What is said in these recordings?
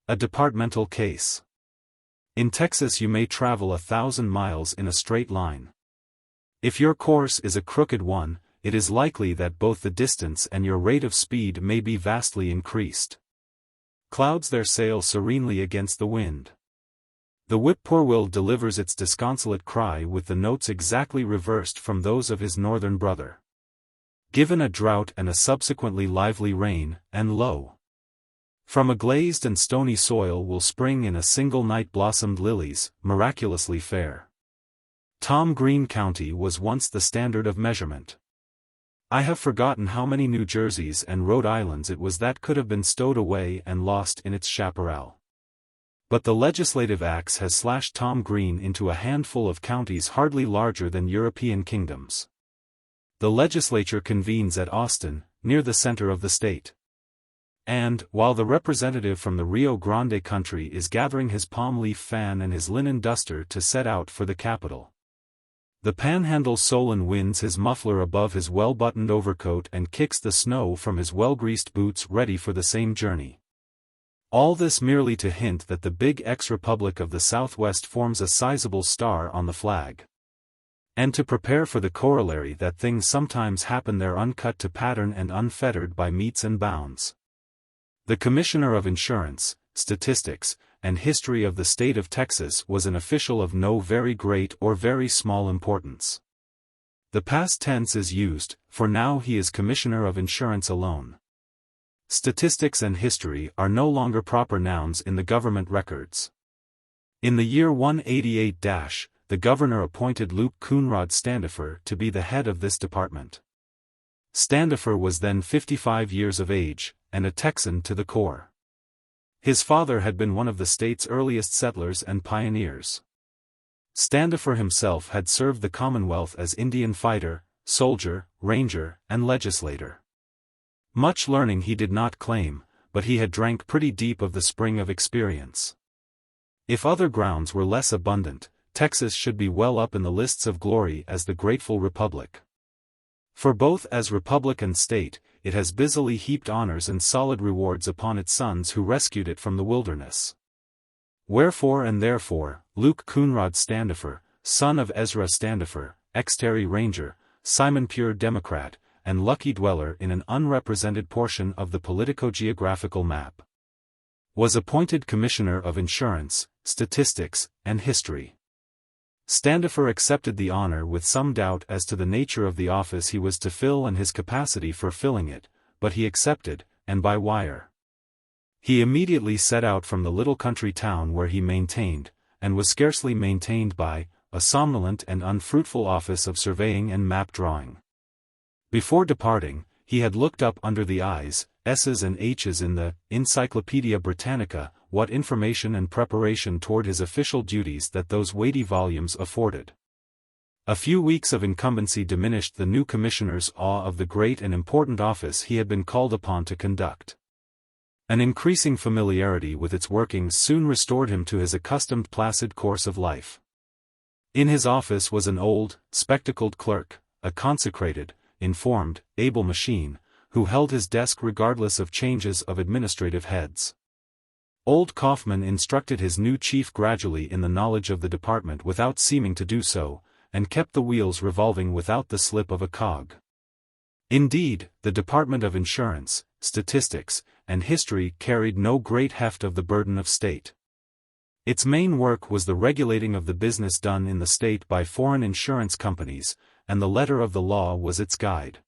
A departmental case. In Texas you may travel 1,000 miles in a straight line. If your course is a crooked one, it is likely that both the distance and your rate of speed may be vastly increased. Clouds their sail serenely against the wind. The whippoorwill delivers its disconsolate cry with the notes exactly reversed from those of his northern brother. Given a drought and a subsequently lively rain, and lo! From a glazed and stony soil will spring in a single night blossomed lilies, miraculously fair. Tom Green County was once the standard of measurement. I have forgotten how many New Jerseys and Rhode Islands it was that could have been stowed away and lost in its chaparral. But the legislative axe has slashed Tom Green into a handful of counties hardly larger than European kingdoms. The legislature convenes at Austin, near the center of the state. And, while the representative from the Rio Grande country is gathering his palm leaf fan and his linen duster to set out for the capital, the Panhandle Solon winds his muffler above his well-buttoned overcoat and kicks the snow from his well-greased boots ready for the same journey. All this merely to hint that the big ex-republic of the Southwest forms a sizable star on the flag. And to prepare for the corollary that things sometimes happen there uncut to pattern and unfettered by metes and bounds. The Commissioner of Insurance, Statistics, and History of the state of Texas was an official of no very great or very small importance. The past tense is used, for now he is Commissioner of Insurance alone. Statistics and history are no longer proper nouns in the government records. In the year 188, the governor appointed Luke Coonrod Standifer to be the head of this department. Standifer was then 55 years of age, and a Texan to the core. His father had been one of the state's earliest settlers and pioneers. Standifer himself had served the Commonwealth as Indian fighter, soldier, ranger, and legislator. Much learning he did not claim, but he had drank pretty deep of the spring of experience. If other grounds were less abundant, Texas should be well up in the lists of glory as the grateful republic. For both as republic and state, it has busily heaped honors and solid rewards upon its sons who rescued it from the wilderness. Wherefore and therefore, Luke Coonrod Standifer, son of Ezra Standifer, ex-Terry Ranger, Simon Pure Democrat, and lucky dweller in an unrepresented portion of the politico-geographical map, was appointed Commissioner of Insurance, Statistics, and History. Standifer accepted the honor with some doubt as to the nature of the office he was to fill and his capacity for filling it, but he accepted, and by wire. He immediately set out from the little country town where he maintained, and was scarcely maintained by, a somnolent and unfruitful office of surveying and map drawing. Before departing, he had looked up under the I's, S's and H's in the Encyclopaedia Britannica, what information and preparation toward his official duties that those weighty volumes afforded. A few weeks of incumbency diminished the new commissioner's awe of the great and important office he had been called upon to conduct. An increasing familiarity with its workings soon restored him to his accustomed placid course of life. In his office was an old, spectacled clerk, a consecrated, informed, able machine, who held his desk regardless of changes of administrative heads. Old Kaufman instructed his new chief gradually in the knowledge of the department without seeming to do so, and kept the wheels revolving without the slip of a cog. Indeed, the Department of Insurance, Statistics, and History carried no great heft of the burden of state. Its main work was the regulating of the business done in the state by foreign insurance companies, and the letter of the law was its guide.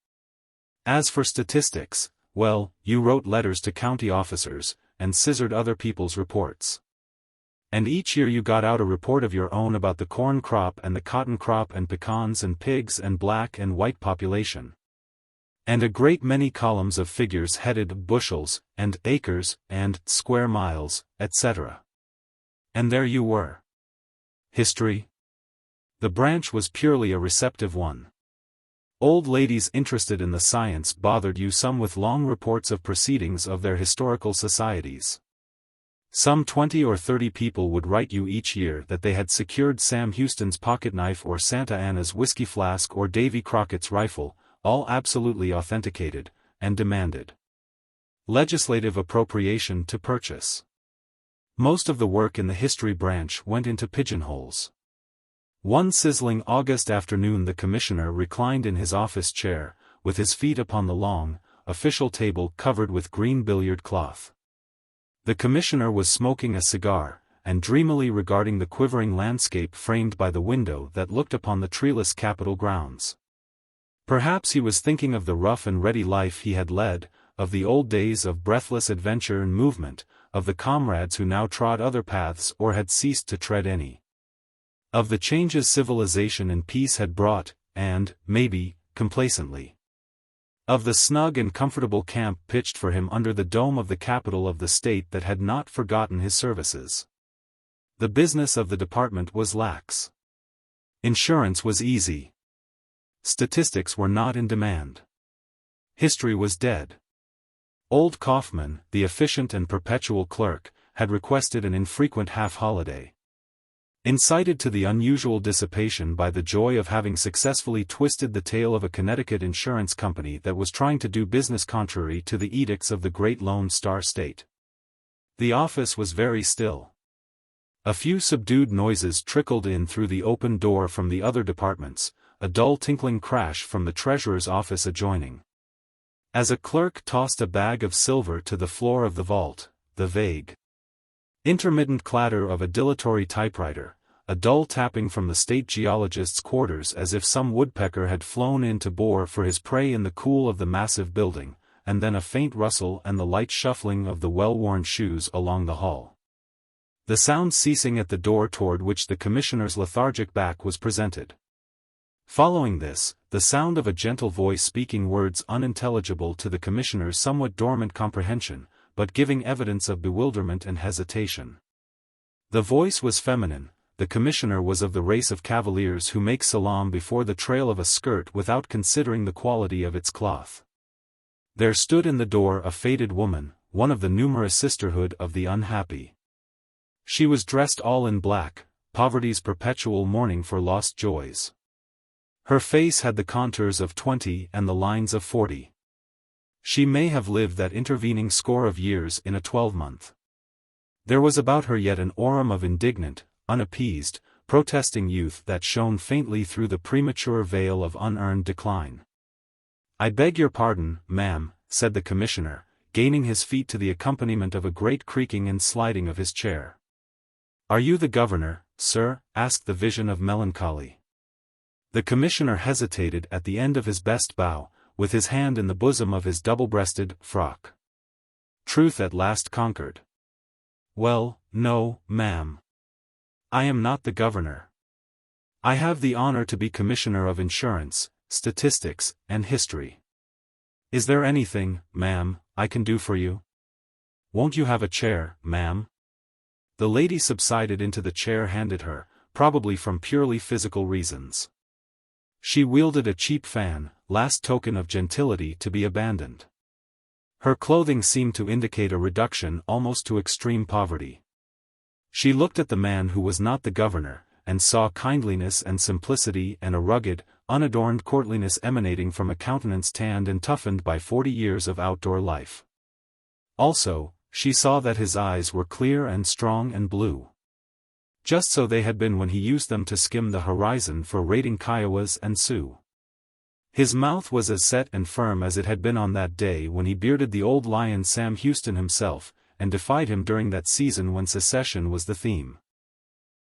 As for statistics, well, you wrote letters to county officers, and scissored other people's reports. And each year you got out a report of your own about the corn crop and the cotton crop and pecans and pigs and black and white population. And a great many columns of figures headed bushels, and acres, and square miles, etc. And there you were. History? The branch was purely a receptive one. Old ladies interested in the science bothered you some with long reports of proceedings of their historical societies. Some 20 or 30 people would write you each year that they had secured Sam Houston's pocketknife or Santa Anna's whiskey flask or Davy Crockett's rifle, all absolutely authenticated, and demanded legislative appropriation to purchase. Most of the work in the history branch went into pigeonholes. One sizzling August afternoon the commissioner reclined in his office chair, with his feet upon the long, official table covered with green billiard cloth. The commissioner was smoking a cigar, and dreamily regarding the quivering landscape framed by the window that looked upon the treeless Capitol grounds. Perhaps he was thinking of the rough and ready life he had led, of the old days of breathless adventure and movement, of the comrades who now trod other paths or had ceased to tread any. Of the changes civilization and peace had brought, and, maybe, complacently. Of the snug and comfortable camp pitched for him under the dome of the capital of the state that had not forgotten his services. The business of the department was lax. Insurance was easy. Statistics were not in demand. History was dead. Old Kaufman, the efficient and perpetual clerk, had requested an infrequent half-holiday. Incited to the unusual dissipation by the joy of having successfully twisted the tail of a Connecticut insurance company that was trying to do business contrary to the edicts of the great Lone Star State. The office was very still. A few subdued noises trickled in through the open door from the other departments, a dull tinkling crash from the treasurer's office adjoining. As a clerk tossed a bag of silver to the floor of the vault, the vague, intermittent clatter of a dilatory typewriter, a dull tapping from the state geologist's quarters as if some woodpecker had flown in to bore for his prey in the cool of the massive building, and then a faint rustle and the light shuffling of the well-worn shoes along the hall. The sound ceasing at the door toward which the commissioner's lethargic back was presented. Following this, the sound of a gentle voice speaking words unintelligible to the commissioner's somewhat dormant comprehension, but giving evidence of bewilderment and hesitation. The voice was feminine. The commissioner was of the race of cavaliers who make salaam before the trail of a skirt without considering the quality of its cloth. There stood in the door a faded woman, one of the numerous sisterhood of the unhappy. She was dressed all in black, poverty's perpetual mourning for lost joys. Her face had the contours of 20 and the lines of 40. She may have lived that intervening score of years in a 12-month. There was about her yet an aurum of indignant, unappeased, protesting youth that shone faintly through the premature veil of unearned decline. "I beg your pardon, ma'am," said the commissioner, gaining his feet to the accompaniment of a great creaking and sliding of his chair. "Are you the governor, sir?" asked the vision of melancholy. The commissioner hesitated at the end of his best bow, with his hand in the bosom of his double-breasted frock. Truth at last conquered. "Well, no, ma'am. I am not the governor. I have the honor to be commissioner of insurance, statistics, and history. Is there anything, ma'am, I can do for you? Won't you have a chair, ma'am?" The lady subsided into the chair handed her, probably from purely physical reasons. She wielded a cheap fan, last token of gentility to be abandoned. Her clothing seemed to indicate a reduction almost to extreme poverty. She looked at the man who was not the governor, and saw kindliness and simplicity and a rugged, unadorned courtliness emanating from a countenance tanned and toughened by 40 years of outdoor life. Also, she saw that his eyes were clear and strong and blue. Just so they had been when he used them to skim the horizon for raiding Kiowas and Sioux. His mouth was as set and firm as it had been on that day when he bearded the old lion Sam Houston himself, and defied him during that season when secession was the theme.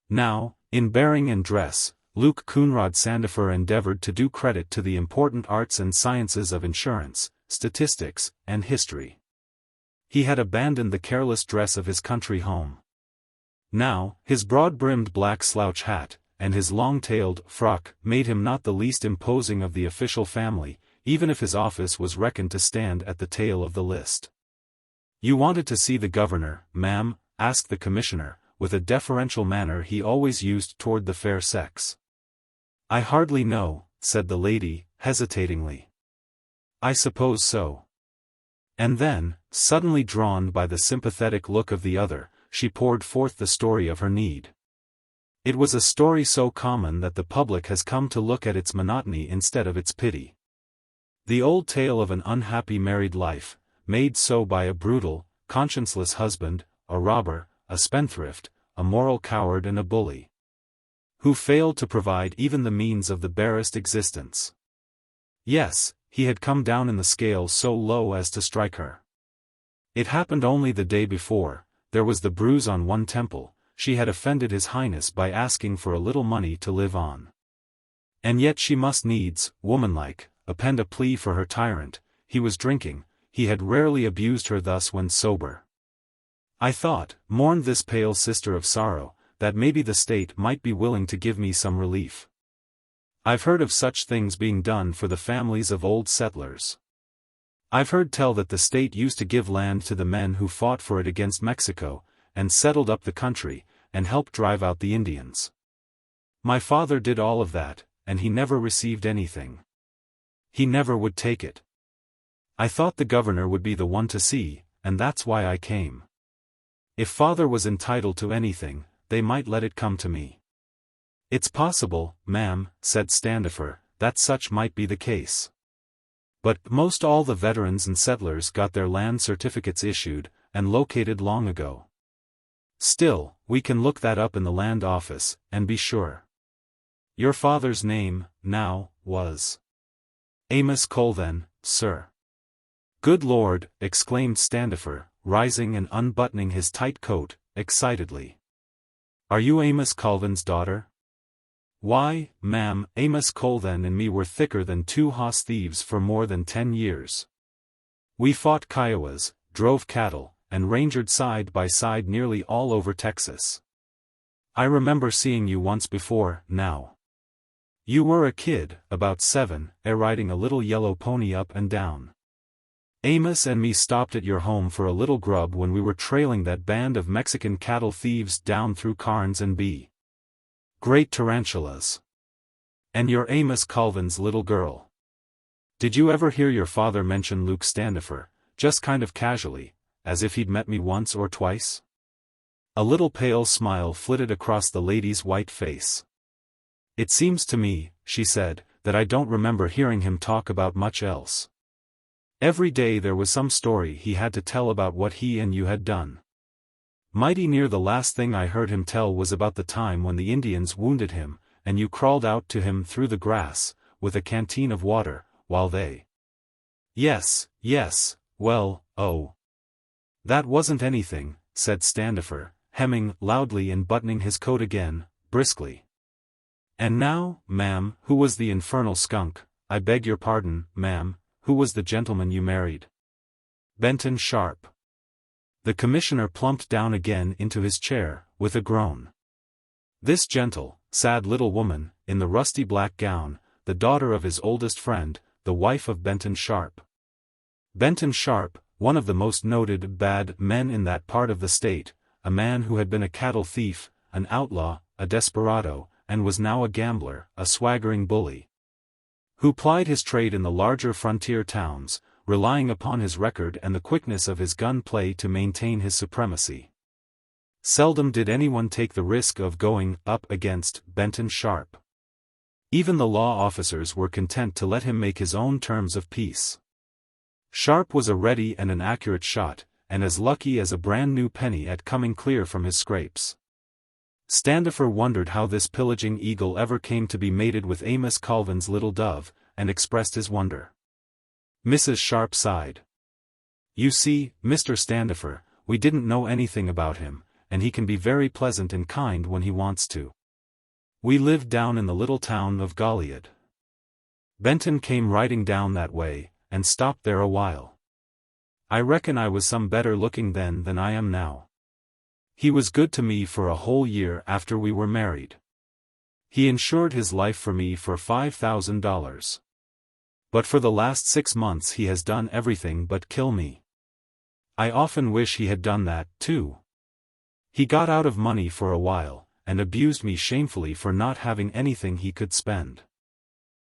Now, in bearing and dress, Luke Coonrod Sandifer endeavored to do credit to the important arts and sciences of insurance, statistics, and history. He had abandoned the careless dress of his country home. Now, his broad-brimmed black slouch hat, and his long-tailed frock made him not the least imposing of the official family, even if his office was reckoned to stand at the tail of the list. "You wanted to see the governor, ma'am?" asked the commissioner, with a deferential manner he always used toward the fair sex. "I hardly know," said the lady, hesitatingly. "I suppose so." And then, suddenly drawn by the sympathetic look of the other, she poured forth the story of her need. It was a story so common that the public has come to look at its monotony instead of its pity. The old tale of an unhappy married life, made so by a brutal, conscienceless husband, a robber, a spendthrift, a moral coward and a bully, who failed to provide even the means of the barest existence. Yes, he had come down in the scale so low as to strike her. It happened only the day before. There was the bruise on one temple. She had offended His Highness by asking for a little money to live on. And yet she must needs, womanlike, append a plea for her tyrant. He was drinking. He had rarely abused her thus when sober. I thought, mourned this pale sister of sorrow, that maybe the state might be willing to give me some relief. I've heard of such things being done for the families of old settlers. I've heard tell that the state used to give land to the men who fought for it against Mexico, and settled up the country, and helped drive out the Indians. My father did all of that, and he never received anything. He never would take it. I thought the governor would be the one to see, and that's why I came. If father was entitled to anything, they might let it come to me. It's possible, ma'am, said Standifer, that such might be the case. But most all the veterans and settlers got their land certificates issued, and located long ago. Still, we can look that up in the land office, and be sure. Your father's name, now, was Amos Colvin, sir. Good Lord, exclaimed Standifer, rising and unbuttoning his tight coat, excitedly. Are you Amos Colvin's daughter? Why, ma'am, Amos Colvin and me were thicker than two hoss thieves for more than 10 years. We fought Kiowas, drove cattle, and rangered side by side nearly all over Texas. I remember seeing you once before, now. You were a kid, about 7, riding a little yellow pony up and down. Amos and me stopped at your home for a little grub when we were trailing that band of Mexican cattle thieves down through Carnes and B. Great tarantulas. And you're Amos Colvin's little girl. Did you ever hear your father mention Luke Standifer, just kind of casually, as if he'd met me once or twice? A little pale smile flitted across the lady's white face. It seems to me, she said, that I don't remember hearing him talk about much else. Every day there was some story he had to tell about what he and you had done. Mighty near the last thing I heard him tell was about the time when the Indians wounded him, and you crawled out to him through the grass, with a canteen of water, while they— Yes, well, oh. That wasn't anything, said Standifer, hemming loudly and buttoning his coat again, briskly. And now, ma'am, who was the infernal skunk? I beg your pardon, ma'am, who was the gentleman you married? Benton Sharp. The commissioner plumped down again into his chair, with a groan. This gentle, sad little woman, in the rusty black gown, the daughter of his oldest friend, the wife of Benton Sharp. Benton Sharp, one of the most noted bad men in that part of the state, a man who had been a cattle thief, an outlaw, a desperado, and was now a gambler, a swaggering bully, who plied his trade in the larger frontier towns, relying upon his record and the quickness of his gun play to maintain his supremacy. Seldom did anyone take the risk of going up against Benton Sharp. Even the law officers were content to let him make his own terms of peace. Sharp was a ready and an accurate shot, and as lucky as a brand-new penny at coming clear from his scrapes. Standifer wondered how this pillaging eagle ever came to be mated with Amos Colvin's little dove, and expressed his wonder. Mrs. Sharp sighed. You see, Mr. Standifer, we didn't know anything about him, and he can be very pleasant and kind when he wants to. We lived down in the little town of Goliad. Benton came riding down that way, and stopped there a while. I reckon I was some better looking then than I am now. He was good to me for a whole year after we were married. He insured his life for me for $5,000. But for the last 6 months he has done everything but kill me. I often wish he had done that, too. He got out of money for a while, and abused me shamefully for not having anything he could spend.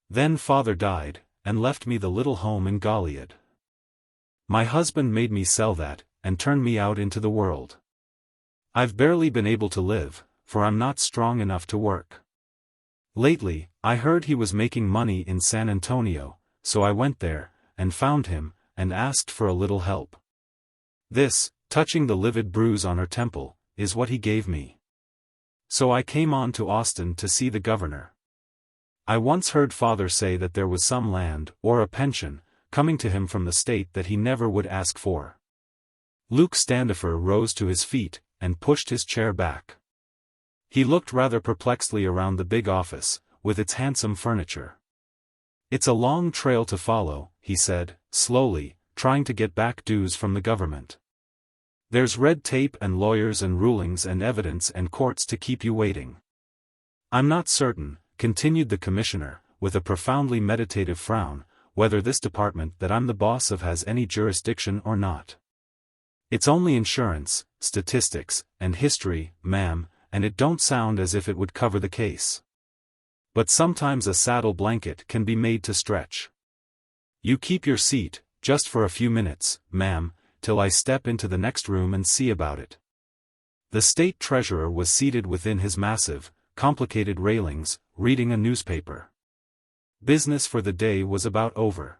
Then father died, and left me the little home in Goliad. My husband made me sell that, and turn me out into the world. I've barely been able to live, for I'm not strong enough to work. Lately, I heard he was making money in San Antonio, so I went there, and found him, and asked for a little help. This, touching the livid bruise on her temple, is what he gave me. So I came on to Austin to see the governor. I once heard father say that there was some land, or a pension, coming to him from the state that he never would ask for. Luke Standifer rose to his feet, and pushed his chair back. He looked rather perplexedly around the big office, with its handsome furniture. It's a long trail to follow, he said, slowly, trying to get back dues from the government. There's red tape and lawyers and rulings and evidence and courts to keep you waiting. I'm not certain, continued the commissioner, with a profoundly meditative frown, whether this department that I'm the boss of has any jurisdiction or not. It's only insurance, statistics, and history, ma'am, and it don't sound as if it would cover the case. But sometimes a saddle blanket can be made to stretch. You keep your seat, just for a few minutes, ma'am, till I step into the next room and see about it. The state treasurer was seated within his massive, complicated railings, reading a newspaper. Business for the day was about over.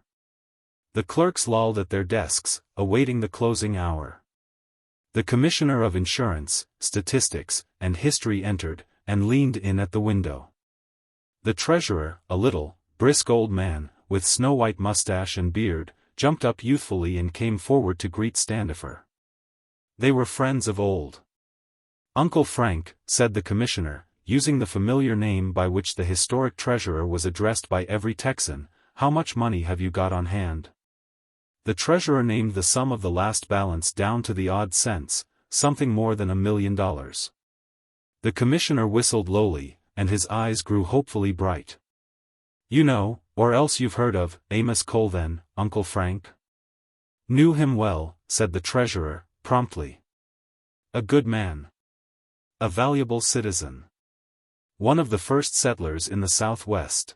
The clerks lolled at their desks, awaiting the closing hour. The commissioner of insurance, statistics, and history entered, and leaned in at the window. The treasurer, a little, brisk old man, with snow-white mustache and beard, jumped up youthfully and came forward to greet Standifer. They were friends of old. Uncle Frank, said the commissioner, using the familiar name by which the historic treasurer was addressed by every Texan, how much money have you got on hand? The treasurer named the sum of the last balance down to the odd cents, something more than $1 million. The commissioner whistled lowly, and his eyes grew hopefully bright. You know, or else you've heard of, Amos Colvin, Uncle Frank? Knew him well, said the treasurer, promptly. A good man. A valuable citizen. One of the first settlers in the Southwest.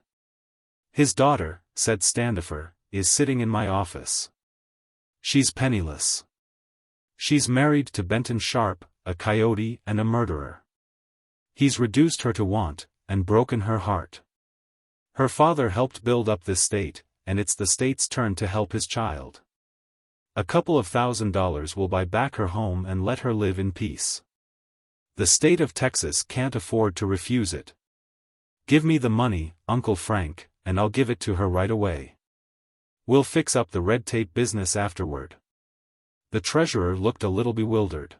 His daughter, said Standifer, is sitting in my office. She's penniless. She's married to Benton Sharp, a coyote and a murderer. He's reduced her to want, and broken her heart. Her father helped build up this state, and it's the state's turn to help his child. A couple of $1,000s will buy back her home and let her live in peace. The state of Texas can't afford to refuse it. Give me the money, Uncle Frank, and I'll give it to her right away. We'll fix up the red tape business afterward. The treasurer looked a little bewildered.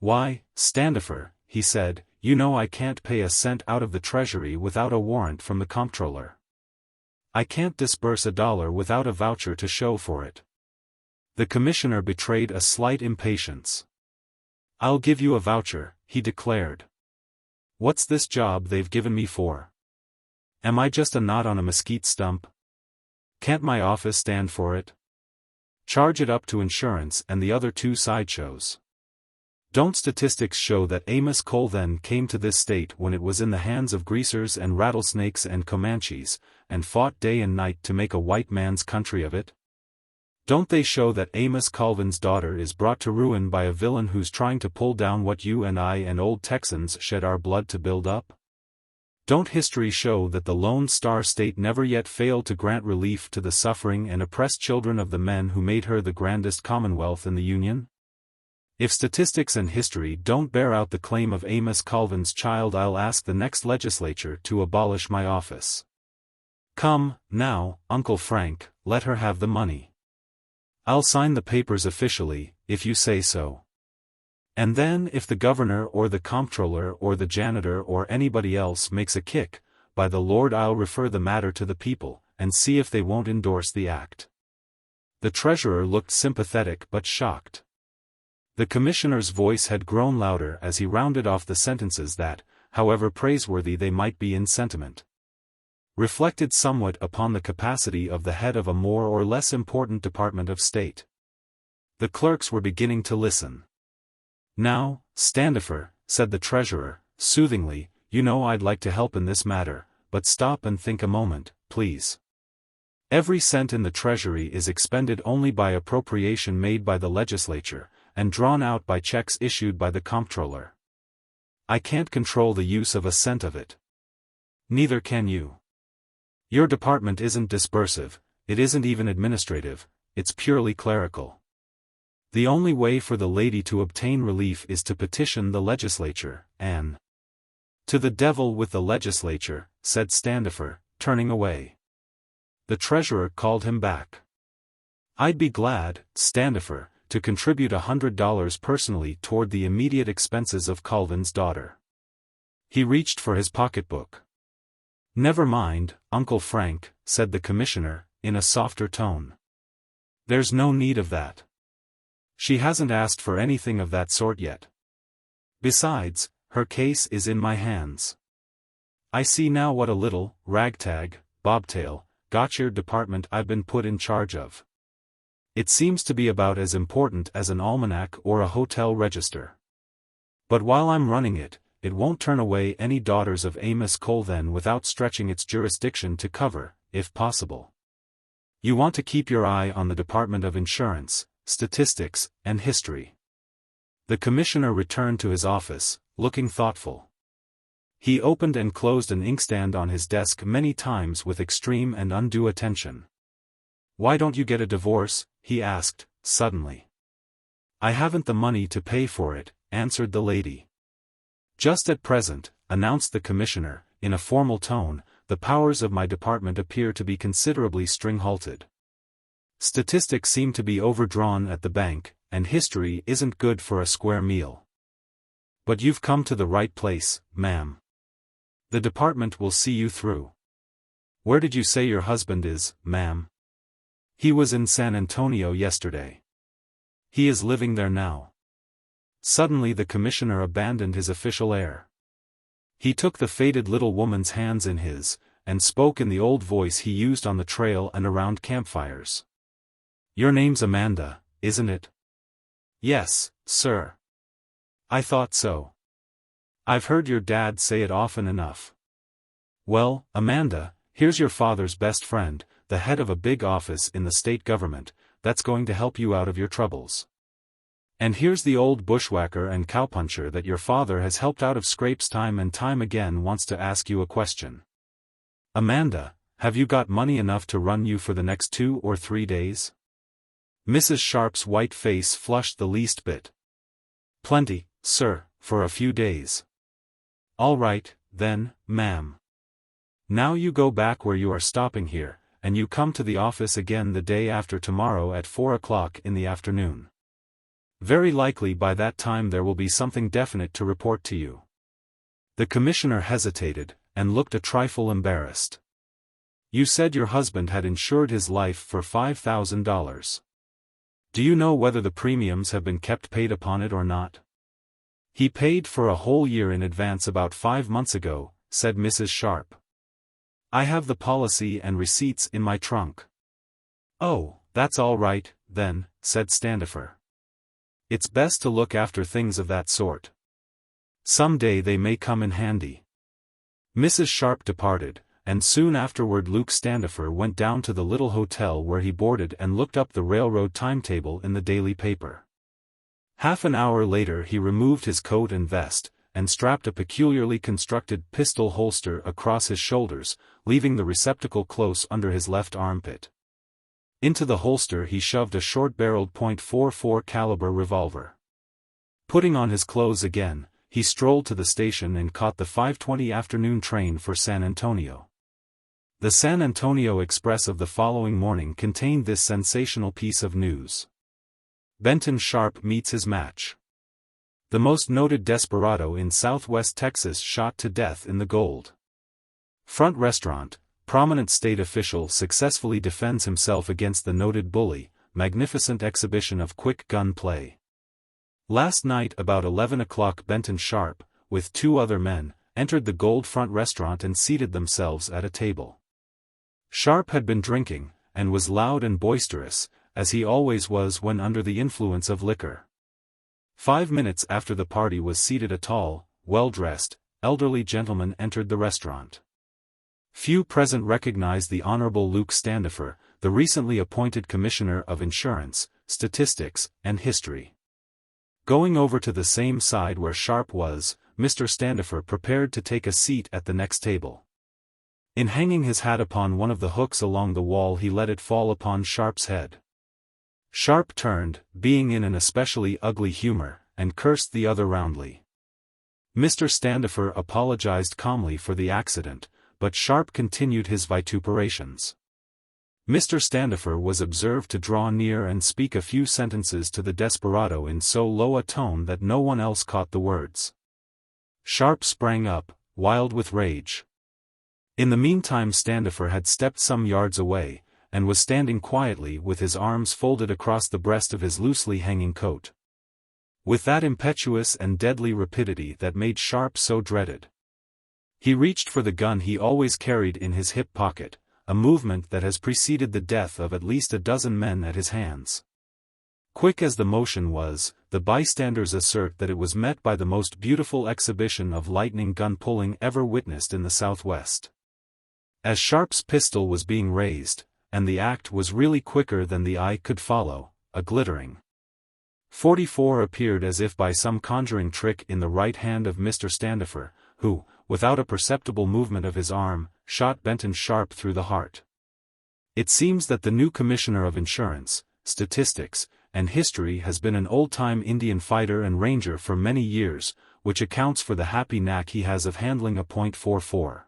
Why, Standifer, he said, you know I can't pay a cent out of the treasury without a warrant from the comptroller. I can't disburse $1 without a voucher to show for it. The commissioner betrayed a slight impatience. I'll give you a voucher, he declared. What's this job they've given me for? Am I just a knot on a mesquite stump? Can't my office stand for it? Charge it up to insurance and the other two sideshows. Don't statistics show that Amos Colvin came to this state when it was in the hands of greasers and rattlesnakes and Comanches, and fought day and night to make a white man's country of it? Don't they show that Amos Colvin's daughter is brought to ruin by a villain who's trying to pull down what you and I and old Texans shed our blood to build up? Don't history show that the Lone Star State never yet failed to grant relief to the suffering and oppressed children of the men who made her the grandest commonwealth in the Union? If statistics and history don't bear out the claim of Amos Colvin's child, I'll ask the next legislature to abolish my office. Come, now, Uncle Frank, let her have the money. I'll sign the papers officially, if you say so. And then if the governor or the comptroller or the janitor or anybody else makes a kick, by the Lord I'll refer the matter to the people, and see if they won't endorse the act. The treasurer looked sympathetic but shocked. The commissioner's voice had grown louder as he rounded off the sentences that, however praiseworthy they might be in sentiment, reflected somewhat upon the capacity of the head of a more or less important department of state. The clerks were beginning to listen. Now, Standifer, said the treasurer, soothingly, you know I'd like to help in this matter, but stop and think a moment, please. Every cent in the treasury is expended only by appropriation made by the legislature, and drawn out by checks issued by the comptroller. I can't control the use of a cent of it. Neither can you. Your department isn't disbursive, it isn't even administrative, it's purely clerical. The only way for the lady to obtain relief is to petition the legislature, Anne. To the devil with the legislature, said Standifer, turning away. The treasurer called him back. I'd be glad, Standifer, to contribute $100 personally toward the immediate expenses of Colvin's daughter. He reached for his pocketbook. Never mind, Uncle Frank, said the commissioner, in a softer tone. There's no need of that. She hasn't asked for anything of that sort yet. Besides, her case is in my hands. I see now what a little, ragtag, bobtail, gotcha department I've been put in charge of. It seems to be about as important as an almanac or a hotel register. But while I'm running it, it won't turn away any daughters of Amos Colvin without stretching its jurisdiction to cover, if possible. You want to keep your eye on the Department of Insurance, Statistics, and History. The commissioner returned to his office, looking thoughtful. He opened and closed an inkstand on his desk many times with extreme and undue attention. Why don't you get a divorce? He asked, suddenly. I haven't the money to pay for it, answered the lady. Just at present, announced the commissioner, in a formal tone, the powers of my department appear to be considerably string-halted. Statistics seem to be overdrawn at the bank, and history isn't good for a square meal. But you've come to the right place, ma'am. The department will see you through. Where did you say your husband is, ma'am? He was in San Antonio yesterday. He is living there now. Suddenly the commissioner abandoned his official air. He took the faded little woman's hands in his, and spoke in the old voice he used on the trail and around campfires. Your name's Amanda, isn't it? Yes, sir. I thought so. I've heard your dad say it often enough. Well, Amanda, here's your father's best friend, the head of a big office in the state government, that's going to help you out of your troubles. And here's the old bushwhacker and cowpuncher that your father has helped out of scrapes time and time again wants to ask you a question. Amanda, have you got money enough to run you for the next 2 or 3 days? Mrs. Sharp's white face flushed the least bit. Plenty, sir, for a few days. All right, then, ma'am. Now you go back where you are stopping here, and you come to the office again the day after tomorrow at 4 o'clock in the afternoon. Very likely by that time there will be something definite to report to you. The commissioner hesitated, and looked a trifle embarrassed. You said your husband had insured his life for $5,000. Do you know whether the premiums have been kept paid upon it or not? He paid for a whole year in advance about 5 months ago, said Mrs. Sharp. I have the policy and receipts in my trunk. Oh, that's all right, then, said Standifer. It's best to look after things of that sort. Some day they may come in handy. Mrs. Sharp departed, and soon afterward Luke Standifer went down to the little hotel where he boarded and looked up the railroad timetable in the daily paper. Half an hour later he removed his coat and vest, and strapped a peculiarly constructed pistol holster across his shoulders, leaving the receptacle close under his left armpit. Into the holster he shoved a short-barreled .44 caliber revolver. Putting on his clothes again, he strolled to the station and caught the 5:20 afternoon train for San Antonio. The San Antonio Express of the following morning contained this sensational piece of news. Benton Sharp meets his match. The most noted desperado in southwest Texas shot to death in the Gold Front restaurant. Prominent state official successfully defends himself against the noted bully. Magnificent exhibition of quick gun play. Last night about 11 o'clock Benton Sharp, with 2 other men, entered the Gold Front restaurant and seated themselves at a table. Sharp had been drinking, and was loud and boisterous, as he always was when under the influence of liquor. 5 minutes after the party was seated a tall, well-dressed, elderly gentleman entered the restaurant. Few present recognized the Honorable Luke Standifer, the recently appointed Commissioner of Insurance, Statistics, and History. Going over to the same side where Sharp was, Mr. Standifer prepared to take a seat at the next table. In hanging his hat upon one of the hooks along the wall he let it fall upon Sharp's head. Sharp turned, being in an especially ugly humor, and cursed the other roundly. Mr. Standifer apologized calmly for the accident, but Sharp continued his vituperations. Mr. Standifer was observed to draw near and speak a few sentences to the desperado in so low a tone that no one else caught the words. Sharp sprang up, wild with rage. In the meantime Standifer had stepped some yards away, and was standing quietly with his arms folded across the breast of his loosely hanging coat. With that impetuous and deadly rapidity that made Sharp so dreaded. He reached for the gun he always carried in his hip pocket, a movement that has preceded the death of at least a dozen men at his hands. Quick as the motion was, the bystanders assert that it was met by the most beautiful exhibition of lightning gun-pulling ever witnessed in the Southwest. As Sharp's pistol was being raised, and the act was really quicker than the eye could follow, a glittering .44 appeared as if by some conjuring trick in the right hand of Mr. Standifer, who, without a perceptible movement of his arm, shot Benton Sharp through the heart. It seems that the new Commissioner of Insurance, Statistics, and History has been an old-time Indian fighter and ranger for many years, which accounts for the happy knack he has of handling a .44.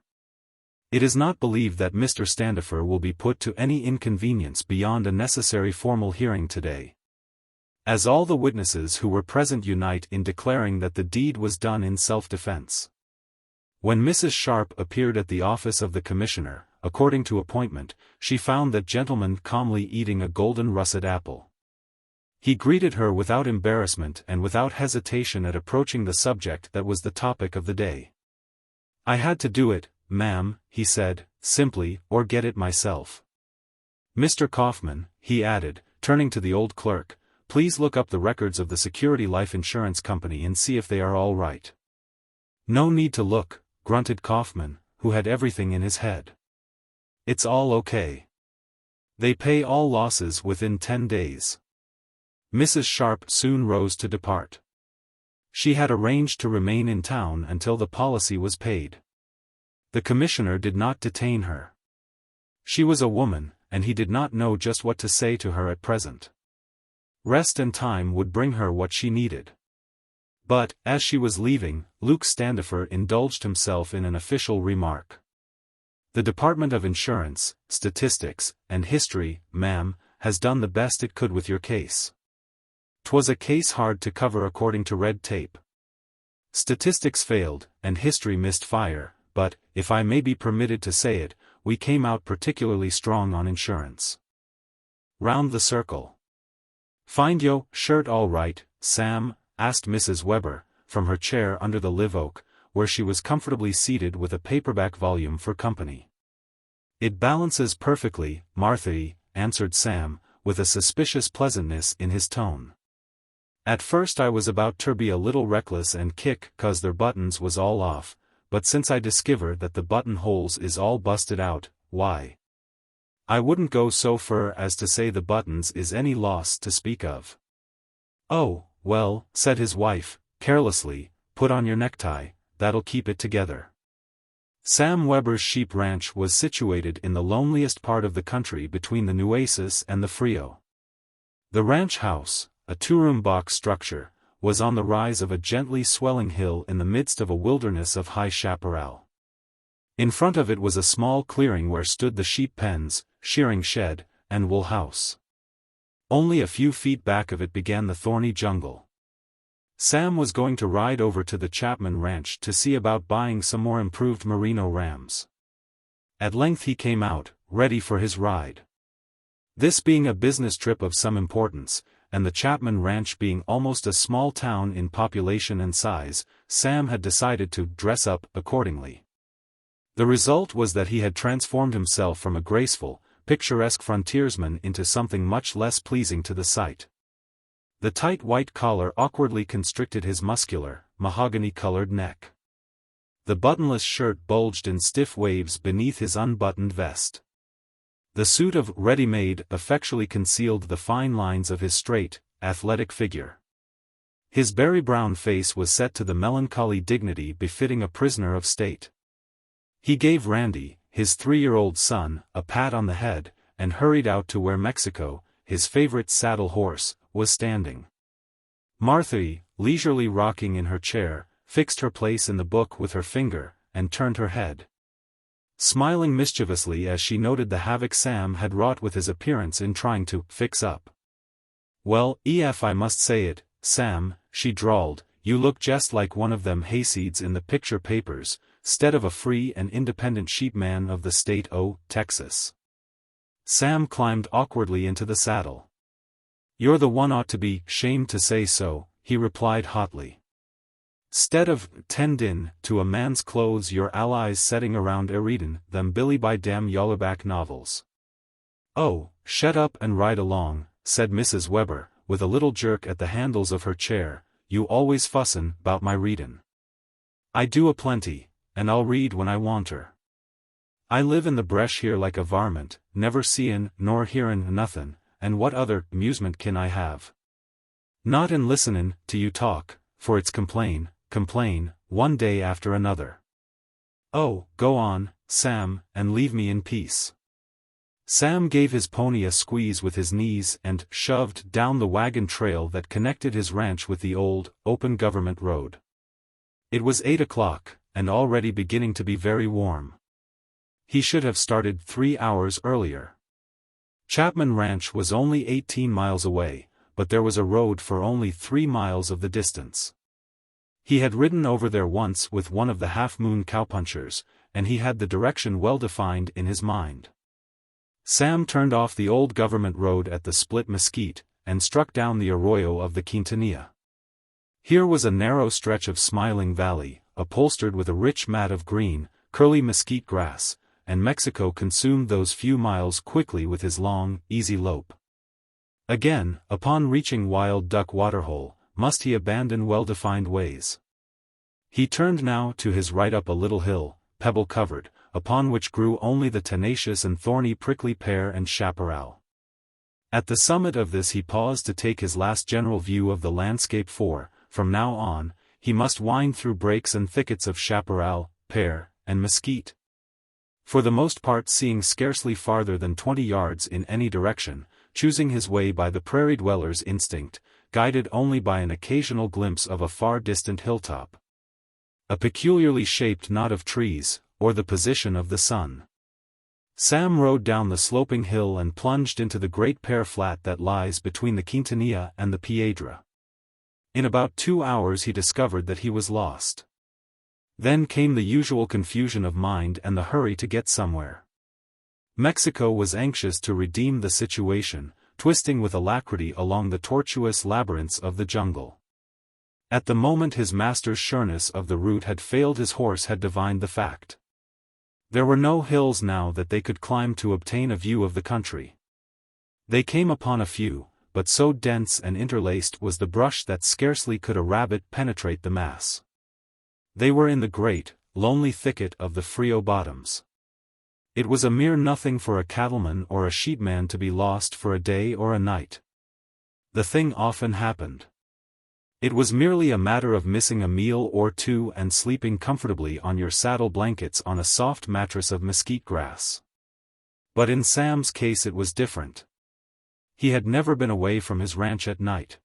It is not believed that Mr. Standifer will be put to any inconvenience beyond a necessary formal hearing today, as all the witnesses who were present unite in declaring that the deed was done in self-defense. When Mrs. Sharp appeared at the office of the Commissioner, according to appointment, she found that gentleman calmly eating a golden russet apple. He greeted her without embarrassment and without hesitation at approaching the subject that was the topic of the day. "I had to do it, ma'am," he said, simply, "or get it myself. Mr. Kaufman," he added, turning to the old clerk, "please look up the records of the Security Life Insurance Company and see if they are all right." "No need to look," grunted Kaufman, who had everything in his head. "It's all okay. They pay all losses within 10 days. Mrs. Sharp soon rose to depart. She had arranged to remain in town until the policy was paid. The Commissioner did not detain her. She was a woman, and he did not know just what to say to her at present. Rest and time would bring her what she needed. But, as she was leaving, Luke Standifer indulged himself in an official remark. "The Department of Insurance, Statistics, and History, ma'am, has done the best it could with your case. 'Twas a case hard to cover according to red tape. Statistics failed, and history missed fire, but, if I may be permitted to say it, we came out particularly strong on insurance." Round the circle. "Find yo' shirt all right, Sam?" asked Mrs. Weber, from her chair under the live oak, where she was comfortably seated with a paperback volume for company. "It balances perfectly, Marthy," answered Sam, with a suspicious pleasantness in his tone. "At first I was about ter be a little reckless and kick 'cause their buttons was all off, but since I discover that the buttonholes is all busted out, why, I wouldn't go so fur as to say the buttons is any loss to speak of." "Oh, well," said his wife, carelessly, "put on your necktie, that'll keep it together." Sam Weber's sheep ranch was situated in the loneliest part of the country between the Nueces and the Frio. The ranch house, a two-room box structure, was on the rise of a gently swelling hill in the midst of a wilderness of high chaparral. In front of it was a small clearing where stood the sheep pens, shearing shed, and wool house. Only a few feet back of it began the thorny jungle. Sam was going to ride over to the Chapman ranch to see about buying some more improved merino rams. At length he came out, ready for his ride. This being a business trip of some importance, and the Chapman ranch being almost a small town in population and size, Sam had decided to dress up accordingly. The result was that he had transformed himself from a graceful, picturesque frontiersman into something much less pleasing to the sight. The tight white collar awkwardly constricted his muscular, mahogany-colored neck. The buttonless shirt bulged in stiff waves beneath his unbuttoned vest. The suit of ready-made effectually concealed the fine lines of his straight, athletic figure. His berry-brown face was set to the melancholy dignity befitting a prisoner of state. He gave Randy, his 3-year-old son, a pat on the head, and hurried out to where Mexico, his favorite saddle horse, was standing. Marquis, leisurely rocking in her chair, fixed her place in the book with her finger, and turned her head, smiling mischievously as she noted the havoc Sam had wrought with his appearance in trying to fix up. "Well, I must say it, Sam," she drawled, "you look just like one of them hayseeds in the picture papers, 'stead of a free and independent sheepman of the state o' Texas." Sam climbed awkwardly into the saddle. "You're the one ought to be 'shamed to say so," he replied hotly. "'Stead of tendin' to a man's clothes your allies setting around readin' them Billy by damn Yallerback novels." "Oh, shut up and ride along," said Mrs. Weber, with a little jerk at the handles of her chair, "you always fussin' 'bout my readin'." "I do a plenty, and I'll read when I wanter. I live in the bresh here like a varmint, never seein' nor hearin' nothin', and what other 'musement kin I have? Not in listenin' to you talk, for it's complain, one day after another. Oh, go on, Sam, and leave me in peace." Sam gave his pony a squeeze with his knees and shoved down the wagon trail that connected his ranch with the old, open government road. It was 8 o'clock, and already beginning to be very warm. He should have started 3 hours earlier. Chapman Ranch was only 18 miles away, but there was a road for only 3 miles of the distance. He had ridden over there once with one of the half-moon cowpunchers, and he had the direction well defined in his mind. Sam turned off the old government road at the Split Mesquite, and struck down the arroyo of the Quintanilla. Here was a narrow stretch of smiling valley, upholstered with a rich mat of green, curly mesquite grass, and Mexico consumed those few miles quickly with his long, easy lope. Again, upon reaching Wild Duck Waterhole, must he abandon well-defined ways. He turned now to his right up a little hill, pebble-covered, upon which grew only the tenacious and thorny prickly pear and chaparral. At the summit of this he paused to take his last general view of the landscape for, from now on, he must wind through brakes and thickets of chaparral, pear, and mesquite. For the most part seeing scarcely farther than 20 yards in any direction, choosing his way by the prairie dweller's instinct, guided only by an occasional glimpse of a far-distant hilltop, a peculiarly shaped knot of trees, or the position of the sun. Sam rode down the sloping hill and plunged into the great pear flat that lies between the Quintanilla and the Piedra. In about 2 hours he discovered that he was lost. Then came the usual confusion of mind and the hurry to get somewhere. Mexico was anxious to redeem the situation, twisting with alacrity along the tortuous labyrinths of the jungle. At the moment his master's sureness of the route had failed, his horse had divined the fact. There were no hills now that they could climb to obtain a view of the country. They came upon a few, but so dense and interlaced was the brush that scarcely could a rabbit penetrate the mass. They were in the great, lonely thicket of the Frio bottoms. It was a mere nothing for a cattleman or a sheepman to be lost for a day or a night. The thing often happened. It was merely a matter of missing a meal or two and sleeping comfortably on your saddle blankets on a soft mattress of mesquite grass. But in Sam's case it was different. He had never been away from his ranch at night.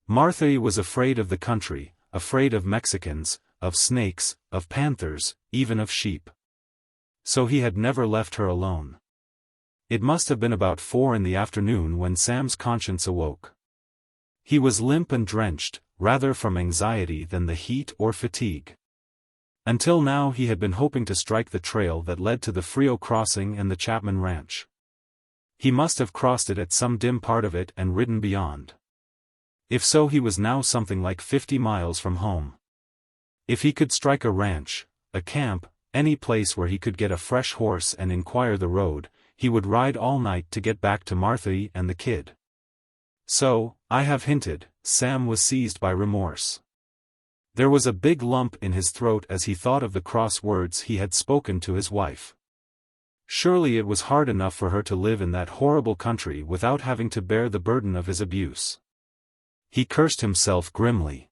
Marquis was afraid of the country, afraid of Mexicans, of snakes, of panthers, even of sheep. So he had never left her alone. It must have been about 4 in the afternoon when Sam's conscience awoke. He was limp and drenched, rather from anxiety than the heat or fatigue. Until now he had been hoping to strike the trail that led to the Frio crossing and the Chapman Ranch. He must have crossed it at some dim part of it and ridden beyond. If so, he was now something like 50 miles from home. If he could strike a ranch, a camp, any place where he could get a fresh horse and inquire the road, he would ride all night to get back to Marquis and the kid. So, I have hinted, Sam was seized by remorse. There was a big lump in his throat as he thought of the cross words he had spoken to his wife. Surely it was hard enough for her to live in that horrible country without having to bear the burden of his abuse. He cursed himself grimly,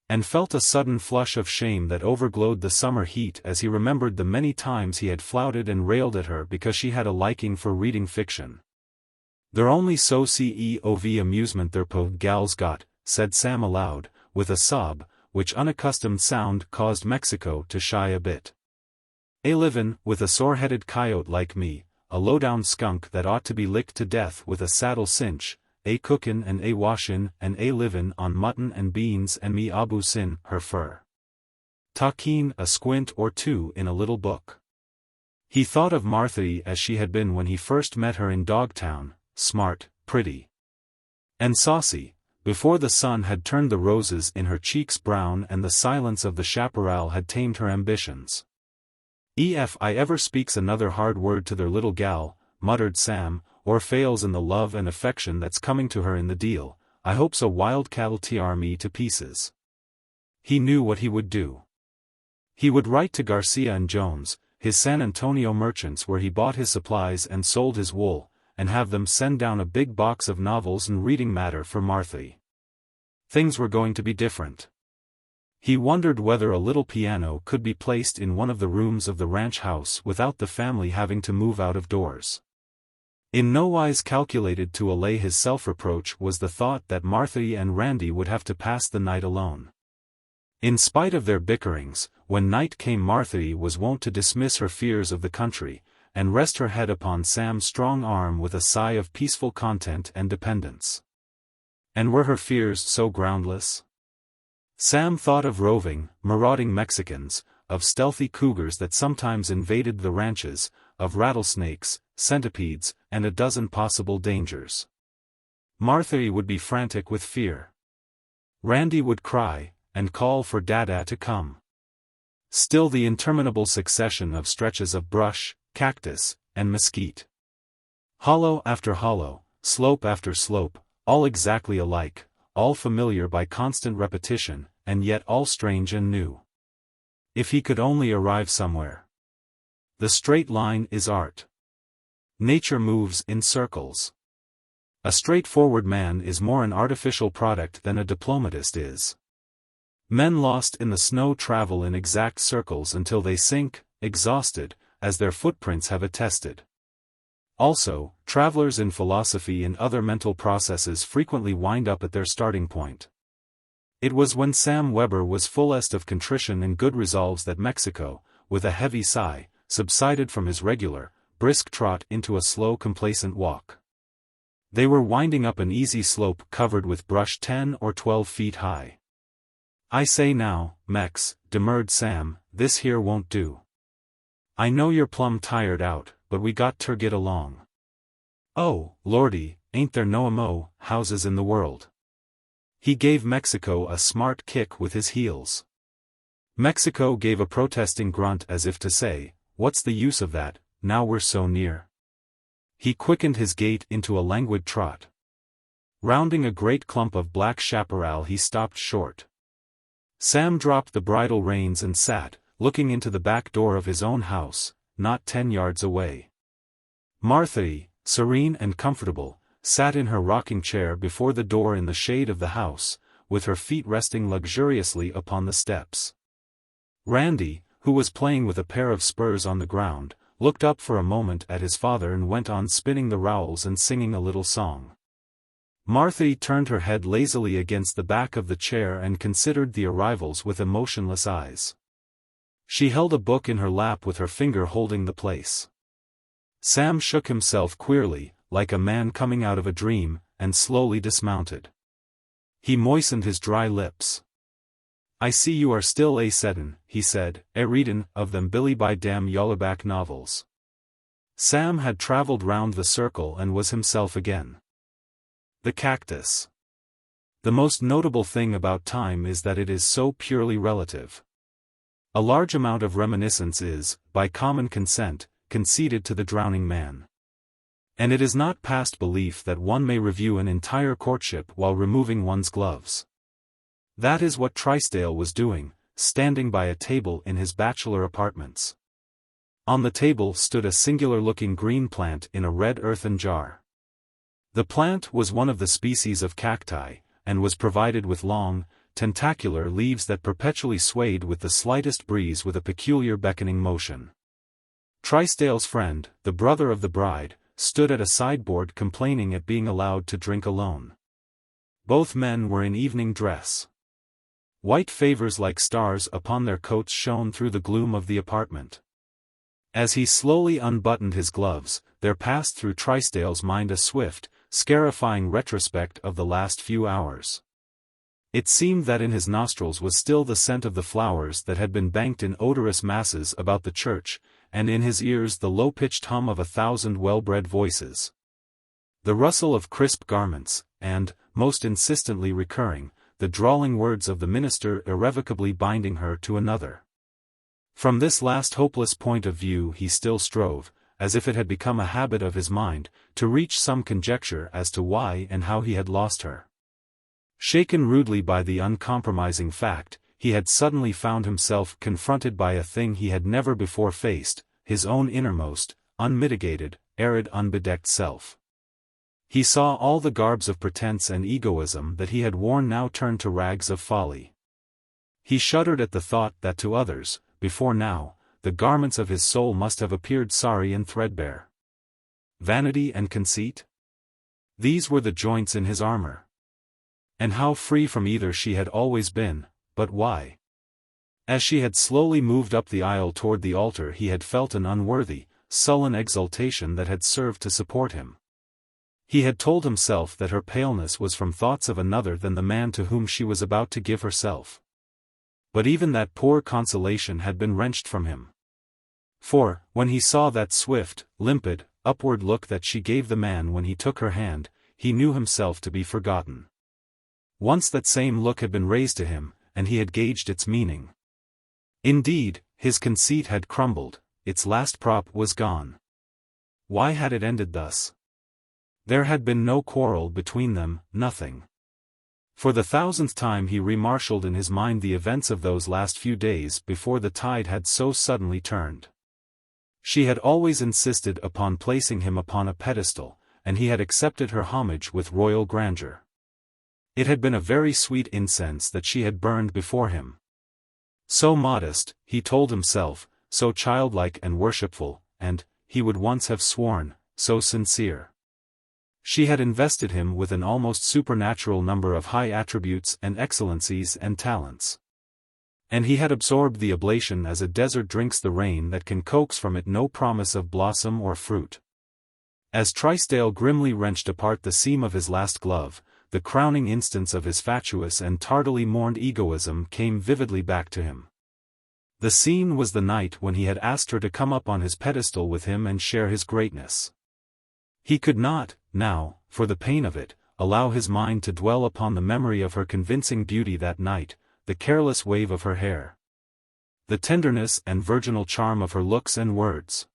and felt a sudden flush of shame that overglowed the summer heat as he remembered the many times he had flouted and railed at her because she had a liking for reading fiction. "They're only so CEOV amusement their po gals got," said Sam aloud, with a sob, which unaccustomed sound caused Mexico to shy a bit. "A livin' with a sore-headed coyote like me, a low-down skunk that ought to be licked to death with a saddle cinch, a cookin' and a washin' and a livin' on mutton and beans and me abu sin her fur. Talkin' a squint or two in a little book." He thought of Martha as she had been when he first met her in Dogtown, smart, pretty, and saucy, before the sun had turned the roses in her cheeks brown and the silence of the chaparral had tamed her ambitions. "If I ever speaks another hard word to their little gal," muttered Sam, "or fails in the love and affection that's coming to her in the deal, I hopes a wild cattle tear me to pieces." He knew what he would do. He would write to Garcia and Jones, his San Antonio merchants where he bought his supplies and sold his wool, and have them send down a big box of novels and reading matter for Martha. Things were going to be different. He wondered whether a little piano could be placed in one of the rooms of the ranch house without the family having to move out of doors. In no wise calculated to allay his self-reproach was the thought that Martha and Randy would have to pass the night alone. In spite of their bickerings, when night came Martha was wont to dismiss her fears of the country, and rest her head upon Sam's strong arm with a sigh of peaceful content and dependence. And were her fears so groundless? Sam thought of roving, marauding Mexicans, of stealthy cougars that sometimes invaded the ranches, of rattlesnakes, centipedes, and a dozen possible dangers. Martha would be frantic with fear. Randy would cry, and call for Dada to come. Still the interminable succession of stretches of brush, cactus, and mesquite. Hollow after hollow, slope after slope, all exactly alike, all familiar by constant repetition, and yet all strange and new. If he could only arrive somewhere. The straight line is art. Nature moves in circles. A straightforward man is more an artificial product than a diplomatist is. Men lost in the snow travel in exact circles until they sink, exhausted, as their footprints have attested. Also, travelers in philosophy and other mental processes frequently wind up at their starting point. It was when Sam Weber was fullest of contrition and good resolves that Mexico, with a heavy sigh, subsided from his regular, brisk trot into a slow complacent walk. They were winding up an easy slope covered with brush 10 or 12 feet high. "I say now, Mex," demurred Sam, "this here won't do. I know you're plumb tired out, but we got ter get along. Oh, lordy, ain't there no mo houses in the world." He gave Mexico a smart kick with his heels. Mexico gave a protesting grunt as if to say, "What's the use of that, now we're so near?" He quickened his gait into a languid trot. Rounding a great clump of black chaparral he stopped short. Sam dropped the bridle reins and sat, looking into the back door of his own house, not 10 yards away. Martha, serene and comfortable, sat in her rocking chair before the door in the shade of the house, with her feet resting luxuriously upon the steps. Randy, who was playing with a pair of spurs on the ground, looked up for a moment at his father and went on spinning the rowels and singing a little song. Martha turned her head lazily against the back of the chair and considered the arrivals with emotionless eyes. She held a book in her lap with her finger holding the place. Sam shook himself queerly, like a man coming out of a dream, and slowly dismounted. He moistened his dry lips. "I see you are still a-settin'," he said, "a-readin' of them Billy by Dam Yollerback novels." Sam had traveled round the circle and was himself again. The cactus. The most notable thing about time is that it is so purely relative. A large amount of reminiscence is, by common consent, conceded to the drowning man. And it is not past belief that one may review an entire courtship while removing one's gloves. That is what Trysdale was doing, standing by a table in his bachelor apartments. On the table stood a singular-looking green plant in a red earthen jar. The plant was one of the species of cacti, and was provided with long, tentacular leaves that perpetually swayed with the slightest breeze with a peculiar beckoning motion. Trysdale's friend, the brother of the bride, stood at a sideboard complaining at being allowed to drink alone. Both men were in evening dress. White favors like stars upon their coats shone through the gloom of the apartment. As he slowly unbuttoned his gloves, there passed through Trysdale's mind a swift, scarifying retrospect of the last few hours. It seemed that in his nostrils was still the scent of the flowers that had been banked in odorous masses about the church, and in his ears the low-pitched hum of 1,000 well-bred voices. The rustle of crisp garments, and, most insistently recurring, the drawling words of the minister irrevocably binding her to another. From this last hopeless point of view he still strove, as if it had become a habit of his mind, to reach some conjecture as to why and how he had lost her. Shaken rudely by the uncompromising fact, he had suddenly found himself confronted by a thing he had never before faced, his own innermost, unmitigated, arid unbedecked self. He saw all the garbs of pretense and egoism that he had worn now turned to rags of folly. He shuddered at the thought that to others, before now, the garments of his soul must have appeared sorry and threadbare. Vanity and conceit? These were the joints in his armor. And how free from either she had always been, but why? As she had slowly moved up the aisle toward the altar he had felt an unworthy, sullen exultation that had served to support him. He had told himself that her paleness was from thoughts of another than the man to whom she was about to give herself. But even that poor consolation had been wrenched from him. For, when he saw that swift, limpid, upward look that she gave the man when he took her hand, he knew himself to be forgotten. Once that same look had been raised to him, and he had gauged its meaning. Indeed, his conceit had crumbled, its last prop was gone. Why had it ended thus? There had been no quarrel between them, nothing. For the 1,000th time he remarshalled in his mind the events of those last few days before the tide had so suddenly turned. She had always insisted upon placing him upon a pedestal, and he had accepted her homage with royal grandeur. It had been a very sweet incense that she had burned before him. So modest, he told himself, so childlike and worshipful, and, he would once have sworn, so sincere. She had invested him with an almost supernatural number of high attributes and excellencies and talents. And he had absorbed the oblation as a desert drinks the rain that can coax from it no promise of blossom or fruit. As Trysdale grimly wrenched apart the seam of his last glove, the crowning instance of his fatuous and tardily mourned egoism came vividly back to him. The scene was the night when he had asked her to come up on his pedestal with him and share his greatness. He could not, now, for the pain of it, allow his mind to dwell upon the memory of her convincing beauty that night, the careless wave of her hair, the tenderness and virginal charm of her looks and words.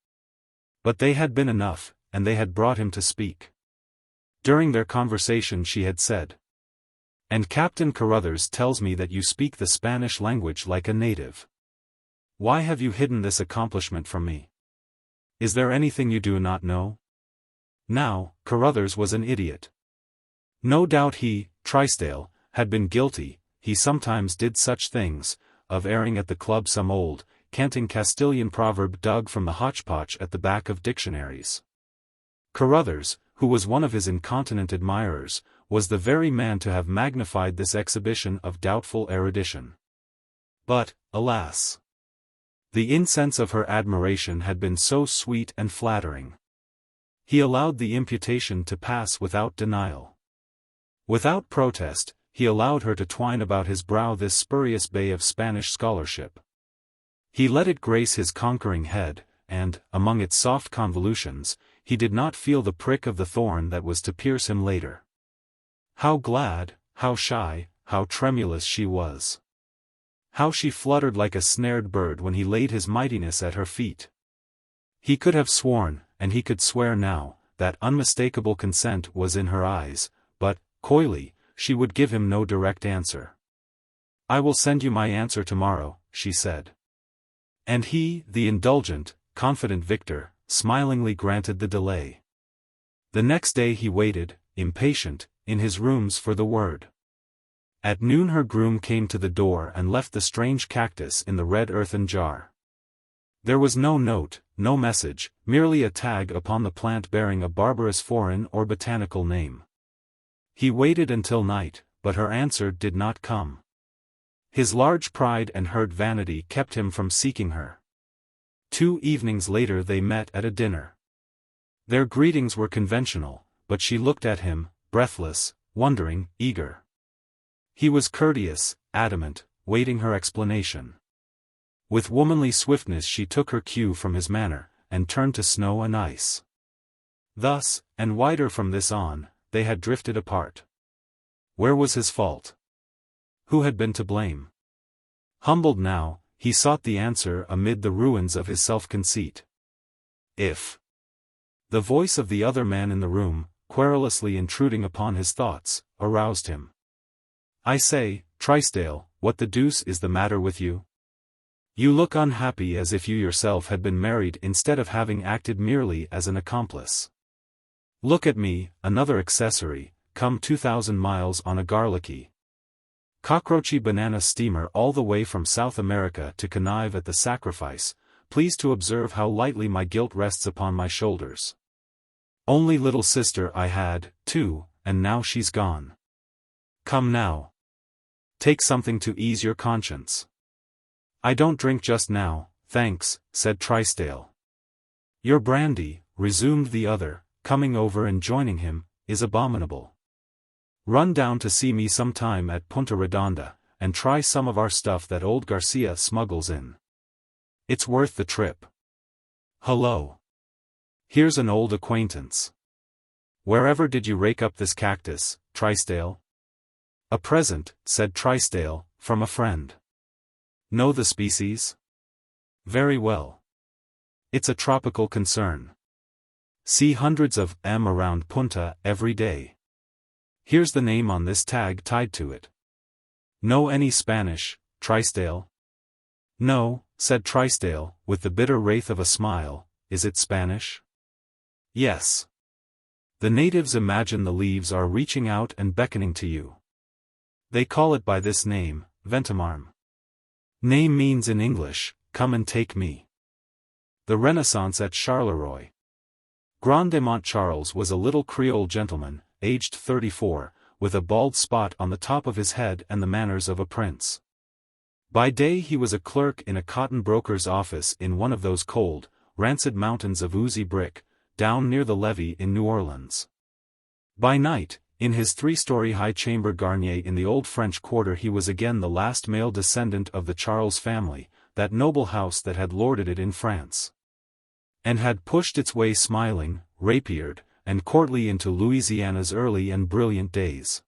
But they had been enough, and they had brought him to speak. During their conversation she had said, "And Captain Carruthers tells me that you speak the Spanish language like a native. Why have you hidden this accomplishment from me? Is there anything you do not know?" Now, Carruthers was an idiot. No doubt he, Trysdale, had been guilty, he sometimes did such things, of airing at the club some old, canting Castilian proverb dug from the hotchpotch at the back of dictionaries. Carruthers, who was one of his incontinent admirers, was the very man to have magnified this exhibition of doubtful erudition. But, alas! The incense of her admiration had been so sweet and flattering. He allowed the imputation to pass without denial. Without protest, he allowed her to twine about his brow this spurious bay of Spanish scholarship. He let it grace his conquering head, and, among its soft convolutions, he did not feel the prick of the thorn that was to pierce him later. How glad, how shy, how tremulous she was! How she fluttered like a snared bird when he laid his mightiness at her feet! He could have sworn, and he could swear now, that unmistakable consent was in her eyes, but, coyly, she would give him no direct answer. "I will send you my answer tomorrow," she said. And he, the indulgent, confident victor, smilingly granted the delay. The next day he waited, impatient, in his rooms for the word. At noon her groom came to the door and left the strange cactus in the red earthen jar. There was no note, no message, merely a tag upon the plant bearing a barbarous foreign or botanical name. He waited until night, but her answer did not come. His large pride and hurt vanity kept him from seeking her. 2 evenings later they met at a dinner. Their greetings were conventional, but she looked at him, breathless, wondering, eager. He was courteous, adamant, waiting her explanation. With womanly swiftness she took her cue from his manner, and turned to snow and ice. Thus, and wider from this on, they had drifted apart. Where was his fault? Who had been to blame? Humbled now, he sought the answer amid the ruins of his self-conceit. If the voice of the other man in the room, querulously intruding upon his thoughts, aroused him. I say, Trysdale, what the deuce is the matter with you? You look unhappy, as if you yourself had been married instead of having acted merely as an accomplice. Look at me, another accessory, come 2,000 miles on a garlicky, cockroachy banana steamer all the way from South America to connive at the sacrifice, pleased to observe how lightly my guilt rests upon my shoulders. Only little sister I had, too, and now she's gone. Come now. Take something to ease your conscience. I don't drink just now, thanks, said Trysdale. Your brandy, resumed the other, coming over and joining him, is abominable. Run down to see me sometime at Punta Redonda, and try some of our stuff that old Garcia smuggles in. It's worth the trip. Hello. Here's an old acquaintance. Wherever did you rake up this cactus, Trysdale? A present, said Trysdale, from a friend. Know the species? Very well. It's a tropical concern. See hundreds of them around Punta every day. Here's the name on this tag tied to it. Know any Spanish, Trysdale? No, said Trysdale, with the bitter wraith of a smile. Is it Spanish? Yes. The natives imagine the leaves are reaching out and beckoning to you. They call it by this name, Ventamarm. Name means in English, come and take me. The Renaissance at Charleroi. Grandemont Charles was a little Creole gentleman, aged 34, with a bald spot on the top of his head and the manners of a prince. By day he was a clerk in a cotton broker's office in one of those cold, rancid mountains of oozy brick, down near the levee in New Orleans. By night, in his 3-story high chamber garnier in the old French quarter, he was again the last male descendant of the Charles family, that noble house that had lorded it in France, and had pushed its way smiling, rapiered, and courtly into Louisiana's early and brilliant days.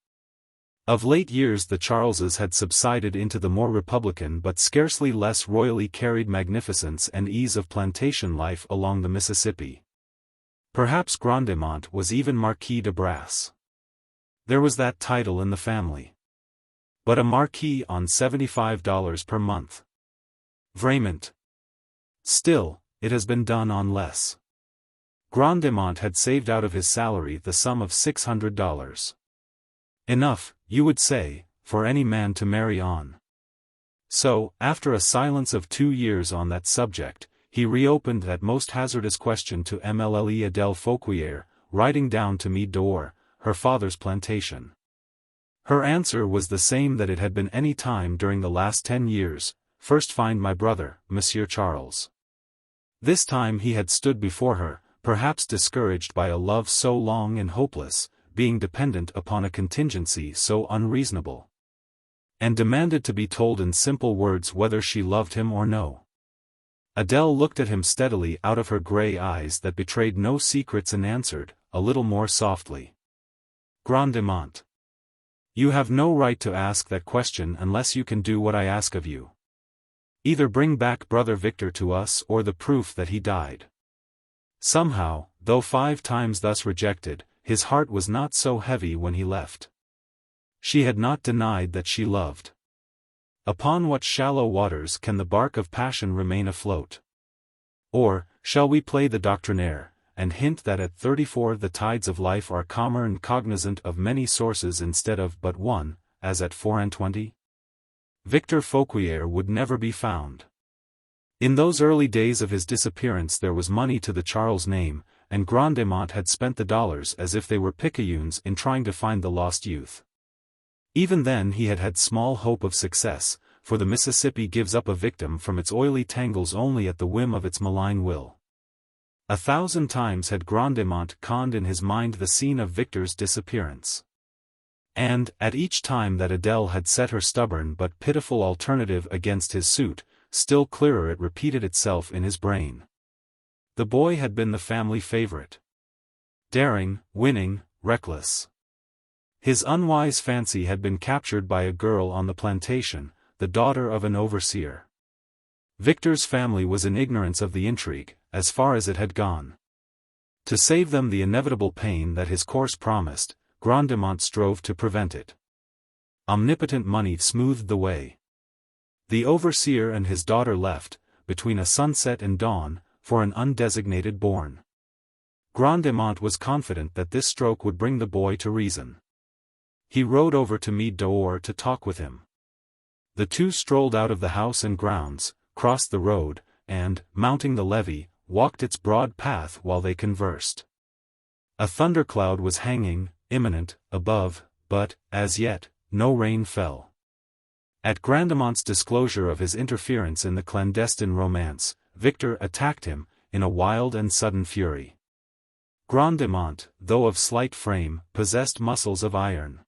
Of late years the Charleses had subsided into the more republican but scarcely less royally carried magnificence and ease of plantation life along the Mississippi. Perhaps Grandemont was even Marquis de Brass. There was that title in the family. But a marquis on $75 per month. Vraiment. Still, it has been done on less. Grandemont had saved out of his salary the sum of $600. Enough, you would say, for any man to marry on. So, after a silence of 2 years on that subject, he reopened that most hazardous question to Mlle Adele Fauquier, riding down to Meade d'Or, her father's plantation. Her answer was the same that it had been any time during the last 10 years, first find my brother, Monsieur Charles. This time he had stood before her, perhaps discouraged by a love so long and hopeless, being dependent upon a contingency so unreasonable, and demanded to be told in simple words whether she loved him or no. Adele looked at him steadily out of her grey eyes that betrayed no secrets and answered, a little more softly. Grandemont. You have no right to ask that question unless you can do what I ask of you. Either bring back Brother Victor to us or the proof that he died. Somehow, though 5 times thus rejected, his heart was not so heavy when he left. She had not denied that she loved. Upon what shallow waters can the bark of passion remain afloat? Or, shall we play the doctrinaire, and hint that at 34 the tides of life are calmer and cognizant of many sources instead of but one, as at 24? Victor Fauquier would never be found. In those early days of his disappearance there was money to the Charles name, and Grandemont had spent the dollars as if they were picayunes in trying to find the lost youth. Even then he had had small hope of success, for the Mississippi gives up a victim from its oily tangles only at the whim of its malign will. 1,000 times had Grandemont conned in his mind the scene of Victor's disappearance. And, at each time that Adele had set her stubborn but pitiful alternative against his suit, still clearer it repeated itself in his brain. The boy had been the family favorite. Daring, winning, reckless. His unwise fancy had been captured by a girl on the plantation, the daughter of an overseer. Victor's family was in ignorance of the intrigue, as far as it had gone. To save them the inevitable pain that his course promised, Grandemont strove to prevent it. Omnipotent money smoothed the way. The overseer and his daughter left, between a sunset and dawn, for an undesignated bourne. Grandemont was confident that this stroke would bring the boy to reason. He rode over to Meade d'Or to talk with him. The two strolled out of the house and grounds, crossed the road, and, mounting the levee, walked its broad path while they conversed. A thundercloud was hanging, imminent, above, but, as yet, no rain fell. At Grandemont's disclosure of his interference in the clandestine romance, Victor attacked him, in a wild and sudden fury. Grandemont, though of slight frame, possessed muscles of iron.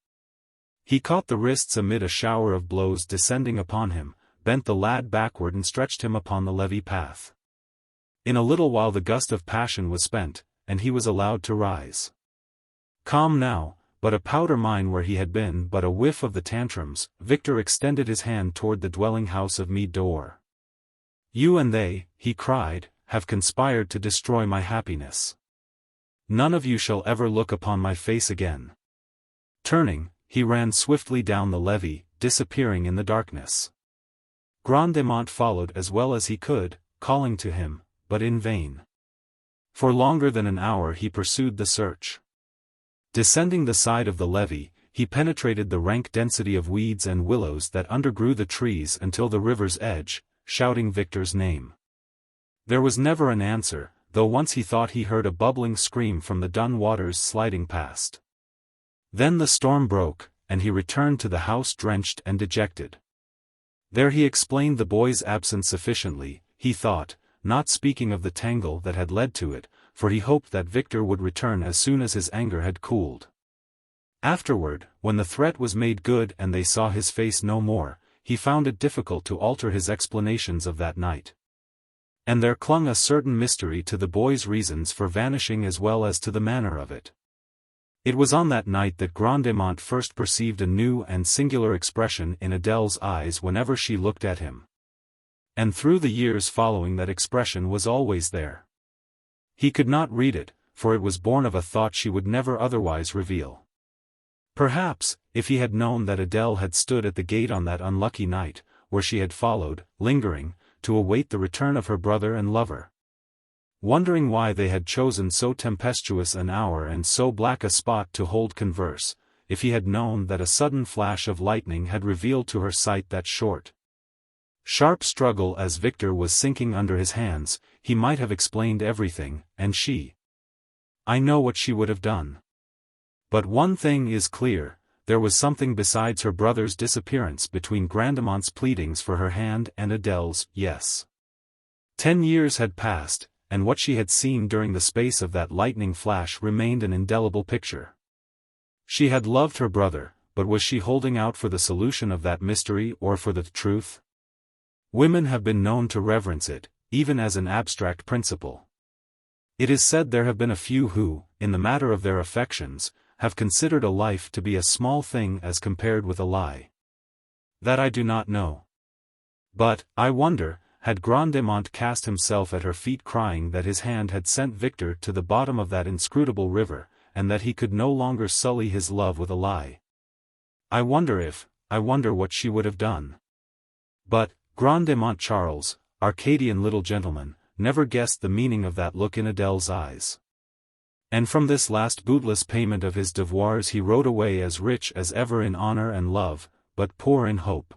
He caught the wrists amid a shower of blows descending upon him, bent the lad backward and stretched him upon the levee path. In a little while the gust of passion was spent, and he was allowed to rise. Calm now, but a powder mine where he had been but a whiff of the tantrums, Victor extended his hand toward the dwelling house of Meade d'Or. "You and they," he cried, "have conspired to destroy my happiness. None of you shall ever look upon my face again." Turning, he ran swiftly down the levee, disappearing in the darkness. Grandemont followed as well as he could, calling to him, but in vain. For longer than an hour he pursued the search. Descending the side of the levee, he penetrated the rank density of weeds and willows that undergrew the trees until the river's edge, shouting Victor's name. There was never an answer, though once he thought he heard a bubbling scream from the dun waters sliding past. Then the storm broke, and he returned to the house drenched and dejected. There he explained the boy's absence sufficiently, he thought, not speaking of the tangle that had led to it, for he hoped that Victor would return as soon as his anger had cooled. Afterward, when the threat was made good and they saw his face no more, he found it difficult to alter his explanations of that night. And there clung a certain mystery to the boy's reasons for vanishing as well as to the manner of it. It was on that night that Grandemont first perceived a new and singular expression in Adele's eyes whenever she looked at him. And through the years following that expression was always there. He could not read it, for it was born of a thought she would never otherwise reveal. Perhaps, if he had known that Adele had stood at the gate on that unlucky night, where she had followed, lingering, to await the return of her brother and lover. Wondering why they had chosen so tempestuous an hour and so black a spot to hold converse, if he had known that a sudden flash of lightning had revealed to her sight that short, sharp struggle as Victor was sinking under his hands, he might have explained everything, and she. I know what she would have done. But one thing is clear, there was something besides her brother's disappearance between Grandemont's pleadings for her hand and Adele's yes. 10 years had passed, and what she had seen during the space of that lightning flash remained an indelible picture. She had loved her brother, but was she holding out for the solution of that mystery or for the truth? Women have been known to reverence it, even as an abstract principle. It is said there have been a few who, in the matter of their affections, have considered a life to be a small thing as compared with a lie. That I do not know. But, I wonder, had Grandemont cast himself at her feet crying that his hand had sent Victor to the bottom of that inscrutable river, and that he could no longer sully his love with a lie. I wonder what she would have done. But, Grandemont Charles, Arcadian little gentleman, never guessed the meaning of that look in Adele's eyes. And from this last bootless payment of his devoirs he rode away as rich as ever in honor and love, but poor in hope.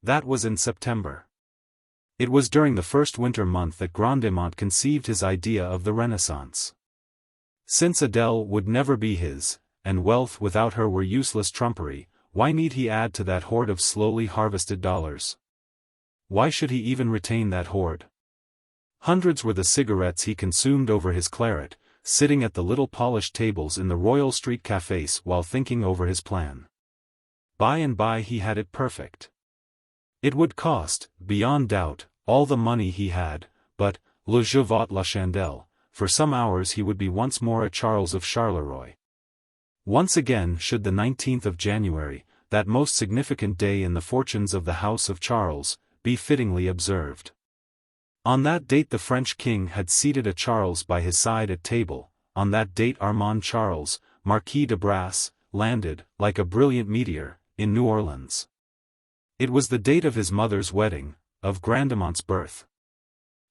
That was in September. It was during the first winter month that Grandemont conceived his idea of the Renaissance. Since Adele would never be his, and wealth without her were useless trumpery, why need he add to that hoard of slowly harvested dollars? Why should he even retain that hoard? Hundreds were the cigarettes he consumed over his claret, sitting at the little polished tables in the Royal Street cafés while thinking over his plan. By and by he had it perfect. It would cost, beyond doubt, all the money he had, but, le jeu vaut la chandelle, for some hours he would be once more a Charles of Charleroi. Once again should the 19th of January, that most significant day in the fortunes of the House of Charles, be fittingly observed. On that date the French king had seated a Charles by his side at table, on that date Armand Charles, Marquis de Brasse, landed, like a brilliant meteor, in New Orleans. It was the date of his mother's wedding, of Grandemont's birth.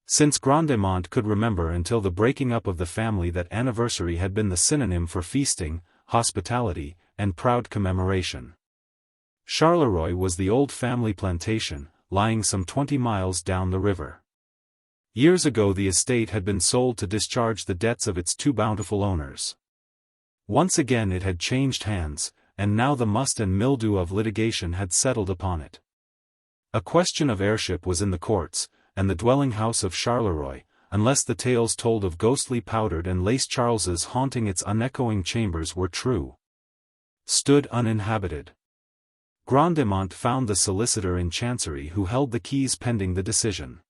Since Grandemont could remember until the breaking up of the family that anniversary had been the synonym for feasting, hospitality, and proud commemoration. Charleroi was the old family plantation, lying some 20 miles down the river. Years ago the estate had been sold to discharge the debts of its two bountiful owners. Once again it had changed hands, and now the must and mildew of litigation had settled upon it. A question of heirship was in the courts, and the dwelling house of Charleroi, unless the tales told of ghostly powdered and lace Charleses haunting its unechoing chambers were true, stood uninhabited. Grandemont found the solicitor in Chancery who held the keys pending the decision.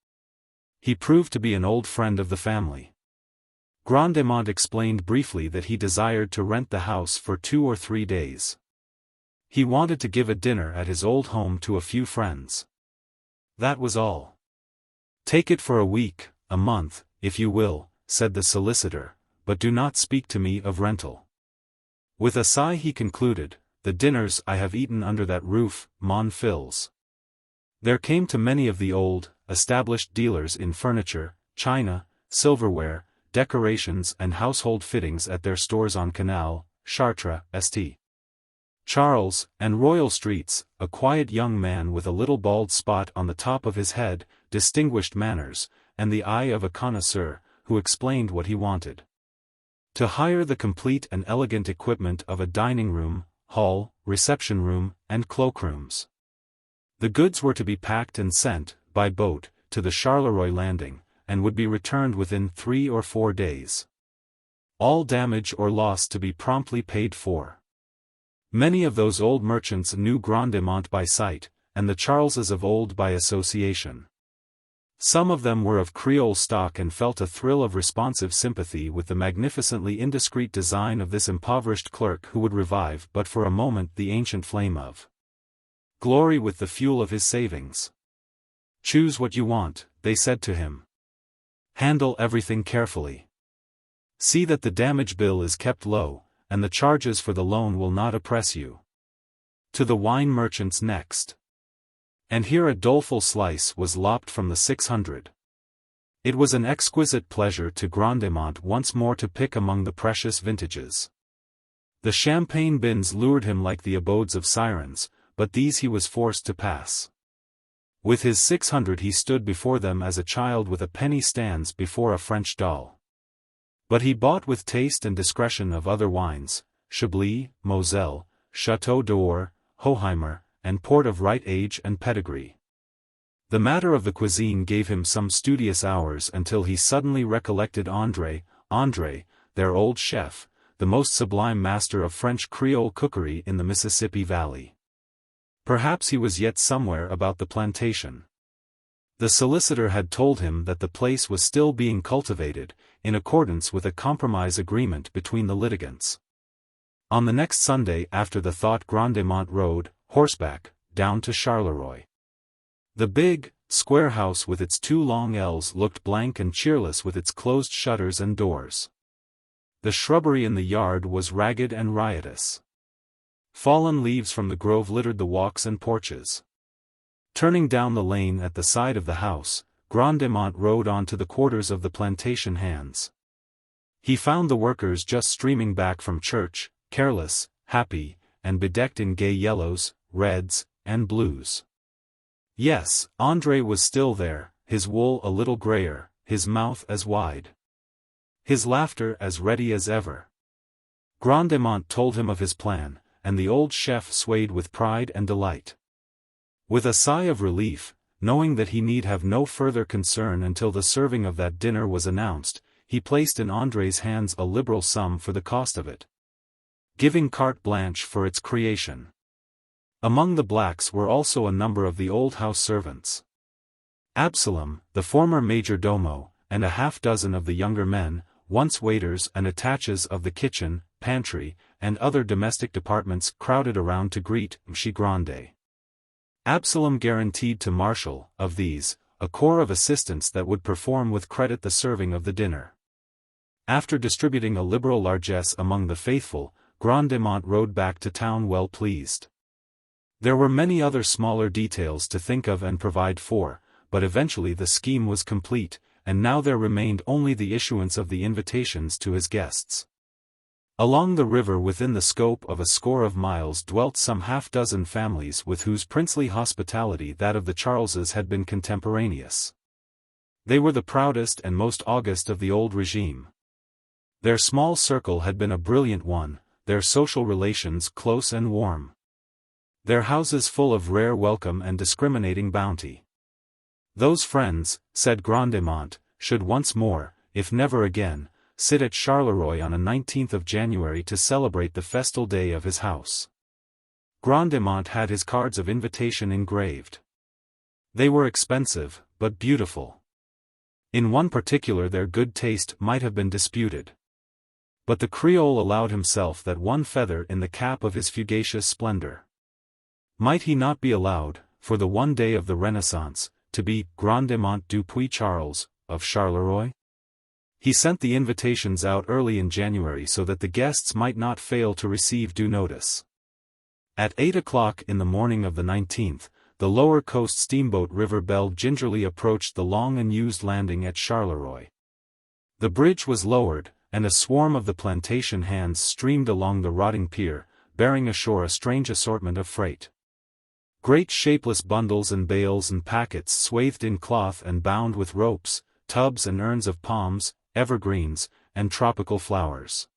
He proved to be an old friend of the family. Grandemont explained briefly that he desired to rent the house for 2 or 3 days. He wanted to give a dinner at his old home to a few friends. That was all. "Take it for a week, a month, if you will," said the solicitor, "but do not speak to me of rental." With a sigh he concluded, "The dinners I have eaten under that roof, mon fils." There came to many of the old, established dealers in furniture, china, silverware, decorations and household fittings at their stores on Canal, Chartres, St. Charles, and Royal Streets, a quiet young man with a little bald spot on the top of his head, distinguished manners, and the eye of a connoisseur, who explained what he wanted. To hire the complete and elegant equipment of a dining room, hall, reception room, and cloakrooms. The goods were to be packed and sent, by boat, to the Charleroi landing, and would be returned within 3 or 4 days. All damage or loss to be promptly paid for. Many of those old merchants knew Grandemont by sight, and the Charleses of old by association. Some of them were of Creole stock and felt a thrill of responsive sympathy with the magnificently indiscreet design of this impoverished clerk who would revive but for a moment the ancient flame of glory with the fuel of his savings. "Choose what you want," they said to him. "Handle everything carefully. See that the damage bill is kept low, and the charges for the loan will not oppress you." To the wine merchants next. And here a doleful slice was lopped from the 600. It was an exquisite pleasure to Grandemont once more to pick among the precious vintages. The champagne bins lured him like the abodes of sirens, but these he was forced to pass. With his 600 he stood before them as a child with a penny stands before a French doll. But he bought with taste and discretion of other wines, Chablis, Moselle, Chateau d'Or, Hoheimer, and port of right age and pedigree. The matter of the cuisine gave him some studious hours until he suddenly recollected André, their old chef, the most sublime master of French Creole cookery in the Mississippi Valley. Perhaps he was yet somewhere about the plantation. The solicitor had told him that the place was still being cultivated, in accordance with a compromise agreement between the litigants. On the next Sunday after the thought Grandemont rode, horseback, down to Charleroi. The big, square house with its 2 long L's looked blank and cheerless with its closed shutters and doors. The shrubbery in the yard was ragged and riotous. Fallen leaves from the grove littered the walks and porches. Turning down the lane at the side of the house, Grandemont rode on to the quarters of the plantation hands. He found the workers just streaming back from church, careless, happy, and bedecked in gay yellows, reds, and blues. Yes, André was still there, his wool a little grayer, his mouth as wide, his laughter as ready as ever. Grandemont told him of his plan, and the old chef swayed with pride and delight. With a sigh of relief, knowing that he need have no further concern until the serving of that dinner was announced, he placed in André's hands a liberal sum for the cost of it, giving carte blanche for its creation. Among the blacks were also a number of the old house servants. Absalom, the former major domo, and a half-dozen of the younger men, once waiters and attaches of the kitchen, pantry, and other domestic departments crowded around to greet M'shi Grande. Absalom guaranteed to marshal, of these, a corps of assistants that would perform with credit the serving of the dinner. After distributing a liberal largesse among the faithful, Grandemont rode back to town well pleased. There were many other smaller details to think of and provide for, but eventually the scheme was complete, and now there remained only the issuance of the invitations to his guests. Along the river within the scope of a score of miles dwelt some half-dozen families with whose princely hospitality that of the Charleses had been contemporaneous. They were the proudest and most august of the old regime. Their small circle had been a brilliant one, their social relations close and warm, their houses full of rare welcome and discriminating bounty. Those friends, said Grandemont, should once more, if never again, sit at Charleroi on a 19th of January to celebrate the festal day of his house. Grandemont had his cards of invitation engraved. They were expensive, but beautiful. In one particular their good taste might have been disputed. But the Creole allowed himself that one feather in the cap of his fugacious splendor. Might he not be allowed, for the one day of the Renaissance, to be Grandemont du Puy-Charles, of Charleroi? He sent the invitations out early in January so that the guests might not fail to receive due notice. At 8 o'clock in the morning of the 19th, the lower coast steamboat River Belle gingerly approached the long-unused landing at Charleroi. The bridge was lowered, and a swarm of the plantation hands streamed along the rotting pier, bearing ashore a strange assortment of freight. Great shapeless bundles and bales and packets swathed in cloth and bound with ropes, tubs and urns of palms, evergreens, and tropical flowers.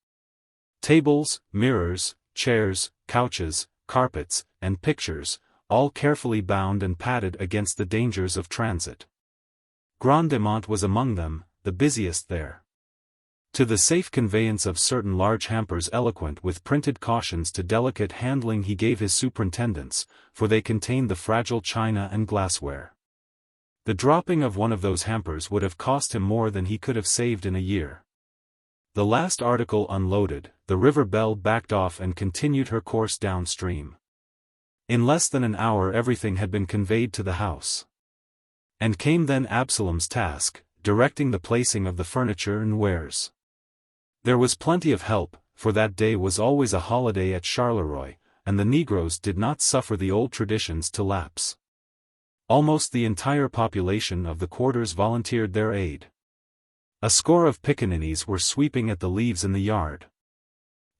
Tables, mirrors, chairs, couches, carpets, and pictures, all carefully bound and padded against the dangers of transit. Grandemont was among them, the busiest there. To the safe conveyance of certain large hampers eloquent with printed cautions to delicate handling he gave his superintendents, for they contained the fragile china and glassware. The dropping of one of those hampers would have cost him more than he could have saved in a year. The last article unloaded, the River Belle backed off and continued her course downstream. In less than an hour everything had been conveyed to the house. And came then Absalom's task, directing the placing of the furniture and wares. There was plenty of help, for that day was always a holiday at Charleroi, and the Negroes did not suffer the old traditions to lapse. Almost the entire population of the quarters volunteered their aid. A score of pickaninnies were sweeping at the leaves in the yard.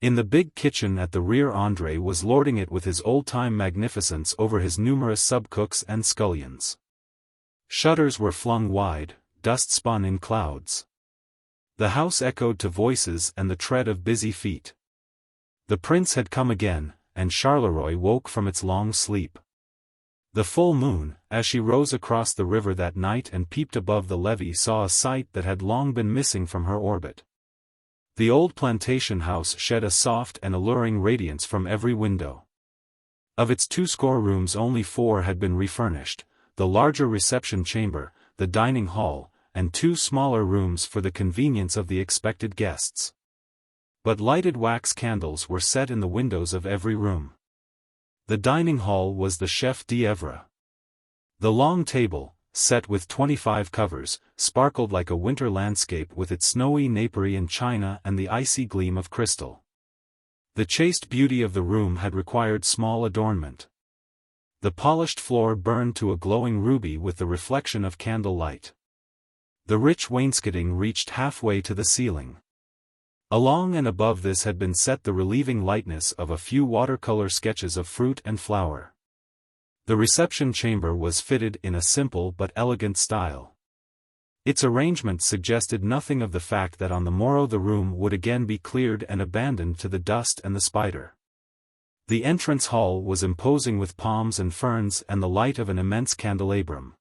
In the big kitchen at the rear André was lording it with his old-time magnificence over his numerous sub-cooks and scullions. Shutters were flung wide, dust spun in clouds. The house echoed to voices and the tread of busy feet. The prince had come again, and Charleroi woke from its long sleep. The full moon, as she rose across the river that night and peeped above the levee, saw a sight that had long been missing from her orbit. The old plantation house shed a soft and alluring radiance from every window. Of its 20 rooms only 4 had been refurnished, the larger reception chamber, the dining hall, and 2 smaller rooms for the convenience of the expected guests. But lighted wax candles were set in the windows of every room. The dining hall was the chef d'oeuvre. The long table, set with 25 covers, sparkled like a winter landscape with its snowy napery and china and the icy gleam of crystal. The chaste beauty of the room had required small adornment. The polished floor burned to a glowing ruby with the reflection of candle light. The rich wainscoting reached halfway to the ceiling. Along and above this had been set the relieving lightness of a few watercolor sketches of fruit and flower. The reception chamber was fitted in a simple but elegant style. Its arrangement suggested nothing of the fact that on the morrow the room would again be cleared and abandoned to the dust and the spider. The entrance hall was imposing with palms and ferns and the light of an immense candelabrum.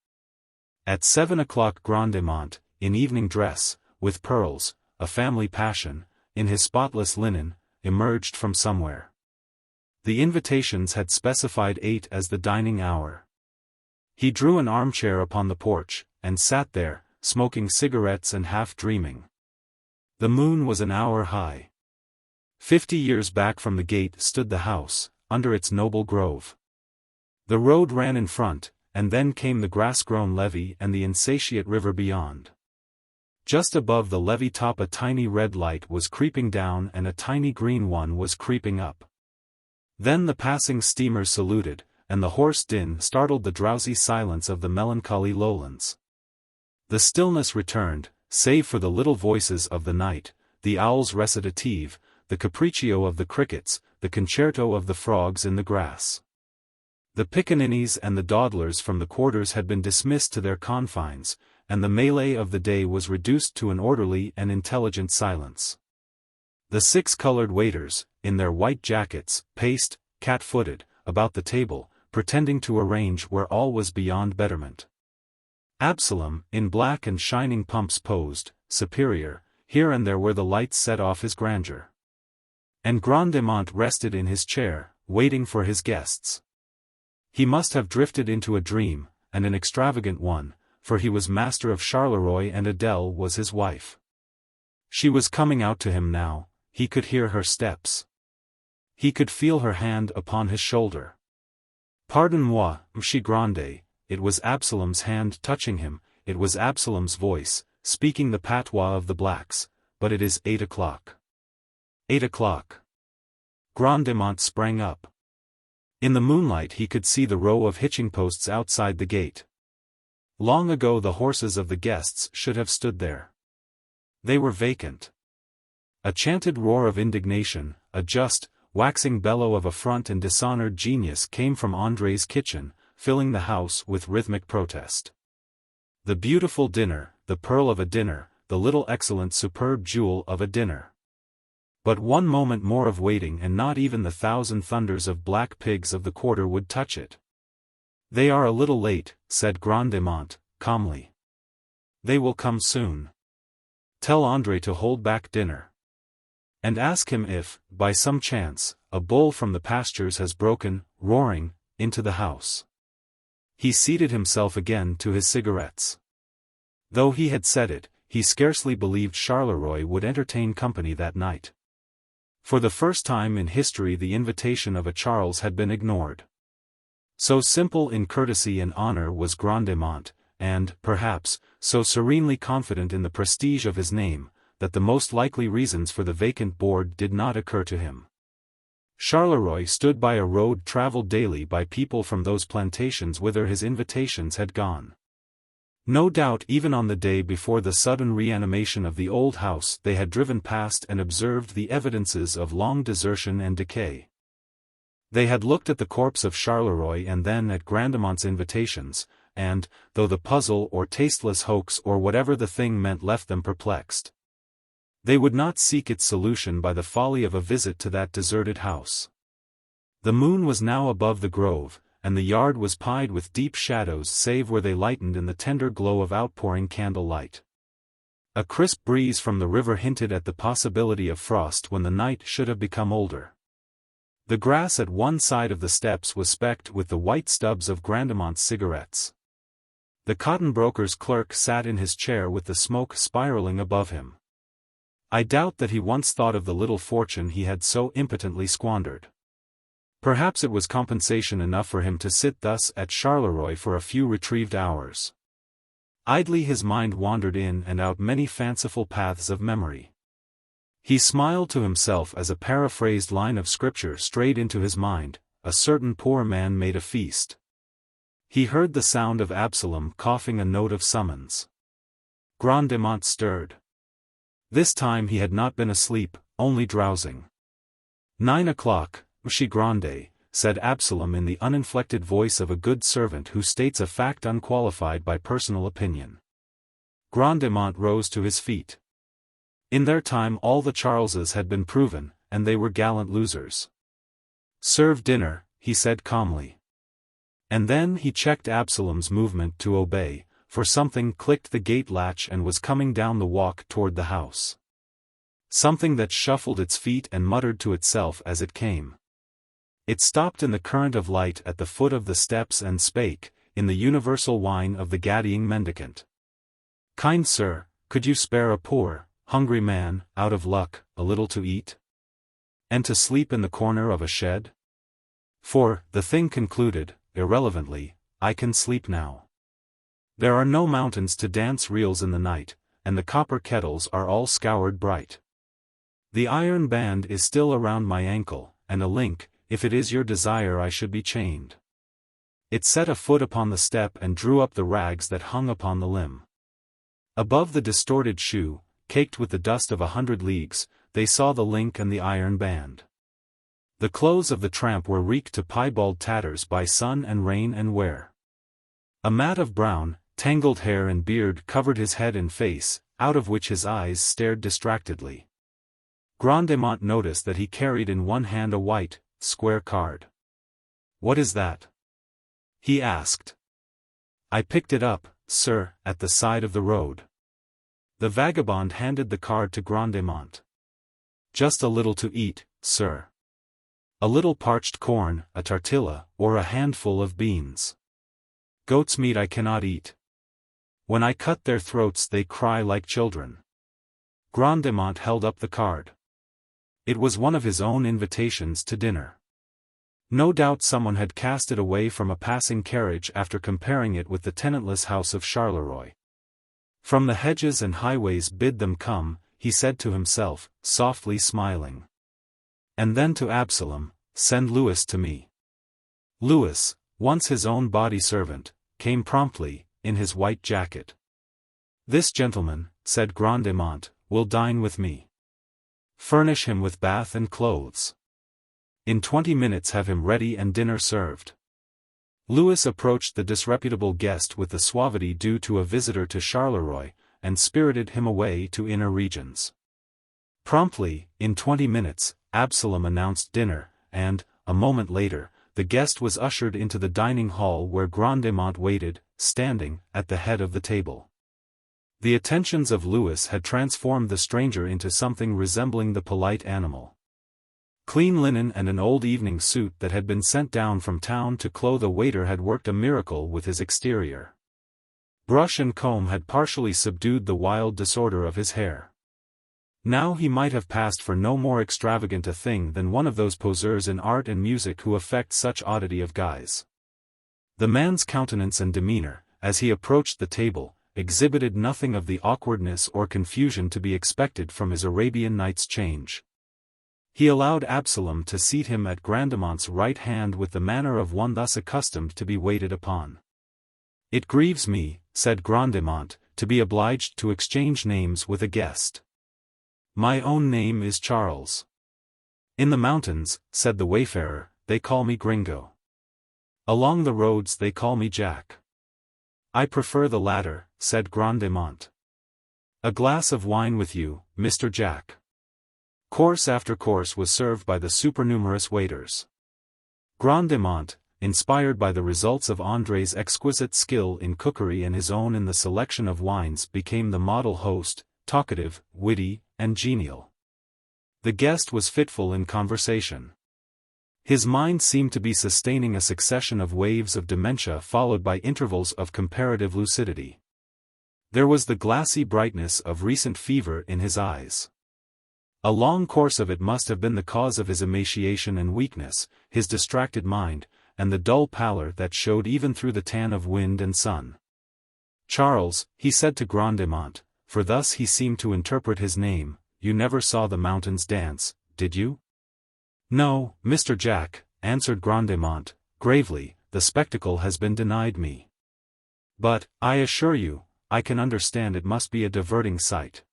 At 7 o'clock Grandemont, in evening dress, with pearls, a family passion, in his spotless linen, emerged from somewhere. The invitations had specified 8 as the dining hour. He drew an armchair upon the porch, and sat there, smoking cigarettes and half dreaming. The moon was an hour high. 50 years back from the gate stood the house, under its noble grove. The road ran in front, and then came the grass-grown levee and the insatiate river beyond. Just above the levee top a tiny red light was creeping down and a tiny green one was creeping up. Then the passing steamers saluted, and the hoarse din startled the drowsy silence of the melancholy lowlands. The stillness returned, save for the little voices of the night, the owl's recitative, the capriccio of the crickets, the concerto of the frogs in the grass. The piccaninnies and the dawdlers from the quarters had been dismissed to their confines, and the melee of the day was reduced to an orderly and intelligent silence. The 6 colored waiters, in their white jackets, paced, cat-footed, about the table, pretending to arrange where all was beyond betterment. Absalom, in black and shining pumps posed, superior, here and there where the lights set off his grandeur. And Grandemont rested in his chair, waiting for his guests. He must have drifted into a dream, and an extravagant one, for he was master of Charleroi and Adele was his wife. She was coming out to him now, he could hear her steps. He could feel her hand upon his shoulder. Pardon-moi, M'shi Grande, it was Absalom's hand touching him, it was Absalom's voice, speaking the patois of the blacks, but it is 8 o'clock. 8 o'clock. Grandemont sprang up. In the moonlight he could see the row of hitching posts outside the gate. Long ago the horses of the guests should have stood there. They were vacant. A chanted roar of indignation, a just, waxing bellow of affront and dishonored genius came from André's kitchen, filling the house with rhythmic protest. The beautiful dinner, the pearl of a dinner, the little excellent superb jewel of a dinner. But one moment more of waiting and not even the 1,000 thunders of black pigs of the quarter would touch it. They are a little late, said Grandemont, calmly. They will come soon. Tell André to hold back dinner. And ask him if, by some chance, a bull from the pastures has broken, roaring, into the house. He seated himself again to his cigarettes. Though he had said it, he scarcely believed Charleroi would entertain company that night. For the first time in history the invitation of a Charles had been ignored. So simple in courtesy and honor was Grandemont, and, perhaps, so serenely confident in the prestige of his name, that the most likely reasons for the vacant board did not occur to him. Charleroi stood by a road traveled daily by people from those plantations whither his invitations had gone. No doubt even on the day before the sudden reanimation of the old house they had driven past and observed the evidences of long desertion and decay. They had looked at the corpse of Charleroi and then at Grandemont's invitations, and, though the puzzle or tasteless hoax or whatever the thing meant left them perplexed, they would not seek its solution by the folly of a visit to that deserted house. The moon was now above the grove, and the yard was pied with deep shadows save where they lightened in the tender glow of outpouring candle light. A crisp breeze from the river hinted at the possibility of frost when the night should have become older. The grass at one side of the steps was specked with the white stubs of Grandemont's cigarettes. The cotton broker's clerk sat in his chair with the smoke spiraling above him. I doubt that he once thought of the little fortune he had so impotently squandered. Perhaps it was compensation enough for him to sit thus at Charleroi for a few retrieved hours. Idly his mind wandered in and out many fanciful paths of memory. He smiled to himself as a paraphrased line of scripture strayed into his mind, a certain poor man made a feast. He heard the sound of Absalom coughing a note of summons. Grandemont stirred. This time he had not been asleep, only drowsing. 9 o'clock, M'shi Grande, said Absalom in the uninflected voice of a good servant who states a fact unqualified by personal opinion. Grandemont rose to his feet. In their time all the Charleses had been proven, and they were gallant losers. "Serve dinner," he said calmly. And then he checked Absalom's movement to obey, for something clicked the gate latch and was coming down the walk toward the house. Something that shuffled its feet and muttered to itself as it came. It stopped in the current of light at the foot of the steps and spake, in the universal whine of the gaddying mendicant. "Kind sir, could you spare a poor, hungry man, out of luck, a little to eat? And to sleep in the corner of a shed? For," the thing concluded, irrelevantly, "I can sleep now. There are no mountains to dance reels in the night, and the copper kettles are all scoured bright. The iron band is still around my ankle, and a link, if it is your desire I should be chained." It set a foot upon the step and drew up the rags that hung upon the limb. Above the distorted shoe, caked with the dust of 100 leagues, they saw the link and the iron band. The clothes of the tramp were reeked to piebald tatters by sun and rain and wear. A mat of brown, tangled hair and beard covered his head and face, out of which his eyes stared distractedly. Grandemont noticed that he carried in one hand a white, square card. "What is that?" he asked. "I picked it up, sir, at the side of the road." The vagabond handed the card to Grandemont. "Just a little to eat, sir. A little parched corn, a tortilla, or a handful of beans. Goat's meat I cannot eat. When I cut their throats they cry like children." Grandemont held up the card. It was one of his own invitations to dinner. No doubt someone had cast it away from a passing carriage after comparing it with the tenantless house of Charleroi. "From the hedges and highways bid them come," he said to himself, softly smiling. And then to Absalom, "Send Louis to me." Louis, once his own body servant, came promptly, in his white jacket. "This gentleman," said Grandemont, "will dine with me. Furnish him with bath and clothes. In 20 minutes have him ready and dinner served." Louis approached the disreputable guest with the suavity due to a visitor to Charleroi, and spirited him away to inner regions. Promptly, in 20 minutes, Absalom announced dinner, and, a moment later, the guest was ushered into the dining hall where Grandemont waited, standing, at the head of the table. The attentions of Louis had transformed the stranger into something resembling the polite animal. Clean linen and an old evening suit that had been sent down from town to clothe a waiter had worked a miracle with his exterior. Brush and comb had partially subdued the wild disorder of his hair. Now he might have passed for no more extravagant a thing than one of those poseurs in art and music who affect such oddity of guise. The man's countenance and demeanor, as he approached the table, exhibited nothing of the awkwardness or confusion to be expected from his Arabian Nights change. He allowed Absalom to seat him at Grandemont's right hand with the manner of one thus accustomed to be waited upon. "It grieves me," said Grandemont, "to be obliged to exchange names with a guest. My own name is Charles. In the mountains," said the wayfarer, "they call me Gringo. Along the roads they call me Jack." "I prefer the latter," said Grandemont. "A glass of wine with you, Mr. Jack." Course after course was served by the supernumerous waiters. Grandemont, inspired by the results of André's exquisite skill in cookery and his own in the selection of wines, became the model host, talkative, witty, and genial. The guest was fitful in conversation. His mind seemed to be sustaining a succession of waves of dementia followed by intervals of comparative lucidity. There was the glassy brightness of recent fever in his eyes. A long course of it must have been the cause of his emaciation and weakness, his distracted mind, and the dull pallor that showed even through the tan of wind and sun. "Charles," he said to Grandemont, for thus he seemed to interpret his name, "you never saw the mountains dance, did you?" "No, Mr. Jack," answered Grandemont, gravely, "the spectacle has been denied me. But, I assure you, I can understand it must be a diverting sight.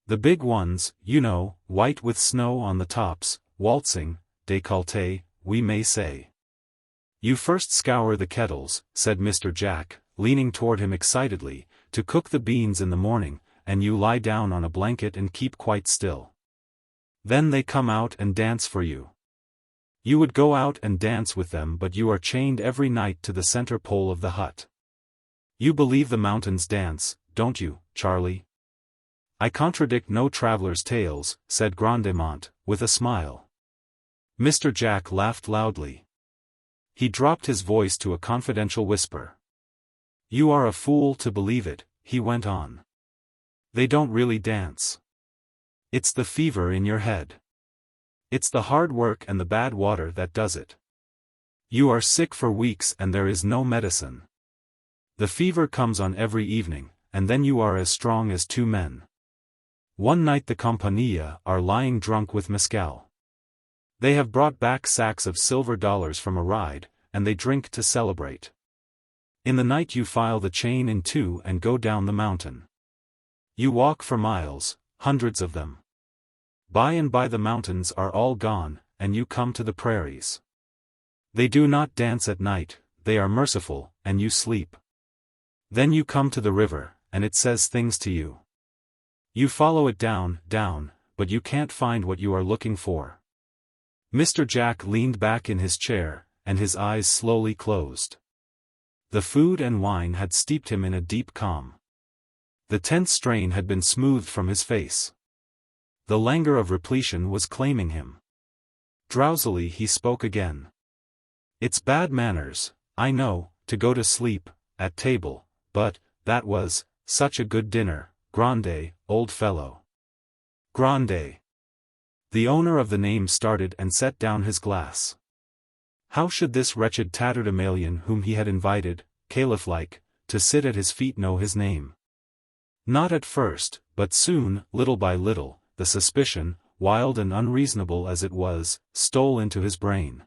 The big ones, you know, white with snow on the tops, waltzing, décolleté, we may say." "You first scour the kettles," said Mr. Jack, leaning toward him excitedly, to cook the beans in the morning, and you lie down on a blanket and keep quite still. Then they come out and dance for you. You would go out and dance with them, but you are chained every night to the center pole of the hut. You believe the mountains dance, don't you, Charlie? I contradict no traveler's tales, said Grandemont, with a smile. Mr. Jack laughed loudly. He dropped his voice to a confidential whisper. You are a fool to believe it, he went on. They don't really dance. It's the fever in your head. It's the hard work and the bad water that does it. You are sick for weeks and there is no medicine. The fever comes on every evening, and then you are as strong as two men. One night the Compañía are lying drunk with mezcal. They have brought back sacks of silver dollars from a ride, and they drink to celebrate. In the night you file the chain in two and go down the mountain. You walk for miles, hundreds of them. By and by the mountains are all gone, and you come to the prairies. They do not dance at night, they are merciful, and you sleep. Then you come to the river, and it says things to you. You follow it down, but you can't find what you are looking for. Mr. Jack leaned back in his chair, and his eyes slowly closed. The food and wine had steeped him in a deep calm. The tense strain had been smoothed from his face. The languor of repletion was claiming him. Drowsily he spoke again. It's bad manners, I know, to go to sleep, at table, but, that was, such a good dinner, Grande, old fellow. Grande. The owner of the name started and set down his glass. How should this wretched tatterdemalion whom he had invited, caliph-like, to sit at his feet know his name? Not at first, but soon, little by little, the suspicion, wild and unreasonable as it was, stole into his brain.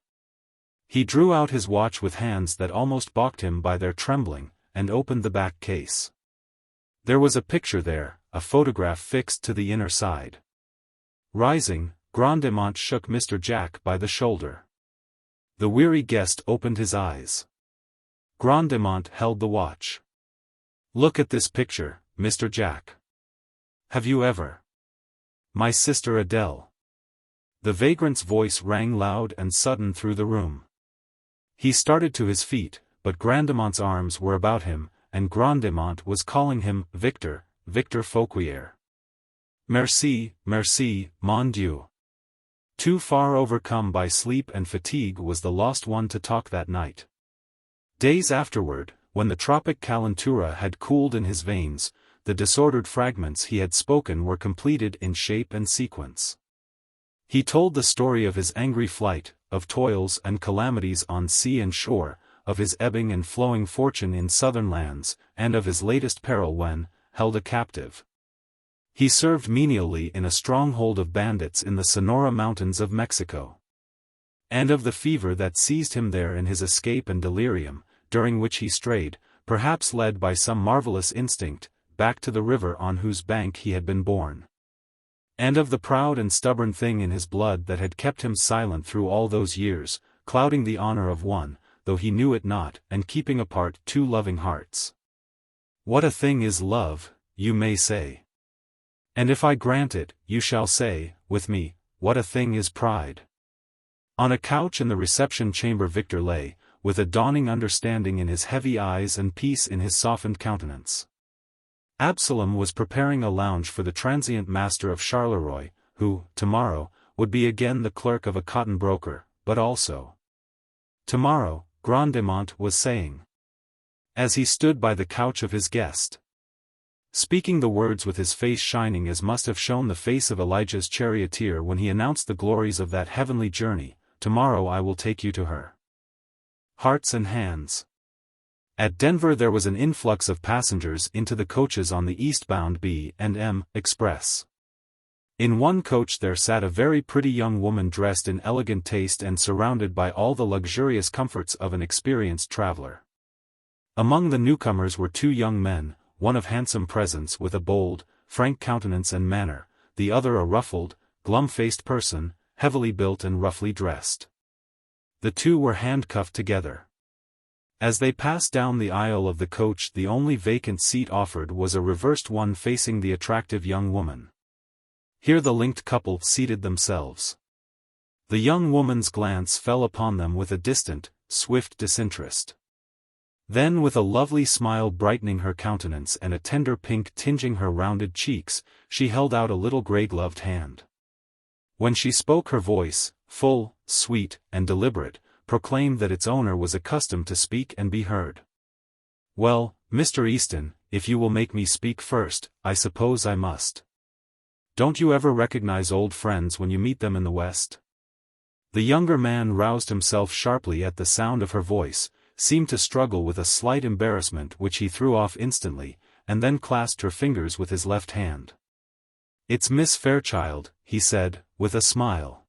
He drew out his watch with hands that almost balked him by their trembling, and opened the back case. There was a picture there, a photograph fixed to the inner side. Rising, Grandemont shook Mr. Jack by the shoulder. The weary guest opened his eyes. Grandemont held the watch. Look at this picture, Mr. Jack. Have you ever? My sister Adele. The vagrant's voice rang loud and sudden through the room. He started to his feet, but Grandemont's arms were about him, and Grandemont was calling him Victor, Victor Fauquier. Merci, merci, mon Dieu. Too far overcome by sleep and fatigue was the lost one to talk that night. Days afterward, when the tropic calentura had cooled in his veins, the disordered fragments he had spoken were completed in shape and sequence. He told the story of his angry flight, of toils and calamities on sea and shore, of his ebbing and flowing fortune in southern lands, and of his latest peril when, held a captive. He served menially in a stronghold of bandits in the Sonora Mountains of Mexico. And of the fever that seized him there in his escape and delirium, during which he strayed, perhaps led by some marvelous instinct, back to the river on whose bank he had been born. And of the proud and stubborn thing in his blood that had kept him silent through all those years, clouding the honor of one, though he knew it not, and keeping apart two loving hearts. What a thing is love, you may say. And if I grant it, you shall say, with me, what a thing is pride. On a couch in the reception chamber Victor lay, with a dawning understanding in his heavy eyes and peace in his softened countenance. Absalom was preparing a lounge for the transient master of Charleroi, who, tomorrow, would be again the clerk of a cotton broker, but also. Tomorrow, Grandemont was saying. As he stood by the couch of his guest. Speaking the words with his face shining as must have shone the face of Elijah's charioteer when he announced the glories of that heavenly journey, tomorrow I will take you to her. Hearts and hands. At Denver there was an influx of passengers into the coaches on the eastbound B&M Express. In one coach there sat a very pretty young woman dressed in elegant taste and surrounded by all the luxurious comforts of an experienced traveler. Among the newcomers were two young men, one of handsome presence with a bold, frank countenance and manner, the other a ruffled, glum-faced person, heavily built and roughly dressed. The two were handcuffed together. As they passed down the aisle of the coach, the only vacant seat offered was a reversed one facing the attractive young woman. Here the linked couple seated themselves. The young woman's glance fell upon them with a distant, swift disinterest. Then, with a lovely smile brightening her countenance and a tender pink tinging her rounded cheeks, she held out a little gray-gloved hand. When she spoke, her voice, full, sweet, and deliberate, proclaimed that its owner was accustomed to speak and be heard. "Well, Mr. Easton, if you will make me speak first, I suppose I must. Don't you ever recognize old friends when you meet them in the West?" The younger man roused himself sharply at the sound of her voice, seemed to struggle with a slight embarrassment which he threw off instantly, and then clasped her fingers with his left hand. "It's Miss Fairchild," he said, with a smile.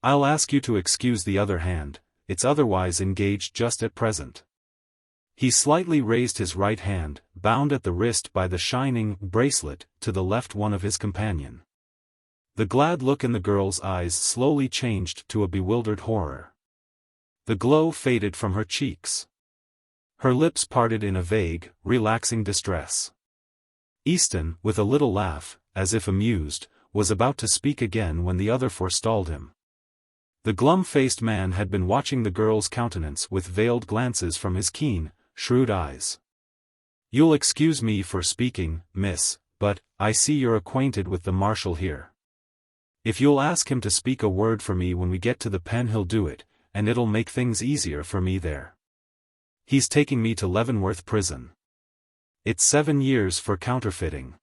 "I'll ask you to excuse the other hand, it's otherwise engaged just at present." He slightly raised his right hand, bound at the wrist by the shining bracelet, to the left one of his companion. The glad look in the girl's eyes slowly changed to a bewildered horror. The glow faded from her cheeks. Her lips parted in a vague, relaxing distress. Easton, with a little laugh, as if amused, was about to speak again when the other forestalled him. The glum-faced man had been watching the girl's countenance with veiled glances from his keen, shrewd eyes. "You'll excuse me for speaking, miss, but I see you're acquainted with the marshal here. If you'll ask him to speak a word for me when we get to the pen, he'll do it, and it'll make things easier for me there. He's taking me to Leavenworth prison. It's 7 years for counterfeiting."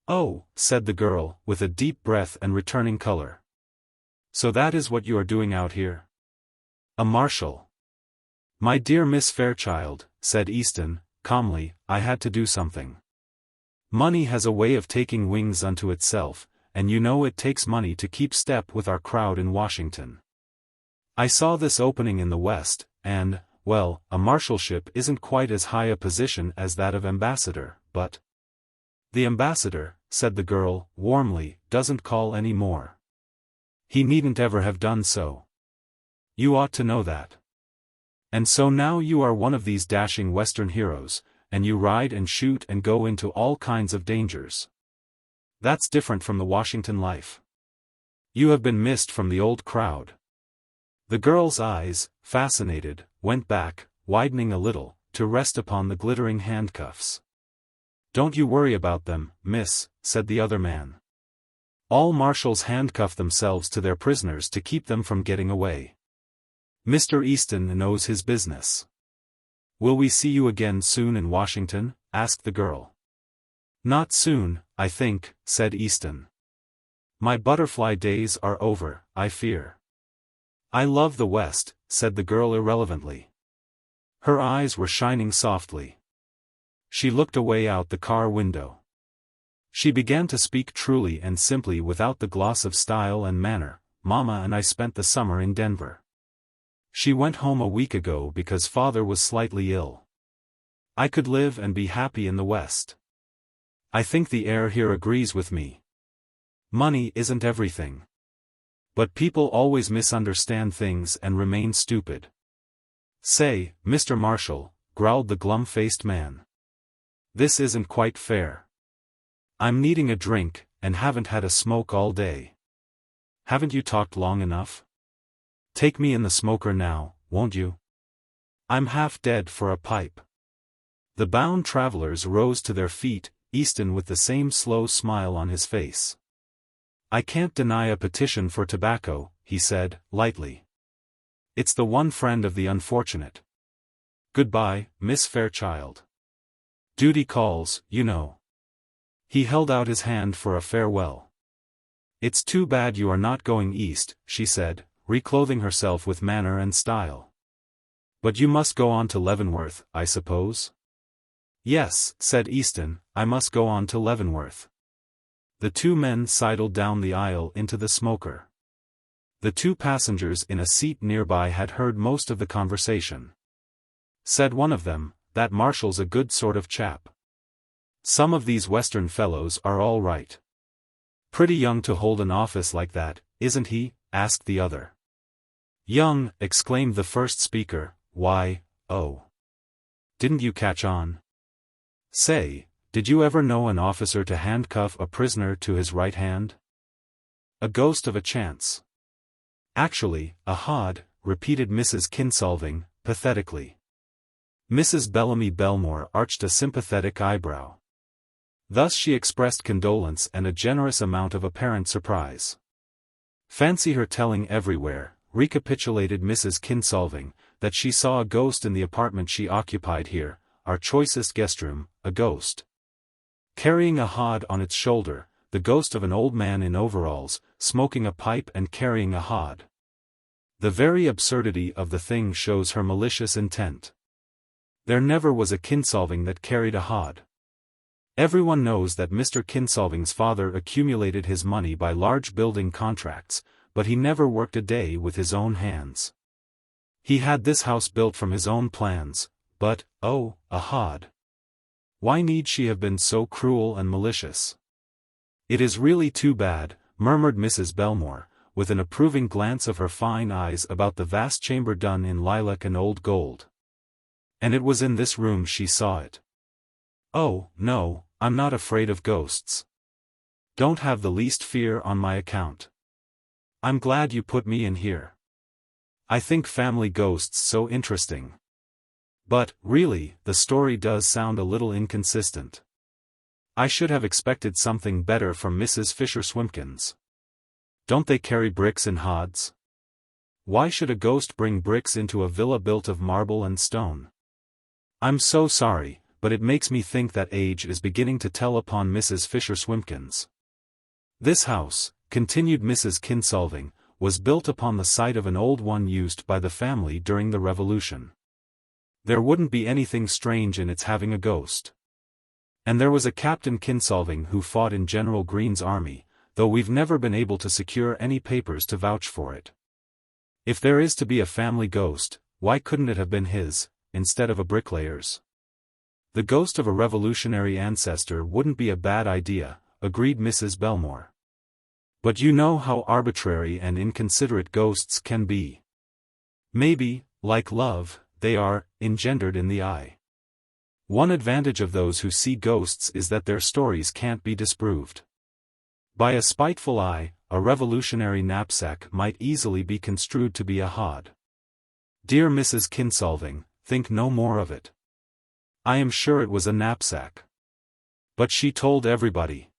"Oh," said the girl, with a deep breath and returning color. "So that is what you are doing out here? A marshal?" "My dear Miss Fairchild," said Easton, calmly, "I had to do something. Money has a way of taking wings unto itself, and you know it takes money to keep step with our crowd in Washington. I saw this opening in the West, and, well, a marshalship isn't quite as high a position as that of ambassador, but—" "The ambassador," said the girl, warmly, "doesn't call any more. He needn't ever have done so. You ought to know that. And so now you are one of these dashing Western heroes, and you ride and shoot and go into all kinds of dangers. That's different from the Washington life. You have been missed from the old crowd." The girl's eyes, fascinated, went back, widening a little, to rest upon the glittering handcuffs. "Don't you worry about them, miss," said the other man. "All marshals handcuff themselves to their prisoners to keep them from getting away. Mr. Easton knows his business." "Will we see you again soon in Washington?" asked the girl. "Not soon, I think," said Easton. "My butterfly days are over, I fear." "I love the West," said the girl irrelevantly. Her eyes were shining softly. She looked away out the car window. She began to speak truly and simply without the gloss of style and manner. "Mama and I spent the summer in Denver. She went home a week ago because father was slightly ill. I could live and be happy in the West. I think the air here agrees with me. Money isn't everything. But people always misunderstand things and remain stupid." "Say, Mr. Marshall," growled the glum-faced man. "This isn't quite fair. I'm needing a drink, and haven't had a smoke all day. Haven't you talked long enough? Take me in the smoker now, won't you? I'm half dead for a pipe." The bound travelers rose to their feet, Easton with the same slow smile on his face. "I can't deny a petition for tobacco," he said, lightly. "It's the one friend of the unfortunate. Goodbye, Miss Fairchild. Duty calls, you know." He held out his hand for a farewell. "It's too bad you are not going east," she said, reclothing herself with manner and style. "But you must go on to Leavenworth, I suppose?" "Yes," said Easton, "I must go on to Leavenworth." The two men sidled down the aisle into the smoker. The two passengers in a seat nearby had heard most of the conversation. Said one of them, "That marshal's a good sort of chap. Some of these Western fellows are all right." "Pretty young to hold an office like that, isn't he?" asked the other. "Young," exclaimed the first speaker, "why, Oh. Didn't you catch on? Say, did you ever know an officer to handcuff a prisoner to his right hand? A ghost of a chance. Actually, a hod, repeated Mrs. Kinsolving, pathetically. Mrs. Bellamy Belmore arched a sympathetic eyebrow. Thus she expressed condolence and a generous amount of apparent surprise. Fancy her telling everywhere, recapitulated Mrs. Kinsolving, that she saw a ghost in the apartment she occupied here, our choicest guest room, a ghost. Carrying a hod on its shoulder, the ghost of an old man in overalls, smoking a pipe and carrying a hod. The very absurdity of the thing shows her malicious intent. There never was a Kinsolving that carried a hod. Everyone knows that Mr. Kinsolving's father accumulated his money by large building contracts, but he never worked a day with his own hands. He had this house built from his own plans, but, oh, a hod. Why need she have been so cruel and malicious? It is really too bad, murmured Mrs. Belmore, with an approving glance of her fine eyes about the vast chamber done in lilac and old gold. And it was in this room she saw it. Oh, no, I'm not afraid of ghosts. Don't have the least fear on my account. I'm glad you put me in here. I think family ghosts so interesting. But, really, the story does sound a little inconsistent. I should have expected something better from Mrs. Fisher-Swimpkins. Don't they carry bricks in hods? Why should a ghost bring bricks into a villa built of marble and stone? I'm so sorry, but it makes me think that age is beginning to tell upon Mrs. Fisher-Swimpkins. This house, continued Mrs. Kinsolving, was built upon the site of an old one used by the family during the Revolution. There wouldn't be anything strange in its having a ghost. And there was a Captain Kinsolving who fought in General Greene's army, though we've never been able to secure any papers to vouch for it. If there is to be a family ghost, why couldn't it have been his, instead of a bricklayer's? The ghost of a revolutionary ancestor wouldn't be a bad idea, agreed Mrs. Belmore. But you know how arbitrary and inconsiderate ghosts can be. Maybe, like love, they are engendered in the eye. One advantage of those who see ghosts is that their stories can't be disproved. By a spiteful eye, a revolutionary knapsack might easily be construed to be a hod. Dear Mrs. Kinsolving, think no more of it. I am sure it was a knapsack. But she told everybody.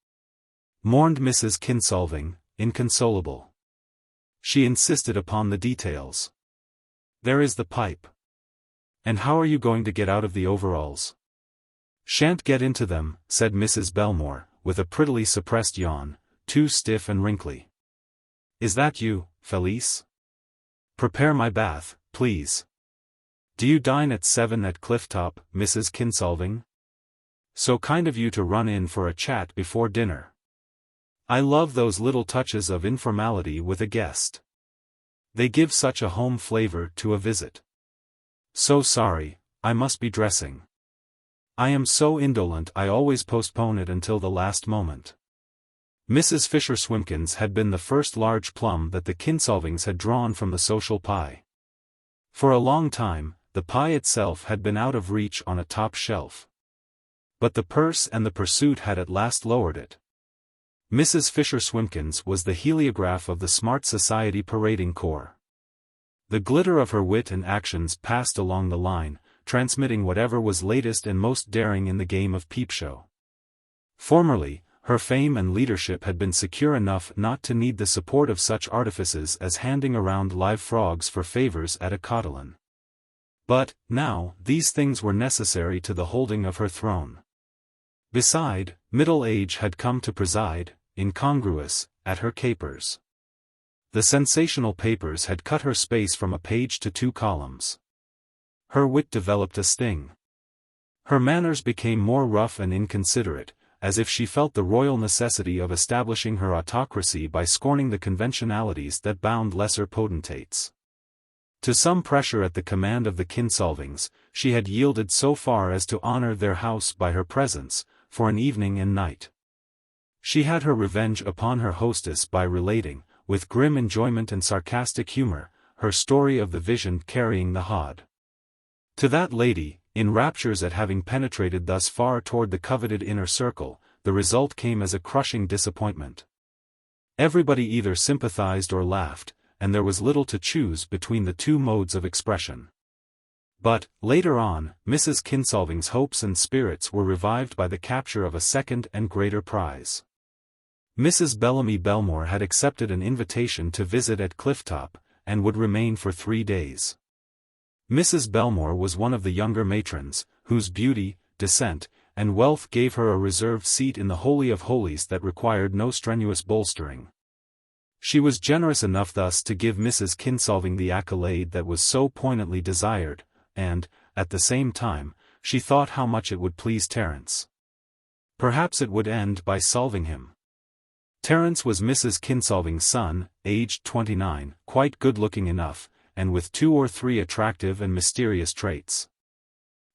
Mourned Mrs. Kinsolving, inconsolable. She insisted upon the details. There is the pipe. And how are you going to get out of the overalls? Shan't get into them, said Mrs. Belmore, with a prettily suppressed yawn, too stiff and wrinkly. Is that you, Felice? Prepare my bath, please. Do you dine at 7 at Clifftop, Mrs. Kinsolving? So kind of you to run in for a chat before dinner. I love those little touches of informality with a guest. They give such a home flavor to a visit. So sorry, I must be dressing. I am so indolent I always postpone it until the last moment. Mrs. Fisher-Swimpkins had been the first large plum that the Kinsolvings had drawn from the social pie. For a long time, the pie itself had been out of reach on a top shelf. But the purse and the pursuit had at last lowered it. Mrs. Fisher-Swimpkins was the heliograph of the smart society parading corps. The glitter of her wit and actions passed along the line, transmitting whatever was latest and most daring in the game of peep-show. Formerly, her fame and leadership had been secure enough not to need the support of such artifices as handing around live frogs for favors at a cotillion. But, now, these things were necessary to the holding of her throne. Beside, middle age had come to preside, incongruous, at her capers. The sensational papers had cut her space from a page to 2 columns. Her wit developed a sting. Her manners became more rough and inconsiderate, as if she felt the royal necessity of establishing her autocracy by scorning the conventionalities that bound lesser potentates. To some pressure at the command of the Kinsolvings, she had yielded so far as to honor their house by her presence, for an evening and night. She had her revenge upon her hostess by relating, with grim enjoyment and sarcastic humor, her story of the vision carrying the hod. To that lady, in raptures at having penetrated thus far toward the coveted inner circle, the result came as a crushing disappointment. Everybody either sympathized or laughed, and there was little to choose between the two modes of expression. But, later on, Mrs. Kinsolving's hopes and spirits were revived by the capture of a second and greater prize. Mrs. Bellamy Belmore had accepted an invitation to visit at Clifftop, and would remain for 3 days. Mrs. Belmore was one of the younger matrons, whose beauty, descent, and wealth gave her a reserved seat in the Holy of Holies that required no strenuous bolstering. She was generous enough thus to give Mrs. Kinsolving the accolade that was so poignantly desired, and, at the same time, she thought how much it would please Terence. Perhaps it would end by solving him. Terence was Mrs. Kinsolving's son, aged 29, quite good-looking enough, and with 2 or 3 attractive and mysterious traits.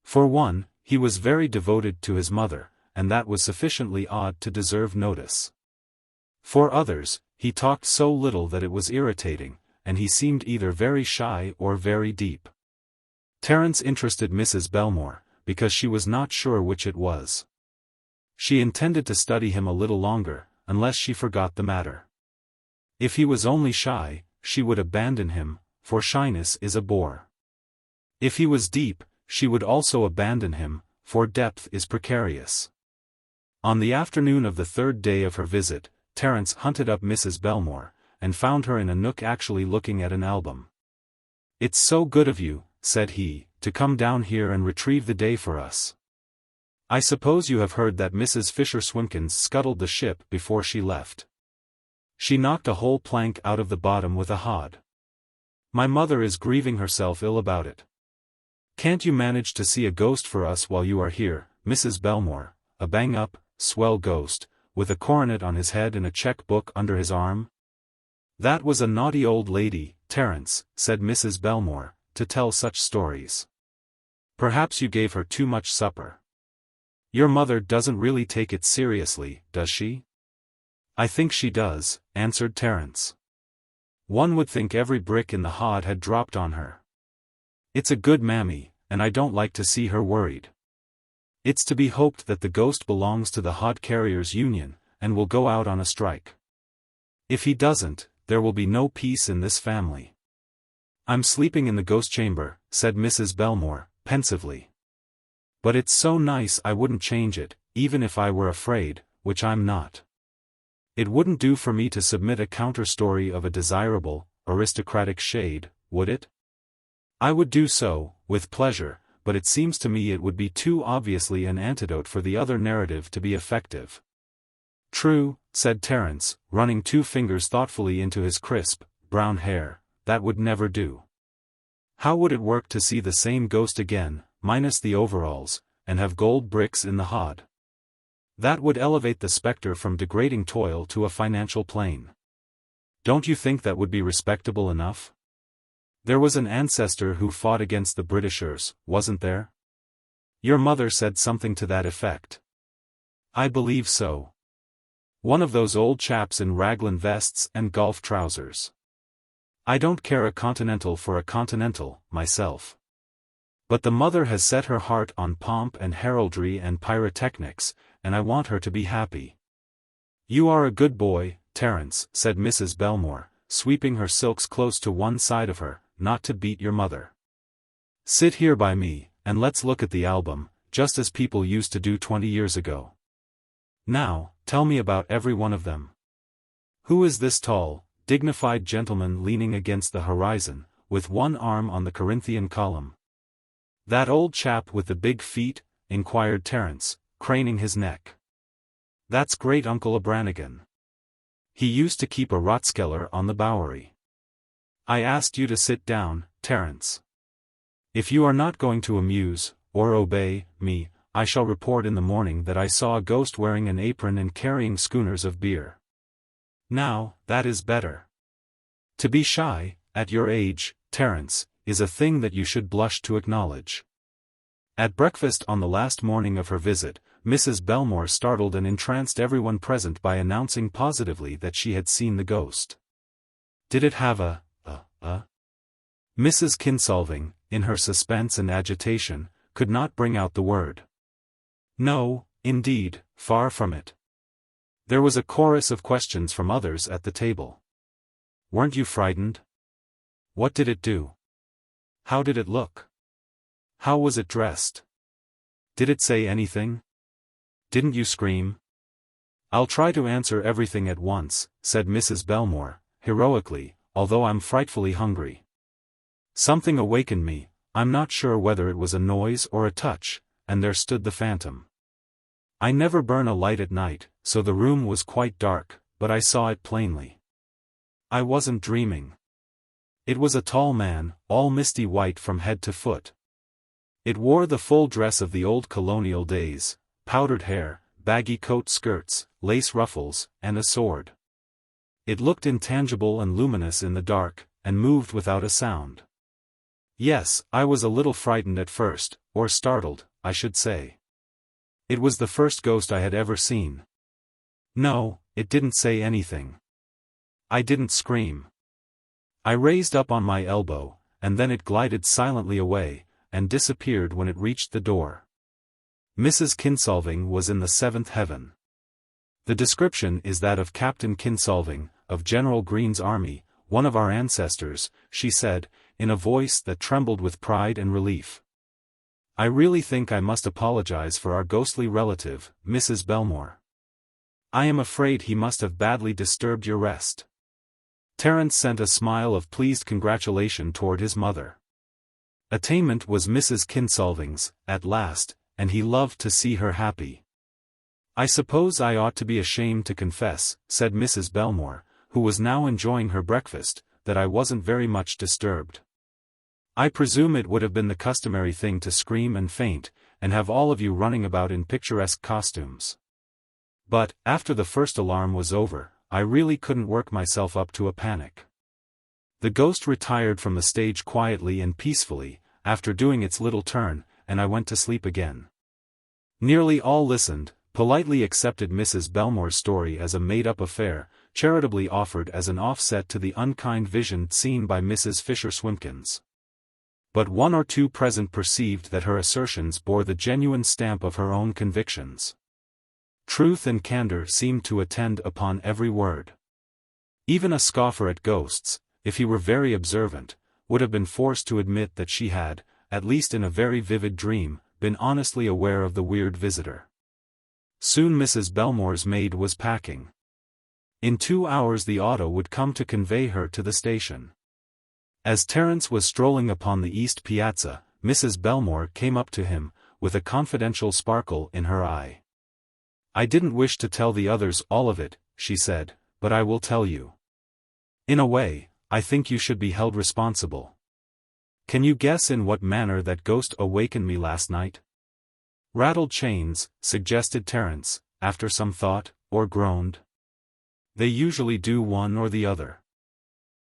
For one, he was very devoted to his mother, and that was sufficiently odd to deserve notice. For others, he talked so little that it was irritating, and he seemed either very shy or very deep. Terence interested Mrs. Belmore, because she was not sure which it was. She intended to study him a little longer, unless she forgot the matter. If he was only shy, she would abandon him, for shyness is a bore. If he was deep, she would also abandon him, for depth is precarious. On the afternoon of the 3rd day of her visit, Terence hunted up Mrs. Belmore, and found her in a nook actually looking at an album. "It's so good of you," said he, "to come down here and retrieve the day for us. I suppose you have heard that Mrs. Fisher Swimkins scuttled the ship before she left. She knocked a whole plank out of the bottom with a hod. My mother is grieving herself ill about it. Can't you manage to see a ghost for us while you are here, Mrs. Belmore, a bang-up, swell ghost, with a coronet on his head and a cheque-book under his arm?" "That was a naughty old lady, Terence," said Mrs. Belmore, "to tell such stories. Perhaps you gave her too much supper. Your mother doesn't really take it seriously, does she?" "I think she does," answered Terence. "One would think every brick in the hod had dropped on her. It's a good mammy, and I don't like to see her worried. It's to be hoped that the ghost belongs to the Hod Carriers Union, and will go out on a strike. If he doesn't, there will be no peace in this family." "I'm sleeping in the ghost chamber," said Mrs. Belmore, pensively. "But it's so nice I wouldn't change it, even if I were afraid, which I'm not. It wouldn't do for me to submit a counter-story of a desirable, aristocratic shade, would it? I would do so, with pleasure, but it seems to me it would be too obviously an antidote for the other narrative to be effective." "True," said Terence, running 2 fingers thoughtfully into his crisp, brown hair, "that would never do. How would it work to see the same ghost again, minus the overalls, and have gold bricks in the hod? That would elevate the spectre from degrading toil to a financial plane. Don't you think that would be respectable enough? There was an ancestor who fought against the Britishers, wasn't there? Your mother said something to that effect." "I believe so. One of those old chaps in raglan vests and golf trousers. I don't care a continental for a continental, myself. But the mother has set her heart on pomp and heraldry and pyrotechnics, and I want her to be happy." "You are a good boy, Terence," said Mrs. Belmore, sweeping her silks close to one side of her, "not to beat your mother. Sit here by me, and let's look at the album, just as people used to do 20 years ago. Now, tell me about every one of them. Who is this tall, dignified gentleman leaning against the horizon, with one arm on the Corinthian column?" "That old chap with the big feet?" inquired Terence, craning his neck. "That's Great-Uncle O'Branigan. He used to keep a Rotskeller on the Bowery. I asked you to sit down, Terence. If you are not going to amuse, or obey, me, I shall report in the morning that I saw a ghost wearing an apron and carrying schooners of beer. Now, that is better. To be shy, at your age, Terence, is a thing that you should blush to acknowledge." At breakfast on the last morning of her visit, Mrs. Belmore startled and entranced everyone present by announcing positively that she had seen the ghost. "Did it have a?" Mrs. Kinsolving, in her suspense and agitation, could not bring out the word. No, indeed, far from it. There was a chorus of questions from others at the table. Weren't you frightened? What did it do? How did it look? How was it dressed? Did it say anything? Didn't you scream? I'll try to answer everything at once, said Mrs. Belmore, heroically, although I'm frightfully hungry. Something awakened me, I'm not sure whether it was a noise or a touch, and there stood the phantom. I never burn a light at night, so the room was quite dark, but I saw it plainly. I wasn't dreaming. It was a tall man, all misty white from head to foot. It wore the full dress of the old colonial days, powdered hair, baggy coat skirts, lace ruffles, and a sword. It looked intangible and luminous in the dark, and moved without a sound. Yes, I was a little frightened at first, or startled, I should say. It was the first ghost I had ever seen. No, it didn't say anything. I didn't scream. I raised up on my elbow, and then it glided silently away, and disappeared when it reached the door. Mrs. Kinsolving was in the seventh heaven. The description is that of Captain Kinsolving, of General Greene's army, one of our ancestors, she said, in a voice that trembled with pride and relief. I really think I must apologize for our ghostly relative, Mrs. Belmore. I am afraid he must have badly disturbed your rest. Terence sent a smile of pleased congratulation toward his mother. Attainment was Mrs. Kinsolving's, at last, and he loved to see her happy. I suppose I ought to be ashamed to confess, said Mrs. Belmore, who was now enjoying her breakfast, that I wasn't very much disturbed. I presume it would have been the customary thing to scream and faint, and have all of you running about in picturesque costumes. But, after the first alarm was over, I really couldn't work myself up to a panic. The ghost retired from the stage quietly and peacefully, after doing its little turn, and I went to sleep again. Nearly all listened, politely accepted Mrs. Belmore's story as a made-up affair, charitably offered as an offset to the unkind vision seen by Mrs. Fisher Swimpkins. But one or two present perceived that her assertions bore the genuine stamp of her own convictions. Truth and candor seemed to attend upon every word. Even a scoffer at ghosts, if he were very observant, would have been forced to admit that she had, at least in a very vivid dream, been honestly aware of the weird visitor. Soon Mrs. Belmore's maid was packing. In 2 hours the auto would come to convey her to the station. As Terence was strolling upon the east piazza, Mrs. Belmore came up to him, with a confidential sparkle in her eye. I didn't wish to tell the others all of it, she said, but I will tell you. In a way, I think you should be held responsible. Can you guess in what manner that ghost awakened me last night? Rattled chains, suggested Terence, after some thought, or groaned. They usually do one or the other.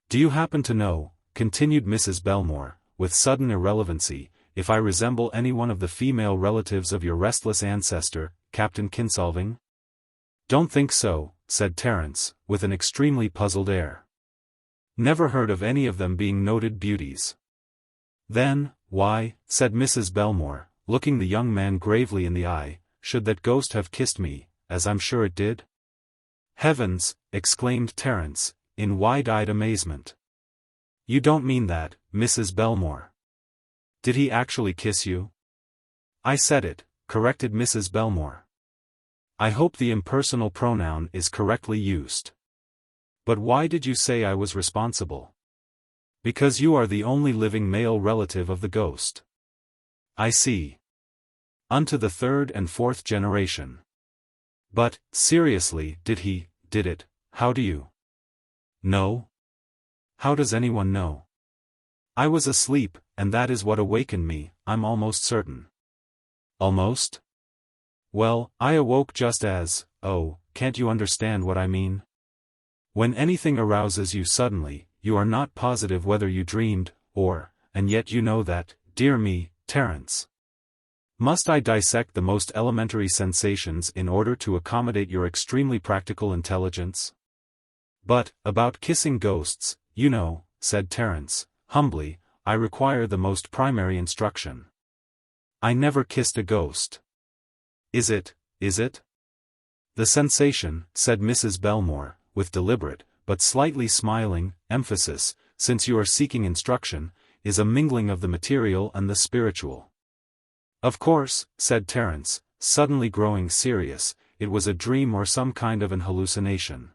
Do you happen to know, continued Mrs. Belmore, with sudden irrelevancy, if I resemble any one of the female relatives of your restless ancestor, Captain Kinsolving? Don't think so, said Terence, with an extremely puzzled air. Never heard of any of them being noted beauties. Then, why, said Mrs. Belmore, looking the young man gravely in the eye, should that ghost have kissed me, as I'm sure it did? Heavens, exclaimed Terence, in wide-eyed amazement. You don't mean that, Mrs. Belmore. Did he actually kiss you? I said it, corrected Mrs. Belmore. I hope the impersonal pronoun is correctly used. But why did you say I was responsible? Because you are the only living male relative of the ghost. I see. Unto the third and fourth generation. But, seriously, did it, how do you know? How does anyone know? I was asleep, and that is what awakened me, I'm almost certain. Almost? Well, I awoke just as, oh, can't you understand what I mean? When anything arouses you suddenly, you are not positive whether you dreamed, or, and yet you know that, dear me, Terence. Must I dissect the most elementary sensations in order to accommodate your extremely practical intelligence? But, about kissing ghosts, you know, said Terence, humbly, I require the most primary instruction. I never kissed a ghost. Is it? The sensation, said Mrs. Belmore, with deliberate, but slightly smiling, emphasis, since you are seeking instruction, is a mingling of the material and the spiritual. Of course, said Terence, suddenly growing serious, it was a dream or some kind of an hallucination.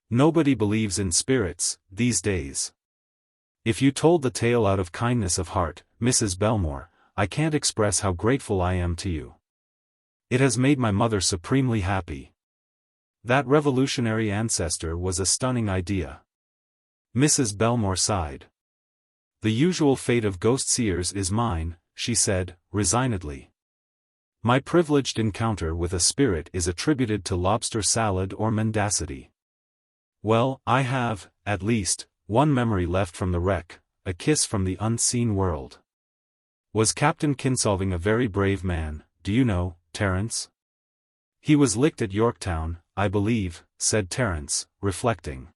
Nobody believes in spirits, these days. If you told the tale out of kindness of heart, Mrs. Belmore, I can't express how grateful I am to you. It has made my mother supremely happy. That revolutionary ancestor was a stunning idea. Mrs. Belmore sighed. The usual fate of ghost-seers is mine, she said, resignedly. My privileged encounter with a spirit is attributed to lobster salad or mendacity. Well, I have, at least, one memory left from the wreck, a kiss from the unseen world. Was Captain Kinsolving a very brave man, do you know, Terence? He was licked at Yorktown, I believe, said Terence, reflecting.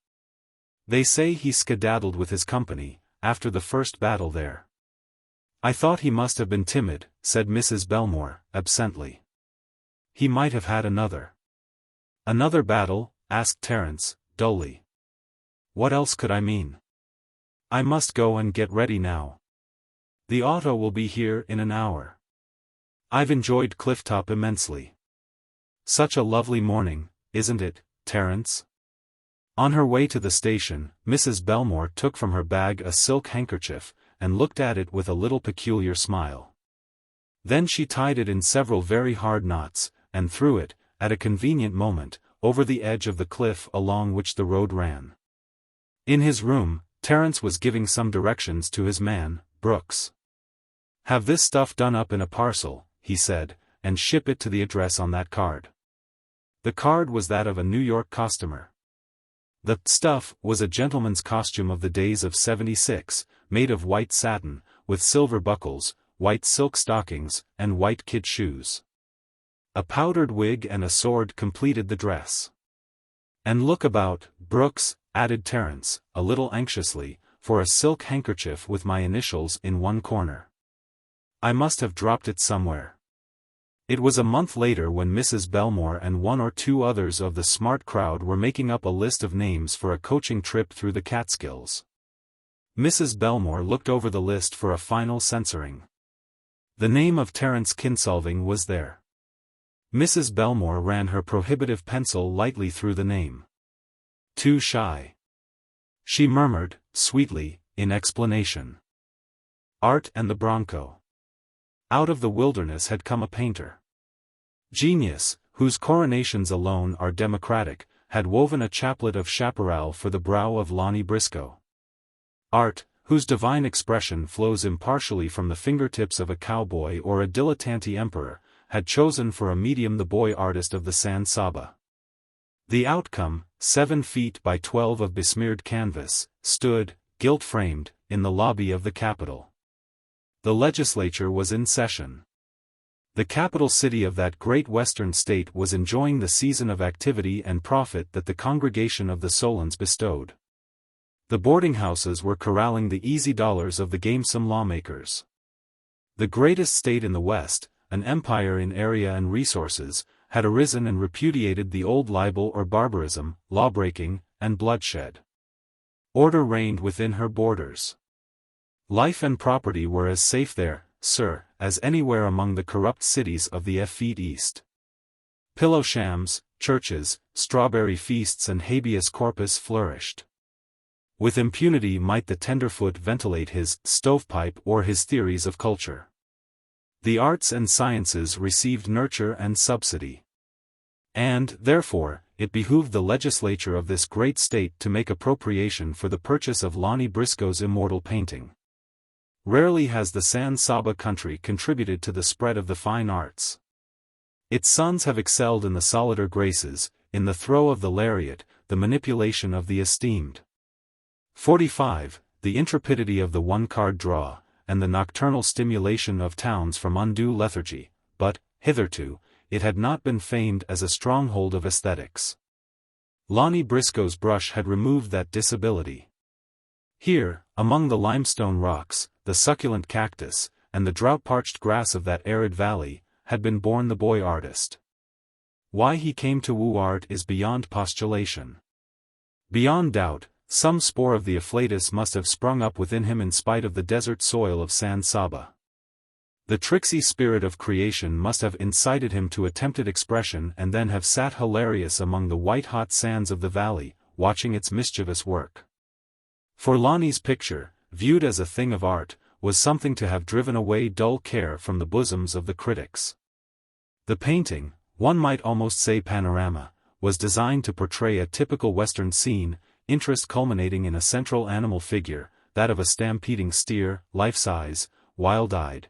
They say he skedaddled with his company, after the first battle there. I thought he must have been timid, said Mrs. Belmore, absently. He might have had another. Another battle? Asked Terence, dully. What else could I mean? I must go and get ready now. The auto will be here in an hour. I've enjoyed Clifftop immensely. Such a lovely morning, isn't it, Terence? On her way to the station, Mrs. Belmore took from her bag a silk handkerchief, and looked at it with a little peculiar smile. Then she tied it in several very hard knots, and threw it, at a convenient moment, over the edge of the cliff along which the road ran. In his room, Terence was giving some directions to his man, Brooks. Have this stuff done up in a parcel, he said, and ship it to the address on that card. The card was that of a New York customer. The stuff was a gentleman's costume of the days of '76, made of white satin, with silver buckles, white silk stockings, and white kid shoes. A powdered wig and a sword completed the dress. And look about, Brooks, added Terence, a little anxiously, for a silk handkerchief with my initials in one corner. I must have dropped it somewhere. It was a month later when Mrs. Belmore and one or two others of the smart crowd were making up a list of names for a coaching trip through the Catskills. Mrs. Belmore looked over the list for a final censoring. The name of Terence Kinsolving was there. Mrs. Belmore ran her prohibitive pencil lightly through the name. Too shy. She murmured, sweetly, in explanation. Art and the Bronco. Out of the wilderness had come a painter. Genius, whose coronations alone are democratic, had woven a chaplet of chaparral for the brow of Lonnie Briscoe. Art, whose divine expression flows impartially from the fingertips of a cowboy or a dilettante emperor, had chosen for a medium the boy artist of the San Saba. The outcome, 7 feet by 12 of besmeared canvas, stood, gilt-framed, in the lobby of the Capitol. The legislature was in session. The capital city of that great western state was enjoying the season of activity and profit that the congregation of the Solons bestowed. The boarding houses were corralling the easy dollars of the gamesome lawmakers. The greatest state in the West, an empire in area and resources, had arisen and repudiated the old libel or barbarism, lawbreaking, and bloodshed. Order reigned within her borders. Life and property were as safe there, sir, as anywhere among the corrupt cities of the effete East. Pillow shams, churches, strawberry feasts and habeas corpus flourished. With impunity might the tenderfoot ventilate his stovepipe or his theories of culture. The arts and sciences received nurture and subsidy. And, therefore, it behooved the legislature of this great state to make appropriation for the purchase of Lonnie Briscoe's immortal painting. Rarely has the San Saba country contributed to the spread of the fine arts. Its sons have excelled in the solider graces, in the throw of the lariat, the manipulation of the esteemed 45, the intrepidity of the one-card draw, and the nocturnal stimulation of towns from undue lethargy, but, hitherto, it had not been famed as a stronghold of aesthetics. Lonnie Briscoe's brush had removed that disability. Here, among the limestone rocks, the succulent cactus, and the drought-parched grass of that arid valley, had been born the boy artist. Why he came to woo art is beyond postulation. Beyond doubt, some spore of the afflatus must have sprung up within him in spite of the desert soil of San Saba. The tricksy spirit of creation must have incited him to attempted expression and then have sat hilarious among the white-hot sands of the valley, watching its mischievous work. For Lonnie's picture, viewed as a thing of art, was something to have driven away dull care from the bosoms of the critics. The painting, one might almost say panorama, was designed to portray a typical Western scene, interest culminating in a central animal figure, that of a stampeding steer, life-size, wild-eyed,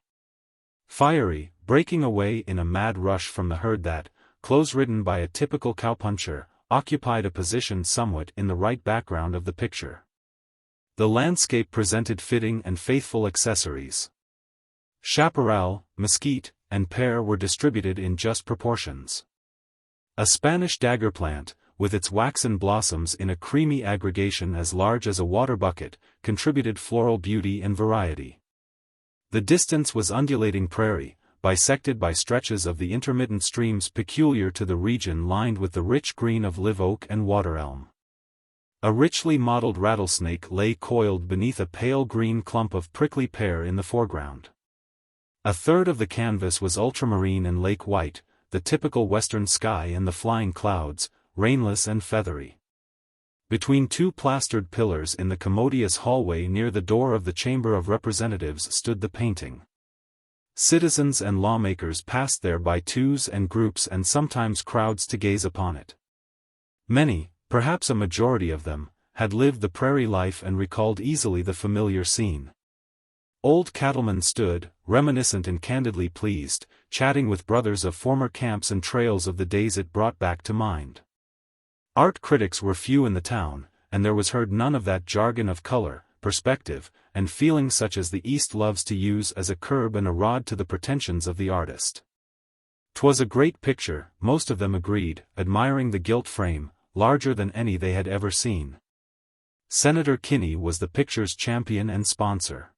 fiery, breaking away in a mad rush from the herd that, close-ridden by a typical cowpuncher, occupied a position somewhat in the right background of the picture. The landscape presented fitting and faithful accessories. Chaparral, mesquite, and pear were distributed in just proportions. A Spanish dagger plant, with its waxen blossoms in a creamy aggregation as large as a water bucket, contributed floral beauty and variety. The distance was undulating prairie, bisected by stretches of the intermittent streams peculiar to the region lined with the rich green of live oak and water elm. A richly mottled rattlesnake lay coiled beneath a pale green clump of prickly pear in the foreground. A third of the canvas was ultramarine and lake white, the typical western sky and the flying clouds, rainless and feathery. Between two plastered pillars in the commodious hallway near the door of the Chamber of Representatives stood the painting. Citizens and lawmakers passed there by twos and groups and sometimes crowds to gaze upon it. Many, perhaps a majority of them, had lived the prairie life and recalled easily the familiar scene. Old cattlemen stood, reminiscent and candidly pleased, chatting with brothers of former camps and trails of the days it brought back to mind. Art critics were few in the town, and there was heard none of that jargon of color, perspective, and feeling such as the East loves to use as a curb and a rod to the pretensions of the artist. 'Twas a great picture, most of them agreed, admiring the gilt frame, larger than any they had ever seen. Senator Kinney was the picture's champion and sponsor.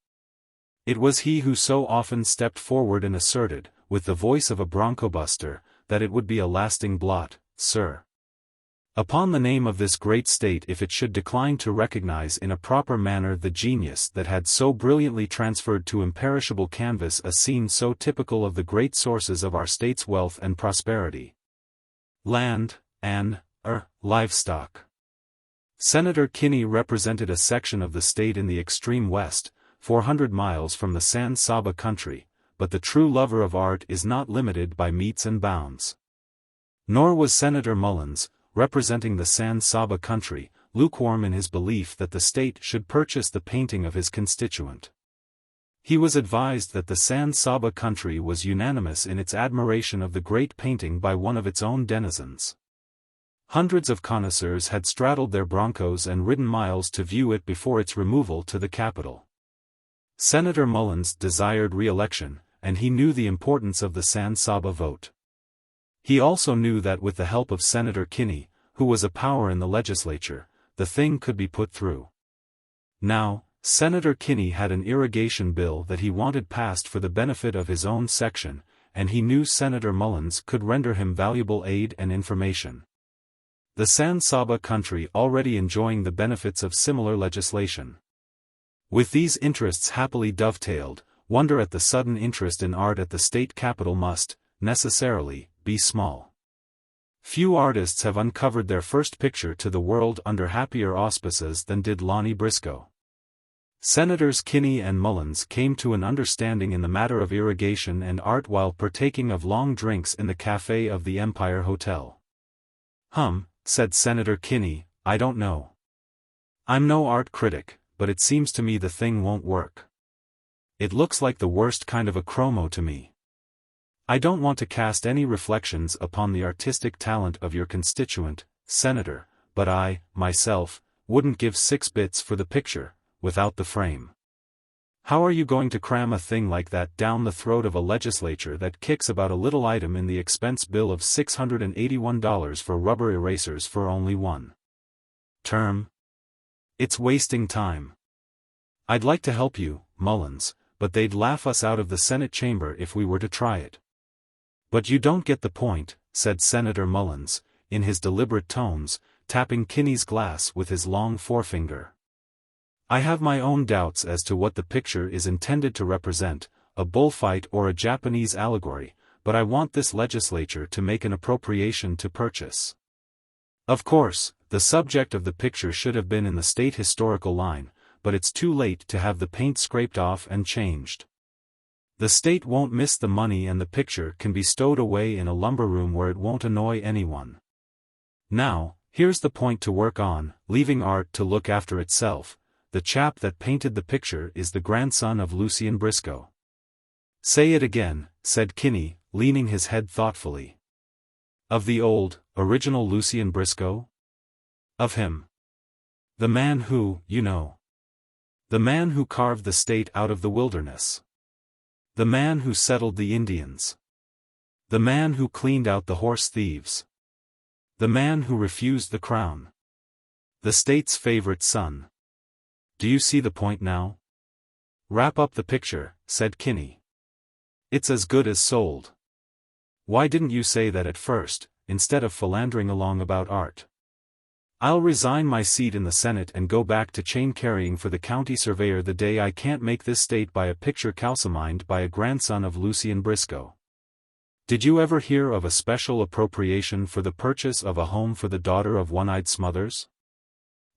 It was he who so often stepped forward and asserted, with the voice of a bronco buster, that it would be a lasting blot, sir, upon the name of this great state if it should decline to recognize in a proper manner the genius that had so brilliantly transferred to imperishable canvas a scene so typical of the great sources of our state's wealth and prosperity. Land, and, livestock. Senator Kinney represented a section of the state in the extreme west, 400 miles from the San Saba country, but the true lover of art is not limited by metes and bounds. Nor was Senator Mullins, representing the San Saba country, lukewarm in his belief that the state should purchase the painting of his constituent. He was advised that the San Saba country was unanimous in its admiration of the great painting by one of its own denizens. Hundreds of connoisseurs had straddled their broncos and ridden miles to view it before its removal to the capital. Senator Mullins desired re-election, and he knew the importance of the San Saba vote. He also knew that with the help of Senator Kinney, who was a power in the legislature, the thing could be put through. Now, Senator Kinney had an irrigation bill that he wanted passed for the benefit of his own section, and he knew Senator Mullins could render him valuable aid and information. The San Saba country already enjoying the benefits of similar legislation. With these interests happily dovetailed, wonder at the sudden interest in art at the state capital must, necessarily, be small. Few artists have uncovered their first picture to the world under happier auspices than did Lonnie Briscoe. Senators Kinney and Mullins came to an understanding in the matter of irrigation and art while partaking of long drinks in the café of the Empire Hotel. Said Senator Kinney, I don't know. I'm no art critic, but it seems to me the thing won't work. It looks like the worst kind of a chromo to me. I don't want to cast any reflections upon the artistic talent of your constituent, Senator, but I, myself, wouldn't give 6 bits for the picture, without the frame. How are you going to cram a thing like that down the throat of a legislature that kicks about a little item in the expense bill of $681 for rubber erasers for only one term? It's wasting time. I'd like to help you, Mullins, but they'd laugh us out of the Senate chamber if we were to try it. But you don't get the point, said Senator Mullins, in his deliberate tones, tapping Kinney's glass with his long forefinger. I have my own doubts as to what the picture is intended to represent, a bullfight or a Japanese allegory, but I want this legislature to make an appropriation to purchase. Of course, the subject of the picture should have been in the state historical line, but it's too late to have the paint scraped off and changed. The state won't miss the money and the picture can be stowed away in a lumber room where it won't annoy anyone. Now, here's the point to work on, leaving art to look after itself. The chap that painted the picture is the grandson of Lucien Briscoe. Say it again, said Kinney, leaning his head thoughtfully. Of the old, original Lucien Briscoe? Of him. The man who, you know. The man who carved the state out of the wilderness. The man who settled the Indians. The man who cleaned out the horse thieves. The man who refused the crown. The state's favorite son. Do you see the point now? Wrap up the picture, said Kinney. It's as good as sold. Why didn't you say that at first, instead of philandering along about art? I'll resign my seat in the Senate and go back to chain carrying for the county surveyor the day I can't make this state buy a picture calcimined by a grandson of Lucien Briscoe. Did you ever hear of a special appropriation for the purchase of a home for the daughter of One-Eyed Smothers?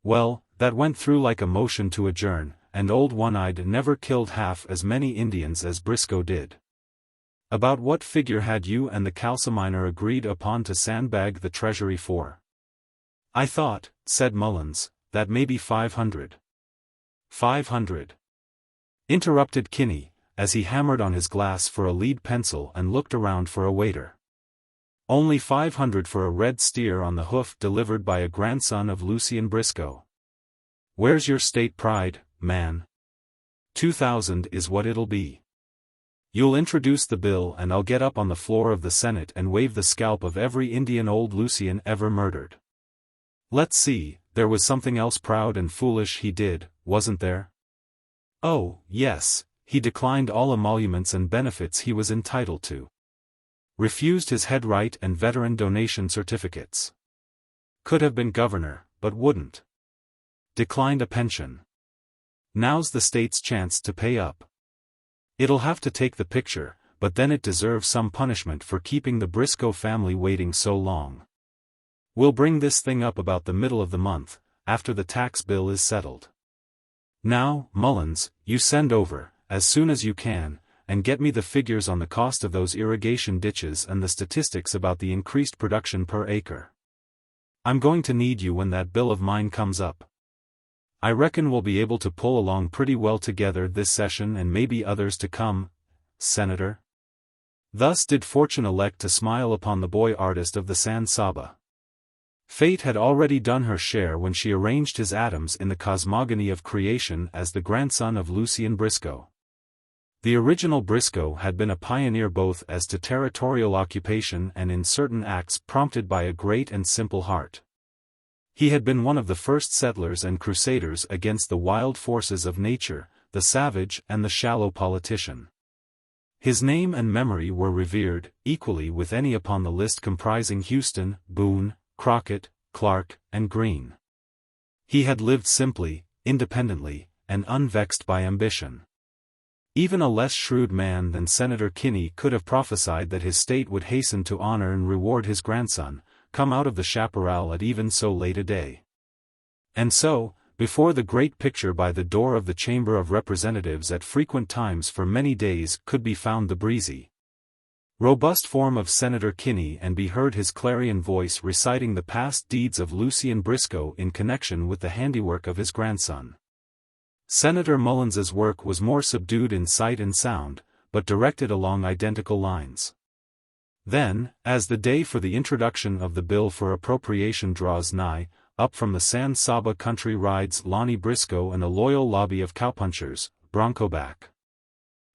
Well, that went through like a motion to adjourn, and old One-Eyed never killed half as many Indians as Briscoe did. About what figure had you and the calciminer agreed upon to sandbag the treasury for? I thought, said Mullins, that maybe 500. 500. Interrupted Kinney, as he hammered on his glass for a lead pencil and looked around for a waiter. Only 500 for a red steer on the hoof delivered by a grandson of Lucien Briscoe. Where's your state pride, man? 2,000 is what it'll be. You'll introduce the bill and I'll get up on the floor of the Senate and wave the scalp of every Indian old Lucien ever murdered. Let's see, there was something else proud and foolish he did, wasn't there? Oh, yes, he declined all emoluments and benefits he was entitled to. Refused his head right and veteran donation certificates. Could have been governor, but wouldn't. Declined a pension. Now's the state's chance to pay up. It'll have to take the picture, but then it deserves some punishment for keeping the Briscoe family waiting so long. We'll bring this thing up about the middle of the month, after the tax bill is settled. Now, Mullins, you send over, as soon as you can, and get me the figures on the cost of those irrigation ditches and the statistics about the increased production per acre. I'm going to need you when that bill of mine comes up. I reckon we'll be able to pull along pretty well together this session and maybe others to come, Senator. Thus did fortune elect to smile upon the boy artist of the San Saba. Fate had already done her share when she arranged his atoms in the cosmogony of creation as the grandson of Lucien Briscoe. The original Briscoe had been a pioneer both as to territorial occupation and in certain acts prompted by a great and simple heart. He had been one of the first settlers and crusaders against the wild forces of nature, the savage and the shallow politician. His name and memory were revered, equally with any upon the list comprising Houston, Boone, Crockett, Clark, and Greene. He had lived simply, independently, and unvexed by ambition. Even a less shrewd man than Senator Kinney could have prophesied that his state would hasten to honor and reward his grandson, come out of the chaparral at even so late a day. And so, before the great picture by the door of the Chamber of Representatives at frequent times for many days could be found the breezy, robust form of Senator Kinney and be heard his clarion voice reciting the past deeds of Lucien Briscoe in connection with the handiwork of his grandson. Senator Mullins's work was more subdued in sight and sound, but directed along identical lines. Then, as the day for the introduction of the bill for appropriation draws nigh, up from the San Saba country rides Lonnie Briscoe and a loyal lobby of cowpunchers, Bronco back.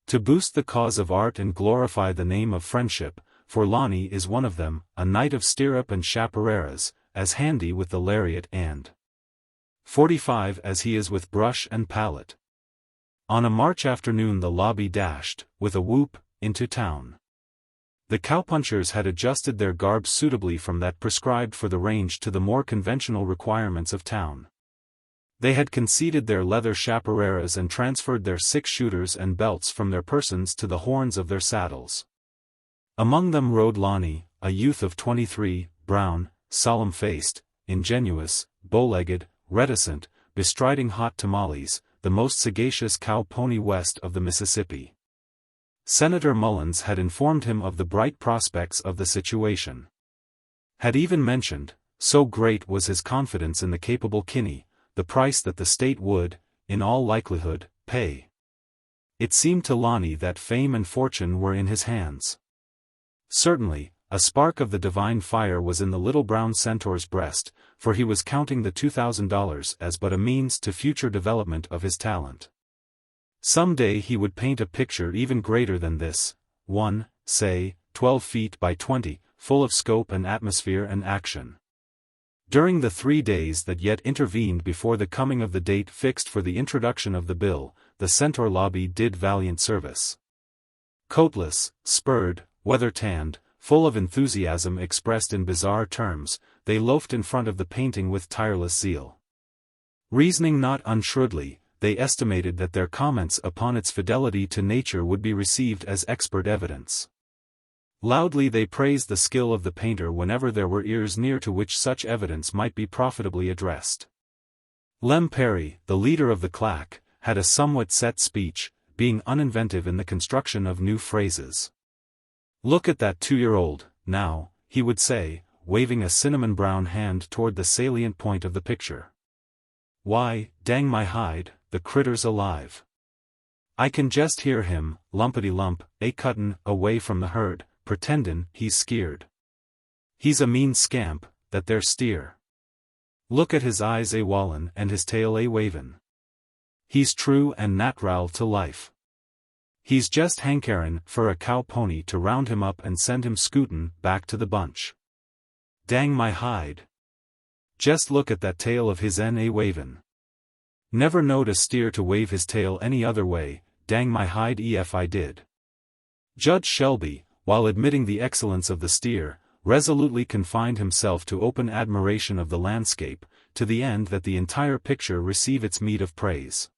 To boost the cause of art and glorify the name of friendship, for Lonnie is one of them, a knight of stirrup and chaparreras, as handy with the lariat and 45 as he is with brush and palette. On a March afternoon the lobby dashed, with a whoop, into town. The cowpunchers had adjusted their garb suitably from that prescribed for the range to the more conventional requirements of town. They had conceded their leather chaparreras and transferred their six-shooters and belts from their persons to the horns of their saddles. Among them rode Lonnie, a youth of 23, brown, solemn-faced, ingenuous, bow-legged, reticent, bestriding hot tamales, the most sagacious cow-pony west of the Mississippi. Senator Mullins had informed him of the bright prospects of the situation. Had even mentioned, so great was his confidence in the capable Kinney, the price that the state would, in all likelihood, pay. It seemed to Lonnie that fame and fortune were in his hands. Certainly, a spark of the divine fire was in the little brown centaur's breast, for he was counting the $2,000 as but a means to future development of his talent. Some day he would paint a picture even greater than this, one, say, 12 feet by 20, full of scope and atmosphere and action. During the 3 days that yet intervened before the coming of the date fixed for the introduction of the bill, the Centaur lobby did valiant service. Coatless, spurred, weather-tanned, full of enthusiasm expressed in bizarre terms, they loafed in front of the painting with tireless zeal. Reasoning not unshrewdly, they estimated that their comments upon its fidelity to nature would be received as expert evidence. Loudly they praised the skill of the painter whenever there were ears near to which such evidence might be profitably addressed. Lem Perry, the leader of the claque, had a somewhat set speech, being uninventive in the construction of new phrases. "Look at that 2-year-old, now," he would say, waving a cinnamon-brown hand toward the salient point of the picture. "Why, dang my hide, the critter's alive. I can jest hear him, lumpety-lump, a-cuttin' away from the herd, pretendin' he's skeered. He's a mean scamp, that there steer. Look at his eyes a-wallin' and his tail a-wavin'. He's true and nat'ral to life. He's jest hankerin' fer a cow-pony to round him up and send him scootin' back to the bunch. Dang my hide. Jest look at that tail of his a-wavin'. Never knowed a steer to wave his tail any other way, dang my hide ef I did." Judge Shelby, while admitting the excellence of the steer, resolutely confined himself to open admiration of the landscape, to the end that the entire picture receive its meed of praise.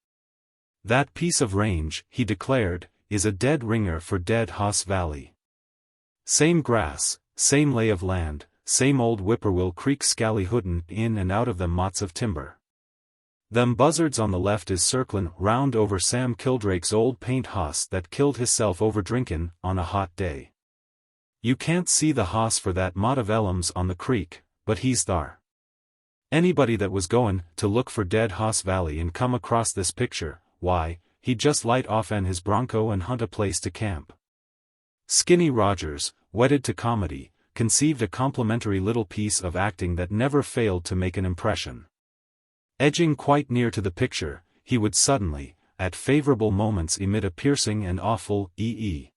"That piece of range," he declared, "is a dead ringer for Dead Hoss Valley. Same grass, same lay of land, same old Whippoorwill Creek scally-hootin' in and out of them mots of timber. Them buzzards on the left is circlin' round over Sam Kildrake's old paint hoss that killed hisself over drinkin' on a hot day. You can't see the hoss for that mott of elms on the creek, but he's thar. Anybody that was goin' to look for Dead Hoss Valley and come across this picture, why, he'd just light off in his Bronco and hunt a place to camp." Skinny Rogers, wedded to comedy, conceived a complimentary little piece of acting that never failed to make an impression. Edging quite near to the picture, he would suddenly, at favorable moments emit a piercing and awful ee.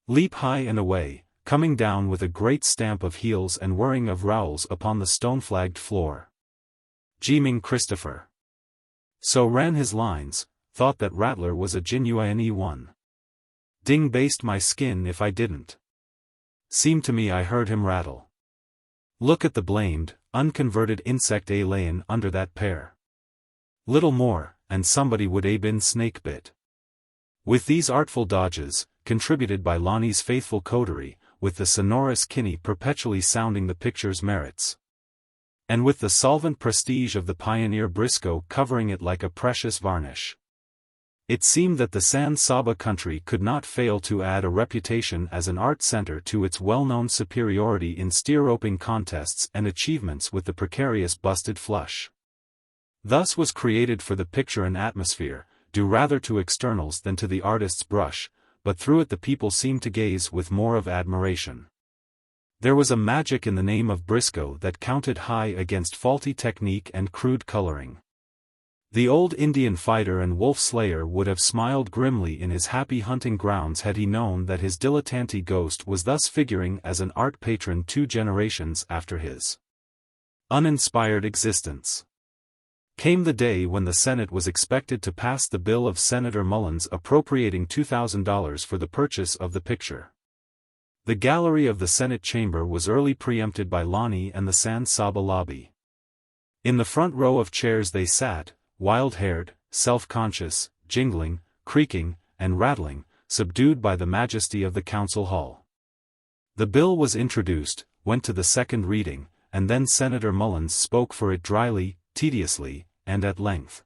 Leap high and away, coming down with a great stamp of heels and whirring of rowels upon the stone-flagged floor. Jeeming Christopher. So ran his lines, thought that Rattler was a genuine one. Ding based my skin if I didn't. Seemed to me I heard him rattle. Look at the blamed, unconverted insect layin' under that pear. Little more, and somebody would been snake bit." With these artful dodges, contributed by Lonnie's faithful coterie, with the sonorous Kinney perpetually sounding the picture's merits, and with the solvent prestige of the pioneer Briscoe covering it like a precious varnish, it seemed that the San Saba country could not fail to add a reputation as an art center to its well-known superiority in steer-roping contests and achievements with the precarious busted flush. Thus was created for the picture an atmosphere, due rather to externals than to the artist's brush, but through it the people seemed to gaze with more of admiration. There was a magic in the name of Briscoe that counted high against faulty technique and crude coloring. The old Indian fighter and wolf slayer would have smiled grimly in his happy hunting grounds had he known that his dilettante ghost was thus figuring as an art patron 2 generations after his uninspired existence. Came the day when the Senate was expected to pass the bill of Senator Mullins appropriating $2,000 for the purchase of the picture. The gallery of the Senate chamber was early preempted by Lonnie and the San Saba lobby. In the front row of chairs they sat, wild-haired, self-conscious, jingling, creaking, and rattling, subdued by the majesty of the council hall. The bill was introduced, went to the second reading, and then Senator Mullins spoke for it dryly, tediously, and at length.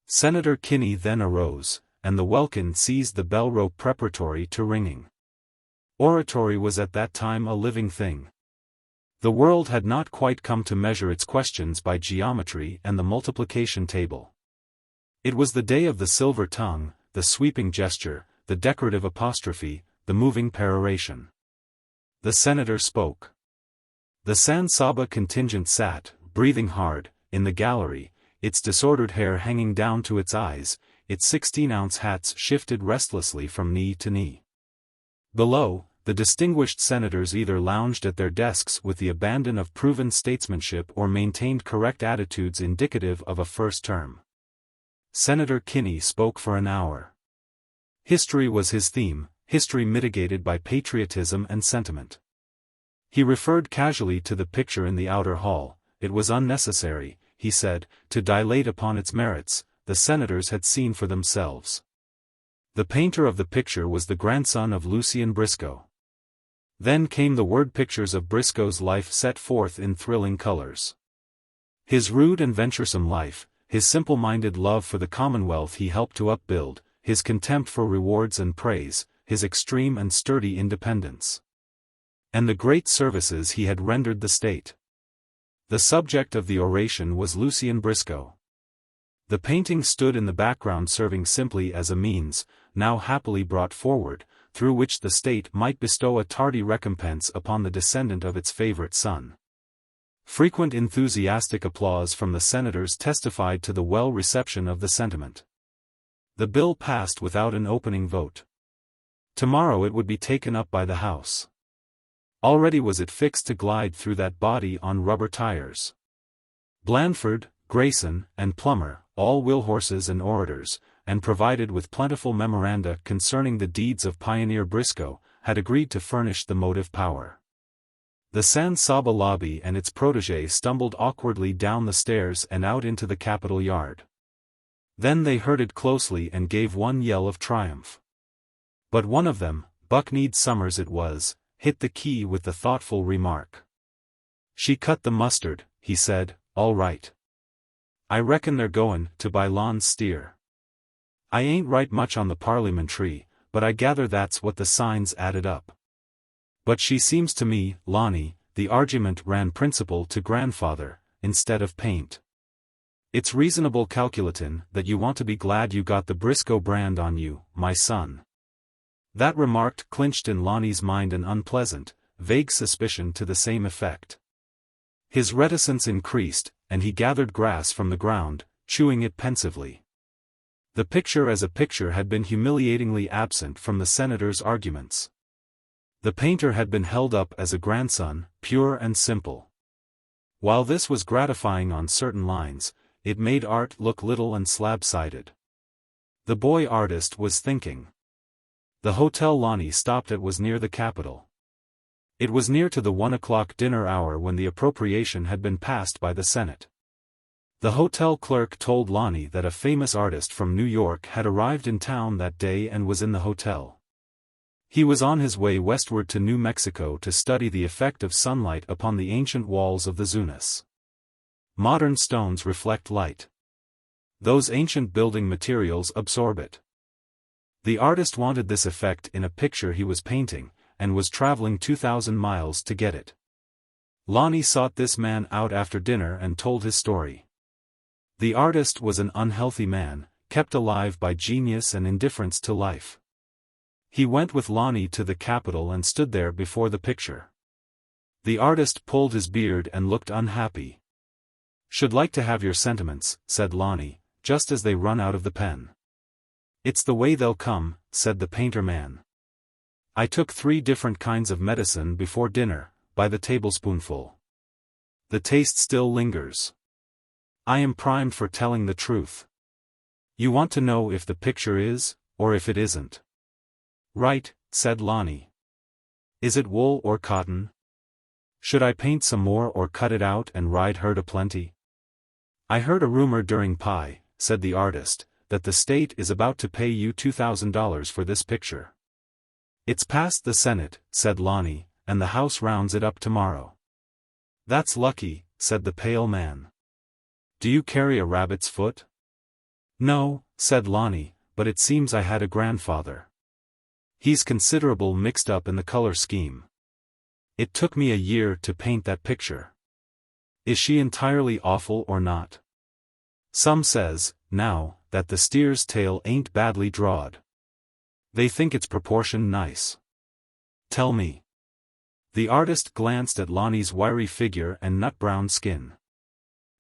Senator Kinney then arose, and the welkin seized the bell rope preparatory to ringing. Oratory was at that time a living thing. The world had not quite come to measure its questions by geometry and the multiplication table. It was the day of the silver tongue, the sweeping gesture, the decorative apostrophe, the moving peroration. The senator spoke. The San Saba contingent sat, breathing hard, in the gallery, its disordered hair hanging down to its eyes, its 16-ounce hats shifted restlessly from knee to knee. Below, the distinguished senators either lounged at their desks with the abandon of proven statesmanship or maintained correct attitudes indicative of a first term. Senator Kinney spoke for an hour. History was his theme, history mitigated by patriotism and sentiment. He referred casually to the picture in the outer hall. It was unnecessary, he said, to dilate upon its merits, the senators had seen for themselves. The painter of the picture was the grandson of Lucien Briscoe. Then came the word pictures of Briscoe's life set forth in thrilling colors. His rude and venturesome life, his simple-minded love for the commonwealth he helped to upbuild, his contempt for rewards and praise, his extreme and sturdy independence. And the great services he had rendered the state. The subject of the oration was Lucien Briscoe. The painting stood in the background serving simply as a means, now happily brought forward, through which the state might bestow a tardy recompense upon the descendant of its favorite son. Frequent enthusiastic applause from the senators testified to the well reception of the sentiment. The bill passed without an opening vote. Tomorrow it would be taken up by the House. Already was it fixed to glide through that body on rubber tires. Blandford, Grayson, and Plummer, all wheelhorses and orators, and provided with plentiful memoranda concerning the deeds of pioneer Briscoe, had agreed to furnish the motive power. The San Saba lobby and its protégé stumbled awkwardly down the stairs and out into the Capitol yard. Then they herded closely and gave one yell of triumph. But one of them, Buckneed Summers it was, hit the key with the thoughtful remark. "She cut the mustard," he said, "all right. I reckon they're goin' to buy Lon's steer. I ain't right much on the parliamentary, but I gather that's what the signs added up. But she seems to me, Lonnie, the argument ran principle to grandfather, instead of paint. It's reasonable calculatin' that you want to be glad you got the Briscoe brand on you, my son." That remark clinched in Lonnie's mind an unpleasant, vague suspicion to the same effect. His reticence increased, and he gathered grass from the ground, chewing it pensively. The picture as a picture had been humiliatingly absent from the senator's arguments. The painter had been held up as a grandson, pure and simple. While this was gratifying on certain lines, it made art look little and slab-sided. The boy artist was thinking. The hotel Lonnie stopped at was near the Capitol. It was near to the 1 o'clock dinner hour when the appropriation had been passed by the Senate. The hotel clerk told Lonnie that a famous artist from New York had arrived in town that day and was in the hotel. He was on his way westward to New Mexico to study the effect of sunlight upon the ancient walls of the Zunis. Modern stones reflect light. Those ancient building materials absorb it. The artist wanted this effect in a picture he was painting, and was traveling 2,000 miles to get it. Lonnie sought this man out after dinner and told his story. The artist was an unhealthy man, kept alive by genius and indifference to life. He went with Lonnie to the Capitol and stood there before the picture. The artist pulled his beard and looked unhappy. "Should like to have your sentiments," said Lonnie, "just as they run out of the pen." "It's the way they'll come," said the painter man. "I took 3 different kinds of medicine before dinner, by the tablespoonful. The taste still lingers. I am primed for telling the truth. You want to know if the picture is, or if it isn't. Right, said Lonnie. Is it wool or cotton? Should I paint some more or cut it out and ride her to plenty? I heard a rumor during Pi, said the artist, that the state is about to pay you $2,000 for this picture. It's passed the Senate, said Lonnie, and the House rounds it up tomorrow. That's lucky, said the pale man. Do you carry a rabbit's foot? No, said Lonnie, but it seems I had a grandfather. He's considerable mixed up in the color scheme. It took me a year to paint that picture. Is she entirely awful or not? Some says, now, that the steer's tail ain't badly drawed. They think it's proportioned nice. Tell me. The artist glanced at Lonnie's wiry figure and nut-brown skin.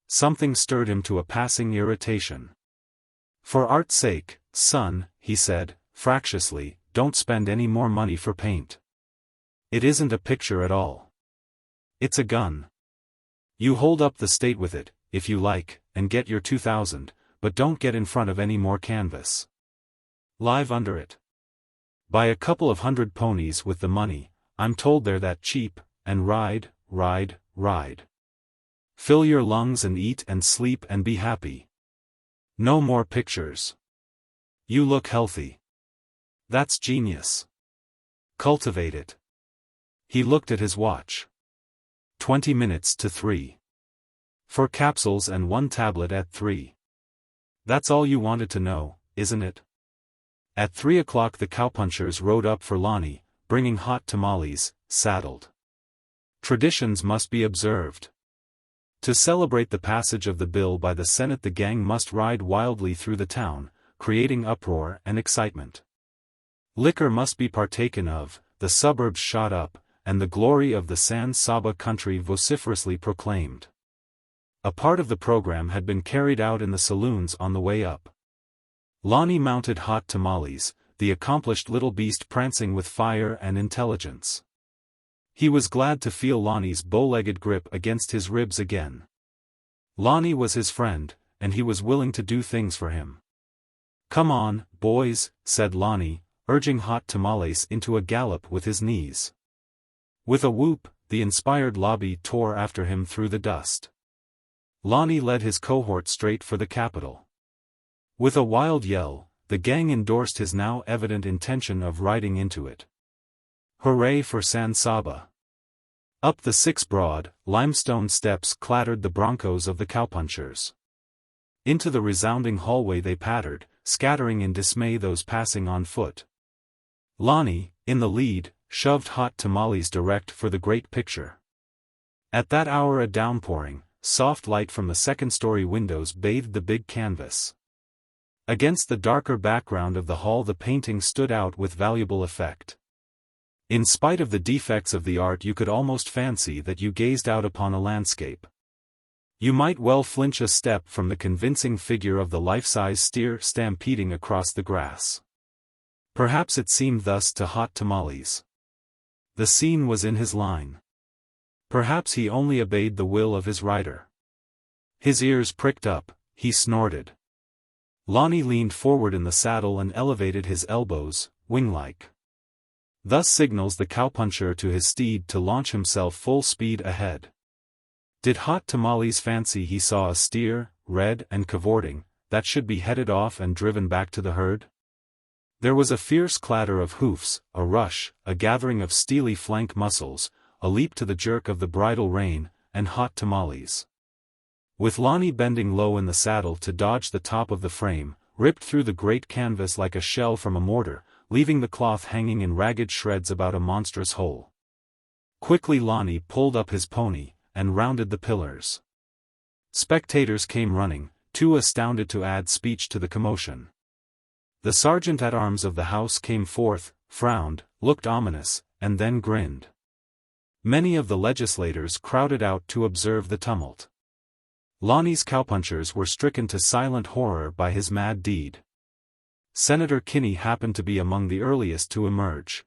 Something stirred him to a passing irritation. For art's sake, son, he said, fractiously, don't spend any more money for paint. It isn't a picture at all. It's a gun. You hold up the state with it, if you like, and get your 2,000, but don't get in front of any more canvas. Live under it. Buy a couple of 100 ponies with the money, I'm told they're that cheap, and ride, ride, ride. Fill your lungs and eat and sleep and be happy. No more pictures. You look healthy. That's genius. Cultivate it. He looked at his watch. 20 minutes to 3. 4 capsules and 1 tablet at 3. That's all you wanted to know, isn't it? At 3 o'clock the cowpunchers rode up for Lonnie, bringing hot tamales, saddled. Traditions must be observed. To celebrate the passage of the bill by the Senate, the gang must ride wildly through the town, creating uproar and excitement. Liquor must be partaken of, the suburbs shot up, and the glory of the San Saba country vociferously proclaimed. A part of the program had been carried out in the saloons on the way up. Lonnie mounted hot tamales, the accomplished little beast prancing with fire and intelligence. He was glad to feel Lonnie's bow-legged grip against his ribs again. Lonnie was his friend, and he was willing to do things for him. Come on, boys, said Lonnie, urging hot tamales into a gallop with his knees. With a whoop, the inspired lobby tore after him through the dust. Lonnie led his cohort straight for the Capitol. With a wild yell, the gang endorsed his now evident intention of riding into it. Hooray for San Saba! Up the 6 broad, limestone steps clattered the Broncos of the cowpunchers. Into the resounding hallway they pattered, scattering in dismay those passing on foot. Lonnie, in the lead, shoved hot tamales direct for the great picture. At that hour a downpouring, soft light from the second-story windows bathed the big canvas. Against the darker background of the hall the painting stood out with valuable effect. In spite of the defects of the art you could almost fancy that you gazed out upon a landscape. You might well flinch a step from the convincing figure of the life-size steer stampeding across the grass. Perhaps it seemed thus to hot tamales. The scene was in his line. Perhaps he only obeyed the will of his rider. His ears pricked up, he snorted. Lonnie leaned forward in the saddle and elevated his elbows, wing-like. Thus signals the cowpuncher to his steed to launch himself full speed ahead. Did hot tamales fancy he saw a steer, red and cavorting, that should be headed off and driven back to the herd? There was a fierce clatter of hoofs, a rush, a gathering of steely flank muscles, a leap to the jerk of the bridle rein, and hot tamales. With Lonnie bending low in the saddle to dodge the top of the frame, ripped through the great canvas like a shell from a mortar, leaving the cloth hanging in ragged shreds about a monstrous hole. Quickly Lonnie pulled up his pony, and rounded the pillars. Spectators came running, too astounded to add speech to the commotion. The sergeant-at-arms of the house came forth, frowned, looked ominous, and then grinned. Many of the legislators crowded out to observe the tumult. Lonnie's cowpunchers were stricken to silent horror by his mad deed. Senator Kinney happened to be among the earliest to emerge.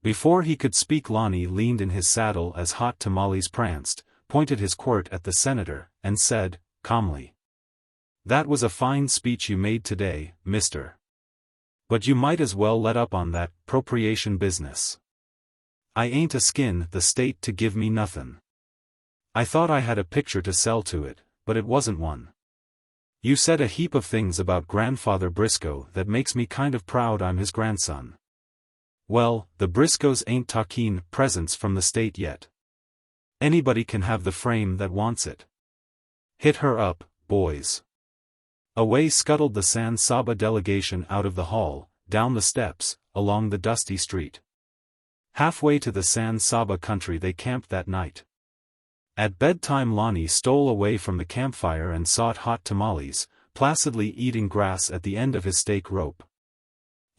Before he could speak Lonnie leaned in his saddle as hot tamales pranced, pointed his quirt at the senator, and said, calmly. That was a fine speech you made today, mister. But you might as well let up on that appropriation business. I ain't a skin the state to give me nothin'. I thought I had a picture to sell to it, but it wasn't one. You said a heap of things about Grandfather Briscoe that makes me kind of proud I'm his grandson. Well, the Briscoes ain't talking presents from the state yet. Anybody can have the frame that wants it. Hit her up, boys. Away scuttled the San Saba delegation out of the hall, down the steps, along the dusty street. Halfway to the San Saba country they camped that night. At bedtime Lonnie stole away from the campfire and sought hot tamales, placidly eating grass at the end of his stake rope.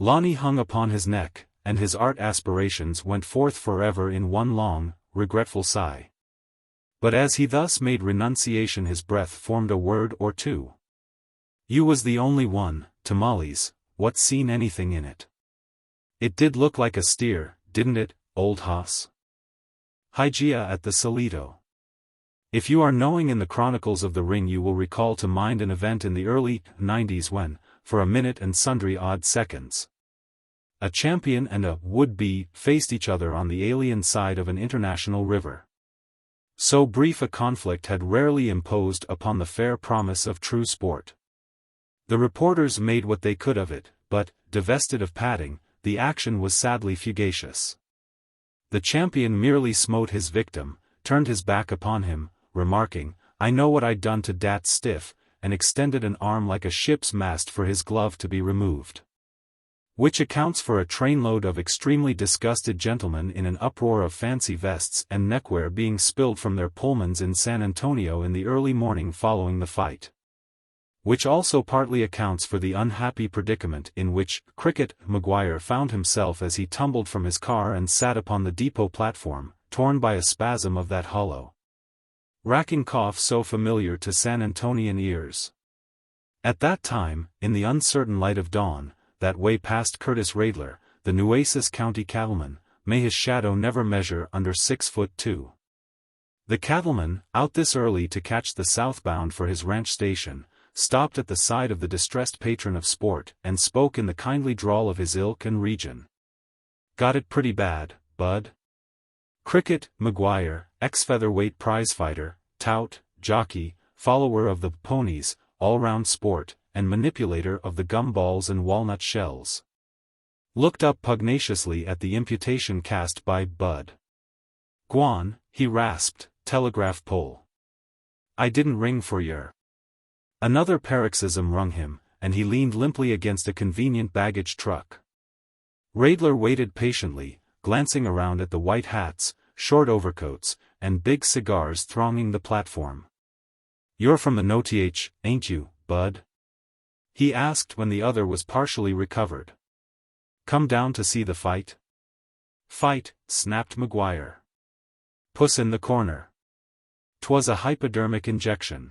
Lonnie hung upon his neck, and his art aspirations went forth forever in one long, regretful sigh. But as he thus made renunciation his breath formed a word or two. You was the only one, tamales, what seen anything in it. It did look like a steer, didn't it, old hoss? Hygeia at the Solito. If you are knowing in the Chronicles of the Ring you will recall to mind an event in the early 90s when, for a minute and sundry odd seconds, a champion and a would-be faced each other on the alien side of an international river. So brief a conflict had rarely imposed upon the fair promise of true sport. The reporters made what they could of it, but, divested of padding, the action was sadly fugacious. The champion merely smote his victim, turned his back upon him, remarking, I know what I'd done to dat stiff, and extended an arm like a ship's mast for his glove to be removed. Which accounts for a trainload of extremely disgusted gentlemen in an uproar of fancy vests and neckwear being spilled from their Pullmans in San Antonio in the early morning following the fight. Which also partly accounts for the unhappy predicament in which Cricket Maguire found himself as he tumbled from his car and sat upon the depot platform, torn by a spasm of that hollow, racking cough so familiar to San Antonian ears. At that time, in the uncertain light of dawn, that way past Curtis Radler, the Nueces County cattleman, may his shadow never measure under 6'2". The cattleman, out this early to catch the southbound for his ranch station, stopped at the side of the distressed patron of sport and spoke in the kindly drawl of his ilk and region. Got it pretty bad, bud? Cricket Maguire, ex-featherweight prizefighter, tout, jockey, follower of the ponies, all-round sport, and manipulator of the gumballs and walnut shells, looked up pugnaciously at the imputation cast by Bud. Gwan, he rasped, telegraph pole. I didn't ring for yer. Another paroxysm wrung him, and he leaned limply against a convenient baggage truck. Radler waited patiently, glancing around at the white hats, short overcoats, and big cigars thronging the platform. You're from the NOTH, ain't you, Bud? He asked when the other was partially recovered. Come down to see the fight? Fight, snapped Maguire. Puss in the corner. 'Twas a hypodermic injection.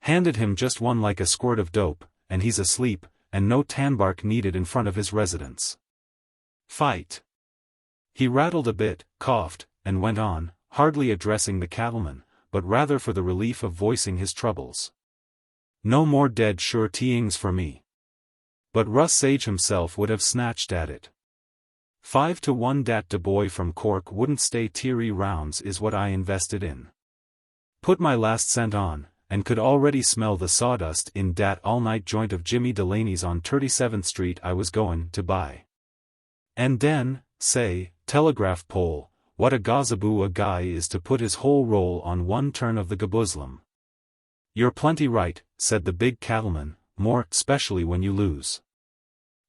Handed him just one like a squirt of dope, and he's asleep, and no tanbark needed in front of his residence. Fight. He rattled a bit, coughed, and went on, hardly addressing the cattleman, but rather for the relief of voicing his troubles. No more dead sure-teeings for me. But Russ Sage himself would have snatched at it. 5-1 dat de boy from Cork wouldn't stay teary rounds is what I invested in. Put my last cent on, and could already smell the sawdust in dat all-night joint of Jimmy Delaney's on 37th Street I was goin' to buy. And den, say, telegraph pole, what a gazaboo a guy is to put his whole roll on one turn of the gaboozlum. You're plenty right, said the big cattleman, more especially when you lose.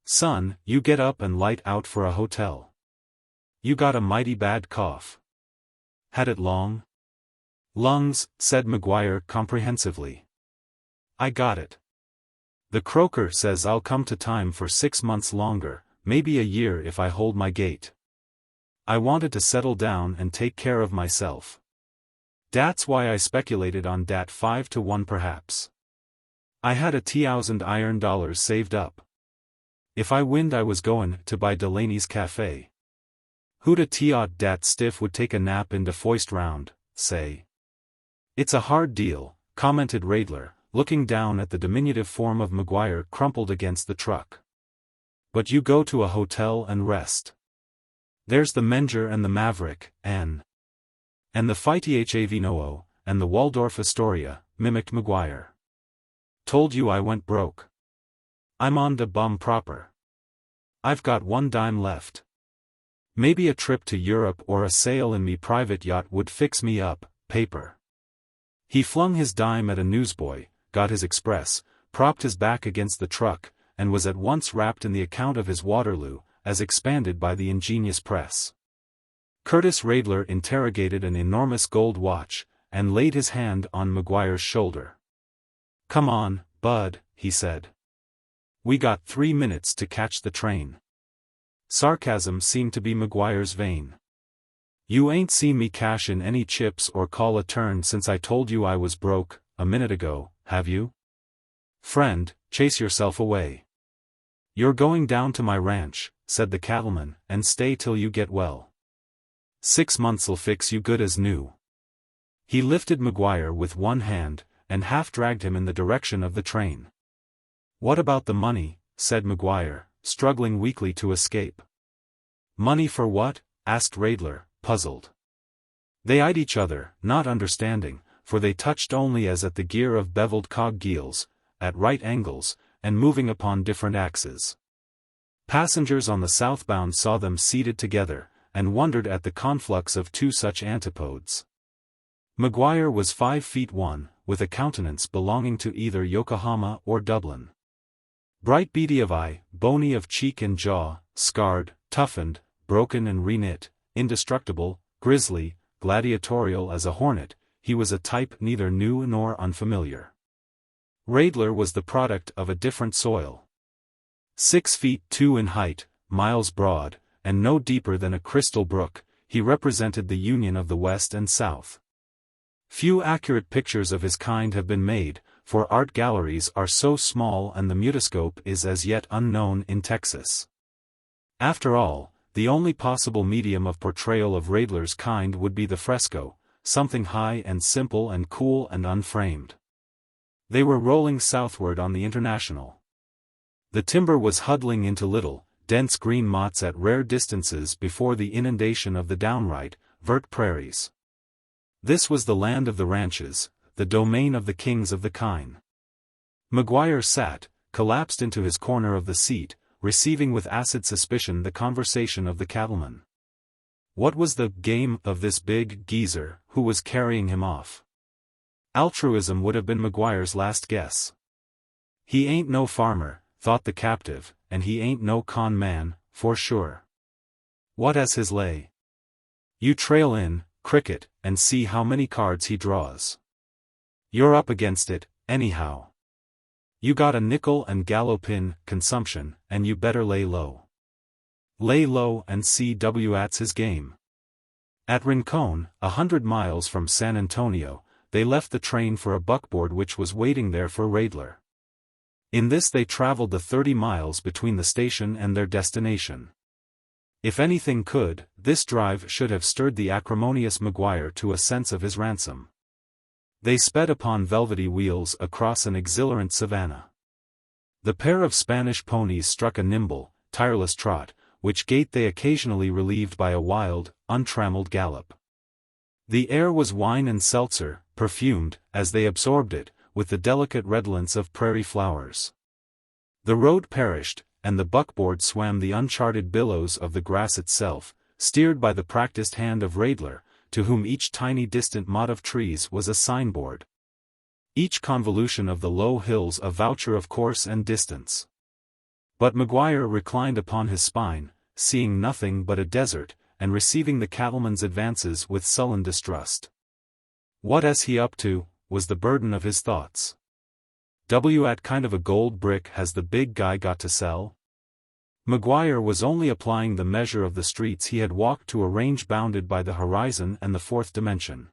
Son, you get up and light out for a hotel. You got a mighty bad cough. Had it long? Lungs, said Maguire comprehensively. I got it. The croaker says I'll come to time for 6 months longer, maybe a year if I hold my gait. I wanted to settle down and take care of myself. That's why I speculated on dat 5-1 perhaps. I had $1,000 iron dollars saved up. If I winned I was goin' to buy Delaney's Cafe. Who'd a t'ought dat stiff would take a nap in de foist round, say. It's a hard deal, commented Radler, looking down at the diminutive form of Maguire crumpled against the truck. But you go to a hotel and rest. There's the Menger and the Maverick, and the Fighty and the Waldorf Astoria, mimicked Maguire. Told you I went broke. I'm on de bum proper. I've got 1 dime left. Maybe a trip to Europe or a sail in me private yacht would fix me up, paper. He flung his dime at a newsboy, got his express, propped his back against the truck, and was at once wrapped in the account of his Waterloo, as expanded by the ingenious press. Curtis Radler interrogated an enormous gold watch, and laid his hand on Maguire's shoulder. Come on, bud, he said. We got 3 minutes to catch the train. Sarcasm seemed to be Maguire's vein. You ain't seen me cash in any chips or call a turn since I told you I was broke, a minute ago, have you? Friend, chase yourself away. You're going down to my ranch, said the cattleman, and stay till you get well. 6 months'll fix you good as new. He lifted Maguire with one hand, and half-dragged him in the direction of the train. What about the money, said Maguire, struggling weakly to escape. Money for what? Asked Radler, puzzled. They eyed each other, not understanding, for they touched only as at the gear of beveled cog-geels, at right angles, and moving upon different axes. Passengers on the southbound saw them seated together, and wondered at the conflux of 2 such antipodes. Maguire was 5 feet 1, with a countenance belonging to either Yokohama or Dublin. Bright beady of eye, bony of cheek and jaw, scarred, toughened, broken and reknit, indestructible, grisly, gladiatorial as a hornet, he was a type neither new nor unfamiliar. Radler was the product of a different soil. 6 feet 2 in height, miles broad, and no deeper than a crystal brook, he represented the union of the West and South. Few accurate pictures of his kind have been made, for art galleries are so small and the mutoscope is as yet unknown in Texas. After all, the only possible medium of portrayal of Radler's kind would be the fresco, something high and simple and cool and unframed. They were rolling southward on the International. The timber was huddling into little, dense green mottes at rare distances before the inundation of the downright, vert prairies. This was the land of the ranches, the domain of the kings of the kine. Maguire sat, collapsed into his corner of the seat, receiving with acid suspicion the conversation of the cattleman. What was the game of this big geezer who was carrying him off? Altruism would have been Maguire's last guess. He ain't no farmer, thought the captive, and he ain't no con man, for sure. What as his lay? You trail in, cricket, and see how many cards he draws. You're up against it, anyhow. You got a nickel and gallopin consumption, and you better lay low. Lay low and see what's his game. At Rincon, 100 miles from San Antonio, they left the train for a buckboard which was waiting there for Radler. In this they traveled the 30 miles between the station and their destination. If anything could, this drive should have stirred the acrimonious Maguire to a sense of his ransom. They sped upon velvety wheels across an exhilarant savanna. The pair of Spanish ponies struck a nimble, tireless trot, which gait they occasionally relieved by a wild, untrammeled gallop. The air was wine and seltzer, perfumed, as they absorbed it, with the delicate redolence of prairie flowers. The road perished, and the buckboard swam the uncharted billows of the grass itself, steered by the practiced hand of Radler, to whom each tiny distant mott of trees was a signboard. Each convolution of the low hills a voucher of course and distance. But Maguire reclined upon his spine, seeing nothing but a desert, and receiving the cattleman's advances with sullen distrust. What is he up to, was the burden of his thoughts. What kind of a gold brick has the big guy got to sell? Maguire was only applying the measure of the streets he had walked to a range bounded by the horizon and the fourth dimension.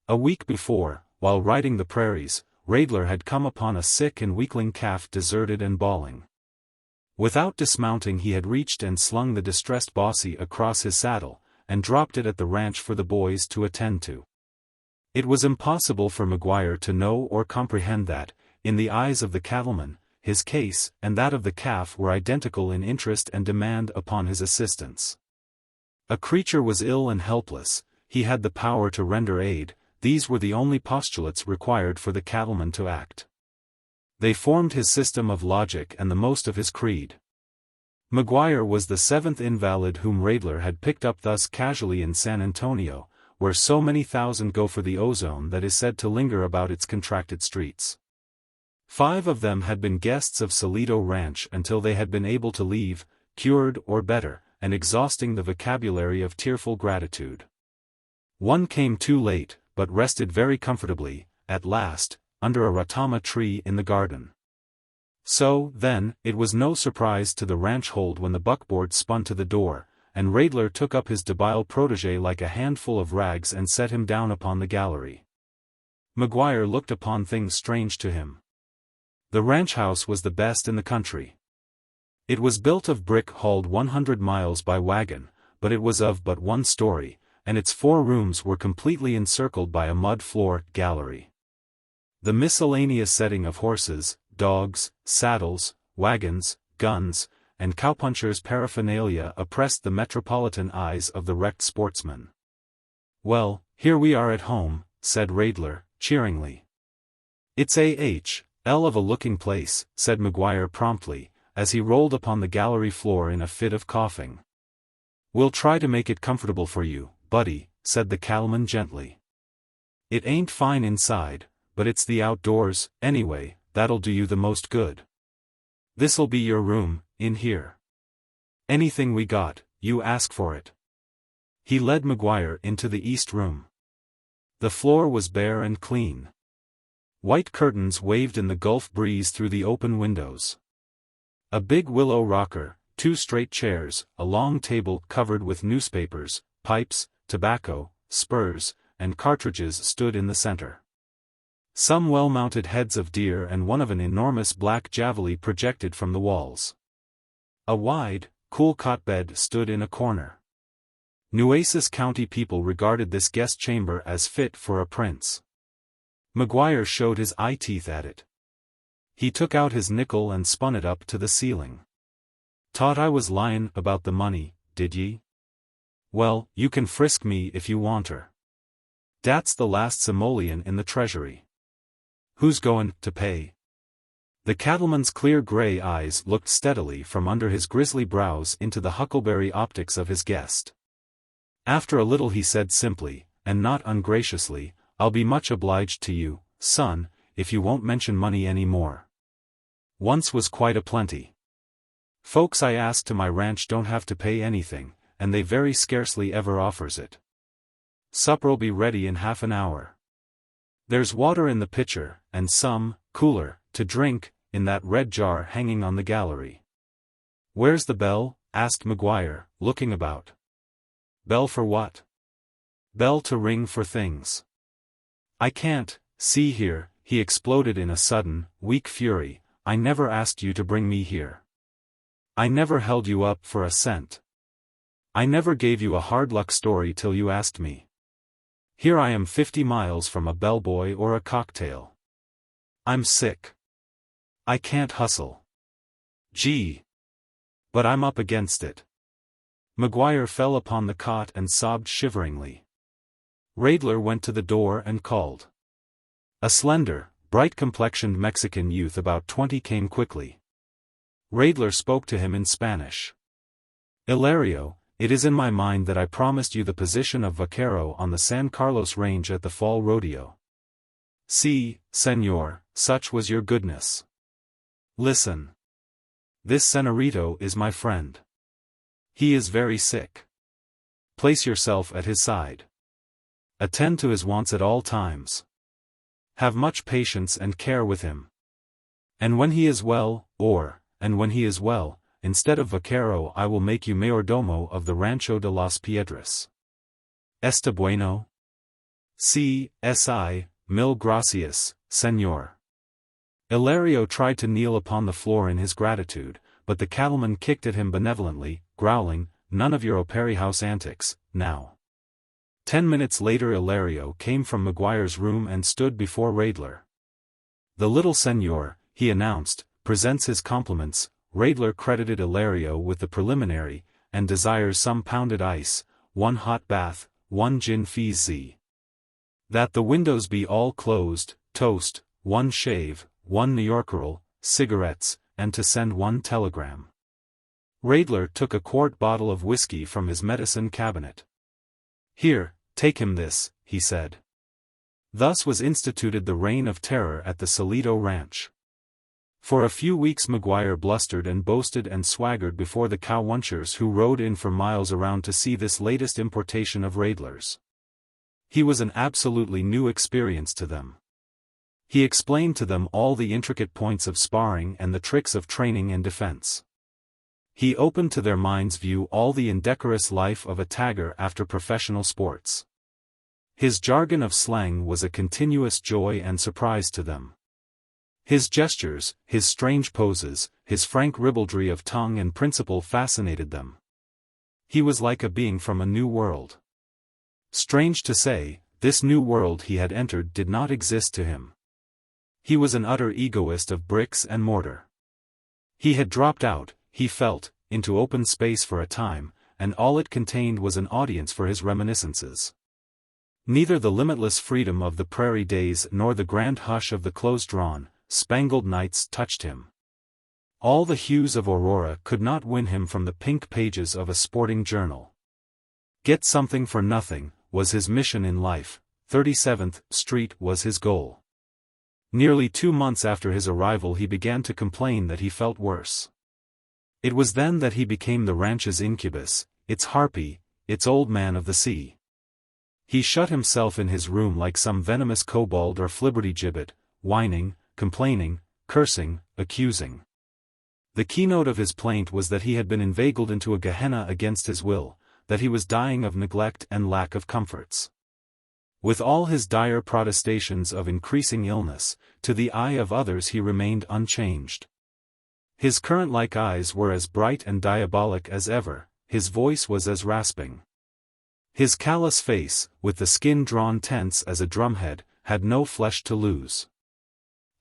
A week before, while riding the prairies, Radler had come upon a sick and weakling calf deserted and bawling. Without dismounting he had reached and slung the distressed Bossy across his saddle, and dropped it at the ranch for the boys to attend to. It was impossible for Maguire to know or comprehend that, in the eyes of the cattleman, his case and that of the calf were identical in interest and demand upon his assistance. A creature was ill and helpless, he had the power to render aid, these were the only postulates required for the cattleman to act. They formed his system of logic and the most of his creed. Maguire was the seventh invalid whom Radler had picked up thus casually in San Antonio, where so many thousand go for the ozone that is said to linger about its contracted streets. 5 of them had been guests of Solito Ranch until they had been able to leave, cured or better, and exhausting the vocabulary of tearful gratitude. 1 came too late, but rested very comfortably, at last, under a ratama tree in the garden. So, then, it was no surprise to the ranch hold when the buckboard spun to the door, and Radler took up his debile protégé like a handful of rags and set him down upon the gallery. Maguire looked upon things strange to him. The ranch house was the best in the country. It was built of brick hauled 100 miles by wagon, but it was of but 1 story, and its 4 rooms were completely encircled by a mud floor gallery. The miscellaneous setting of horses, dogs, saddles, wagons, guns, and cowpunchers' paraphernalia oppressed the metropolitan eyes of the wrecked sportsman. "Well, here we are at home," said Radler, cheeringly. "It's a hell of a looking place," said Maguire promptly, as he rolled upon the gallery floor in a fit of coughing. "We'll try to make it comfortable for you, buddy," said the cattleman gently. "It ain't fine inside, but it's the outdoors, anyway, that'll do you the most good. This'll be your room, in here. Anything we got, you ask for it." He led Maguire into the east room. The floor was bare and clean. White curtains waved in the Gulf breeze through the open windows. A big willow rocker, 2 straight chairs, a long table covered with newspapers, pipes, tobacco, spurs, and cartridges stood in the center. Some well-mounted heads of deer and one of an enormous black javeli projected from the walls. A wide, cool cot-bed stood in a corner. Nueces County people regarded this guest chamber as fit for a prince. Maguire showed his eye-teeth at it. He took out his nickel and spun it up to the ceiling. "Thought I was lyin' about the money, did ye? Well, you can frisk me if you wanter. Dat's the last simoleon in the treasury. Who's goin' to pay?" The cattleman's clear gray eyes looked steadily from under his grisly brows into the huckleberry optics of his guest. After a little he said simply, and not ungraciously, "I'll be much obliged to you, son, if you won't mention money any more. Once was quite a plenty. Folks I ask to my ranch don't have to pay anything, and they very scarcely ever offers it. Supper'll be ready in half an hour. There's water in the pitcher, and some, cooler, to drink, in that red jar hanging on the gallery." "Where's the bell?" asked Maguire, looking about. "Bell for what?" "Bell to ring for things. I can't, see here," he exploded in a sudden, weak fury, "I never asked you to bring me here. I never held you up for a cent. I never gave you a hard-luck story till you asked me. Here I am 50 miles from a bellboy or a cocktail. I'm sick. I can't hustle. Gee. But I'm up against it." Maguire fell upon the cot and sobbed shiveringly. Radler went to the door and called. A slender, bright-complexioned Mexican youth about 20 came quickly. Radler spoke to him in Spanish. "Hilario, it is in my mind that I promised you the position of vaquero on the San Carlos Range at the fall rodeo. Sí, señor, such was your goodness. Listen. This senorito is my friend. He is very sick. Place yourself at his side. Attend to his wants at all times. Have much patience and care with him. And when he is well, instead of vaquero I will make you mayordomo of the Rancho de las Piedras. Está bueno? Sí, mil gracias, señor." Hilario tried to kneel upon the floor in his gratitude, but the cattleman kicked at him benevolently, growling, "None of your Opry House antics, now. 10 minutes later Ilario came from Maguire's room and stood before Radler. "The little senor," he announced, "presents his compliments." Radler credited Ilario with the preliminary, and desires some pounded ice, 1 hot bath, 1 gin fizzy. That the windows be all closed, toast, 1 shave, 1 New Yorkerl, cigarettes, and to send 1 telegram. Radler took a quart bottle of whiskey from his medicine cabinet. "Here, take him this," he said. Thus was instituted the reign of terror at the Solito ranch. For a few weeks Maguire blustered and boasted and swaggered before the cowpunchers who rode in for miles around to see this latest importation of Radler's. He was an absolutely new experience to them. He explained to them all the intricate points of sparring and the tricks of training and defense. He opened to their minds' view all the indecorous life of a tagger after professional sports. His jargon of slang was a continuous joy and surprise to them. His gestures, his strange poses, his frank ribaldry of tongue and principle fascinated them. He was like a being from a new world. Strange to say, this new world he had entered did not exist to him. He was an utter egoist of bricks and mortar. He had dropped out, he felt, into open space for a time, and all it contained was an audience for his reminiscences. Neither the limitless freedom of the prairie days nor the grand hush of the close-drawn, spangled nights touched him. All the hues of Aurora could not win him from the pink pages of a sporting journal. Get something for nothing, was his mission in life. 37th Street was his goal. Nearly 2 months after his arrival he began to complain that he felt worse. It was then that he became the ranch's incubus, its harpy, its old man of the sea. He shut himself in his room like some venomous kobold or flibbertigibbet, whining, complaining, cursing, accusing. The keynote of his plaint was that he had been inveigled into a Gehenna against his will, that he was dying of neglect and lack of comforts. With all his dire protestations of increasing illness, to the eye of others he remained unchanged. His currant-like eyes were as bright and diabolic as ever, his voice was as rasping. His callous face, with the skin drawn tense as a drumhead, had no flesh to lose.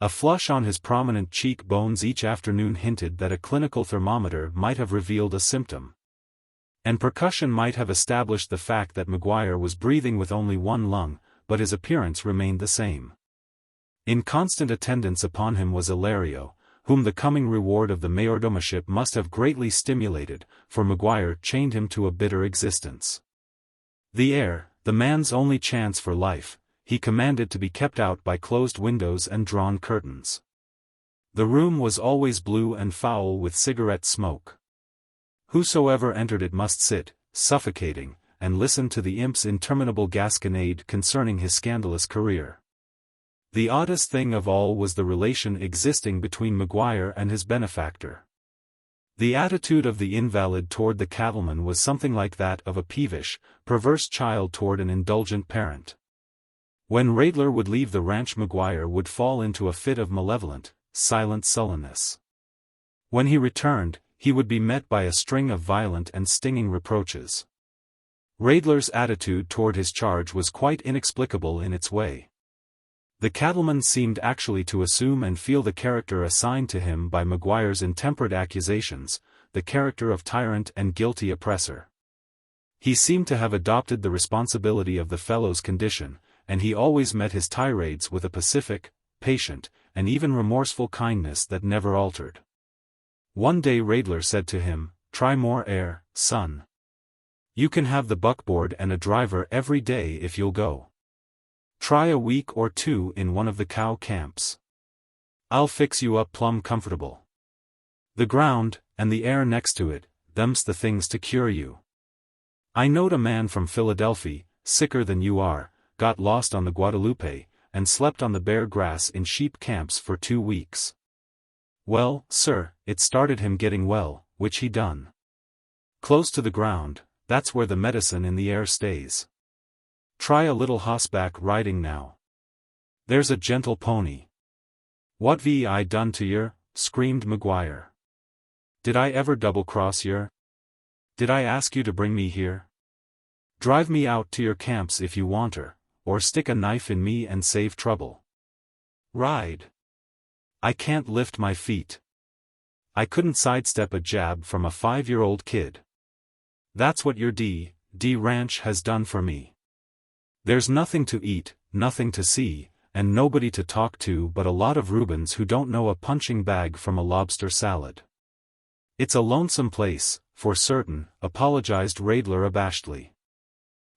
A flush on his prominent cheek bones each afternoon hinted that a clinical thermometer might have revealed a symptom. And percussion might have established the fact that Maguire was breathing with only 1 lung, but his appearance remained the same. In constant attendance upon him was Ilario, whom the coming reward of the mayordomship must have greatly stimulated, for Maguire chained him to a bitter existence. The air, the man's only chance for life, he commanded to be kept out by closed windows and drawn curtains. The room was always blue and foul with cigarette smoke. Whosoever entered it must sit, suffocating, and listen to the imp's interminable gasconade concerning his scandalous career. The oddest thing of all was the relation existing between Maguire and his benefactor. The attitude of the invalid toward the cattleman was something like that of a peevish, perverse child toward an indulgent parent. When Radler would leave the ranch Maguire would fall into a fit of malevolent, silent sullenness. When he returned, he would be met by a string of violent and stinging reproaches. Radler's attitude toward his charge was quite inexplicable in its way. The cattleman seemed actually to assume and feel the character assigned to him by Maguire's intemperate accusations, the character of tyrant and guilty oppressor. He seemed to have adopted the responsibility of the fellow's condition, and he always met his tirades with a pacific, patient, and even remorseful kindness that never altered. One day Radler said to him, "Try more air, son. You can have the buckboard and a driver every day if you'll go. Try a week or 2 in one of the cow camps. I'll fix you up plumb comfortable. The ground, and the air next to it, them's the things to cure you. I knowed a man from Philadelphia, sicker than you are, got lost on the Guadalupe, and slept on the bare grass in sheep camps for 2 weeks. Well, sir, it started him getting well, which he done. Close to the ground, that's where the medicine in the air stays. Try a little hossback riding now. There's a gentle pony." "What ve I done to yer?" screamed Maguire. "Did I ever double-cross yer? Did I ask you to bring me here? Drive me out to your camps if you want her, or stick a knife in me and save trouble. Ride. I can't lift my feet. I couldn't sidestep a jab from a 5-year-old kid. That's what your D ranch has done for me. There's nothing to eat, nothing to see, and nobody to talk to but a lot of Rubens who don't know a punching bag from a lobster salad. It's a lonesome place, for certain, apologized Radler abashedly.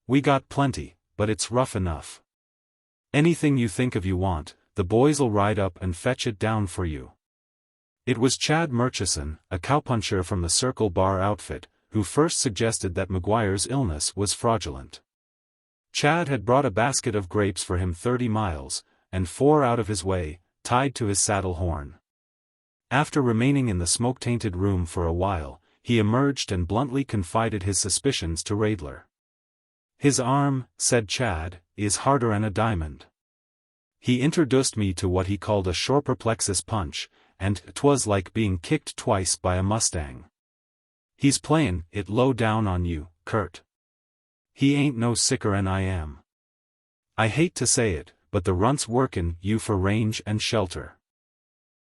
We got plenty, but it's rough enough. Anything you think of you want, the boys'll ride up and fetch it down for you. It was Chad Murchison, a cowpuncher from the Circle Bar outfit, who first suggested that McGuire's illness was fraudulent. Chad had brought a basket of grapes for him 30 miles, and 4 out of his way, tied to his saddle horn. After remaining in the smoke-tainted room for a while, he emerged and bluntly confided his suspicions to Radler. His arm, said Chad, is harder'n a diamond. He introduced me to what he called a shorperplexus punch, and 'twas like being kicked twice by a Mustang. He's playin' it low down on you, Kurt. He ain't no sicker'n I am. I hate to say it, but the runt's workin' you for range and shelter.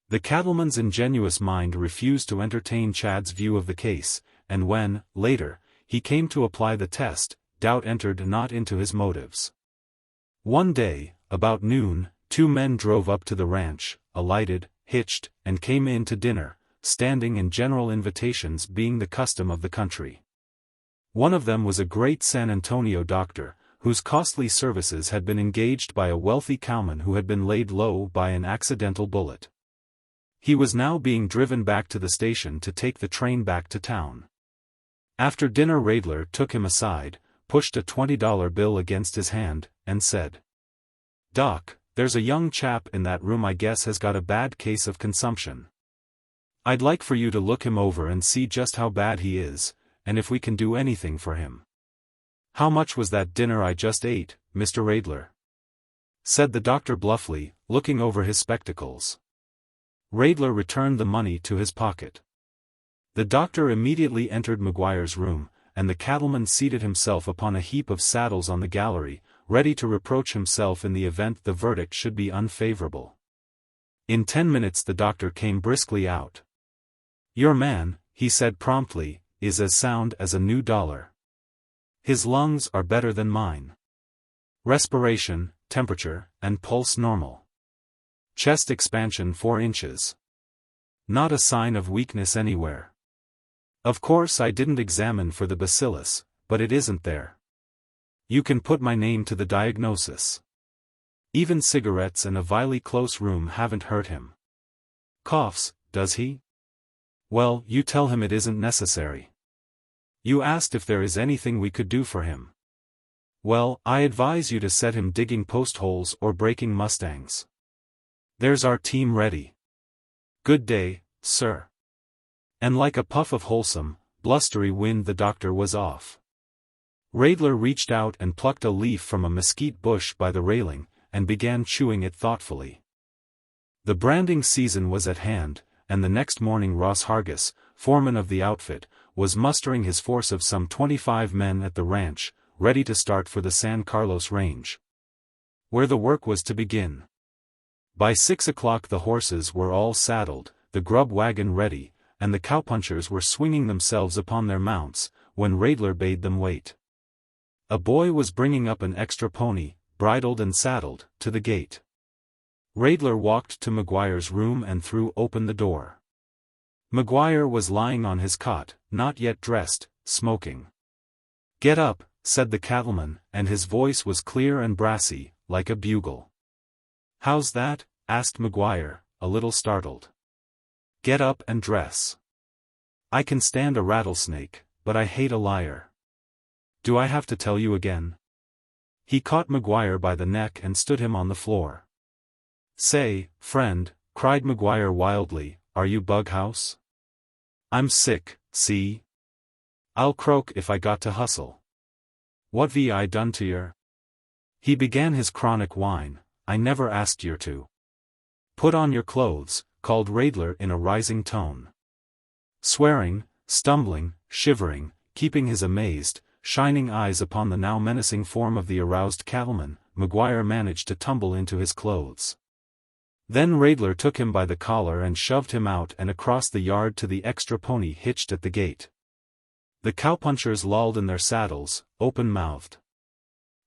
The cattleman's ingenuous mind refused to entertain Chad's view of the case, and when, later, he came to apply the test, doubt entered not into his motives. One day, about noon, 2 men drove up to the ranch, alighted, hitched, and came in to dinner, standing and general invitations being the custom of the country. One of them was a great San Antonio doctor, whose costly services had been engaged by a wealthy cowman who had been laid low by an accidental bullet. He was now being driven back to the station to take the train back to town. After dinner Radler took him aside, pushed a $20 bill against his hand, and said, "Doc, there's a young chap in that room I guess has got a bad case of consumption. I'd like for you to look him over and see just how bad he is, and if we can do anything for him." "How much was that dinner I just ate, Mr. Radler?" said the doctor bluffly, looking over his spectacles. Radler returned the money to his pocket. The doctor immediately entered McGuire's room, and the cattleman seated himself upon a heap of saddles on the gallery, ready to reproach himself in the event the verdict should be unfavorable. In 10 minutes the doctor came briskly out. "Your man," he said promptly, "is as sound as a new dollar. His lungs are better than mine. Respiration, temperature, and pulse normal. Chest expansion 4 inches. Not a sign of weakness anywhere. Of course I didn't examine for the bacillus, but it isn't there. You can put my name to the diagnosis. Even cigarettes and a vilely close room haven't hurt him. Coughs, does he? Well, you tell him it isn't necessary. You asked if there is anything we could do for him. Well, I advise you to set him digging post holes or breaking mustangs. There's our team ready. Good day, sir." And like a puff of wholesome, blustery wind the doctor was off. Radler reached out and plucked a leaf from a mesquite bush by the railing, and began chewing it thoughtfully. The branding season was at hand, and the next morning Ross Hargis, foreman of the outfit, was mustering his force of some 25 men at the ranch, ready to start for the San Carlos Range, where the work was to begin. By 6 o'clock the horses were all saddled, the grub wagon ready, and the cowpunchers were swinging themselves upon their mounts, when Radler bade them wait. A boy was bringing up an extra pony, bridled and saddled, to the gate. Radler walked to McGuire's room and threw open the door. McGuire was lying on his cot, not yet dressed, smoking. "Get up," said the cattleman, and his voice was clear and brassy, like a bugle. "How's that?" asked McGuire, a little startled. "Get up and dress. I can stand a rattlesnake, but I hate a liar. Do I have to tell you again?" He caught McGuire by the neck and stood him on the floor. "Say, friend," cried McGuire wildly, "are you bughouse? I'm sick, see? I'll croak if I got to hustle. What vi I done to yer?" He began his chronic whine. "I never asked yer to. Put on your clothes," called Radler in a rising tone. Swearing, stumbling, shivering, keeping his amazed, shining eyes upon the now menacing form of the aroused cattleman, Maguire managed to tumble into his clothes. Then Radler took him by the collar and shoved him out and across the yard to the extra pony hitched at the gate. The cowpunchers lolled in their saddles, open-mouthed.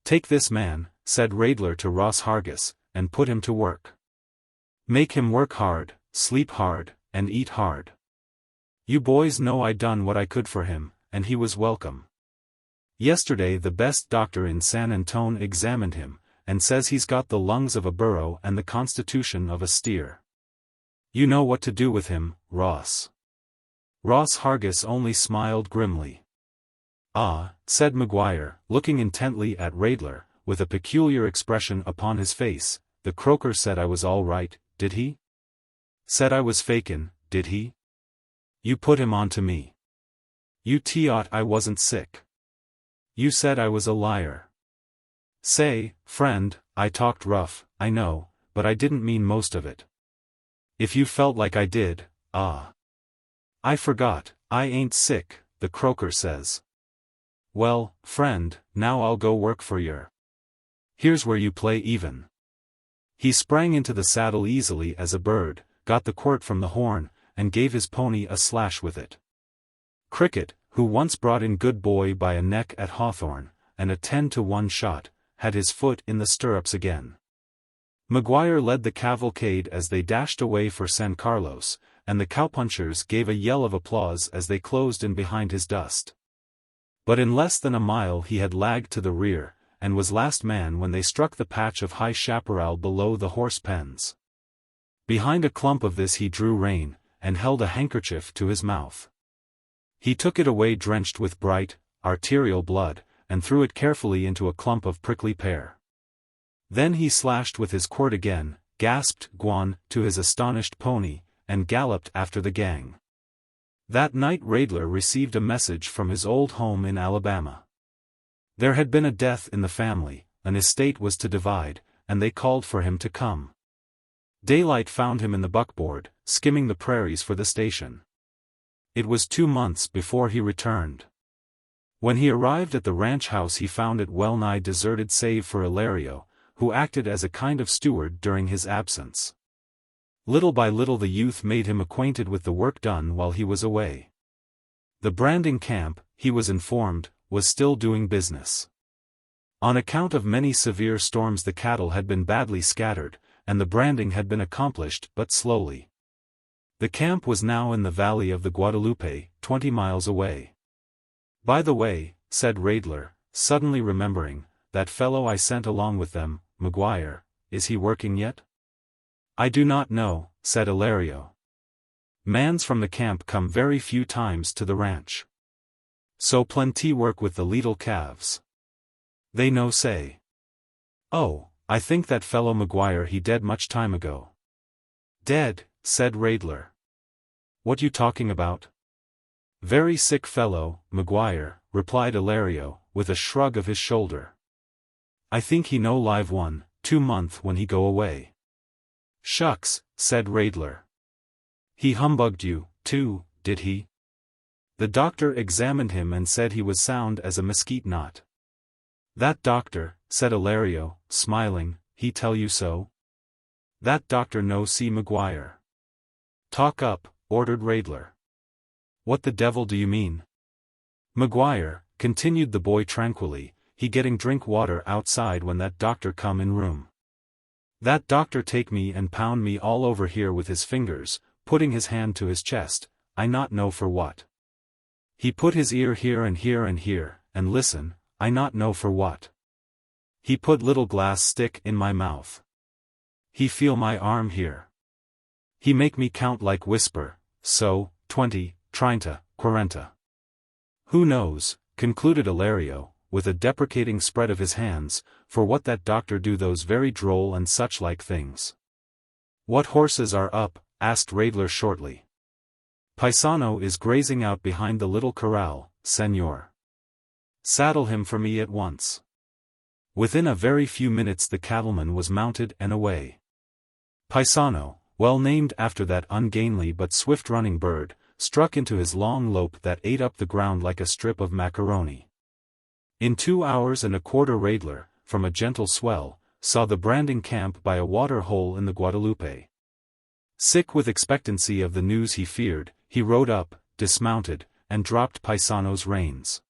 "Take this man," said Radler to Ross Hargis, "and put him to work. Make him work hard, sleep hard, and eat hard. You boys know I done what I could for him, and he was welcome. Yesterday the best doctor in San Antone examined him, and says he's got the lungs of a burro and the constitution of a steer. You know what to do with him, Ross." Ross Hargis only smiled grimly. "Ah," said Maguire, looking intently at Radler, with a peculiar expression upon his face, "the croaker said I was all right, did he? Said I was fakin', did he? You put him on to me. You t'ought I wasn't sick. You said I was a liar. Say, friend, I talked rough, I know, but I didn't mean most of it. If you felt like I did, I forgot, I ain't sick, the croaker says. Well, friend, now I'll go work for yer. Here's where you play even." He sprang into the saddle easily as a bird, got the quirt from the horn, and gave his pony a slash with it. Cricket, who once brought in Good Boy by a neck at Hawthorne, and a 10-to-1 shot, had his foot in the stirrups again. Maguire led the cavalcade as they dashed away for San Carlos, and the cowpunchers gave a yell of applause as they closed in behind his dust. But in less than a mile he had lagged to the rear, and was last man when they struck the patch of high chaparral below the horse pens. Behind a clump of this he drew rein, and held a handkerchief to his mouth. He took it away drenched with bright, arterial blood, and threw it carefully into a clump of prickly pear. Then he slashed with his quirt again, gasped "Guan" to his astonished pony, and galloped after the gang. That night Radler received a message from his old home in Alabama. There had been a death in the family, an estate was to divide, and they called for him to come. Daylight found him in the buckboard, skimming the prairies for the station. It was 2 months before he returned. When he arrived at the ranch house he found it well-nigh deserted save for Ilario, who acted as a kind of steward during his absence. Little by little the youth made him acquainted with the work done while he was away. The branding camp, he was informed, was still doing business. On account of many severe storms the cattle had been badly scattered, and the branding had been accomplished but slowly. The camp was now in the valley of the Guadalupe, 20 miles away. "By the way," said Radler, suddenly remembering, "that fellow I sent along with them, Maguire, is he working yet?" "I do not know," said Ilario. "Mans from the camp come very few times to the ranch. So plenty work with the little calves. They no say." "Oh, I think that fellow Maguire he dead much time ago." "Dead," said Radler. "What you talking about?" "Very sick fellow, Maguire," replied Ilario, with a shrug of his shoulder. "I think he no live 1-2 month when he go away." "Shucks," said Radler. "He humbugged you, too, did he?" The doctor examined him and said he was sound as a mesquite knot. "That doctor," said Ilario, smiling, "he tell you so?" "That doctor no see Maguire." "Talk up," ordered Radler. "What the devil do you mean?" "Maguire," continued the boy tranquilly, "he getting drink water outside when that doctor come in room. That doctor take me and pound me all over here with his fingers, putting his hand to his chest, I not know for what. He put his ear here and here and here, and listen, I not know for what. He put little glass stick in my mouth. He feel my arm here. He make me count like whisper, so, 20, 30, 40. Who knows," concluded Ilario, with a deprecating spread of his hands, "for what that doctor do those very droll and such-like things." "What horses are up?" asked Radler shortly. "Paisano is grazing out behind the little corral, senor. Saddle him for me at once." Within a very few minutes the cattleman was mounted and away. Paisano, well named after that ungainly but swift-running bird, struck into his long lope that ate up the ground like a strip of macaroni. In 2 hours and a quarter Radler, from a gentle swell, saw the branding camp by a water hole in the Guadalupe. Sick with expectancy of the news he feared, he rode up, dismounted, and dropped Paisano's reins.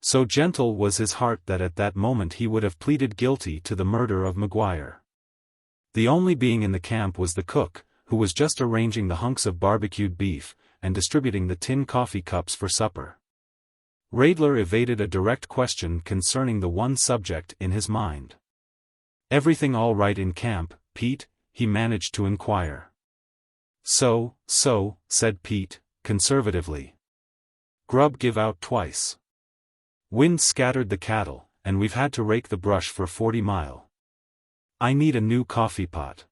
So gentle was his heart that at that moment he would have pleaded guilty to the murder of Maguire. The only being in the camp was the cook, who was just arranging the hunks of barbecued beef, and distributing the tin coffee cups for supper. Radler evaded a direct question concerning the one subject in his mind. "Everything all right in camp, Pete?" he managed to inquire. So, said Pete, conservatively. "Grub give out twice. Wind scattered the cattle, and we've had to rake the brush for 40 mile. I need a new coffee pot.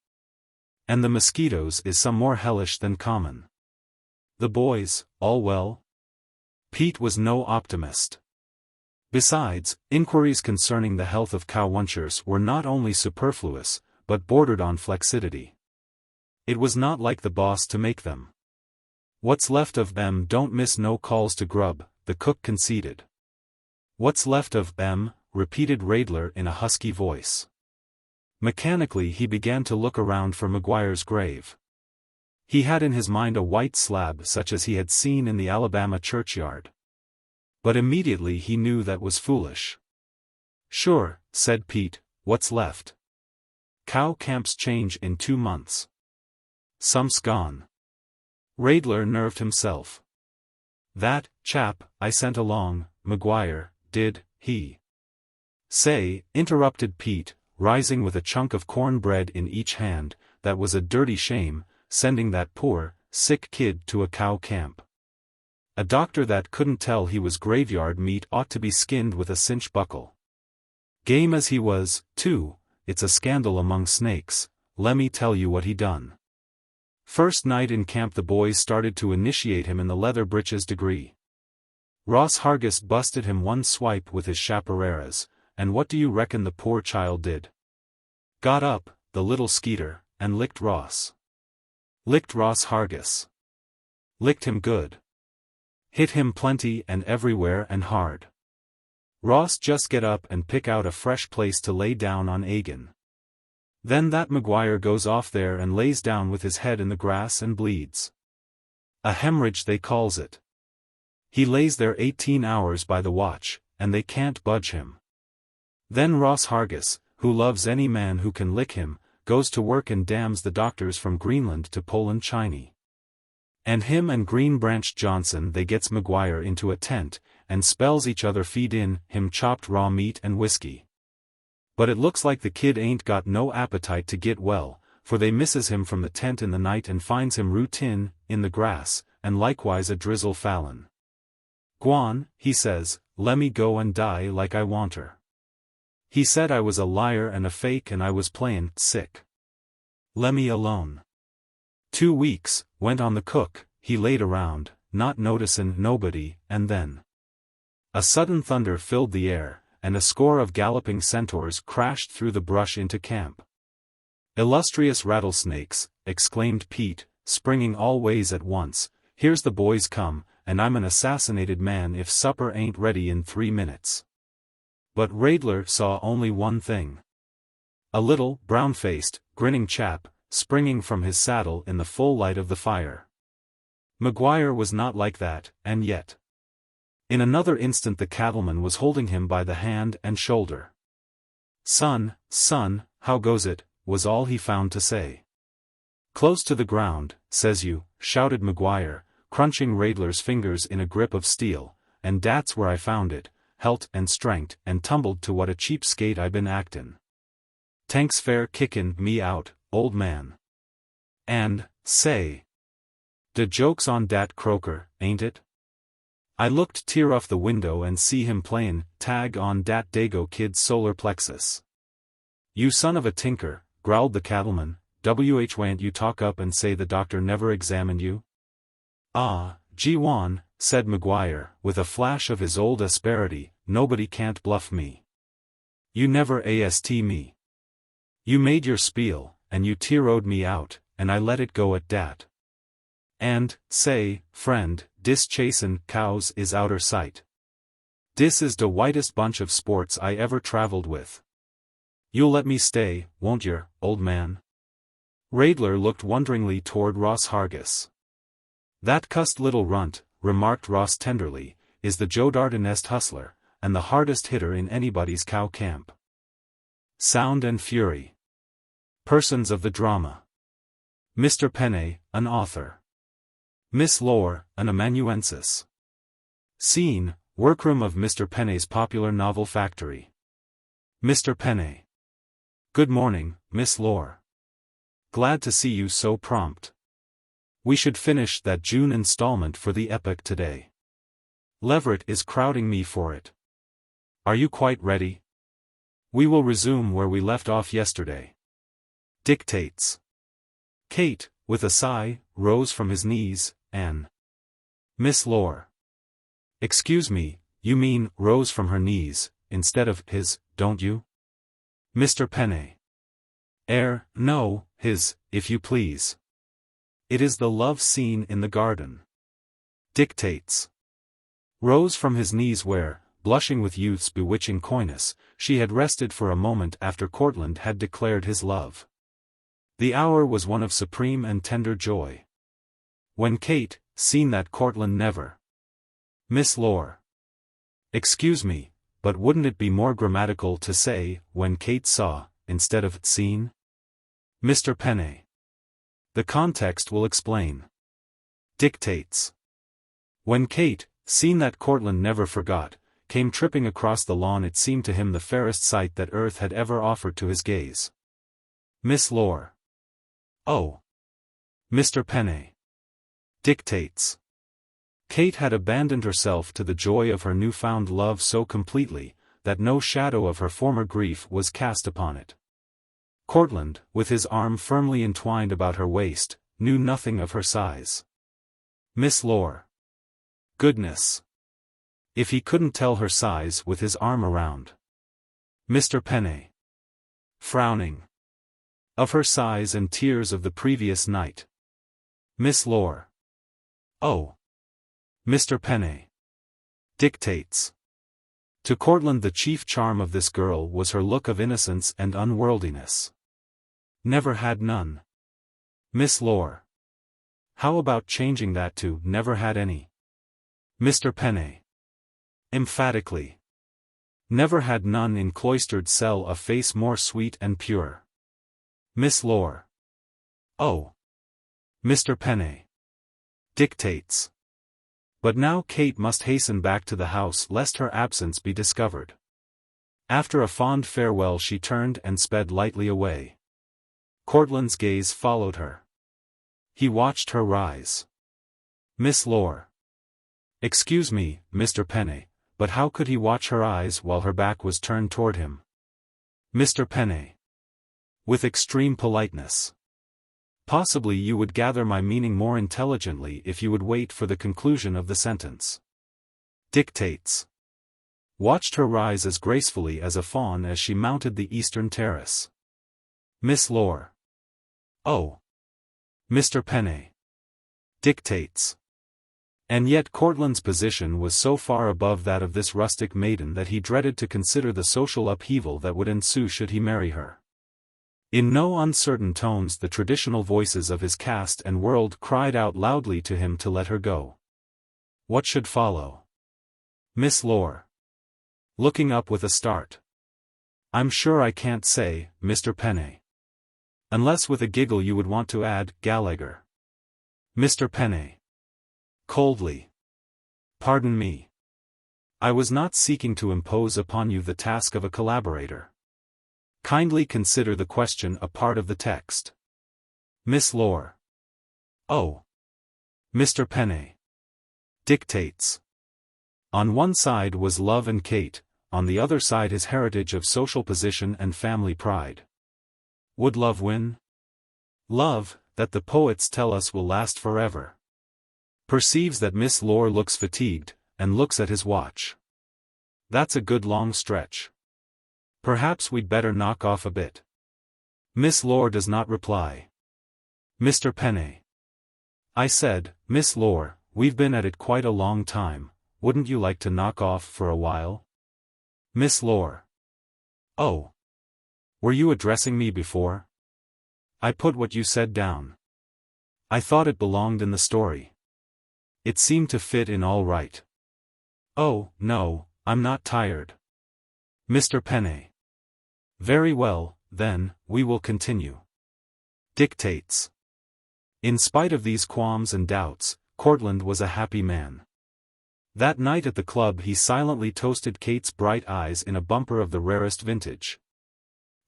And the mosquitoes is some more hellish than common. The boys, all well?" Pete was no optimist. Besides, inquiries concerning the health of cowpunchers were not only superfluous, but bordered on flaccidity. It was not like the boss to make them. "What's left of them don't miss no calls to grub," the cook conceded. "What's left of them?" repeated Radler in a husky voice. Mechanically he began to look around for Maguire's grave. He had in his mind a white slab such as he had seen in the Alabama churchyard. But immediately he knew that was foolish. "Sure," said Pete, "what's left? Cow camps change in 2 months. Some's gone." Radler nerved himself. "That chap I sent along, Maguire, did he?" "Say," interrupted Pete, rising with a chunk of cornbread in each hand, "that was a dirty shame, sending that poor, sick kid to a cow camp. A doctor that couldn't tell he was graveyard meat ought to be skinned with a cinch buckle. Game as he was, too, it's a scandal among snakes, lemme tell you what he done. First night in camp the boys started to initiate him in the leather breeches degree. Ross Hargis busted him one swipe with his chaparreras, and what do you reckon the poor child did? Got up, the little skeeter, and licked Ross. Licked Ross Hargis. Licked him good. Hit him plenty and everywhere and hard. Ross just get up and pick out a fresh place to lay down on Agin. Then that Maguire goes off there and lays down with his head in the grass and bleeds. A hemorrhage they calls it. He lays there 18 hours by the watch, and they can't budge him. Then Ross Hargis, who loves any man who can lick him, goes to work and damns the doctors from Greenland to Poland Chiney. And him and Green Branch Johnson they gets Maguire into a tent, and spells each other feed in him chopped raw meat and whiskey. But it looks like the kid ain't got no appetite to get well, for they misses him from the tent in the night and finds him rootin' in the grass, and likewise a drizzle Fallon. "Gwan," he says, "lemme go and die like I want her. He said I was a liar and a fake and I was playin' sick. Lemme alone." 2 weeks, went on the cook, he laid around, not noticin' nobody, and then a sudden thunder filled the air, and a score of galloping centaurs crashed through the brush into camp. "Illustrious rattlesnakes," exclaimed Pete, springing all ways at once, "here's the boys come, and I'm an assassinated man if supper ain't ready in 3 minutes. But Radler saw only one thing. A little, brown-faced, grinning chap, springing from his saddle in the full light of the fire. Maguire was not like that, and yet. In another instant the cattleman was holding him by the hand and shoulder. Son, how goes it?" was all he found to say. "Close to the ground, says you," shouted Maguire, crunching Radler's fingers in a grip of steel, "and dat's where I found it, helt and strengt and tumbled to what a cheap skate I been actin'. Tanks fair kickin' me out, old man. And, say. De joke's on dat croaker, ain't it? I looked tear off the window and see him playin' tag on dat dago kid's solar plexus. You son of a tinker," growled the cattleman, "whan't you talk up and say the doctor never examined you?" "Ah, G1, said Maguire, with a flash of his old asperity, "nobody can't bluff me. You never ast me. You made your spiel, and you tear-o'd me out, and I let it go at dat. And, say, friend, dis chasin' cows is outer sight. Dis is de whitest bunch of sports I ever traveled with. You'll let me stay, won't yer, old man? Radler looked wonderingly toward Ross Hargis. That cussed little runt, remarked Ross tenderly, is the Joe Dardanest hustler, and the hardest hitter in anybody's cow camp. Sound and Fury. Persons of the drama. Mr. Penne, an author. Miss Lore, an amanuensis. Scene, workroom of Mr. Penne's popular novel factory. Mr. Penne. Good morning, Miss Lore. Glad to see you so prompt. We should finish that June installment for the Epic today. Leverett is crowding me for it. Are you quite ready? We will resume where we left off yesterday. Dictates. Kate, with a sigh, rose from his knees, and Miss Lore. Excuse me, you mean, rose from her knees, instead of his, don't you? Mr. Penne. No, his, if you please. It is the love scene in the garden. Dictates. Rose from his knees where, blushing with youth's bewitching coyness, she had rested for a moment after Cortland had declared his love. The hour was one of supreme and tender joy. When Kate, seen that Cortland never. Miss Lore. Excuse me, but wouldn't it be more grammatical to say, when Kate saw, instead of seen? Mr. Penne. The context will explain. Dictates. When Kate, seen that Cortland never forgot, came tripping across the lawn, it seemed to him the fairest sight that earth had ever offered to his gaze. Miss Lore. Oh. Mr. Penne. Dictates. Kate had abandoned herself to the joy of her newfound love so completely, that no shadow of her former grief was cast upon it. Cortland, with his arm firmly entwined about her waist, knew nothing of her size. Miss Lore. Goodness. If he couldn't tell her size with his arm around. Mr. Penne. Frowning. Of her size and tears of the previous night. Miss Lore. Oh. Mr. Penne. Dictates. To Cortland the chief charm of this girl was her look of innocence and unworldliness. Never had none. Miss Lore. How about changing that to never had any? Mr. Penne. Emphatically. Never had none in cloistered cell a face more sweet and pure. Miss Lore. Oh. Mr. Penne. Dictates. But now Kate must hasten back to the house lest her absence be discovered. After a fond farewell she turned and sped lightly away. Cortland's gaze followed her. He watched her rise. Miss Lore. Excuse me, Mr. Penne, but how could he watch her eyes while her back was turned toward him? Mr. Penne. With extreme politeness. Possibly you would gather my meaning more intelligently if you would wait for the conclusion of the sentence. Dictates. Watched her rise as gracefully as a fawn as she mounted the eastern terrace. Miss Lore. Oh. Mr. Penne. Dictates. And yet Cortland's position was so far above that of this rustic maiden that he dreaded to consider the social upheaval that would ensue should he marry her. In no uncertain tones the traditional voices of his caste and world cried out loudly to him to let her go. What should follow? Miss Lore. Looking up with a start. I'm sure I can't say, Mr. Penne. Unless with a giggle you would want to add, Gallagher. Mr. Penne. Coldly. Pardon me. I was not seeking to impose upon you the task of a collaborator. Kindly consider the question a part of the text. Miss Lore. Oh. Mr. Penne. Dictates. On one side was love and Kate, on the other side his heritage of social position and family pride. Would love win? Love, that the poets tell us will last forever. Perceives that Miss Lore looks fatigued, and looks at his watch. That's a good long stretch. Perhaps we'd better knock off a bit. Miss Lore does not reply. Mr. Penne. I said, Miss Lore, we've been at it quite a long time, wouldn't you like to knock off for a while? Miss Lore. Oh. Were you addressing me before? I put what you said down. I thought it belonged in the story. It seemed to fit in all right. Oh, no, I'm not tired. Mr. Penne. Very well, then, we will continue. Dictates. In spite of these qualms and doubts, Cortland was a happy man. That night at the club he silently toasted Kate's bright eyes in a bumper of the rarest vintage.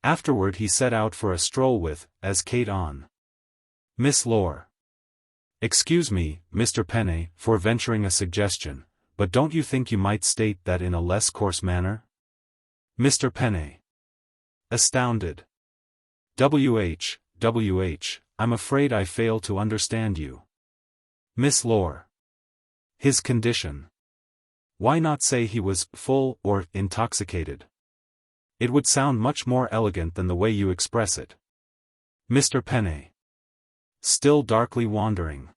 Afterward he set out for a stroll with, as Kate on. Miss Lore. Excuse me, Mr. Penne, for venturing a suggestion, but don't you think you might state that in a less coarse manner? Mr. Penne. Astounded. WH, I'm afraid I fail to understand you. Miss Lore. His condition. Why not say he was full or intoxicated? It would sound much more elegant than the way you express it. Mr. Penne. Still darkly wandering.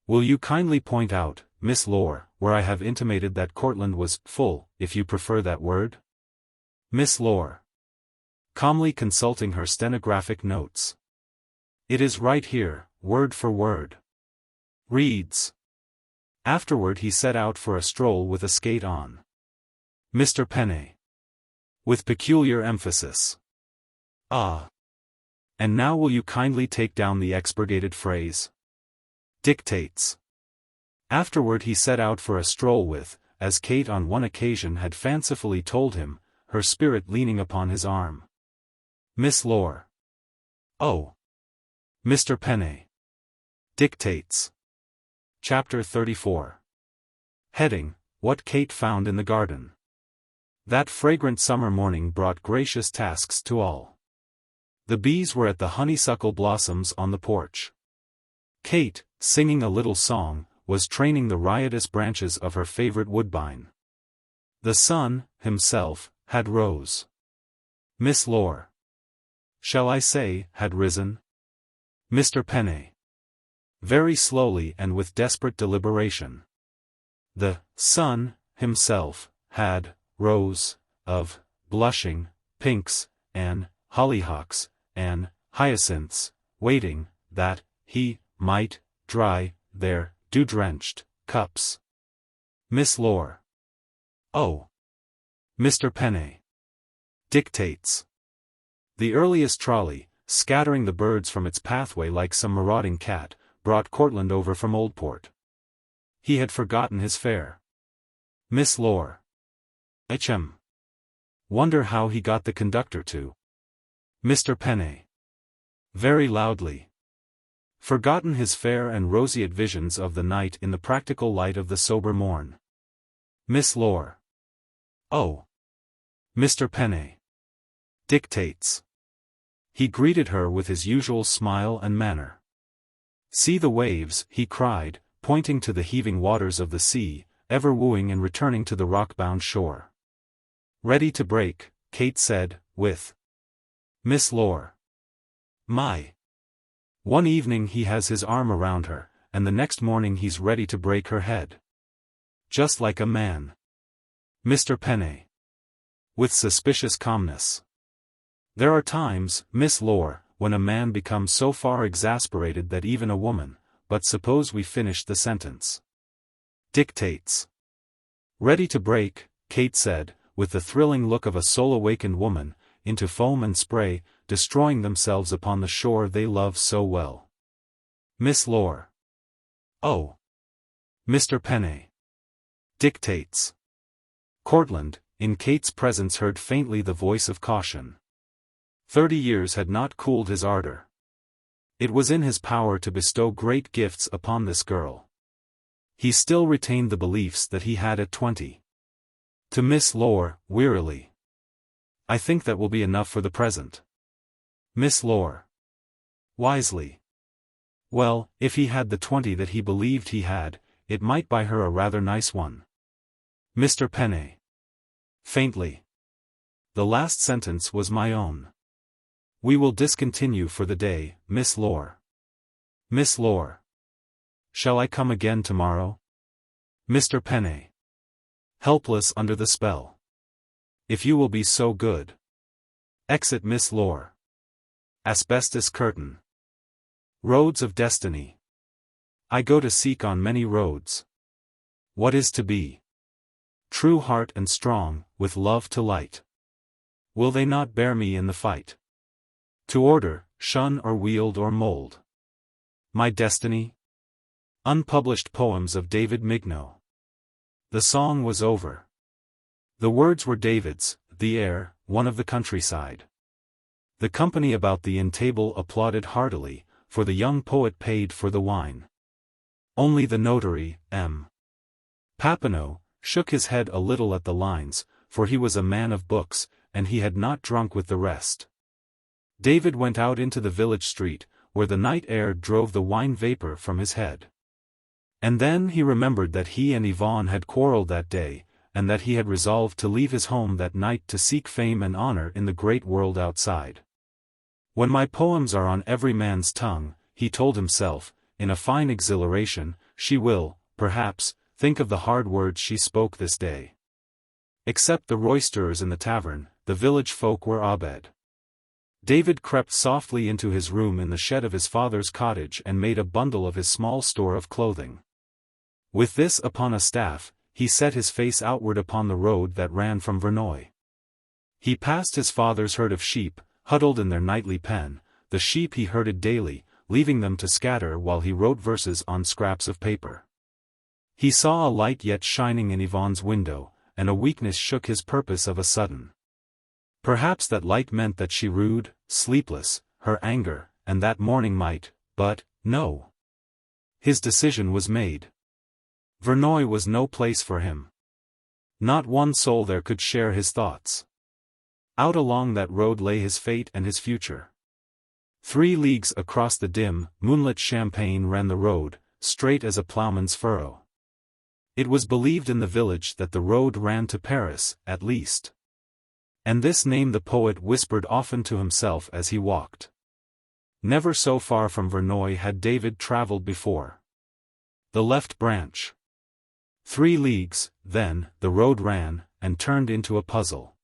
Will you kindly point out, Miss Lore, where I have intimated that Cortland was full, if you prefer that word? Miss Lore. Calmly consulting her stenographic notes. It is right here, word for word. Reads. Afterward he set out for a stroll with a skate on. Mr. Penne. With peculiar emphasis. Ah. And now will you kindly take down the expurgated phrase? Dictates. Afterward he set out for a stroll with, as Kate on one occasion had fancifully told him, her spirit leaning upon his arm. Miss Lore. Oh. Mr. Penne. Dictates. Chapter 34. Heading, What Kate Found in the Garden. That fragrant summer morning brought gracious tasks to all. The bees were at the honeysuckle blossoms on the porch. Kate, singing a little song, was training the riotous branches of her favorite woodbine. The sun, himself, had rose. Miss Lore. Shall I say, had risen? Mr. Penne. Very slowly and with desperate deliberation. The sun, himself, had rose, of blushing, pinks, and hollyhocks, and hyacinths, waiting, that he might dry their dew-drenched cups. Miss Lore. Oh. Mr. Penne. Dictates. The earliest trolley, scattering the birds from its pathway like some marauding cat, brought Cortland over from Oldport. He had forgotten his fare. Miss Lore. Hm. Wonder how he got the conductor to. Mr. Penne. Very loudly. Forgotten his fare and roseate visions of the night in the practical light of the sober morn. Miss Lore. Oh. Mr. Penne. Dictates. He greeted her with his usual smile and manner. See the waves, he cried, pointing to the heaving waters of the sea, ever wooing and returning to the rock-bound shore. Ready to break, Kate said, with Miss Lore. My. One evening he has his arm around her, and the next morning he's ready to break her head. Just like a man. Mr. Penne. With suspicious calmness. There are times, Miss Lore, when a man becomes so far exasperated that even a woman, but suppose we finish the sentence. Dictates. Ready to break, Kate said, with the thrilling look of a soul-awakened woman, into foam and spray, destroying themselves upon the shore they love so well. Miss Lore. Oh. Mr. Penne. Dictates. Cortland, in Kate's presence heard faintly the voice of caution. 30 years had not cooled his ardor. It was in his power to bestow great gifts upon this girl. He still retained the beliefs that he had at 20. To Miss Lore, wearily. I think that will be enough for the present. Miss Lore. Wisely. Well, if he had the 20 that he believed he had, it might buy her a rather nice one. Mr. Penne. Faintly. The last sentence was my own. We will discontinue for the day, Miss Lore. Miss Lore. Shall I come again tomorrow? Mr. Penne. helpless under the spell. If you will be so good. Exit Miss Lore. Asbestos curtain. Roads of destiny. I go to seek on many roads. What is to be? True heart and strong, with love to light. Will they not bear me in the fight? To order, shun or wield or mold. My destiny? Unpublished poems of David Migno. The song was over. The words were David's, the air, one of the countryside. The company about the inn table applauded heartily, for the young poet paid for the wine. Only the notary, M. Papineau, shook his head a little at the lines, for he was a man of books, and he had not drunk with the rest. David went out into the village street, where the night air drove the wine vapor from his head. And then he remembered that he and Yvonne had quarreled that day, and that he had resolved to leave his home that night to seek fame and honor in the great world outside. When my poems are on every man's tongue, he told himself, in a fine exhilaration, she will, perhaps, think of the hard words she spoke this day. Except the roisterers in the tavern, the village folk were abed. David crept softly into his room in the shed of his father's cottage and made a bundle of his small store of clothing. With this upon a staff, he set his face outward upon the road that ran from Verneuil. He passed his father's herd of sheep, huddled in their nightly pen, the sheep he herded daily, leaving them to scatter while he wrote verses on scraps of paper. He saw a light yet shining in Yvonne's window, and a weakness shook his purpose of a sudden. Perhaps that light meant that she rued, sleepless, her anger, and that morning might, but, no. His decision was made. Verneuil was no place for him. Not one soul there could share his thoughts. Out along that road lay his fate and his future. 3 leagues across the dim, moonlit champaign ran the road, straight as a ploughman's furrow. It was believed in the village that the road ran to Paris, at least. And this name the poet whispered often to himself as he walked. Never so far from Verneuil had David traveled before. The left branch. 3 leagues, then, the road ran, and turned into a puzzle.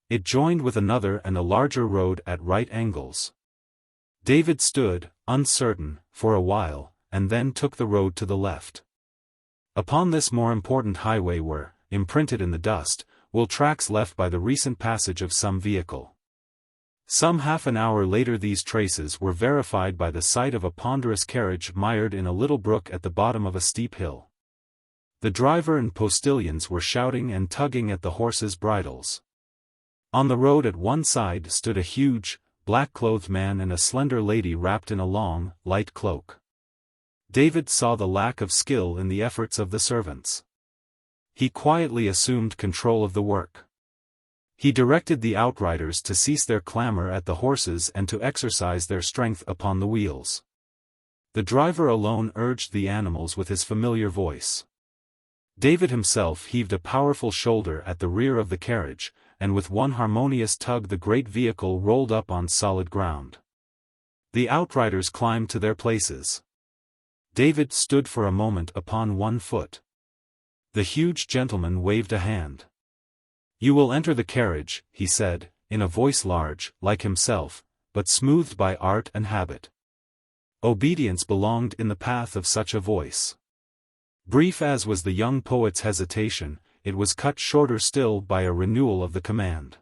It joined with another and a larger road at right angles. David stood, uncertain, for a while, and then took the road to the left. Upon this more important highway were, imprinted in the dust, tracks left by the recent passage of some vehicle. Some half an hour later these traces were verified by the sight of a ponderous carriage mired in a little brook at the bottom of a steep hill. The driver and postilions were shouting and tugging at the horses' bridles. On the road at one side stood a huge, black-clothed man and a slender lady wrapped in a long, light cloak. David saw the lack of skill in the efforts of the servants. He quietly assumed control of the work. He directed the outriders to cease their clamor at the horses and to exercise their strength upon the wheels. The driver alone urged the animals with his familiar voice. David himself heaved a powerful shoulder at the rear of the carriage, and with one harmonious tug the great vehicle rolled up on solid ground. The outriders climbed to their places. David stood for a moment upon one foot. The huge gentleman waved a hand. "You will enter the carriage," he said, in a voice large, like himself, but smoothed by art and habit. Obedience belonged in the path of such a voice. Brief as was the young poet's hesitation, it was cut shorter still by a renewal of the command.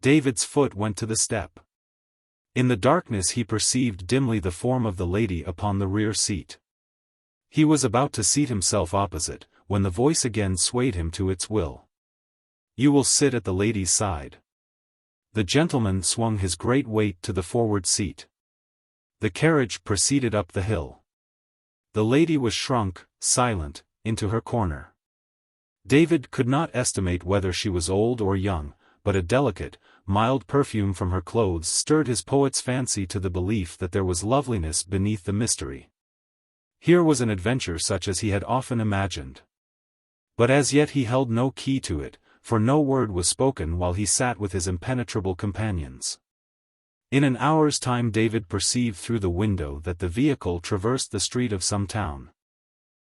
David's foot went to the step. In the darkness he perceived dimly the form of the lady upon the rear seat. He was about to seat himself opposite, when the voice again swayed him to its will. "You will sit at the lady's side." The gentleman swung his great weight to the forward seat. The carriage proceeded up the hill. The lady was shrunk, silent, into her corner. David could not estimate whether she was old or young, but a delicate, mild perfume from her clothes stirred his poet's fancy to the belief that there was loveliness beneath the mystery. Here was an adventure such as he had often imagined. But as yet he held no key to it, for no word was spoken while he sat with his impenetrable companions. In an hour's time David perceived through the window that the vehicle traversed the street of some town.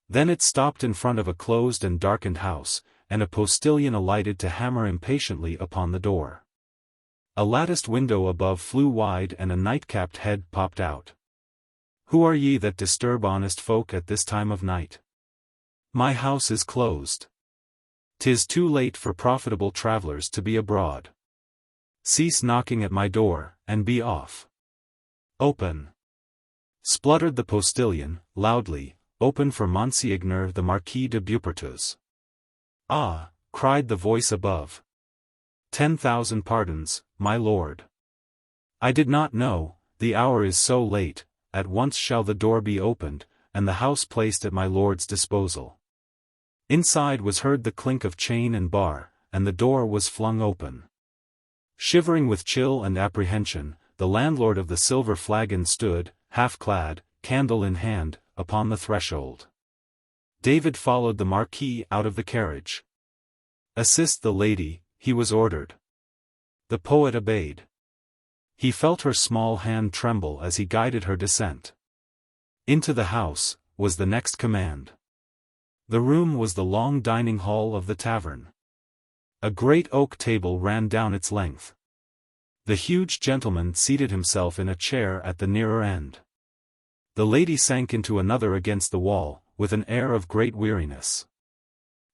Then it stopped in front of a closed and darkened house, and a postilion alighted to hammer impatiently upon the door. A latticed window above flew wide and a night-capped head popped out. "Who are ye that disturb honest folk at this time of night? My house is closed. 'Tis too late for profitable travelers to be abroad. Cease knocking at my door, and be off. Open!" Spluttered the postilion, loudly, "Open for Monseigneur the Marquis de Beaupertus." "Ah!" cried the voice above. 10,000 pardons, my lord. I did not know, the hour is so late. At once shall the door be opened, and the house placed at my lord's disposal." Inside was heard the clink of chain and bar, and the door was flung open. Shivering with chill and apprehension, the landlord of the Silver Flagon stood, half-clad, candle in hand, upon the threshold. David followed the Marquis out of the carriage. "Assist the lady," he was ordered. The poet obeyed. He felt her small hand tremble as he guided her descent. "Into the house," was the next command. The room was the long dining hall of the tavern. A great oak table ran down its length. The huge gentleman seated himself in a chair at the nearer end. The lady sank into another against the wall, with an air of great weariness.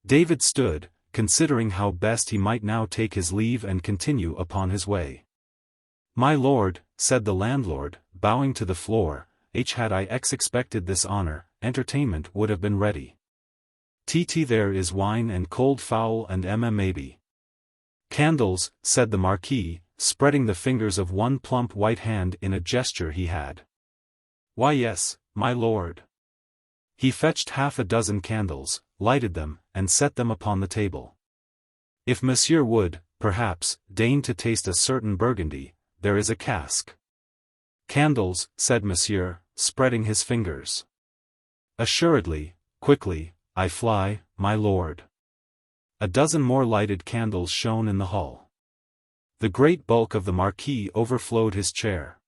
David stood, considering how best he might now take his leave and continue upon his way. "My lord," said the landlord, bowing to the floor, "had I expected this honor, entertainment would have been ready. There is wine and cold fowl and maybe." "Candles," said the Marquis, spreading the fingers of one plump white hand in a gesture he had. "Why yes, my lord." He fetched half a dozen candles, lighted them, and set them upon the table. "If monsieur would, perhaps, deign to taste a certain Burgundy, there is a cask." "Candles," said monsieur, spreading his fingers. "Assuredly, quickly, I fly, my lord." A dozen more lighted candles shone in the hall. The great bulk of the Marquis overflowed his chair.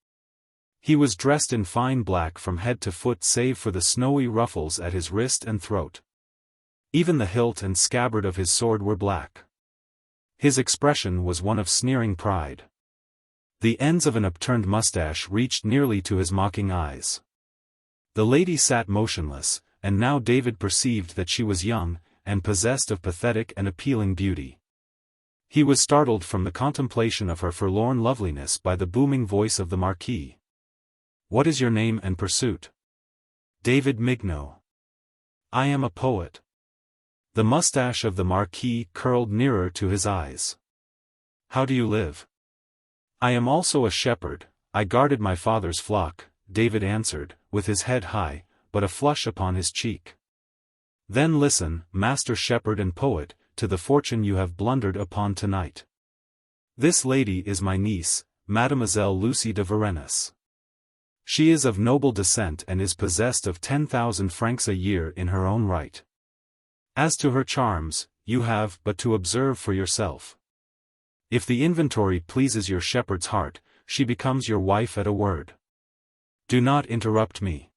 He was dressed in fine black from head to foot save for the snowy ruffles at his wrist and throat. Even the hilt and scabbard of his sword were black. His expression was one of sneering pride. The ends of an upturned mustache reached nearly to his mocking eyes. The lady sat motionless, and now David perceived that she was young, and possessed of pathetic and appealing beauty. He was startled from the contemplation of her forlorn loveliness by the booming voice of the Marquis. "What is your name and pursuit?" "David Mignot. I am a poet." The mustache of the Marquis curled nearer to his eyes. "How do you live?" "I am also a shepherd, I guarded my father's flock," David answered, with his head high, but a flush upon his cheek. "Then listen, master shepherd and poet, to the fortune you have blundered upon tonight. This lady is my niece, Mademoiselle Lucie de Varennes. She is of noble descent and is possessed of 10,000 francs a year in her own right. As to her charms, you have but to observe for yourself. If the inventory pleases your shepherd's heart, she becomes your wife at a word. Do not interrupt me.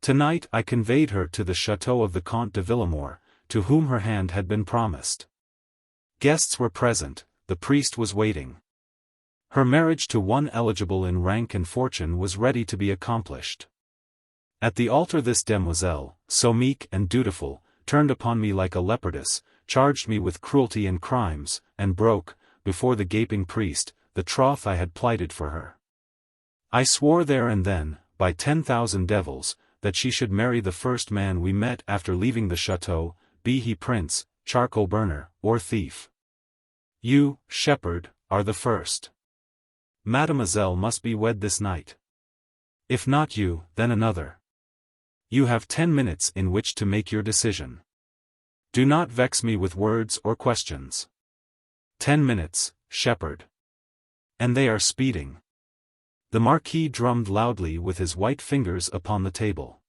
Tonight I conveyed her to the chateau of the Comte de Villemort, to whom her hand had been promised. Guests were present, the priest was waiting. Her marriage to one eligible in rank and fortune was ready to be accomplished. At the altar this demoiselle, so meek and dutiful, turned upon me like a leopardess, charged me with cruelty and crimes, and broke, before the gaping priest, the troth I had plighted for her. I swore there and then, by 10,000 devils, that she should marry the first man we met after leaving the chateau, be he prince, charcoal burner, or thief. You, shepherd, are the first. Mademoiselle must be wed this night. If not you, then another. You have 10 minutes in which to make your decision. Do not vex me with words or questions. 10 minutes, shepherd. And they are speeding. The Marquis drummed loudly with his white fingers upon the table.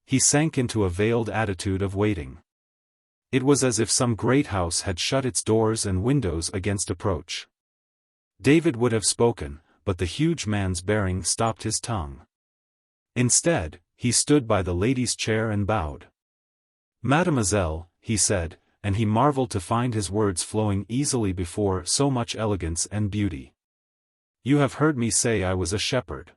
He sank into a veiled attitude of waiting. It was as if some great house had shut its doors and windows against approach. David would have spoken, but the huge man's bearing stopped his tongue. Instead, he stood by the lady's chair and bowed. "Mademoiselle," he said, and he marveled to find his words flowing easily before so much elegance and beauty. You have heard me say I was a shepherd.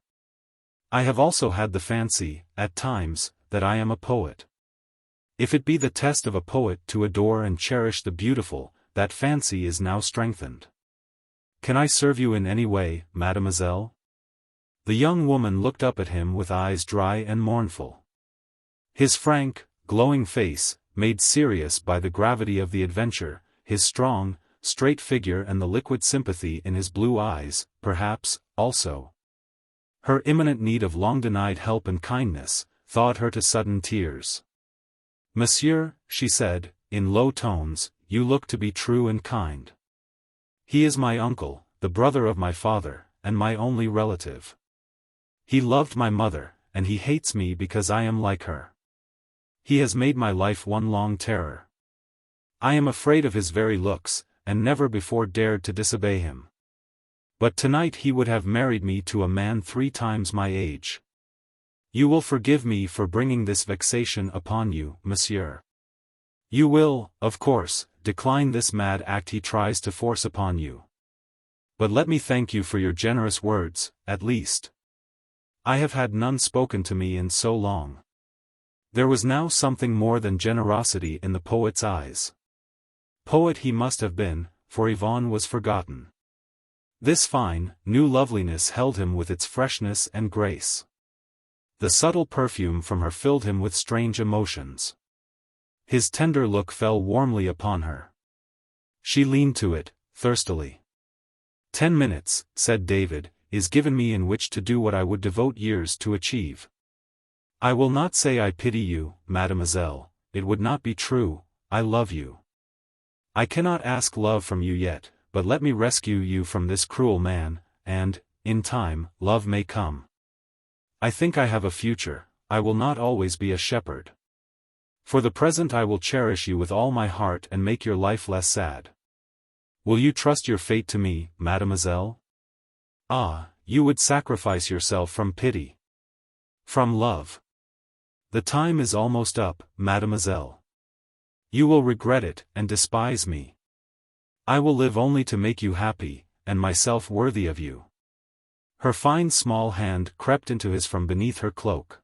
I have also had the fancy, at times, that I am a poet. If it be the test of a poet to adore and cherish the beautiful, that fancy is now strengthened. Can I serve you in any way, mademoiselle? The young woman looked up at him with eyes dry and mournful. His frank, glowing face, made serious by the gravity of the adventure, his strong, straight figure and the liquid sympathy in his blue eyes, perhaps, also. Her imminent need of long-denied help and kindness, thawed her to sudden tears. Monsieur, she said, in low tones, you look to be true and kind. He is my uncle, the brother of my father, and my only relative. He loved my mother, and he hates me because I am like her. He has made my life one long terror. I am afraid of his very looks, and never before dared to disobey him. But tonight he would have married me to a man 3 times my age. You will forgive me for bringing this vexation upon you, monsieur. You will, of course, decline this mad act he tries to force upon you. But let me thank you for your generous words, at least. I have had none spoken to me in so long. There was now something more than generosity in the poet's eyes. Poet he must have been, for Yvonne was forgotten. This fine, new loveliness held him with its freshness and grace. The subtle perfume from her filled him with strange emotions. His tender look fell warmly upon her. She leaned to it, thirstily. 10 minutes, said David, is given me in which to do what I would devote years to achieve. I will not say I pity you, mademoiselle, it would not be true, I love you. I cannot ask love from you yet, but let me rescue you from this cruel man, and, in time, love may come. I think I have a future, I will not always be a shepherd. For the present I will cherish you with all my heart and make your life less sad. Will you trust your fate to me, mademoiselle? Ah, you would sacrifice yourself from pity. From love. The time is almost up, mademoiselle. You will regret it, and despise me. I will live only to make you happy, and myself worthy of you. Her fine small hand crept into his from beneath her cloak.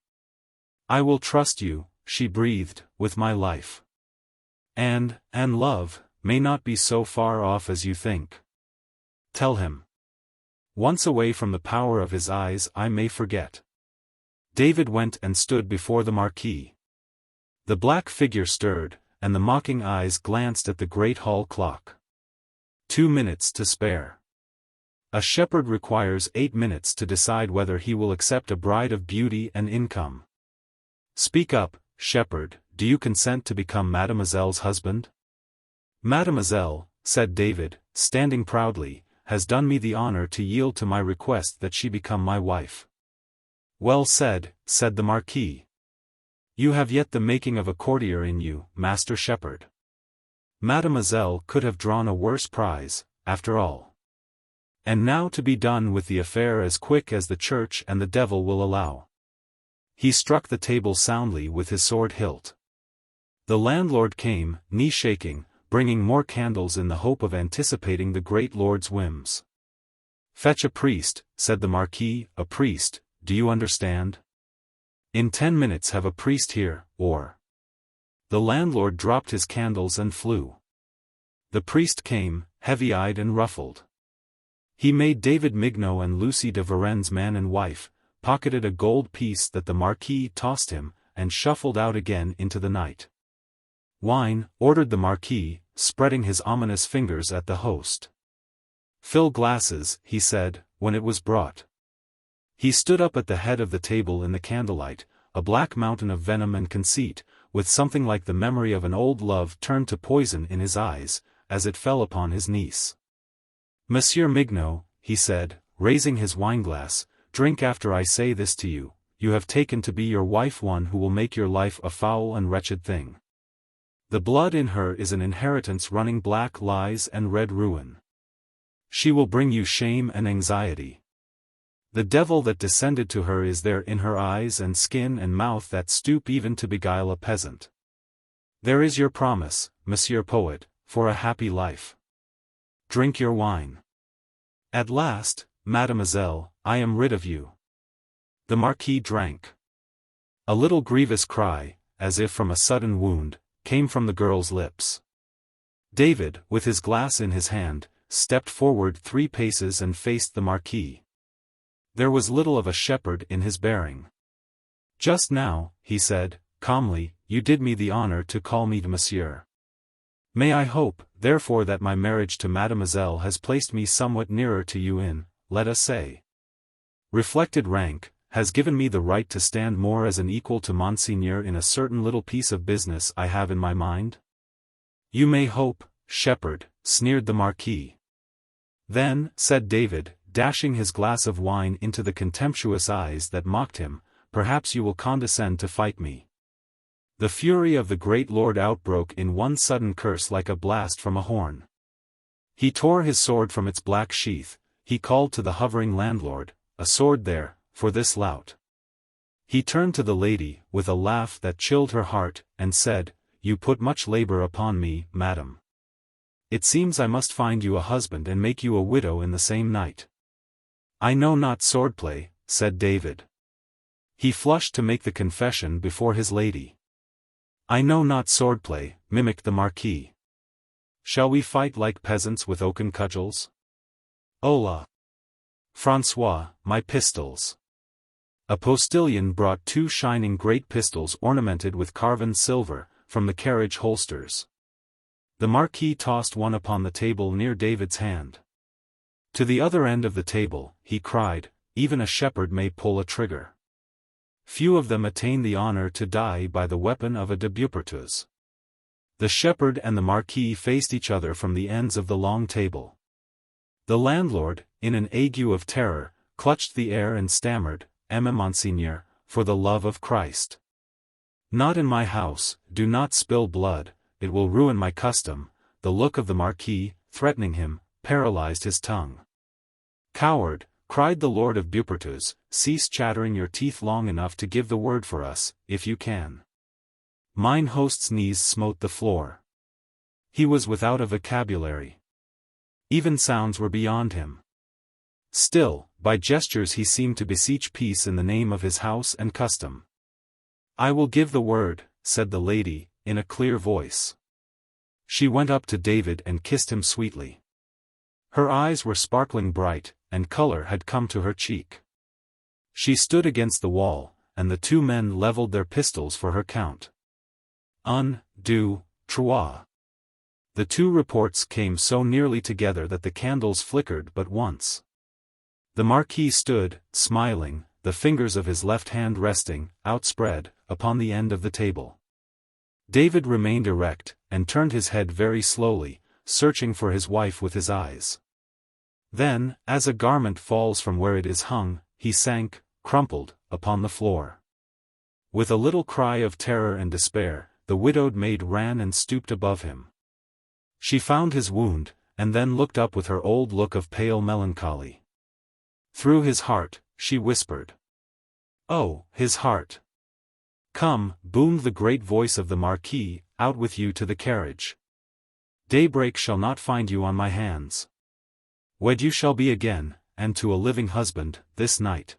I will trust you, she breathed, with my life. And love, may not be so far off as you think. Tell him. Once away from the power of his eyes I may forget. David went and stood before the Marquis. The black figure stirred, and the mocking eyes glanced at the great hall clock. 2 minutes to spare. A shepherd requires 8 minutes to decide whether he will accept a bride of beauty and income. Speak up, shepherd, do you consent to become mademoiselle's husband? Mademoiselle, said David, standing proudly, has done me the honor to yield to my request that she become my wife. Well said, said the Marquis. You have yet the making of a courtier in you, master shepherd. Mademoiselle could have drawn a worse prize, after all. And now to be done with the affair as quick as the church and the devil will allow. He struck the table soundly with his sword hilt. The landlord came, knee-shaking, bringing more candles in the hope of anticipating the great lord's whims. Fetch a priest, said the Marquis, a priest, do you understand? In 10 minutes have a priest here, or... The landlord dropped his candles and flew. The priest came, heavy-eyed and ruffled. He made David Mignot and Lucy de Varennes man and wife, pocketed a gold piece that the Marquis tossed him, and shuffled out again into the night. Wine, ordered the Marquis, spreading his ominous fingers at the host. Fill glasses, he said, when it was brought. He stood up at the head of the table in the candlelight, a black mountain of venom and conceit, with something like the memory of an old love turned to poison in his eyes, as it fell upon his niece. Monsieur Mignot, he said, raising his wineglass, drink after I say this to you, you have taken to be your wife one who will make your life a foul and wretched thing. The blood in her is an inheritance running black lies and red ruin. She will bring you shame and anxiety. The devil that descended to her is there in her eyes and skin and mouth that stoop even to beguile a peasant. There is your promise, Monsieur Poet, for a happy life. Drink your wine. At last, mademoiselle, I am rid of you. The Marquis drank. A little grievous cry, as if from a sudden wound, came from the girl's lips. David, with his glass in his hand, stepped forward 3 paces and faced the Marquis. There was little of a shepherd in his bearing. Just now, he said, calmly, you did me the honor to call me monsieur. May I hope, therefore, that my marriage to mademoiselle has placed me somewhat nearer to you in, let us say, reflected rank, has given me the right to stand more as an equal to Monseigneur in a certain little piece of business I have in my mind? You may hope, shepherd, sneered the Marquis. Then, said David, dashing his glass of wine into the contemptuous eyes that mocked him, perhaps you will condescend to fight me. The fury of the great lord outbroke in one sudden curse like a blast from a horn. He tore his sword from its black sheath, he called to the hovering landlord, a sword there, for this lout. He turned to the lady, with a laugh that chilled her heart, and said, you put much labor upon me, madam. It seems I must find you a husband and make you a widow in the same night. I know not swordplay, said David. He flushed to make the confession before his lady. I know not swordplay, mimicked the Marquis. Shall we fight like peasants with oaken cudgels? Hola! François, my pistols. A postilion brought 2 shining great pistols ornamented with carven silver, from the carriage holsters. The Marquis tossed one upon the table near David's hand. To the other end of the table, he cried, even a shepherd may pull a trigger. Few of them attain the honor to die by the weapon of a débutant. The shepherd and the Marquis faced each other from the ends of the long table. The landlord, in an ague of terror, clutched the air and stammered, Monseigneur, for the love of Christ. Not in my house, do not spill blood, it will ruin my custom. The look of the Marquis, threatening him, paralyzed his tongue. Coward, cried the Lord of Beaupertuis, cease chattering your teeth long enough to give the word for us, if you can. Mine host's knees smote the floor. He was without a vocabulary. Even sounds were beyond him. Still, by gestures he seemed to beseech peace in the name of his house and custom. I will give the word, said the lady, in a clear voice. She went up to David and kissed him sweetly. Her eyes were sparkling bright, and color had come to her cheek. She stood against the wall, and the 2 men leveled their pistols for her count. Un, deux, trois. The 2 reports came so nearly together that the candles flickered but once. The Marquis stood, smiling, the fingers of his left hand resting, outspread, upon the end of the table. David remained erect, and turned his head very slowly, searching for his wife with his eyes. Then, as a garment falls from where it is hung, he sank, crumpled, upon the floor. With a little cry of terror and despair, the widowed maid ran and stooped above him. She found his wound, and then looked up with her old look of pale melancholy. Through his heart, she whispered. Oh, his heart! Come, boomed the great voice of the Marquis, out with you to the carriage. Daybreak shall not find you on my hands. Wed you shall be again, and to a living husband, this night.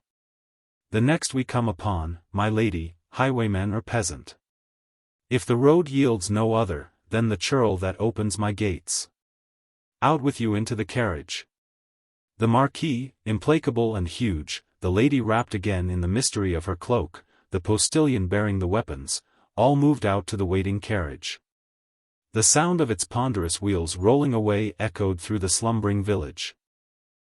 The next we come upon, my lady, highwayman or peasant. If the road yields no other, then the churl that opens my gates. Out with you into the carriage. The Marquis, implacable and huge, the lady wrapped again in the mystery of her cloak, the postilion bearing the weapons, all moved out to the waiting carriage. The sound of its ponderous wheels rolling away echoed through the slumbering village.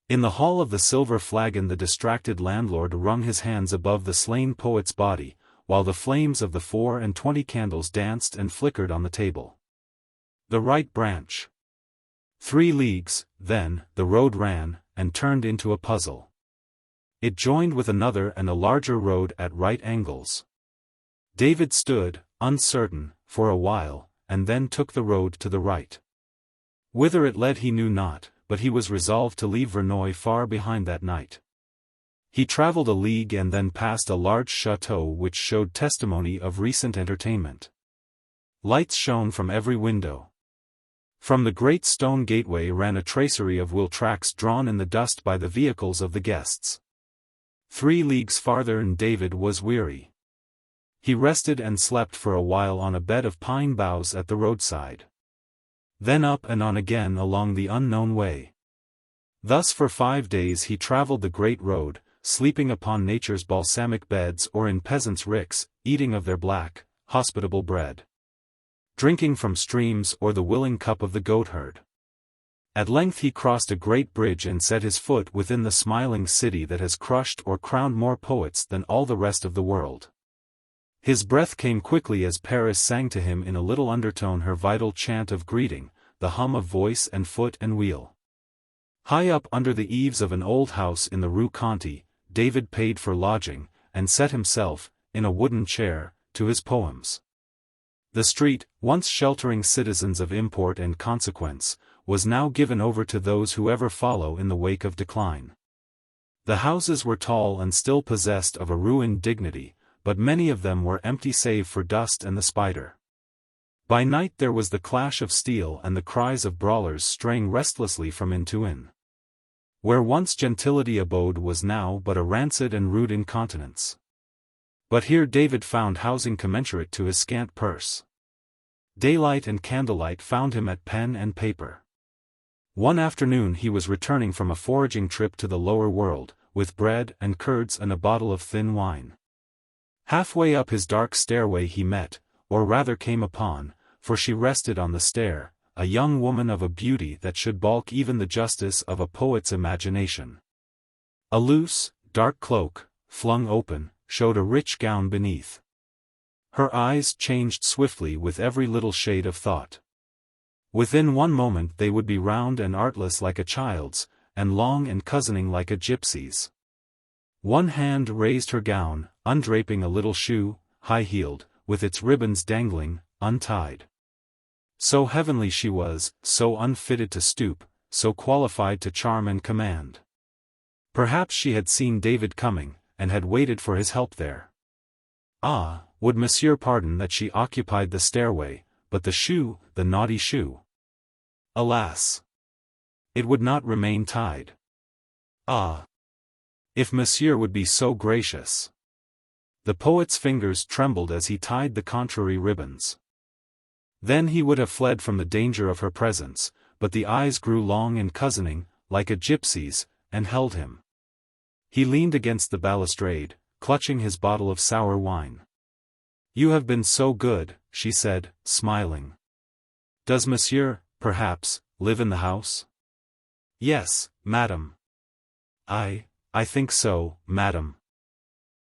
In the hall of the Silver Flagon the distracted landlord wrung his hands above the slain poet's body, while the flames of the 24 candles danced and flickered on the table. The right branch. 3 leagues, then, the road ran, and turned into a puzzle. It joined with another and a larger road at right angles. David stood, uncertain, for a while, and then took the road to the right. Whither it led he knew not, but he was resolved to leave Verneuil far behind that night. He travelled a league and then passed a large chateau which showed testimony of recent entertainment. Lights shone from every window. From the great stone gateway ran a tracery of wheel tracks drawn in the dust by the vehicles of the guests. 3 leagues farther and David was weary. He rested and slept for a while on a bed of pine boughs at the roadside. Then up and on again along the unknown way. Thus for 5 days he traveled the great road, sleeping upon nature's balsamic beds or in peasants' ricks, eating of their black, hospitable bread. Drinking from streams or the willing cup of the goatherd. At length he crossed a great bridge and set his foot within the smiling city that has crushed or crowned more poets than all the rest of the world. His breath came quickly as Paris sang to him in a little undertone her vital chant of greeting, the hum of voice and foot and wheel. High up under the eaves of an old house in the Rue Conti, David paid for lodging, and set himself, in a wooden chair, to his poems. The street, once sheltering citizens of import and consequence, was now given over to those who ever follow in the wake of decline. The houses were tall and still possessed of a ruined dignity, but many of them were empty save for dust and the spider. By night there was the clash of steel and the cries of brawlers straying restlessly from inn to inn. Where once gentility abode was now but a rancid and rude incontinence. But here David found housing commensurate to his scant purse. Daylight and candlelight found him at pen and paper. One afternoon he was returning from a foraging trip to the lower world, with bread and curds and a bottle of thin wine. Halfway up his dark stairway he met, or rather came upon, for she rested on the stair, a young woman of a beauty that should balk even the justice of a poet's imagination. A loose, dark cloak, flung open, showed a rich gown beneath. Her eyes changed swiftly with every little shade of thought. Within one moment they would be round and artless like a child's, and long and cozening like a gypsy's. One hand raised her gown, undraping a little shoe, high-heeled, with its ribbons dangling, untied. So heavenly she was, so unfitted to stoop, so qualified to charm and command. Perhaps she had seen David coming, and had waited for his help there. Ah, would monsieur pardon that she occupied the stairway, but the shoe, the naughty shoe. Alas! It would not remain tied. Ah! If monsieur would be so gracious. The poet's fingers trembled as he tied the contrary ribbons. Then he would have fled from the danger of her presence, but the eyes grew long and cozening, like a gypsy's, and held him. He leaned against the balustrade, clutching his bottle of sour wine. "You have been so good," she said, smiling. "Does monsieur, perhaps, live in the house?" "Yes, madam." I think so, madam."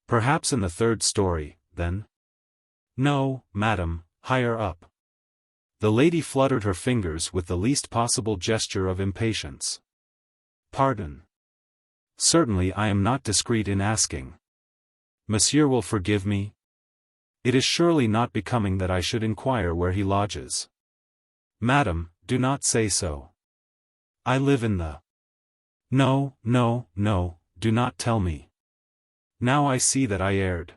"Perhaps in the 3rd story, then?" "No, madam, higher up." The lady fluttered her fingers with the least possible gesture of impatience. "Pardon. Certainly I am not discreet in asking. Monsieur will forgive me? It is surely not becoming that I should inquire where he lodges." "Madam, do not say so. I live in the—" "No, no, no, do not tell me. Now I see that I erred.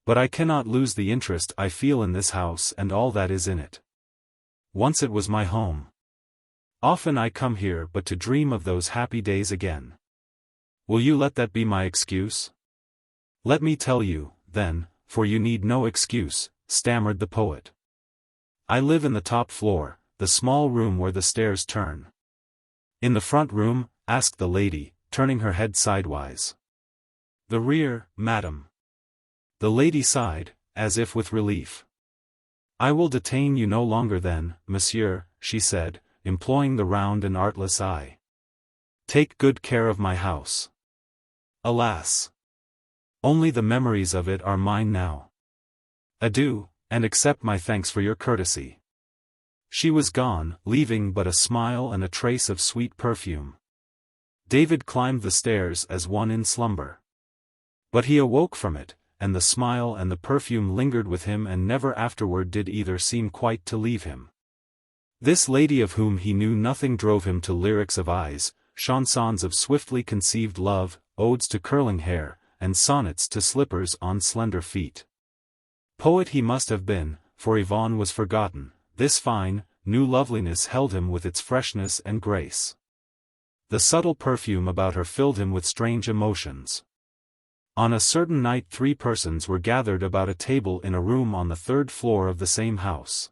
But I cannot lose the interest I feel in this house and all that is in it. Once it was my home. Often I come here but to dream of those happy days again. Will you let that be my excuse?" "Let me tell you, then, for you need no excuse," stammered the poet. "I live in the top floor, the small room where the stairs turn." "In the front room?" asked the lady, turning her head sidewise. "The rear, madam." The lady sighed, as if with relief. "I will detain you no longer then, monsieur," she said, employing the round and artless eye. "Take good care of my house. Alas! Only the memories of it are mine now. Adieu, and accept my thanks for your courtesy." She was gone, leaving but a smile and a trace of sweet perfume. David climbed the stairs as one in slumber. But he awoke from it, and the smile and the perfume lingered with him and never afterward did either seem quite to leave him. This lady of whom he knew nothing drove him to lyrics of eyes, chansons of swiftly conceived love, odes to curling hair, and sonnets to slippers on slender feet. Poet he must have been, for Yvonne was forgotten. This fine, new loveliness held him with its freshness and grace. The subtle perfume about her filled him with strange emotions. On a certain night 3 persons were gathered about a table in a room on the 3rd floor of the same house.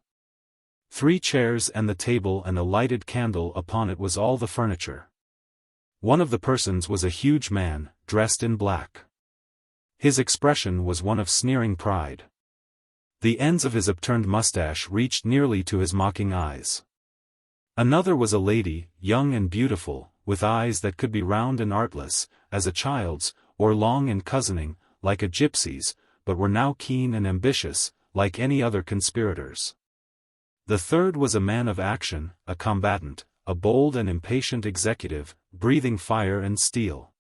3 chairs and the table and a lighted candle upon it was all the furniture. One of the persons was a huge man, dressed in black. His expression was one of sneering pride. The ends of his upturned mustache reached nearly to his mocking eyes. Another was a lady, young and beautiful, with eyes that could be round and artless, as a child's, or long and cozening, like a gypsy's, but were now keen and ambitious, like any other conspirators. The third was a man of action, a combatant, a bold and impatient executive, breathing fire and steel.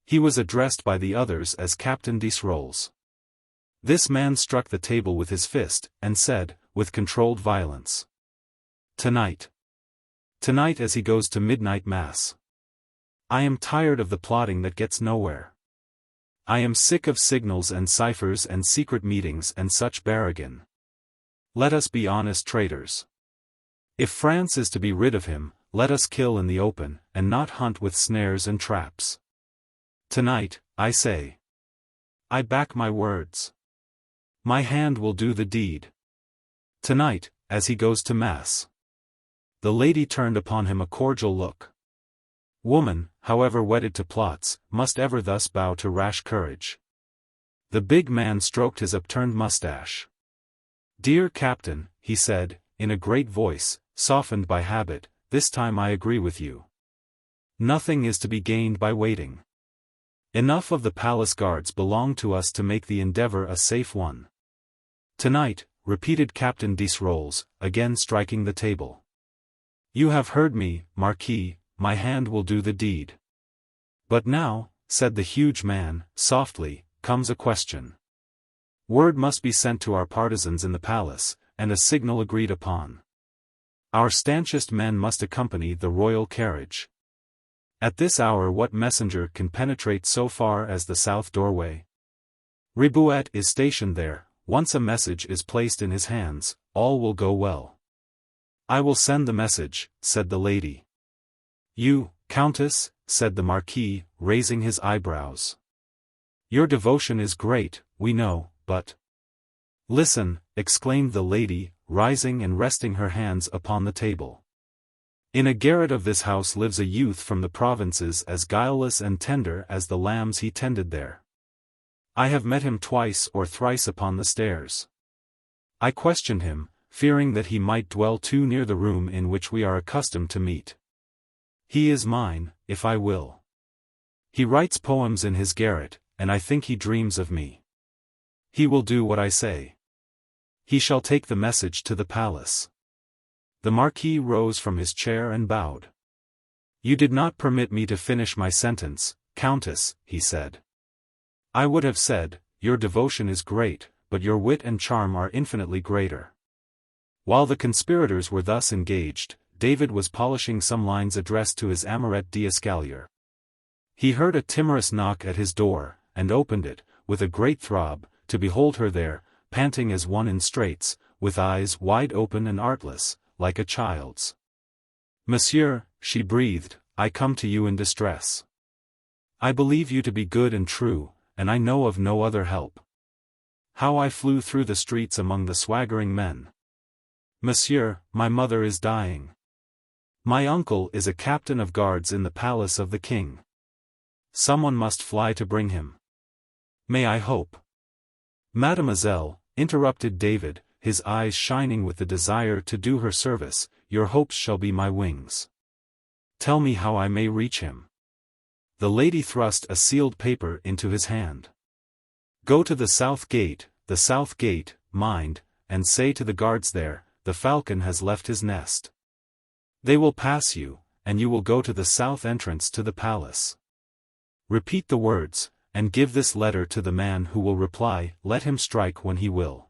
He was addressed by the others as Captain Desrolles. This man struck the table with his fist, and said, with controlled violence, "Tonight. Tonight as he goes to midnight mass. I am tired of the plotting that gets nowhere. I am sick of signals and ciphers and secret meetings and such bargain. Let us be honest traitors. If France is to be rid of him, let us kill in the open, and not hunt with snares and traps. Tonight, I say. I back my words. My hand will do the deed. Tonight, as he goes to mass." The lady turned upon him a cordial look. Woman, however wedded to plots, must ever thus bow to rash courage. The big man stroked his upturned mustache. "Dear Captain," he said, in a great voice, softened by habit, "this time I agree with you. Nothing is to be gained by waiting. Enough of the palace guards belong to us to make the endeavor a safe one. Tonight," repeated Captain Desrolles, again striking the table. "You have heard me, Marquis, my hand will do the deed. But now," said the huge man, softly, "comes a question. Word must be sent to our partisans in the palace, and a signal agreed upon. Our stanchest men must accompany the royal carriage. At this hour what messenger can penetrate so far as the south doorway? Ribouet is stationed there. Once a message is placed in his hands, all will go well." "I will send the message," said the lady. "You, Countess," said the Marquis, raising his eyebrows. "Your devotion is great, we know, but—" "Listen," exclaimed the lady, rising and resting her hands upon the table. "In a garret of this house lives a youth from the provinces as guileless and tender as the lambs he tended there. I have met him twice or thrice upon the stairs. I questioned him, fearing that he might dwell too near the room in which we are accustomed to meet. He is mine, if I will. He writes poems in his garret, and I think he dreams of me. He will do what I say. He shall take the message to the palace." The Marquis rose from his chair and bowed. "You did not permit me to finish my sentence, Countess," he said. "I would have said, your devotion is great, but your wit and charm are infinitely greater." While the conspirators were thus engaged, David was polishing some lines addressed to his amourette d'escalier. He heard a timorous knock at his door, and opened it, with a great throb, to behold her there, panting as one in straits, with eyes wide open and artless, like a child's. "Monsieur," she breathed, "I come to you in distress. I believe you to be good and true, and I know of no other help. How I flew through the streets among the swaggering men. Monsieur, my mother is dying. My uncle is a captain of guards in the palace of the king. Someone must fly to bring him. May I hope?" "Mademoiselle," interrupted David, his eyes shining with the desire to do her service, "your hopes shall be my wings. Tell me how I may reach him." The lady thrust a sealed paper into his hand. "Go to the south gate, mind, and say to the guards there, the falcon has left his nest. They will pass you, and you will go to the south entrance to the palace. Repeat the words, and give this letter to the man who will reply, let him strike when he will.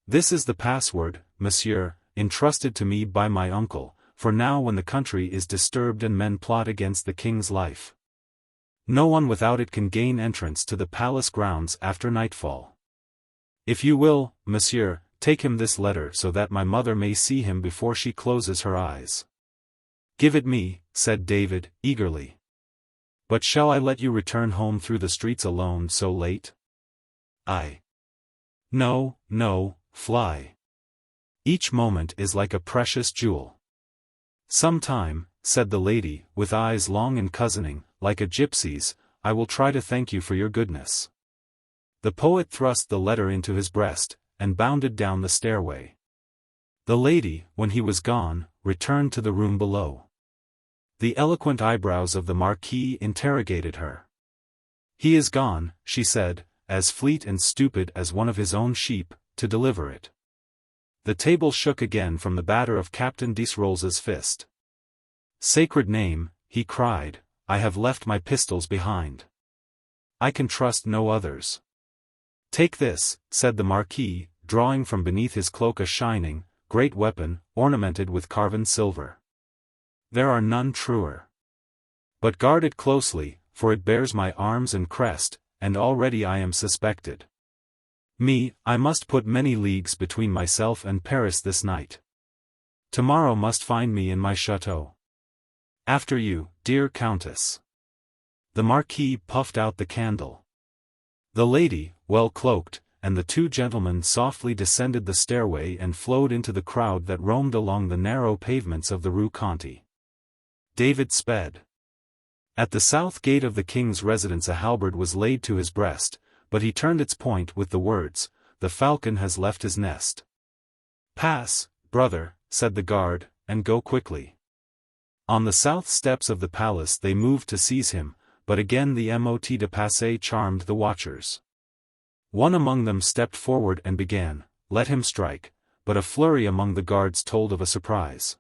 This is the password, monsieur, entrusted to me by my uncle, for now when the country is disturbed and men plot against the king's life. No one without it can gain entrance to the palace grounds after nightfall. If you will, monsieur, take him this letter so that my mother may see him before she closes her eyes." "Give it me," said David, eagerly. "But shall I let you return home through the streets alone so late?" "No, no, fly. Each moment is like a precious jewel." "Some time," said the lady, with eyes long and cozening, like a gypsy's, "I will try to thank you for your goodness." The poet thrust the letter into his breast, and bounded down the stairway. The lady, when he was gone, returned to the room below. The eloquent eyebrows of the Marquis interrogated her. "He is gone," she said, as fleet and stupid as one of his own sheep, to deliver it. The table shook again from the batter of Captain Desrolles's fist. "Sacred name," he cried, "I have left my pistols behind. I can trust no others." "Take this," said the Marquis, drawing from beneath his cloak a shining, great weapon, ornamented with carven silver. "There are none truer. But guard it closely, for it bears my arms and crest, and already I am suspected. I must put many leagues between myself and Paris this night. Tomorrow must find me in my chateau. After you, dear Countess." The Marquis puffed out the candle. The lady, well cloaked, and the two gentlemen softly descended the stairway and flowed into the crowd that roamed along the narrow pavements of the Rue Conti. David sped. At the south gate of the king's residence a halberd was laid to his breast, but he turned its point with the words, "The falcon has left his nest." "Pass, brother," said the guard, "and go quickly." On the south steps of the palace they moved to seize him, but again the mot de passe charmed the watchers. One among them stepped forward and began, "Let him strike," but a flurry among the guards told of a surprise.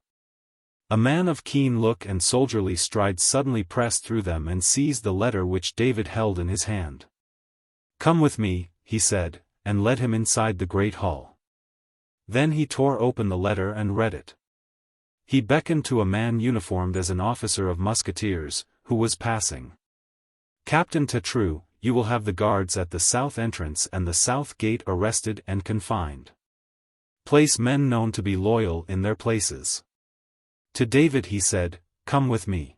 A man of keen look and soldierly stride suddenly pressed through them and seized the letter which David held in his hand. "Come with me," he said, and led him inside the great hall. Then he tore open the letter and read it. He beckoned to a man uniformed as an officer of musketeers, who was passing. "Captain Tatru, you will have the guards at the south entrance and the south gate arrested and confined. Place men known to be loyal in their places." To David he said, "Come with me."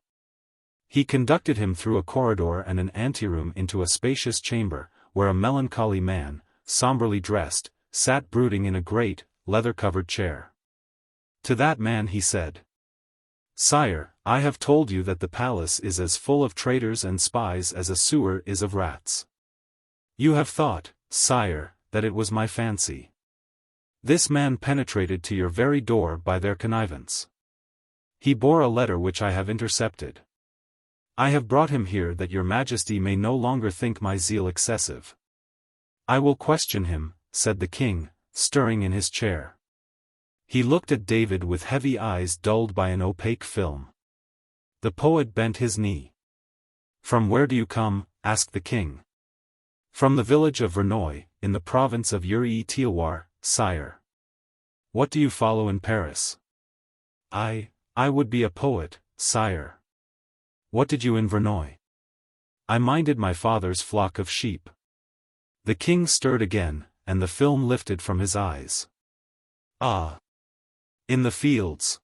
He conducted him through a corridor and an anteroom into a spacious chamber, where a melancholy man, somberly dressed, sat brooding in a great, leather-covered chair. To that man he said, "Sire, I have told you that the palace is as full of traitors and spies as a sewer is of rats. You have thought, sire, that it was my fancy. This man penetrated to your very door by their connivance. He bore a letter which I have intercepted. I have brought him here that your majesty may no longer think my zeal excessive." "I will question him," said the king, stirring in his chair. He looked at David with heavy eyes dulled by an opaque film. The poet bent his knee. "From where do you come?" asked the king. "From the village of Verneuil, in the province of Uri-et-Loir, sire." "What do you follow in Paris?" I would be a poet, sire." "What did you in Verneuil?" "I minded my father's flock of sheep." The king stirred again, and the film lifted from his eyes. "Ah! In the fields."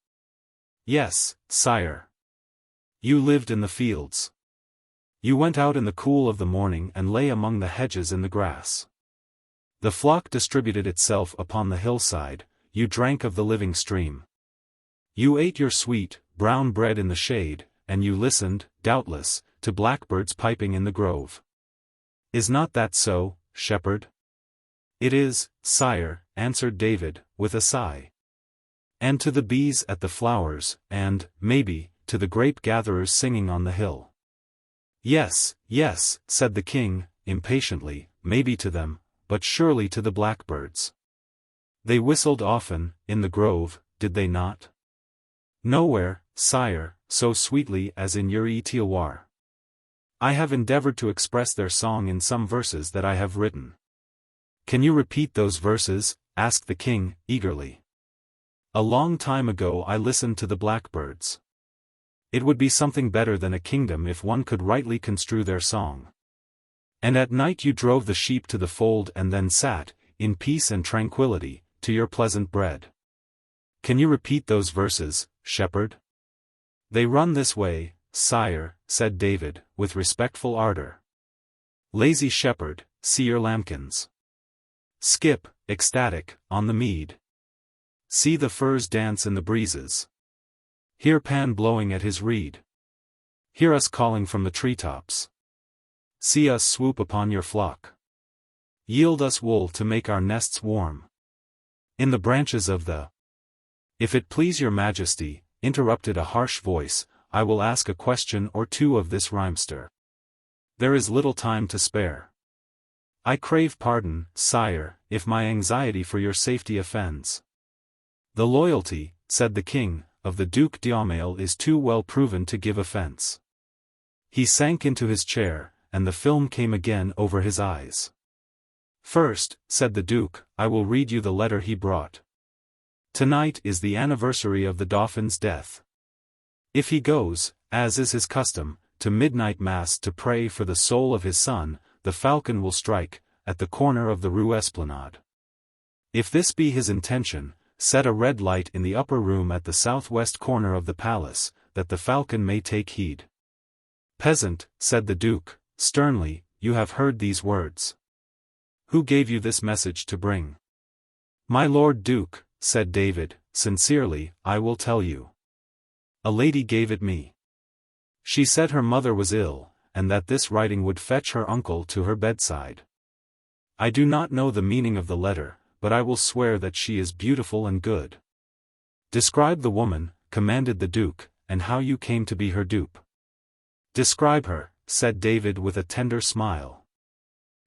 "Yes, sire." "You lived in the fields. You went out in the cool of the morning and lay among the hedges in the grass. The flock distributed itself upon the hillside, you drank of the living stream. You ate your sweet, brown bread in the shade, and you listened, doubtless, to blackbirds piping in the grove. Is not that so, shepherd?" "It is, sire," answered David, with a sigh. "And to the bees at the flowers, and, maybe, to the grape-gatherers singing on the hill." "Yes, yes," said the king, impatiently, "maybe to them, but surely to the blackbirds. They whistled often, in the grove, did they not?" "Nowhere, sire, so sweetly as in Uri-et-Loir. I have endeavored to express their song in some verses that I have written." "Can you repeat those verses?" asked the king, eagerly. "A long time ago I listened to the blackbirds. It would be something better than a kingdom if one could rightly construe their song. And at night you drove the sheep to the fold and then sat, in peace and tranquility, to your pleasant bread. Can you repeat those verses, shepherd? They run this way, sire, said David, with respectful ardor. Lazy shepherd, see your lambkins skip, ecstatic, on the mead. See the firs dance in the breezes. Hear Pan blowing at his reed. Hear us calling from the treetops. See us swoop upon your flock. Yield us wool to make our nests warm. In the branches of the— If it please your majesty, interrupted a harsh voice, I will ask a question or two of this rhymester. There is little time to spare. I crave pardon, sire, if my anxiety for your safety offends. The loyalty, said the king, of the Duc d'Aumale is too well proven to give offense. He sank into his chair, and the film came again over his eyes. First, said the Duke, I will read you the letter he brought. Tonight is the anniversary of the Dauphin's death. If he goes, as is his custom, to midnight mass to pray for the soul of his son, the falcon will strike, at the corner of the Rue Esplanade. If this be his intention, set a red light in the upper room at the southwest corner of the palace, that the falcon may take heed. Peasant, said the Duke, sternly, you have heard these words. Who gave you this message to bring? My Lord Duke, said David, sincerely, I will tell you. A lady gave it me. She said her mother was ill, and that this writing would fetch her uncle to her bedside. I do not know the meaning of the letter, but I will swear that she is beautiful and good. Describe the woman, commanded the Duke, and how you came to be her dupe. Describe her, said David with a tender smile.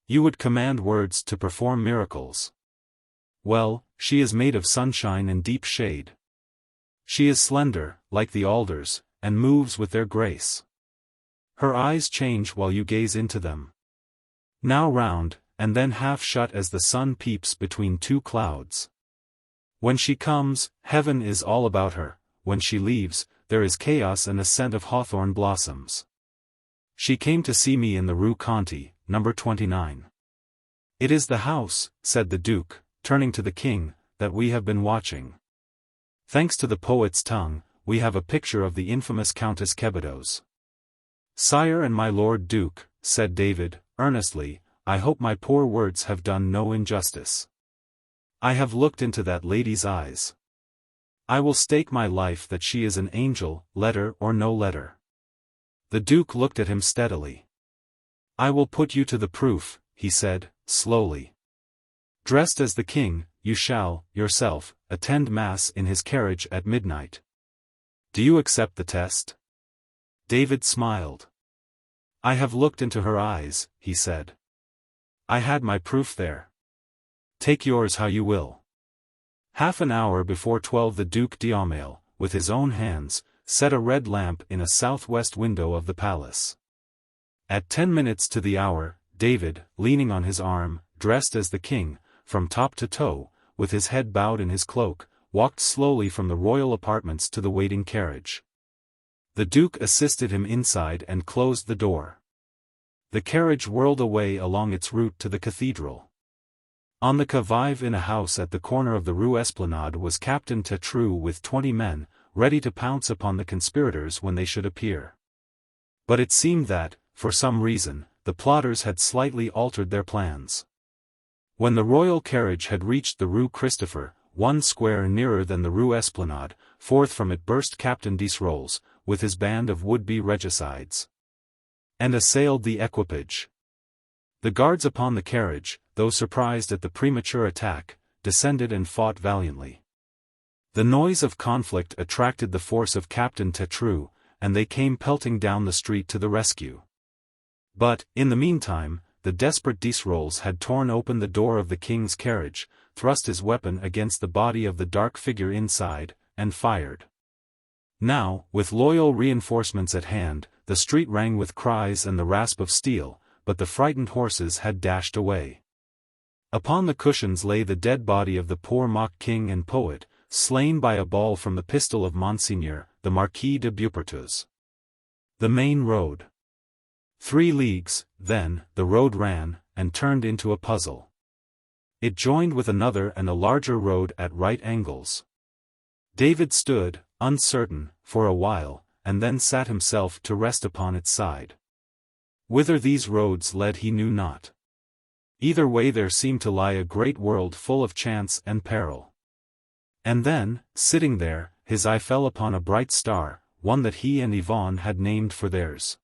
You would command words to perform miracles. Well, she is made of sunshine and deep shade. She is slender, like the alders, and moves with their grace. Her eyes change while you gaze into them. Now round, and then half shut as the sun peeps between two clouds. When she comes, heaven is all about her, when she leaves, there is chaos and a scent of hawthorn blossoms. She came to see me in the Rue Conti, number 29. It is the house, said the Duke, turning to the king, that we have been watching. Thanks to the poet's tongue, we have a picture of the infamous Countess Kebedos. Sire and my Lord Duke, said David, earnestly, I hope my poor words have done no injustice. I have looked into that lady's eyes. I will stake my life that she is an angel, letter or no letter. The Duke looked at him steadily. I will put you to the proof, he said, slowly. Dressed as the king, you shall, yourself, attend mass in his carriage at midnight. Do you accept the test? David smiled. I have looked into her eyes, he said. I had my proof there. Take yours how you will. Half an hour before 12 the Duc d'Aumale, with his own hands, set a red lamp in a southwest window of the palace. At 10 minutes to the hour, David, leaning on his arm, dressed as the king, from top to toe, with his head bowed in his cloak, walked slowly from the royal apartments to the waiting carriage. The Duke assisted him inside and closed the door. The carriage whirled away along its route to the cathedral. On the qui-vive in a house at the corner of the Rue Esplanade was Captain Tétru with 20 men, ready to pounce upon the conspirators when they should appear. But it seemed that, for some reason, the plotters had slightly altered their plans. When the royal carriage had reached the Rue Christopher, one square nearer than the Rue Esplanade, forth from it burst Captain Desrolles, with his band of would-be regicides, and assailed the equipage. The guards upon the carriage, though surprised at the premature attack, descended and fought valiantly. The noise of conflict attracted the force of Captain Tétru, and they came pelting down the street to the rescue. But, in the meantime, the desperate Desrolles had torn open the door of the king's carriage, thrust his weapon against the body of the dark figure inside, and fired. Now, with loyal reinforcements at hand, the street rang with cries and the rasp of steel, but the frightened horses had dashed away. Upon the cushions lay the dead body of the poor mock king and poet, slain by a ball from the pistol of Monseigneur, the Marquis de Beaupertuis. The main road. 3 leagues, then, the road ran, and turned into a puzzle. It joined with another and a larger road at right angles. David stood, uncertain, for a while, and then sat himself to rest upon its side. Whither these roads led he knew not. Either way there seemed to lie a great world full of chance and peril. And then, sitting there, his eye fell upon a bright star, one that he and Yvonne had named for theirs.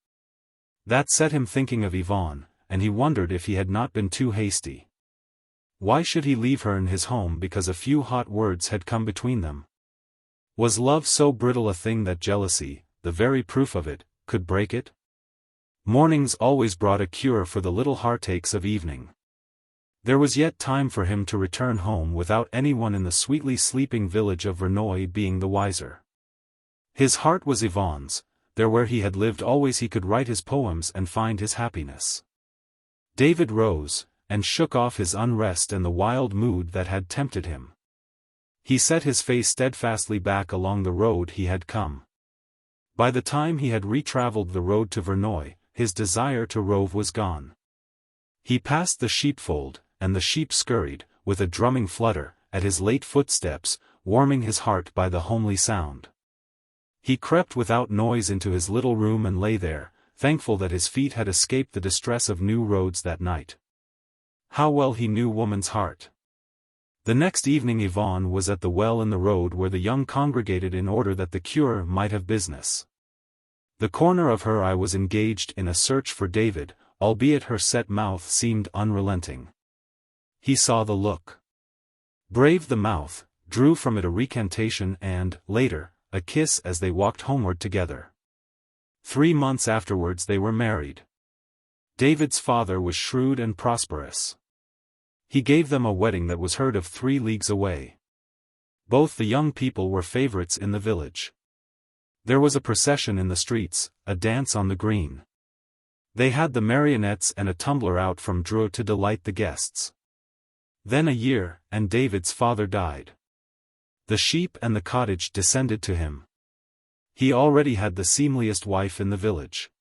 That set him thinking of Yvonne, and he wondered if he had not been too hasty. Why should he leave her in his home because a few hot words had come between them? Was love so brittle a thing that jealousy, the very proof of it, could break it? Mornings always brought a cure for the little heartaches of evening. There was yet time for him to return home without anyone in the sweetly sleeping village of Verneuil being the wiser. His heart was Yvonne's, there where he had lived always he could write his poems and find his happiness. David rose, and shook off his unrest and the wild mood that had tempted him. He set his face steadfastly back along the road he had come. By the time he had retraveled the road to Verneuil, his desire to rove was gone. He passed the sheepfold, and the sheep scurried, with a drumming flutter, at his late footsteps, warming his heart by the homely sound. He crept without noise into his little room and lay there, thankful that his feet had escaped the distress of new roads that night. How well he knew woman's heart! The next evening Yvonne was at the well in the road where the young congregated in order that the cure might have business. The corner of her eye was engaged in a search for David, albeit her set mouth seemed unrelenting. He saw the look. Braved the mouth, drew from it a recantation and, later, a kiss as they walked homeward together. 3 months afterwards they were married. David's father was shrewd and prosperous. He gave them a wedding that was heard of 3 leagues away. Both the young people were favorites in the village. There was a procession in the streets, a dance on the green. They had the marionettes and a tumbler out from Dreux to delight the guests. Then a year, and David's father died. The sheep and the cottage descended to him. He already had the seemliest wife in the village.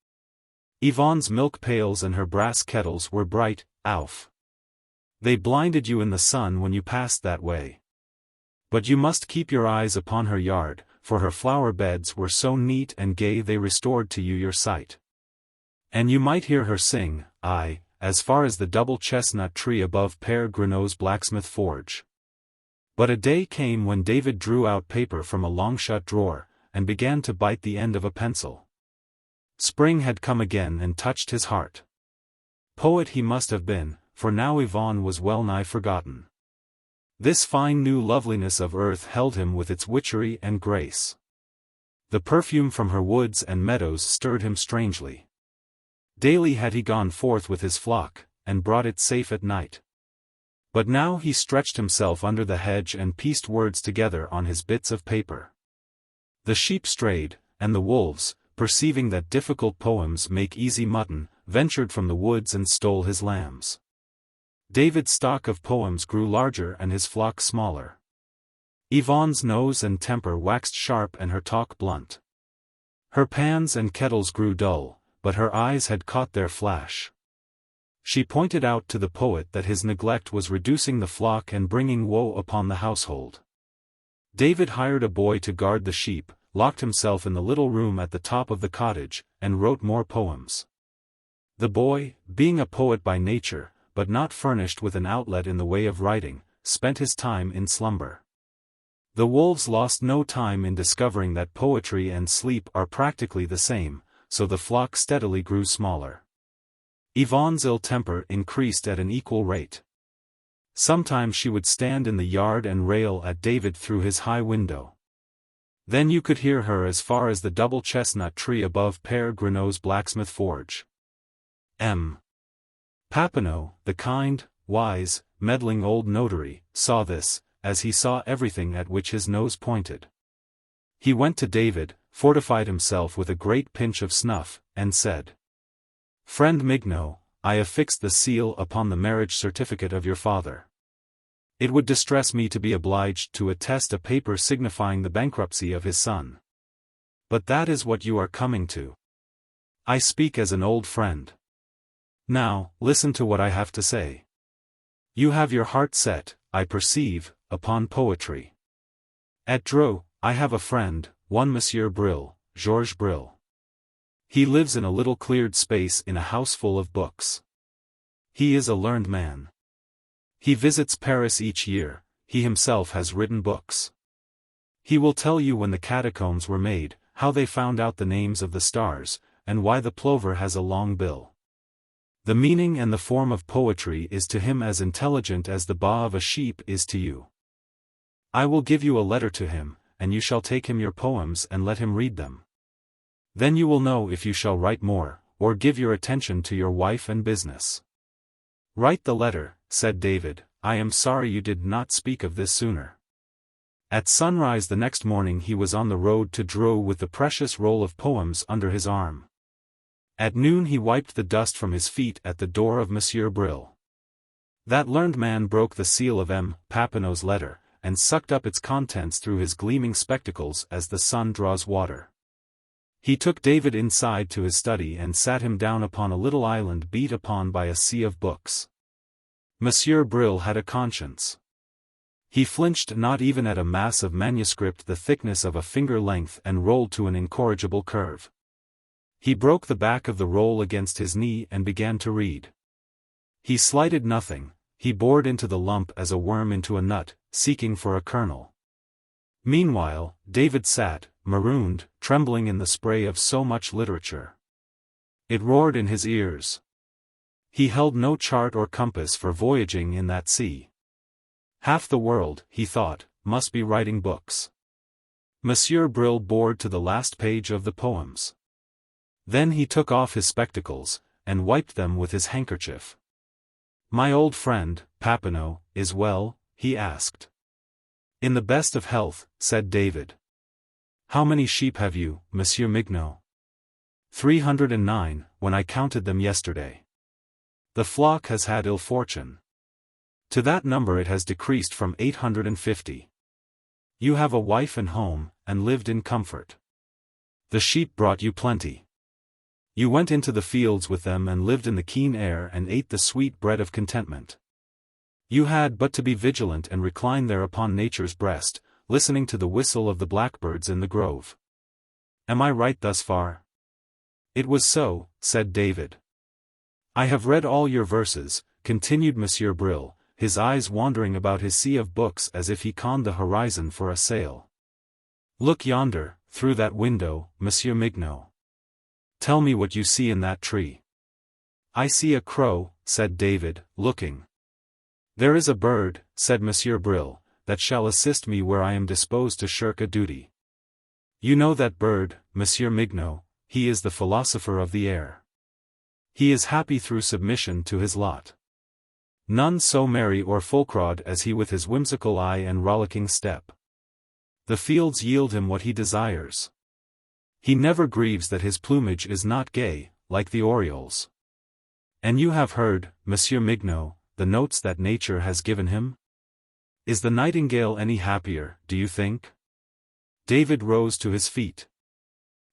Yvonne's milk pails and her brass kettles were bright, Alf. They blinded you in the sun when you passed that way. But you must keep your eyes upon her yard, for her flower beds were so neat and gay they restored to you your sight. And you might hear her sing, aye, as far as the double chestnut tree above Père Grenot's blacksmith forge. But a day came when David drew out paper from a long-shut drawer, and began to bite the end of a pencil. Spring had come again and touched his heart. Poet he must have been, for now Yvonne was well-nigh forgotten. This fine new loveliness of earth held him with its witchery and grace. The perfume from her woods and meadows stirred him strangely. Daily had he gone forth with his flock, and brought it safe at night. But now he stretched himself under the hedge and pieced words together on his bits of paper. The sheep strayed, and the wolves, perceiving that difficult poems make easy mutton, ventured from the woods and stole his lambs. David's stock of poems grew larger and his flock smaller. Yvonne's nose and temper waxed sharp and her talk blunt. Her pans and kettles grew dull, but her eyes had caught their flash. She pointed out to the poet that his neglect was reducing the flock and bringing woe upon the household. David hired a boy to guard the sheep, locked himself in the little room at the top of the cottage, and wrote more poems. The boy, being a poet by nature, but not furnished with an outlet in the way of writing, spent his time in slumber. The wolves lost no time in discovering that poetry and sleep are practically the same, so the flock steadily grew smaller. Yvonne's ill temper increased at an equal rate. Sometimes she would stand in the yard and rail at David through his high window. Then you could hear her as far as the double chestnut tree above Père Grenot's blacksmith forge. M. Papineau, the kind, wise, meddling old notary, saw this, as he saw everything at which his nose pointed. He went to David, fortified himself with a great pinch of snuff, and said, "Friend Mignot, I affixed the seal upon the marriage certificate of your father. It would distress me to be obliged to attest a paper signifying the bankruptcy of his son. But that is what you are coming to. I speak as an old friend. Now, listen to what I have to say. You have your heart set, I perceive, upon poetry. At Dreux, I have a friend, one Monsieur Brill, Georges Brill. He lives in a little cleared space in a house full of books. He is a learned man. He visits Paris each year, he himself has written books. He will tell you when the catacombs were made, how they found out the names of the stars, and why the plover has a long bill. The meaning and the form of poetry is to him as intelligent as the baa of a sheep is to you. I will give you a letter to him, and you shall take him your poems and let him read them. Then you will know if you shall write more, or give your attention to your wife and business. Write the letter, said David. I am sorry you did not speak of this sooner. At sunrise the next morning he was on the road to Dreux with the precious roll of poems under his arm. At noon he wiped the dust from his feet at the door of Monsieur Brill. That learned man broke the seal of M. Papineau's letter, and sucked up its contents through his gleaming spectacles as the sun draws water. He took David inside to his study and sat him down upon a little island beat upon by a sea of books. Monsieur Brill had a conscience. He flinched not even at a mass of manuscript the thickness of a finger length and rolled to an incorrigible curve. He broke the back of the roll against his knee and began to read. He slighted nothing, he bored into the lump as a worm into a nut, seeking for a kernel. Meanwhile, David sat, marooned, trembling in the spray of so much literature. It roared in his ears. He held no chart or compass for voyaging in that sea. Half the world, he thought, must be writing books. Monsieur Brill bored to the last page of the poems. Then he took off his spectacles, and wiped them with his handkerchief. My old friend, Papineau, is well? He asked. In the best of health, said David. How many sheep have you, Monsieur Mignot? 309, when I counted them yesterday. The flock has had ill fortune. To that number it has decreased from 850. You have a wife and home, and lived in comfort. The sheep brought you plenty. You went into the fields with them and lived in the keen air and ate the sweet bread of contentment. You had but to be vigilant and recline there upon nature's breast, listening to the whistle of the blackbirds in the grove. Am I right thus far? It was so, said David. I have read all your verses, continued Monsieur Brill, his eyes wandering about his sea of books as if he conned the horizon for a sail. Look yonder, through that window, Monsieur Mignot. Tell me what you see in that tree. I see a crow, said David, looking. There is a bird, said Monsieur Brill, that shall assist me where I am disposed to shirk a duty. You know that bird, Monsieur Mignot, he is the philosopher of the air. He is happy through submission to his lot. None so merry or fulcrod as he with his whimsical eye and rollicking step. The fields yield him what he desires. He never grieves that his plumage is not gay, like the oriole's. And you have heard, Monsieur Mignot, the notes that nature has given him? Is the nightingale any happier, do you think? David rose to his feet.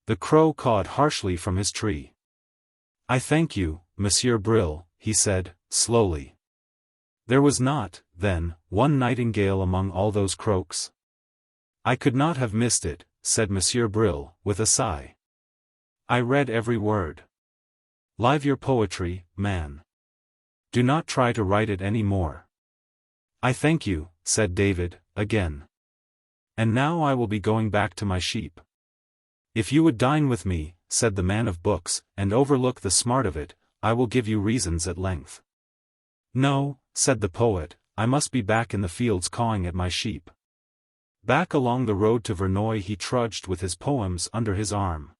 The crow cawed harshly from his tree. I thank you, Monsieur Brill, he said, slowly. There was not, then, one nightingale among all those croaks? I could not have missed it, said Monsieur Brill, with a sigh. I read every word. Live your poetry, man. Do not try to write it any more. I thank you, said David, again. And now I will be going back to my sheep. If you would dine with me, said the man of books, and overlook the smart of it, I will give you reasons at length. No, said the poet, I must be back in the fields cawing at my sheep. Back along the road to Verneuil he trudged with his poems under his arm.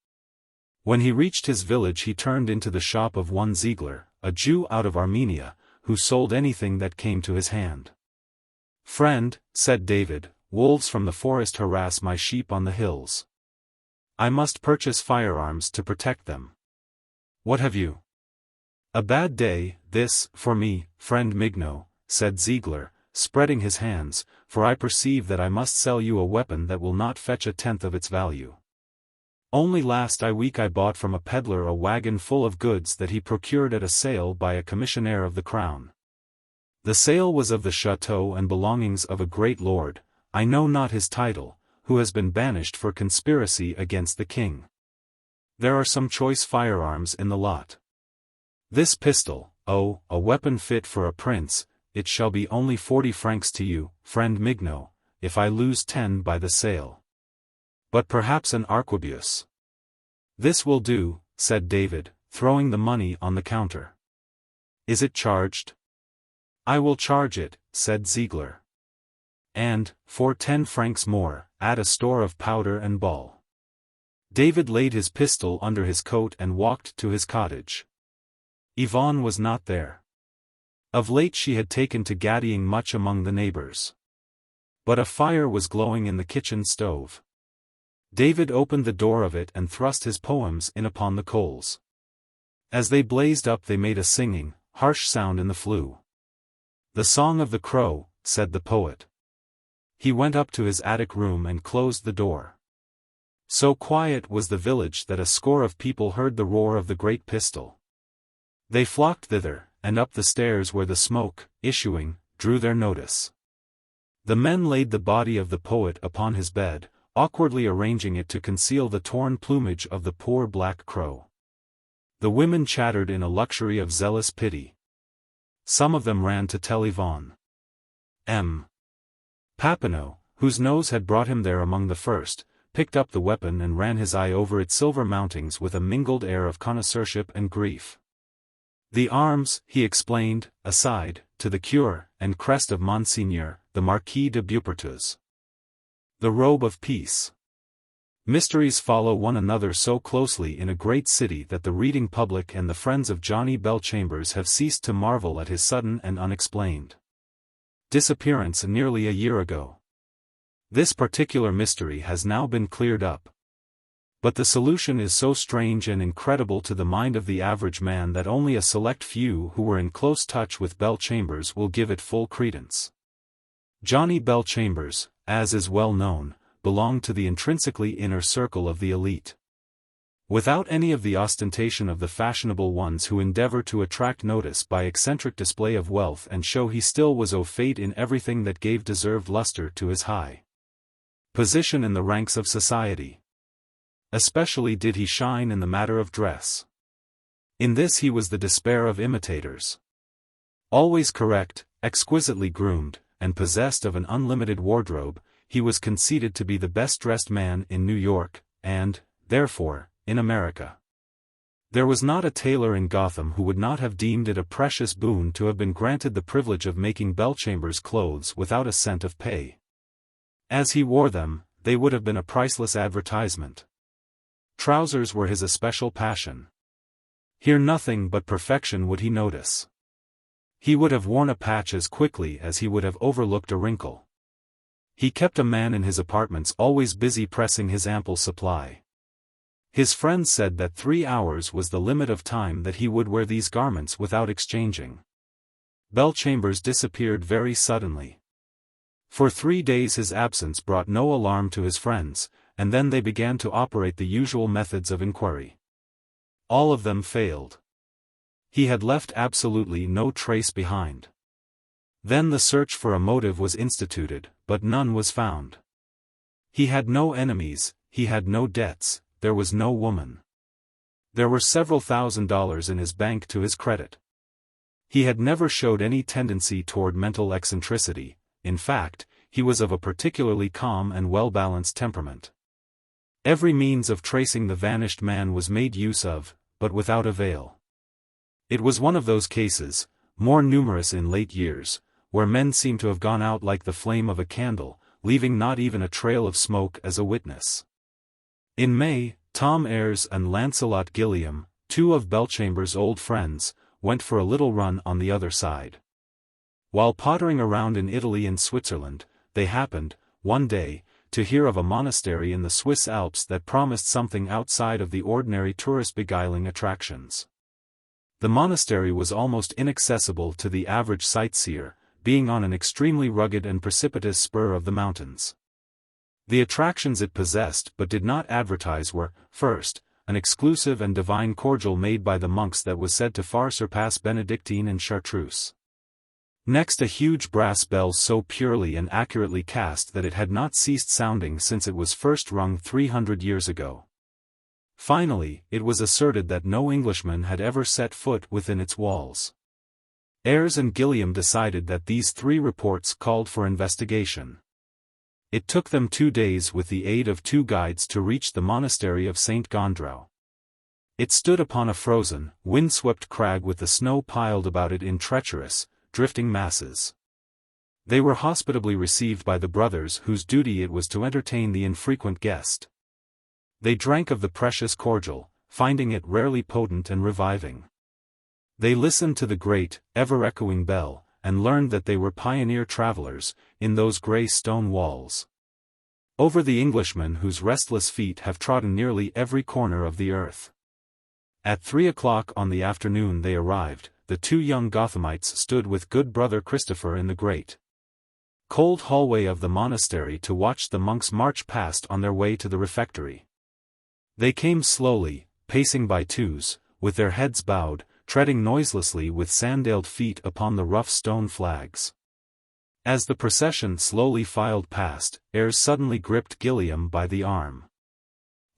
When he reached his village he turned into the shop of one Ziegler, a Jew out of Armenia, who sold anything that came to his hand. Friend, said David, wolves from the forest harass my sheep on the hills. I must purchase firearms to protect them. What have you? A bad day, this, for me, friend Mignot, said Ziegler, spreading his hands, for I perceive that I must sell you a weapon that will not fetch a tenth of its value. Only last week I bought from a peddler a wagon full of goods that he procured at a sale by a commissionaire of the crown. The sale was of the chateau and belongings of a great lord, I know not his title, who has been banished for conspiracy against the king. There are some choice firearms in the lot. This pistol, oh, a weapon fit for a prince, it shall be only 40 francs to you, friend Mignot, if I lose 10 by the sale. But perhaps an arquebus. This will do, said David, throwing the money on the counter. Is it charged? I will charge it, said Ziegler. And, for 10 francs more, add a store of powder and ball. David laid his pistol under his coat and walked to his cottage. Yvonne was not there. Of late she had taken to gaddying much among the neighbors. But a fire was glowing in the kitchen stove. David opened the door of it and thrust his poems in upon the coals. As they blazed up they made a singing, harsh sound in the flue. The song of the crow, said the poet. He went up to his attic room and closed the door. So quiet was the village that a score of people heard the roar of the great pistol. They flocked thither, and up the stairs where the smoke, issuing, drew their notice. The men laid the body of the poet upon his bed, awkwardly arranging it to conceal the torn plumage of the poor black crow. The women chattered in a luxury of zealous pity. Some of them ran to tell Yvonne. M. Papineau, whose nose had brought him there among the first, picked up the weapon and ran his eye over its silver mountings with a mingled air of connoisseurship and grief. The arms, he explained, aside, to the cure and crest of Monseigneur, the Marquis de Beaupertuis. The Robe of Peace. Mysteries follow one another so closely in a great city that the reading public and the friends of Johnny Belchambers have ceased to marvel at his sudden and unexplained disappearance nearly a year ago. This particular mystery has now been cleared up. But the solution is so strange and incredible to the mind of the average man that only a select few who were in close touch with Belchambers will give it full credence. Johnny Belchambers, as is well known, belonged to the intrinsically inner circle of the elite. Without any of the ostentation of the fashionable ones who endeavor to attract notice by eccentric display of wealth and show, he still was au fait in everything that gave deserved luster to his high position in the ranks of society. Especially did he shine in the matter of dress. In this he was the despair of imitators. Always correct, exquisitely groomed, and possessed of an unlimited wardrobe, he was conceded to be the best-dressed man in New York, and, therefore, in America. There was not a tailor in Gotham who would not have deemed it a precious boon to have been granted the privilege of making Belchambers clothes without a cent of pay. As he wore them, they would have been a priceless advertisement. Trousers were his especial passion. Here nothing but perfection would he notice. He would have worn a patch as quickly as he would have overlooked a wrinkle. He kept a man in his apartments always busy pressing his ample supply. His friends said that 3 hours was the limit of time that he would wear these garments without exchanging. Belchambers disappeared very suddenly. For 3 days his absence brought no alarm to his friends, and then they began to operate the usual methods of inquiry. All of them failed. He had left absolutely no trace behind. Then the search for a motive was instituted, but none was found. He had no enemies, he had no debts, there was no woman. There were several $1,000s in his bank to his credit. He had never showed any tendency toward mental eccentricity, in fact, he was of a particularly calm and well-balanced temperament. Every means of tracing the vanished man was made use of, but without avail. It was one of those cases, more numerous in late years, where men seem to have gone out like the flame of a candle, leaving not even a trail of smoke as a witness. In May, Tom Ayres and Lancelot Gilliam, 2 of Belchambers' old friends, went for a little run on the other side. While pottering around in Italy and Switzerland, they happened, one day, to hear of a monastery in the Swiss Alps that promised something outside of the ordinary tourist-beguiling attractions. The monastery was almost inaccessible to the average sightseer, being on an extremely rugged and precipitous spur of the mountains. The attractions it possessed but did not advertise were, first, an exclusive and divine cordial made by the monks that was said to far surpass Benedictine and Chartreuse. Next a huge brass bell so purely and accurately cast that it had not ceased sounding since it was first rung 300 years ago. Finally, it was asserted that no Englishman had ever set foot within its walls. Ayres and Gilliam decided that these 3 reports called for investigation. It took them 2 days with the aid of 2 guides to reach the monastery of St. Gondrau. It stood upon a frozen, wind-swept crag with the snow piled about it in treacherous, drifting masses. They were hospitably received by the brothers whose duty it was to entertain the infrequent guest. They drank of the precious cordial, finding it rarely potent and reviving. They listened to the great, ever-echoing bell, and learned that they were pioneer travelers, in those grey stone walls. Over the Englishmen whose restless feet have trodden nearly every corner of the earth. At 3 o'clock on the afternoon they arrived. The 2 young Gothamites stood with good brother Christopher in the great, cold hallway of the monastery to watch the monks march past on their way to the refectory. They came slowly, pacing by twos, with their heads bowed, treading noiselessly with sandaled feet upon the rough stone flags. As the procession slowly filed past, Ayres suddenly gripped Gilliam by the arm.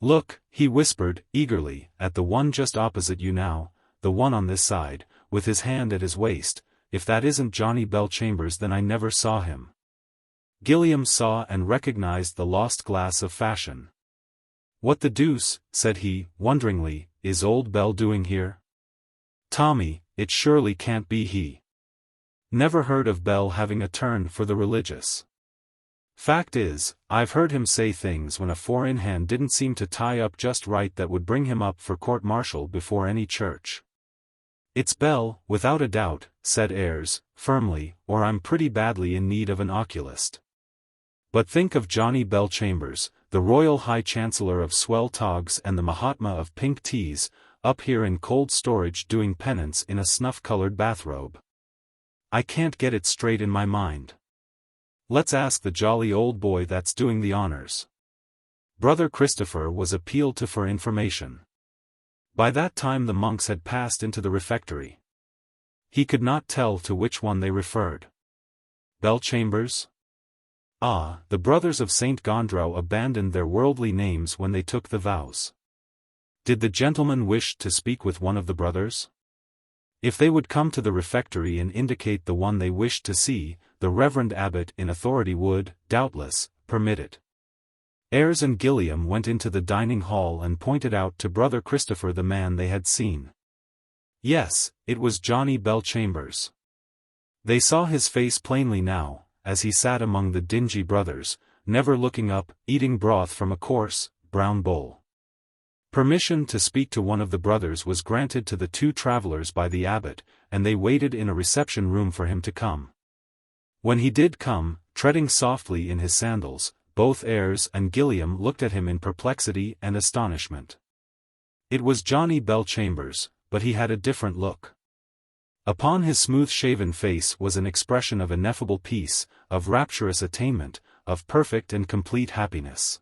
"Look," he whispered, eagerly, "at the one just opposite you now, the one on this side, with his hand at his waist. If that isn't Johnny Bell Chambers, then I never saw him." Gilliam saw and recognized the lost glass of fashion. "What the deuce," said he, wonderingly, "is old Bell doing here? Tommy, it surely can't be he. Never heard of Bell having a turn for the religious. Fact is, I've heard him say things when a four-in-hand didn't seem to tie up just right that would bring him up for court-martial before any church." "It's Bell, without a doubt," said Ayres, firmly, "or I'm pretty badly in need of an oculist. But think of Johnny Bell Chambers, the Royal High Chancellor of swell togs and the Mahatma of pink teas, up here in cold storage doing penance in a snuff-colored bathrobe. I can't get it straight in my mind. Let's ask the jolly old boy that's doing the honors." Brother Christopher was appealed to for information. By that time the monks had passed into the refectory. He could not tell to which one they referred. Bell Chambers? Ah, the brothers of St. Gondrau abandoned their worldly names when they took the vows. Did the gentleman wish to speak with one of the brothers? If they would come to the refectory and indicate the one they wished to see, the Reverend Abbot in authority would, doubtless, permit it. Ayres and Gilliam went into the dining hall and pointed out to Brother Christopher the man they had seen. Yes, it was Johnny Bell Chambers. They saw his face plainly now, as he sat among the dingy brothers, never looking up, eating broth from a coarse, brown bowl. Permission to speak to one of the brothers was granted to the 2 travelers by the abbot, and they waited in a reception room for him to come. When he did come, treading softly in his sandals, both Ayres and Gilliam looked at him in perplexity and astonishment. It was Johnny Bell Chambers, but he had a different look. Upon his smooth-shaven face was an expression of ineffable peace, of rapturous attainment, of perfect and complete happiness.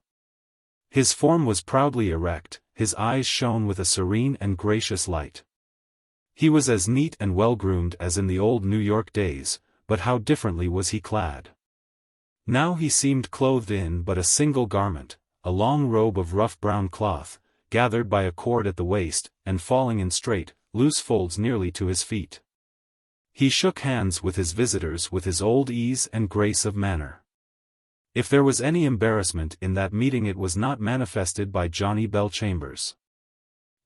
His form was proudly erect, his eyes shone with a serene and gracious light. He was as neat and well-groomed as in the old New York days, but how differently was he clad. Now he seemed clothed in but a single garment, a long robe of rough brown cloth, gathered by a cord at the waist, and falling in straight, loose folds nearly to his feet. He shook hands with his visitors with his old ease and grace of manner. If there was any embarrassment in that meeting it was not manifested by Johnny Bell Chambers.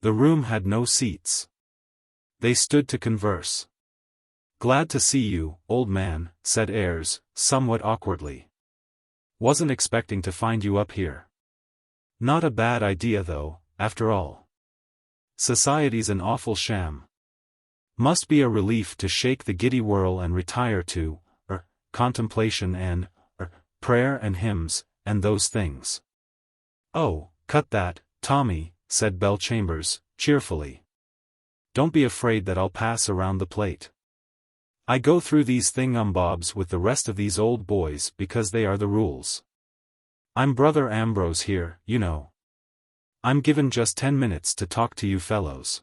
The room had no seats. They stood to converse. "Glad to see you, old man," said Ayres, somewhat awkwardly. "Wasn't expecting to find you up here. Not a bad idea though, after all. Society's an awful sham. Must be a relief to shake the giddy whirl and retire to, contemplation and, prayer and hymns, and those things." "Oh, cut that, Tommy," said Bell Chambers, cheerfully. "Don't be afraid that I'll pass around the plate. I go through these thingumbobs with the rest of these old boys because they are the rules. I'm Brother Ambrose here, you know. I'm given just 10 minutes to talk to you fellows.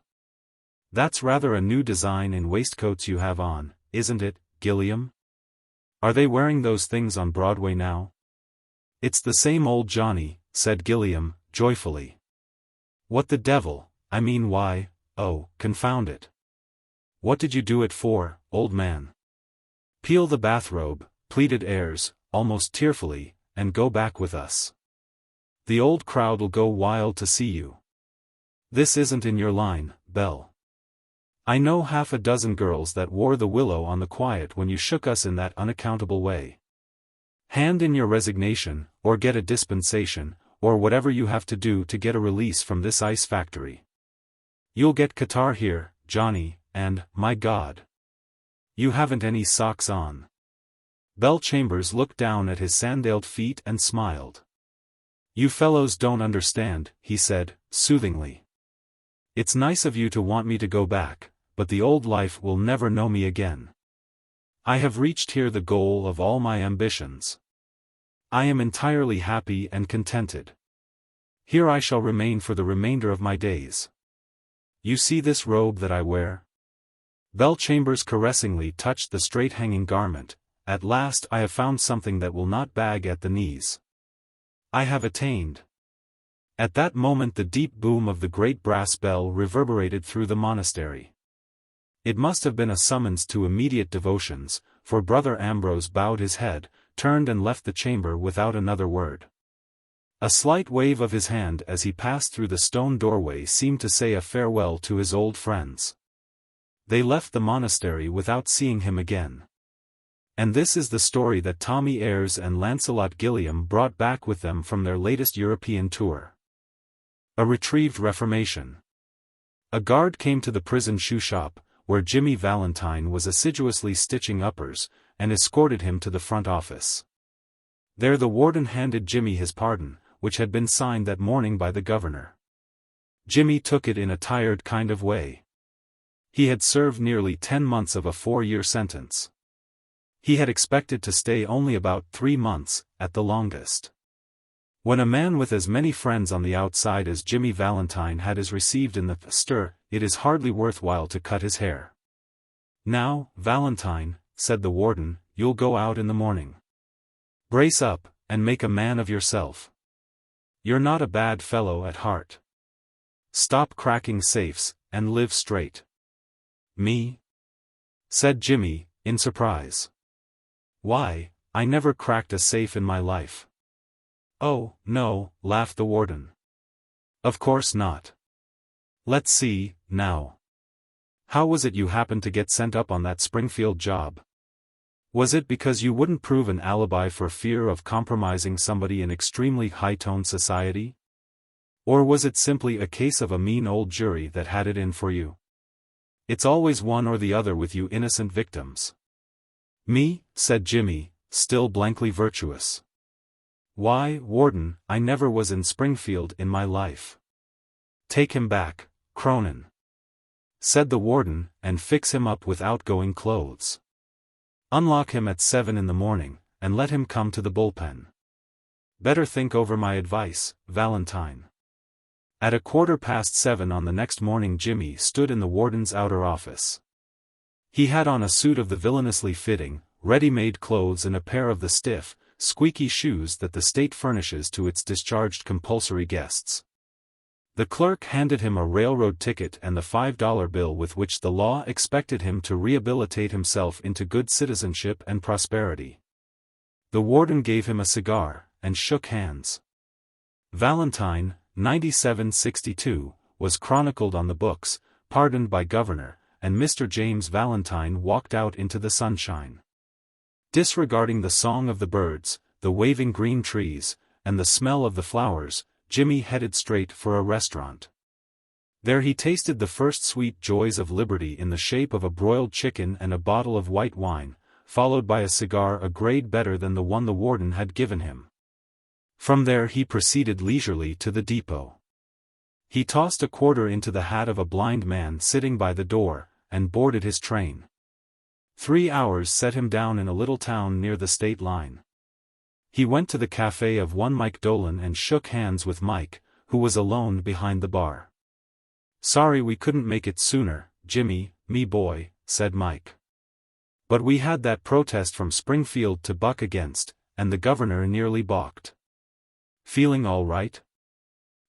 That's rather a new design in waistcoats you have on, isn't it, Gilliam? Are they wearing those things on Broadway now?" "It's the same old Johnny," said Gilliam, joyfully. "What the devil, I mean why, oh, confound it. What did you do it for, old man?" "Peel the bathrobe," pleaded Ayres, almost tearfully, "and go back with us. The old crowd'll go wild to see you. This isn't in your line, Belle. I know half a dozen girls that wore the willow on the quiet when you shook us in that unaccountable way. Hand in your resignation, or get a dispensation, or whatever you have to do to get a release from this ice factory. You'll get catarrh here, Johnny, and, my God, you haven't any socks on." Belle Chambers looked down at his sandaled feet and smiled. "You fellows don't understand," he said, soothingly. "It's nice of you to want me to go back, but the old life will never know me again. I have reached here the goal of all my ambitions. I am entirely happy and contented. Here I shall remain for the remainder of my days. You see this robe that I wear?" Belle Chambers caressingly touched the straight-hanging garment. "At last I have found something that will not bag at the knees. I have attained." At that moment the deep boom of the great brass bell reverberated through the monastery. It must have been a summons to immediate devotions, for Brother Ambrose bowed his head, turned and left the chamber without another word. A slight wave of his hand as he passed through the stone doorway seemed to say a farewell to his old friends. They left the monastery without seeing him again. And this is the story that Tommy Ayres and Lancelot Gilliam brought back with them from their latest European tour. A Retrieved Reformation. A guard came to the prison shoe shop, where Jimmy Valentine was assiduously stitching uppers, and escorted him to the front office. There the warden handed Jimmy his pardon, which had been signed that morning by the governor. Jimmy took it in a tired kind of way. He had served nearly 10 months of a 4-year sentence. He had expected to stay only about 3 months, at the longest. When a man with as many friends on the outside as Jimmy Valentine had is received in the stir, it is hardly worthwhile to cut his hair. "Now, Valentine," said the warden, "you'll go out in the morning. Brace up, and make a man of yourself. You're not a bad fellow at heart. Stop cracking safes, and live straight." "Me?" said Jimmy, in surprise. "Why, I never cracked a safe in my life." "Oh, no," laughed the warden. "Of course not. Let's see, now. How was it you happened to get sent up on that Springfield job? Was it because you wouldn't prove an alibi for fear of compromising somebody in extremely high-toned society? Or was it simply a case of a mean old jury that had it in for you? It's always one or the other with you innocent victims." "Me?" said Jimmy, still blankly virtuous. "Why, warden, I never was in Springfield in my life." "Take him back, Cronin," said the warden, "and fix him up with outgoing clothes. Unlock him at 7 in the morning, and let him come to the bullpen. Better think over my advice, Valentine." At 7:15 on the next morning Jimmy stood in the warden's outer office. He had on a suit of the villainously fitting, ready-made clothes and a pair of the stiff, squeaky shoes that the state furnishes to its discharged compulsory guests. The clerk handed him a railroad ticket and the $5 bill with which the law expected him to rehabilitate himself into good citizenship and prosperity. The warden gave him a cigar, and shook hands. Valentine, 9762, was chronicled on the books, pardoned by governor, and Mr. James Valentine walked out into the sunshine. Disregarding the song of the birds, the waving green trees, and the smell of the flowers, Jimmy headed straight for a restaurant. There he tasted the first sweet joys of liberty in the shape of a broiled chicken and a bottle of white wine, followed by a cigar a grade better than the one the warden had given him. From there he proceeded leisurely to the depot. He tossed a quarter into the hat of a blind man sitting by the door, and boarded his train. 3 hours set him down in a little town near the state line. He went to the cafe of one Mike Dolan and shook hands with Mike, who was alone behind the bar. "Sorry we couldn't make it sooner, Jimmy, me boy," said Mike. But we had that protest from Springfield to buck against, and the governor nearly balked. Feeling all right?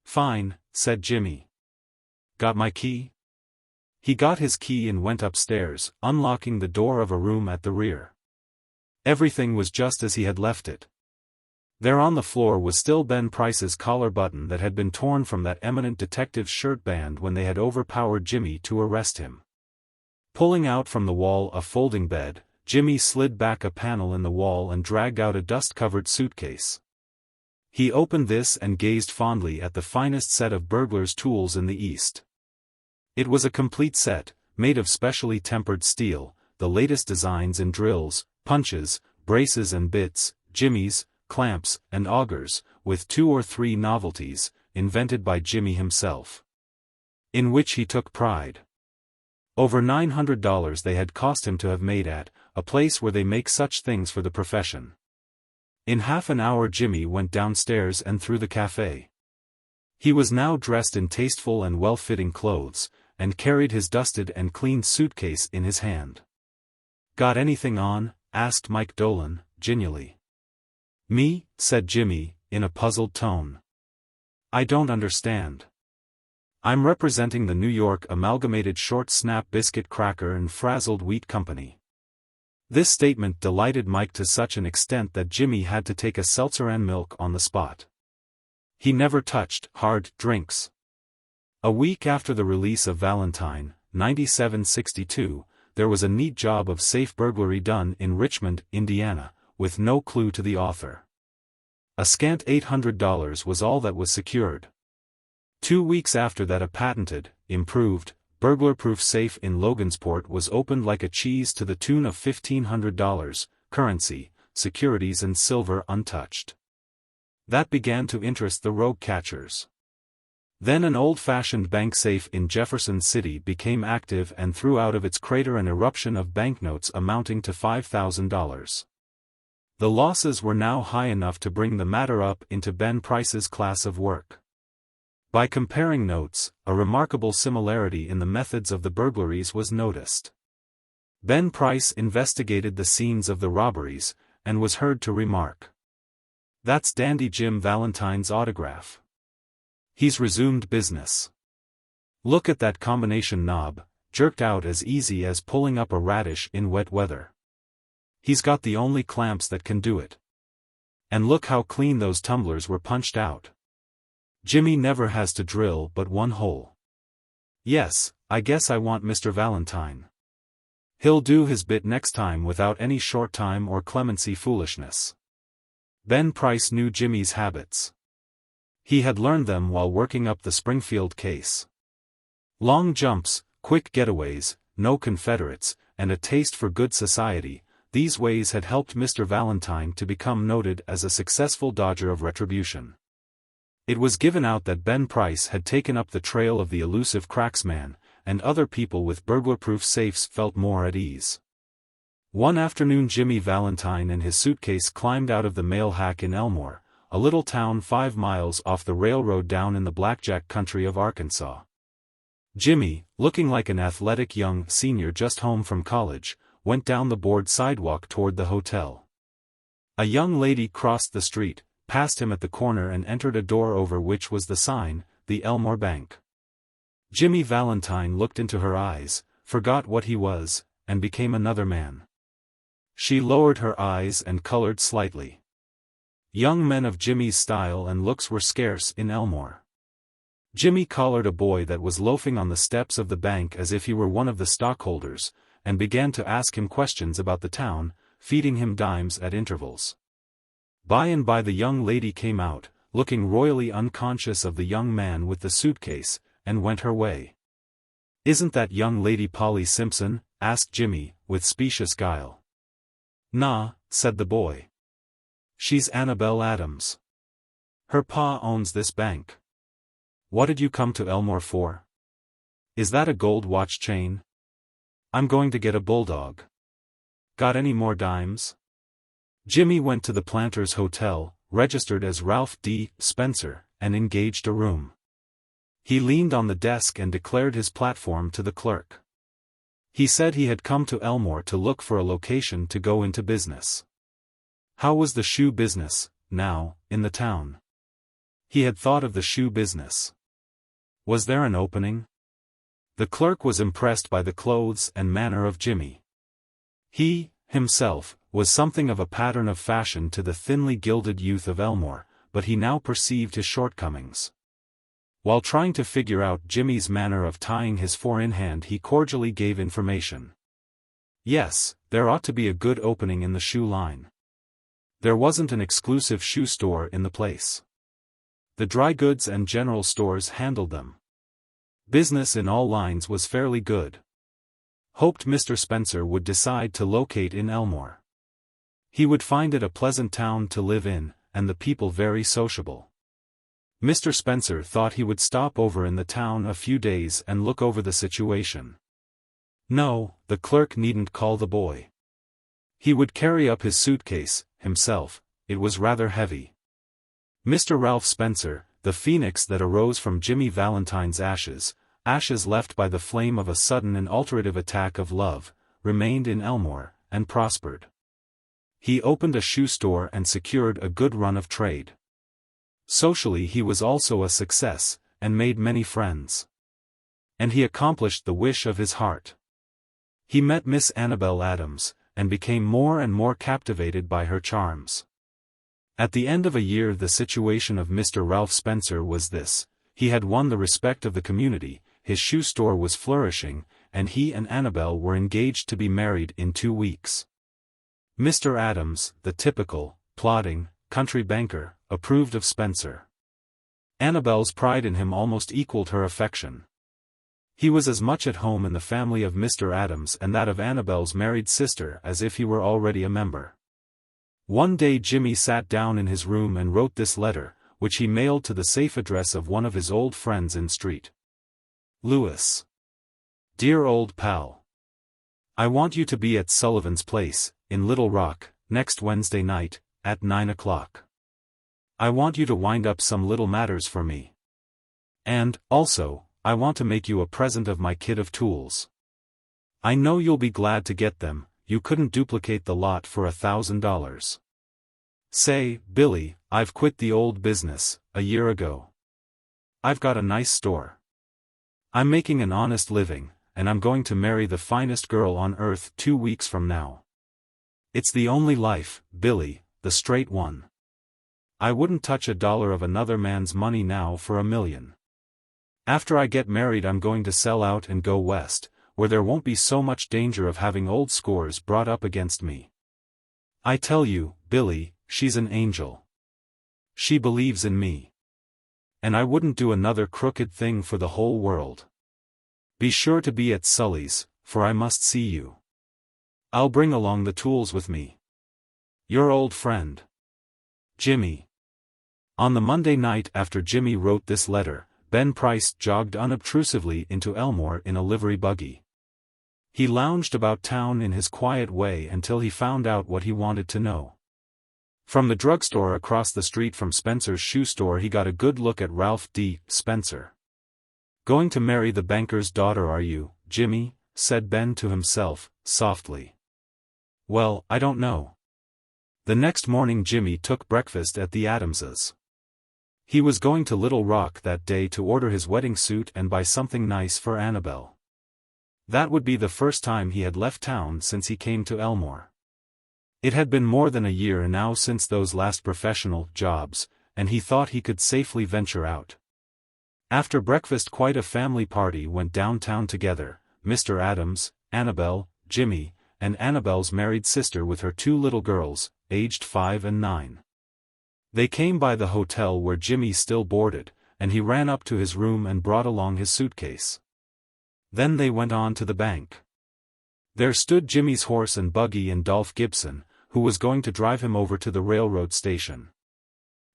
Fine, said Jimmy. Got my key? He got his key and went upstairs, unlocking the door of a room at the rear. Everything was just as he had left it. There on the floor was still Ben Price's collar button that had been torn from that eminent detective's shirt band when they had overpowered Jimmy to arrest him. Pulling out from the wall a folding bed, Jimmy slid back a panel in the wall and dragged out a dust-covered suitcase. He opened this and gazed fondly at the finest set of burglar's tools in the East. It was a complete set, made of specially tempered steel, the latest designs in drills, punches, braces and bits, jimmies, clamps, and augers, with 2 or 3 novelties, invented by Jimmy himself. In which he took pride. Over $900 they had cost him to have made at a place where they make such things for the profession. In half an hour Jimmy went downstairs and through the cafe. He was now dressed in tasteful and well-fitting clothes, and carried his dusted and clean suitcase in his hand. Got anything on? Asked Mike Dolan, genially. Me? Said Jimmy, in a puzzled tone. I don't understand. I'm representing the New York Amalgamated Short Snap Biscuit Cracker and Frazzled Wheat Company. This statement delighted Mike to such an extent that Jimmy had to take a seltzer and milk on the spot. He never touched hard drinks. A week after the release of Valentine, 9762, there was a neat job of safe burglary done in Richmond, Indiana, with no clue to the author. A scant $800 was all that was secured. 2 weeks after that a patented, improved, burglar-proof safe in Logansport was opened like a cheese to the tune of $1,500, currency, securities and silver untouched. That began to interest the rogue catchers. Then an old-fashioned bank safe in Jefferson City became active and threw out of its crater an eruption of banknotes amounting to $5,000. The losses were now high enough to bring the matter up into Ben Price's class of work. By comparing notes, a remarkable similarity in the methods of the burglaries was noticed. Ben Price investigated the scenes of the robberies, and was heard to remark, "That's Dandy Jim Valentine's autograph. He's resumed business. Look at that combination knob, jerked out as easy as pulling up a radish in wet weather. He's got the only clamps that can do it. And look how clean those tumblers were punched out. Jimmy never has to drill but one hole. Yes, I guess I want Mr. Valentine. He'll do his bit next time without any short time or clemency foolishness." Ben Price knew Jimmy's habits. He had learned them while working up the Springfield case. Long jumps, quick getaways, no Confederates, and a taste for good society, these ways had helped Mr. Valentine to become noted as a successful dodger of retribution. It was given out that Ben Price had taken up the trail of the elusive cracksman, and other people with burglar-proof safes felt more at ease. One afternoon Jimmy Valentine and his suitcase climbed out of the mail hack in Elmore, a little town 5 miles off the railroad down in the blackjack country of Arkansas. Jimmy, looking like an athletic young senior just home from college, went down the board sidewalk toward the hotel. A young lady crossed the street, passed him at the corner and entered a door over which was the sign, the Elmore Bank. Jimmy Valentine looked into her eyes, forgot what he was, and became another man. She lowered her eyes and colored slightly. Young men of Jimmy's style and looks were scarce in Elmore. Jimmy collared a boy that was loafing on the steps of the bank as if he were one of the stockholders, and began to ask him questions about the town, feeding him dimes at intervals. By and by the young lady came out, looking royally unconscious of the young man with the suitcase, and went her way. "Isn't that young lady Polly Simpson?" asked Jimmy, with specious guile. "Nah," said the boy. "She's Annabelle Adams. Her pa owns this bank. What did you come to Elmore for? Is that a gold watch chain? I'm going to get a bulldog. Got any more dimes?" Jimmy went to the Planters Hotel, registered as Ralph D. Spencer, and engaged a room. He leaned on the desk and declared his platform to the clerk. He said he had come to Elmore to look for a location to go into business. How was the shoe business, now, in the town? He had thought of the shoe business. Was there an opening? The clerk was impressed by the clothes and manner of Jimmy. He, himself, was something of a pattern of fashion to the thinly gilded youth of Elmore, but he now perceived his shortcomings. While trying to figure out Jimmy's manner of tying his four-in-hand, he cordially gave information. Yes, there ought to be a good opening in the shoe line. There wasn't an exclusive shoe store in the place. The dry goods and general stores handled them. Business in all lines was fairly good. Hoped Mr. Spencer would decide to locate in Elmore. He would find it a pleasant town to live in, and the people very sociable. Mr. Spencer thought he would stop over in the town a few days and look over the situation. No, the clerk needn't call the boy. He would carry up his suitcase, himself. It was rather heavy. Mr. Ralph Spencer, the phoenix that arose from Jimmy Valentine's ashes left by the flame of a sudden and alterative attack of love, remained in Elmore, and prospered. He opened a shoe store and secured a good run of trade. Socially he was also a success, and made many friends. And he accomplished the wish of his heart. He met Miss Annabel Adams, and became more and more captivated by her charms. At the end of a year the situation of Mr. Ralph Spencer was this: he had won the respect of the community, his shoe store was flourishing, and he and Annabel were engaged to be married in 2 weeks. Mr. Adams, the typical, plodding, country banker, approved of Spencer. Annabel's pride in him almost equaled her affection. He was as much at home in the family of Mr. Adams and that of Annabel's married sister as if he were already a member. One day Jimmy sat down in his room and wrote this letter, which he mailed to the safe address of one of his old friends in St. Louis. Dear old pal. I want you to be at Sullivan's place, in Little Rock, next Wednesday night, at 9 o'clock. I want you to wind up some little matters for me. And, also, I want to make you a present of my kit of tools. I know you'll be glad to get them, you couldn't duplicate the lot for $1,000. Say, Billy, I've quit the old business, a year ago. I've got a nice store. I'm making an honest living, and I'm going to marry the finest girl on earth 2 weeks from now. It's the only life, Billy, the straight one. I wouldn't touch a dollar of another man's money now for $1 million. After I get married I'm going to sell out and go west, where there won't be so much danger of having old scores brought up against me. I tell you, Billy, she's an angel. She believes in me. And I wouldn't do another crooked thing for the whole world. Be sure to be at Sully's, for I must see you. I'll bring along the tools with me. Your old friend, Jimmy. On the Monday night after Jimmy wrote this letter, Ben Price jogged unobtrusively into Elmore in a livery buggy. He lounged about town in his quiet way until he found out what he wanted to know. From the drugstore across the street from Spencer's shoe store he got a good look at Ralph D. Spencer. Going to marry the banker's daughter, are you, Jimmy? Said Ben to himself, softly. Well, I don't know. The next morning Jimmy took breakfast at the Adamses. He was going to Little Rock that day to order his wedding suit and buy something nice for Annabel. That would be the first time he had left town since he came to Elmore. It had been more than a year now since those last professional jobs, and he thought he could safely venture out. After breakfast quite a family party went downtown together, Mr. Adams, Annabel, Jimmy, and Annabel's married sister with her 2 little girls, aged 5 and 9. They came by the hotel where Jimmy still boarded, and he ran up to his room and brought along his suitcase. Then they went on to the bank. There stood Jimmy's horse and buggy and Dolph Gibson, who was going to drive him over to the railroad station.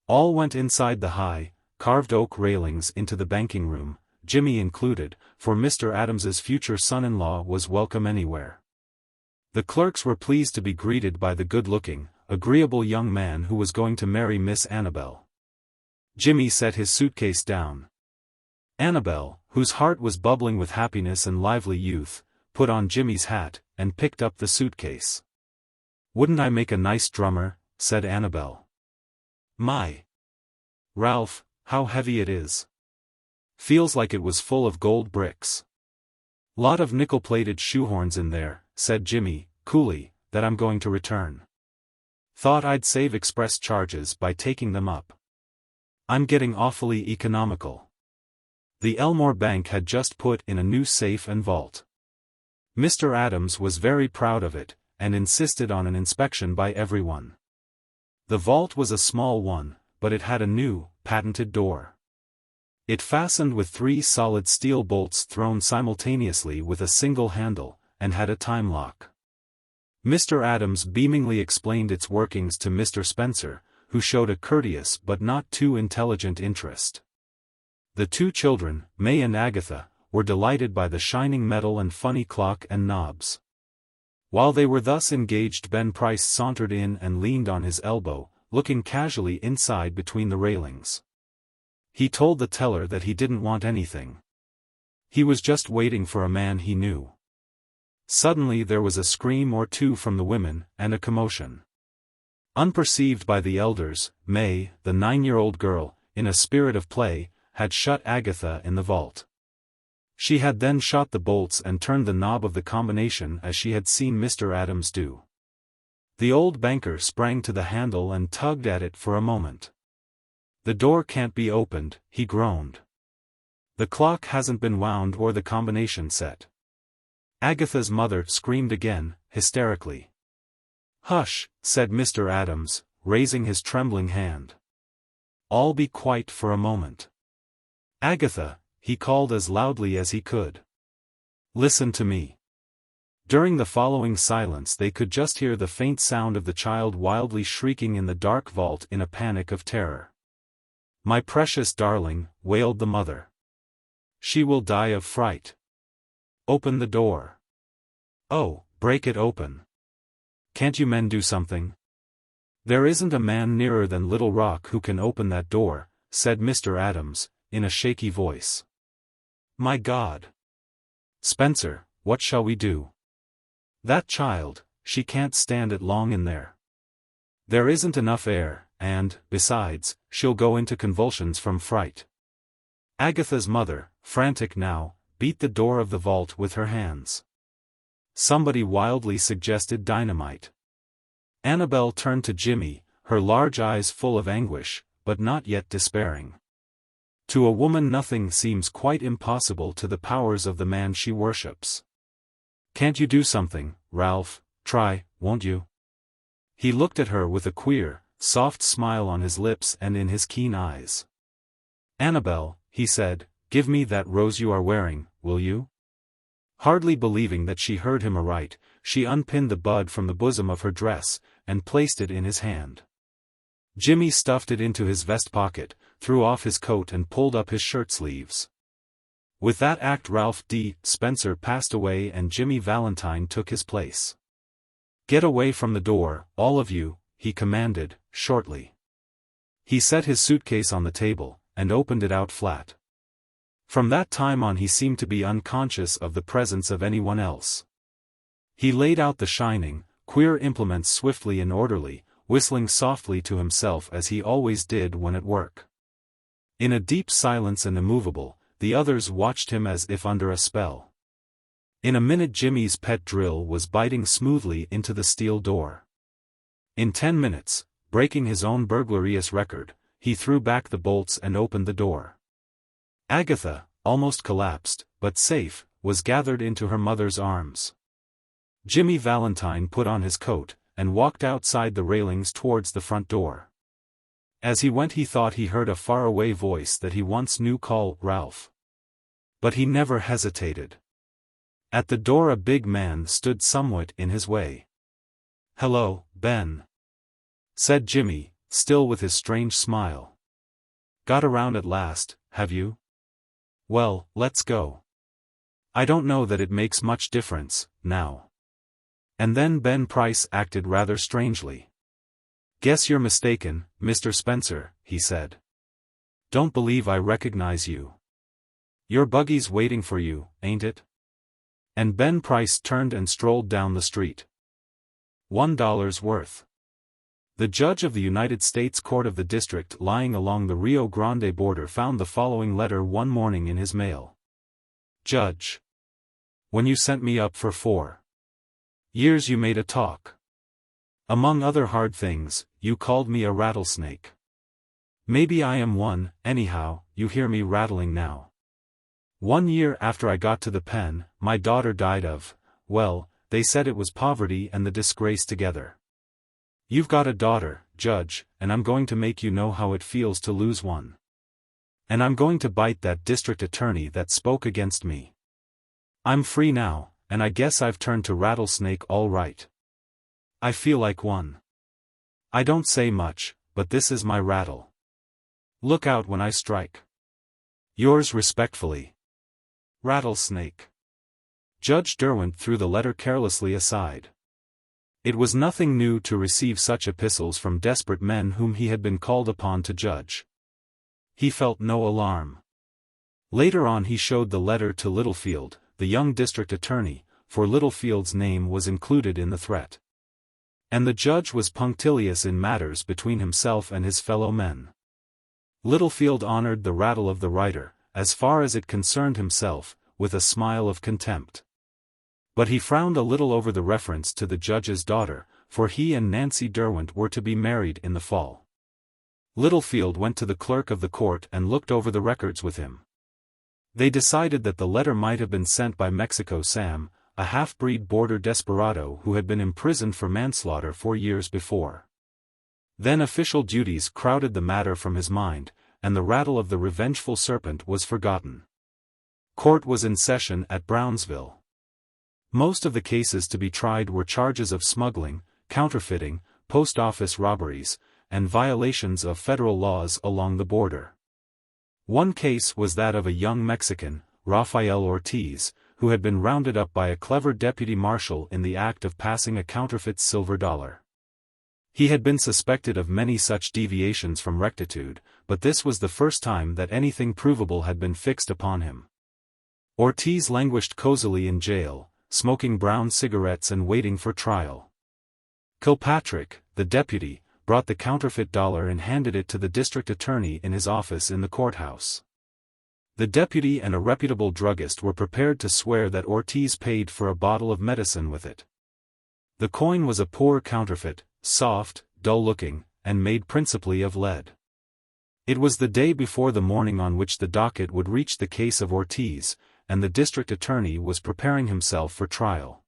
All went inside the high, carved oak railings into the banking room, Jimmy included, for Mr. Adams's future son-in-law was welcome anywhere. The clerks were pleased to be greeted by the good-looking, agreeable young man who was going to marry Miss Annabel. Jimmy set his suitcase down. Annabel, whose heart was bubbling with happiness and lively youth, put on Jimmy's hat, and picked up the suitcase. "Wouldn't I make a nice drummer?" said Annabel. "My! Ralph, how heavy it is. Feels like it was full of gold bricks." "Lot of nickel-plated shoehorns in there," said Jimmy, coolly, "that I'm going to return. Thought I'd save express charges by taking them up. I'm getting awfully economical." The Elmore Bank had just put in a new safe and vault. Mr. Adams was very proud of it, and insisted on an inspection by everyone. The vault was a small one, but it had a new, patented door. It fastened with 3 solid steel bolts thrown simultaneously with a single handle, and had a time lock. Mr. Adams beamingly explained its workings to Mr. Spencer, who showed a courteous but not too intelligent interest. The 2 children, May and Agatha, were delighted by the shining metal and funny clock and knobs. While they were thus engaged, Ben Price sauntered in and leaned on his elbow, looking casually inside between the railings. He told the teller that he didn't want anything. He was just waiting for a man he knew. Suddenly there was a scream or two from the women, and a commotion. Unperceived by the elders, May, the 9-year-old girl, in a spirit of play, had shut Agatha in the vault. She had then shot the bolts and turned the knob of the combination as she had seen Mr. Adams do. The old banker sprang to the handle and tugged at it for a moment. "The door can't be opened," he groaned. "The clock hasn't been wound or the combination set." Agatha's mother screamed again, hysterically. "Hush," said Mr. Adams, raising his trembling hand. "All be quiet for a moment. Agatha," he called as loudly as he could. "Listen to me." During the following silence they could just hear the faint sound of the child wildly shrieking in the dark vault in a panic of terror. "My precious darling," wailed the mother. "She will die of fright. Open the door. Oh, break it open. Can't you men do something?" "There isn't a man nearer than Little Rock who can open that door," said Mr. Adams, in a shaky voice. "My God! Spencer, what shall we do? That child, she can't stand it long in there. There isn't enough air, and, besides, she'll go into convulsions from fright." Agatha's mother, frantic now, beat the door of the vault with her hands. Somebody wildly suggested dynamite. Annabel turned to Jimmy, her large eyes full of anguish, but not yet despairing. To a woman nothing seems quite impossible to the powers of the man she worships. "Can't you do something, Ralph? Try, won't you?" He looked at her with a queer, soft smile on his lips and in his keen eyes. "Annabel," he said, "give me that rose you are wearing, will you?" Hardly believing that she heard him aright, she unpinned the bud from the bosom of her dress, and placed it in his hand. Jimmy stuffed it into his vest pocket, threw off his coat and pulled up his shirt sleeves. With that act Ralph D. Spencer passed away and Jimmy Valentine took his place. "Get away from the door, all of you," he commanded, shortly. He set his suitcase on the table, and opened it out flat. From that time on he seemed to be unconscious of the presence of anyone else. He laid out the shining, queer implements swiftly and orderly, whistling softly to himself as he always did when at work. In a deep silence and immovable, the others watched him as if under a spell. In a minute Jimmy's pet drill was biting smoothly into the steel door. In 10 minutes, breaking his own burglarious record, he threw back the bolts and opened the door. Agatha, almost collapsed, but safe, was gathered into her mother's arms. Jimmy Valentine put on his coat, and walked outside the railings towards the front door. As he went he thought he heard a faraway voice that he once knew call Ralph. But he never hesitated. At the door a big man stood somewhat in his way. "Hello, Ben," said Jimmy, still with his strange smile. "Got around at last, have you? Well, let's go. I don't know that it makes much difference, now." And then Ben Price acted rather strangely. "Guess you're mistaken, Mr. Spencer," he said. "Don't believe I recognize you. Your buggy's waiting for you, ain't it?" And Ben Price turned and strolled down the street. $1 worth. The judge of the United States Court of the District lying along the Rio Grande border found the following letter one morning in his mail. Judge. When you sent me up for 4 years you made a talk. Among other hard things, you called me a rattlesnake. Maybe I am one, anyhow, you hear me rattling now. 1 year after I got to the pen, my daughter died of, well, they said it was poverty and the disgrace together. You've got a daughter, Judge, and I'm going to make you know how it feels to lose one. And I'm going to bite that district attorney that spoke against me. I'm free now, and I guess I've turned to rattlesnake all right. I feel like one. I don't say much, but this is my rattle. Look out when I strike. Yours respectfully. Rattlesnake. Judge Derwent threw the letter carelessly aside. It was nothing new to receive such epistles from desperate men whom he had been called upon to judge. He felt no alarm. Later on he showed the letter to Littlefield, the young district attorney, for Littlefield's name was included in the threat. And the judge was punctilious in matters between himself and his fellow men. Littlefield honored the rattle of the writer, as far as it concerned himself, with a smile of contempt. But he frowned a little over the reference to the judge's daughter, for he and Nancy Derwent were to be married in the fall. Littlefield went to the clerk of the court and looked over the records with him. They decided that the letter might have been sent by Mexico Sam, a half-breed border desperado who had been imprisoned for manslaughter 4 years before. Then official duties crowded the matter from his mind, and the rattle of the revengeful serpent was forgotten. Court was in session at Brownsville. Most of the cases to be tried were charges of smuggling, counterfeiting, post office robberies, and violations of federal laws along the border. One case was that of a young Mexican, Rafael Ortiz, who had been rounded up by a clever deputy marshal in the act of passing a counterfeit silver dollar. He had been suspected of many such deviations from rectitude, but this was the first time that anything provable had been fixed upon him. Ortiz languished cozily in jail, smoking brown cigarettes and waiting for trial. Kilpatrick, the deputy, brought the counterfeit dollar and handed it to the district attorney in his office in the courthouse. The deputy and a reputable druggist were prepared to swear that Ortiz paid for a bottle of medicine with it. The coin was a poor counterfeit, soft, dull-looking, and made principally of lead. It was the day before the morning on which the docket would reach the case of Ortiz, and the district attorney was preparing himself for trial.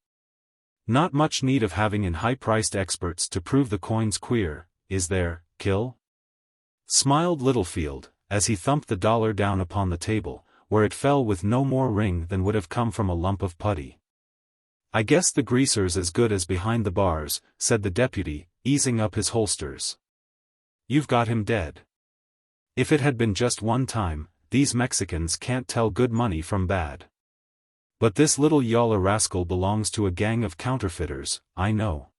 Not much need of having in high-priced experts to prove the coin's queer, is there, Kill? Smiled Littlefield, as he thumped the dollar down upon the table, where it fell with no more ring than would have come from a lump of putty. I guess the greaser's as good as behind the bars, said the deputy, easing up his holsters. You've got him dead. If it had been just one time, these Mexicans can't tell good money from bad. But this little Yalla rascal belongs to a gang of counterfeiters, I know.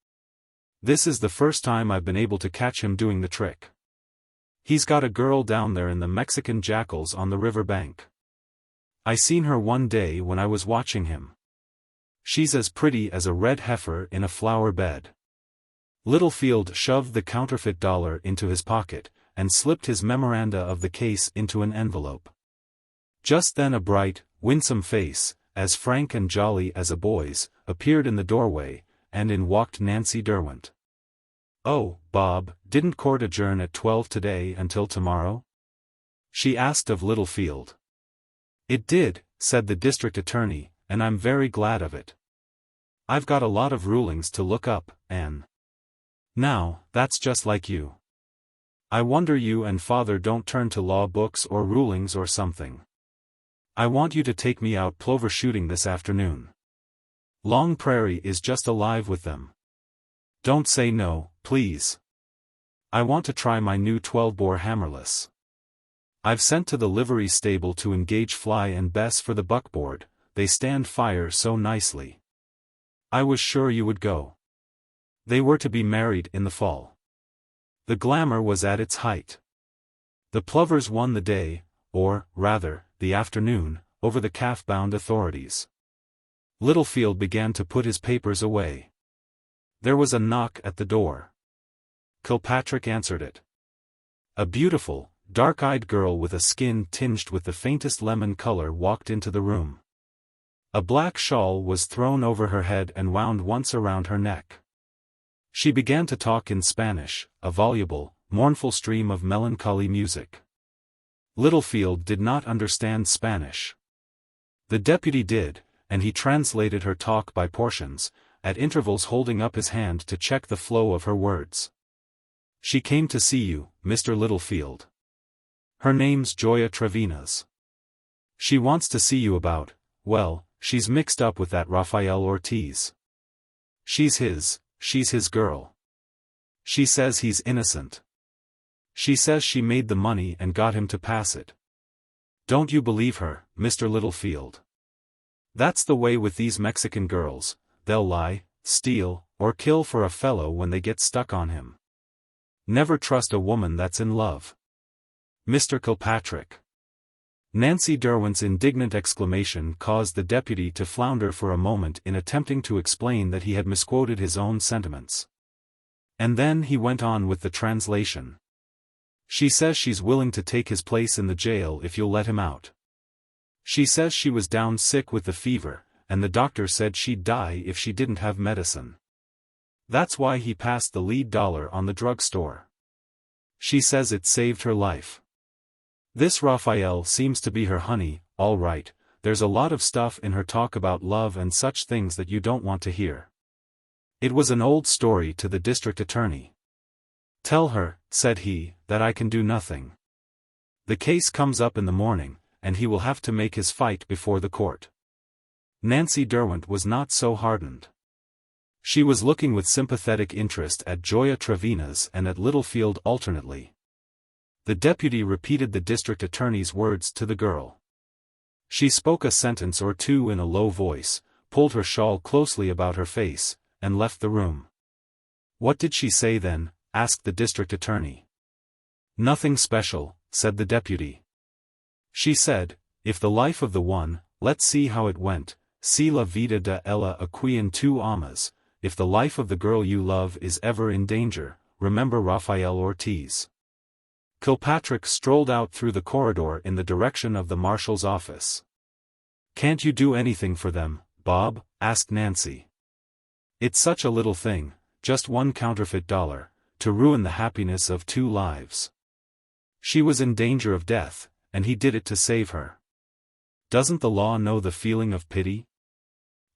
This is the first time I've been able to catch him doing the trick. He's got a girl down there in the Mexican jackals on the river bank. I seen her one day when I was watching him. She's as pretty as a red heifer in a flower bed. Littlefield shoved the counterfeit dollar into his pocket, and slipped his memoranda of the case into an envelope. Just then a bright, winsome face, as frank and jolly as a boy's, appeared in the doorway, and in walked Nancy Derwent. "Oh, Bob, didn't court adjourn at 12 today until tomorrow?" she asked of Littlefield. "It did," said the district attorney, "and I'm very glad of it. I've got a lot of rulings to look up, Anne. Now, that's just like you. I wonder you and Father don't turn to law books or rulings or something. I want you to take me out plover shooting this afternoon. Long Prairie is just alive with them. Don't say no, please. I want to try my new 12-bore hammerless. I've sent to the livery stable to engage Fly and Bess for the buckboard, they stand fire so nicely. I was sure you would go." They were to be married in the fall. The glamour was at its height. The Plovers won the day, or, rather, the afternoon, over the calf-bound authorities. Littlefield began to put his papers away. There was a knock at the door. Kilpatrick answered it. A beautiful, dark-eyed girl with a skin tinged with the faintest lemon color walked into the room. A black shawl was thrown over her head and wound once around her neck. She began to talk in Spanish, a voluble, mournful stream of melancholy music. Littlefield did not understand Spanish. The deputy did, and he translated her talk by portions, at intervals holding up his hand to check the flow of her words. She came to see you, Mr. Littlefield. Her name's Gioia Trevinas. She wants to see you about, well, she's mixed up with that Rafael Ortiz. She's his girl. She says he's innocent. She says she made the money and got him to pass it. Don't you believe her, Mr. Littlefield? That's the way with these Mexican girls, they'll lie, steal, or kill for a fellow when they get stuck on him. Never trust a woman that's in love. Mr. Kilpatrick. Nancy Derwent's indignant exclamation caused the deputy to flounder for a moment in attempting to explain that he had misquoted his own sentiments. And then he went on with the translation. She says she's willing to take his place in the jail if you'll let him out. She says she was down sick with the fever, and the doctor said she'd die if she didn't have medicine. That's why he passed the lead dollar on the drugstore. She says it saved her life. This Raphael seems to be her honey, all right. There's a lot of stuff in her talk about love and such things that you don't want to hear. It was an old story to the district attorney. Tell her, said he, that I can do nothing. The case comes up in the morning, and he will have to make his fight before the court. Nancy Derwent was not so hardened. She was looking with sympathetic interest at Gioia Trevinas and at Littlefield alternately. The deputy repeated the district attorney's words to the girl. She spoke a sentence or two in a low voice, pulled her shawl closely about her face, and left the room. What did she say then? Asked the district attorney. Nothing special, said the deputy. She said, if the life of the one, let's see how it went, si la vida de ella aquí en tu amas, if the life of the girl you love is ever in danger, remember Rafael Ortiz. Kilpatrick strolled out through the corridor in the direction of the marshal's office. Can't you do anything for them, Bob? Asked Nancy. It's such a little thing, just one counterfeit dollar, to ruin the happiness of 2 lives. She was in danger of death, and he did it to save her. Doesn't the law know the feeling of pity?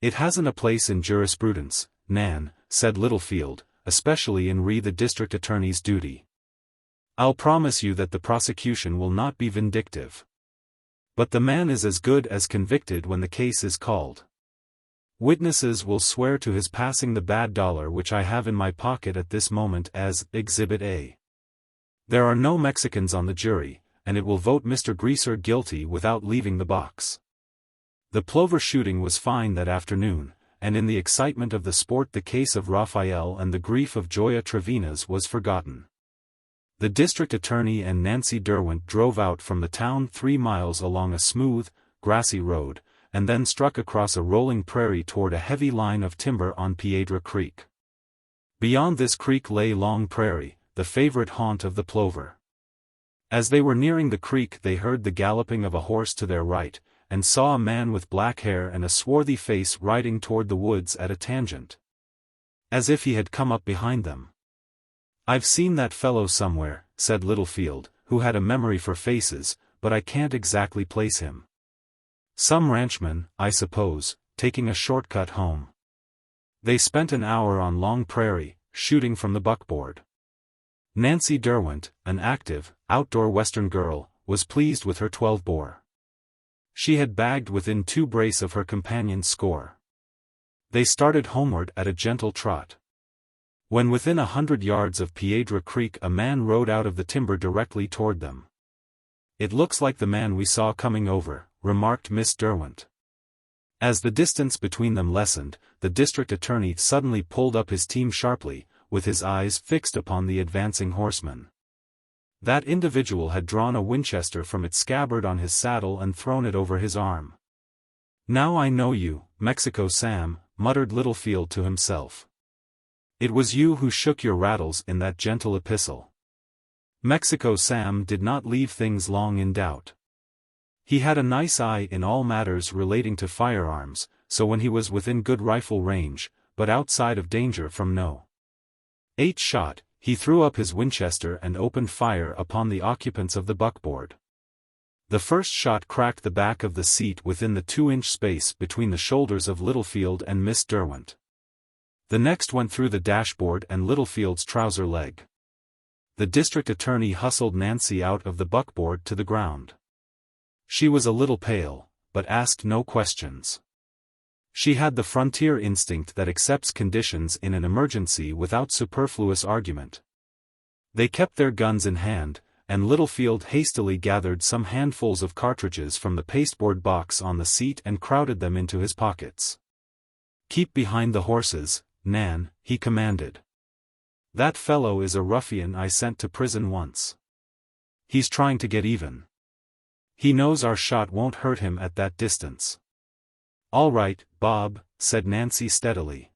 It hasn't a place in jurisprudence, Nan, said Littlefield, especially in the district attorney's duty. I'll promise you that the prosecution will not be vindictive. But the man is as good as convicted when the case is called. Witnesses will swear to his passing the bad dollar which I have in my pocket at this moment as Exhibit A. There are no Mexicans on the jury, and it will vote Mr. Greaser guilty without leaving the box. The plover shooting was fine that afternoon, and in the excitement of the sport the case of Raphael and the grief of Gioia Trevinas was forgotten. The district attorney and Nancy Derwent drove out from the town 3 miles along a smooth, grassy road, and then struck across a rolling prairie toward a heavy line of timber on Piedra Creek. Beyond this creek lay Long Prairie, the favorite haunt of the plover. As they were nearing the creek they heard the galloping of a horse to their right, and saw a man with black hair and a swarthy face riding toward the woods at a tangent. As if he had come up behind them. I've seen that fellow somewhere, said Littlefield, who had a memory for faces, but I can't exactly place him. Some ranchman, I suppose, taking a shortcut home. They spent an hour on Long Prairie, shooting from the buckboard. Nancy Derwent, an active, outdoor Western girl, was pleased with her 12-bore. She had bagged within 2 brace of her companion's score. They started homeward at a gentle trot. When within 100 yards of Piedra Creek a man rode out of the timber directly toward them. It looks like the man we saw coming over, remarked Miss Derwent. As the distance between them lessened, the district attorney suddenly pulled up his team sharply, with his eyes fixed upon the advancing horseman. That individual had drawn a Winchester from its scabbard on his saddle and thrown it over his arm. "Now I know you, Mexico Sam," muttered Littlefield to himself. "It was you who shook your rattles in that gentle epistle." Mexico Sam did not leave things long in doubt. He had a nice eye in all matters relating to firearms, so when he was within good rifle range, but outside of danger from no 8 shot, he threw up his Winchester and opened fire upon the occupants of the buckboard. The first shot cracked the back of the seat within the 2-inch space between the shoulders of Littlefield and Miss Derwent. The next went through the dashboard and Littlefield's trouser leg. The district attorney hustled Nancy out of the buckboard to the ground. She was a little pale, but asked no questions. She had the frontier instinct that accepts conditions in an emergency without superfluous argument. They kept their guns in hand, and Littlefield hastily gathered some handfuls of cartridges from the pasteboard box on the seat and crowded them into his pockets. "Keep behind the horses, Nan," he commanded. "That fellow is a ruffian I sent to prison once. He's trying to get even. He knows our shot won't hurt him at that distance." "All right, Bob," said Nancy steadily.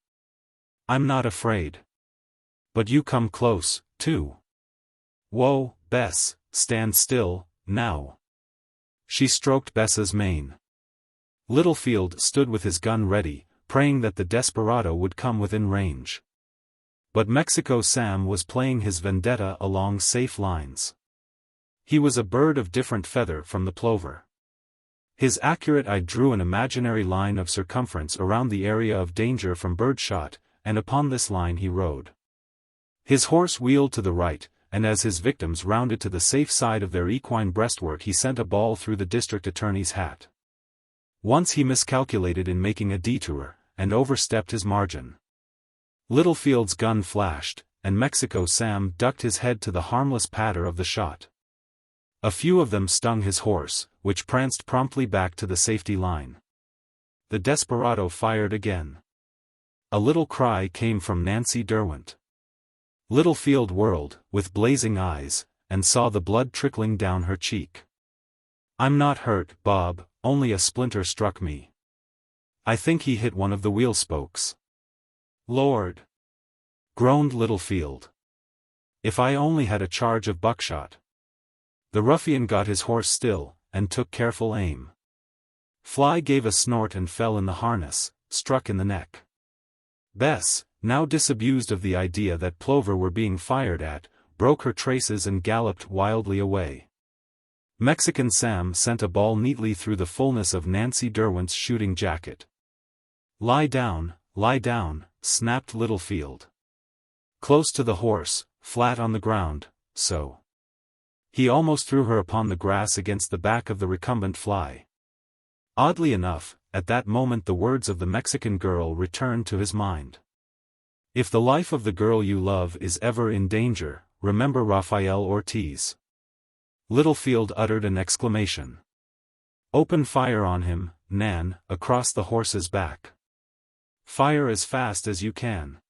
"I'm not afraid. But you come close, too." "Whoa, Bess, stand still, now." She stroked Bessa's mane. Littlefield stood with his gun ready, praying that the desperado would come within range. But Mexico Sam was playing his vendetta along safe lines. He was a bird of different feather from the plover. His accurate eye drew an imaginary line of circumference around the area of danger from birdshot, and upon this line he rode. His horse wheeled to the right, and as his victims rounded to the safe side of their equine breastwork he sent a ball through the district attorney's hat. Once he miscalculated in making a detour, and overstepped his margin. Littlefield's gun flashed, and Mexico Sam ducked his head to the harmless patter of the shot. A few of them stung his horse, which pranced promptly back to the safety line. The desperado fired again. A little cry came from Nancy Derwent. Littlefield whirled, with blazing eyes, and saw the blood trickling down her cheek. "I'm not hurt, Bob, only a splinter struck me. I think he hit one of the wheel spokes." "Lord!" groaned Littlefield. "If I only had a charge of buckshot." The ruffian got his horse still, and took careful aim. Fly gave a snort and fell in the harness, struck in the neck. Bess, now disabused of the idea that plover were being fired at, broke her traces and galloped wildly away. Mexican Sam sent a ball neatly through the fullness of Nancy Derwent's shooting jacket. Lie down," snapped Littlefield. "Close to the horse, flat on the ground, so." He almost threw her upon the grass against the back of the recumbent Fly. Oddly enough, at that moment the words of the Mexican girl returned to his mind. "If the life of the girl you love is ever in danger, remember Rafael Ortiz." Littlefield uttered an exclamation. "Open fire on him, Nan, across the horse's back. Fire as fast as you can.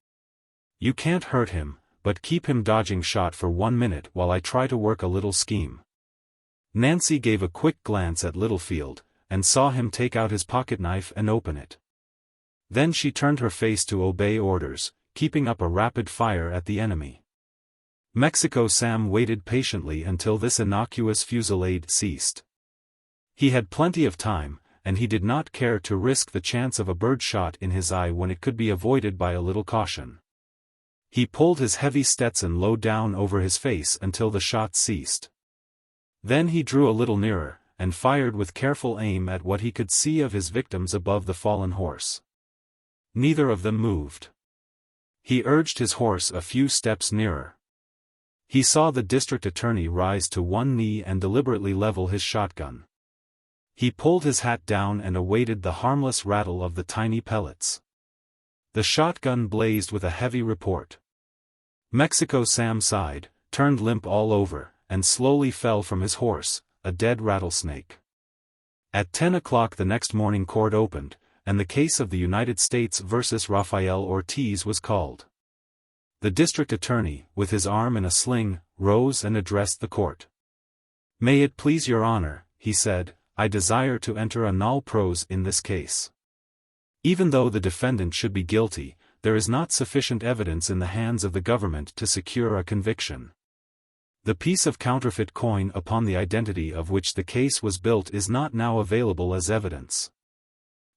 You can't hurt him, but keep him dodging shot for 1 minute while I try to work a little scheme." Nancy gave a quick glance at Littlefield, and saw him take out his pocketknife and open it. Then she turned her face to obey orders, keeping up a rapid fire at the enemy. Mexico Sam waited patiently until this innocuous fusillade ceased. He had plenty of time, and he did not care to risk the chance of a bird shot in his eye when it could be avoided by a little caution. He pulled his heavy Stetson low down over his face until the shot ceased. Then he drew a little nearer, and fired with careful aim at what he could see of his victims above the fallen horse. Neither of them moved. He urged his horse a few steps nearer. He saw the district attorney rise to one knee and deliberately level his shotgun. He pulled his hat down and awaited the harmless rattle of the tiny pellets. The shotgun blazed with a heavy report. Mexico Sam sighed, turned limp all over, and slowly fell from his horse, a dead rattlesnake. At 10 o'clock the next morning court opened, and the case of the United States versus Rafael Ortiz was called. The district attorney, with his arm in a sling, rose and addressed the court. "May it please your honor," he said, I desire to enter a null pros in this case. Even though the defendant should be guilty, there is not sufficient evidence in the hands of the government to secure a conviction. The piece of counterfeit coin upon the identity of which the case was built is not now available as evidence.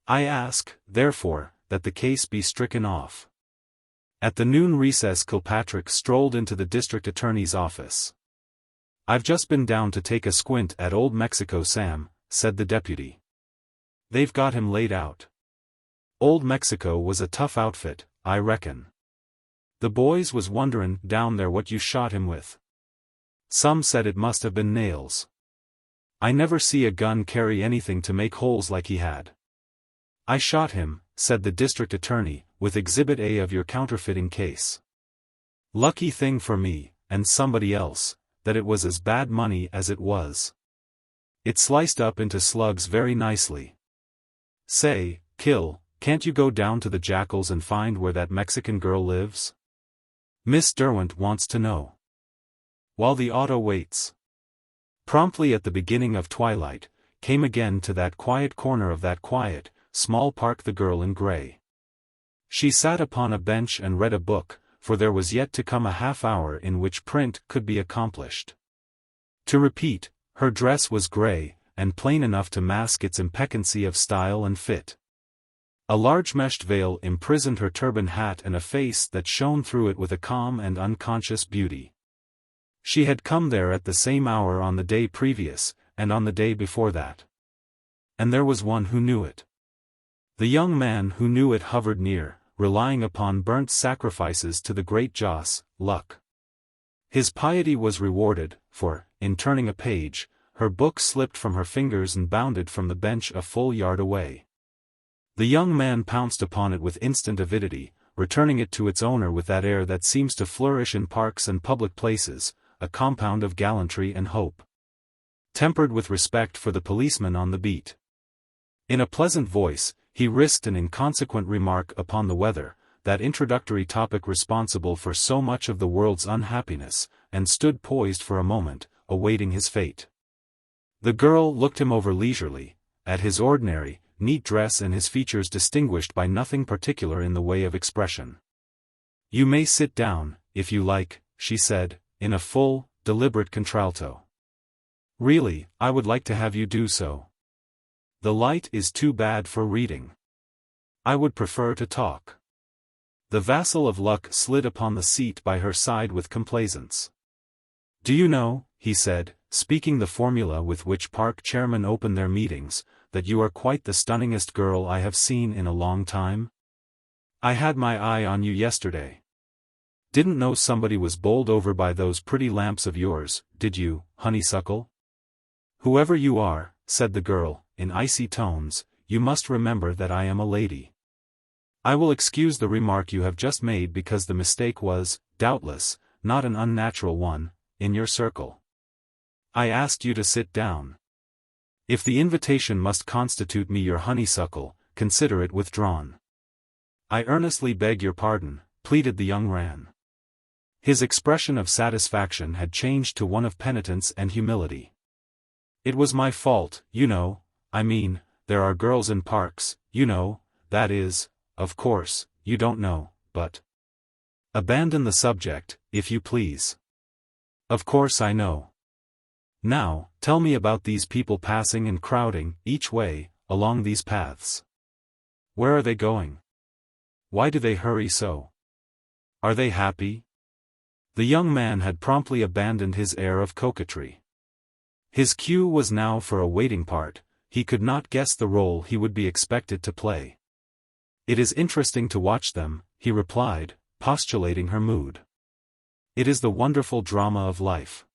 I ask, therefore, that the case be stricken off. At the noon recess Kilpatrick strolled into the district attorney's office. "I've just been down to take a squint at Old Mexico Sam," said the deputy. "They've got him laid out. Old Mexico was a tough outfit, I reckon. The boys was wonderin' down there what you shot him with. Some said it must have been nails. I never see a gun carry anything to make holes like he had." "I shot him," said the district attorney, "with Exhibit A of your counterfeiting case. Lucky thing for me, and somebody else, that it was as bad money as it was. It sliced up into slugs very nicely. Say, Kill, can't you go down to the Jackals and find where that Mexican girl lives? Miss Derwent wants to know." While the auto waits. Promptly at the beginning of twilight, came again to that quiet corner of that quiet, small park the girl in gray. She sat upon a bench and read a book, for there was yet to come a half-hour in which print could be accomplished. To repeat, her dress was gray, and plain enough to mask its impeccancy of style and fit. A large meshed veil imprisoned her turban hat and a face that shone through it with a calm and unconscious beauty. She had come there at the same hour on the day previous, and on the day before that. And there was one who knew it. The young man who knew it hovered near, relying upon burnt sacrifices to the great Joss, Luck. His piety was rewarded, for, in turning a page, her book slipped from her fingers and bounded from the bench a full yard away. The young man pounced upon it with instant avidity, returning it to its owner with that air that seems to flourish in parks and public places, a compound of gallantry and hope, tempered with respect for the policeman on the beat. In a pleasant voice, he risked an inconsequent remark upon the weather, that introductory topic responsible for so much of the world's unhappiness, and stood poised for a moment, awaiting his fate. The girl looked him over leisurely, at his ordinary, neat dress and his features distinguished by nothing particular in the way of expression. "You may sit down, if you like," she said, in a full, deliberate contralto. "Really, I would like to have you do so. The light is too bad for reading. I would prefer to talk." The vassal of Luck slid upon the seat by her side with complaisance. "Do you know," he said, speaking the formula with which park chairmen open their meetings, "that you are quite the stunningest girl I have seen in a long time? I had my eye on you yesterday. Didn't know somebody was bowled over by those pretty lamps of yours, did you, honeysuckle?" "Whoever you are," said the girl, in icy tones, "you must remember that I am a lady. I will excuse the remark you have just made because the mistake was, doubtless, not an unnatural one, in your circle. I asked you to sit down. If the invitation must constitute me your honeysuckle, consider it withdrawn." "I earnestly beg your pardon," pleaded the young man. His expression of satisfaction had changed to one of penitence and humility. "It was my fault, you know, I mean, there are girls in parks, you know, that is, of course, you don't know, but—" "Abandon the subject, if you please." "Of course I know. Now, tell me about these people passing and crowding, each way, along these paths. Where are they going? Why do they hurry so? Are they happy?" The young man had promptly abandoned his air of coquetry. His cue was now for a waiting part, he could not guess the role he would be expected to play. "It is interesting to watch them," he replied, postulating her mood. "It is the wonderful drama of life.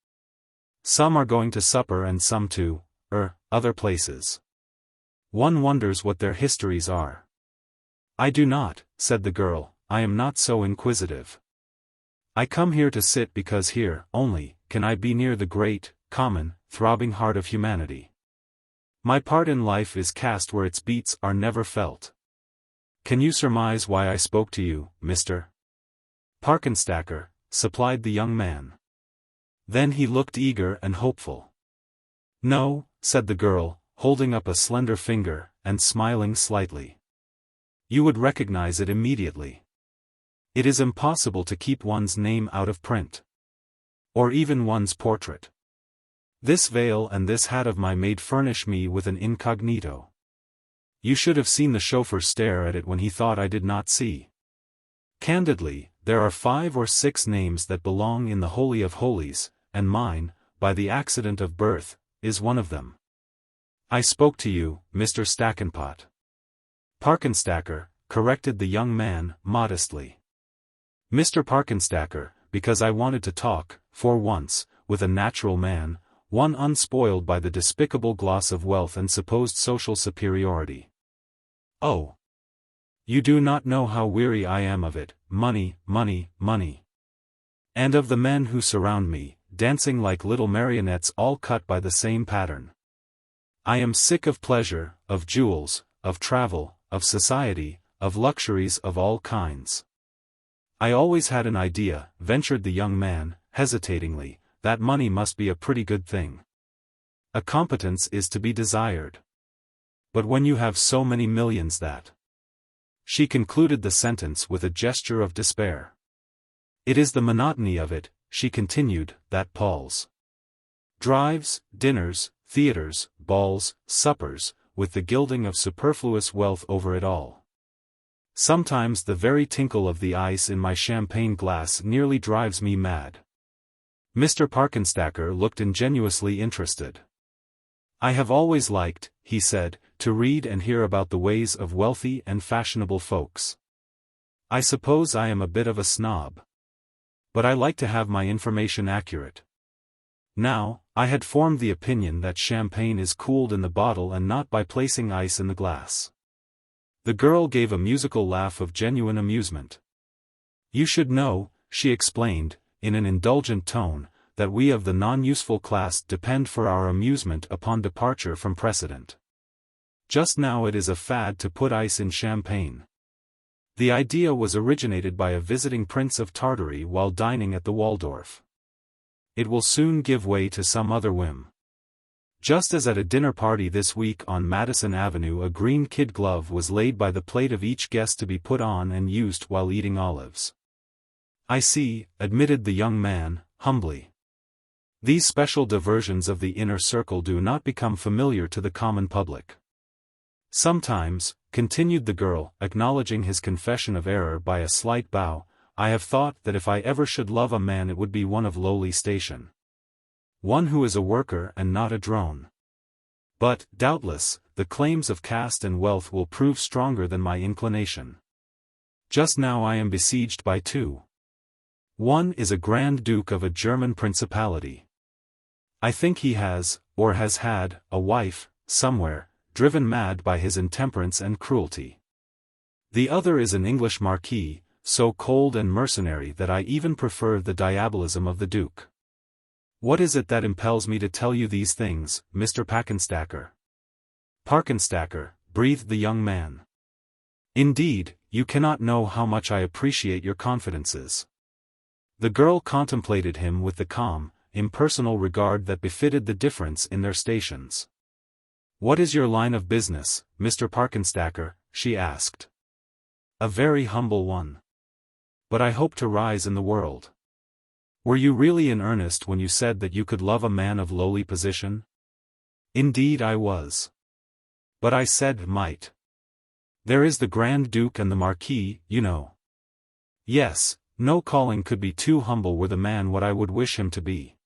Some are going to supper and some to, other places. One wonders what their histories are." "I do not," said the girl, "I am not so inquisitive. I come here to sit because here, only, can I be near the great, common, throbbing heart of humanity. My part in life is cast where its beats are never felt. Can you surmise why I spoke to you, Mr. Parkenstacker?" supplied the young man. Then he looked eager and hopeful. "No," said the girl, holding up a slender finger, and smiling slightly. You would recognize it immediately. It is impossible to keep one's name out of print. Or even one's portrait. This veil and this hat of my maid furnish me with an incognito. You should have seen the chauffeur stare at it when he thought I did not see. Candidly, there are 5 or 6 names that belong in the Holy of Holies, and mine, by the accident of birth, is one of them. I spoke to you, Mr. Stackenpot. Parkenstacker, corrected the young man, modestly. Mr. Parkenstacker, because I wanted to talk, for once, with a natural man, one unspoiled by the despicable gloss of wealth and supposed social superiority. Oh! You do not know how weary I am of it, money, money, money. And of the men who surround me, dancing like little marionettes all cut by the same pattern. I am sick of pleasure, of jewels, of travel, of society, of luxuries of all kinds. I always had an idea, ventured the young man, hesitatingly, that money must be a pretty good thing. A competence is to be desired. But when you have so many millions that... She concluded the sentence with a gesture of despair. It is the monotony of it, she continued, that palls. Drives, dinners, theaters, balls, suppers, with the gilding of superfluous wealth over it all. Sometimes the very tinkle of the ice in my champagne glass nearly drives me mad. Mr. Parkenstacker looked ingenuously interested. I have always liked, he said, to read and hear about the ways of wealthy and fashionable folks. I suppose I am a bit of a snob. But I like to have my information accurate. Now, I had formed the opinion that champagne is cooled in the bottle and not by placing ice in the glass. The girl gave a musical laugh of genuine amusement. You should know, she explained, in an indulgent tone, that we of the non-useful class depend for our amusement upon departure from precedent. Just now it is a fad to put ice in champagne. The idea was originated by a visiting prince of Tartary while dining at the Waldorf. It will soon give way to some other whim. Just as at a dinner party this week on Madison Avenue a green kid glove was laid by the plate of each guest to be put on and used while eating olives. I see, admitted the young man, humbly. These special diversions of the inner circle do not become familiar to the common public. Sometimes, continued the girl, acknowledging his confession of error by a slight bow, I have thought that if I ever should love a man it would be one of lowly station. One who is a worker and not a drone. But, doubtless, the claims of caste and wealth will prove stronger than my inclination. Just now I am besieged by 2. One is a Grand Duke of a German principality. I think he has, or has had, a wife, somewhere, driven mad by his intemperance and cruelty. The other is an English Marquis, so cold and mercenary that I even prefer the diabolism of the Duke. What is it that impels me to tell you these things, Mr. Parkenstacker? Parkenstacker, breathed the young man. Indeed, you cannot know how much I appreciate your confidences. The girl contemplated him with the calm, impersonal regard that befitted the difference in their stations. What is your line of business, Mr. Parkenstacker? She asked. A very humble one. But I hope to rise in the world. Were you really in earnest when you said that you could love a man of lowly position? Indeed I was. But I said might. There is the Grand Duke and the Marquis, you know. Yes, no calling could be too humble were the man what I would wish him to be.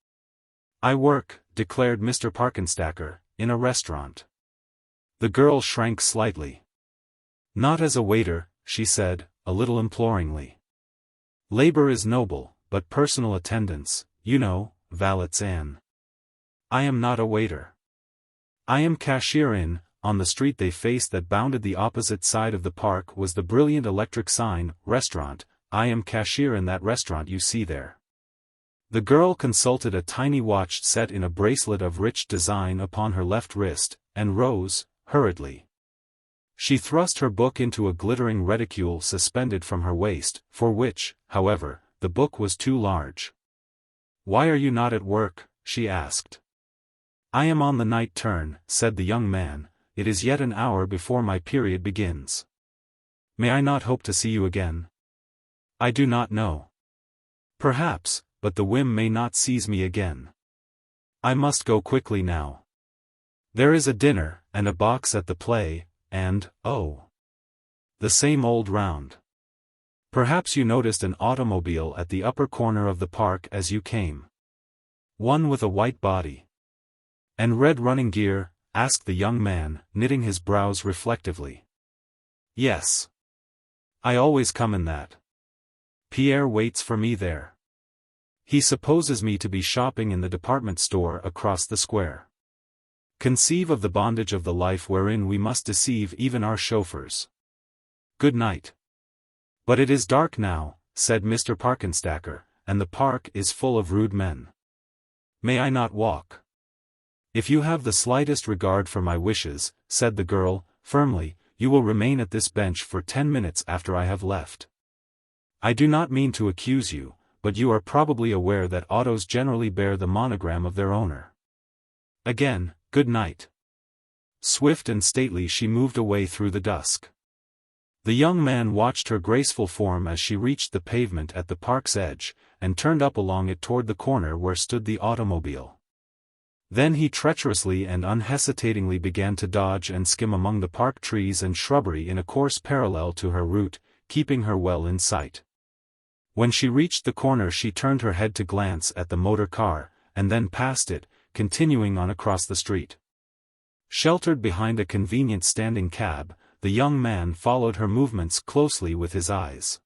I work, declared Mr. Parkenstacker, in a restaurant. The girl shrank slightly. Not as a waiter, she said, a little imploringly. Labor is noble, but personal attendance, you know, valets en. I am not a waiter. I am cashier in. On the street they faced that bounded the opposite side of the park was the brilliant electric sign, restaurant. I am cashier in that restaurant you see there. The girl consulted a tiny watch set in a bracelet of rich design upon her left wrist, and rose, hurriedly. She thrust her book into a glittering reticule suspended from her waist, for which, however, the book was too large. Why are you not at work? She asked. "I am on the night turn," said the young man. "It is yet an hour before my period begins. May I not hope to see you again?" "I do not know. Perhaps, but the whim may not seize me again. I must go quickly now. There is a dinner, and a box at the play, and, oh, the same old round. Perhaps you noticed an automobile at the upper corner of the park as you came. One with a white body and red running gear?" asked the young man, knitting his brows reflectively. "Yes. I always come in that. Pierre waits for me there. He supposes me to be shopping in the department store across the square. Conceive of the bondage of the life wherein we must deceive even our chauffeurs. Good night." "But it is dark now," said Mr. Parkenstacker, "and the park is full of rude men. May I not walk?" "If you have the slightest regard for my wishes," said the girl, firmly, "you will remain at this bench for 10 minutes after I have left. I do not mean to accuse you, but you are probably aware that autos generally bear the monogram of their owner. Again, good night." Swift and stately she moved away through the dusk. The young man watched her graceful form as she reached the pavement at the park's edge, and turned up along it toward the corner where stood the automobile. Then he treacherously and unhesitatingly began to dodge and skim among the park trees and shrubbery in a course parallel to her route, keeping her well in sight. When she reached the corner she turned her head to glance at the motor car, and then passed it, continuing on across the street. Sheltered behind a convenient standing cab, the young man followed her movements closely with his eyes.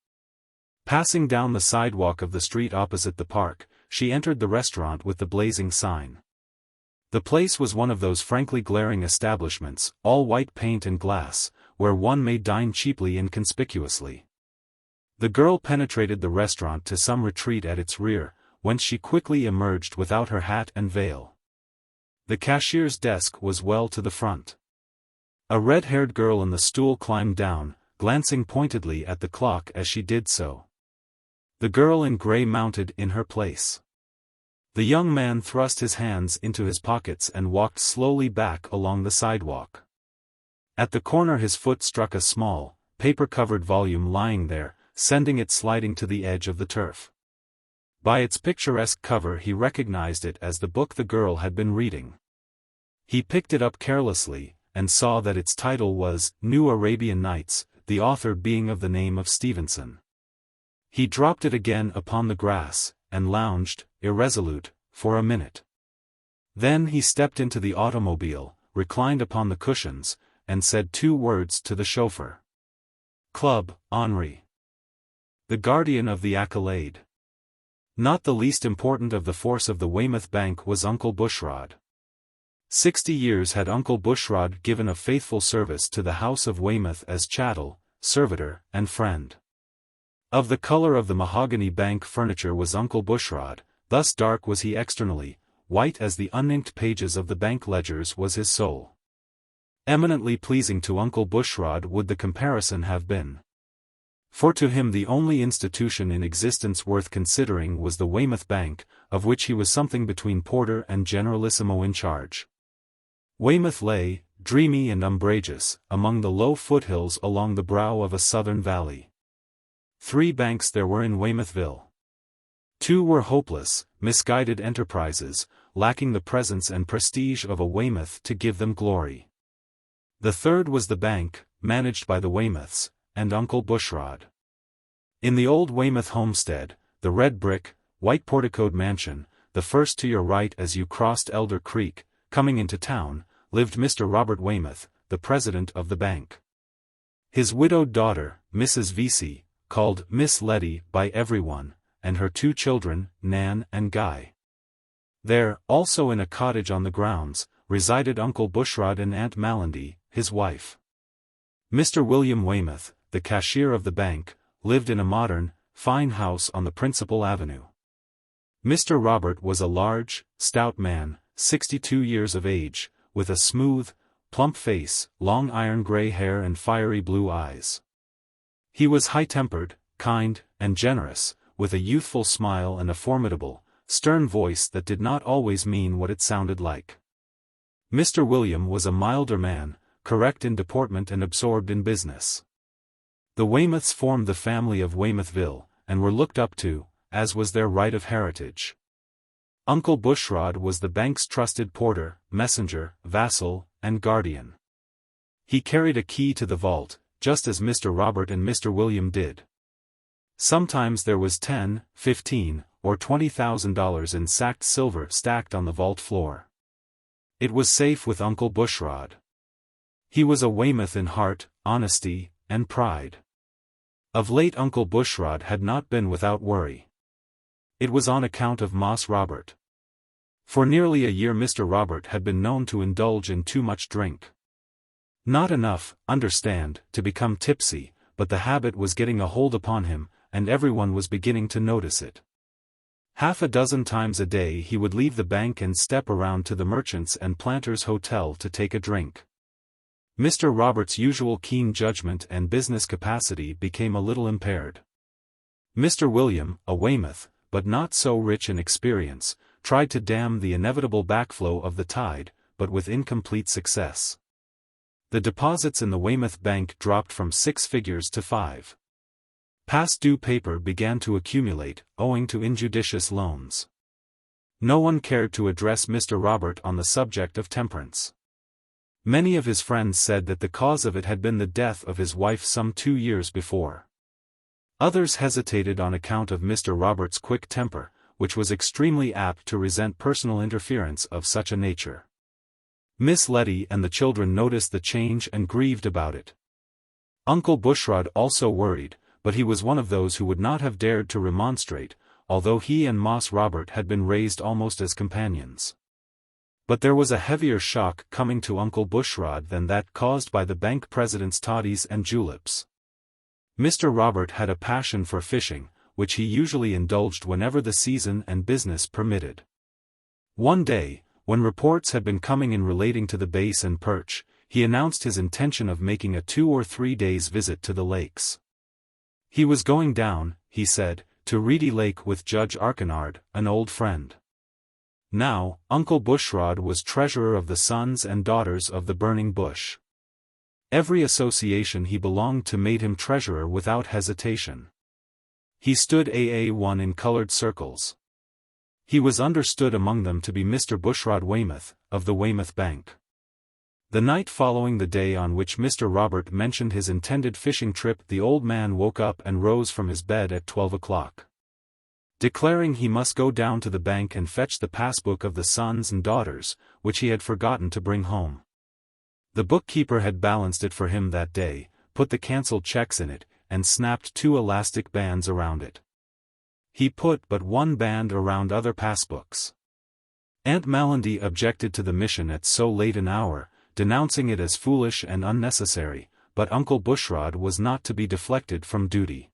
Passing down the sidewalk of the street opposite the park, she entered the restaurant with the blazing sign. The place was one of those frankly glaring establishments, all white paint and glass, where one may dine cheaply and conspicuously. The girl penetrated the restaurant to some retreat at its rear, whence she quickly emerged without her hat and veil. The cashier's desk was well to the front. A red-haired girl in the stool climbed down, glancing pointedly at the clock as she did so. The girl in gray mounted in her place. The young man thrust his hands into his pockets and walked slowly back along the sidewalk. At the corner his foot struck a small, paper-covered volume lying there, sending it sliding to the edge of the turf. By its picturesque cover he recognized it as the book the girl had been reading. He picked it up carelessly, and saw that its title was New Arabian Nights, the author being of the name of Stevenson. He dropped it again upon the grass, and lounged, irresolute, for a minute. Then he stepped into the automobile, reclined upon the cushions, and said 2 words to the chauffeur. "Club, Henri." The guardian of the Accolade. Not the least important of the force of the Weymouth Bank was Uncle Bushrod. 60 years had Uncle Bushrod given a faithful service to the house of Weymouth as chattel, servitor, and friend. Of the color of the mahogany bank furniture was Uncle Bushrod, thus dark was he externally, white as the uninked pages of the bank ledgers was his soul. Eminently pleasing to Uncle Bushrod would the comparison have been. For to him the only institution in existence worth considering was the Weymouth Bank, of which he was something between porter and generalissimo in charge. Weymouth lay, dreamy and umbrageous, among the low foothills along the brow of a southern valley. 3 banks there were in Weymouthville. 2 were hopeless, misguided enterprises, lacking the presence and prestige of a Weymouth to give them glory. The 3rd was the bank, managed by the Weymouths, and Uncle Bushrod. In the old Weymouth homestead, the red brick, white porticoed mansion, the first to your right as you crossed Elder Creek, coming into town, lived Mr. Robert Weymouth, the president of the bank. His widowed daughter, Mrs. Vesey, called Miss Letty by everyone, and her 2 children, Nan and Guy. There, also in a cottage on the grounds, resided Uncle Bushrod and Aunt Malandy, his wife. Mr. William Weymouth, the cashier of the bank, lived in a modern, fine house on the principal avenue. Mr. Robert was a large, stout man, 62 years of age, with a smooth, plump face, long iron gray hair and fiery blue eyes. He was high-tempered, kind, and generous, with a youthful smile and a formidable, stern voice that did not always mean what it sounded like. Mr. William was a milder man, correct in deportment and absorbed in business. The Weymouths formed the family of Weymouthville, and were looked up to, as was their right of heritage. Uncle Bushrod was the bank's trusted porter, messenger, vassal, and guardian. He carried a key to the vault, just as Mr. Robert and Mr. William did. Sometimes there was $10, $15, or $20,000 in sacked silver stacked on the vault floor. It was safe with Uncle Bushrod. He was a Weymouth in heart, honesty, and pride. Of late Uncle Bushrod had not been without worry. It was on account of Moss Robert. For nearly a year Mr. Robert had been known to indulge in too much drink. Not enough, understand, to become tipsy, but the habit was getting a hold upon him, and everyone was beginning to notice it. Half a dozen times a day he would leave the bank and step around to the Merchants and Planters Hotel to take a drink. Mr. Robert's usual keen judgment and business capacity became a little impaired. Mr. William, a Weymouth, but not so rich in experience, tried to dam the inevitable backflow of the tide, but with incomplete success. The deposits in the Weymouth Bank dropped from 6 figures to 5. Past due paper began to accumulate, owing to injudicious loans. No one cared to address Mr. Robert on the subject of temperance. Many of his friends said that the cause of it had been the death of his wife some 2 years before. Others hesitated on account of Mr. Robert's quick temper, which was extremely apt to resent personal interference of such a nature. Miss Letty and the children noticed the change and grieved about it. Uncle Bushrod also worried, but he was one of those who would not have dared to remonstrate, although he and Moss Robert had been raised almost as companions. But there was a heavier shock coming to Uncle Bushrod than that caused by the bank president's toddies and juleps. Mr. Robert had a passion for fishing, which he usually indulged whenever the season and business permitted. One day, when reports had been coming in relating to the bass and perch, he announced his intention of making a 2 or 3 days visit to the lakes. He was going down, he said, to Reedy Lake with Judge Archinard, an old friend. Now, Uncle Bushrod was treasurer of the Sons and Daughters of the Burning Bush. Every association he belonged to made him treasurer without hesitation. He stood AA1 in colored circles. He was understood among them to be Mr. Bushrod Weymouth, of the Weymouth Bank. The night following the day on which Mr. Robert mentioned his intended fishing trip, the old man woke up and rose from his bed at 12 o'clock. Declaring he must go down to the bank and fetch the passbook of the Sons and Daughters, which he had forgotten to bring home. The bookkeeper had balanced it for him that day, put the cancelled checks in it, and snapped 2 elastic bands around it. He put but 1 band around other passbooks. Aunt Malandy objected to the mission at so late an hour, denouncing it as foolish and unnecessary, but Uncle Bushrod was not to be deflected from duty.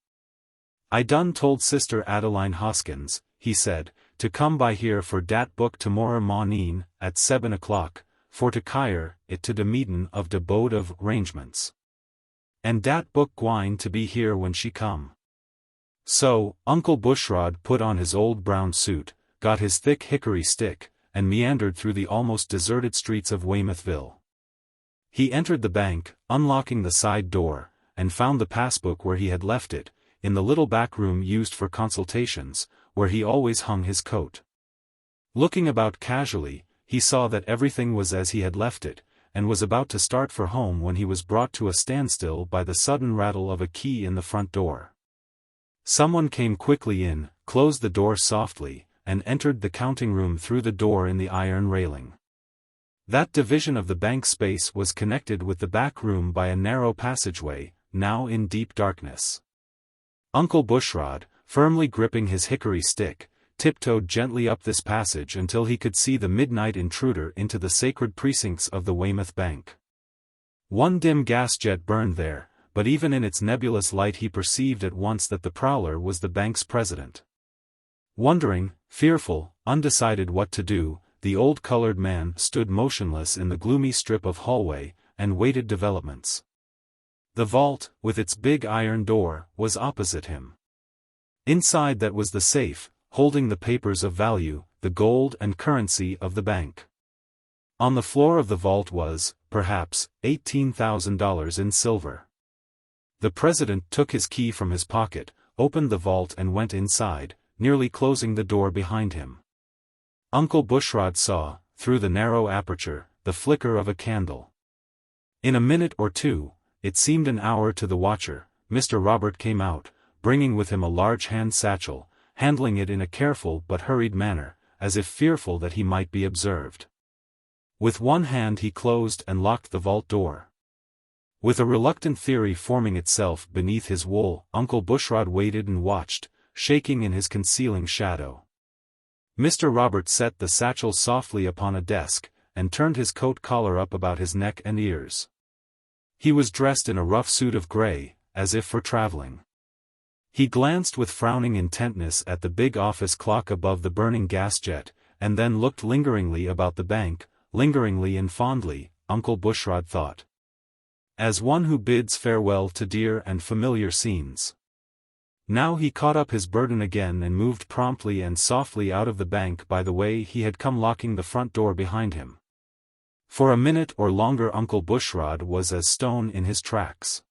"I done told Sister Adeline Hoskins," he said, "to come by here for dat book tomorrow morning at 7 o'clock, for to kyre it to de meetin' of de Board of Rangements. And dat book gwine to be here when she come." So, Uncle Bushrod put on his old brown suit, got his thick hickory stick, and meandered through the almost deserted streets of Weymouthville. He entered the bank, unlocking the side door, and found the passbook where he had left it, in the little back room used for consultations, where he always hung his coat. Looking about casually, he saw that everything was as he had left it, and was about to start for home when he was brought to a standstill by the sudden rattle of a key in the front door. Someone came quickly in, closed the door softly, and entered the counting room through the door in the iron railing. That division of the bank space was connected with the back room by a narrow passageway, now in deep darkness. Uncle Bushrod, firmly gripping his hickory stick, tiptoed gently up this passage until he could see the midnight intruder into the sacred precincts of the Weymouth Bank. 1 dim gas jet burned there, but even in its nebulous light he perceived at once that the prowler was the bank's president. Wondering, fearful, undecided what to do, the old colored man stood motionless in the gloomy strip of hallway, and waited developments. The vault, with its big iron door, was opposite him. Inside that was the safe, holding the papers of value, the gold and currency of the bank. On the floor of the vault was, perhaps, $18,000 in silver. The president took his key from his pocket, opened the vault and went inside, nearly closing the door behind him. Uncle Bushrod saw, through the narrow aperture, the flicker of a candle. In a minute or two, it seemed an hour to the watcher, Mr. Robert came out, bringing with him a large hand satchel, handling it in a careful but hurried manner, as if fearful that he might be observed. With one hand he closed and locked the vault door. With a reluctant theory forming itself beneath his wool, Uncle Bushrod waited and watched, shaking in his concealing shadow. Mr. Robert set the satchel softly upon a desk, and turned his coat collar up about his neck and ears. He was dressed in a rough suit of gray, as if for traveling. He glanced with frowning intentness at the big office clock above the burning gas jet, and then looked lingeringly about the bank, lingeringly and fondly, Uncle Bushrod thought. As one who bids farewell to dear and familiar scenes. Now he caught up his burden again and moved promptly and softly out of the bank by the way he had come, locking the front door behind him. For a minute or longer Uncle Bushrod was as stone in his tracks.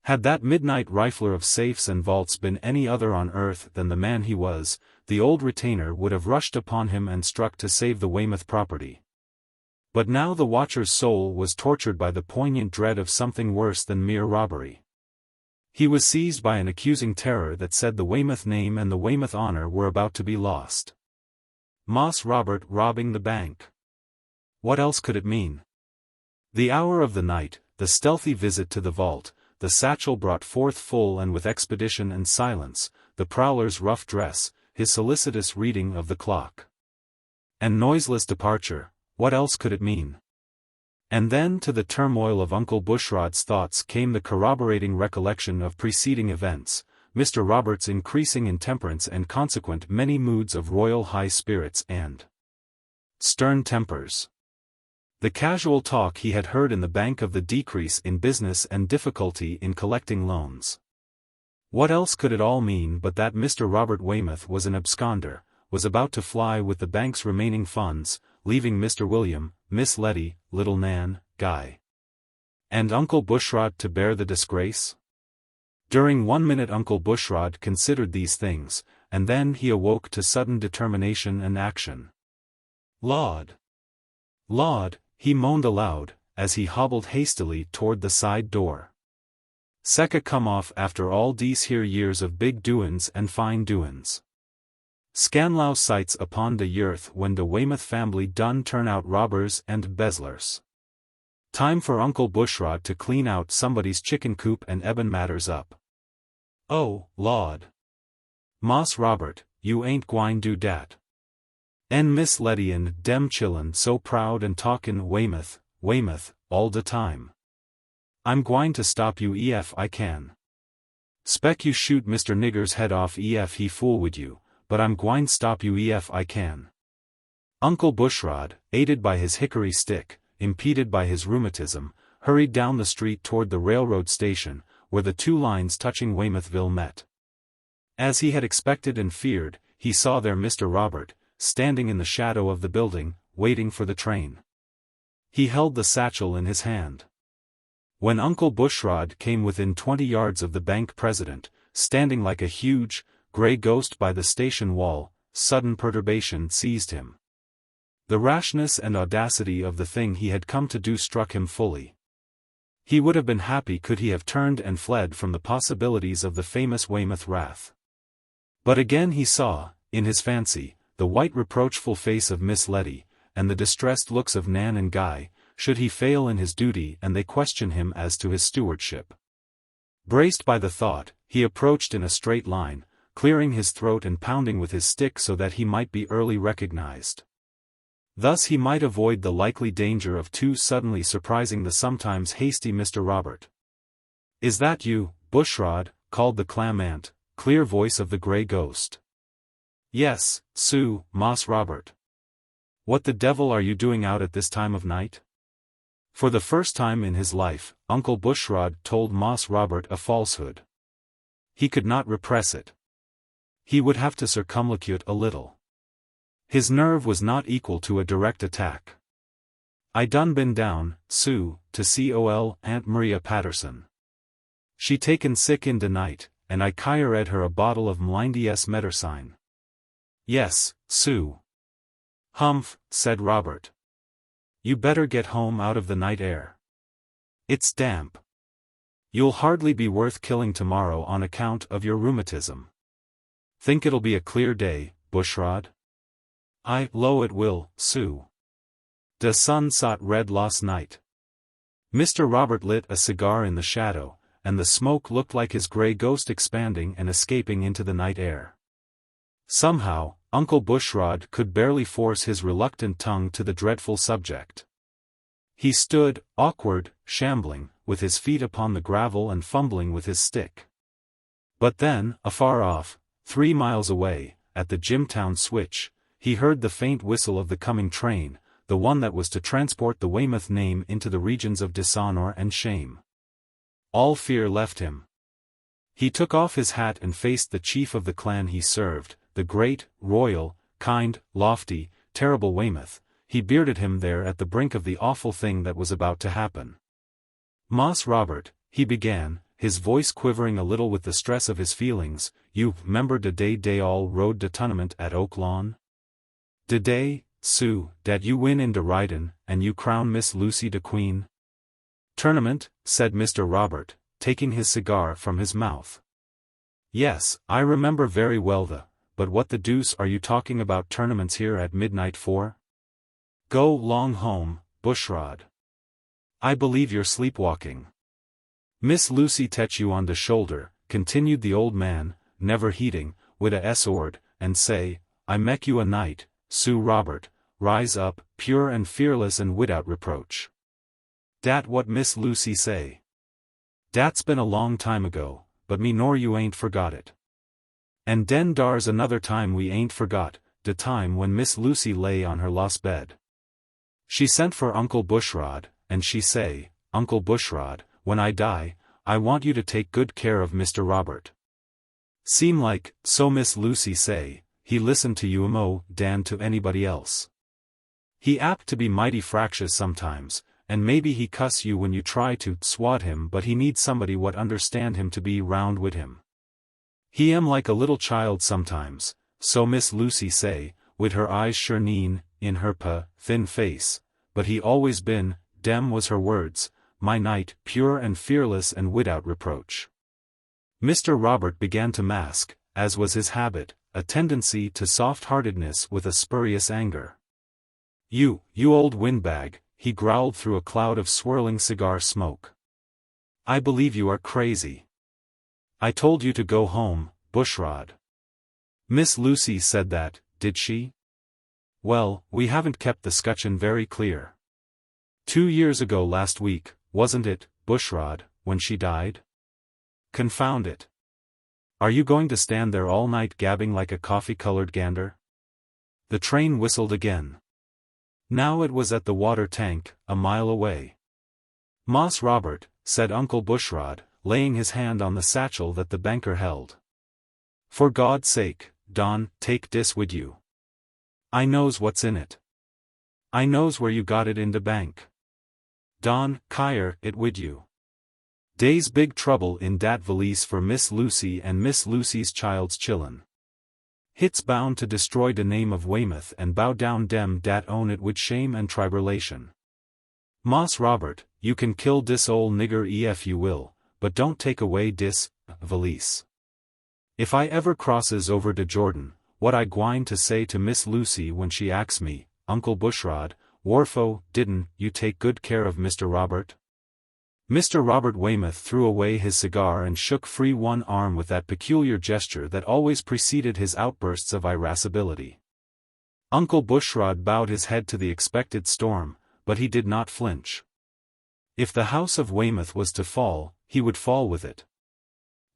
Had that midnight rifler of safes and vaults been any other on earth than the man he was, the old retainer would have rushed upon him and struck to save the Weymouth property. But now the watcher's soul was tortured by the poignant dread of something worse than mere robbery. He was seized by an accusing terror that said the Weymouth name and the Weymouth honor were about to be lost. Moss Robert robbing the bank. What else could it mean? The hour of the night, the stealthy visit to the vault, the satchel brought forth full and with expedition and silence, the prowler's rough dress, his solicitous reading of the clock. And noiseless departure. What else could it mean? And then to the turmoil of Uncle Bushrod's thoughts came the corroborating recollection of preceding events, Mr. Robert's increasing intemperance and consequent many moods of royal high spirits and stern tempers. The casual talk he had heard in the bank of the decrease in business and difficulty in collecting loans. What else could it all mean but that Mr. Robert Weymouth was an absconder, was about to fly with the bank's remaining funds, leaving Mr. William, Miss Letty, little Nan, Guy, and Uncle Bushrod to bear the disgrace? During 1 minute Uncle Bushrod considered these things, and then he awoke to sudden determination and action. Laud! Laud! He moaned aloud, as he hobbled hastily toward the side door. Secca come off after all these here years of big doin's and fine doin's. Scanlow sights upon the yearth when the Weymouth family done turn out robbers and bezzlers. Time for Uncle Bushrod to clean out somebody's chicken coop and eben matters up. Oh, Lord! Moss Robert, you ain't gwine do dat. En Miss Letty and dem chillun so proud and talkin' Weymouth, Weymouth, all de time. I'm gwine to stop you ef I can. Spec you shoot Mr. Nigger's head off ef he fool wid you, but I'm gwine stop you ef I can. Uncle Bushrod, aided by his hickory stick, impeded by his rheumatism, hurried down the street toward the railroad station, where the two lines touching Weymouthville met. As he had expected and feared, he saw there Mr. Robert, standing in the shadow of the building, waiting for the train. He held the satchel in his hand. When Uncle Bushrod came within 20 yards of the bank president, standing like a huge, gray ghost by the station wall, sudden perturbation seized him. The rashness and audacity of the thing he had come to do struck him fully. He would have been happy could he have turned and fled from the possibilities of the famous Weymouth wrath. But again he saw, in his fancy, the white reproachful face of Miss Letty, and the distressed looks of Nan and Guy, should he fail in his duty and they question him as to his stewardship. Braced by the thought, he approached in a straight line, clearing his throat and pounding with his stick so that he might be early recognized. Thus he might avoid the likely danger of too suddenly surprising the sometimes hasty Mr. Robert. "Is that you, Bushrod?" called the clam-ant, clear voice of the gray ghost. "Yes, Sue, Moss Robert. What the devil are you doing out at this time of night?" For the first time in his life, Uncle Bushrod told Moss Robert a falsehood. He could not repress it. He would have to circumlocute a little. His nerve was not equal to a direct attack. I done been down, Sue, to see Aunt Maria Patterson. She taken sick in de night, and I read her a bottle of mlindies medicine. Yes, Sue. Humph, said Robert. You better get home out of the night air. It's damp. You'll hardly be worth killing tomorrow on account of your rheumatism. Think it'll be a clear day, Bushrod? Lo it will, Sue. De sun sot red last night. Mr. Robert lit a cigar in the shadow, and the smoke looked like his grey ghost expanding and escaping into the night air. Somehow, Uncle Bushrod could barely force his reluctant tongue to the dreadful subject. He stood, awkward, shambling, with his feet upon the gravel and fumbling with his stick. But then, afar off, 3 miles away, at the Jimtown switch, he heard the faint whistle of the coming train, the one that was to transport the Weymouth name into the regions of dishonor and shame. All fear left him. He took off his hat and faced the chief of the clan he served, the great, royal, kind, lofty, terrible Weymouth. He bearded him there at the brink of the awful thing that was about to happen. Moss Robert, he began, his voice quivering a little with the stress of his feelings, you 'member de day dey all rode de tournament at Oak Lawn? De day, Sue, dat you win in de ridin', and you crown Miss Lucy de Queen? Tournament, said Mr. Robert, taking his cigar from his mouth. Yes, I remember very well but what the deuce are you talking about tournaments here at midnight for? Go long home, Bushrod. I believe you're sleepwalking. Miss Lucy tech you on the shoulder, continued the old man, never heeding, wid a sword, and say, I mek you a knight, Sue Robert, rise up, pure and fearless and without reproach. Dat what Miss Lucy say. Dat's been a long time ago, but me nor you ain't forgot it. And den dar's another time we ain't forgot, de time when Miss Lucy lay on her lost bed. She sent for Uncle Bushrod, and she say, Uncle Bushrod, when I die, I want you to take good care of Mr. Robert. Seem like, so Miss Lucy say, he listened to you dan to anybody else. He apt to be mighty fractious sometimes, and maybe he cuss you when you try to swat him, but he needs somebody what understand him to be round wid him. He am like a little child sometimes, so Miss Lucy say, wid her eyes shurneen, in her thin face, but he always been, dem was her words, my knight, pure and fearless and without reproach. Mr. Robert began to mask, as was his habit, a tendency to soft-heartedness with a spurious anger. You old windbag, he growled through a cloud of swirling cigar smoke. I believe you are crazy. I told you to go home, Bushrod. Miss Lucy said that, did she? Well, we haven't kept the scutcheon very clear. 2 years ago last week, wasn't it, Bushrod, when she died? Confound it. Are you going to stand there all night gabbing like a coffee-colored gander? The train whistled again. Now it was at the water tank, a mile away. Moss Robert, said Uncle Bushrod, laying his hand on the satchel that the banker held. For God's sake, Don, take dis wid you. I knows what's in it. I knows where you got it in the bank. Don, kire it wid you. Dey's big trouble in dat valise for Miss Lucy and Miss Lucy's child's chillun. Hit's bound to destroy de name of Weymouth and bow down dem dat own it wid shame and tribulation. Moss Robert, you can kill dis ol' nigger ef you will, but don't take away dis valise. If I ever crosses over de Jordan, what I gwine to say to Miss Lucy when she asks me, Uncle Bushrod, Warfo, didn't you take good care of Mr. Robert? Mr. Robert Weymouth threw away his cigar and shook free one arm with that peculiar gesture that always preceded his outbursts of irascibility. Uncle Bushrod bowed his head to the expected storm, but he did not flinch. If the house of Weymouth was to fall, he would fall with it.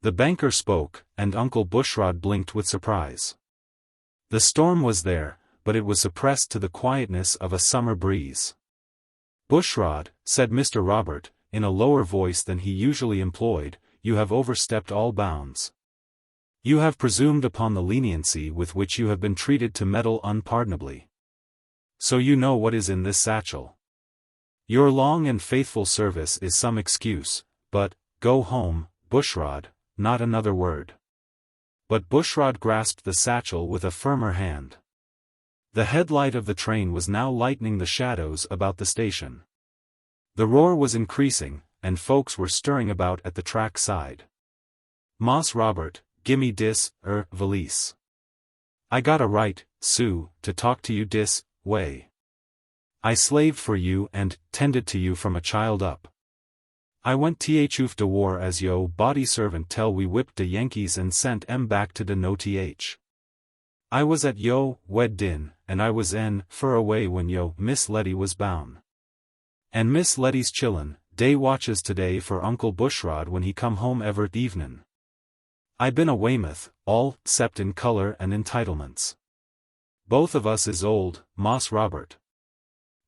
The banker spoke, and Uncle Bushrod blinked with surprise. The storm was there, but it was suppressed to the quietness of a summer breeze. Bushrod, said Mr. Robert, in a lower voice than he usually employed, you have overstepped all bounds. You have presumed upon the leniency with which you have been treated to meddle unpardonably. So you know what is in this satchel. Your long and faithful service is some excuse, but, go home, Bushrod, not another word. But Bushrod grasped the satchel with a firmer hand. The headlight of the train was now lightening the shadows about the station. The roar was increasing, and folks were stirring about at the track side. "Moss Robert, gimme dis, valise. I got a right, Sue, to talk to you dis, way. I slaved for you and tended to you from a child up. I went thoof de war as yo body servant till we whipped de Yankees and sent em back to de no th. I was at yo wed din, and I was fur away when yo Miss Letty was bound. And Miss Letty's chillin', day watches today for Uncle Bushrod when he come home ever't evenin'. I been a Weymouth, all 'cept in color and entitlements. Both of us is old, Moss Robert.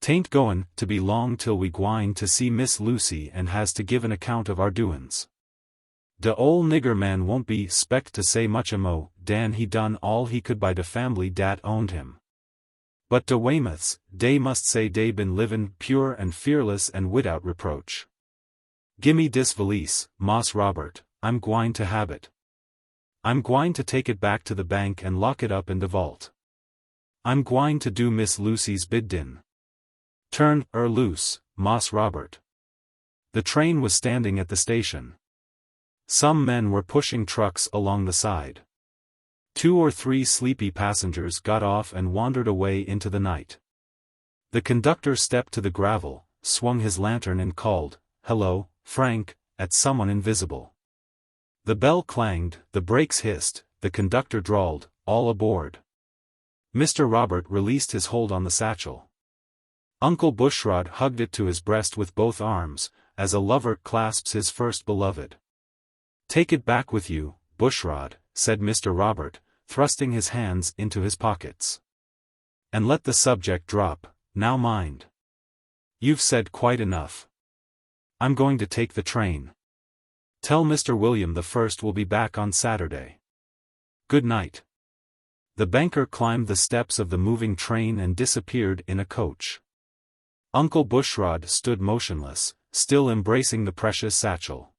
'Tain't goin' to be long till we gwine to see Miss Lucy and has to give an account of our doin's. De ol' nigger man won't be 'spect to say much amo, dan he done all he could by de family dat owned him. But de Weymouths, dey must say dey been livin' pure and fearless and widout reproach. Gimme dis valise, Moss Robert, I'm gwine to have it. I'm gwine to take it back to the bank and lock it up in de vault. I'm gwine to do Miss Lucy's biddin'. Turn loose, Moss Robert." The train was standing at the station. Some men were pushing trucks along the side. 2 or 3 sleepy passengers got off and wandered away into the night. The conductor stepped to the gravel, swung his lantern and called, "Hello, Frank," at someone invisible. The bell clanged, the brakes hissed, the conductor drawled, "All aboard." Mr. Robert released his hold on the satchel. Uncle Bushrod hugged it to his breast with both arms, as a lover clasps his first beloved. "Take it back with you, Bushrod," said Mr. Robert, thrusting his hands into his pockets. "And let the subject drop, now mind. You've said quite enough. I'm going to take the train. Tell Mr. William the First will be back on Saturday. Good night." The banker climbed the steps of the moving train and disappeared in a coach. Uncle Bushrod stood motionless, still embracing the precious satchel.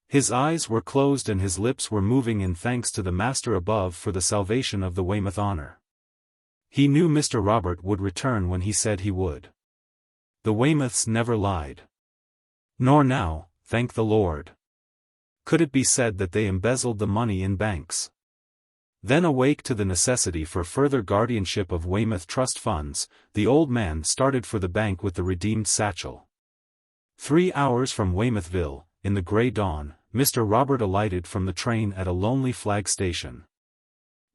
His eyes were closed and his lips were moving in thanks to the Master above for the salvation of the Weymouth honor. He knew Mr. Robert would return when he said he would. The Weymouths never lied. Nor now, thank the Lord. Could it be said that they embezzled the money in banks? Then awake to the necessity for further guardianship of Weymouth trust funds, the old man started for the bank with the redeemed satchel. 3 hours from Weymouthville, in the grey dawn, Mr. Robert alighted from the train at a lonely flag station.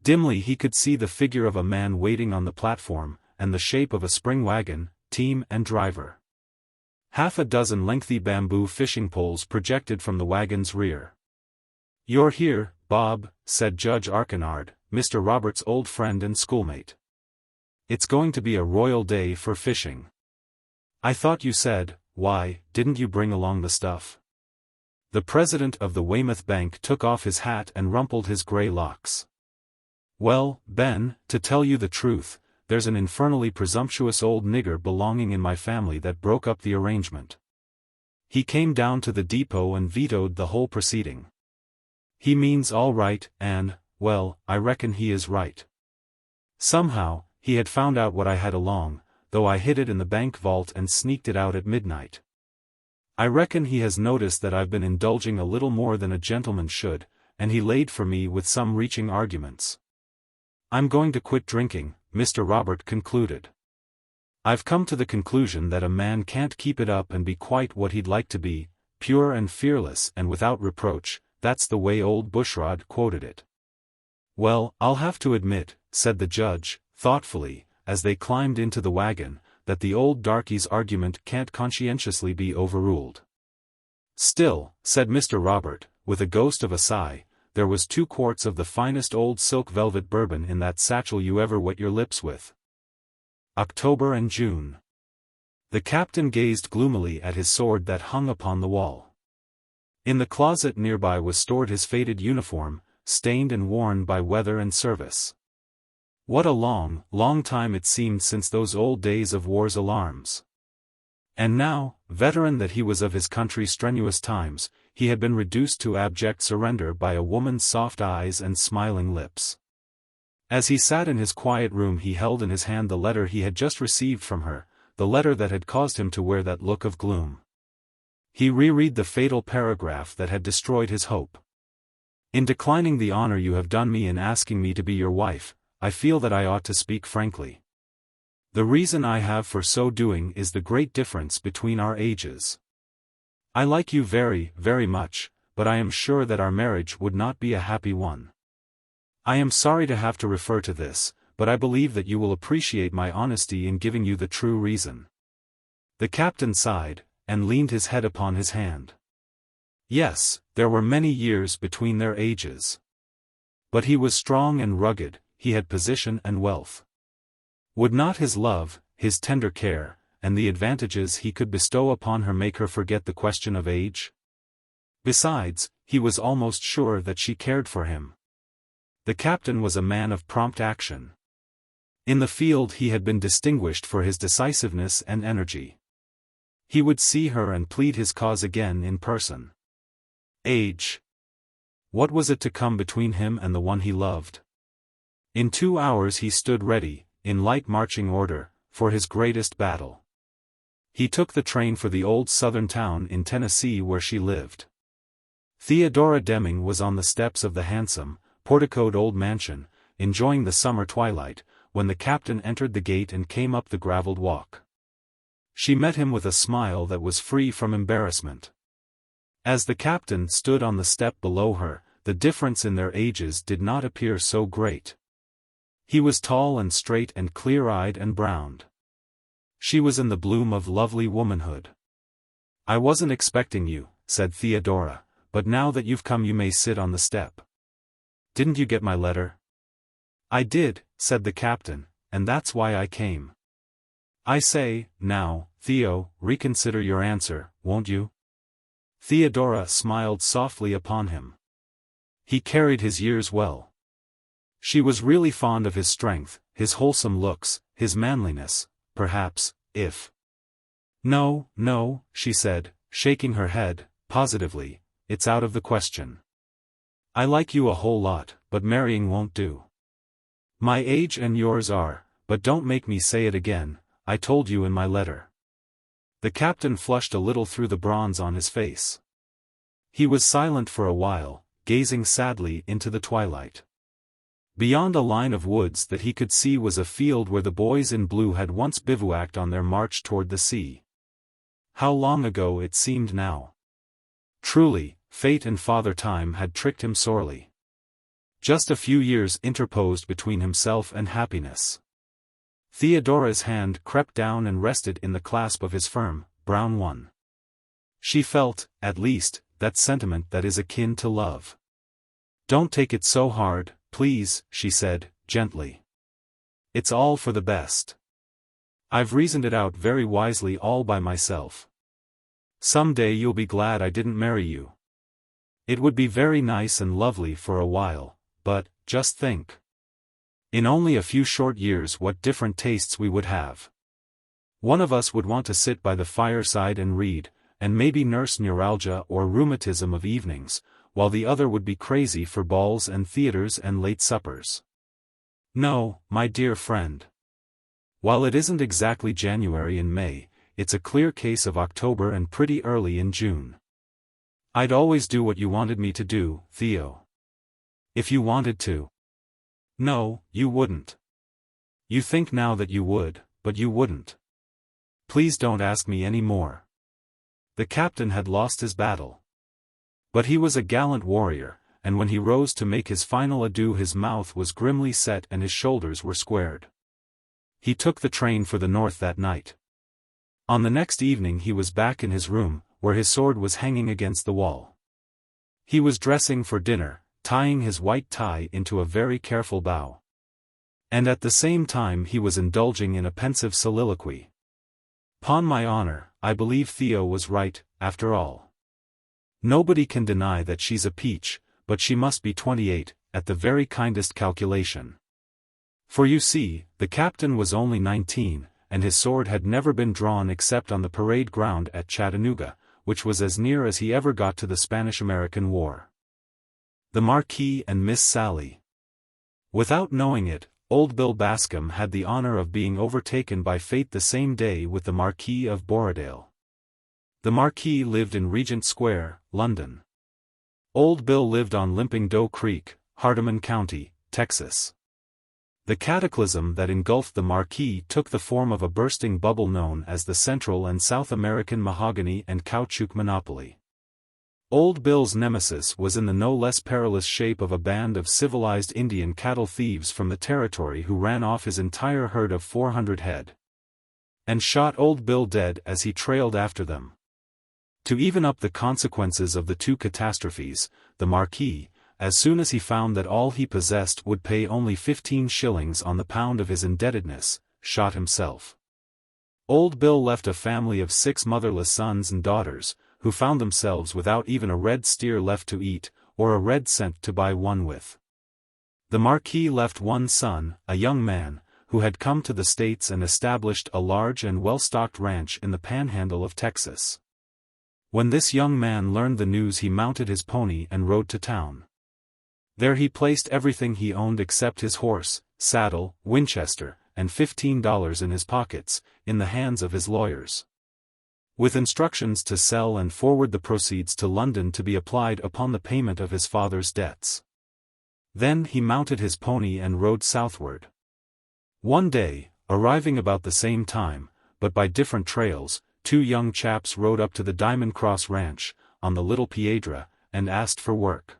Dimly he could see the figure of a man waiting on the platform, and the shape of a spring wagon, team and driver. 6 lengthy bamboo fishing poles projected from the wagon's rear. "You're here, Bob," said Judge Archinard, Mr. Robert's old friend and schoolmate. "It's going to be a royal day for fishing. I thought you said, why, didn't you bring along the stuff?" The president of the Weymouth Bank took off his hat and rumpled his grey locks. "Well, Ben, to tell you the truth, there's an infernally presumptuous old nigger belonging in my family that broke up the arrangement. He came down to the depot and vetoed the whole proceeding. He means all right, and, well, I reckon he is right. Somehow, he had found out what I had along, though I hid it in the bank vault and sneaked it out at midnight. I reckon he has noticed that I've been indulging a little more than a gentleman should, and he laid for me with some reaching arguments. I'm going to quit drinking," Mr. Robert concluded. "I've come to the conclusion that a man can't keep it up and be quite what he'd like to be, pure and fearless and without reproach. That's the way old Bushrod quoted it." "Well, I'll have to admit," said the judge, thoughtfully, as they climbed into the wagon, "that the old darkey's argument can't conscientiously be overruled." "Still," said Mr. Robert, with a ghost of a sigh, "there was 2 quarts of the finest old silk velvet bourbon in that satchel you ever wet your lips with." October and June. The captain gazed gloomily at his sword that hung upon the wall. In the closet nearby was stored his faded uniform, stained and worn by weather and service. What a long, long time it seemed since those old days of war's alarms. And now, veteran that he was of his country's strenuous times, he had been reduced to abject surrender by a woman's soft eyes and smiling lips. As he sat in his quiet room he held in his hand the letter he had just received from her, the letter that had caused him to wear that look of gloom. He reread the fatal paragraph that had destroyed his hope. In declining the honor you have done me in asking me to be your wife, I feel that I ought to speak frankly. The reason I have for so doing is the great difference between our ages. I like you very, very much, but I am sure that our marriage would not be a happy one. I am sorry to have to refer to this, but I believe that you will appreciate my honesty in giving you the true reason. The captain sighed, and leaned his head upon his hand. Yes, there were many years between their ages. But he was strong and rugged, he had position and wealth. Would not his love, his tender care, and the advantages he could bestow upon her make her forget the question of age? Besides, he was almost sure that she cared for him. The captain was a man of prompt action. In the field he had been distinguished for his decisiveness and energy. He would see her and plead his cause again in person. Age. What was it to come between him and the one he loved? In 2 hours he stood ready, in light marching order, for his greatest battle. He took the train for the old southern town in Tennessee where she lived. Theodora Deming was on the steps of the handsome, porticoed old mansion, enjoying the summer twilight, when the captain entered the gate and came up the gravelled walk. She met him with a smile that was free from embarrassment. As the captain stood on the step below her, the difference in their ages did not appear so great. He was tall and straight and clear-eyed and browned. She was in the bloom of lovely womanhood. "I wasn't expecting you," said Theodora, "but now that you've come you may sit on the step. Didn't you get my letter?" "I did," said the captain, "and that's why I came." "I say, now, Theo, reconsider your answer, won't you?" Theodora smiled softly upon him. He carried his years well. She was really fond of his strength, his wholesome looks, his manliness, perhaps, if... "No, no," she said, shaking her head, positively, "it's out of the question. I like you a whole lot, but marrying won't do. My age and yours are, but don't make me say it again, I told you in my letter." The captain flushed a little through the bronze on his face. He was silent for a while, gazing sadly into the twilight. Beyond a line of woods that he could see was a field where the boys in blue had once bivouacked on their march toward the sea. How long ago it seemed now. Truly, fate and Father Time had tricked him sorely. Just a few years interposed between himself and happiness. Theodora's hand crept down and rested in the clasp of his firm, brown one. She felt, at least, that sentiment that is akin to love. "Don't take it so hard, please," she said, gently. "It's all for the best. I've reasoned it out very wisely all by myself. Some day you'll be glad I didn't marry you. It would be very nice and lovely for a while, but, just think. In only a few short years what different tastes we would have. One of us would want to sit by the fireside and read, and maybe nurse neuralgia or rheumatism of evenings, while the other would be crazy for balls and theaters and late suppers. No, my dear friend. While it isn't exactly January and May, it's a clear case of October and pretty early in June. I'd always do what you wanted me to do, Theo. If you wanted to. No, you wouldn't. You think now that you would, but you wouldn't. Please don't ask me any more." The captain had lost his battle. But he was a gallant warrior, and when he rose to make his final adieu his mouth was grimly set and his shoulders were squared. He took the train for the north that night. On the next evening he was back in his room, where his sword was hanging against the wall. He was dressing for dinner, tying his white tie into a very careful bow. And at the same time he was indulging in a pensive soliloquy. "'Pon my honor, I believe Theo was right, after all. Nobody can deny that she's a peach, but she must be 28, at the very kindest calculation." For you see, the captain was only 19, and his sword had never been drawn except on the parade ground at Chattanooga, which was as near as he ever got to the Spanish-American War. The Marquis and Miss Sally. Without knowing it, Old Bill Bascom had the honor of being overtaken by fate the same day with the Marquis of Borrowdale. The Marquis lived in Regent Square, London. Old Bill lived on Limping Doe Creek, Hardeman County, Texas. The cataclysm that engulfed the Marquis took the form of a bursting bubble known as the Central and South American mahogany and caoutchouc monopoly. Old Bill's nemesis was in the no less perilous shape of a band of civilized Indian cattle thieves from the territory who ran off his entire herd of 400 head. And shot Old Bill dead as he trailed after them. To even up the consequences of the two catastrophes, the Marquis, as soon as he found that all he possessed would pay only 15 shillings on the pound of his indebtedness, shot himself. Old Bill left a family of 6 motherless sons and daughters, who found themselves without even a red steer left to eat, or a red cent to buy one with. The Marquis left one son, a young man, who had come to the States and established a large and well-stocked ranch in the panhandle of Texas. When this young man learned the news, he mounted his pony and rode to town. There he placed everything he owned except his horse, saddle, Winchester, and $15 in his pockets, in the hands of his lawyers, with instructions to sell and forward the proceeds to London to be applied upon the payment of his father's debts. Then he mounted his pony and rode southward. One day, arriving about the same time, but by different trails, 2 young chaps rode up to the Diamond Cross Ranch, on the Little Piedra, and asked for work.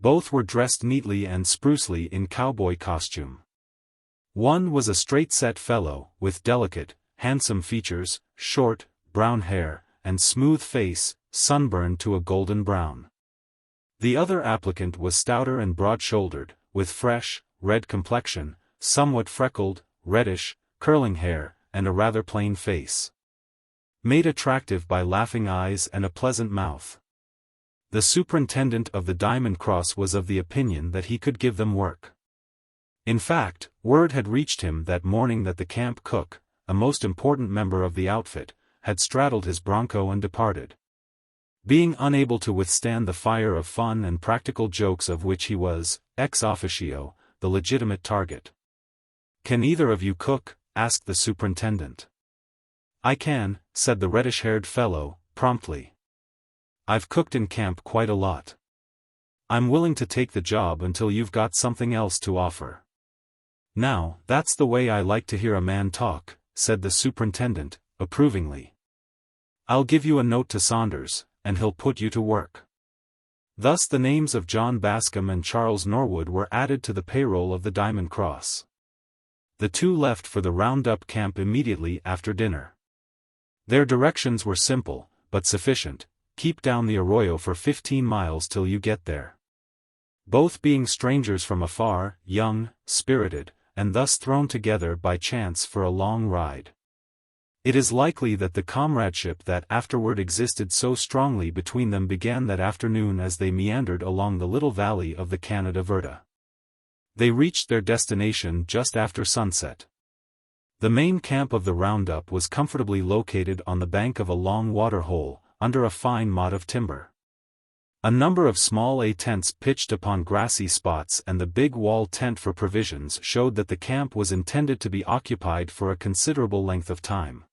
Both were dressed neatly and sprucely in cowboy costume. One was a straight-set fellow, with delicate, handsome features, short, brown hair, and smooth face, sunburned to a golden brown. The other applicant was stouter and broad-shouldered, with fresh, red complexion, somewhat freckled, reddish, curling hair, and a rather plain face, made attractive by laughing eyes and a pleasant mouth. The superintendent of the Diamond Cross was of the opinion that he could give them work. In fact, word had reached him that morning that the camp cook, a most important member of the outfit, had straddled his bronco and departed, being unable to withstand the fire of fun and practical jokes of which he was, ex officio, the legitimate target. "Can either of you cook?" asked the superintendent. "I can," said the reddish-haired fellow, promptly. "I've cooked in camp quite a lot. I'm willing to take the job until you've got something else to offer." "Now, that's the way I like to hear a man talk," said the superintendent, approvingly. "I'll give you a note to Saunders, and he'll put you to work." Thus the names of John Bascom and Charles Norwood were added to the payroll of the Diamond Cross. The two left for the roundup camp immediately after dinner. Their directions were simple, but sufficient: keep down the arroyo for 15 miles till you get there. Both being strangers from afar, young, spirited, and thus thrown together by chance for a long ride, it is likely that the comradeship that afterward existed so strongly between them began that afternoon as they meandered along the little valley of the Canada Verta. They reached their destination just after sunset. The main camp of the roundup was comfortably located on the bank of a long water hole, under a fine motte of timber. A number of small tents pitched upon grassy spots and the big wall tent for provisions showed that the camp was intended to be occupied for a considerable length of time.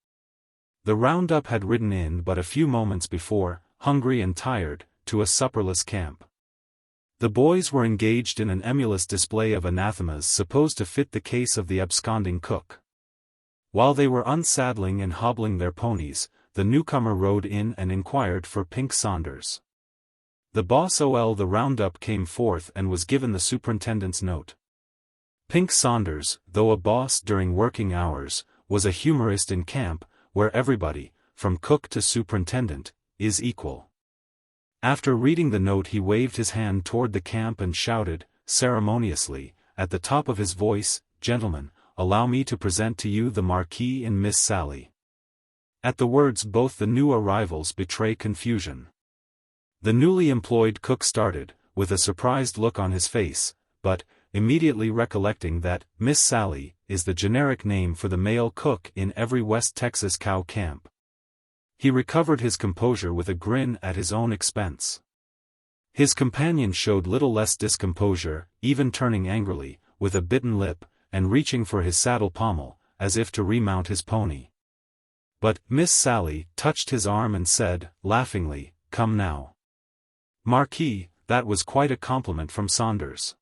The roundup had ridden in but a few moments before, hungry and tired, to a supperless camp. The boys were engaged in an emulous display of anathemas supposed to fit the case of the absconding cook. While they were unsaddling and hobbling their ponies, the newcomer rode in and inquired for Pink Saunders. The boss the roundup came forth and was given the superintendent's note. Pink Saunders, though a boss during working hours, was a humorist in camp, where everybody, from cook to superintendent, is equal. After reading the note he waved his hand toward the camp and shouted, ceremoniously, at the top of his voice, "Gentlemen, allow me to present to you the Marquis and Miss Sally." At the words both the new arrivals betray confusion. The newly employed cook started, with a surprised look on his face, but, immediately recollecting that Miss Sally is the generic name for the male cook in every West Texas cow camp. He recovered his composure with a grin at his own expense. His companion showed little less discomposure, even turning angrily, with a bitten lip, and reaching for his saddle pommel, as if to remount his pony. But Miss Sally touched his arm and said, laughingly, "Come now, Marquis, that was quite a compliment from Saunders.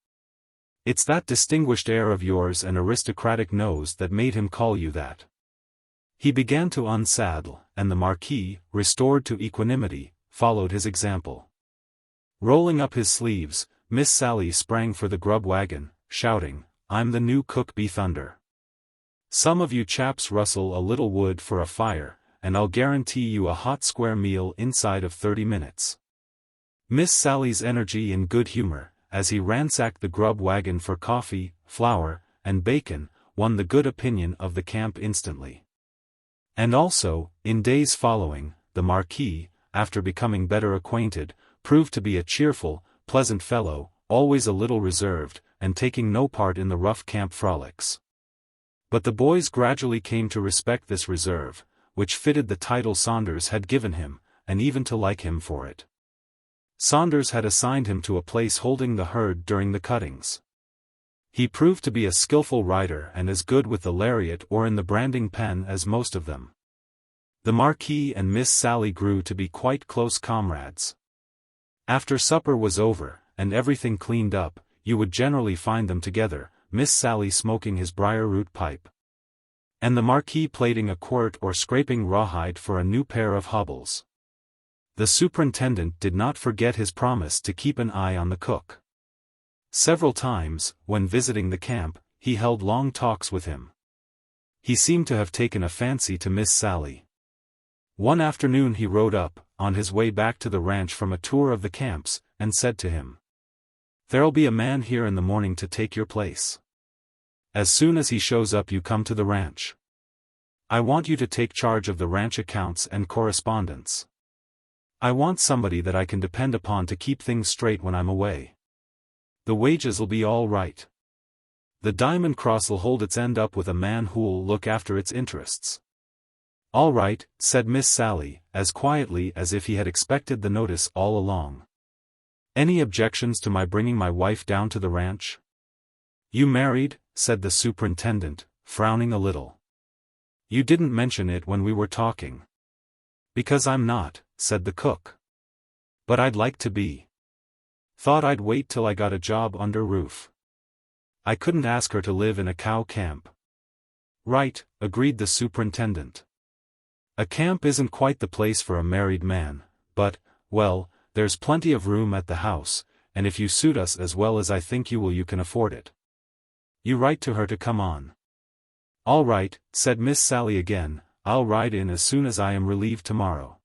It's that distinguished air of yours and aristocratic nose that made him call you that." He began to unsaddle, and the Marquis, restored to equanimity, followed his example. Rolling up his sleeves, Miss Sally sprang for the grub wagon, shouting, "I'm the new cook, be thunder. Some of you chaps rustle a little wood for a fire, and I'll guarantee you a hot square meal inside of 30 minutes. Miss Sally's energy and good humor, as he ransacked the grub wagon for coffee, flour, and bacon, won the good opinion of the camp instantly. And also, in days following, the Marquis, after becoming better acquainted, proved to be a cheerful, pleasant fellow, always a little reserved, and taking no part in the rough camp frolics. But the boys gradually came to respect this reserve, which fitted the title Saunders had given him, and even to like him for it. Saunders had assigned him to a place holding the herd during the cuttings. He proved to be a skillful rider and as good with the lariat or in the branding pen as most of them. The Marquis and Miss Sally grew to be quite close comrades. After supper was over, and everything cleaned up, you would generally find them together, Miss Sally smoking his briar-root pipe, and the Marquis plaiting a quirt or scraping rawhide for a new pair of hobbles. The superintendent did not forget his promise to keep an eye on the cook. Several times, when visiting the camp, he held long talks with him. He seemed to have taken a fancy to Miss Sally. One afternoon he rode up, on his way back to the ranch from a tour of the camps, and said to him, "There'll be a man here in the morning to take your place. As soon as he shows up you come to the ranch. I want you to take charge of the ranch accounts and correspondence. I want somebody that I can depend upon to keep things straight when I'm away. The wages'll be all right. The Diamond Cross'll hold its end up with a man who'll look after its interests." "All right," said Miss Sally, as quietly as if he had expected the notice all along. "Any objections to my bringing my wife down to the ranch?" "You married?" said the superintendent, frowning a little. "You didn't mention it when we were talking." "Because I'm not," said the cook. "But I'd like to be. Thought I'd wait till I got a job under roof. I couldn't ask her to live in a cow camp." "Right," agreed the superintendent. "A camp isn't quite the place for a married man, but, well, there's plenty of room at the house, and if you suit us as well as I think you will you can afford it. You write to her to come on." "All right," said Miss Sally again, "I'll ride in as soon as I am relieved tomorrow."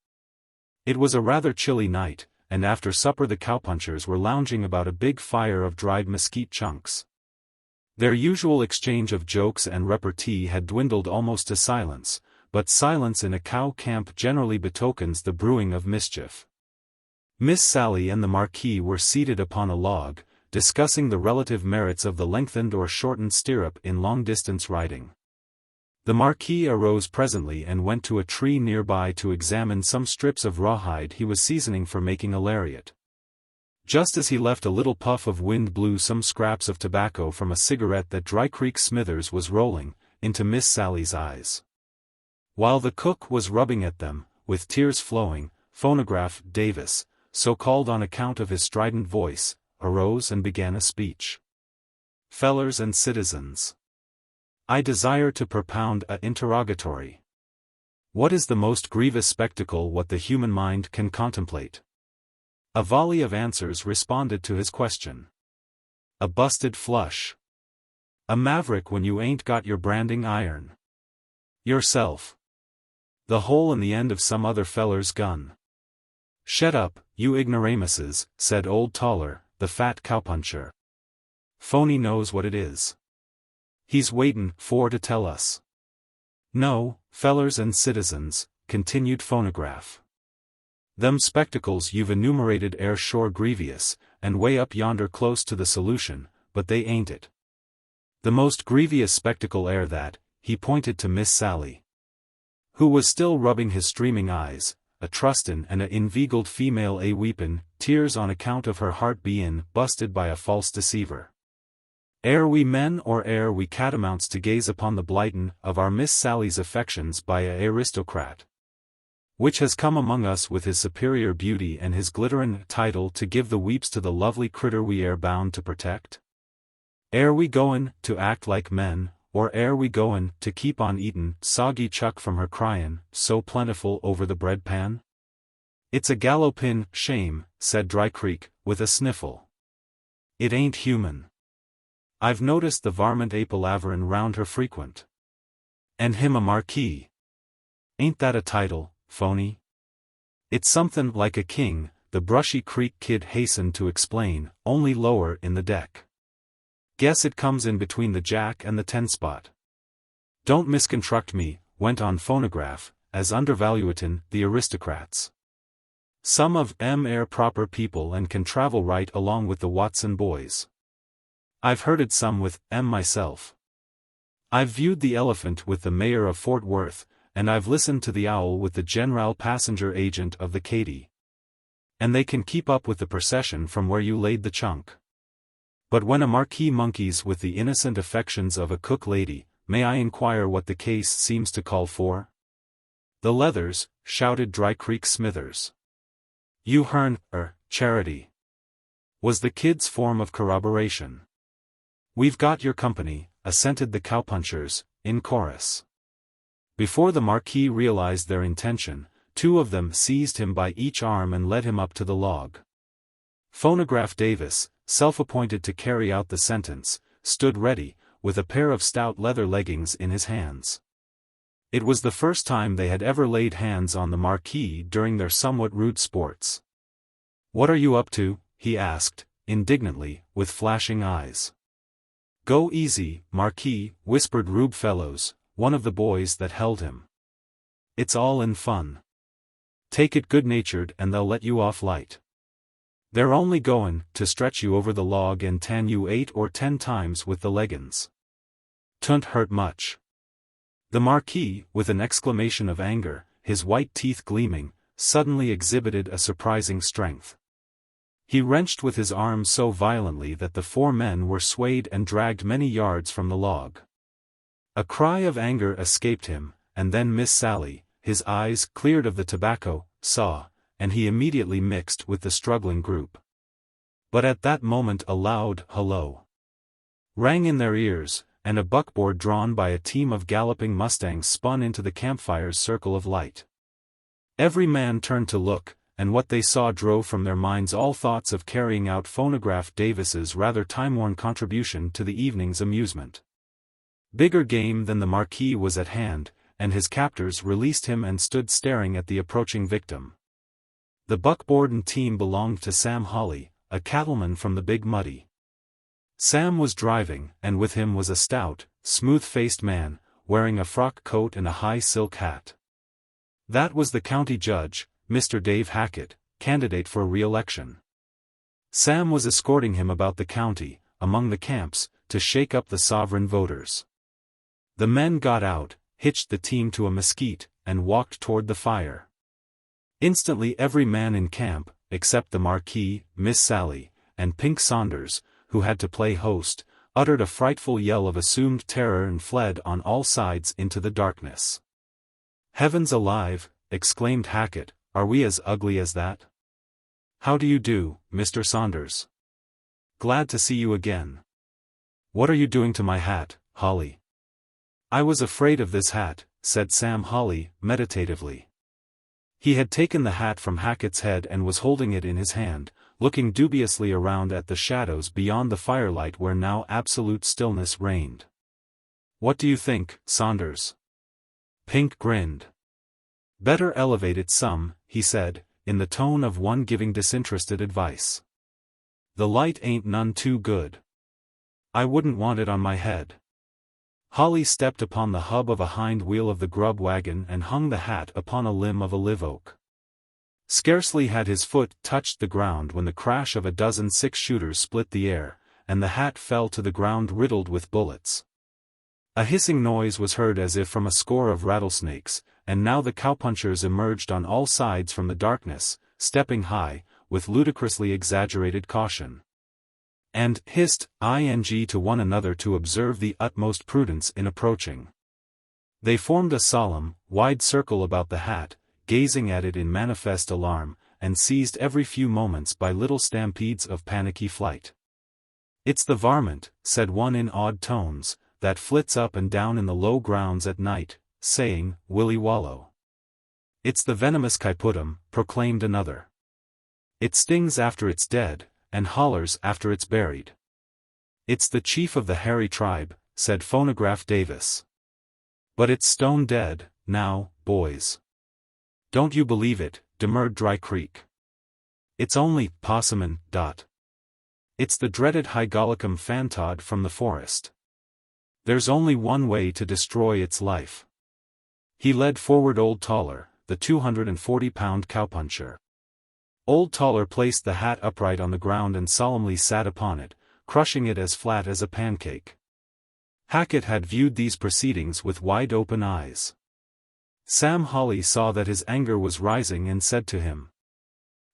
It was a rather chilly night, and after supper the cowpunchers were lounging about a big fire of dried mesquite chunks. Their usual exchange of jokes and repartee had dwindled almost to silence, but silence in a cow camp generally betokens the brewing of mischief. Miss Sally and the Marquis were seated upon a log, discussing the relative merits of the lengthened or shortened stirrup in long-distance riding. The Marquis arose presently and went to a tree nearby to examine some strips of rawhide he was seasoning for making a lariat. Just as he left a little puff of wind blew some scraps of tobacco from a cigarette that Dry Creek Smithers was rolling, into Miss Sally's eyes. While the cook was rubbing at them, with tears flowing, Phonograph Davis, so called on account of his strident voice, arose and began a speech. "Fellers and citizens, I desire to propound a interrogatory. What is the most grievous spectacle what the human mind can contemplate?" A volley of answers responded to his question. "A busted flush." "A maverick when you ain't got your branding iron." "Yourself." "The hole in the end of some other feller's gun." "Shet up, you ignoramuses," said Old Toller, the fat cowpuncher. "Phony knows what it is. He's waitin' for to tell us." "No, fellers and citizens," continued Phonograph. "Them spectacles you've enumerated air sure grievous, and way up yonder close to the solution, but they ain't it. The most grievous spectacle ere that, he pointed to Miss Sally, who was still rubbing his streaming eyes, a trustin' and a inveigled female a weepin' tears on account of her heart bein' busted by a false deceiver. Ere we men or ere we catamounts to gaze upon the blightin' of our Miss Sally's affections by a aristocrat, which has come among us with his superior beauty and his glitterin' title to give the weeps to the lovely critter we air bound to protect? Ere we goin' to act like men, or ere we goin' to keep on eatin' soggy chuck from her cryin' so plentiful over the bread pan? It's a gallopin' shame, said Dry Creek, with a sniffle. It ain't human. I've noticed the varmint a palaverin' round her frequent. And him a Marquis. Ain't that a title, phony? It's somethin' like a king, the Brushy Creek Kid hastened to explain, only lower in the deck. Guess it comes in between the Jack and the 10-spot. Don't misconstruct me, went on Phonograph, as undervaluatin' the aristocrats. Some of 'em air proper people and can travel right along with the Watson boys. I've herded some with 'em myself. I've viewed the elephant with the mayor of Fort Worth, and I've listened to the owl with the general passenger agent of the Katy. And they can keep up with the procession from where you laid the chunk. But when a Marquis monkeys with the innocent affections of a cook lady, may I inquire what the case seems to call for? The leathers, shouted Dry Creek Smithers. You hearn, Charity, was the Kid's form of corroboration. We've got your company, assented the cowpunchers, in chorus. Before the Marquis realized their intention, two of them seized him by each arm and led him up to the log. Phonograph Davis, self-appointed to carry out the sentence, stood ready, with a pair of stout leather leggings in his hands. It was the first time they had ever laid hands on the Marquis during their somewhat rude sports. What are you up to? He asked, indignantly, with flashing eyes. Go easy, Marquis, whispered Rube Fellows, one of the boys that held him. It's all in fun. Take it good-natured and they'll let you off light. They're only goin' to stretch you over the log and tan you 8 or 10 times with the leggins. Tunt hurt much. The Marquis, with an exclamation of anger, his white teeth gleaming, suddenly exhibited a surprising strength. He wrenched with his arms so violently that the 4 men were swayed and dragged many yards from the log. A cry of anger escaped him, and then Miss Sally, his eyes cleared of the tobacco, saw, and he immediately mixed with the struggling group. But at that moment a loud "Hello!" rang in their ears, and a buckboard drawn by a team of galloping mustangs spun into the campfire's circle of light. Every man turned to look, and what they saw drove from their minds all thoughts of carrying out Phonograph Davis's rather time-worn contribution to the evening's amusement. Bigger game than the Marquis was at hand, and his captors released him and stood staring at the approaching victim. The buckboard team belonged to Sam Hawley, a cattleman from the Big Muddy. Sam was driving, and with him was a stout, smooth-faced man, wearing a frock coat and a high silk hat. That was the county judge, Mr. Dave Hackett, candidate for re-election. Sam was escorting him about the county, among the camps, to shake up the sovereign voters. The men got out, hitched the team to a mesquite, and walked toward the fire. Instantly every man in camp, except the Marquis, Miss Sally, and Pink Saunders, who had to play host, uttered a frightful yell of assumed terror and fled on all sides into the darkness. Heavens alive, exclaimed Hackett, are we as ugly as that? How do you do, Mr. Saunders? Glad to see you again. What are you doing to my hat, Holly? I was afraid of this hat, said Sam Hawley, meditatively. He had taken the hat from Hackett's head and was holding it in his hand, looking dubiously around at the shadows beyond the firelight where now absolute stillness reigned. What do you think, Saunders? Pink grinned. Better elevate it some, he said, in the tone of one giving disinterested advice. The light ain't none too good. I wouldn't want it on my head. Holly stepped upon the hub of a hind wheel of the grub wagon and hung the hat upon a limb of a live oak. Scarcely had his foot touched the ground when the crash of a dozen 6-shooters split the air, and the hat fell to the ground riddled with bullets. A hissing noise was heard as if from a score of rattlesnakes, and now the cowpunchers emerged on all sides from the darkness, stepping high, with ludicrously exaggerated caution. And hissed ing to one another to observe the utmost prudence in approaching. They formed a solemn, wide circle about the hat, gazing at it in manifest alarm, and seized every few moments by little stampedes of panicky flight. "It's the varmint," said one in awed tones, "that flits up and down in the low grounds at night, saying, Willy wallow." "It's the venomous Kyputum," proclaimed another. "It stings after it's dead, and hollers after it's buried." "It's the chief of the hairy tribe," said Phonograph Davis. "But it's stone dead, now, boys." "Don't you believe it," demurred Dry Creek. "It's only Possumin. It's the dreaded Hygolicum phantod from the forest. There's only one way to destroy its life." He led forward Old Taller, the 240-pound cowpuncher. Old Taller placed the hat upright on the ground and solemnly sat upon it, crushing it as flat as a pancake. Hackett had viewed these proceedings with wide-open eyes. Sam Hawley saw that his anger was rising and said to him,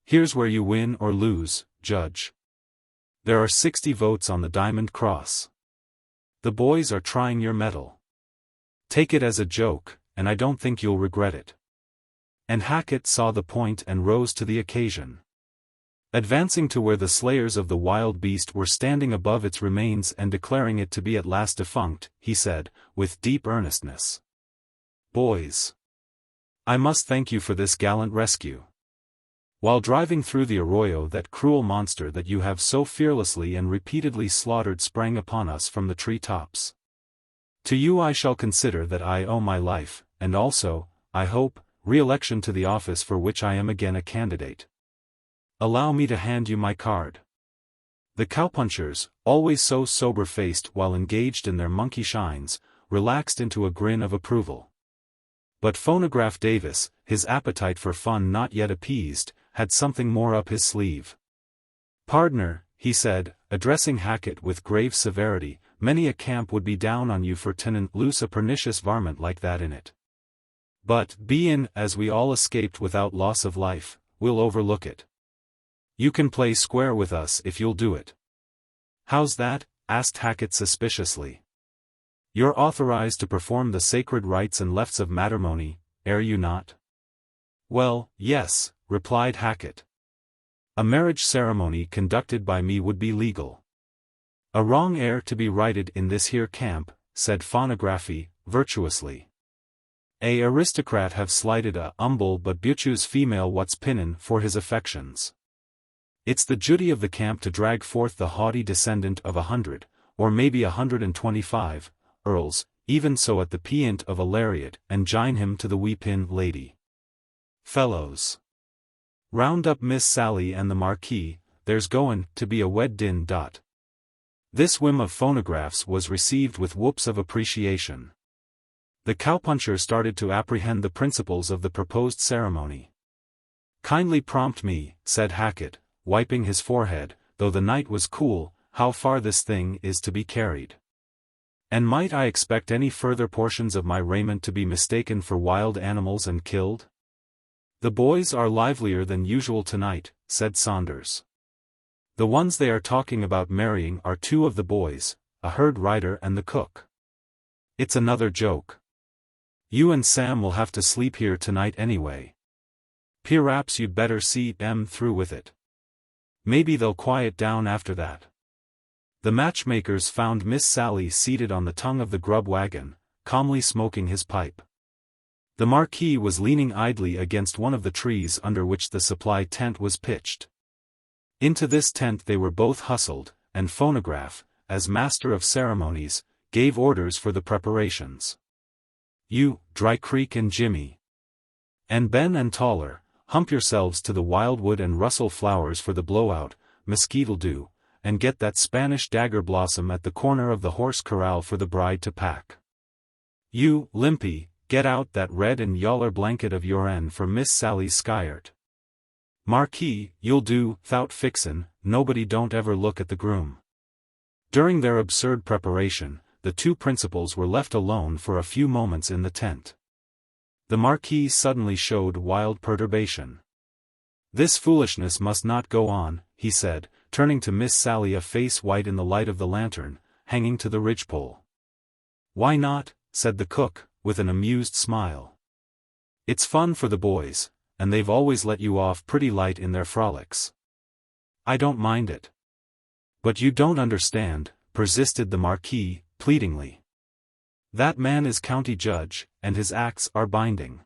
"Here's where you win or lose, Judge. There are 60 votes on the Diamond Cross. The boys are trying your mettle. Take it as a joke, and I don't think you'll regret it." And Hackett saw the point and rose to the occasion. Advancing to where the slayers of the wild beast were standing above its remains and declaring it to be at last defunct, he said, with deep earnestness, "Boys, I must thank you for this gallant rescue. While driving through the arroyo, that cruel monster that you have so fearlessly and repeatedly slaughtered sprang upon us from the tree tops. To you I shall consider that I owe my life, and also, I hope, re-election to the office for which I am again a candidate. Allow me to hand you my card." The cowpunchers, always so sober-faced while engaged in their monkey shines, relaxed into a grin of approval. But Phonograph Davis, his appetite for fun not yet appeased, had something more up his sleeve. "Pardner," he said, addressing Hackett with grave severity, "many a camp would be down on you for tenant loose a pernicious varmint like that in it. But, bein' as we all escaped without loss of life, we'll overlook it. You can play square with us if you'll do it." "How's that?" asked Hackett suspiciously. "You're authorized to perform the sacred rites and lefts of matrimony, are you not?" "Well, yes," replied Hackett. "A marriage ceremony conducted by me would be legal." "A wrong air to be righted in this here camp," said Phonography, virtuously. "A aristocrat have slighted a humble but beauteous female what's pinnin' for his affections. It's the duty of the camp to drag forth the haughty descendant of 100, or maybe 125, earls, even so at the peant of a lariat, and jine him to the weepin' lady. Fellows, round up Miss Sally and the Marquis, there's goin' to be a wed-din. This whim of Phonograph's was received with whoops of appreciation. The cowpuncher started to apprehend the principles of the proposed ceremony. "Kindly prompt me," said Hackett, wiping his forehead, "though the night was cool, how far this thing is to be carried. And might I expect any further portions of my raiment to be mistaken for wild animals and killed?" "The boys are livelier than usual tonight," said Saunders. "The ones they are talking about marrying are 2 of the boys, a herd rider and the cook. It's another joke. You and Sam will have to sleep here tonight anyway. Perhaps you'd better see them through with it. Maybe they'll quiet down after that." The matchmakers found Miss Sally seated on the tongue of the grub wagon, calmly smoking his pipe. The Marquis was leaning idly against one of the trees under which the supply tent was pitched. Into this tent they were both hustled, and Phonograph, as master of ceremonies, gave orders for the preparations. "You, Dry Creek and Jimmy, and Ben and Taller, hump yourselves to the wildwood and rustle flowers for the blowout, Mesquite-dew, and get that Spanish dagger blossom at the corner of the horse corral for the bride to pack. You, Limpy, get out that red and yaller blanket of your'n for Miss Sally's skyart. Marquis, you'll do, 'thout fixin', nobody don't ever look at the groom. During their absurd preparation, the two principals were left alone for a few moments in the tent. The Marquis suddenly showed wild perturbation. "This foolishness must not go on," he said, turning to Miss Sally, a face white in the light of the lantern, hanging to the ridgepole. "Why not?" said the cook, with an amused smile. "It's fun for the boys, and they've always let you off pretty light in their frolics. I don't mind it." "But you don't understand," persisted the Marquis, pleadingly. "That man is county judge, and his acts are binding.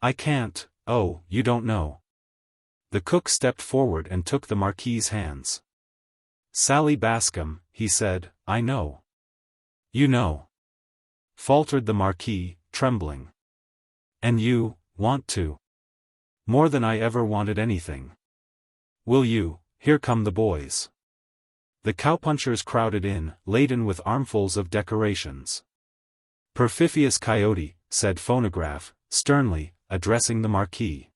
I can't." "Oh, you don't know." The cook stepped forward and took the Marquis's hands. "Sally Bascom," he said, "I know." "You know," faltered the Marquis, trembling. "And you want to. More than I ever wanted anything. Will you? Here come the boys." The cowpunchers crowded in, laden with armfuls of decorations. "Perfidious coyote," said Phonograph, sternly, addressing the Marquis.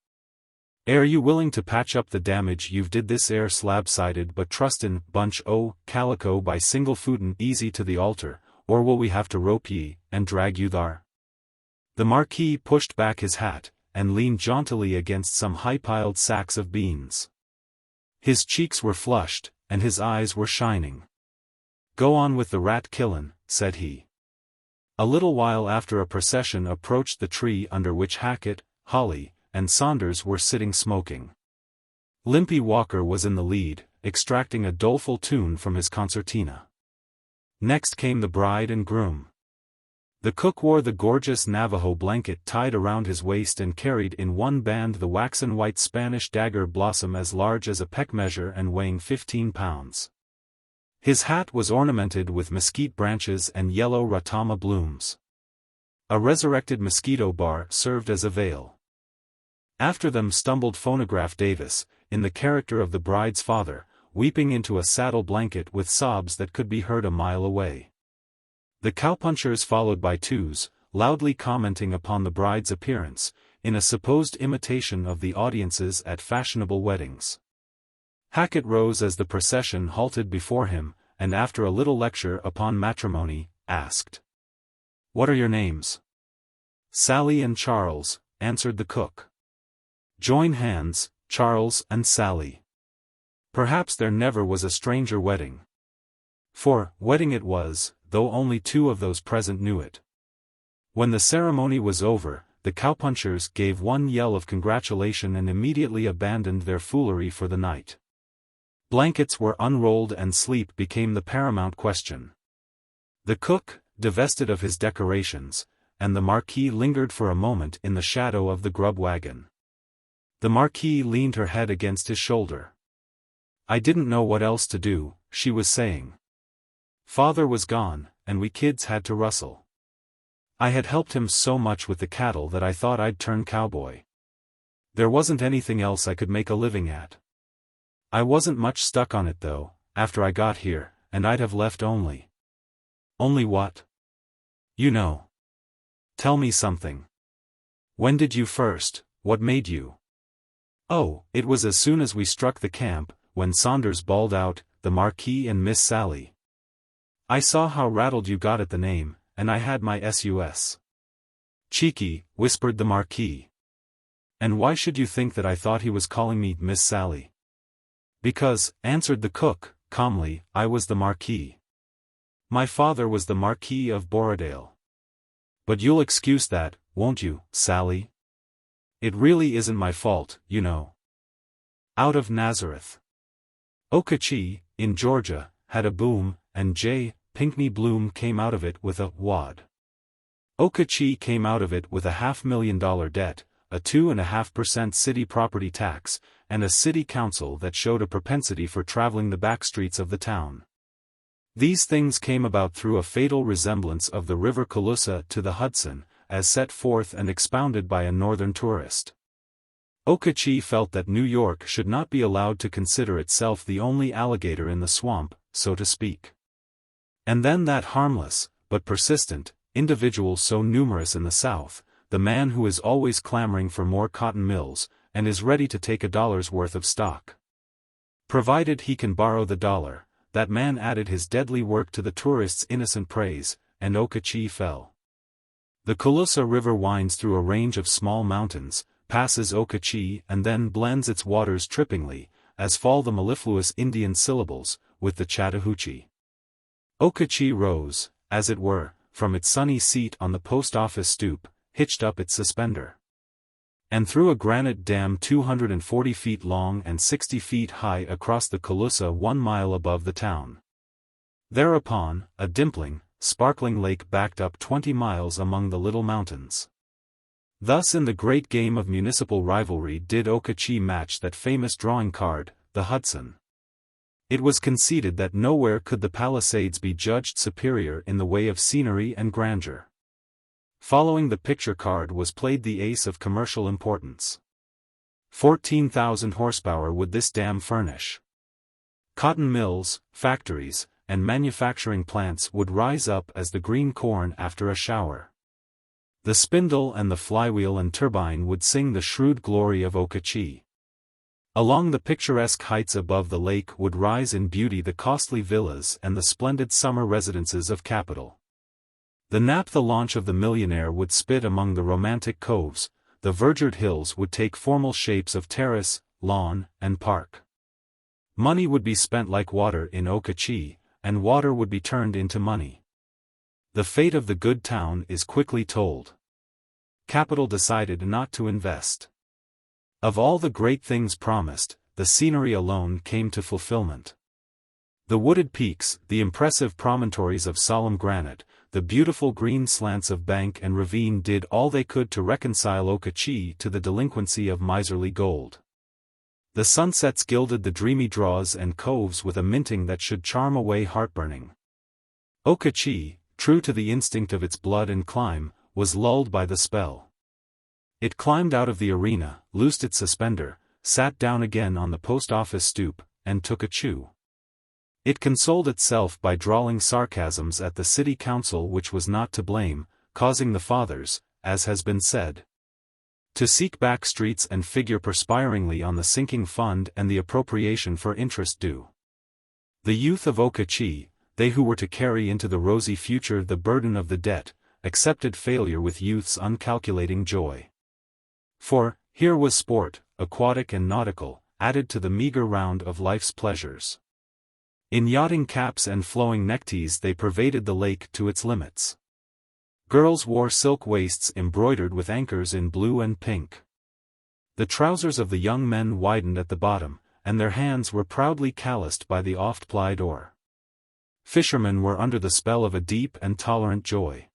"Air you willing to patch up the damage you've did this air slab-sided but trustin' bunch o' calico by single footin' easy to the altar, or will we have to rope ye, and drag you thar?" The Marquis pushed back his hat, and leaned jauntily against some high-piled sacks of beans. His cheeks were flushed, and his eyes were shining. "Go on with the rat-killin'," said he. A little while after, a procession approached the tree under which Hackett, Holly, and Saunders were sitting smoking. Limpy Walker was in the lead, extracting a doleful tune from his concertina. Next came the bride and groom. The cook wore the gorgeous Navajo blanket tied around his waist and carried in one band the waxen white Spanish dagger blossom as large as a peck measure and weighing 15 pounds. His hat was ornamented with mesquite branches and yellow ratama blooms. A resurrected mosquito bar served as a veil. After them stumbled Phonograph Davis, in the character of the bride's father, weeping into a saddle blanket with sobs that could be heard a mile away. The cowpunchers followed by twos, loudly commenting upon the bride's appearance, in a supposed imitation of the audiences at fashionable weddings. Hackett rose as the procession halted before him, and after a little lecture upon matrimony, asked, "What are your names?" "Sally and Charles," answered the cook. "Join hands, Charles and Sally." Perhaps there never was a stranger wedding. For wedding it was, though only two of those present knew it. When the ceremony was over, the cowpunchers gave one yell of congratulation and immediately abandoned their foolery for the night. Blankets were unrolled and sleep became the paramount question. The cook, divested of his decorations, and the Marquis lingered for a moment in the shadow of the grub wagon. The Marquis leaned her head against his shoulder. "I didn't know what else to do," she was saying. "Father was gone, and we kids had to rustle. I had helped him so much with the cattle that I thought I'd turn cowboy. There wasn't anything else I could make a living at. I wasn't much stuck on it though, after I got here, and I'd have left only." "Only what?" "You know. Tell me something. When did you first, what made you?" "Oh, it was as soon as we struck the camp, when Saunders bawled out, 'The Marquis and Miss Sally.' I saw how rattled you got at the name, and I had my sus. "Cheeky," whispered the Marquis. "And why should you think that I thought he was calling me Miss Sally?" "Because," answered the cook, calmly, "I was the Marquis. My father was the Marquis of Borrowdale. But you'll excuse that, won't you, Sally? It really isn't my fault, you know. Out of Nazareth. Okachee, in Georgia, had a boom, and J. Pinkney Bloom came out of it with a wad. Okachee came out of it with a $500,000 debt, a 2.5% city property tax, and a city council that showed a propensity for traveling the back streets of the town. These things came about through a fatal resemblance of the River Colusa to the Hudson, as set forth and expounded by a northern tourist. Okachee felt that New York should not be allowed to consider itself the only alligator in the swamp, so to speak. And then that harmless, but persistent, individual so numerous in the South, the man who is always clamoring for more cotton mills, and is ready to take $1's worth of stock. Provided he can borrow the dollar, that man added his deadly work to the tourist's innocent praise, and Okachi fell. The Colusa River winds through a range of small mountains, passes Okachi and then blends its waters trippingly, as fall the mellifluous Indian syllables, with the Chattahoochee. Okachi rose, as it were, from its sunny seat on the post office stoop, hitched up its suspender. And through a granite dam 240 feet long and 60 feet high across the Colusa 1 mile above the town. Thereupon, a dimpling, sparkling lake backed up 20 miles among the little mountains. Thus in the great game of municipal rivalry did Okachi match that famous drawing card, the Hudson. It was conceded that nowhere could the Palisades be judged superior in the way of scenery and grandeur. Following the picture card was played the ace of commercial importance. 14,000 horsepower would this dam furnish. Cotton mills, factories, and manufacturing plants would rise up as the green corn after a shower. The spindle and the flywheel and turbine would sing the shrewd glory of Okachi. Along the picturesque heights above the lake would rise in beauty the costly villas and the splendid summer residences of capital. The naphtha launch of the millionaire would spit among the romantic coves, the verdured hills would take formal shapes of terrace, lawn, and park. Money would be spent like water in Okachi, and water would be turned into money. The fate of the good town is quickly told. Capital decided not to invest. Of all the great things promised, the scenery alone came to fulfillment. The wooded peaks, the impressive promontories of solemn granite, the beautiful green slants of bank and ravine did all they could to reconcile Okachi to the delinquency of miserly gold. The sunsets gilded the dreamy draws and coves with a minting that should charm away heartburning. Okachi, true to the instinct of its blood and clime, was lulled by the spell. It climbed out of the arena, loosed its suspender, sat down again on the post office stoop, and took a chew. It consoled itself by drawling sarcasms at the city council which was not to blame, causing the fathers, as has been said, to seek back streets and figure perspiringly on the sinking fund and the appropriation for interest due. The youth of Okachi, they who were to carry into the rosy future the burden of the debt, accepted failure with youth's uncalculating joy. For, here was sport, aquatic and nautical, added to the meager round of life's pleasures. In yachting caps and flowing neckties they pervaded the lake to its limits. Girls wore silk waists embroidered with anchors in blue and pink. The trousers of the young men widened at the bottom, and their hands were proudly calloused by the oft-plied oar. Fishermen were under the spell of a deep and tolerant joy.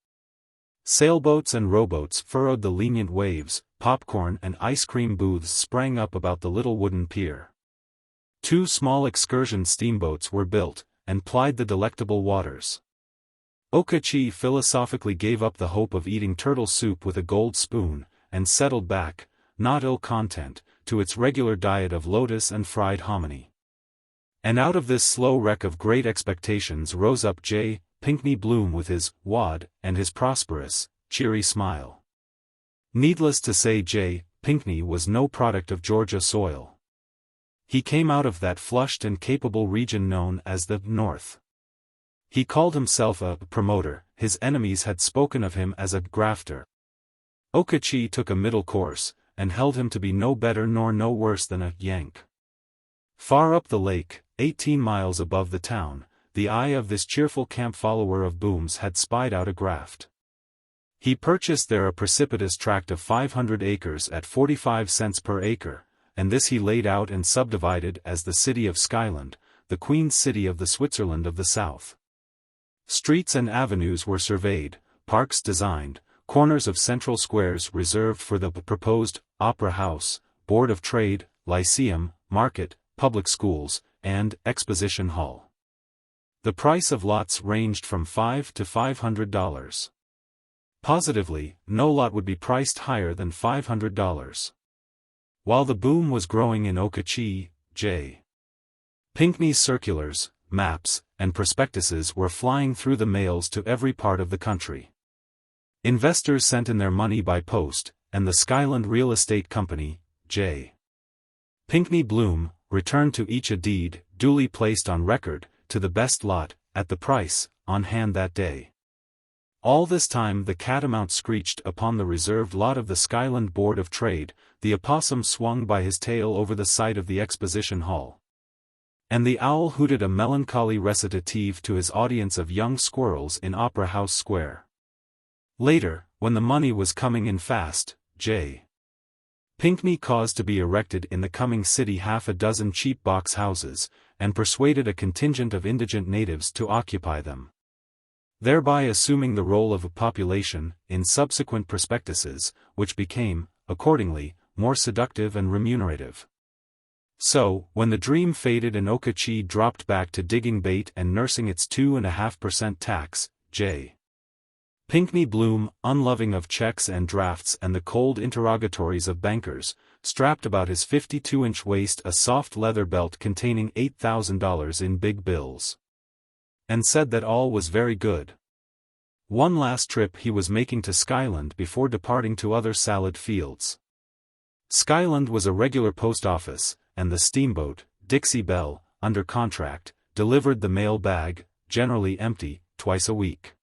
Sailboats and rowboats furrowed the lenient waves, popcorn and ice cream booths sprang up about the little wooden pier. 2 small excursion steamboats were built, and plied the delectable waters. Okachi philosophically gave up the hope of eating turtle soup with a gold spoon, and settled back, not ill-content, to its regular diet of lotus and fried hominy. And out of this slow wreck of great expectations rose up J. Pinkney Bloom with his wad and his prosperous, cheery smile. Needless to say J. Pinkney was no product of Georgia soil. He came out of that flushed and capable region known as the North. He called himself a promoter, his enemies had spoken of him as a grafter. Okachi took a middle course, and held him to be no better nor no worse than a Yank. Far up the lake, 18 miles above the town, the eye of this cheerful camp follower of Booms had spied out a graft. He purchased there a precipitous tract of 500 acres at 45 cents per acre, and this he laid out and subdivided as the city of Skyland, the Queen's city of the Switzerland of the South. Streets and avenues were surveyed, parks designed, corners of central squares reserved for the proposed Opera House, Board of Trade, Lyceum, Market, Public Schools, and Exposition Hall. The price of lots ranged from $5 to $500. Positively, no lot would be priced higher than $500. While the boom was growing in Okachi, J. Pinkney's circulars, maps, and prospectuses were flying through the mails to every part of the country. Investors sent in their money by post, and the Skyland Real Estate Company, J. Pinkney Bloom, returned to each a deed, duly placed on record, to the best lot, at the price, on hand that day. All this time the catamount screeched upon the reserved lot of the Skyland Board of Trade, the opossum swung by his tail over the site of the exposition hall. And the owl hooted a melancholy recitative to his audience of young squirrels in Opera House Square. Later, when the money was coming in fast, J. Pinkney caused to be erected in the coming city half a dozen cheap box houses, and persuaded a contingent of indigent natives to occupy them, thereby assuming the role of a population, in subsequent prospectuses, which became, accordingly, more seductive and remunerative. So, when the dream faded and Okachi dropped back to digging bait and nursing its 2.5% tax, J. Pinkney Bloom, unloving of checks and drafts and the cold interrogatories of bankers, strapped about his 52-inch waist a soft leather belt containing $8,000 in big bills, and said that all was very good. One last trip he was making to Skyland before departing to other salad fields. Skyland was a regular post office, and the steamboat, Dixie Belle, under contract, delivered the mail bag, generally empty, twice a week.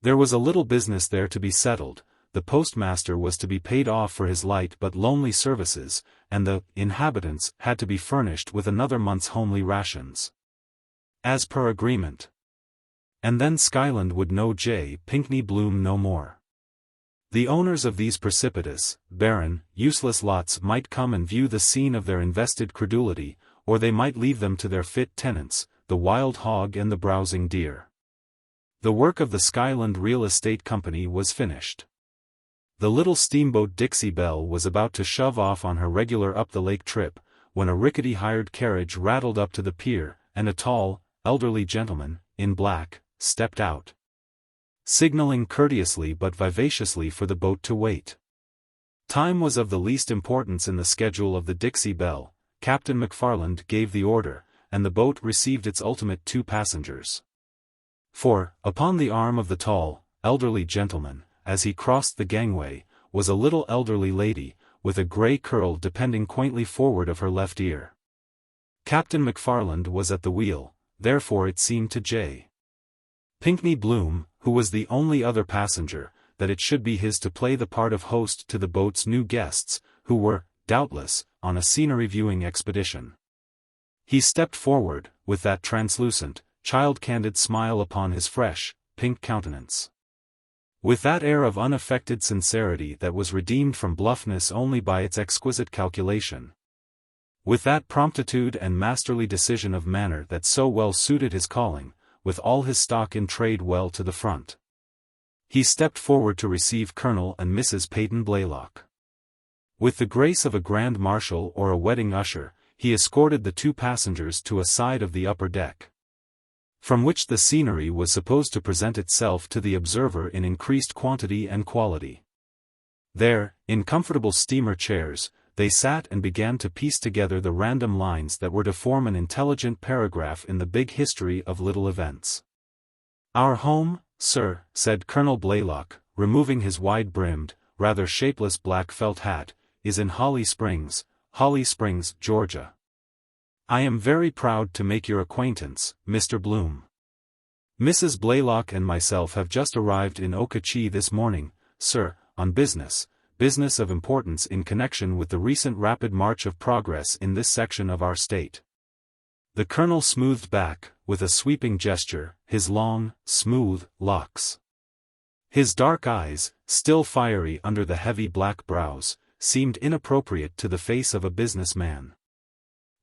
There was a little business there to be settled, the postmaster was to be paid off for his light but lonely services, and the inhabitants had to be furnished with another month's homely rations, as per agreement. And then Skyland would know J. Pinkney Bloom no more. The owners of these precipitous, barren, useless lots might come and view the scene of their invested credulity, or they might leave them to their fit tenants, the wild hog and the browsing deer. The work of the Skyland Real Estate Company was finished. The little steamboat Dixie Belle was about to shove off on her regular up-the-lake trip, when a rickety hired carriage rattled up to the pier, and a tall, elderly gentleman, in black, stepped out, signaling courteously but vivaciously for the boat to wait. Time was of the least importance in the schedule of the Dixie Belle. Captain McFarland gave the order, and the boat received its ultimate 2 passengers. For, upon the arm of the tall, elderly gentleman, as he crossed the gangway, was a little elderly lady, with a grey curl depending quaintly forward of her left ear. Captain McFarland was at the wheel, therefore it seemed to J. Pinkney Bloom, who was the only other passenger, that it should be his to play the part of host to the boat's new guests, who were, doubtless, on a scenery-viewing expedition. He stepped forward, with that translucent, child-candid smile upon his fresh, pink countenance. With that air of unaffected sincerity that was redeemed from bluffness only by its exquisite calculation. With that promptitude and masterly decision of manner that so well suited his calling, with all his stock in trade well to the front, he stepped forward to receive Colonel and Mrs. Peyton Blaylock. With the grace of a grand marshal or a wedding usher, he escorted the 2 passengers to a side of the upper deck, from which the scenery was supposed to present itself to the observer in increased quantity and quality. There, in comfortable steamer chairs, they sat and began to piece together the random lines that were to form an intelligent paragraph in the big history of little events. "Our home, sir," said Colonel Blaylock, removing his wide-brimmed, rather shapeless black felt hat, "is in Holly Springs, Georgia. I am very proud to make your acquaintance, Mr. Bloom. Mrs. Blaylock and myself have just arrived in Okachi this morning, sir, on business of importance in connection with the recent rapid march of progress in this section of our state." The colonel smoothed back, with a sweeping gesture, his long, smooth locks. His dark eyes, still fiery under the heavy black brows, seemed inappropriate to the face of a businessman.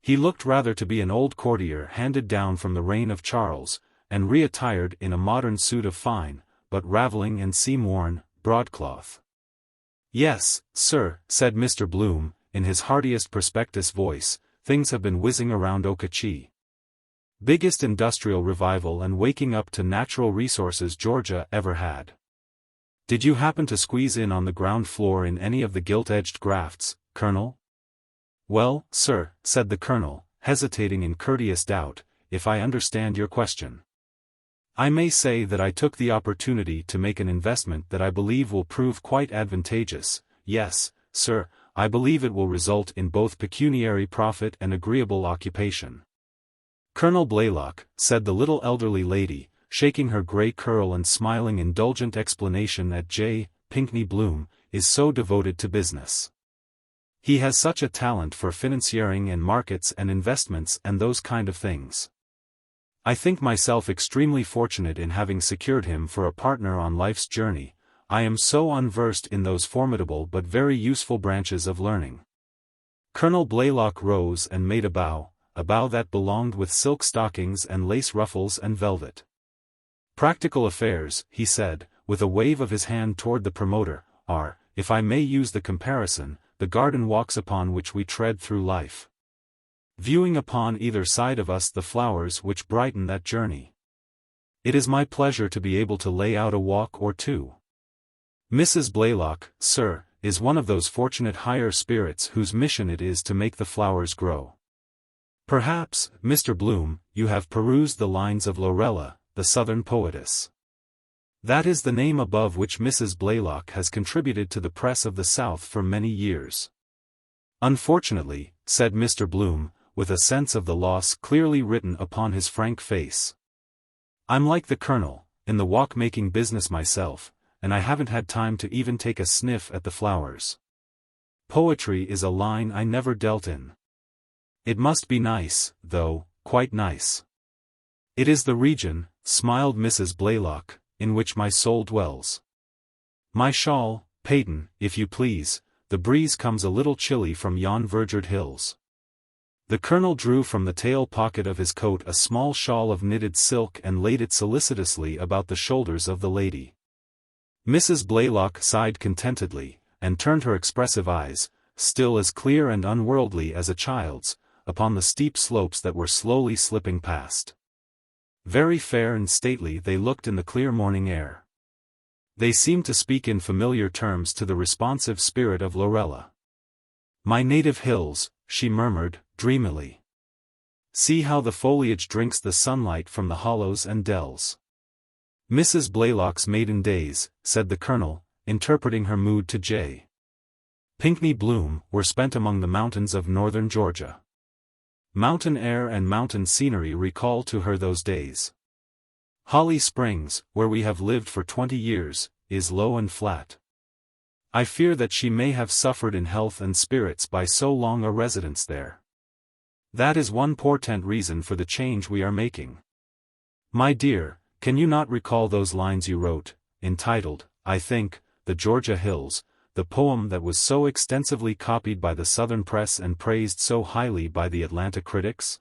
He looked rather to be an old courtier handed down from the reign of Charles, and reattired in a modern suit of fine, but raveling and seam-worn, broadcloth. "Yes, sir," said Mr. Bloom, in his heartiest prospectus voice, "things have been whizzing around Okachi. Biggest industrial revival and waking up to natural resources Georgia ever had. Did you happen to squeeze in on the ground floor in any of the gilt-edged grafts, Colonel?" "Well, sir," said the colonel, hesitating in courteous doubt, "if I understand your question, I may say that I took the opportunity to make an investment that I believe will prove quite advantageous. Yes, sir, I believe it will result in both pecuniary profit and agreeable occupation." Colonel Blaylock, said the little elderly lady, shaking her grey curl and smiling indulgent explanation at J. Pinkney Bloom, is so devoted to business. He has such a talent for financiering and markets and investments and those kind of things. I think myself extremely fortunate in having secured him for a partner on life's journey. I am so unversed in those formidable but very useful branches of learning. Colonel Blaylock rose and made a bow that belonged with silk stockings and lace ruffles and velvet. Practical affairs, he said, with a wave of his hand toward the promoter, are, if I may use the comparison, the garden walks upon which we tread through life, viewing upon either side of us the flowers which brighten that journey. It is my pleasure to be able to lay out a walk or two. Mrs. Blaylock, sir, is one of those fortunate higher spirits whose mission it is to make the flowers grow. Perhaps, Mr. Bloom, you have perused the lines of Lorella, the Southern poetess. That is the name above which Mrs. Blaylock has contributed to the press of the South for many years. Unfortunately, said Mr. Bloom, with a sense of the loss clearly written upon his frank face. I'm like the Colonel, in the walk-making business myself, and I haven't had time to even take a sniff at the flowers. Poetry is a line I never dealt in. It must be nice, though, quite nice. It is the region, smiled Mrs. Blaylock, in which my soul dwells. My shawl, Peyton, if you please, the breeze comes a little chilly from yon verdured hills. The Colonel drew from the tail pocket of his coat a small shawl of knitted silk and laid it solicitously about the shoulders of the lady. Mrs. Blaylock sighed contentedly, and turned her expressive eyes, still as clear and unworldly as a child's, upon the steep slopes that were slowly slipping past. Very fair and stately they looked in the clear morning air. They seemed to speak in familiar terms to the responsive spirit of Lorella. My native hills, she murmured, dreamily. See how the foliage drinks the sunlight from the hollows and dells. Mrs. Blaylock's maiden days, said the Colonel, interpreting her mood to J. Pinkney Bloom, were spent among the mountains of northern Georgia. Mountain air and mountain scenery recall to her those days. Holly Springs, where we have lived for 20 years, is low and flat. I fear that she may have suffered in health and spirits by so long a residence there. That is one portent reason for the change we are making. My dear, can you not recall those lines you wrote, entitled, I think, The Georgia Hills, the poem that was so extensively copied by the Southern press and praised so highly by the Atlanta critics?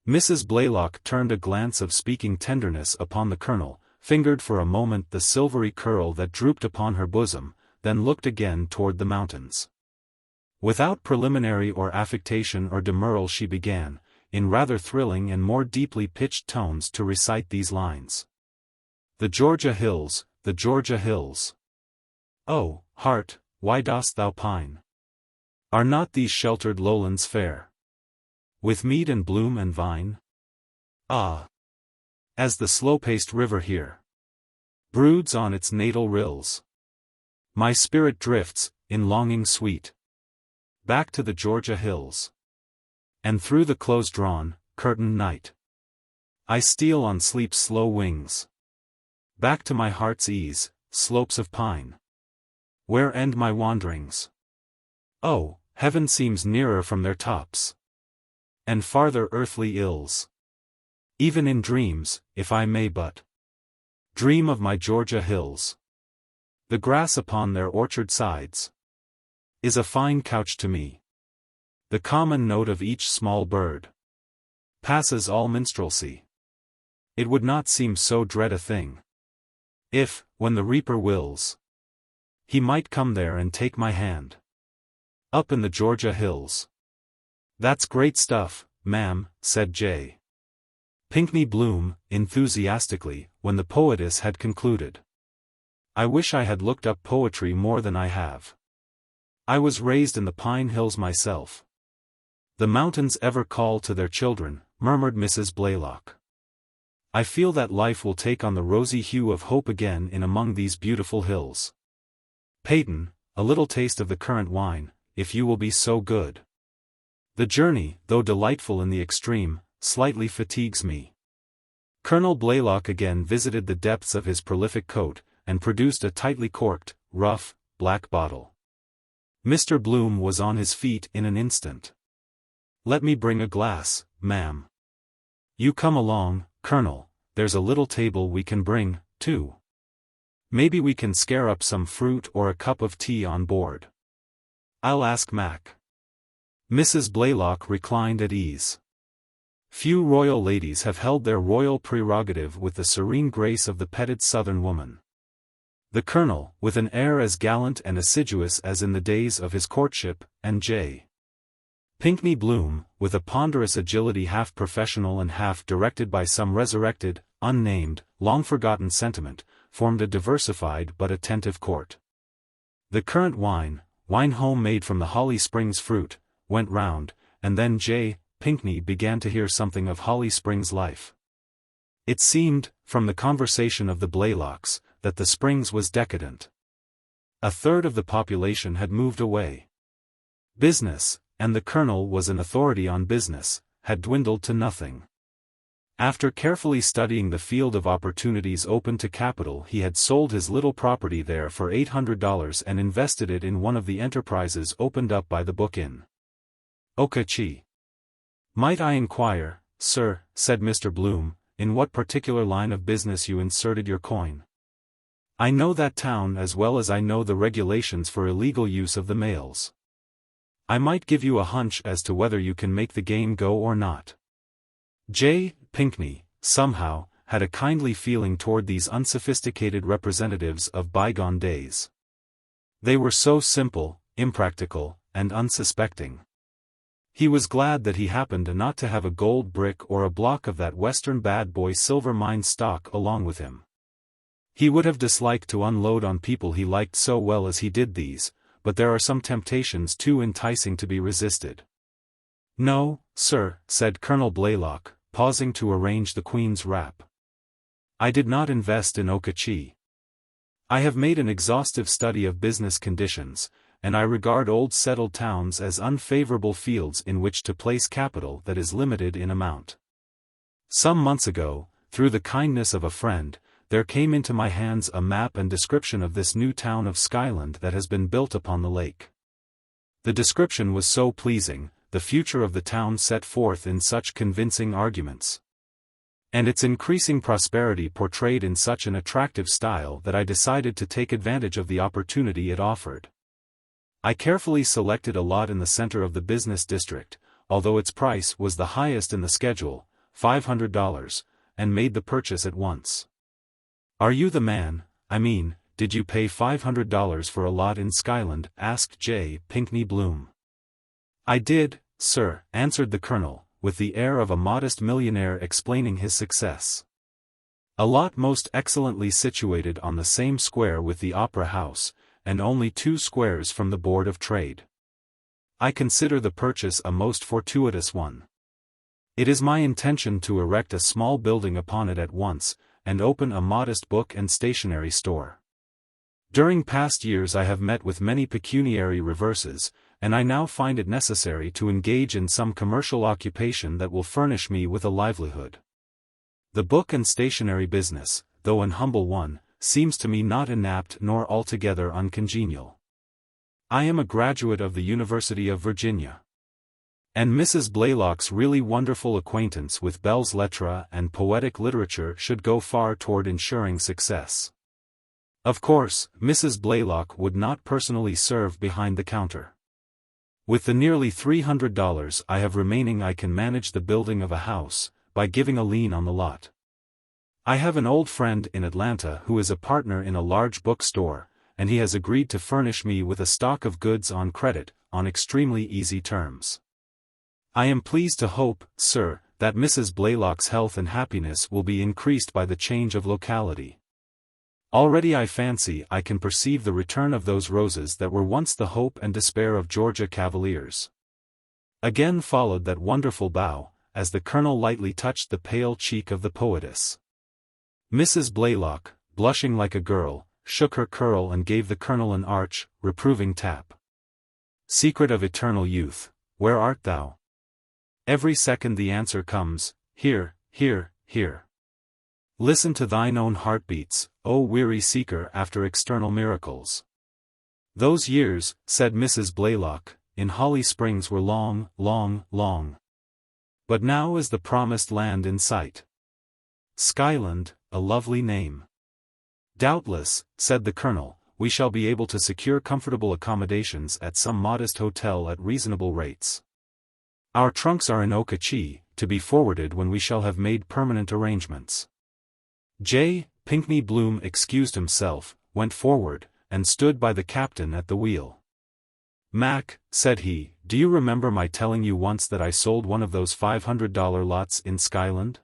Mrs. Blaylock turned a glance of speaking tenderness upon the Colonel, fingered for a moment the silvery curl that drooped upon her bosom, then looked again toward the mountains. Without preliminary or affectation or demurral she began, in rather thrilling and more deeply pitched tones to recite these lines. The Georgia hills, the Georgia hills. Oh, heart, why dost thou pine? Are not these sheltered lowlands fair, with mead and bloom and vine? Ah! As the slow-paced river here broods on its natal rills, my spirit drifts, in longing sweet, back to the Georgia hills. And through the close-drawn, curtained night, I steal on sleep's slow wings, back to my heart's ease, slopes of pine. Where end my wanderings? Oh, heaven seems nearer from their tops, and farther earthly ills. Even in dreams, if I may but dream of my Georgia hills. The grass upon their orchard sides is a fine couch to me. The common note of each small bird passes all minstrelsy. It would not seem so dread a thing, if, when the reaper wills, he might come there and take my hand, up in the Georgia hills. That's great stuff, ma'am, said J. Pinkney Bloom, enthusiastically, when the poetess had concluded. I wish I had looked up poetry more than I have. I was raised in the Pine Hills myself. The mountains ever call to their children, murmured Mrs. Blaylock. I feel that life will take on the rosy hue of hope again in among these beautiful hills. Peyton, a little taste of the currant wine, if you will be so good. The journey, though delightful in the extreme, slightly fatigues me." Colonel Blaylock again visited the depths of his prolific coat, and produced a tightly corked, rough, black bottle. Mr. Bloom was on his feet in an instant. "Let me bring a glass, ma'am." "You come along, Colonel, there's a little table we can bring, too. Maybe we can scare up some fruit or a cup of tea on board. I'll ask Mac." Mrs. Blaylock reclined at ease. Few royal ladies have held their royal prerogative with the serene grace of the petted southern woman. The Colonel, with an air as gallant and assiduous as in the days of his courtship, and J. Pinkney Bloom, with a ponderous agility half professional and half directed by some resurrected, unnamed, long-forgotten sentiment, formed a diversified but attentive court. The currant wine homemade from the Holly Springs fruit, went round, and then J. Pinkney began to hear something of Holly Springs life. It seemed, from the conversation of the Blaylocks, that the Springs was decadent. A third of the population had moved away. Business, and the Colonel was an authority on business, had dwindled to nothing. After carefully studying the field of opportunities open to capital, he had sold his little property there for $800 and invested it in one of the enterprises opened up by the book in Okachee. "Might I inquire, sir," said Mr. Bloom, "in what particular line of business you inserted your coin? I know that town as well as I know the regulations for illegal use of the mails. I might give you a hunch as to whether you can make the game go or not." J. Pinkney, somehow, had a kindly feeling toward these unsophisticated representatives of bygone days. They were so simple, impractical, and unsuspecting. He was glad that he happened not to have a gold brick or a block of that Western bad boy silver mine stock along with him. He would have disliked to unload on people he liked so well as he did these, but there are some temptations too enticing to be resisted. "No, sir," said Colonel Blaylock, pausing to arrange the Queen's wrap. "I did not invest in Okachee. I have made an exhaustive study of business conditions, and I regard old settled towns as unfavorable fields in which to place capital that is limited in amount. Some months ago, through the kindness of a friend, there came into my hands a map and description of this new town of Skyland that has been built upon the lake. The description was so pleasing, the future of the town set forth in such convincing arguments, and its increasing prosperity portrayed in such an attractive style that I decided to take advantage of the opportunity it offered. I carefully selected a lot in the center of the business district, although its price was the highest in the schedule, $500, and made the purchase at once." "Are you the man, I mean, did you pay $500 for a lot in Skyland?" asked J. Pinkney Bloom. "I did, sir," answered the Colonel, with the air of a modest millionaire explaining his success. "A lot most excellently situated on the same square with the Opera House, and only 2 squares from the Board of Trade. I consider the purchase a most fortuitous one. It is my intention to erect a small building upon it at once, and open a modest book and stationery store. During past years I have met with many pecuniary reverses, and I now find it necessary to engage in some commercial occupation that will furnish me with a livelihood. The book and stationery business, though an humble one, seems to me not inapt nor altogether uncongenial. I am a graduate of the University of Virginia. And Mrs. Blaylock's really wonderful acquaintance with belles lettres and poetic literature should go far toward ensuring success. Of course, Mrs. Blaylock would not personally serve behind the counter. With the nearly $300 I have remaining I can manage the building of a house, by giving a lien on the lot. I have an old friend in Atlanta who is a partner in a large bookstore, and he has agreed to furnish me with a stock of goods on credit, on extremely easy terms. I am pleased to hope, sir, that Mrs. Blaylock's health and happiness will be increased by the change of locality. Already I fancy I can perceive the return of those roses that were once the hope and despair of Georgia Cavaliers." Again followed that wonderful bow, as the Colonel lightly touched the pale cheek of the poetess. Mrs. Blaylock, blushing like a girl, shook her curl and gave the Colonel an arch, reproving tap. "Secret of eternal youth, where art thou? Every second the answer comes, here, here, here. Listen to thine own heartbeats, O weary seeker after external miracles. Those years, said Mrs. Blaylock, in Holly Springs were long, long, long. But now is the promised land in sight. Skyland, a lovely name. Doubtless, said the Colonel, we shall be able to secure comfortable accommodations at some modest hotel at reasonable rates. Our trunks are in Okachee, to be forwarded when we shall have made permanent arrangements. J. Pinkney Bloom excused himself, went forward, and stood by the captain at the wheel. Mac, said he, do you remember my telling you once that I sold one of those $500 lots in Skyland?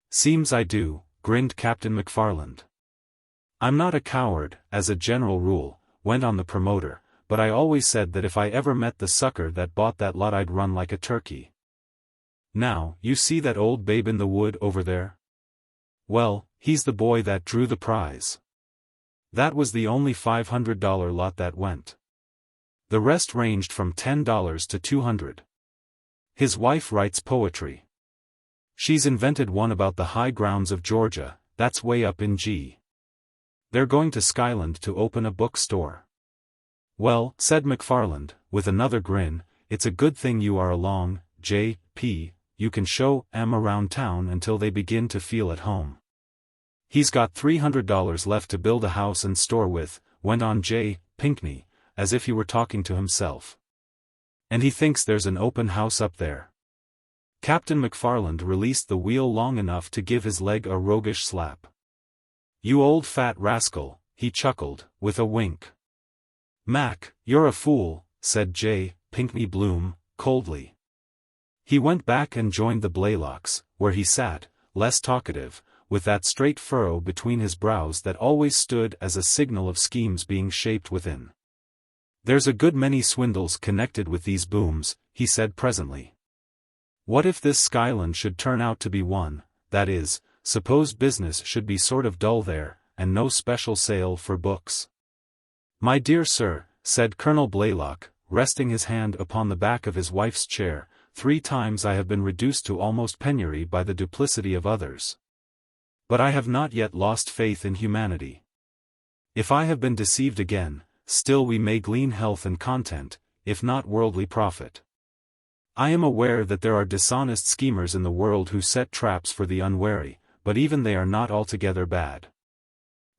Seems I do, grinned Captain McFarland. I'm not a coward, as a general rule, went on the promoter, but I always said that if I ever met the sucker that bought that lot I'd run like a turkey. Now, you see that old babe in the wood over there? Well, he's the boy that drew the prize. That was the only $500 lot that went. The rest ranged from $10 to $200. His wife writes poetry. She's invented one about the high grounds of Georgia, that's way up in G. They're going to Skyland to open a bookstore. Well, said McFarland, with another grin, it's a good thing you are along, J.P., you can show M around town until they begin to feel at home. He's got $300 left to build a house and store with, went on J. Pinkney, as if he were talking to himself. And he thinks there's an open house up there. Captain McFarland released the wheel long enough to give his leg a roguish slap. You old fat rascal, he chuckled, with a wink. Mac, you're a fool, said J. Pinkney Bloom, coldly. He went back and joined the Blaylocks, where he sat, less talkative, with that straight furrow between his brows that always stood as a signal of schemes being shaped within. There's a good many swindles connected with these booms, he said presently. What if this Skyland should turn out to be one, that is, suppose business should be sort of dull there, and no special sale for books? My dear sir, said Colonel Blaylock, resting his hand upon the back of his wife's chair, 3 times I have been reduced to almost penury by the duplicity of others. But I have not yet lost faith in humanity. If I have been deceived again, still we may glean health and content, if not worldly profit. I am aware that there are dishonest schemers in the world who set traps for the unwary, but even they are not altogether bad.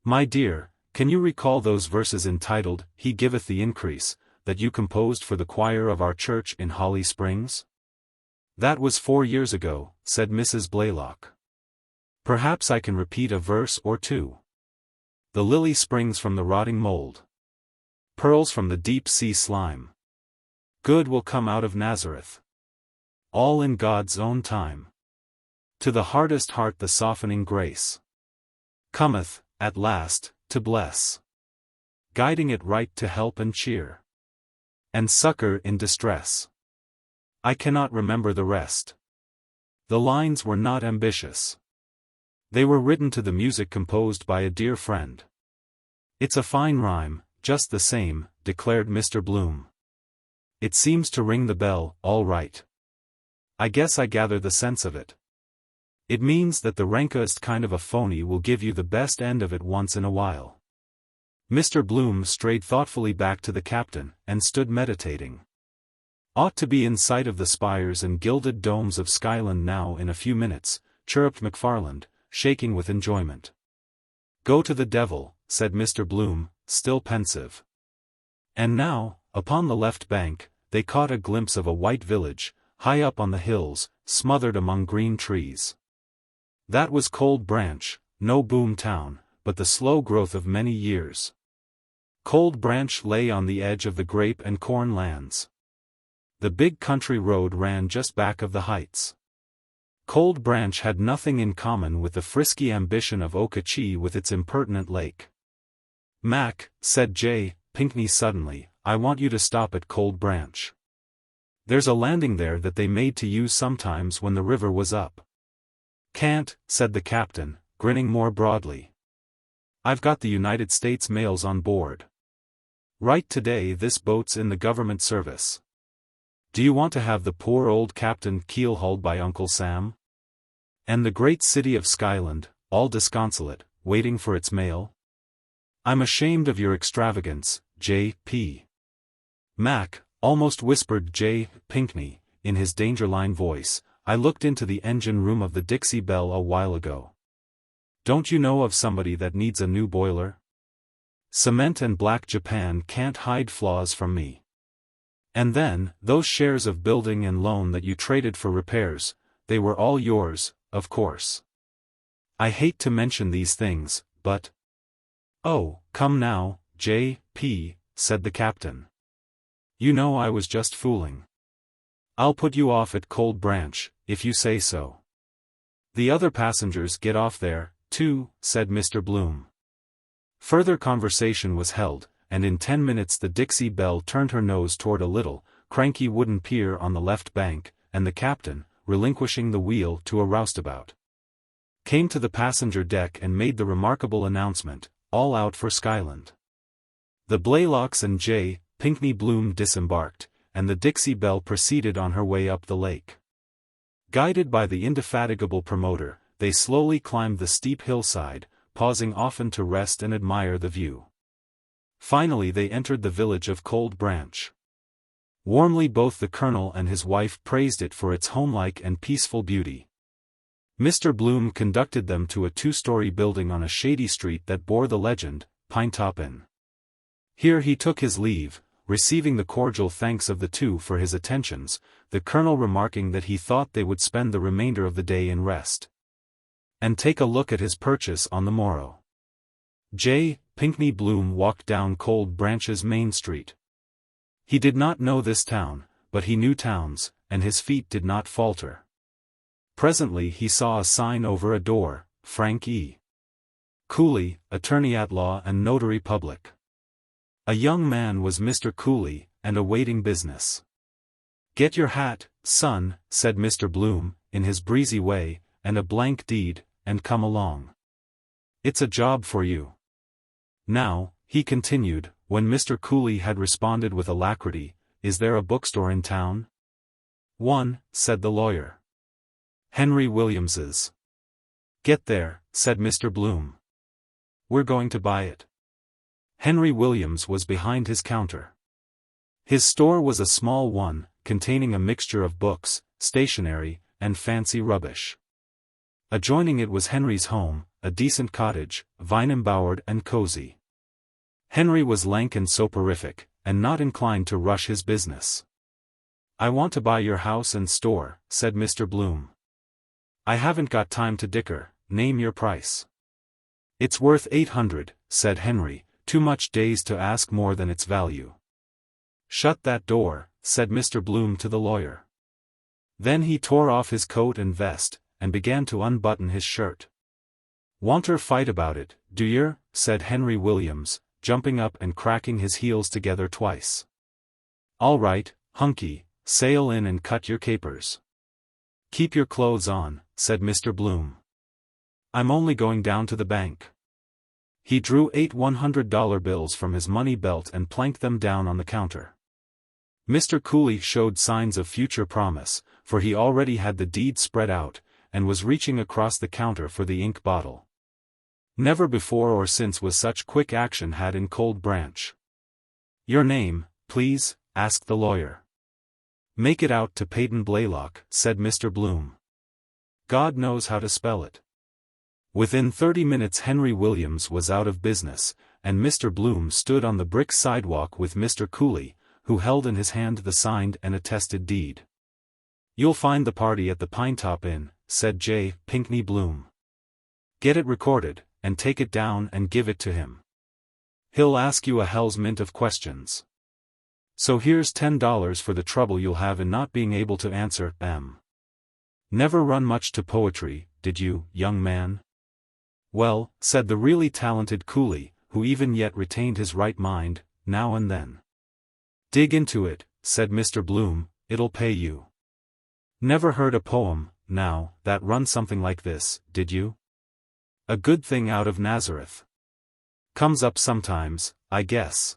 My dear, can you recall those verses entitled, He Giveth the Increase, that you composed for the choir of our church in Holly Springs? That was 4 years ago, said Mrs. Blaylock. Perhaps I can repeat a verse or two. The lily springs from the rotting mold. Pearls from the deep sea slime. Good will come out of Nazareth. All in God's own time. To the hardest heart the softening grace cometh, at last, to bless. Guiding it right to help and cheer. And succor in distress. I cannot remember the rest. The lines were not ambitious. They were written to the music composed by a dear friend. It's a fine rhyme, just the same, declared Mr. Bloom. It seems to ring the bell, all right. I guess I gather the sense of it. It means that the rankest kind of a phony will give you the best end of it once in a while. Mr. Bloom strayed thoughtfully back to the captain, and stood meditating. Ought to be in sight of the spires and gilded domes of Skyland now in a few minutes, chirruped McFarland, shaking with enjoyment. Go to the devil, said Mr. Bloom, still pensive. And now, upon the left bank, they caught a glimpse of a white village, high up on the hills, smothered among green trees. That was Cold Branch, no boom town, but the slow growth of many years. Cold Branch lay on the edge of the grape and corn lands. The big country road ran just back of the heights. Cold Branch had nothing in common with the frisky ambition of Okachee with its impertinent lake. Mac, said J. Pinkney suddenly, I want you to stop at Cold Branch. There's a landing there that they made to use sometimes when the river was up. Can't, said the captain, grinning more broadly. I've got the United States mails on board. Right today this boat's in the government service. Do you want to have the poor old captain keel-hauled by Uncle Sam? And the great city of Skyland, all disconsolate, waiting for its mail? I'm ashamed of your extravagance, J.P. Mac, almost whispered J. Pinkney, in his Dangerline voice. I looked into the engine room of the Dixie Belle a while ago. Don't you know of somebody that needs a new boiler? Cement and Black Japan can't hide flaws from me. And then, those shares of building and loan that you traded for repairs, they were all yours, of course. I hate to mention these things, but... Oh, come now, J.P., said the captain. You know I was just fooling. I'll put you off at Cold Branch, if you say so. The other passengers get off there, too, said Mr. Bloom. Further conversation was held, and in 10 minutes the Dixie Belle turned her nose toward a little, cranky wooden pier on the left bank, and the captain, relinquishing the wheel to a roustabout, came to the passenger deck and made the remarkable announcement, all out for Skyland. The Blaylocks and J. Pinkney Bloom disembarked, and the Dixie Belle proceeded on her way up the lake. Guided by the indefatigable promoter, they slowly climbed the steep hillside, pausing often to rest and admire the view. Finally they entered the village of Cold Branch. Warmly both the colonel and his wife praised it for its homelike and peaceful beauty. Mr. Bloom conducted them to a 2-story building on a shady street that bore the legend, Pinetop Inn. Here he took his leave, receiving the cordial thanks of the two for his attentions, the colonel remarking that he thought they would spend the remainder of the day in rest and take a look at his purchase on the morrow. J. Pinkney Bloom walked down Cold Branch's main street. He did not know this town, but he knew towns, and his feet did not falter. Presently he saw a sign over a door, Frank E. Cooley, attorney-at-law and notary public. A young man was Mr. Cooley, and awaiting business. Get your hat, son, said Mr. Bloom, in his breezy way, and a blank deed, and come along. It's a job for you. Now, he continued, when Mr. Cooley had responded with alacrity, is there a bookstore in town? One, said the lawyer. Henry Williams's. Get there, said Mr. Bloom. We're going to buy it. Henry Williams was behind his counter. His store was a small one, containing a mixture of books, stationery, and fancy rubbish. Adjoining it was Henry's home, a decent cottage, vine-embowered and cozy. Henry was lank and soporific, and not inclined to rush his business. I want to buy your house and store, said Mr. Bloom. I haven't got time to dicker, name your price. It's worth $800, said Henry, too much dazed to ask more than its value. Shut that door, said Mr. Bloom to the lawyer. Then he tore off his coat and vest, and began to unbutton his shirt. "Wanter fight about it, do yer?" said Henry Williams, jumping up and cracking his heels together twice. "All right, hunky, sail in and cut your capers." "Keep your clothes on," said Mr. Bloom. "I'm only going down to the bank." He drew 8 $100 bills from his money belt and planked them down on the counter. Mr. Cooley showed signs of future promise, for he already had the deed spread out, and was reaching across the counter for the ink bottle. Never before or since was such quick action had in Cold Branch. "Your name, please?" asked the lawyer. "Make it out to Peyton Blaylock," said Mr. Bloom. "God knows how to spell it." Within 30 minutes Henry Williams was out of business, and Mr. Bloom stood on the brick sidewalk with Mr. Cooley, who held in his hand the signed and attested deed. "You'll find the party at the Pinetop Inn," said J. Pinkney Bloom. "Get it recorded, and take it down and give it to him. He'll ask you a hell's mint of questions. So here's $10 for the trouble you'll have in not being able to answer them. Never run much to poetry, did you, young man?" "Well," said the really talented Cooley, who even yet retained his right mind, "now and then." "Dig into it," said Mr. Bloom, "it'll pay you. Never heard a poem, now, that runs something like this, did you? A good thing out of Nazareth. Comes up sometimes, I guess.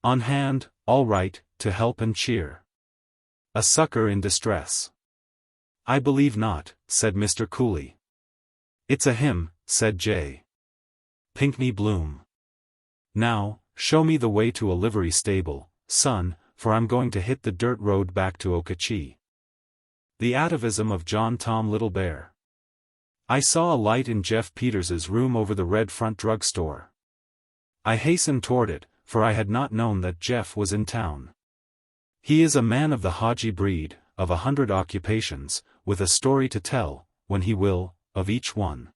On hand, all right, to help and cheer. A sucker in distress. I believe not, said Mr. Cooley. It's a hymn, said J. Pinkney Bloom. Now, show me the way to a livery stable, son, for I'm going to hit the dirt road back to Okachee. The Atavism of John Tom Little Bear. I saw a light in Jeff Peters's room over the red front drugstore. I hastened toward it, for I had not known that Jeff was in town. He is a man of the Hygeia breed, of 100 occupations, with a story to tell, when he will, of each one.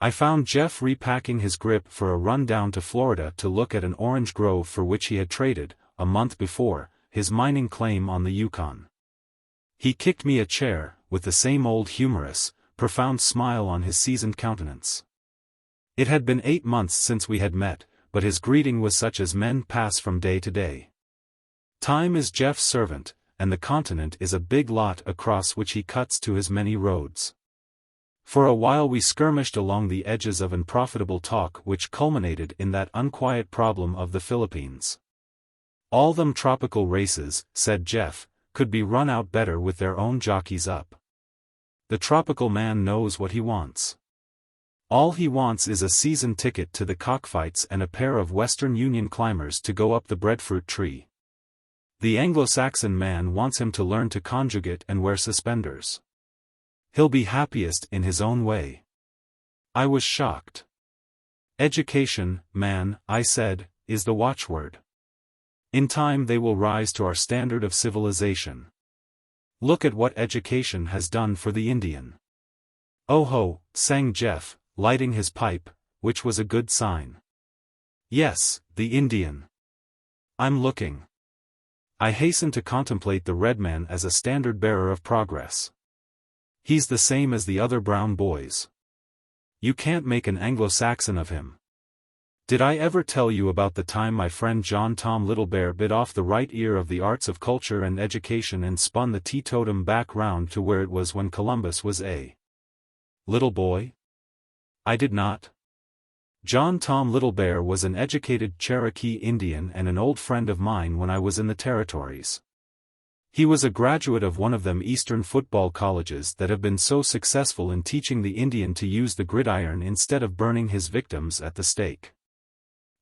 I found Jeff repacking his grip for a run down to Florida to look at an orange grove for which he had traded, a month before, his mining claim on the Yukon. He kicked me a chair, with the same old humorous, profound smile on his seasoned countenance. It had been 8 months since we had met, but his greeting was such as men pass from day to day. Time is Jeff's servant, and the continent is a big lot across which he cuts to his many roads. For a while we skirmished along the edges of unprofitable talk which culminated in that unquiet problem of the Philippines. All them tropical races, said Jeff, could be run out better with their own jockeys up. The tropical man knows what he wants. All he wants is a season ticket to the cockfights and a pair of Western Union climbers to go up the breadfruit tree. The Anglo-Saxon man wants him to learn to conjugate and wear suspenders. He'll be happiest in his own way. I was shocked. Education, man, I said, is the watchword. In time they will rise to our standard of civilization. Look at what education has done for the Indian. Oh ho, sang Jeff, lighting his pipe, which was a good sign. Yes, the Indian. I'm looking. I hasten to contemplate the red man as a standard-bearer of progress. He's the same as the other brown boys. You can't make an Anglo-Saxon of him. Did I ever tell you about the time my friend John Tom Little Bear bit off the right ear of the arts of culture and education and spun the teetotum back round to where it was when Columbus was a little boy? I did not. John Tom Little Bear was an educated Cherokee Indian and an old friend of mine when I was in the territories. He was a graduate of one of them Eastern football colleges that have been so successful in teaching the Indian to use the gridiron instead of burning his victims at the stake.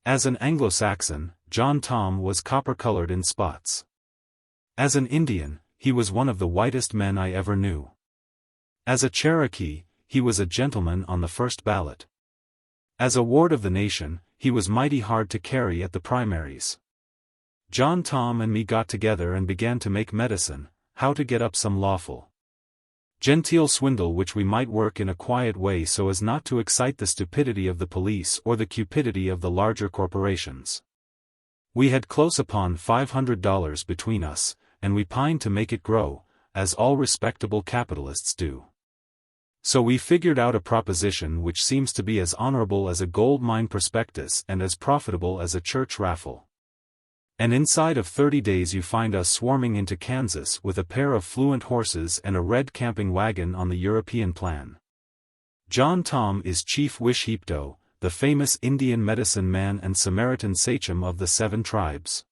As an Anglo-Saxon, John Tom was copper-colored in spots. As an Indian, he was one of the whitest men I ever knew. As a Cherokee, he was a gentleman on the first ballot. As a ward of the nation, he was mighty hard to carry at the primaries. John Tom and me got together and began to make medicine, how to get up some lawful genteel swindle which we might work in a quiet way so as not to excite the stupidity of the police or the cupidity of the larger corporations. We had close upon $500 between us, and we pined to make it grow, as all respectable capitalists do. So we figured out a proposition which seems to be as honorable as a gold mine prospectus and as profitable as a church raffle. And inside of 30 days you find us swarming into Kansas with a pair of fluent horses and a red camping wagon on the European plan. John Tom is Chief Wishheapto, the famous Indian medicine man and Samaritan sachem of the 7 tribes.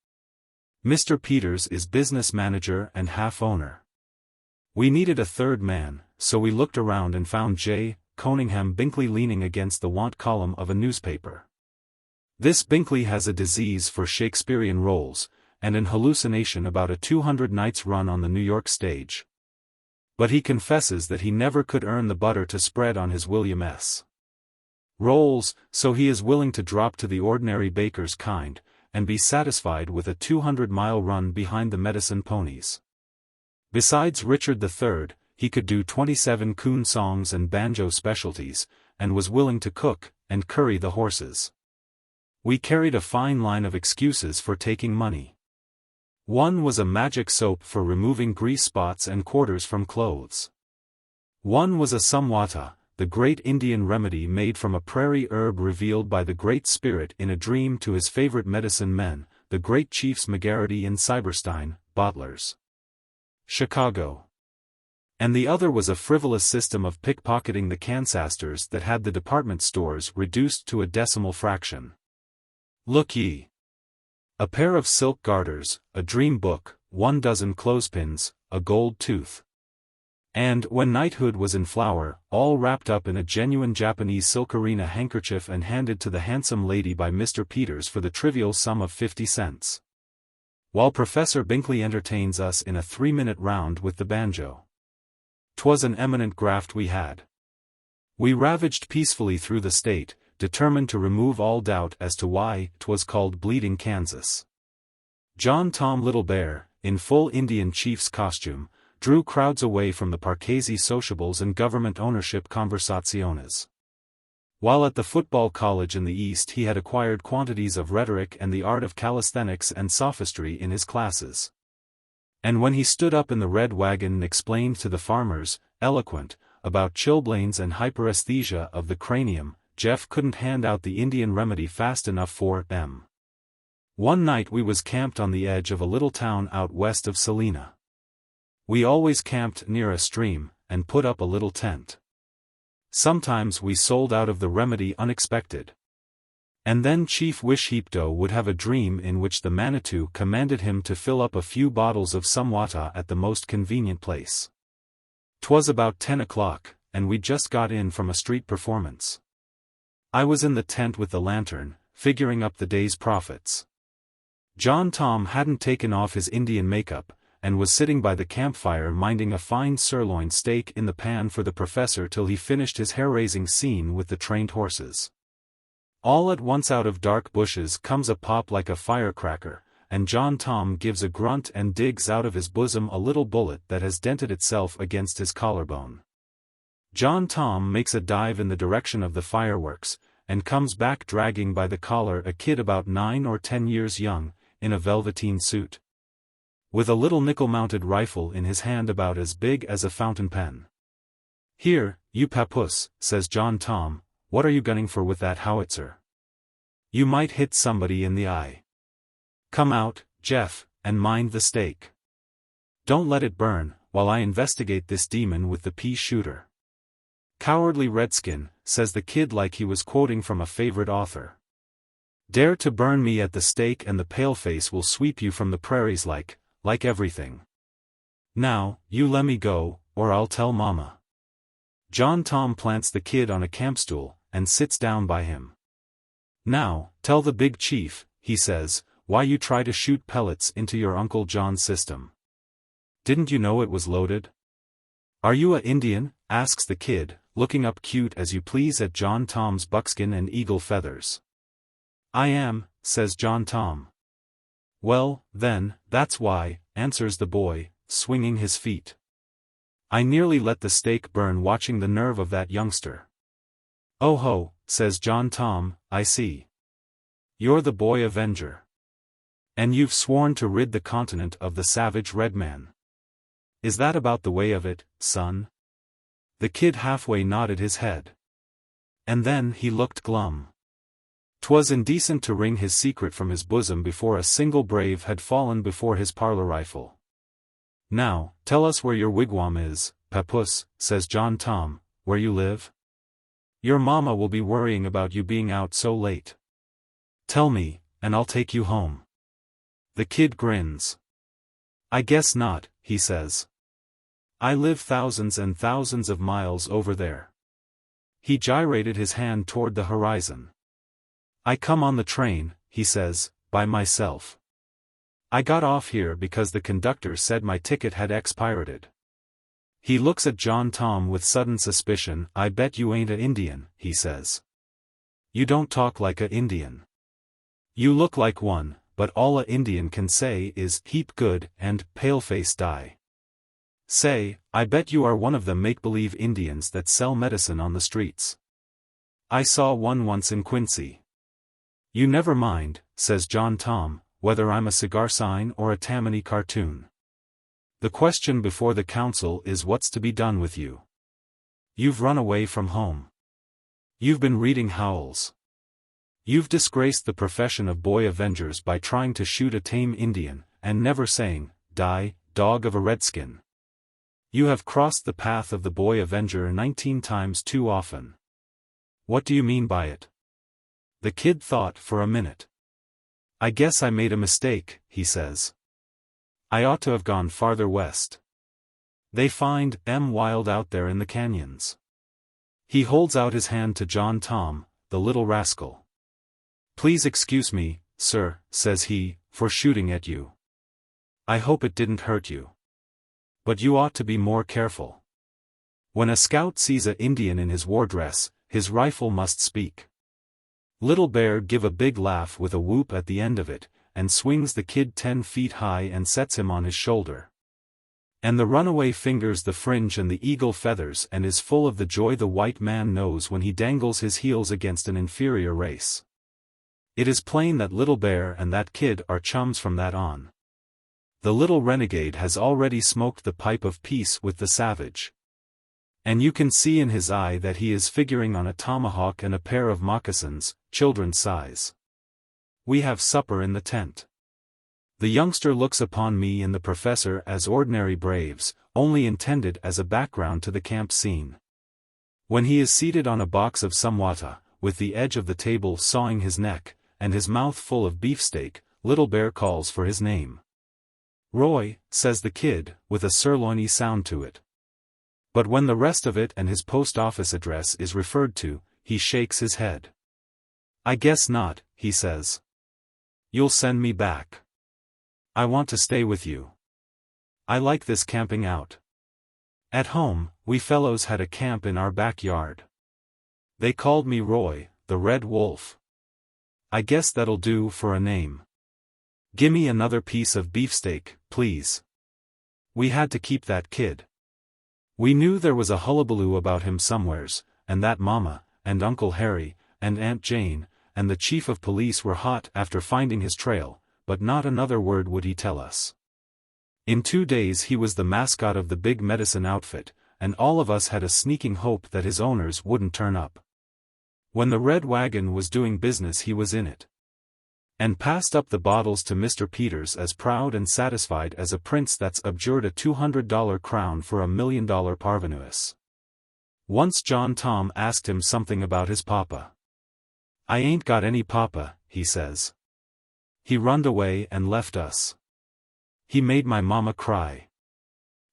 Mr. Peters is business manager and half-owner. We needed a third man, so we looked around and found J. Coningham Binkley leaning against the want column of a newspaper. This Binkley has a disease for Shakespearean roles, and an hallucination about a 200 nights run on the New York stage. But he confesses that he never could earn the butter to spread on his William S. roles, so he is willing to drop to the ordinary baker's kind, and be satisfied with a 200-mile run behind the medicine ponies. Besides Richard III, he could do 27 coon songs and banjo specialties, and was willing to cook and curry the horses. We carried a fine line of excuses for taking money. One was a magic soap for removing grease spots and quarters from clothes. One was a samwata, the great Indian remedy made from a prairie herb revealed by the Great Spirit in a dream to his favorite medicine men, the great chiefs McGarrity and Cyberstein, bottlers. Chicago. And the other was a frivolous system of pickpocketing the Kansasters that had the department stores reduced to a decimal fraction. Look ye. A pair of silk garters, a dream book, 12 clothespins, a gold tooth. And, when knighthood was in flower, all wrapped up in a genuine Japanese silkarina handkerchief and handed to the handsome lady by Mr. Peters for the trivial sum of 50 cents. While Professor Binkley entertains us in a 3-minute round with the banjo. 'Twas an eminent graft we had. We ravaged peacefully through the state, determined to remove all doubt as to why 'twas called Bleeding Kansas. John Tom Little Bear, in full Indian chief's costume, drew crowds away from the Parchesi sociables and government ownership conversaciones. While at the football college in the East he had acquired quantities of rhetoric and the art of calisthenics and sophistry in his classes. And when he stood up in the red wagon and explained to the farmers, eloquent, about chilblains and hyperesthesia of the cranium, Jeff couldn't hand out the Indian remedy fast enough for them. One night we was camped on the edge of a little town out west of Salina. We always camped near a stream, and put up a little tent. Sometimes we sold out of the remedy unexpected. And then Chief Wishheapto would have a dream in which the Manitou commanded him to fill up a few bottles of some water at the most convenient place. 'Twas about 10 o'clock, and we'd just got in from a street performance. I was in the tent with the lantern, figuring up the day's profits. John Tom hadn't taken off his Indian makeup, and was sitting by the campfire minding a fine sirloin steak in the pan for the professor till he finished his hair-raising scene with the trained horses. All at once out of dark bushes comes a pop like a firecracker, and John Tom gives a grunt and digs out of his bosom a little bullet that has dented itself against his collarbone. John Tom makes a dive in the direction of the fireworks, and comes back dragging by the collar a kid about 9 or 10 years young, in a velveteen suit, with a little nickel-mounted rifle in his hand about as big as a fountain pen. "Here, you papoose," says John Tom, "what are you gunning for with that howitzer? You might hit somebody in the eye. Come out, Jeff, and mind the stake. Don't let it burn, while I investigate this demon with the pea shooter." "Cowardly redskin," says the kid like he was quoting from a favorite author. "Dare to burn me at the stake and the paleface will sweep you from the prairies like everything. Now, you lemme go, or I'll tell mama." John Tom plants the kid on a campstool, and sits down by him. "Now, tell the big chief," he says, "why you try to shoot pellets into your Uncle John's system. Didn't you know it was loaded?" "Are you a Indian?" asks the kid, looking up cute as you please at John Tom's buckskin and eagle feathers. "I am," says John Tom. "Well, then, that's why," answers the boy, swinging his feet. "I nearly let the stake burn watching the nerve of that youngster." "Oh ho," says John Tom, "I see. You're the boy avenger. And you've sworn to rid the continent of the savage red man. Is that about the way of it, son?" The kid halfway nodded his head. And then he looked glum. 'Twas indecent to wring his secret from his bosom before a single brave had fallen before his parlor rifle. "Now, tell us where your wigwam is, papoose," says John Tom, "where you live. Your mama will be worrying about you being out so late. Tell me, and I'll take you home." The kid grins. "I guess not," he says. "I live thousands and thousands of miles over there." He gyrated his hand toward the horizon. "I come on the train," he says, "by myself. I got off here because the conductor said my ticket had expired." He looks at John Tom with sudden suspicion. "I bet you ain't a Indian," he says. "You don't talk like a Indian. You look like one, but all a Indian can say is, 'heap good,' and 'paleface die.' Say, I bet you are one of the make-believe Indians that sell medicine on the streets. I saw one once in Quincy." "You never mind," says John Tom, "whether I'm a cigar sign or a Tammany cartoon. The question before the council is what's to be done with you. You've run away from home. You've been reading Howells. You've disgraced the profession of boy avengers by trying to shoot a tame Indian, and never saying, 'Die, dog of a redskin.' You have crossed the path of the boy avenger 19 times too often. What do you mean by it?" The kid thought for a minute. "I guess I made a mistake," he says. I ought to have gone farther west. They find Wild out there in the canyons. He holds out his hand to John Tom, the little rascal. Please excuse me, sir, says he, for shooting at you. I hope it didn't hurt you. But you ought to be more careful. When a scout sees a Indian in his war dress, his rifle must speak. Little Bear give a big laugh with a whoop at the end of it, and swings the kid 10 feet high and sets him on his shoulder. And the runaway fingers the fringe and the eagle feathers and is full of the joy the white man knows when he dangles his heels against an inferior race. It is plain that Little Bear and that kid are chums from that on. The little renegade has already smoked the pipe of peace with the savage. And you can see in his eye that he is figuring on a tomahawk and a pair of moccasins, children's size. We have supper in the tent. The youngster looks upon me and the professor as ordinary braves, only intended as a background to the camp scene. When he is seated on a box of samwata, with the edge of the table sawing his neck, and his mouth full of beefsteak, Little Bear calls for his name. Roy, says the kid, with a sirloiny sound to it. But when the rest of it and his post office address is referred to, he shakes his head. I guess not, he says. You'll send me back. I want to stay with you. I like this camping out. At home, we fellows had a camp in our backyard. They called me Roy, the Red Wolf. I guess that'll do for a name. Gimme another piece of beefsteak, please. We had to keep that kid. We knew there was a hullabaloo about him somewheres, and that Mama, and Uncle Harry, and Aunt Jane, and the chief of police were hot after finding his trail, but not another word would he tell us. In 2 days he was the mascot of the big medicine outfit, and all of us had a sneaking hope that his owners wouldn't turn up. When the red wagon was doing business he was in it. And passed up the bottles to Mr. Peters as proud and satisfied as a prince that's abjured a $200 crown for $1 million parvenus. Once John Tom asked him something about his papa. I ain't got any papa, he says. He runned away and left us. He made my mama cry.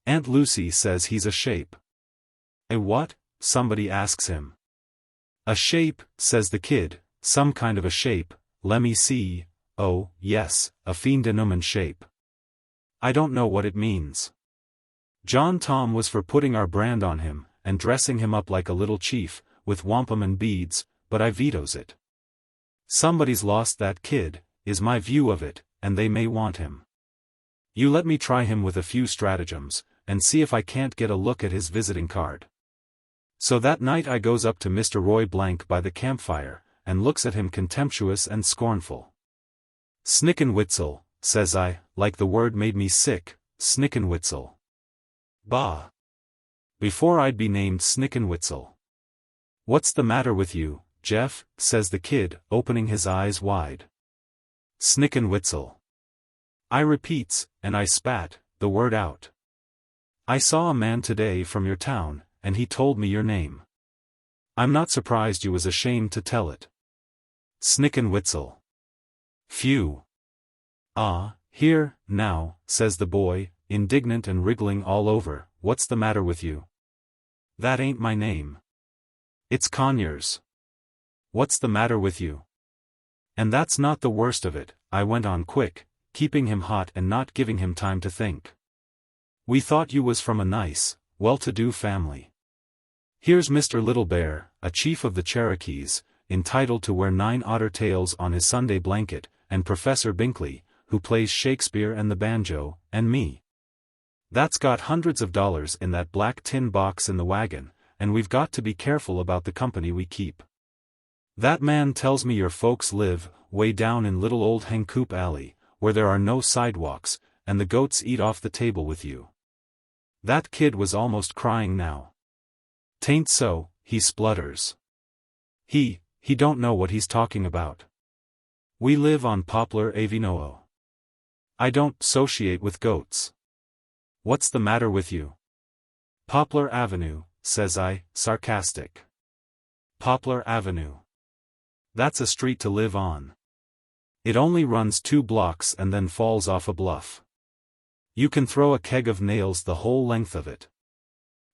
Aunt Lucy says he's a shape. A what? Somebody asks him. A shape, says the kid, some kind of a shape. Lemme see, oh, yes, a fiend-inhuman shape. I don't know what it means. John Tom was for putting our brand on him, and dressing him up like a little chief, with wampum and beads, but I vetoes it. Somebody's lost that kid, is my view of it, and they may want him. You let me try him with a few stratagems, and see if I can't get a look at his visiting card. So that night I goes up to Mr. Roy Blank by the campfire, and looks at him contemptuous and scornful. Snickenwitzel, says I, like the word made me sick, Snickenwitzel. Bah! Before I'd be named Snickenwitzel. What's the matter with you, Jeff, says the kid, opening his eyes wide. Snickenwitzel. I repeats, and I spat the word out. I saw a man today from your town, and he told me your name. I'm not surprised you was ashamed to tell it. Snickenwitzel. Phew. Ah, here, now, says the boy, indignant and wriggling all over, what's the matter with you? That ain't my name. It's Conyers. What's the matter with you? And that's not the worst of it, I went on quick, keeping him hot and not giving him time to think. We thought you was from a nice, well-to-do family. Here's Mr. Little Bear, a chief of the Cherokees, entitled to wear 9 otter tails on his Sunday blanket, and Professor Binkley, who plays Shakespeare and the banjo, and me. That's got hundreds of dollars in that black tin box in the wagon, and we've got to be careful about the company we keep. That man tells me your folks live, way down in little old Hencoop Alley, where there are no sidewalks, and the goats eat off the table with you. That kid was almost crying now. "'Tain't so," he splutters. He don't know what he's talking about. We live on Poplar Avenue. I don't associate with goats. What's the matter with you? Poplar Avenue, says I, sarcastic. Poplar Avenue. That's a street to live on. It only runs 2 blocks and then falls off a bluff. You can throw a keg of nails the whole length of it.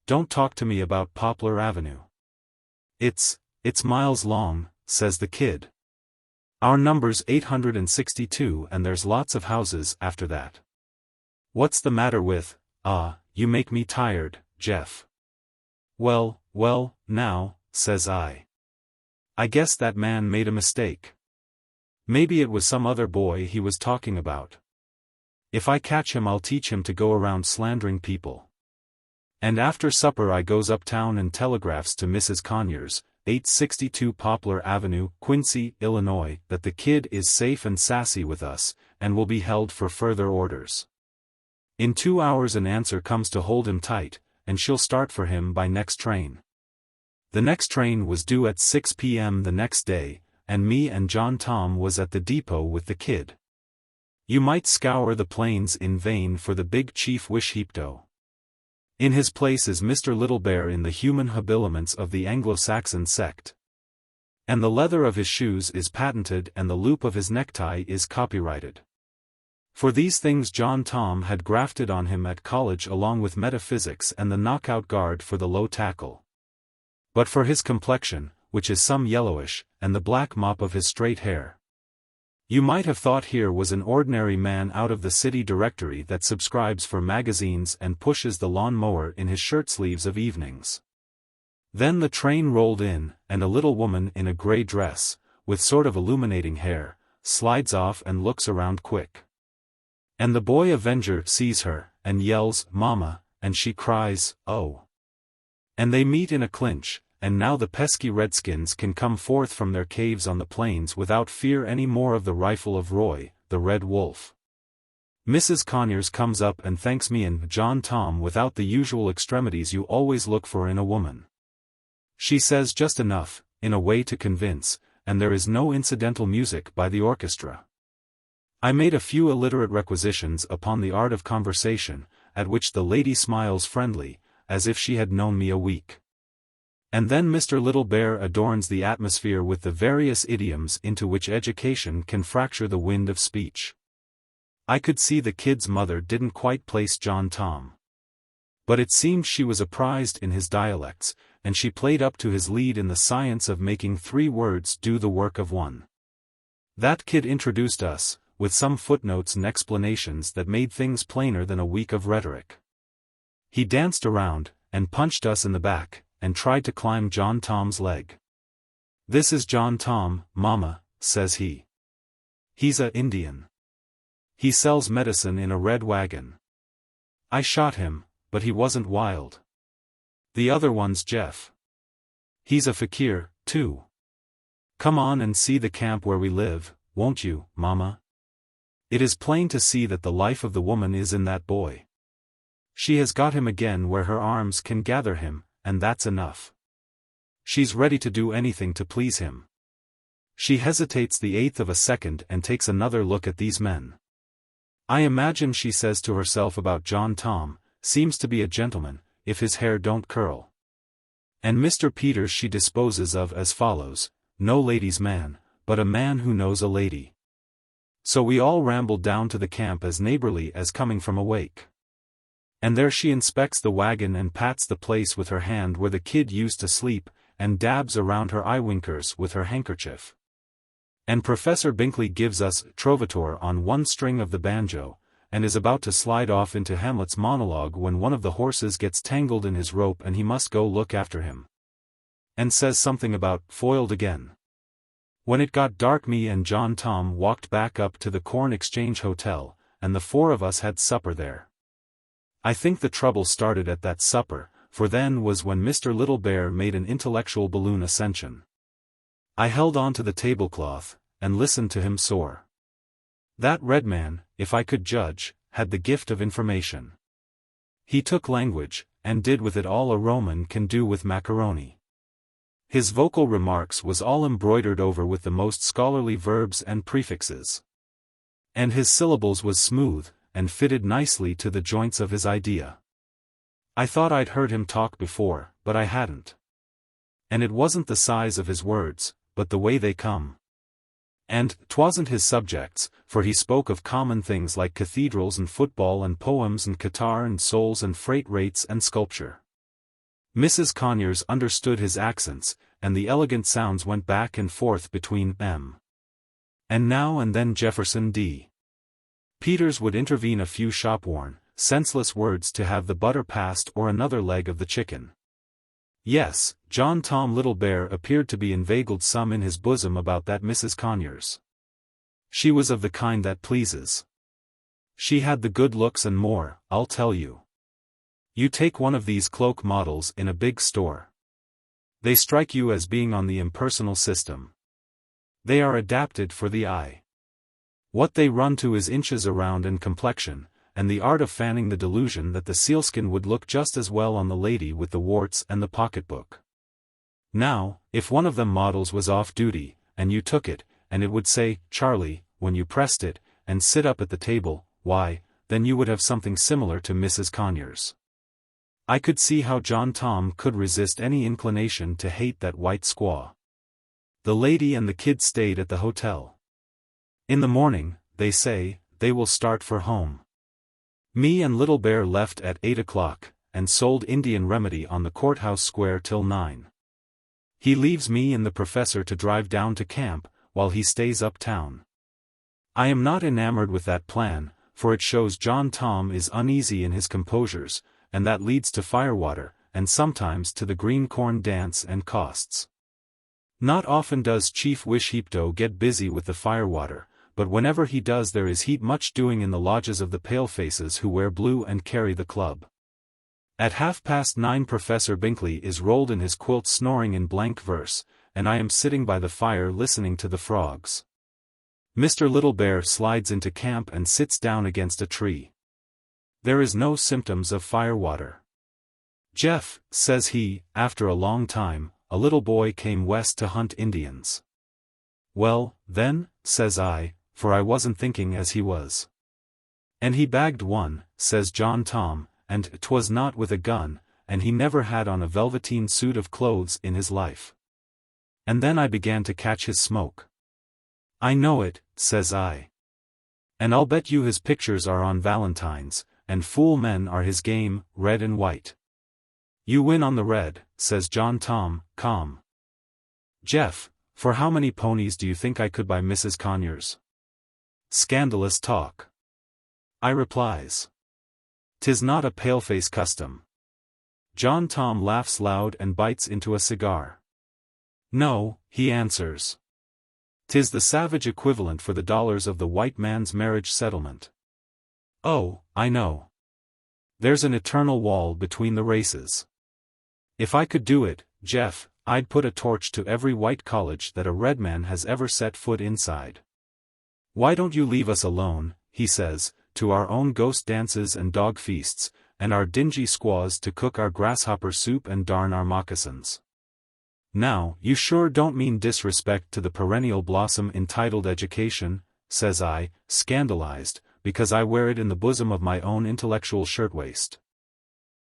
Don't talk to me about Poplar Avenue. It's miles long, says the kid. Our number's 862 and there's lots of houses after that. What's the matter with, you make me tired, Jeff. Well, now, says I. I guess that man made a mistake. Maybe it was some other boy he was talking about. If I catch him I'll teach him to go around slandering people. And after supper I goes uptown and telegraphs to Mrs. Conyers, 862 Poplar Avenue, Quincy, Illinois, that the kid is safe and sassy with us, and will be held for further orders. In 2 hours an answer comes to hold him tight, and she'll start for him by next train. The next train was due at 6 p.m. the next day, and me and John Tom was at the depot with the kid. You might scour the plains in vain for the big chief Wishheapto. In his place is Mr. Little Bear in the human habiliments of the Anglo-Saxon sect. And the leather of his shoes is patented and the loop of his necktie is copyrighted. For these things John Tom had grafted on him at college along with metaphysics and the knockout guard for the low tackle. But for his complexion, which is some yellowish, and the black mop of his straight hair, you might have thought here was an ordinary man out of the city directory that subscribes for magazines and pushes the lawn mower in his shirt sleeves of evenings. Then the train rolled in, and a little woman in a gray dress, with sort of illuminating hair, slides off and looks around quick. And the boy Avenger sees her, and yells, "Mama," and she cries, "Oh." And they meet in a clinch, and now the pesky redskins can come forth from their caves on the plains without fear any more of the rifle of Roy, the Red Wolf. Mrs. Conyers comes up and thanks me and John Tom without the usual extremities you always look for in a woman. She says just enough, in a way to convince, and there is no incidental music by the orchestra. I made a few illiterate requisitions upon the art of conversation, at which the lady smiles friendly, as if she had known me a week. And then Mr. Little Bear adorns the atmosphere with the various idioms into which education can fracture the wind of speech. I could see the kid's mother didn't quite place John Tom. But it seemed she was apprised in his dialects, and she played up to his lead in the science of making 3 words do the work of 1. That kid introduced us, with some footnotes and explanations that made things plainer than a week of rhetoric. He danced around, and punched us in the back, and tried to climb John Tom's leg. "This is John Tom, Mama," says he. "He's a Indian. He sells medicine in a red wagon. I shot him, but he wasn't wild. The other one's Jeff. He's a fakir, too. Come on and see the camp where we live, won't you, Mama? It is plain to see that the life of the woman is in that boy. She has got him again where her arms can gather him, and that's enough. She's ready to do anything to please him." She hesitates the 1/8 of a second and takes another look at these men. I imagine she says to herself about John Tom, "Seems to be a gentleman, if his hair don't curl." And Mr. Peters she disposes of as follows: "No ladies' man, but a man who knows a lady." So we all rambled down to the camp as neighborly as coming from a wake. And there she inspects the wagon and pats the place with her hand where the kid used to sleep, and dabs around her eyewinkers with her handkerchief. And Professor Binkley gives us Trovatore on 1 string of the banjo, and is about to slide off into Hamlet's monologue when one of the horses gets tangled in his rope and he must go look after him. And says something about foiled again. When it got dark me and John Tom walked back up to the Corn Exchange Hotel, and the 4 of us had supper there. I think the trouble started at that supper, for then was when Mr. Little Bear made an intellectual balloon ascension. I held on to the tablecloth, and listened to him soar. That red man, if I could judge, had the gift of information. He took language, and did with it all a Roman can do with macaroni. His vocal remarks was all embroidered over with the most scholarly verbs and prefixes. And his syllables was smooth, and fitted nicely to the joints of his idea. I thought I'd heard him talk before, but I hadn't. And it wasn't the size of his words, but the way they come. And 'twasn't his subjects, for he spoke of common things like cathedrals and football and poems and catarrh and souls and freight rates and sculpture. Mrs. Conyers understood his accents, and the elegant sounds went back and forth between M. and now and then Jefferson D. Peters would intervene a few shop-worn, senseless words to have the butter passed or another leg of the chicken. Yes, John Tom Little Bear appeared to be inveigled some in his bosom about that Mrs. Conyers. She was of the kind that pleases. She had the good looks and more, I'll tell you. You take one of these cloak models in a big store. They strike you as being on the impersonal system. They are adapted for the eye. What they run to is inches around and complexion, and the art of fanning the delusion that the sealskin would look just as well on the lady with the warts and the pocketbook. Now, if one of them models was off duty, and you took it, and it would say, Charlie, when you pressed it, and sit up at the table, why, then you would have something similar to Mrs. Conyers. I could see how John Tom could resist any inclination to hate that white squaw. The lady and the kid stayed at the hotel. In the morning, they say, they will start for home. Me and Little Bear left at 8 o'clock, and sold Indian Remedy on the courthouse square till 9. He leaves me and the professor to drive down to camp, while he stays uptown. I am not enamored with that plan, for it shows John Tom is uneasy in his composures, and that leads to firewater, and sometimes to the green corn dance and costs. Not often does Chief Wishheapto get busy with the firewater, but whenever he does there is heat much doing in the lodges of the palefaces who wear blue and carry the club. At 9:30 Professor Binkley is rolled in his quilt snoring in blank verse, and I am sitting by the fire listening to the frogs. Mr. Little Bear slides into camp and sits down against a tree. There is no symptoms of firewater. Jeff, says he, after a long time, a little boy came west to hunt Indians. Well, then, says I, for I wasn't thinking as he was. And he bagged one, says John Tom, and 'twas not with a gun, and he never had on a velveteen suit of clothes in his life. And then I began to catch his smoke. I know it, says I. And I'll bet you his pictures are on Valentine's, and fool men are his game, red and white. You win on the red, says John Tom, calm. Jeff, for how many ponies do you think I could buy Mrs. Conyers? Scandalous talk. I replies. 'Tis not a paleface custom. John Tom laughs loud and bites into a cigar. No, he answers. 'Tis the savage equivalent for the dollars of the white man's marriage settlement. Oh, I know. There's an eternal wall between the races. If I could do it, Jeff, I'd put a torch to every white college that a red man has ever set foot inside. Why don't you leave us alone, he says, to our own ghost dances and dog feasts, and our dingy squaws to cook our grasshopper soup and darn our moccasins. Now, you sure don't mean disrespect to the perennial blossom entitled education, says I, scandalized, because I wear it in the bosom of my own intellectual shirtwaist.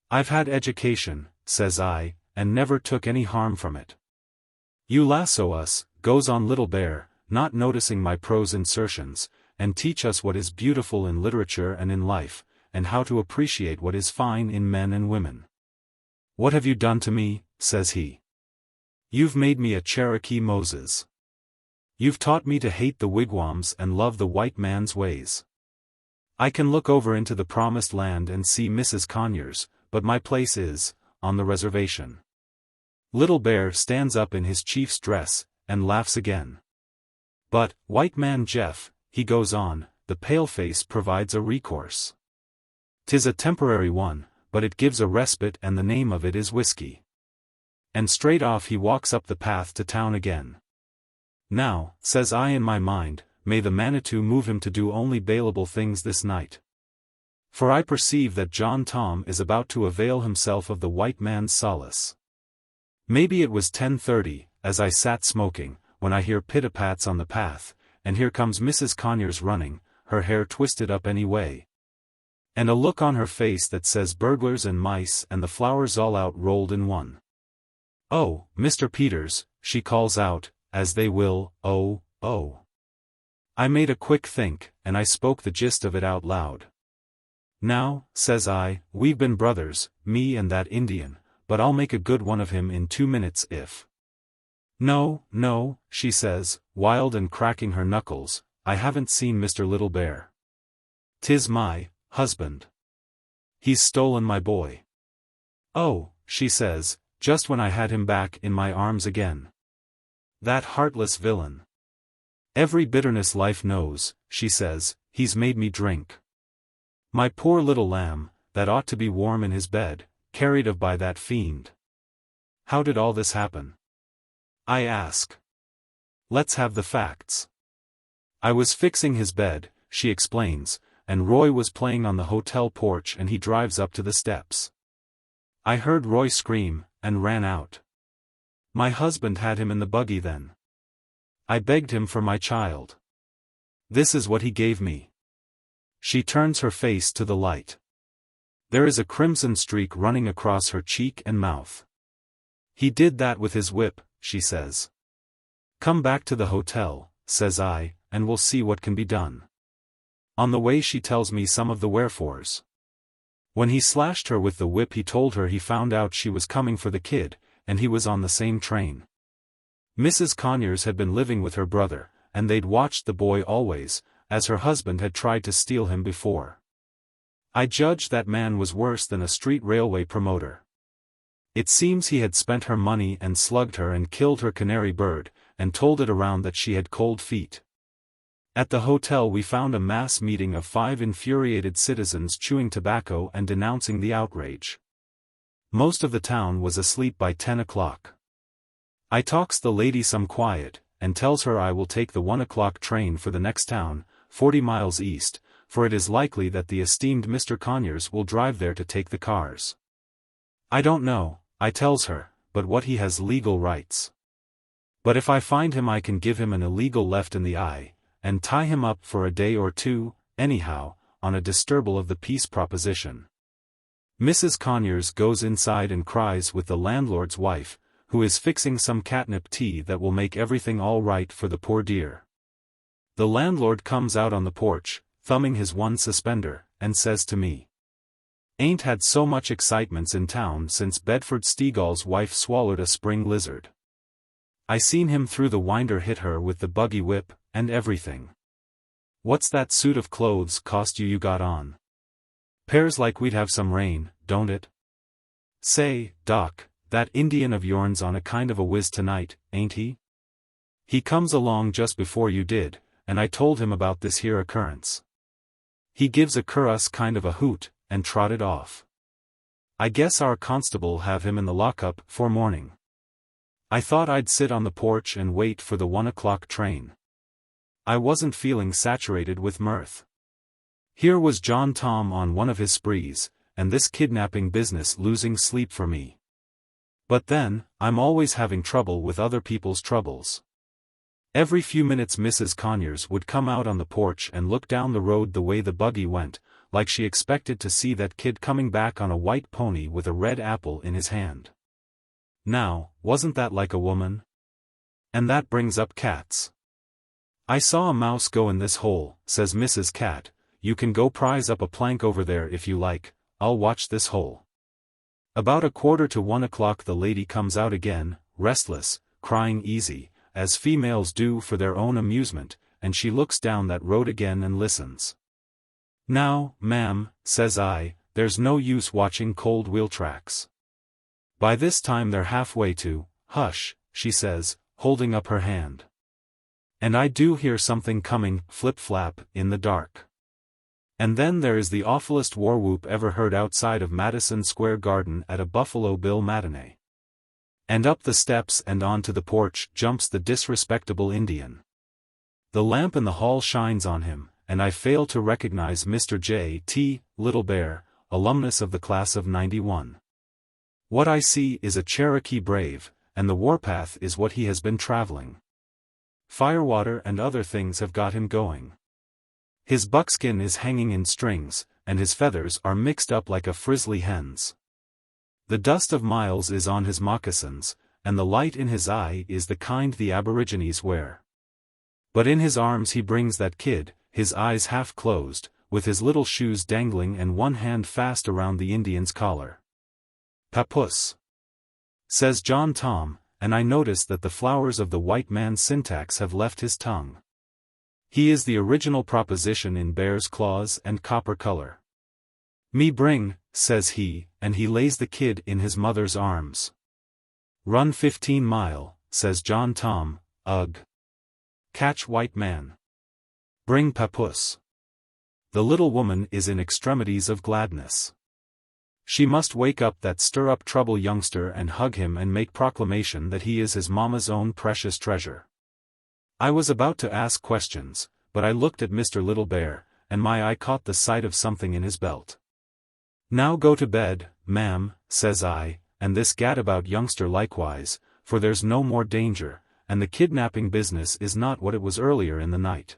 I've had education, says I, and never took any harm from it. You lasso us, goes on Little Bear, not noticing my prose insertions, and teach us what is beautiful in literature and in life, and how to appreciate what is fine in men and women. What have you done to me, says he. You've made me a Cherokee Moses. You've taught me to hate the wigwams and love the white man's ways. I can look over into the promised land and see Mrs. Conyers, but my place is on the reservation. Little Bear stands up in his chief's dress, and laughs again. But, white man Jeff, he goes on, the paleface provides a recourse. 'Tis a temporary one, but it gives a respite and the name of it is whiskey. And straight off he walks up the path to town again. Now, says I in my mind, may the Manitou move him to do only bailable things this night. For I perceive that John Tom is about to avail himself of the white man's solace. Maybe it was 10:30, as I sat smoking, when I hear pit-a-pats on the path, and here comes Mrs. Conyers running, her hair twisted up any way. And a look on her face that says burglars and mice and the flowers all out rolled in one. Oh, Mr. Peters, she calls out, as they will, oh, oh. I made a quick think, and I spoke the gist of it out loud. Now, says I, we've been brothers, me and that Indian, but I'll make a good one of him in 2 minutes if. No, no, she says, wild and cracking her knuckles, I haven't seen Mr. Little Bear. 'Tis my husband. He's stolen my boy. Oh, she says, just when I had him back in my arms again. That heartless villain. Every bitterness life knows, she says, he's made me drink. My poor little lamb, that ought to be warm in his bed, carried of by that fiend. How did all this happen? I ask. Let's have the facts. I was fixing his bed, she explains, and Roy was playing on the hotel porch and he drives up to the steps. I heard Roy scream, and ran out. My husband had him in the buggy then. I begged him for my child. This is what he gave me. She turns her face to the light. There is a crimson streak running across her cheek and mouth. He did that with his whip, she says. Come back to the hotel, says I, and we'll see what can be done. On the way she tells me some of the wherefores. When he slashed her with the whip he told her he found out she was coming for the kid, and he was on the same train. Mrs. Conyers had been living with her brother, and they'd watched the boy always, as her husband had tried to steal him before. I judged that man was worse than a street railway promoter. It seems he had spent her money and slugged her and killed her canary bird, and told it around that she had cold feet. At the hotel we found a mass meeting of 5 infuriated citizens chewing tobacco and denouncing the outrage. Most of the town was asleep by 10 o'clock. I talks the lady some quiet, and tells her I will take the 1 o'clock train for the next town, 40 miles east, for it is likely that the esteemed Mr. Conyers will drive there to take the cars. I don't know, I tells her, but what he has legal rights. But if I find him I can give him an illegal left in the eye, and tie him up for a day or two, anyhow, on a disturbal of the peace proposition. Mrs. Conyers goes inside and cries with the landlord's wife, who is fixing some catnip tea that will make everything all right for the poor dear. The landlord comes out on the porch, thumbing his one suspender, and says to me, "Ain't had so much excitements in town since Bedford Stegall's wife swallowed a spring lizard. I seen him through the winder hit her with the buggy whip, and everything. What's that suit of clothes cost you got on? 'Pears like we'd have some rain, don't it? Say, Doc, that Indian of yourn's on a kind of a whiz tonight, ain't he? He comes along just before you did, and I told him about this here occurrence. He gives a curus kind of a hoot, and trotted off. I guess our constable have him in the lockup for morning. I thought I'd sit on the porch and wait for the 1 o'clock train. I wasn't feeling saturated with mirth. Here was John Tom on one of his sprees, and this kidnapping business losing sleep for me. But then, I'm always having trouble with other people's troubles. Every few minutes Mrs. Conyers would come out on the porch and look down the road the way the buggy went, like she expected to see that kid coming back on a white pony with a red apple in his hand. Now, wasn't that like a woman? And that brings up cats. I saw a mouse go in this hole, says Mrs. Cat. You can go prise up a plank over there if you like, I'll watch this hole. About 1:15 o'clock the lady comes out again, restless, crying easy, as females do for their own amusement, and she looks down that road again and listens. Now, ma'am, says I, there's no use watching cold wheel tracks. By this time they're halfway to, hush, she says, holding up her hand. And I do hear something coming, flip-flap, in the dark. And then there is the awfulest war whoop ever heard outside of Madison Square Garden at a Buffalo Bill matinee. And up the steps and onto the porch jumps the disrespectable Indian. The lamp in the hall shines on him, and I fail to recognize Mr. J.T. Little Bear, alumnus of the class of '91. What I see is a Cherokee brave, and the warpath is what he has been traveling. Firewater and other things have got him going. His buckskin is hanging in strings, and his feathers are mixed up like a frizzly hen's. The dust of miles is on his moccasins, and the light in his eye is the kind the Aborigines wear. But in his arms he brings that kid, his eyes half closed, with his little shoes dangling and one hand fast around the Indian's collar. "Papoose," says John Tom, and I notice that the flowers of the white man's syntax have left his tongue. He is the original proposition in bear's claws and copper color. "Me bring," says he, and he lays the kid in his mother's arms. "Run 15 mile, says John Tom, ugh. Catch white man. Bring papoose." The little woman is in extremities of gladness. She must wake up that stir-up trouble youngster and hug him and make proclamation that he is his mama's own precious treasure. I was about to ask questions, but I looked at Mr. Little Bear, and my eye caught the sight of something in his belt. "Now go to bed, ma'am," says I, "and this gadabout youngster likewise, for there's no more danger, and the kidnapping business is not what it was earlier in the night."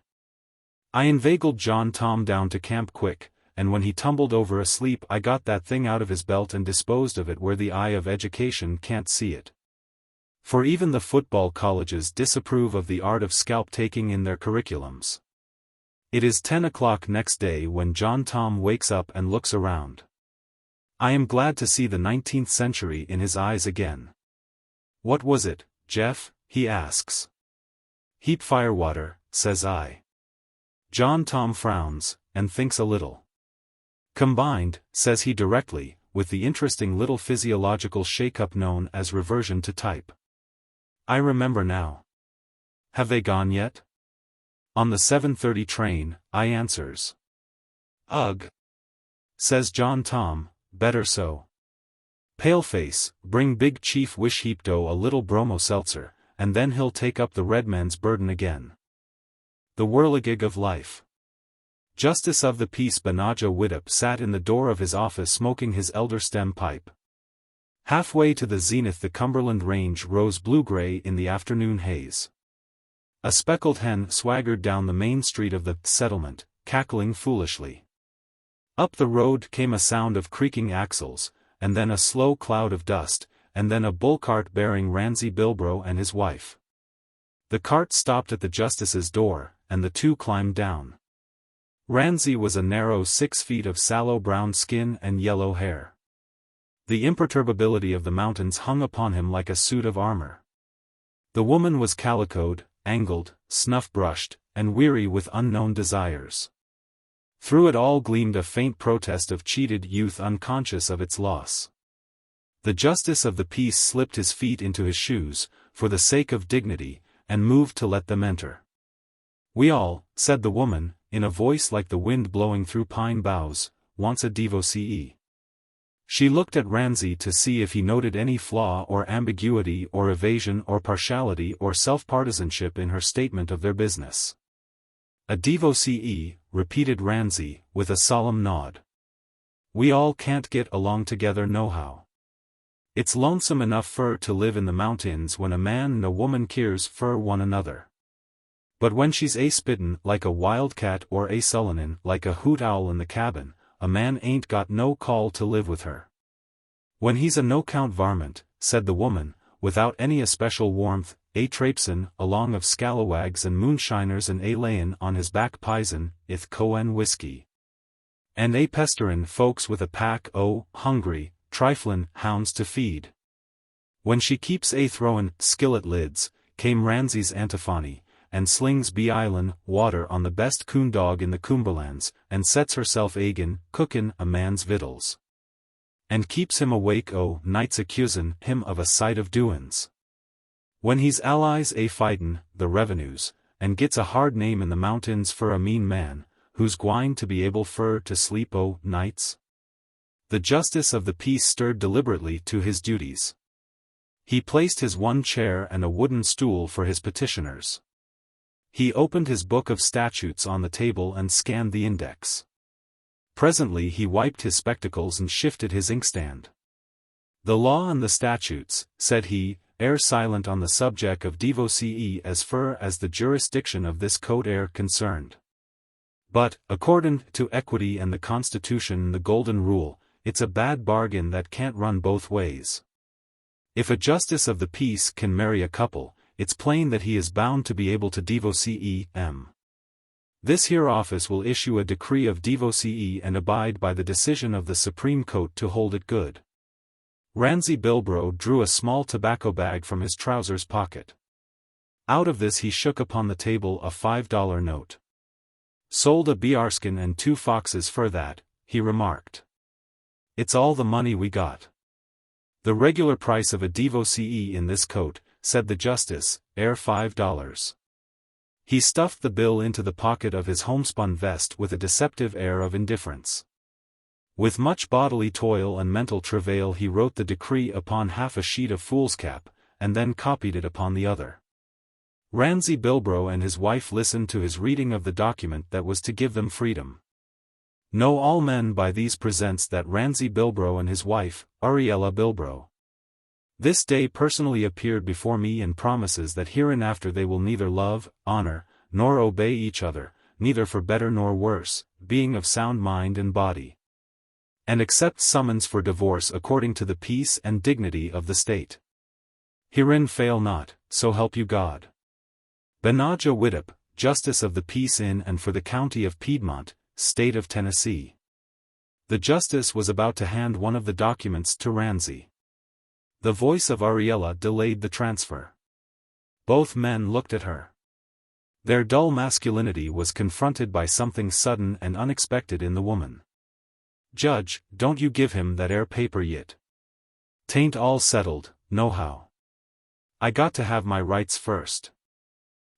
I inveigled John Tom down to camp quick, and when he tumbled over asleep I got that thing out of his belt and disposed of it where the eye of education can't see it. For even the football colleges disapprove of the art of scalp-taking in their curriculums. It is 10 o'clock next day when John Tom wakes up and looks around. I am glad to see the 19th century in his eyes again. "What was it, Jeff?" he asks. "Heap firewater," says I. John Tom frowns, and thinks a little. "Combined," says he directly, "with the interesting little physiological shake-up known as reversion to type." I remember now. "Have they gone yet?" "On the 7:30 train," I answers. "Ugh," says John Tom, "better so. Paleface, bring Big Chief Wishheapdo a little bromo seltzer, and then he'll take up the red man's burden again." The Whirligig of Life. Justice of the Peace Banaja Widdop sat in the door of his office smoking his elder stem pipe. Halfway to the zenith the Cumberland Range rose blue-gray in the afternoon haze. A speckled hen swaggered down the main street of the settlement, cackling foolishly. Up the road came a sound of creaking axles, and then a slow cloud of dust, and then a bull cart bearing Ramsay Bilbro and his wife. The cart stopped at the justice's door, and the two climbed down. Ramsay was a narrow 6 feet of sallow brown skin and yellow hair. The imperturbability of the mountains hung upon him like a suit of armor. The woman was calicoed, angled, snuff-brushed, and weary with unknown desires. Through it all gleamed a faint protest of cheated youth unconscious of its loss. The justice of the peace slipped his feet into his shoes, for the sake of dignity, and moved to let them enter. "We all," said the woman, in a voice like the wind blowing through pine boughs, "wants a devotee." She looked at Ramsay to see if he noted any flaw or ambiguity or evasion or partiality or self-partisanship in her statement of their business. "A devotee," repeated Ramsay, with a solemn nod. "We all can't get along together nohow. It's lonesome enough fur to live in the mountains when a man and a woman cares fur one another. But when she's a-spittin' like a wildcat or a-sullenin' like a hoot owl in the cabin, a man ain't got no call to live with her. When he's a no-count varmint," said the woman, without any especial warmth, "a-traipsin' along of scalawags and moonshiners and a-layin' on his back pizen, ith Coen whiskey. And a-pesterin' folks with a pack o' hungry, triflin' hounds to feed. When she keeps a-throwin' skillet lids," came Ramsay's antiphony, "and slings beilin' water on the best coon dog in the Cumberlands, and sets herself agin, cookin' a man's victuals. And keeps him awake o' nights accusin' him of a sight of doin's. When he's allies a-fightin' the revenues, and gets a hard name in the mountains fur a mean man, who's gwine to be able fur to sleep o' nights?" The justice of the peace stirred deliberately to his duties. He placed his one chair and a wooden stool for his petitioners. He opened his book of statutes on the table and scanned the index. Presently he wiped his spectacles and shifted his inkstand. "The law and the statutes," said he, "air silent on the subject of devotee as fur as the jurisdiction of this code air concerned. But, accordin' to equity and the Constitution and the Golden Rule, it's a bad bargain that can't run both ways. If a justice of the peace can marry a couple, it's plain that he is bound to be able to divorcee him. This here office will issue a decree of divorcee and abide by the decision of the Supreme Court to hold it good. Ranzy Bilbro drew a small tobacco bag from his trousers pocket. Out of this he shook upon the table a $5 note. "Sold a bearskin and 2 foxes for that," he remarked. "It's all the money we got." "The regular price of a divorcee in this coat," said the justice, $5. He stuffed the bill into the pocket of his homespun vest with a deceptive air of indifference. With much bodily toil and mental travail he wrote the decree upon half a sheet of foolscap, and then copied it upon the other. Ranzy Bilbro and his wife listened to his reading of the document that was to give them freedom. Know all men by these presents that Ranzy Bilbro and his wife, Ariella Bilbro, this day personally appeared before me and promises that hereinafter they will neither love, honor, nor obey each other, neither for better nor worse, being of sound mind and body, and accept summons for divorce according to the peace and dignity of the state. Herein fail not, so help you God. Benajah Widdop, Justice of the Peace in and for the County of Piedmont, State of Tennessee. The justice was about to hand one of the documents to Ranzy. The voice of Ariella delayed the transfer. Both men looked at her. Their dull masculinity was confronted by something sudden and unexpected in the woman. "Judge, don't you give him that paper yit. 'Tain't all settled, nohow. I got to have my rights first.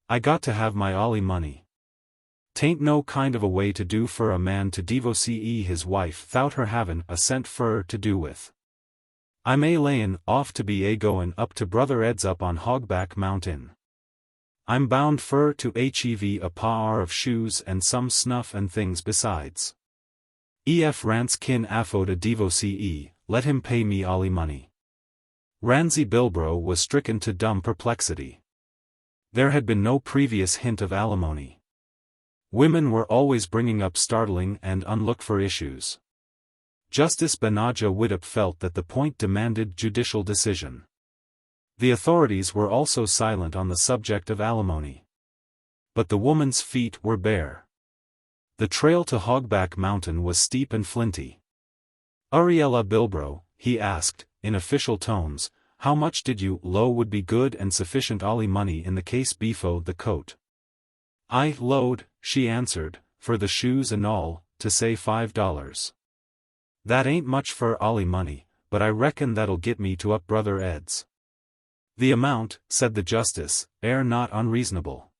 I got to have my ollie money. 'Tain't no kind of a way to do for a man to divorcee his wife 'thout her havin' a cent fur to do with. I'm layin' off to be goin' up to Brother Ed's up on Hogback Mountain. I'm bound fur to hev a par of shoes and some snuff and things besides. Ef Rance kin afford a divorcee, let him pay me ollie money." Ranzy Bilbro was stricken to dumb perplexity. There had been no previous hint of alimony. Women were always bringing up startling and unlooked-for issues. Justice Benajah Widdop felt that the point demanded judicial decision. The authorities were also silent on the subject of alimony. But the woman's feet were bare. The trail to Hogback Mountain was steep and flinty. "Ariella Bilbro," he asked, in official tones, "how much did you low would be good and sufficient ollie money in the case befo the coat?" "I lowed," she answered, "for the shoes and all, to say $5. That ain't much for ollie money, but I reckon that'll get me to up Brother Ed's." "The amount," said the justice, "not unreasonable.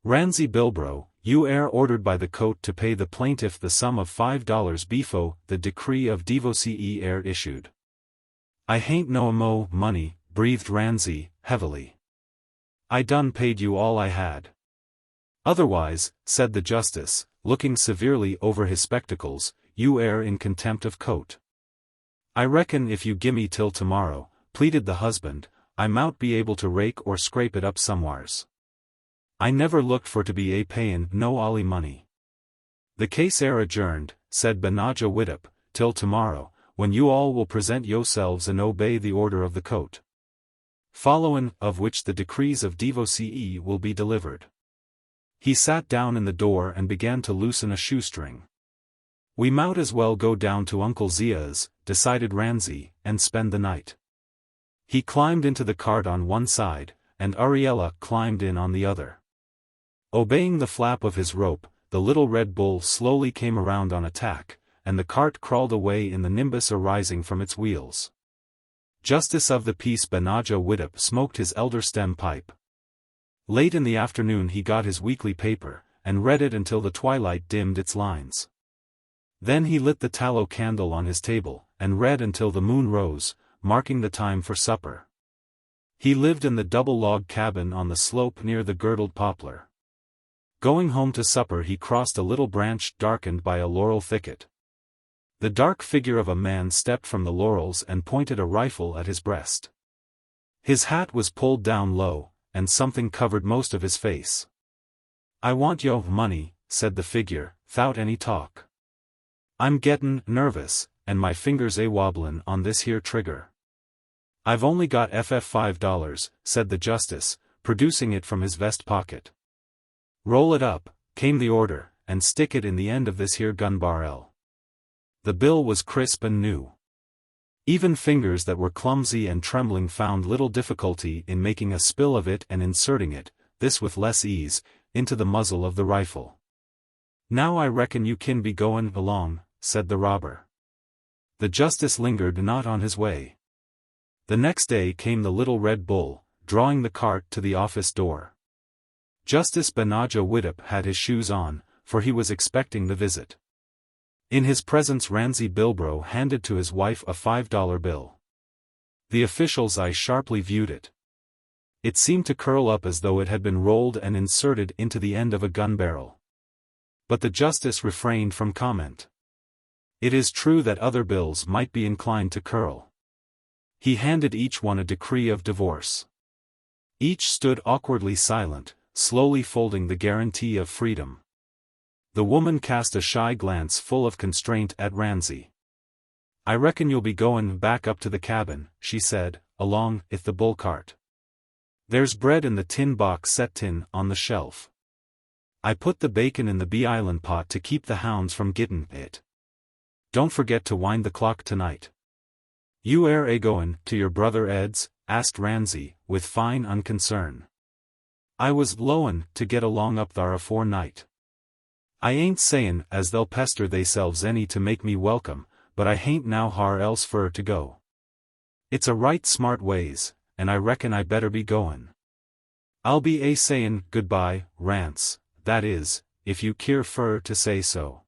Ranzy Bilbro, you ordered by the court to pay the plaintiff the sum of $5 befo the decree of divorcee issued." "I hain't no mo money," breathed Ranzy, heavily. "I done paid you all I had." "Otherwise," said the justice, looking severely over his spectacles, "you in contempt of court." "I reckon if you gimme till tomorrow," pleaded the husband, "I mout be able to rake or scrape it up somewheres. I never looked for to be payin' no ollie money." "The case adjourned," said Benajah Widdop, "till tomorrow, when you all will present yourselves and obey the order of the court. Followin' of which the decrees of divorcee will be delivered." He sat down in the door and began to loosen a shoestring. "We mout as well go down to Uncle Zia's," decided Ranzy, "and spend the night." He climbed into the cart on one side, and Ariella climbed in on the other. Obeying the flap of his rope, the little red bull slowly came around on a tack, and the cart crawled away in the nimbus arising from its wheels. Justice of the Peace Benajah Widdop smoked his elder stem pipe. Late in the afternoon he got his weekly paper, and read it until the twilight dimmed its lines. Then he lit the tallow candle on his table, and read until the moon rose, marking the time for supper. He lived in the double-log cabin on the slope near the girdled poplar. Going home to supper he crossed a little branch darkened by a laurel thicket. The dark figure of a man stepped from the laurels and pointed a rifle at his breast. His hat was pulled down low, and something covered most of his face. "I want yo' money," said the figure, "'thout any talk. I'm gettin' nervous, and my fingers wobblin' on this here trigger." "I've only got $5," said the justice, producing it from his vest pocket. "Roll it up," came the order, "and stick it in the end of this here gun barrel." The bill was crisp and new. Even fingers that were clumsy and trembling found little difficulty in making a spill of it and inserting it, this with less ease, into the muzzle of the rifle. "Now I reckon you kin be goin' along," said the robber. The justice lingered not on his way. The next day came the little red bull, drawing the cart to the office door. Justice Benajah Widdop had his shoes on, for he was expecting the visit. In his presence Ramsay Bilbro handed to his wife a $5 bill. The official's eye sharply viewed it. It seemed to curl up as though it had been rolled and inserted into the end of a gun barrel. But the justice refrained from comment. It is true that other bills might be inclined to curl. He handed each one a decree of divorce. Each stood awkwardly silent, slowly folding the guarantee of freedom. The woman cast a shy glance full of constraint at Ramsay. "I reckon you'll be goin' back up to the cabin," she said, "along with the bull cart. There's bread in the tin box set tin on the shelf. I put the bacon in the bee-island pot to keep the hounds from gittin' it. Don't forget to wind the clock tonight." "You air a-goin' to your brother Ed's?" asked Ramsay, with fine unconcern. "I was lowin' to get along up thar afore night. I ain't sayin' as they'll pester theyselves any to make me welcome, but I hain't now har else fur to go. It's a right smart ways, and I reckon I better be goin'. I'll be a-sayin' goodbye, Rance, that is, if you keer fur to say so."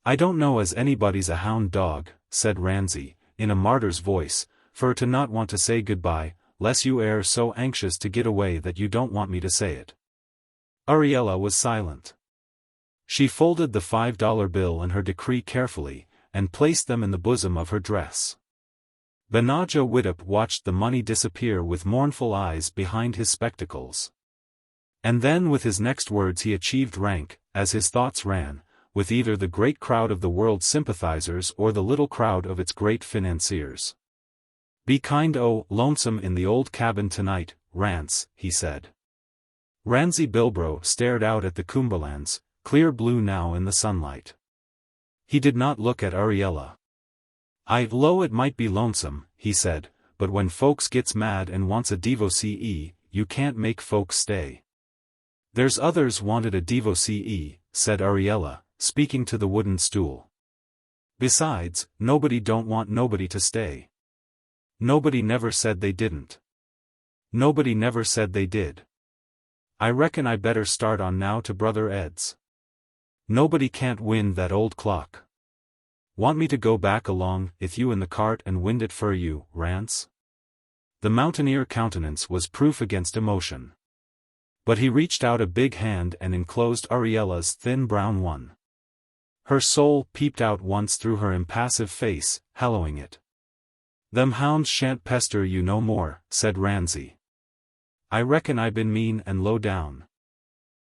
"I don't know as anybody's a hound dog," said Ramsay, in a martyr's voice, "fur to not want to say goodbye, less you air so anxious to get away that you don't want me to say it." Ariella was silent. She folded the $5 bill and her decree carefully, and placed them in the bosom of her dress. Benajah Widdop watched the money disappear with mournful eyes behind his spectacles. And then with his next words he achieved rank, as his thoughts ran, with either the great crowd of the world's sympathizers or the little crowd of its great financiers. "Be kind lonesome in the old cabin tonight, Rance," he said. Ramsay Bilbro stared out at the Cumberlands, clear blue now in the sunlight. He did not look at Ariella. "Lo it might be lonesome," he said, "but when folks gets mad and wants a devocee, you can't make folks stay." "There's others wanted a devocee," said Ariella, speaking to the wooden stool. "Besides, nobody don't want nobody to stay. Nobody never said they didn't. Nobody never said they did. I reckon I better start on now to Brother Ed's. Nobody can't wind that old clock. Want me to go back along with you in the cart and wind it for you, Rance?" The mountaineer countenance was proof against emotion. But he reached out a big hand and enclosed Ariella's thin brown one. Her soul peeped out once through her impassive face, hallowing it. "Them hounds shan't pester you no more," said Ramsay. "I reckon I been mean and low down.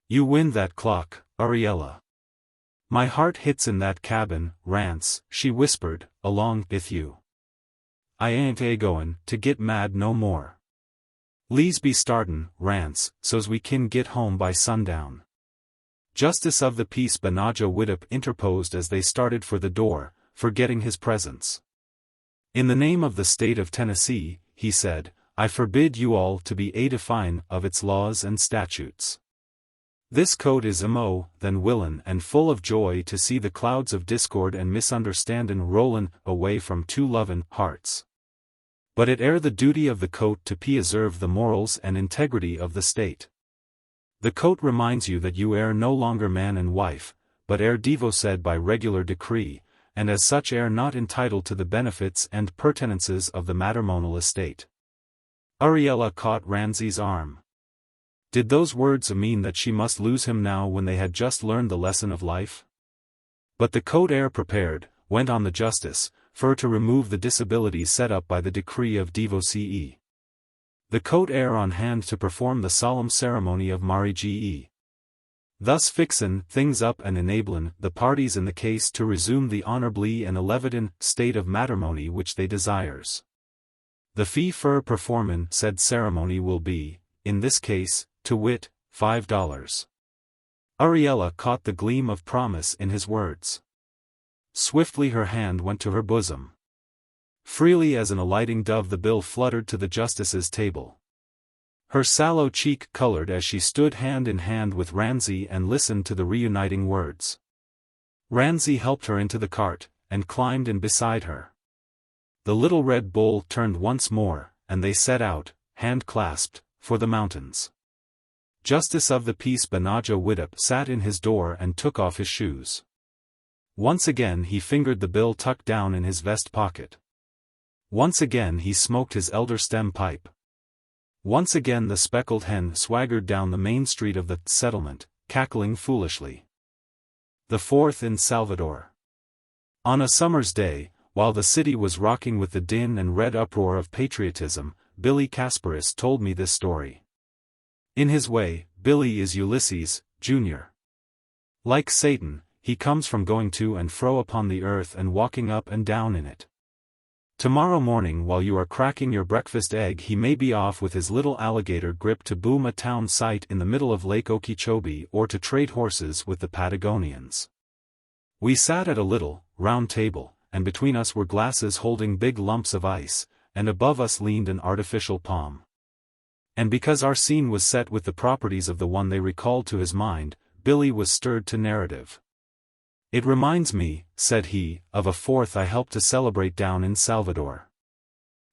You wind that clock, Ariella. My heart hits in that cabin, Rance," she whispered, "along with you. I ain't a-goin' to git mad no more. Lees be startin', Rance, so's we kin git home by sundown." Justice of the Peace Benajah Widdop interposed as they started for the door, forgetting his presence. "In the name of the state of Tennessee," he said, "I forbid you all to be a-define of its laws and statutes. This code is than willin' and full of joy to see the clouds of discord and misunderstandin' rollin' away from two lovin' hearts. But it air the duty of the coat to preserve the morals and integrity of the state. The coat reminds you that you air no longer man and wife, but air divorced by regular decree, and as such air not entitled to the benefits and pertinences of the matrimonial estate." Ariella caught Ramsay's arm. Did those words mean that she must lose him now when they had just learned the lesson of life? "But the coat air prepared," went on the justice, "for to remove the disability set up by the decree of devocee. The coat air on hand to perform the solemn ceremony of marriage, thus fixin' things up and enablin' the parties in the case to resume the honorably and elevatin' state of matrimony which they desires. The fee for performin' said ceremony will be, in this case, to wit, $5. Ariella caught the gleam of promise in his words. Swiftly her hand went to her bosom. Freely as an alighting dove the bill fluttered to the justice's table. Her sallow cheek colored as she stood hand in hand with Ranzi and listened to the reuniting words. Ranzi helped her into the cart, and climbed in beside her. The little red bull turned once more, and they set out, hand-clasped, for the mountains. Justice of the Peace Banaja Widdup sat in his door and took off his shoes. Once again he fingered the bill tucked down in his vest pocket. Once again he smoked his elder stem pipe. Once again the speckled hen swaggered down the main street of the settlement, cackling foolishly. The 4th in Salvador. On a summer's day, while the city was rocking with the din and red uproar of patriotism, Billy Casparis told me this story. In his way, Billy is Ulysses, Jr. Like Satan, he comes from going to and fro upon the earth and walking up and down in it. Tomorrow morning while you are cracking your breakfast egg he may be off with his little alligator grip to boom a town site in the middle of Lake Okeechobee or to trade horses with the Patagonians. We sat at a little, round table, and between us were glasses holding big lumps of ice, and above us leaned an artificial palm. And because our scene was set with the properties of the one they recalled to his mind, Billy was stirred to narrative. It reminds me, said he, of a 4th I helped to celebrate down in Salvador.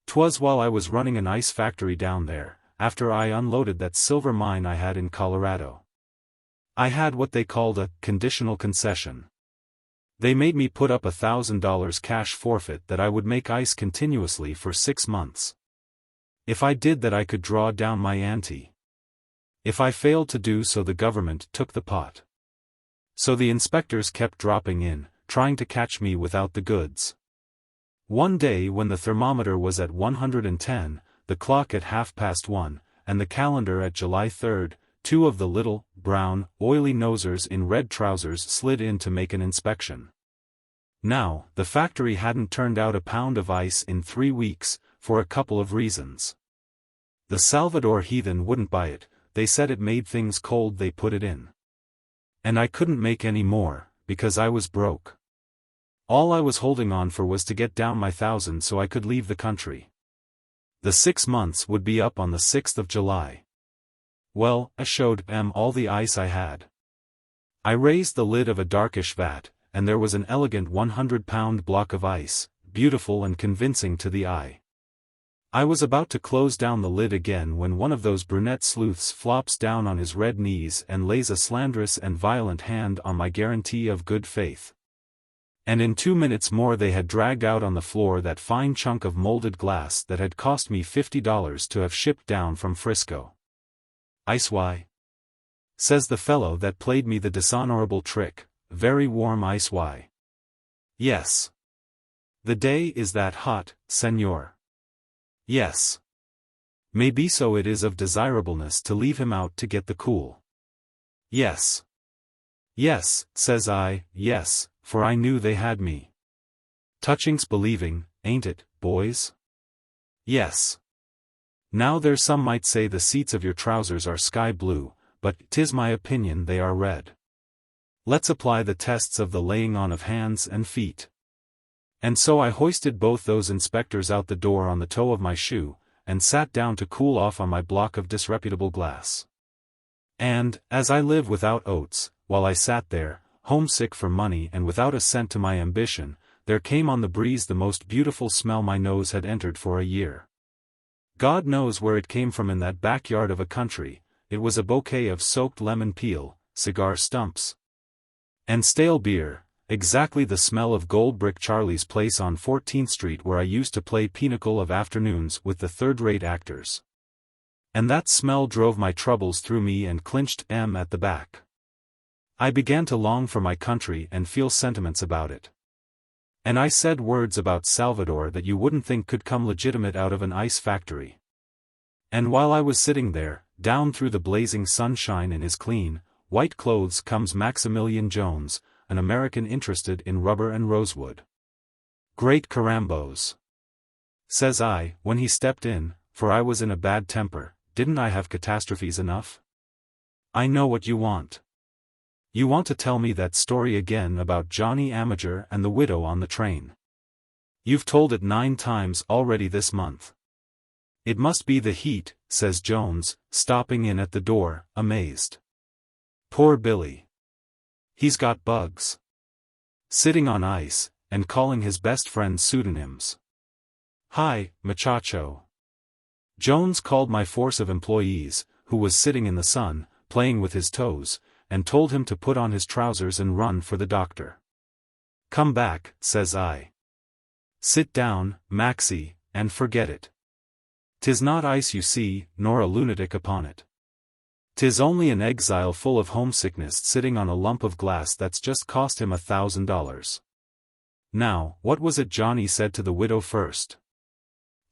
'Twas while I was running an ice factory down there, after I unloaded that silver mine I had in Colorado. I had what they called a conditional concession. They made me put up $1,000 cash forfeit that I would make ice continuously for 6 months. If I did that I could draw down my ante. If I failed to do so the government took the pot. So the inspectors kept dropping in, trying to catch me without the goods. One day when the thermometer was at 110, the clock at 1:30, and the calendar at July 3, 2 of the little, brown, oily nosers in red trousers slid in to make an inspection. Now, the factory hadn't turned out a pound of ice in 3 weeks, for a couple of reasons. The Salvador heathen wouldn't buy it, they said it made things cold they put it in. And I couldn't make any more, because I was broke. All I was holding on for was to get down my 1,000 so I could leave the country. The 6 months would be up on the 6th of July. Well, I showed them all the ice I had. I raised the lid of a darkish vat, and there was an elegant 100-pound block of ice, beautiful and convincing to the eye. I was about to close down the lid again when one of those brunette sleuths flops down on his red knees and lays a slanderous and violent hand on my guarantee of good faith. And in 2 minutes more they had dragged out on the floor that fine chunk of molded glass that had cost me $50 to have shipped down from Frisco. Ice why? Says the fellow that played me the dishonorable trick, very warm ice why? Yes. The day is that hot, senor. Yes. Maybe so it is of desirableness to leave him out to get the cool. Yes. Yes, says I, yes, for I knew they had me. Touching's believing, ain't it, boys? Yes. Now there's some might say the seats of your trousers are sky blue, but 'tis my opinion they are red. Let's apply the tests of the laying on of hands and feet. And so I hoisted both those inspectors out the door on the toe of my shoe, and sat down to cool off on my block of disreputable glass. And, as I live without oats, while I sat there, homesick for money and without a cent to my ambition, there came on the breeze the most beautiful smell my nose had entered for a year. God knows where it came from in that backyard of a country. It was a bouquet of soaked lemon peel, cigar stumps, and stale beer. Exactly the smell of Gold Brick Charlie's place on 14th Street where I used to play pinochle of afternoons with the third-rate actors. And that smell drove my troubles through me and clinched M at the back. I began to long for my country and feel sentiments about it. And I said words about Salvador that you wouldn't think could come legitimate out of an ice factory. And while I was sitting there, down through the blazing sunshine in his clean, white clothes comes Maximilian Jones, an American interested in rubber and rosewood. Great carambos! Says I, when he stepped in, for I was in a bad temper, didn't I have catastrophes enough? I know what you want. You want to tell me that story again about Johnny Amager and the widow on the train. You've told it 9 times already this month. It must be the heat, says Jones, stopping in at the door, amazed. Poor Billy. He's got bugs. Sitting on ice, and calling his best friend pseudonyms. Hi, muchacho. Jones called my force of employees, who was sitting in the sun, playing with his toes, and told him to put on his trousers and run for the doctor. Come back, says I. Sit down, Maxie, and forget it. 'Tis not ice you see, nor a lunatic upon it. 'Tis only an exile full of homesickness sitting on a lump of glass that's just cost him $1,000. Now, what was it Johnny said to the widow first?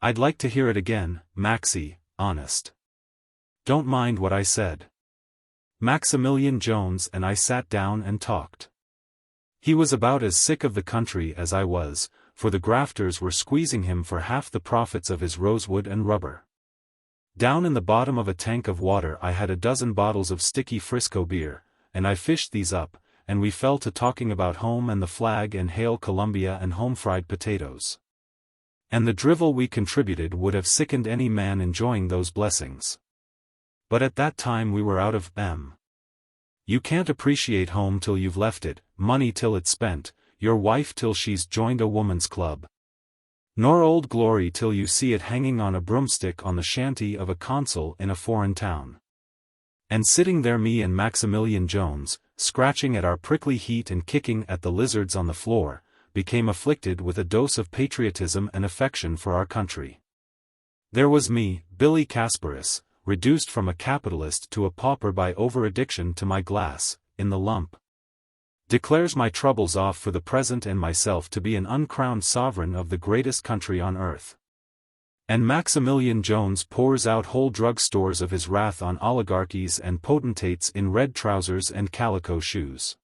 I'd like to hear it again, Maxie, honest. Don't mind what I said. Maximilian Jones and I sat down and talked. He was about as sick of the country as I was, for the grafters were squeezing him for half the profits of his rosewood and rubber. Down in the bottom of a tank of water I had a dozen bottles of sticky Frisco beer, and I fished these up, and we fell to talking about home and the flag and Hail Columbia and home-fried potatoes. And the drivel we contributed would have sickened any man enjoying those blessings. But at that time we were out of M. You can't appreciate home till you've left it, money till it's spent, your wife till she's joined a woman's club. Nor Old Glory till you see it hanging on a broomstick on the shanty of a consul in a foreign town. And sitting there me and Maximilian Jones, scratching at our prickly heat and kicking at the lizards on the floor, became afflicted with a dose of patriotism and affection for our country. There was me, Billy Casparis, reduced from a capitalist to a pauper by over-addiction to my glass, in the lump. Declares my troubles off for the present and myself to be an uncrowned sovereign of the greatest country on earth. And Maximilian Jones pours out whole drug stores of his wrath on oligarchies and potentates in red trousers and calico shoes.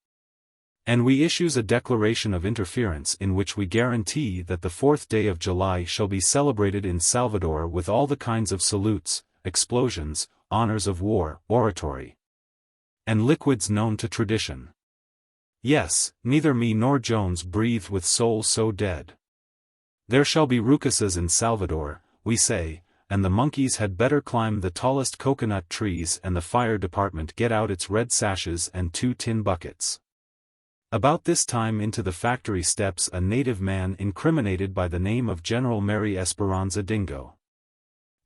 And we issues a declaration of interference in which we guarantee that the 4th day of July shall be celebrated in Salvador with all the kinds of salutes, explosions, honors of war, oratory, and liquids known to tradition. Yes, neither me nor Jones breathed with soul so dead. There shall be rucuses in Salvador, we say, and the monkeys had better climb the tallest coconut trees and the fire department get out its red sashes and 2 tin buckets. About this time into the factory steps a native man incriminated by the name of General Mary Esperanza Dingo.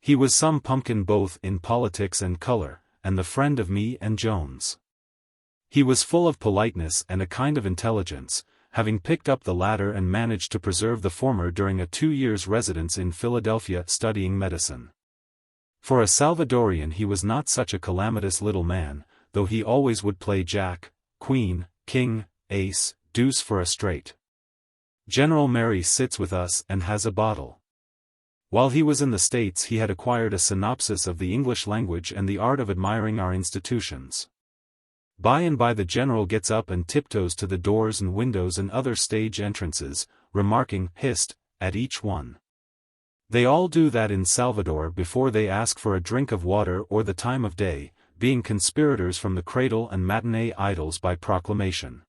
He was some pumpkin both in politics and color, and the friend of me and Jones. He was full of politeness and a kind of intelligence, having picked up the latter and managed to preserve the former during a 2 years' residence in Philadelphia studying medicine. For a Salvadorian he was not such a calamitous little man, though he always would play jack, queen, king, ace, deuce for a straight. General Mary sits with us and has a bottle. While he was in the States he had acquired a synopsis of the English language and the art of admiring our institutions. By and by the general gets up and tiptoes to the doors and windows and other stage entrances, remarking, hist, at each one. They all do that in Salvador before they ask for a drink of water or the time of day, being conspirators from the cradle and matinee idols by proclamation.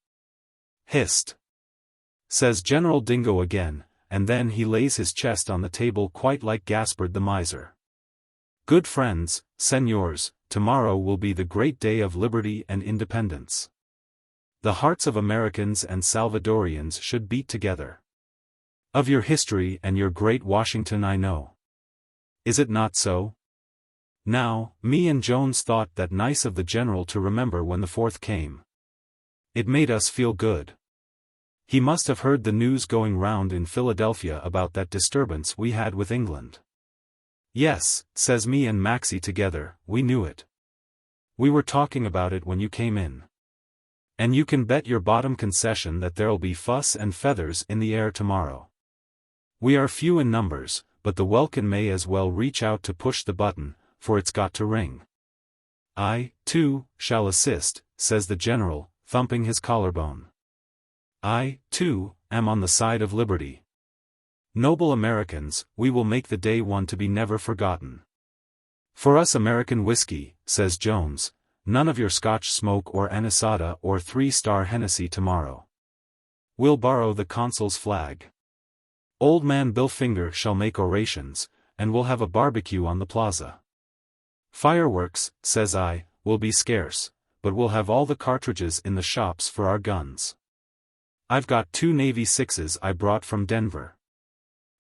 Hist, says General Dingo again, and then he lays his chest on the table quite like Gaspard the miser. Good friends, senors, tomorrow will be the great day of liberty and independence. The hearts of Americans and Salvadorians should beat together. Of your history and your great Washington I know. Is it not so? Now, me and Jones thought that nice of the general to remember when the 4th came. It made us feel good. He must have heard the news going round in Philadelphia about that disturbance we had with England. Yes, says me and Maxie together, we knew it. We were talking about it when you came in. And you can bet your bottom concession that there'll be fuss and feathers in the air tomorrow. We are few in numbers, but the welkin may as well reach out to push the button, for it's got to ring. I, too, shall assist, says the general, thumping his collarbone. I, too, am on the side of liberty. Noble Americans, we will make the day one to be never forgotten. For us American whiskey, says Jones, none of your Scotch smoke or anisada or 3-star Hennessy tomorrow. We'll borrow the consul's flag. Old man Bill Finger shall make orations, and we'll have a barbecue on the plaza. Fireworks, says I, will be scarce, but we'll have all the cartridges in the shops for our guns. I've got 2 Navy 6s I brought from Denver.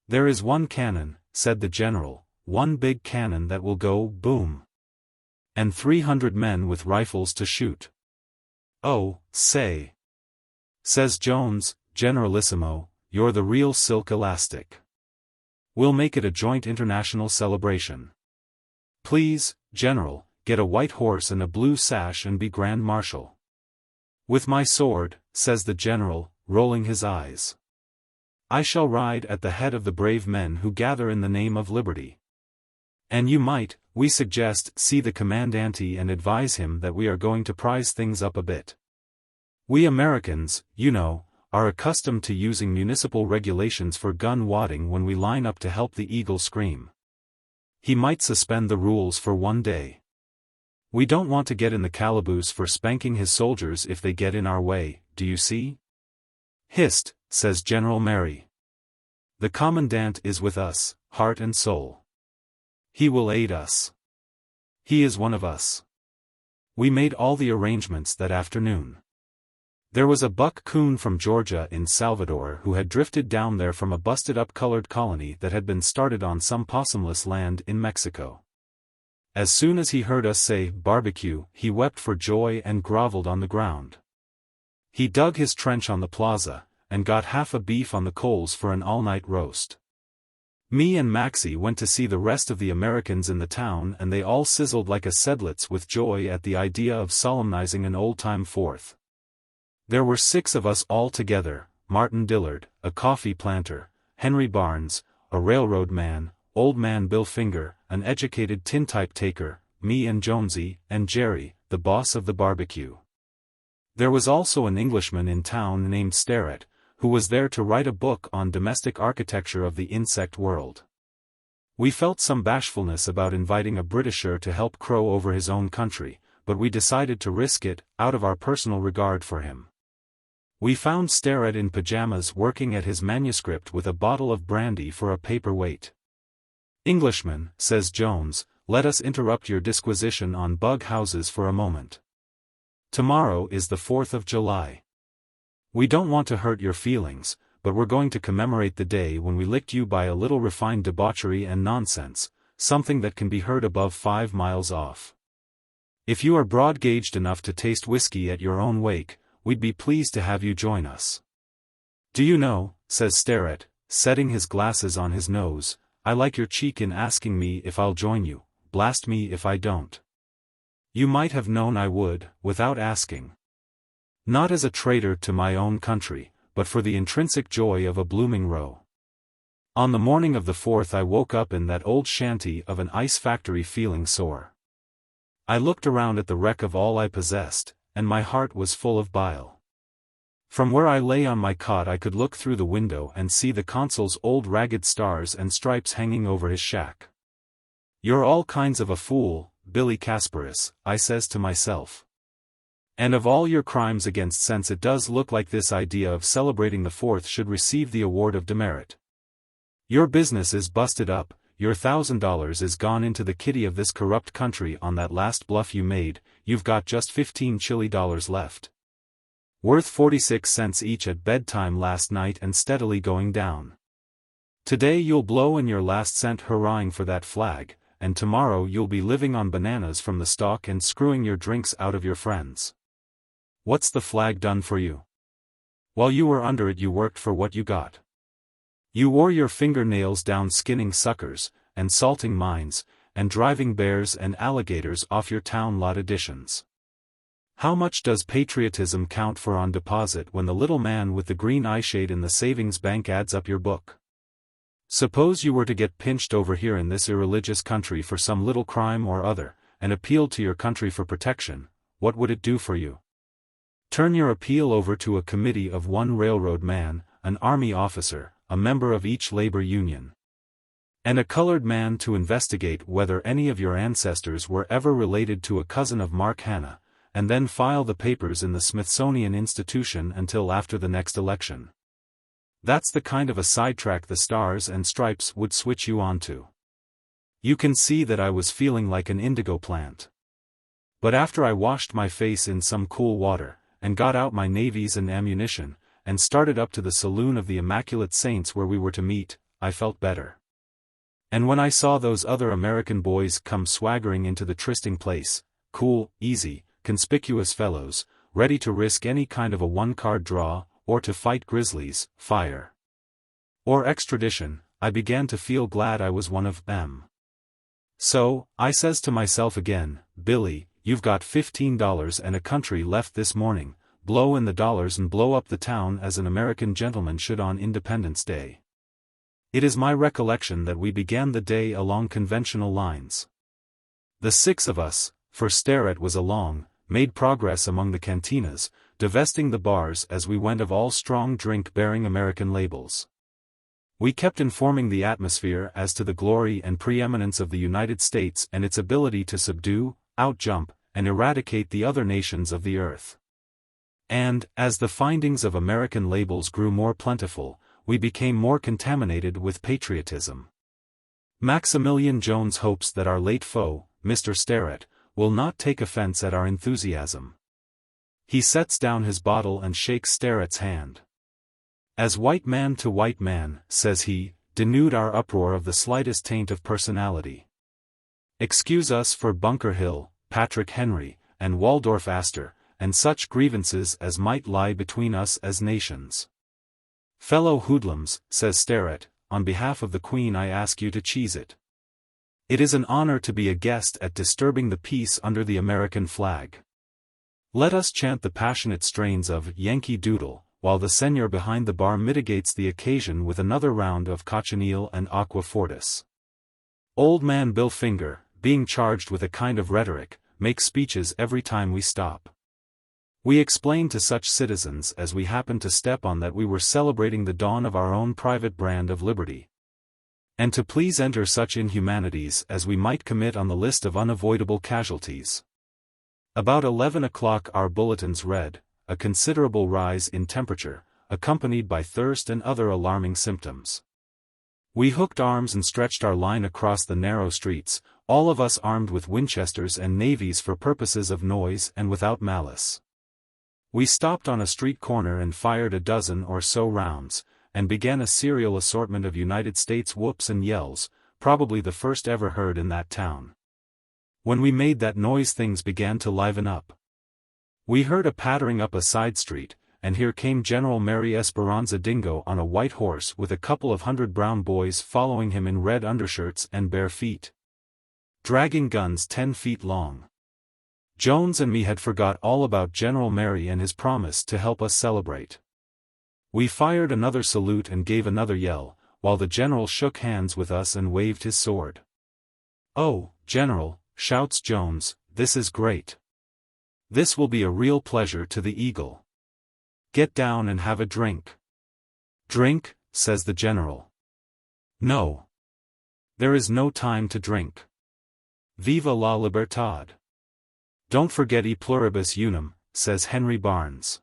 There is one cannon, said the general, one big cannon that will go boom. And 300 men with rifles to shoot. Oh, say. Says Jones, Generalissimo, you're the real silk elastic. We'll make it a joint international celebration. Please, General, get a white horse and a blue sash and be Grand Marshal. With my sword, says the general, rolling his eyes. I shall ride at the head of the brave men who gather in the name of liberty. And you might, we suggest, see the commandante and advise him that we are going to prize things up a bit. We Americans, you know, are accustomed to using municipal regulations for gun wadding when we line up to help the eagle scream. He might suspend the rules for one day. We don't want to get in the calaboose for spanking his soldiers if they get in our way, do you see? Hist, says General Mary. The commandant is with us, heart and soul. He will aid us. He is one of us. We made all the arrangements that afternoon. There was a buck coon from Georgia in Salvador who had drifted down there from a busted-up colored colony that had been started on some possumless land in Mexico. As soon as he heard us say barbecue, he wept for joy and groveled on the ground. He dug his trench on the plaza, and got half a beef on the coals for an all-night roast. Me and Maxie went to see the rest of the Americans in the town and they all sizzled like a sedlets with joy at the idea of solemnizing an old-time Fourth. There were 6 of us all together, Martin Dillard, a coffee planter, Henry Barnes, a railroad man, old man Bill Finger, an educated tintype taker, me and Jonesy, and Jerry, the boss of the barbecue. There was also an Englishman in town named Starrett, who was there to write a book on domestic architecture of the insect world. We felt some bashfulness about inviting a Britisher to help crow over his own country, but we decided to risk it, out of our personal regard for him. We found Starrett in pajamas working at his manuscript with a bottle of brandy for a paperweight. Englishman, says Jones, let us interrupt your disquisition on bug houses for a moment. Tomorrow is the 4th of July. We don't want to hurt your feelings, but we're going to commemorate the day when we licked you by a little refined debauchery and nonsense, something that can be heard above 5 miles off. If you are broad-gauged enough to taste whiskey at your own wake, we'd be pleased to have you join us. Do you know, says Starrett, setting his glasses on his nose, I like your cheek in asking me if I'll join you, blast me if I don't. You might have known I would, without asking. Not as a traitor to my own country, but for the intrinsic joy of a blooming row. On the morning of the 4th I woke up in that old shanty of an ice factory feeling sore. I looked around at the wreck of all I possessed, and my heart was full of bile. From where I lay on my cot I could look through the window and see the consul's old ragged stars and stripes hanging over his shack. You're all kinds of a fool, Billy Casparis, I says to myself. And of all your crimes against sense it does look like this idea of celebrating the 4th should receive the award of demerit. Your business is busted up, your $1,000 is gone into the kitty of this corrupt country on that last bluff you made, you've got just $15 chilly left. Worth 46 cents each at bedtime last night and steadily going down. Today you'll blow in your last cent hurrahing for that flag, and tomorrow you'll be living on bananas from the stalk and screwing your drinks out of your friends. What's the flag done for you? While you were under it you worked for what you got. You wore your fingernails down skinning suckers, and salting mines, and driving bears and alligators off your town lot additions. How much does patriotism count for on deposit when the little man with the green eyeshade in the savings bank adds up your book? Suppose you were to get pinched over here in this irreligious country for some little crime or other, and appealed to your country for protection, what would it do for you? Turn your appeal over to a committee of one railroad man, an army officer, a member of each labor union. And a colored man to investigate whether any of your ancestors were ever related to a cousin of Mark Hanna, and then file the papers in the Smithsonian Institution until after the next election. That's the kind of a sidetrack the Stars and Stripes would switch you onto. You can see that I was feeling like an indigo plant. But after I washed my face in some cool water, and got out my navies and ammunition, and started up to the saloon of the Immaculate Saints where we were to meet, I felt better. And when I saw those other American boys come swaggering into the trysting place, cool, easy, conspicuous fellows, ready to risk any kind of a one-card draw, or to fight grizzlies, fire, or extradition, I began to feel glad I was one of them. So, I says to myself again, Billy, you've got $15 and a country left this morning, blow in the dollars and blow up the town as an American gentleman should on Independence Day. It is my recollection that we began the day along conventional lines. The six of us, for Sterrett was along, made progress among the cantinas, divesting the bars as we went of all strong drink bearing American labels. We kept informing the atmosphere as to the glory and preeminence of the United States and its ability to subdue, outjump, and eradicate the other nations of the earth. And, as the findings of American labels grew more plentiful, we became more contaminated with patriotism. Maximilian Jones hopes that our late foe, Mr. Sterrett, will not take offense at our enthusiasm. He sets down his bottle and shakes Sterrett's hand. As white man to white man, says he, denude our uproar of the slightest taint of personality. Excuse us for Bunker Hill, Patrick Henry, and Waldorf Astor, and such grievances as might lie between us as nations. Fellow hoodlums, says Sterrett, on behalf of the Queen I ask you to cheese it. It is an honor to be a guest at disturbing the peace under the American flag. Let us chant the passionate strains of Yankee Doodle, while the senor behind the bar mitigates the occasion with another round of cochineal and aqua fortis. Old man Bill Finger, being charged with a kind of rhetoric, makes speeches every time we stop. We explain to such citizens as we happen to step on that we were celebrating the dawn of our own private brand of liberty. And to please enter such inhumanities as we might commit on the list of unavoidable casualties. About 11 o'clock our bulletins read, a considerable rise in temperature, accompanied by thirst and other alarming symptoms. We hooked arms and stretched our line across the narrow streets, all of us armed with Winchesters and navies for purposes of noise and without malice. We stopped on a street corner and fired a dozen or so rounds, and began a serial assortment of United States whoops and yells, probably the first ever heard in that town. When we made that noise things began to liven up. We heard a pattering up a side street, and here came General Mary Esperanza Dingo on a white horse with a couple of hundred brown boys following him in red undershirts and bare feet, dragging guns 10 feet long. Jones and me had forgot all about General Mary and his promise to help us celebrate. We fired another salute and gave another yell, while the general shook hands with us and waved his sword. "Oh, General," shouts Jones, "this is great. This will be a real pleasure to the Eagle. Get down and have a drink." "Drink?" says the general. "No. There is no time to drink. Viva la libertad. Don't forget e pluribus unum," says Henry Barnes.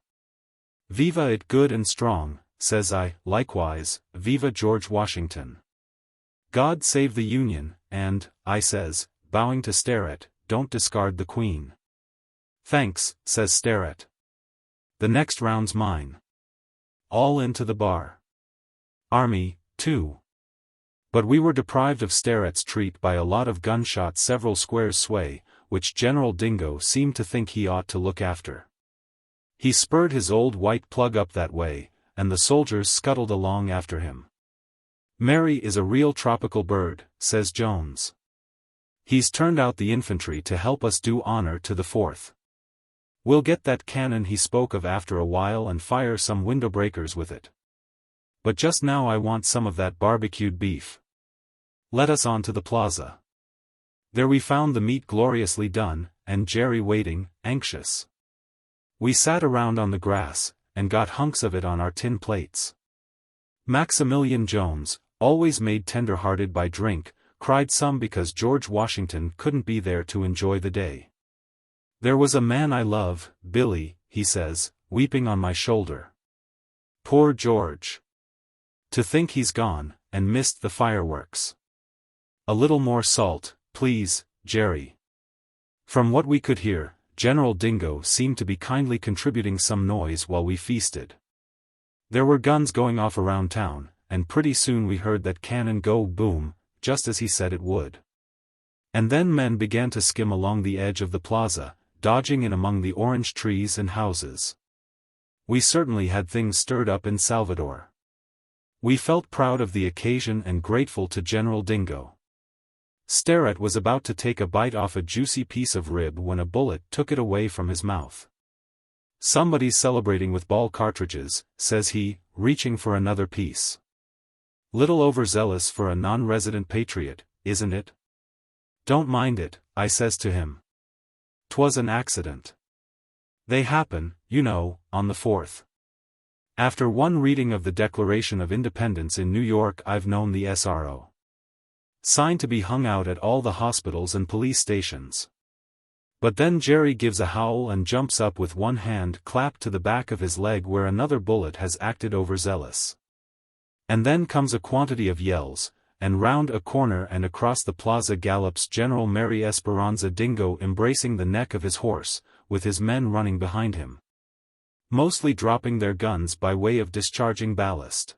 "Viva it good and strong," says I, likewise, "Viva George Washington. God save the Union, and," I says, bowing to Sterrett, "don't discard the Queen." "Thanks," says Sterrett. "The next round's mine." All into the bar. Army, too. But we were deprived of Sterrett's treat by a lot of gunshots several squares sway, which General Dingo seemed to think he ought to look after. He spurred his old white plug up that way, and the soldiers scuttled along after him. "Mary is a real tropical bird," says Jones. "He's turned out the infantry to help us do honor to the 4th. We'll get that cannon he spoke of after a while and fire some window breakers with it. But just now I want some of that barbecued beef. Let us on to the plaza." There we found the meat gloriously done, and Jerry waiting, anxious. We sat around on the grass, and got hunks of it on our tin plates. Maximilian Jones, always made tender-hearted by drink, cried some because George Washington couldn't be there to enjoy the day. There was a man I love, Billy, he says, weeping on my shoulder. Poor George. To think he's gone, and missed the fireworks. A little more salt, please, Jerry. From what we could hear, General Dingo seemed to be kindly contributing some noise while we feasted. There were guns going off around town, and pretty soon we heard that cannon go boom, just as he said it would. And then men began to skim along the edge of the plaza, dodging in among the orange trees and houses. We certainly had things stirred up in Salvador. We felt proud of the occasion and grateful to General Dingo. Starrett was about to take a bite off a juicy piece of rib when a bullet took it away from his mouth. Somebody's celebrating with ball cartridges, says he, reaching for another piece. Little overzealous for a non-resident patriot, isn't it? Don't mind it, I says to him. 'Twas an accident. They happen, you know, on the 4th. After one reading of the Declaration of Independence in New York, I've known the SRO sign to be hung out at all the hospitals and police stations. But then Jerry gives a howl and jumps up with one hand clapped to the back of his leg where another bullet has acted overzealous. And then comes a quantity of yells, and round a corner and across the plaza gallops General Mary Esperanza Dingo embracing the neck of his horse, with his men running behind him. Mostly dropping their guns by way of discharging ballast.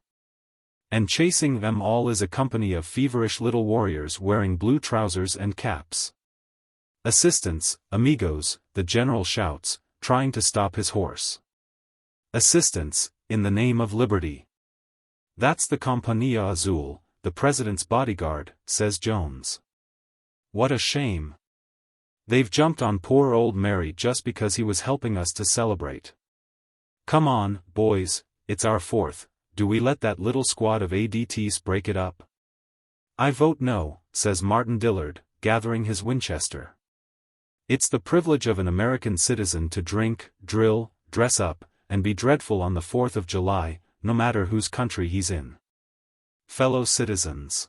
And chasing them all is a company of feverish little warriors wearing blue trousers and caps. Assistance, amigos, the general shouts, trying to stop his horse. Assistance, in the name of liberty. That's the Compañía Azul, the president's bodyguard, says Jones. What a shame. They've jumped on poor old Mary just because he was helping us to celebrate. Come on, boys, it's our 4th, do we let that little squad of ADTs break it up? I vote no, says Martin Dillard, gathering his Winchester. It's the privilege of an American citizen to drink, drill, dress up, and be dreadful on the 4th of July, no matter whose country he's in. Fellow citizens,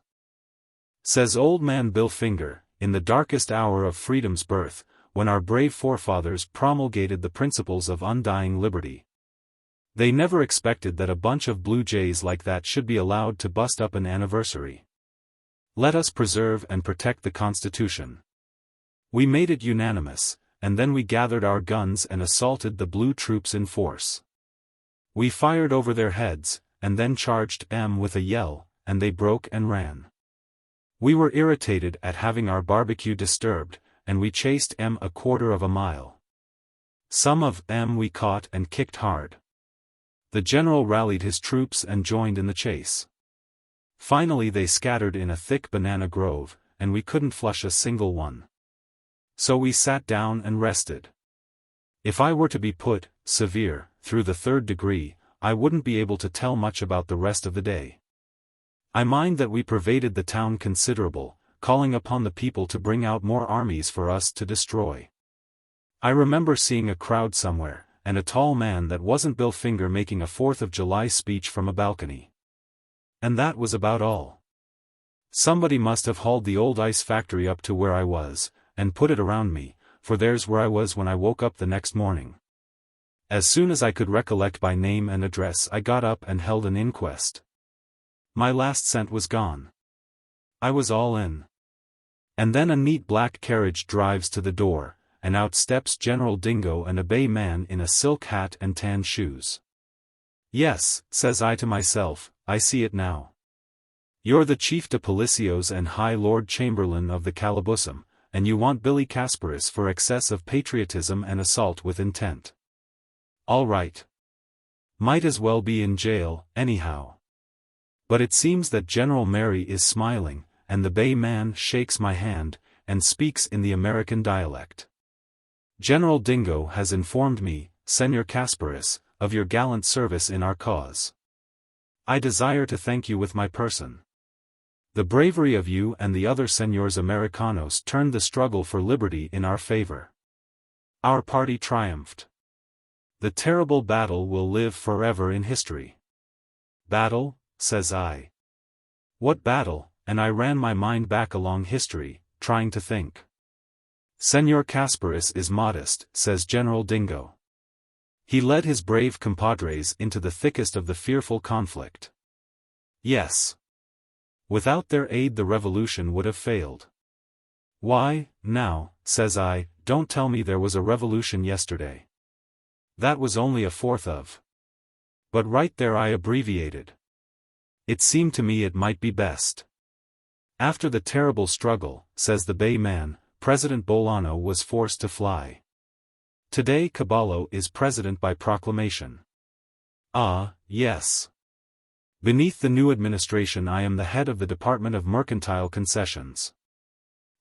says old man Bill Finger, in the darkest hour of freedom's birth, when our brave forefathers promulgated the principles of undying liberty. They never expected that a bunch of blue jays like that should be allowed to bust up an anniversary. Let us preserve and protect the Constitution. We made it unanimous, and then we gathered our guns and assaulted the blue troops in force. We fired over their heads, and then charged them with a yell, and they broke and ran. We were irritated at having our barbecue disturbed, and we chased them a quarter of a mile. Some of them we caught and kicked hard. The general rallied his troops and joined in the chase. Finally they scattered in a thick banana grove, and we couldn't flush a single one. So we sat down and rested. If I were to be put, severe, through the 3rd degree, I wouldn't be able to tell much about the rest of the day. I mind that we pervaded the town considerable, calling upon the people to bring out more armies for us to destroy. I remember seeing a crowd somewhere, and a tall man that wasn't Bill Finger making a 4th of July speech from a balcony. And that was about all. Somebody must have hauled the old ice factory up to where I was, and put it around me, for there's where I was when I woke up the next morning. As soon as I could recollect by name and address, I got up and held an inquest. My last cent was gone. I was all in. And then a neat black carriage drives to the door, and out steps General Dingo and a bay man in a silk hat and tan shoes. Yes, says I to myself, I see it now. You're the Chief de Policios and High Lord Chamberlain of the Calabusum, and you want Billy Casparis for excess of patriotism and assault with intent. All right. Might as well be in jail, anyhow. But it seems that General Mary is smiling, and the bay man shakes my hand, and speaks in the American dialect. General Dingo has informed me, Senor Casparis, of your gallant service in our cause. I desire to thank you with my person. The bravery of you and the other Senors Americanos turned the struggle for liberty in our favor. Our party triumphed. The terrible battle will live forever in history. Battle, says I. What battle? And I ran my mind back along history, trying to think. Senor Casparis is modest, says General Dingo. He led his brave compadres into the thickest of the fearful conflict. Yes. Without their aid the revolution would have failed. Why, now, says I, don't tell me there was a revolution yesterday. That was only a fourth of. But right there I abbreviated. It seemed to me it might be best. After the terrible struggle, says the Bay Man, President Bolano was forced to fly. Today Caballo is president by proclamation. Ah, yes. Beneath the new administration I am the head of the Department of Mercantile Concessions.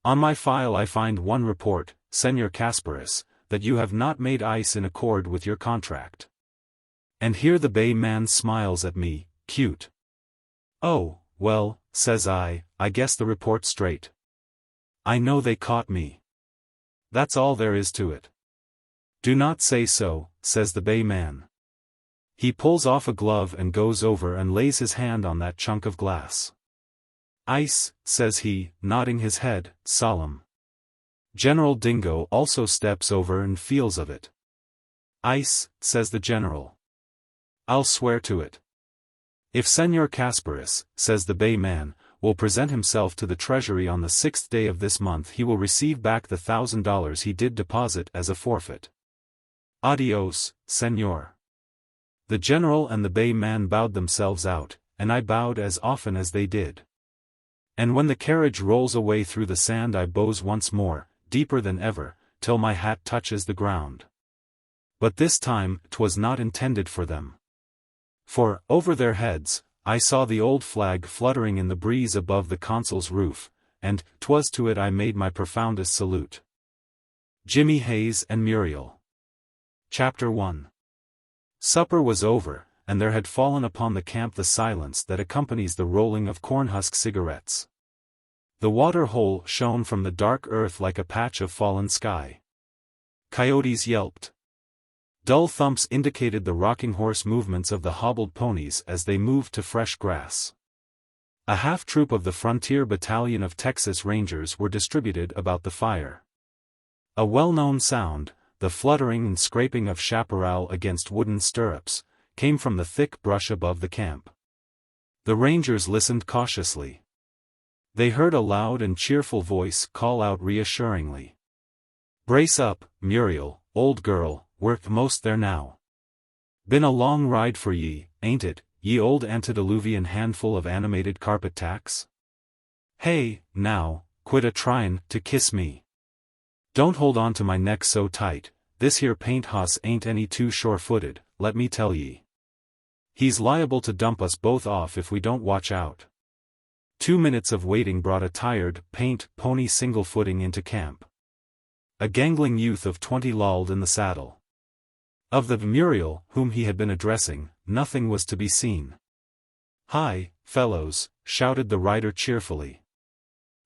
On my file I find one report, Senor Casparis, that you have not made ice in accord with your contract. And here the Bay Man smiles at me, cute. Oh, well, says I guess the report's straight. I know they caught me. That's all there is to it. Do not say so, says the Bay Man. He pulls off a glove and goes over and lays his hand on that chunk of glass. Ice, says he, nodding his head, solemn. General Dingo also steps over and feels of it. Ice, says the general. I'll swear to it. If Senor Casparis, says the Bay Man, will present himself to the treasury on the 6th day of this month he will receive back the $1,000 he did deposit as a forfeit. Adios, senor. The general and the Bay Man bowed themselves out, and I bowed as often as they did. And when the carriage rolls away through the sand I bows once more, deeper than ever, till my hat touches the ground. But this time 'twas not intended for them. For, over their heads, I saw the old flag fluttering in the breeze above the consul's roof, and 'twas to it I made my profoundest salute. Jimmy Hayes and Muriel. Chapter 1. Supper was over, and there had fallen upon the camp the silence that accompanies the rolling of cornhusk cigarettes. The water hole shone from the dark earth like a patch of fallen sky. Coyotes yelped. Dull thumps indicated the rocking horse movements of the hobbled ponies as they moved to fresh grass. A half-troop of the Frontier Battalion of Texas Rangers were distributed about the fire. A well-known sound, the fluttering and scraping of chaparral against wooden stirrups, came from the thick brush above the camp. The Rangers listened cautiously. They heard a loud and cheerful voice call out reassuringly. "Brace up, Muriel, old girl, we're most there now. Been a long ride for ye, ain't it, ye old antediluvian handful of animated carpet tacks? Hey, now, quit a-tryin' to kiss me. Don't hold on to my neck so tight, this here paint hoss ain't any too sure-footed, let me tell ye. He's liable to dump us both off if we don't watch out." 2 minutes of waiting brought a tired, paint pony single-footing into camp. A gangling youth of 20 lolled in the saddle. Of the Muriel, whom he had been addressing, nothing was to be seen. "Hi, fellows," shouted the rider cheerfully.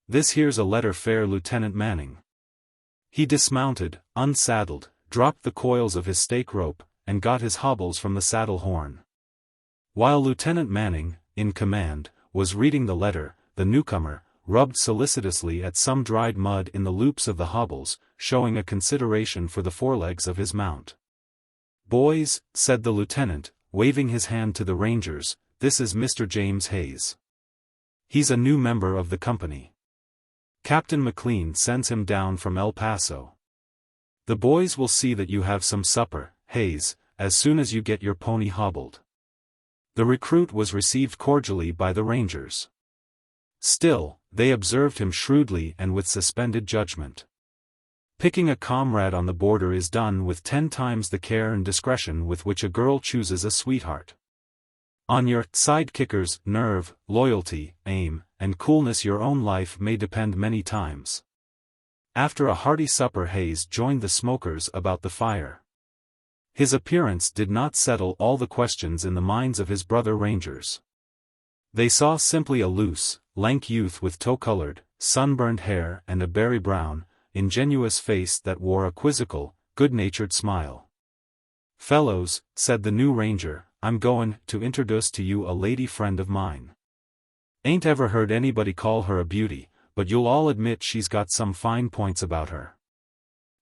"This here's a letter fair Lieutenant Manning." He dismounted, unsaddled, dropped the coils of his stake rope, and got his hobbles from the saddle horn. While Lieutenant Manning, in command, was reading the letter, the newcomer rubbed solicitously at some dried mud in the loops of the hobbles, showing a consideration for the forelegs of his mount. "Boys," said the lieutenant, waving his hand to the Rangers, "this is Mr. James Hayes. He's a new member of the company. Captain McLean sends him down from El Paso. The boys will see that you have some supper, Hayes, as soon as you get your pony hobbled." The recruit was received cordially by the Rangers. Still, they observed him shrewdly and with suspended judgment. Picking a comrade on the border is done with 10 times the care and discretion with which a girl chooses a sweetheart. On your sidekickers' nerve, loyalty, aim, and coolness your own life may depend many times. After a hearty supper Hayes joined the smokers about the fire. His appearance did not settle all the questions in the minds of his brother Rangers. They saw simply a loose, lank youth with tow-colored, sunburned hair and a berry brown, ingenuous face that wore a quizzical, good-natured smile. "Fellows," said the new ranger, "I'm goin' to introduce to you a lady friend of mine. Ain't ever heard anybody call her a beauty, but you'll all admit she's got some fine points about her.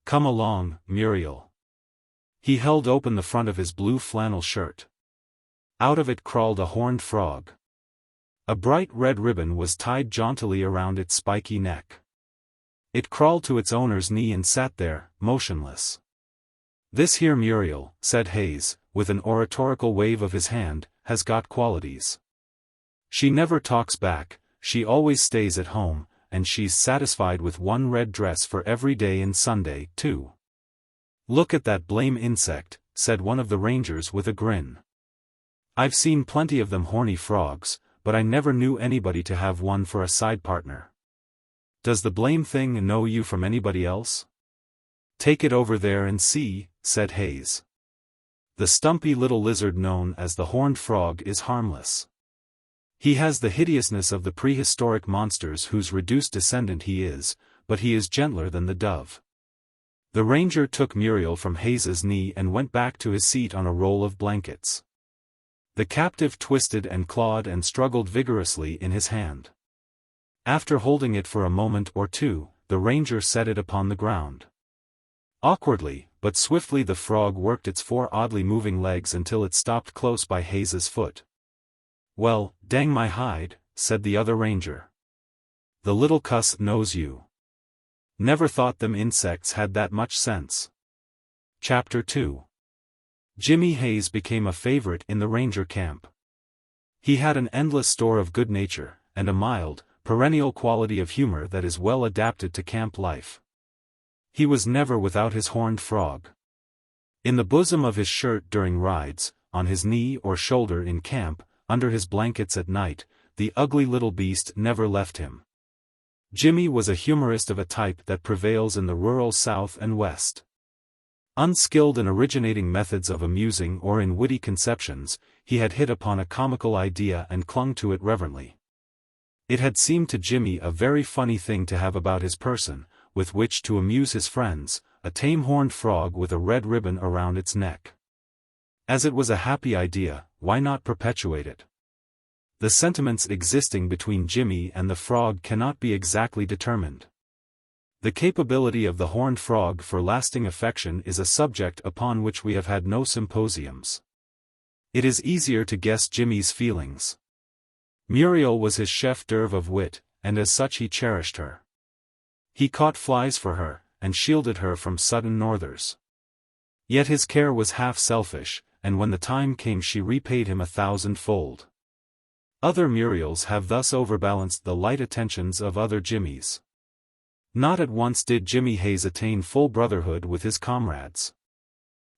Come along, Muriel. He held open the front of his blue flannel shirt. Out of it crawled a horned frog. A bright red ribbon was tied jauntily around its spiky neck. It crawled to its owner's knee and sat there, motionless. "This here Muriel," said Hayes, with an oratorical wave of his hand, "has got qualities. She never talks back, she always stays at home, and she's satisfied with one red dress for every day and Sunday, too." "Look at that blame insect," said one of the rangers with a grin. "I've seen plenty of them horny frogs, but I never knew anybody to have one for a side partner. Does the blame thing know you from anybody else?" "Take it over there and see," said Hayes. "The stumpy little lizard known as the horned frog is harmless. He has the hideousness of the prehistoric monsters whose reduced descendant he is, but he is gentler than the dove." The ranger took Muriel from Hayes's knee and went back to his seat on a roll of blankets. The captive twisted and clawed and struggled vigorously in his hand. After holding it for a moment or two, the ranger set it upon the ground. Awkwardly, but swiftly the frog worked its four oddly moving legs until it stopped close by Hayes's foot. "Well, dang my hide," said the other ranger. "The little cuss knows you. Never thought them insects had that much sense." Chapter 2. Jimmy Hayes became a favorite in the ranger camp. He had an endless store of good nature, and a mild, perennial quality of humor that is well adapted to camp life. He was never without his horned frog. In the bosom of his shirt during rides, on his knee or shoulder in camp, under his blankets at night, the ugly little beast never left him. Jimmy was a humorist of a type that prevails in the rural South and West. Unskilled in originating methods of amusing or in witty conceptions, he had hit upon a comical idea and clung to it reverently. It had seemed to Jimmy a very funny thing to have about his person, with which to amuse his friends, a tame horned frog with a red ribbon around its neck. As it was a happy idea, why not perpetuate it? The sentiments existing between Jimmy and the frog cannot be exactly determined. The capability of the horned frog for lasting affection is a subject upon which we have had no symposiums. It is easier to guess Jimmy's feelings. Muriel was his chef d'oeuvre of wit, and as such he cherished her. He caught flies for her, and shielded her from sudden northers. Yet his care was half selfish, and when the time came she repaid him 1,000-fold. Other Muriels have thus overbalanced the light attentions of other Jimmys. Not at once did Jimmy Hayes attain full brotherhood with his comrades.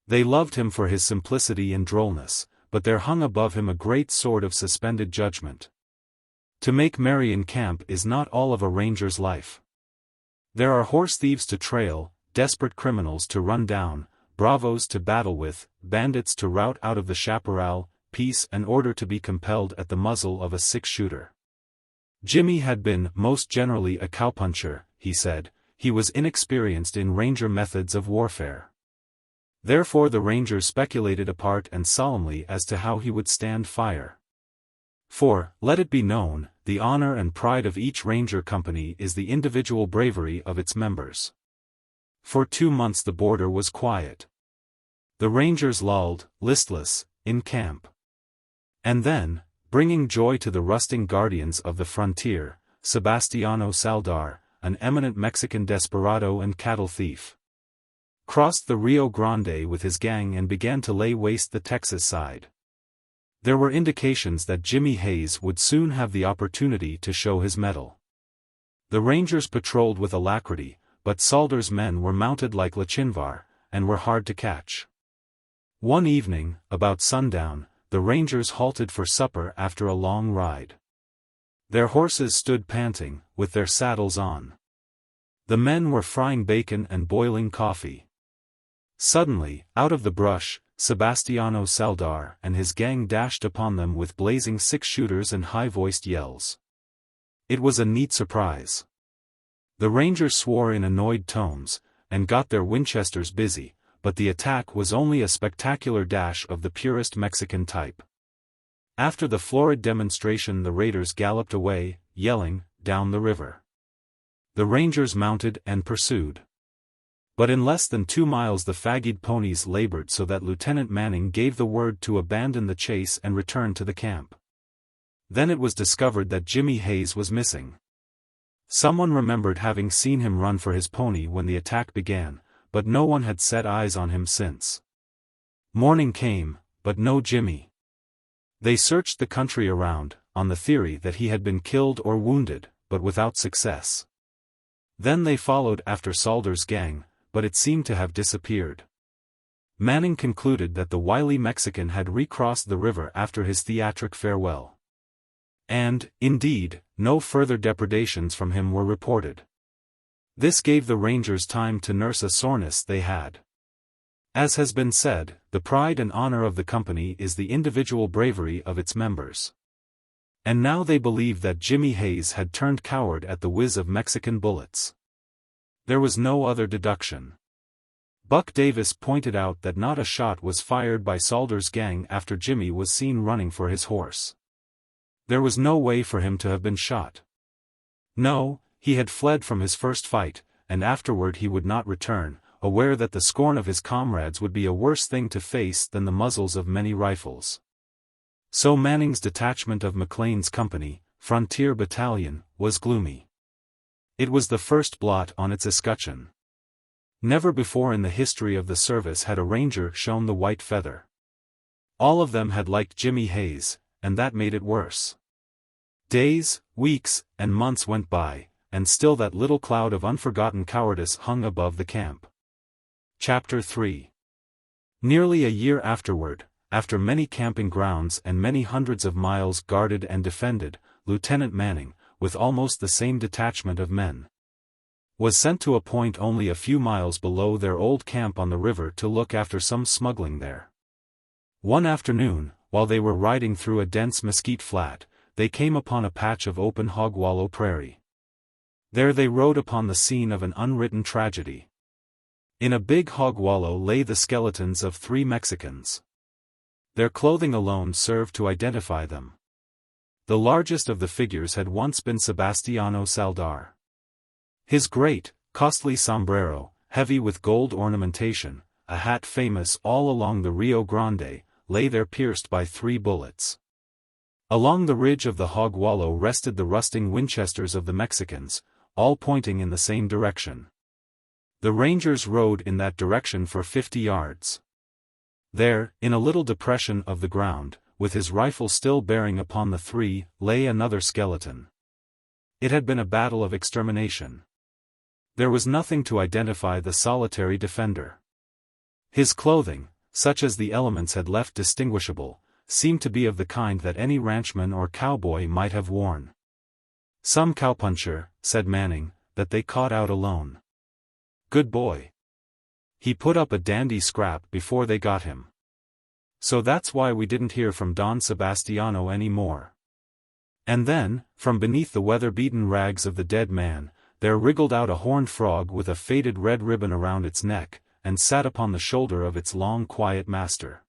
They loved him for his simplicity and drollness, but there hung above him a great sword of suspended judgment. To make merry in camp is not all of a ranger's life. There are horse thieves to trail, desperate criminals to run down, bravos to battle with, bandits to rout out of the Chaparral Peace and order to be compelled at the muzzle of a six-shooter. Jimmy had been most generally a cowpuncher, he said. He was inexperienced in ranger methods of warfare. Therefore the ranger speculated apart and solemnly as to how he would stand fire. For, let it be known, the honor and pride of each ranger company is the individual bravery of its members. For 2 months the border was quiet. The rangers lolled, listless, in camp. And then, bringing joy to the rusting guardians of the frontier, Sebastiano Salvador, an eminent Mexican desperado and cattle thief, crossed the Rio Grande with his gang and began to lay waste the Texas side. There were indications that Jimmy Hayes would soon have the opportunity to show his mettle. The rangers patrolled with alacrity, but Salvador's men were mounted like Lachinvar, and were hard to catch. One evening, about sundown, the rangers halted for supper after a long ride. Their horses stood panting, with their saddles on. The men were frying bacon and boiling coffee. Suddenly, out of the brush, Sebastiano Salvador and his gang dashed upon them with blazing six-shooters and high-voiced yells. It was a neat surprise. The rangers swore in annoyed tones, and got their Winchesters busy, but the attack was only a spectacular dash of the purest Mexican type. After the florid demonstration the raiders galloped away, yelling, down the river. The rangers mounted and pursued. But in less than 2 miles the fagged ponies labored so that Lieutenant Manning gave the word to abandon the chase and return to the camp. Then it was discovered that Jimmy Hayes was missing. Someone remembered having seen him run for his pony when the attack began, but no one had set eyes on him since. Morning came, but no Jimmy. They searched the country around, on the theory that he had been killed or wounded, but without success. Then they followed after Salvador's gang, but it seemed to have disappeared. Manning concluded that the wily Mexican had recrossed the river after his theatric farewell. And, indeed, no further depredations from him were reported. This gave the rangers time to nurse a soreness they had. As has been said, the pride and honor of the company is the individual bravery of its members. And now they believed that Jimmy Hayes had turned coward at the whiz of Mexican bullets. There was no other deduction. Buck Davis pointed out that not a shot was fired by Salvador's gang after Jimmy was seen running for his horse. There was no way for him to have been shot. No, he had fled from his first fight, and afterward he would not return, aware that the scorn of his comrades would be a worse thing to face than the muzzles of many rifles. So Manning's detachment of McLean's company, Frontier Battalion, was gloomy. It was the first blot on its escutcheon. Never before in the history of the service had a ranger shown the white feather. All of them had liked Jimmy Hayes, and that made it worse. Days, weeks, and months went by, and still that little cloud of unforgotten cowardice hung above the camp. Chapter 3. Nearly a year afterward, after many camping grounds and many hundreds of miles guarded and defended, Lieutenant Manning, with almost the same detachment of men, was sent to a point only a few miles below their old camp on the river to look after some smuggling there. One afternoon, while they were riding through a dense mesquite flat, they came upon a patch of open hog wallow prairie. There they rode upon the scene of an unwritten tragedy. In a big hog wallow lay the skeletons of 3 Mexicans. Their clothing alone served to identify them. The largest of the figures had once been Sebastiano Salvador. His great, costly sombrero, heavy with gold ornamentation, a hat famous all along the Rio Grande, lay there pierced by 3 bullets. Along the ridge of the hog wallow rested the rusting Winchesters of the Mexicans, all pointing in the same direction. The rangers rode in that direction for 50 yards. There, in a little depression of the ground, with his rifle still bearing upon the 3, lay another skeleton. It had been a battle of extermination. There was nothing to identify the solitary defender. His clothing, such as the elements had left distinguishable, seemed to be of the kind that any ranchman or cowboy might have worn. Some cowpuncher, said Manning, that they caught out alone. Good boy. He put up a dandy scrap before they got him. So that's why we didn't hear from Don Sebastiano any more. And then, from beneath the weather-beaten rags of the dead man, there wriggled out a horned frog with a faded red ribbon around its neck, and sat upon the shoulder of its long quiet master.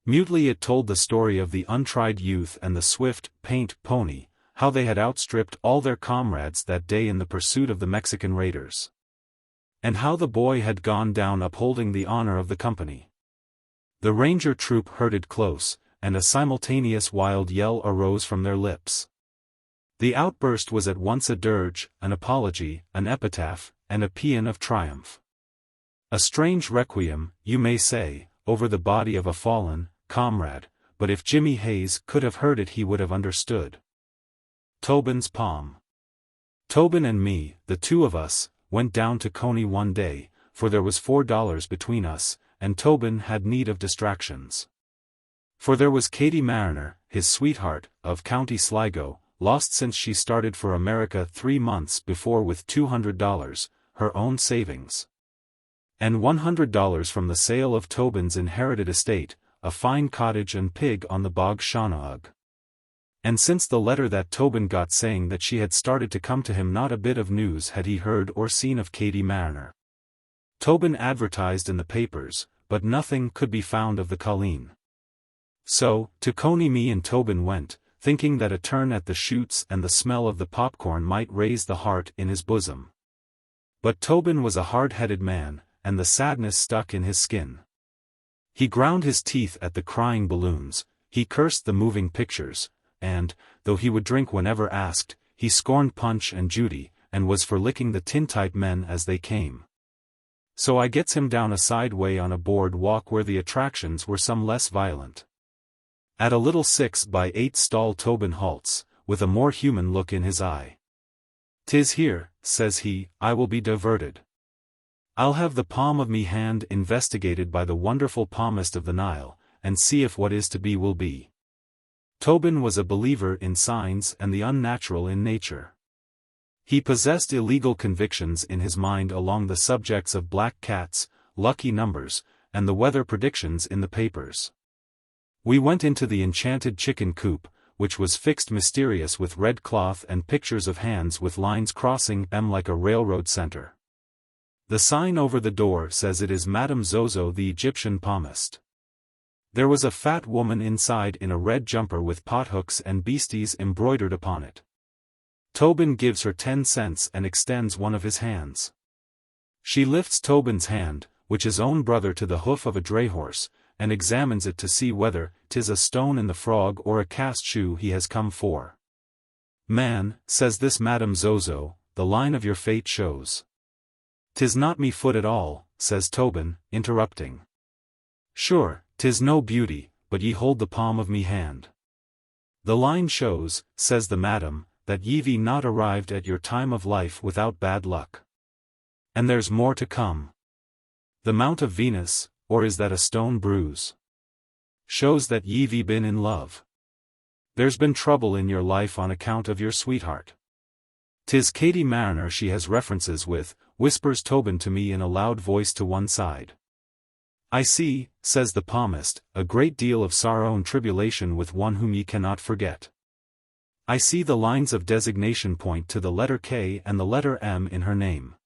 Mutely it told the story of the untried youth and the swift, paint pony, how they had outstripped all their comrades that day in the pursuit of the Mexican raiders. And how the boy had gone down upholding the honor of the company. The ranger troop herded close, and a simultaneous wild yell arose from their lips. The outburst was at once a dirge, an apology, an epitaph, and a paean of triumph. A strange requiem, you may say, over the body of a fallen comrade, but if Jimmy Hayes could have heard it he would have understood. Tobin's palm. Tobin and me, the 2 of us, went down to Coney one day, for there was $4 between us, and Tobin had need of distractions. For there was Katie Mariner, his sweetheart, of County Sligo, lost since she started for America 3 months before with $200, her own savings. And $100 from the sale of Tobin's inherited estate, a fine cottage and pig on the Bog Shawnagh. And since the letter that Tobin got saying that she had started to come to him, not a bit of news had he heard or seen of Katie Mariner. Tobin advertised in the papers, but nothing could be found of the colleen. So, to Coney me and Tobin went, thinking that a turn at the chutes and the smell of the popcorn might raise the heart in his bosom. But Tobin was a hard-headed man, and the sadness stuck in his skin. He ground his teeth at the crying balloons, he cursed the moving pictures, and, though he would drink whenever asked, he scorned Punch and Judy, and was for licking the tintype men as they came. So I gets him down a side way on a board walk where the attractions were some less violent. At a little 6x8 stall Tobin halts, with a more human look in his eye. "'Tis here," says he, "I will be diverted. I'll have the palm of me hand investigated by the wonderful palmist of the Nile, and see if what is to be will be." Tobin was a believer in signs and the unnatural in nature. He possessed illegal convictions in his mind along the subjects of black cats, lucky numbers, and the weather predictions in the papers. We went into the enchanted chicken coop, which was fixed mysterious with red cloth and pictures of hands with lines crossing them like a railroad center. The sign over the door says it is Madame Zozo the Egyptian palmist. There was a fat woman inside in a red jumper with pothooks and beasties embroidered upon it. Tobin gives her 10 cents and extends one of his hands. She lifts Tobin's hand, which is own brother to the hoof of a dray horse, and examines it to see whether 'tis a stone in the frog or a cast shoe he has come for. "Man," says this Madame Zozo, "the line of your fate shows." "'Tis not me foot at all," says Tobin, interrupting. "Sure, 'tis no beauty, but ye hold the palm of me hand." "The line shows," says the madam, "that ye've not arrived at your time of life without bad luck. And there's more to come. The Mount of Venus, or is that a stone bruise? Shows that ye've been in love. There's been trouble in your life on account of your sweetheart. 'Tis Katie Mariner she has references with," whispers Tobin to me in a loud voice to one side. "I see," says the palmist, "a great deal of sorrow and tribulation with one whom ye cannot forget. I see the lines of designation point to the letter K and the letter M in her name.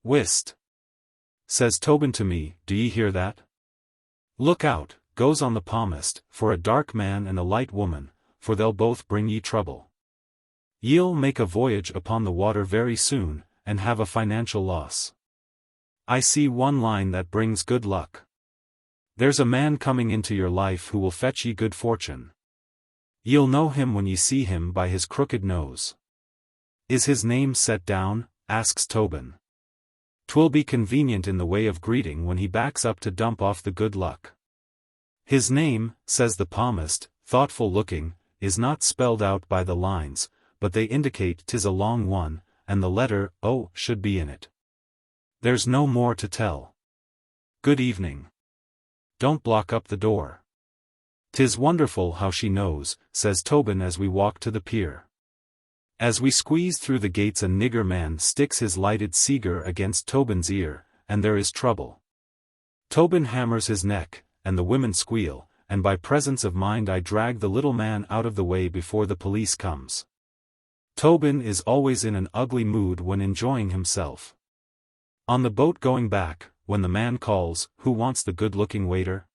Whist! Says Tobin to me, "Do ye hear that? Look out," goes on the palmist, "for a dark man and a light woman, for they'll both bring ye trouble. Ye'll make a voyage upon the water very soon, and have a financial loss. I see one line that brings good luck. There's a man coming into your life who will fetch ye good fortune. Ye'll know him when ye see him by his crooked nose." "Is his name set down?" asks Tobin. "'Twill be convenient in the way of greeting when he backs up to dump off the good luck." "His name," says the palmist, thoughtful looking, "is not spelled out by the lines, but they indicate 'tis a long one, and the letter O should be in it. There's no more to tell. Good evening. Don't block up the door." "'Tis wonderful how she knows," says Tobin as we walk to the pier. As we squeeze through the gates a nigger man sticks his lighted cigar against Tobin's ear, and there is trouble. Tobin hammers his neck, and the women squeal, and by presence of mind I drag the little man out of the way before the police comes. Tobin is always in an ugly mood when enjoying himself. On the boat going back, when the man calls, "Who wants the good-looking waiter?"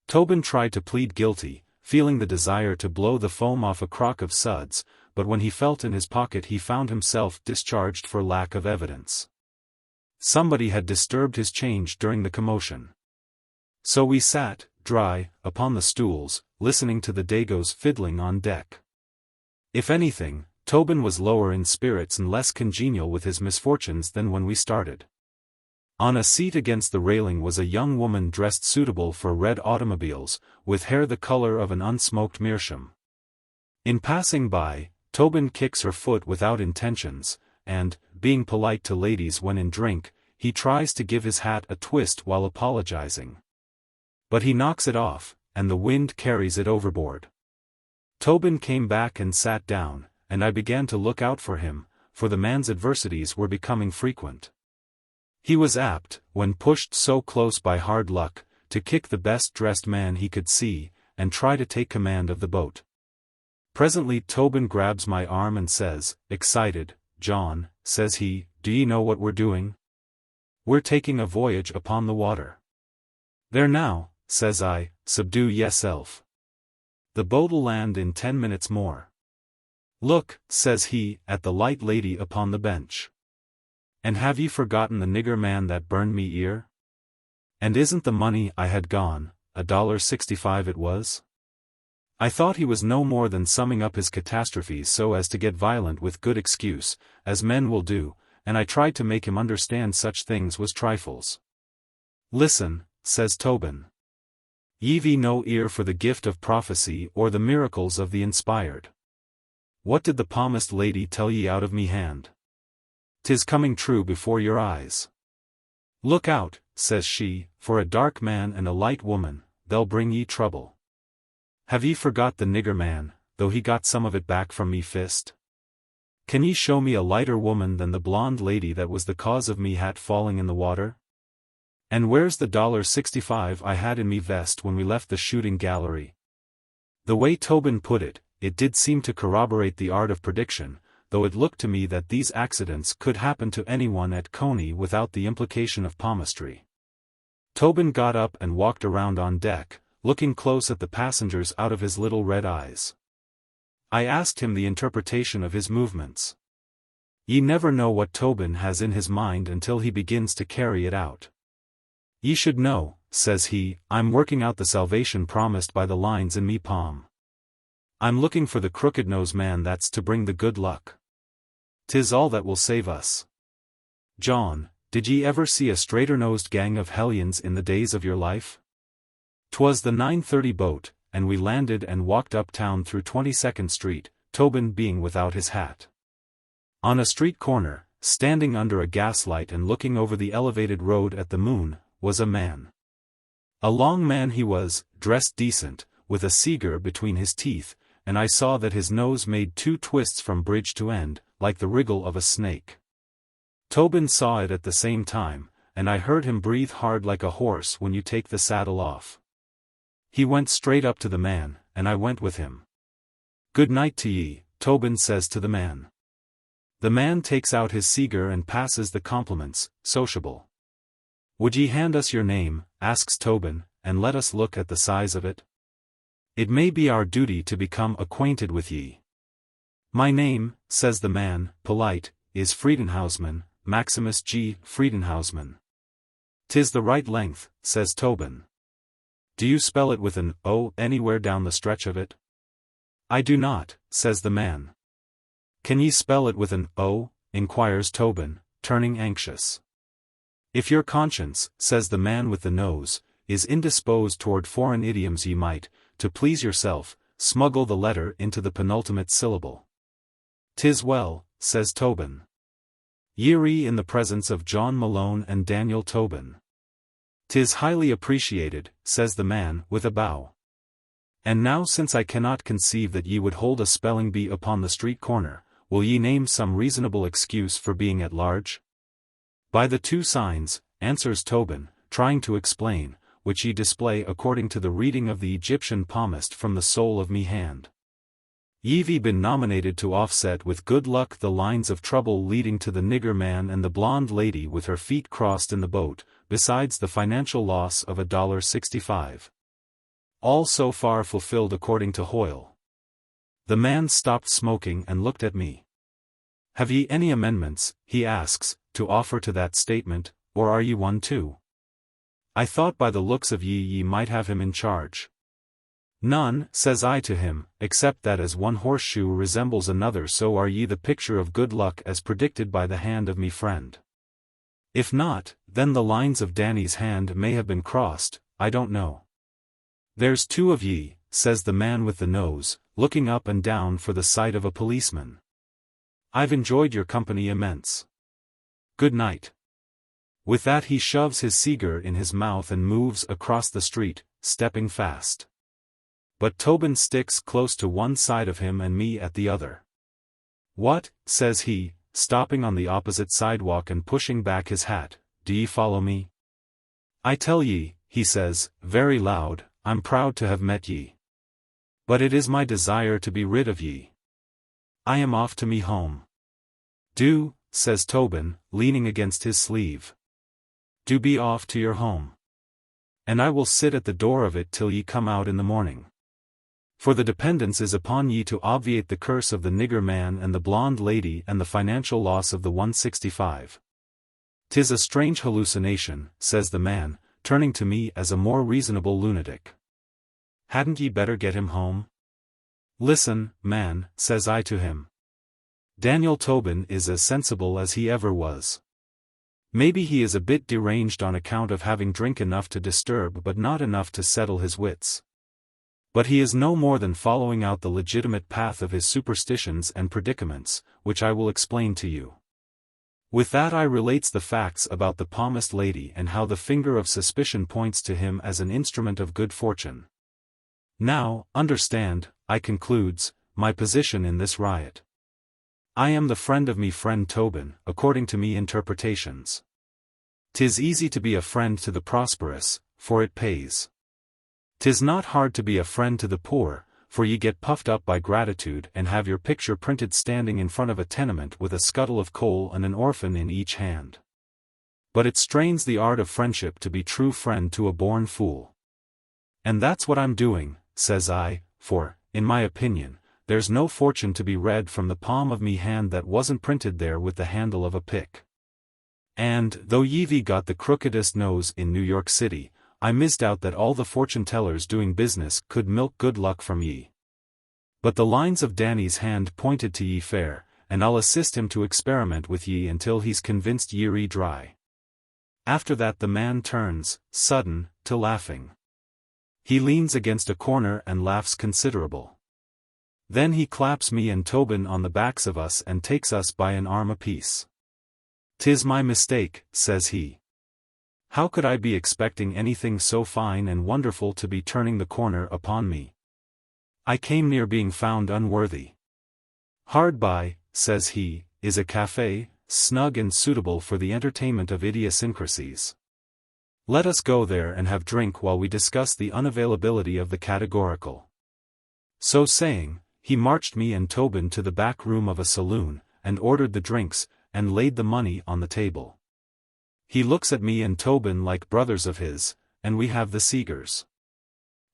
Tobin tried to plead guilty, feeling the desire to blow the foam off a crock of suds, but when he felt in his pocket he found himself discharged for lack of evidence. Somebody had disturbed his change during the commotion. So we sat, dry, upon the stools, listening to the Dagos fiddling on deck. If anything, Tobin was lower in spirits and less congenial with his misfortunes than when we started. On a seat against the railing was a young woman dressed suitable for red automobiles, with hair the color of an unsmoked meerschaum. In passing by, Tobin kicks her foot without intentions, and, being polite to ladies when in drink, he tries to give his hat a twist while apologizing. But he knocks it off, and the wind carries it overboard. Tobin came back and sat down, and I began to look out for him, for the man's adversities were becoming frequent. He was apt, when pushed so close by hard luck, to kick the best-dressed man he could see, and try to take command of the boat. Presently Tobin grabs my arm and says, excited, "John," says he, "do ye know what we're doing? We're taking a voyage upon the water." "There now," says I, subdue yeself. The boat'll land in 10 minutes more. Look, says he, at the light lady upon the bench. And have ye forgotten the nigger man that burned me ear? And isn't the money I had gone, $1.65 it was? I thought he was no more than summing up his catastrophes so as to get violent with good excuse, as men will do, and I tried to make him understand such things was trifles. Listen, says Tobin. Ye've no ear for the gift of prophecy or the miracles of the inspired. What did the palmist lady tell ye out of me hand? 'Tis coming true before your eyes. Look out, says she, for a dark man and a light woman, they'll bring ye trouble. Have ye forgot the nigger man, though he got some of it back from me fist? Can ye show me a lighter woman than the blonde lady that was the cause of me hat falling in the water? And where's the $1.65 I had in me vest when we left the shooting gallery? The way Tobin put it, it did seem to corroborate the art of prediction, though it looked to me that these accidents could happen to anyone at Coney without the implication of palmistry. Tobin got up and walked around on deck, looking close at the passengers out of his little red eyes. I asked him the interpretation of his movements. Ye never know what Tobin has in his mind until he begins to carry it out. Ye should know, says he, I'm working out the salvation promised by the lines in me palm. I'm looking for the crooked-nosed man that's to bring the good luck. 'Tis all that will save us. John, did ye ever see a straighter-nosed gang of hellions in the days of your life? 'Twas the 9:30 boat, and we landed and walked uptown through 22nd Street, Tobin being without his hat. On a street corner, standing under a gaslight and looking over the elevated road at the moon, was a man. A long man he was, dressed decent, with a cigar between his teeth, and I saw that his nose made 2 twists from bridge to end, like the wriggle of a snake. Tobin saw it at the same time, and I heard him breathe hard like a horse when you take the saddle off. He went straight up to the man, and I went with him. Good night to ye, Tobin says to the man. The man takes out his cigar and passes the compliments, sociable. Would ye hand us your name, asks Tobin, and let us look at the size of it? It may be our duty to become acquainted with ye. My name, says the man, polite, is Friedenhausman, Maximus G. Friedenhausman. 'Tis the right length, says Tobin. Do you spell it with an O anywhere down the stretch of it? I do not, says the man. Can ye spell it with an O? Inquires Tobin, turning anxious. If your conscience, says the man with the nose, is indisposed toward foreign idioms ye might, to please yourself, smuggle the letter into the penultimate syllable. 'Tis well, says Tobin. Ye're in the presence of John Malone and Daniel Tobin. 'Tis highly appreciated, says the man, with a bow. And now since I cannot conceive that ye would hold a spelling bee upon the street corner, will ye name some reasonable excuse for being at large? By the 2 signs, answers Tobin, trying to explain, which ye display according to the reading of the Egyptian palmist from the soul of me hand. Ye've been nominated to offset with good luck the lines of trouble leading to the nigger man and the blonde lady with her feet crossed in the boat, besides the financial loss of $1.65. All so far fulfilled according to Hoyle. The man stopped smoking and looked at me. Have ye any amendments, he asks, to offer to that statement, or are ye one too? I thought by the looks of ye might have him in charge. None, says I to him, except that as one horseshoe resembles another so are ye the picture of good luck as predicted by the hand of me friend. If not, then the lines of Danny's hand may have been crossed, I don't know. There's 2 of ye, says the man with the nose, looking up and down for the sight of a policeman. I've enjoyed your company immense. Good night. With that he shoves his cigar in his mouth and moves across the street, stepping fast. But Tobin sticks close to one side of him and me at the other. What, says he, stopping on the opposite sidewalk and pushing back his hat, do ye follow me? I tell ye, he says, very loud, I'm proud to have met ye. But it is my desire to be rid of ye. I am off to me home. Do, says Tobin, leaning against his sleeve. Do be off to your home. And I will sit at the door of it till ye come out in the morning. For the dependence is upon ye to obviate the curse of the nigger man and the blonde lady and the financial loss of the 165. 'Tis a strange hallucination, says the man, turning to me as a more reasonable lunatic. Hadn't ye better get him home? Listen, man, says I to him. Daniel Tobin is as sensible as he ever was. Maybe he is a bit deranged on account of having drink enough to disturb but not enough to settle his wits. But he is no more than following out the legitimate path of his superstitions and predicaments, which I will explain to you. With that I relates the facts about the palmist lady and how the finger of suspicion points to him as an instrument of good fortune. Now, understand, I concludes, my position in this riot. I am the friend of me friend Tobin, according to me interpretations. 'Tis easy to be a friend to the prosperous, for it pays. 'Tis not hard to be a friend to the poor, for ye get puffed up by gratitude and have your picture printed standing in front of a tenement with a scuttle of coal and an orphan in each hand. But it strains the art of friendship to be true friend to a born fool. And that's what I'm doing, says I, for, in my opinion, there's no fortune to be read from the palm of me hand that wasn't printed there with the handle of a pick. And, though ye've got the crookedest nose in New York City, I misdoubt that all the fortune-tellers doing business could milk good luck from ye. But the lines of Danny's hand pointed to ye fair, and I'll assist him to experiment with ye until he's convinced ye're dry. After that the man turns, sudden, to laughing. He leans against a corner and laughs considerable. Then he claps me and Tobin on the backs of us and takes us by an arm apiece. "'Tis my mistake," says he. "How could I be expecting anything so fine and wonderful to be turning the corner upon me? I came near being found unworthy. Hard by," says he, "is a cafe, snug and suitable for the entertainment of idiosyncrasies. Let us go there and have drink while we discuss the unavailability of the categorical." So saying, he marched me and Tobin to the back room of a saloon, and ordered the drinks, and laid the money on the table. He looks at me and Tobin like brothers of his, and we have the Seegers.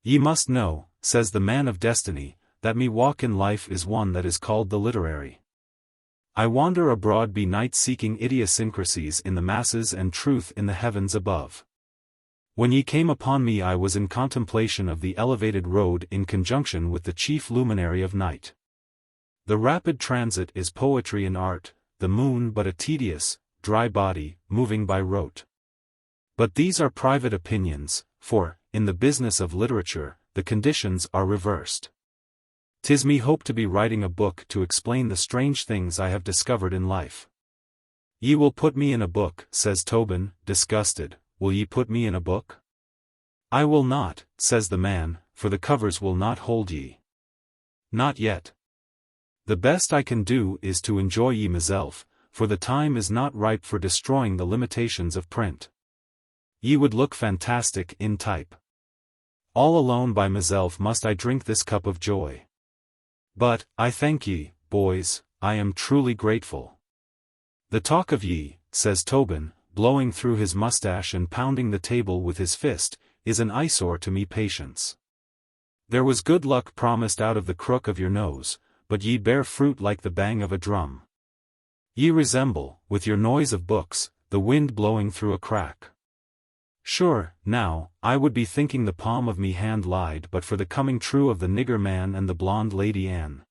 "Ye must know," says the man of destiny, "that me walk in life is one that is called the literary. I wander abroad be night seeking idiosyncrasies in the masses and truth in the heavens above. When ye came upon me I was in contemplation of the elevated road in conjunction with the chief luminary of night. The rapid transit is poetry and art, the moon but a tedious, dry body, moving by rote. But these are private opinions, for, in the business of literature, the conditions are reversed. 'Tis me hope to be writing a book to explain the strange things I have discovered in life." "Ye will put me in a book," says Tobin, disgusted. "Will ye put me in a book?" "I will not," says the man, "for the covers will not hold ye. Not yet. The best I can do is to enjoy ye myself, for the time is not ripe for destroying the limitations of print. Ye would look fantastic in type. All alone by myself must I drink this cup of joy. But, I thank ye, boys, I am truly grateful. The talk of ye," says Tobin, blowing through his mustache and pounding the table with his fist, "is an eyesore to me patience. There was good luck promised out of the crook of your nose, but ye bear fruit like the bang of a drum. Ye resemble, with your noise of books, the wind blowing through a crack. Sure, now, I would be thinking the palm of me hand lied but for the coming true of the nigger man and the blonde lady Anne."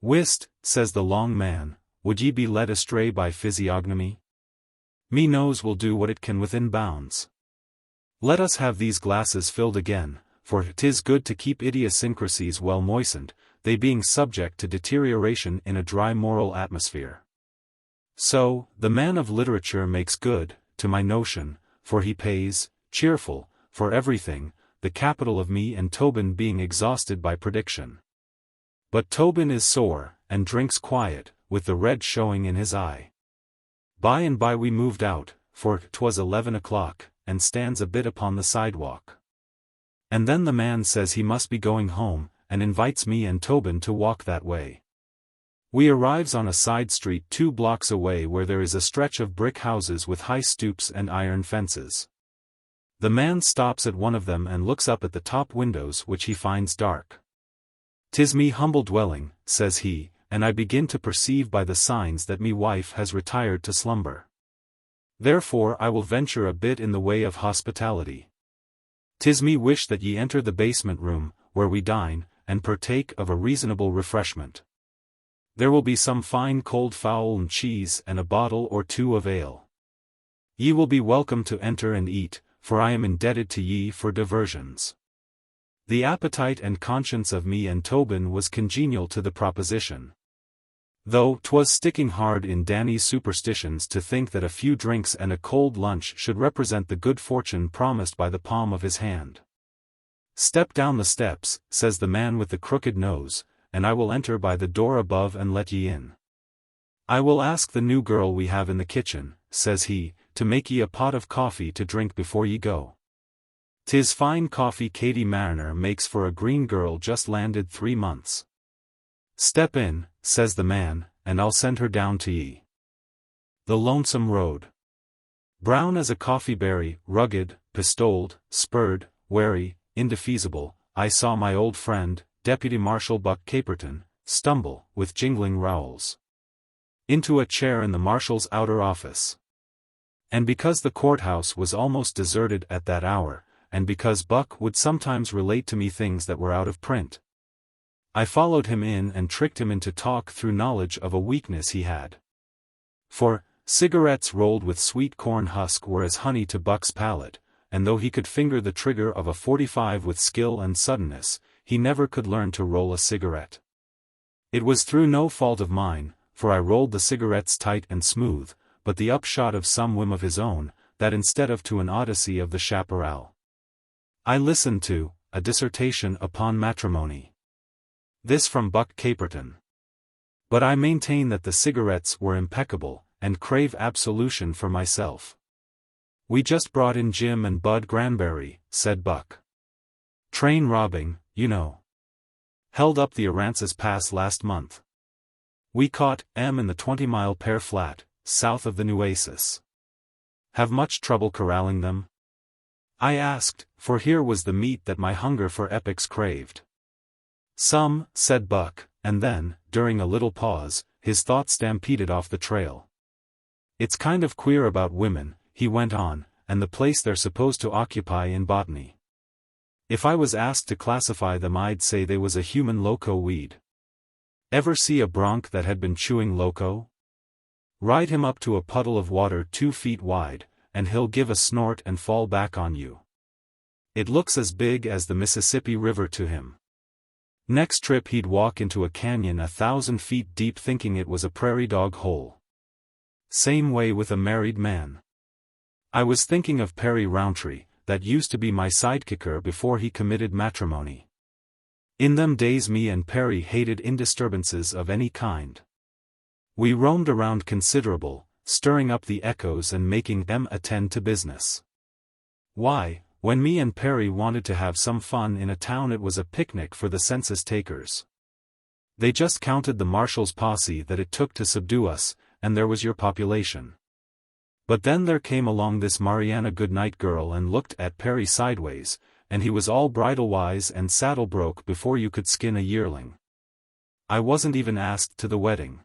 "Whist," says the long man, "would ye be led astray by physiognomy? Me nose will do what it can within bounds. Let us have these glasses filled again, for 'tis good to keep idiosyncrasies well moistened, they being subject to deterioration in a dry moral atmosphere." So, the man of literature makes good, to my notion, for he pays, cheerful, for everything, the capital of me and Tobin being exhausted by prediction. But Tobin is sore, and drinks quiet, with the red showing in his eye. By and by we moved out, for 'twas 11 o'clock, and stands a bit upon the sidewalk. And then the man says he must be going home, and invites me and Tobin to walk that way. We arrives on a side street 2 blocks away where there is a stretch of brick houses with high stoops and iron fences. The man stops at one of them and looks up at the top windows, which he finds dark. "'Tis me humble dwelling," says he, "and I begin to perceive by the signs that me wife has retired to slumber. Therefore I will venture a bit in the way of hospitality. 'Tis me wish that ye enter the basement room, where we dine, and partake of a reasonable refreshment. There will be some fine cold fowl and cheese and a bottle or two of ale. Ye will be welcome to enter and eat, for I am indebted to ye for diversions." The appetite and conscience of me and Tobin was congenial to the proposition. Though 'twas sticking hard in Danny's superstitions to think that a few drinks and a cold lunch should represent the good fortune promised by the palm of his hand. "Step down the steps," says the man with the crooked nose, "and I will enter by the door above and let ye in. I will ask the new girl we have in the kitchen," says he, "to make ye a pot of coffee to drink before ye go. 'Tis fine coffee Katie Mariner makes for a green girl just landed 3 months. Step in," says the man, "and I'll send her down to ye." The Lonesome Road. Brown as a coffee berry, rugged, pistoled, spurred, wary, indefeasible, I saw my old friend, Deputy Marshal Buck Caperton, stumble, with jingling rowels, into a chair in the marshal's outer office. And because the courthouse was almost deserted at that hour, and because Buck would sometimes relate to me things that were out of print, I followed him in and tricked him into talk through knowledge of a weakness he had. For, cigarettes rolled with sweet corn husk were as honey to Buck's palate, and though he could finger the trigger of a .45 with skill and suddenness, he never could learn to roll a cigarette. It was through no fault of mine, for I rolled the cigarettes tight and smooth, but the upshot of some whim of his own, that instead of to an Odyssey of the Chaparral, I listened to a dissertation upon matrimony. This from Buck Caperton. But I maintain that the cigarettes were impeccable, and crave absolution for myself. "We just brought in Jim and Bud Granberry," said Buck. "Train robbing, you know. Held up the Aransas Pass last month. We caught M in the 20-mile Pear Flat, south of the Nueces. Have much trouble corralling them?" I asked, for here was the meat that my hunger for epics craved. "Some," said Buck, and then, during a little pause, his thoughts stampeded off the trail. "It's kind of queer about women," he went on, "and the place they're supposed to occupy in botany. If I was asked to classify them I'd say they was a human loco weed. Ever see a bronc that had been chewing loco? Ride him up to a puddle of water 2 feet wide, and he'll give a snort and fall back on you. It looks as big as the Mississippi River to him. Next trip he'd walk into a canyon 1,000 feet deep thinking it was a prairie dog hole. Same way with a married man. I was thinking of Perry Rountree, that used to be my sidekicker before he committed matrimony. In them days me and Perry hated indisturbances of any kind. We roamed around considerable, stirring up the echoes and making them attend to business. Why, when me and Perry wanted to have some fun in a town it was a picnic for the census takers. They just counted the marshal's posse that it took to subdue us, and there was your population. But then there came along this Mariana Goodnight girl and looked at Perry sideways, and he was all bridle-wise and saddle-broke before you could skin a yearling. I wasn't even asked to the wedding.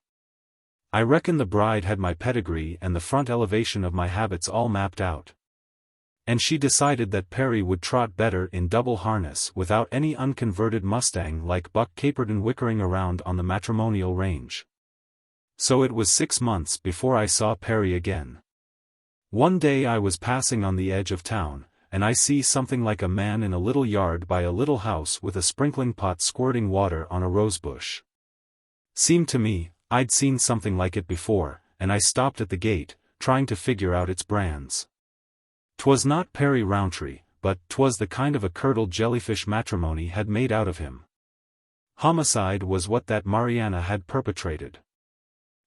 I reckon the bride had my pedigree and the front elevation of my habits all mapped out. And she decided that Perry would trot better in double harness without any unconverted Mustang like Buck Caperton wickering around on the matrimonial range. So it was 6 months before I saw Perry again. One day I was passing on the edge of town, and I see something like a man in a little yard by a little house with a sprinkling pot squirting water on a rosebush. Seemed to me, I'd seen something like it before, and I stopped at the gate, trying to figure out its brands. 'Twas not Perry Rountree, but 'twas the kind of a curdled jellyfish matrimony had made out of him. Homicide was what that Mariana had perpetrated.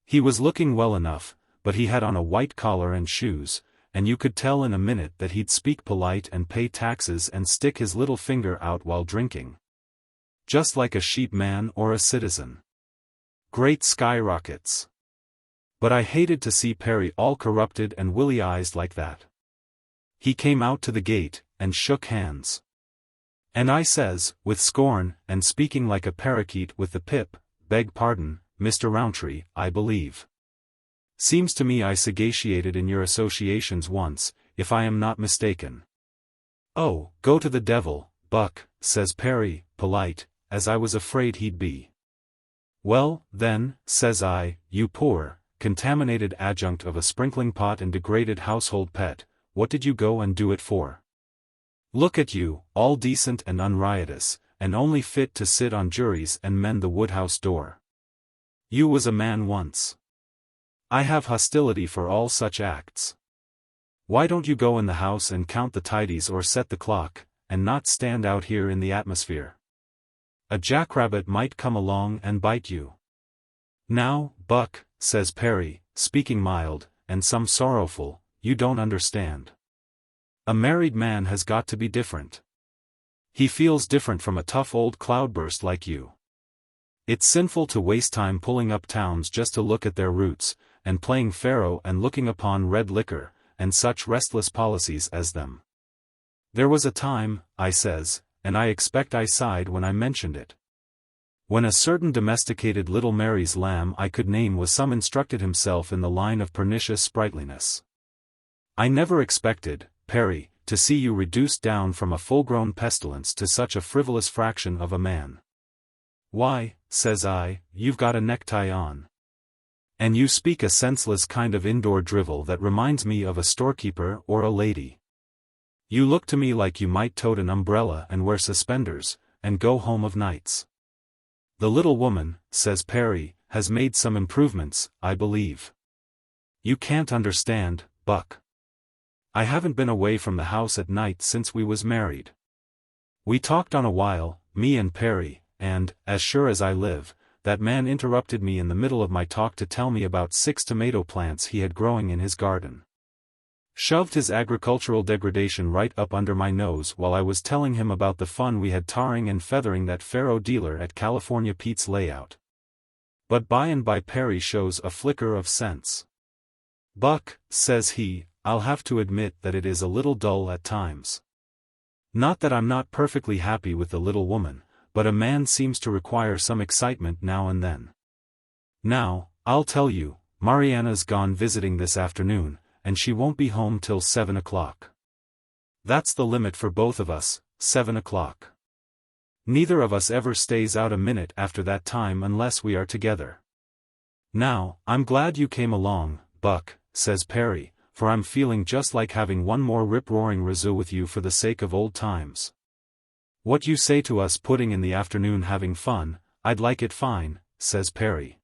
He was looking well enough, but he had on a white collar and shoes, and you could tell in a minute that he'd speak polite and pay taxes and stick his little finger out while drinking. Just like a sheep man or a citizen. Great skyrockets. But I hated to see Perry all corrupted and willy-eyed like that. He came out to the gate, and shook hands. And I says, with scorn, and speaking like a parakeet with the pip, "Beg pardon, Mr. Rowntree, I believe. Seems to me I satiated in your associations once, if I am not mistaken." "Oh, go to the devil, Buck," says Perry, polite, as I was afraid he'd be. "Well, then," says I, "you poor, contaminated adjunct of a sprinkling pot and degraded household pet, what did you go and do it for? Look at you, all decent and unriotous, and only fit to sit on juries and mend the woodhouse door. You was a man once. I have hostility for all such acts. Why don't you go in the house and count the tidies or set the clock, and not stand out here in the atmosphere? A jackrabbit might come along and bite you." "Now, Buck," says Perry, speaking mild, and some sorrowful, "you don't understand. A married man has got to be different. He feels different from a tough old cloudburst like you. It's sinful to waste time pulling up towns just to look at their roots, and playing Pharaoh and looking upon red liquor, and such restless policies as them. There was a time," I says, and I expect I sighed when I mentioned it, "when a certain domesticated little Mary's lamb I could name was some instructed himself in the line of pernicious sprightliness. I never expected, Perry, to see you reduced down from a full-grown pestilence to such a frivolous fraction of a man. Why," says I, "you've got a necktie on. And you speak a senseless kind of indoor drivel that reminds me of a storekeeper or a lady. You look to me like you might tote an umbrella and wear suspenders, and go home of nights. The little woman," says Perry, "has made some improvements, I believe. You can't understand, Buck. I haven't been away from the house at night since we was married. We talked on a while, me and Perry, and, as sure as I live, that man interrupted me in the middle of my talk to tell me about 6 tomato plants he had growing in his garden. Shoved his agricultural degradation right up under my nose while I was telling him about the fun we had tarring and feathering that faro dealer at California Pete's layout. But by and by Perry shows a flicker of sense. "Buck," says he, "I'll have to admit that it is a little dull at times. Not that I'm not perfectly happy with the little woman, but a man seems to require some excitement now and then. Now, I'll tell you, Mariana's gone visiting this afternoon, and she won't be home till 7 o'clock. That's the limit for both of us, 7 o'clock. Neither of us ever stays out a minute after that time unless we are together. Now, I'm glad you came along, Buck," says Perry, "for I'm feeling just like having one more rip-roaring razoo with you for the sake of old times. What you say to us putting in the afternoon having fun, I'd like it fine," says Perry.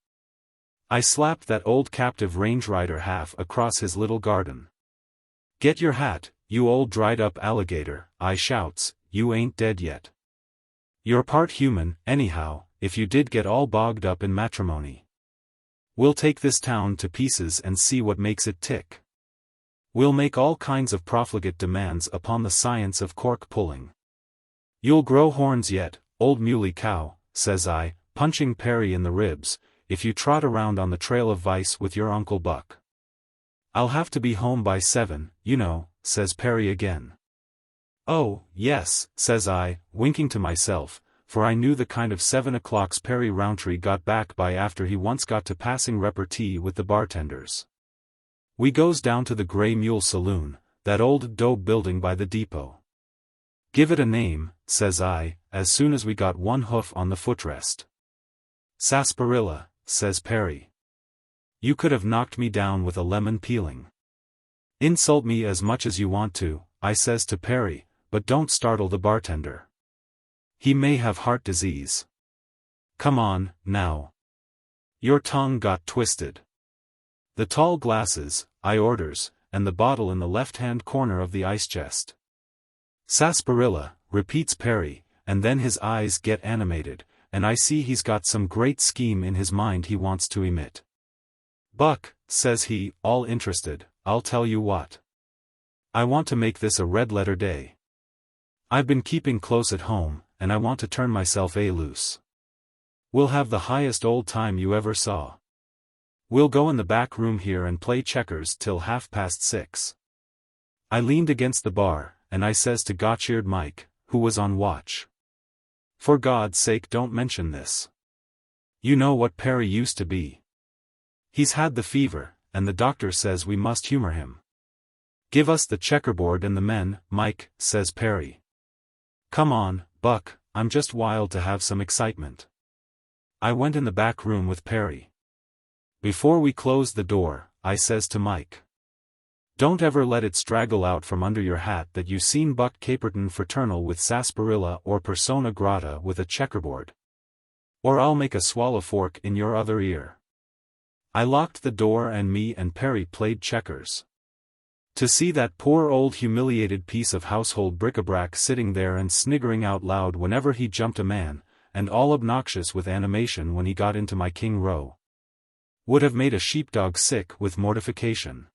I slapped that old captive range rider half across his little garden. "Get your hat, you old dried-up alligator," I shouts, "you ain't dead yet. You're part human, anyhow, if you did get all bogged up in matrimony. We'll take this town to pieces and see what makes it tick. We'll make all kinds of profligate demands upon the science of cork-pulling. You'll grow horns yet, old muley cow," says I, punching Perry in the ribs, "if you trot around on the trail of vice with your Uncle Buck. I'll have to be home by 7, you know," says Perry again. "Oh, yes," says I, winking to myself, for I knew the kind of 7 o'clocks Perry Rowntree got back by after he once got to passing repartee with the bartenders. We goes down to the Grey Mule Saloon, that old dobe building by the depot. "Give it a name," says I, as soon as we got one hoof on the footrest. "Sarsaparilla," says Perry. "You could have knocked me down with a lemon peeling." "Insult me as much as you want to," I says to Perry, "but don't startle the bartender. He may have heart disease. Come on, now. Your tongue got twisted." "The tall glasses," I orders, "and the bottle in the left-hand corner of the ice chest." "Sarsaparilla," repeats Perry, and then his eyes get animated, and I see he's got some great scheme in his mind he wants to emit. "Buck," says he, all interested, "I'll tell you what. I want to make this a red-letter day. I've been keeping close at home, and I want to turn myself loose. We'll have the highest old time you ever saw. We'll go in the back room here and play checkers till 6:30. I leaned against the bar, and I says to Gotcheered Mike, who was on watch. For God's sake don't mention this. You know what Perry used to be. He's had the fever, and the doctor says we must humor him. Give us the checkerboard and the men, Mike, says Perry. Come on, Buck, I'm just wild to have some excitement. I went in the back room with Perry. Before we closed the door, I says to Mike. Don't ever let it straggle out from under your hat that you seen Buck Caperton fraternal with sarsaparilla or persona grata with a checkerboard. Or I'll make a swallow fork in your other ear. I locked the door and me and Perry played checkers. To see that poor old humiliated piece of household bric-a-brac sitting there and sniggering out loud whenever he jumped a man, and all obnoxious with animation when he got into my king row, would have made a sheepdog sick with mortification.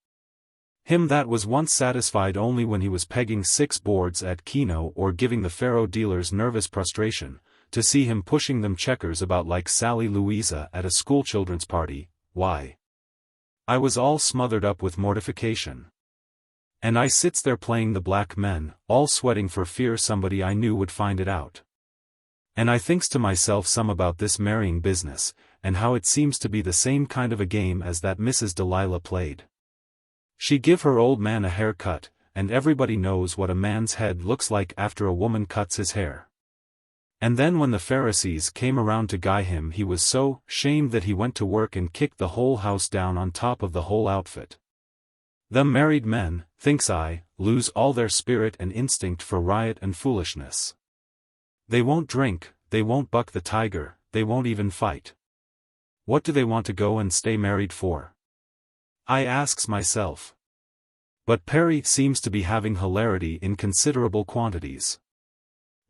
Him that was once satisfied only when he was pegging 6 boards at Keno or giving the faro dealers nervous prostration, to see him pushing them checkers about like Sally Louisa at a schoolchildren's party, why? I was all smothered up with mortification. And I sits there playing the black men, all sweating for fear somebody I knew would find it out. And I thinks to myself some about this marrying business, and how it seems to be the same kind of a game as that Mrs. Delilah played. She give her old man a haircut, and everybody knows what a man's head looks like after a woman cuts his hair. And then when the Pharisees came around to guy him he was so shamed that he went to work and kicked the whole house down on top of the whole outfit. Them married men, thinks I, lose all their spirit and instinct for riot and foolishness. They won't drink, they won't buck the tiger, they won't even fight. What do they want to go and stay married for? I asks myself. But Perry seems to be having hilarity in considerable quantities.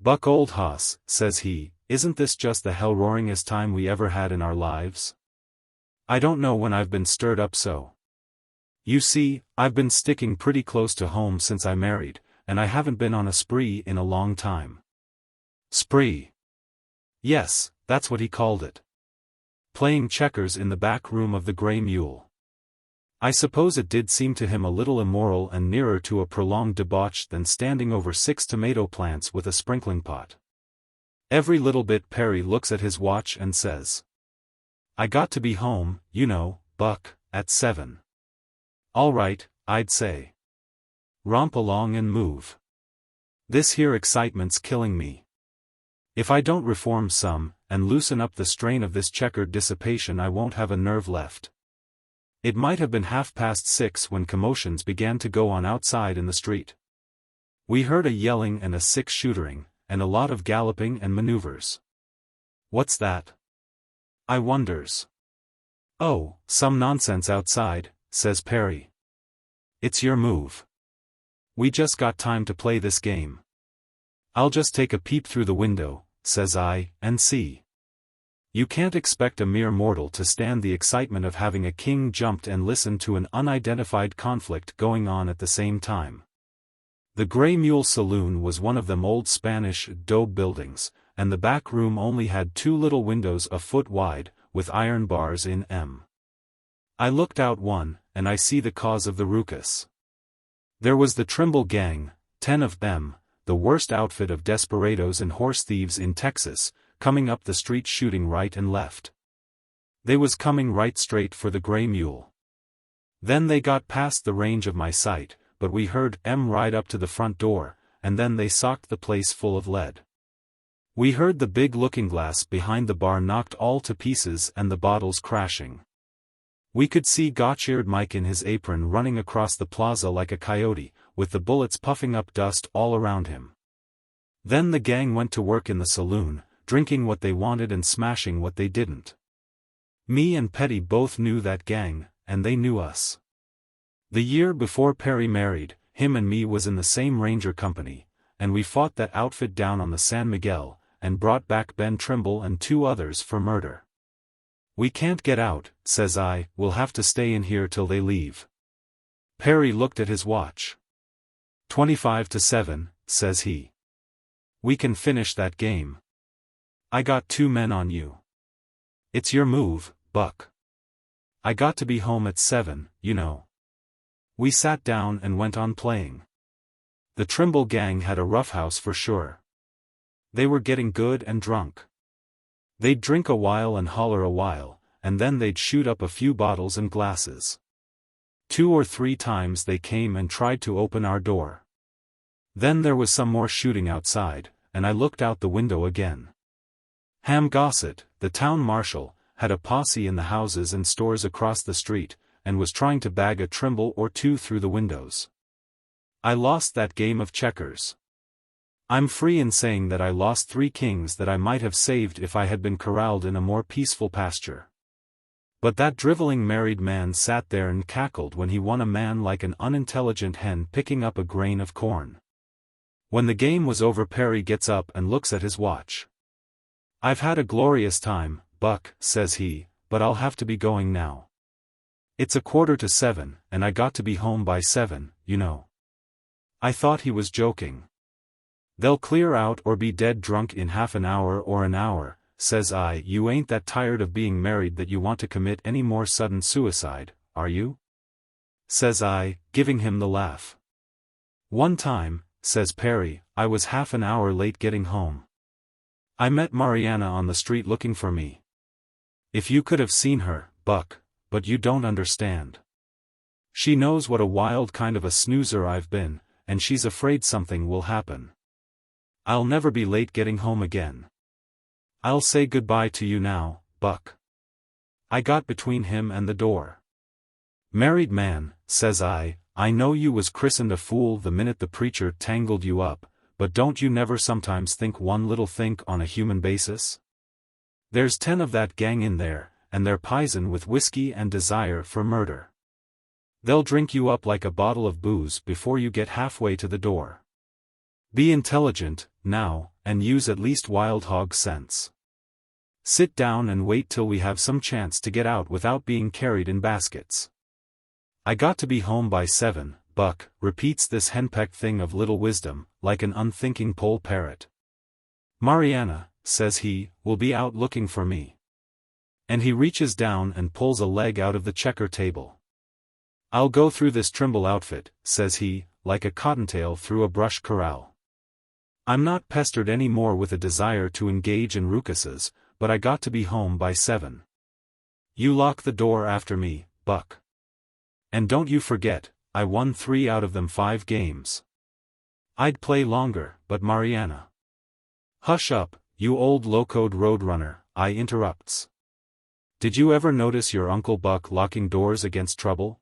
Buck old hoss, says he, isn't this just the hell-roaringest time we ever had in our lives? I don't know when I've been stirred up so. You see, I've been sticking pretty close to home since I married, and I haven't been on a spree in a long time. Spree. Yes, that's what he called it. Playing checkers in the back room of the Grey Mule. I suppose it did seem to him a little immoral and nearer to a prolonged debauch than standing over 6 tomato plants with a sprinkling pot. Every little bit Perry looks at his watch and says, I got to be home, you know, Buck, at 7. All right, I'd say. Romp along and move. This here excitement's killing me. If I don't reform some, and loosen up the strain of this checkered dissipation I won't have a nerve left. It might have been 6:30 when commotions began to go on outside in the street. We heard a yelling and a 6-shootering, and a lot of galloping and maneuvers. What's that? I wonders. Oh, some nonsense outside, says Perry. It's your move. We just got time to play this game. I'll just take a peep through the window, says I, and see. You can't expect a mere mortal to stand the excitement of having a king jumped and listen to an unidentified conflict going on at the same time. The Grey Mule Saloon was one of them old Spanish adobe buildings, and the back room only had 2 little windows a foot wide, with iron bars in them. I looked out one, and I see the cause of the ruckus. There was the Trimble gang, 10 of them, the worst outfit of desperados and horse thieves in Texas, coming up the street shooting right and left. They was coming right straight for the Grey Mule. Then they got past the range of my sight, but we heard 'em ride up to the front door, and then they socked the place full of lead. We heard the big looking-glass behind the bar knocked all to pieces and the bottles crashing. We could see Gotcheered Mike in his apron running across the plaza like a coyote, with the bullets puffing up dust all around him. Then the gang went to work in the saloon, drinking what they wanted and smashing what they didn't. Me and Petty both knew that gang, and they knew us. The year before Perry married, him and me was in the same ranger company, and we fought that outfit down on the San Miguel, and brought back Ben Trimble and 2 others for murder. We can't get out, says I, we'll have to stay in here till they leave. Perry looked at his watch. 7:25, says he. We can finish that game. I got 2 men on you. It's your move, Buck. I got to be home at 7, you know. We sat down and went on playing. The Trimble gang had a roughhouse for sure. They were getting good and drunk. They'd drink a while and holler a while, and then they'd shoot up a few bottles and glasses. 2 or 3 times they came and tried to open our door. Then there was some more shooting outside, and I looked out the window again. Ham Gossett, the town marshal, had a posse in the houses and stores across the street, and was trying to bag a Trimble or 2 through the windows. I lost that game of checkers. I'm free in saying that I lost 3 kings that I might have saved if I had been corralled in a more peaceful pasture. But that driveling married man sat there and cackled when he won a man like an unintelligent hen picking up a grain of corn. When the game was over, Perry gets up and looks at his watch. "I've had a glorious time, Buck," says he, "but I'll have to be going now. It's 6:45, and I got to be home by 7, you know." I thought he was joking. "They'll clear out or be dead drunk in half an hour or an hour," says I. "You ain't that tired of being married that you want to commit any more sudden suicide, are you?" says I, giving him the laugh. "One time," says Perry, "I was half an hour late getting home. I met Mariana on the street looking for me. If you could have seen her, Buck, but you don't understand. She knows what a wild kind of a snoozer I've been, and she's afraid something will happen. I'll never be late getting home again. I'll say goodbye to you now, Buck." I got between him and the door. "Married man," says I know you was christened a fool the minute the preacher tangled you up, but don't you never sometimes think one little think on a human basis? There's 10 of that gang in there, and they're pisen with whiskey and desire for murder. They'll drink you up like a bottle of booze before you get halfway to the door. Be intelligent, now, and use at least wild hog sense. Sit down and wait till we have some chance to get out without being carried in baskets." "I got to be home by 7, Buck," repeats this henpecked thing of little wisdom, like an unthinking poll parrot. "Mariana," says he, "will be out looking for me." And he reaches down and pulls a leg out of the checker table. "I'll go through this Trimble outfit," says he, like a cottontail through a brush corral. I'm not pestered any more with a desire to engage in rucuses, but I got to be home by 7. "You lock the door after me, Buck. And don't you forget, I won 3 out of them 5 games. I'd play longer, but Mariana—" "Hush up, you old locoed roadrunner," I interrupts. "Did you ever notice your Uncle Buck locking doors against trouble?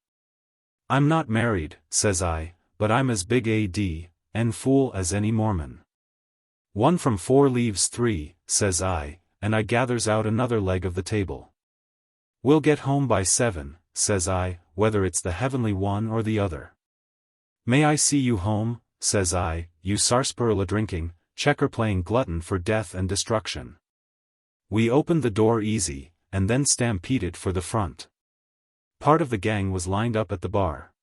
I'm not married," says I, "but I'm as big a d—n fool as any Mormon. 1 from 4 leaves 3, says I, and I gathers out another leg of the table. "We'll get home by 7, says I, whether it's the heavenly one or the other. "May I see you home," says I, "you sarsaparilla drinking, checker-playing glutton for death and destruction." We opened the door easy, and then stampeded for the front. Part of the gang was lined up at the bar.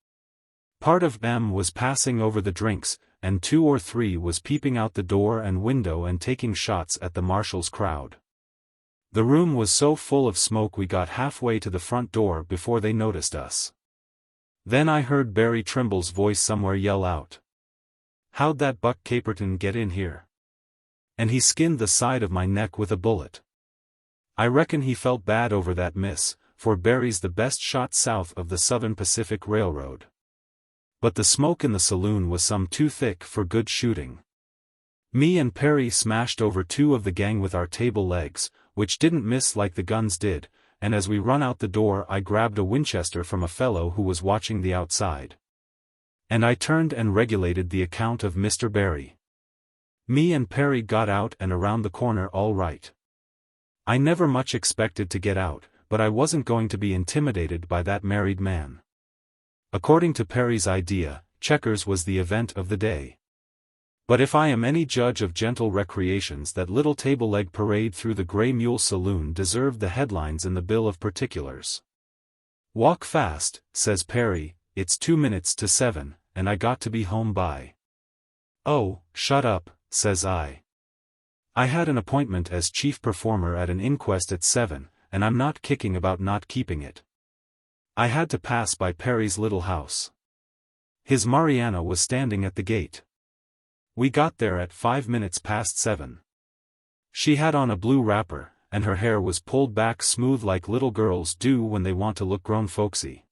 Part of them was passing over the drinks, and 2 or 3 was peeping out the door and window and taking shots at the marshal's crowd. The room was so full of smoke we got halfway to the front door before they noticed us. Then I heard Barry Trimble's voice somewhere yell out, "How'd that Buck Caperton get in here?" And he skinned the side of my neck with a bullet. I reckon he felt bad over that miss, for Barry's the best shot south of the Southern Pacific Railroad. But the smoke in the saloon was some too thick for good shooting. Me and Perry smashed over 2 of the gang with our table legs, which didn't miss like the guns did, and as we run out the door I grabbed a Winchester from a fellow who was watching the outside. And I turned and regulated the account of Mr. Barry. Me and Perry got out and around the corner all right. I never much expected to get out, but I wasn't going to be intimidated by that married man. According to Perry's idea, checkers was the event of the day. But if I am any judge of gentle recreations, that little table leg parade through the Grey Mule Saloon deserved the headlines in the bill of particulars. "Walk fast," says Perry, "it's 2 minutes to 7, and I got to be home by—" "Oh, shut up," says I. "I had an appointment as chief performer at an inquest at 7, and I'm not kicking about not keeping it." I had to pass by Perry's little house. His Mariana was standing at the gate. We got there at 7:05. She had on a blue wrapper, and her hair was pulled back smooth like little girls do when they want to look grown folksy.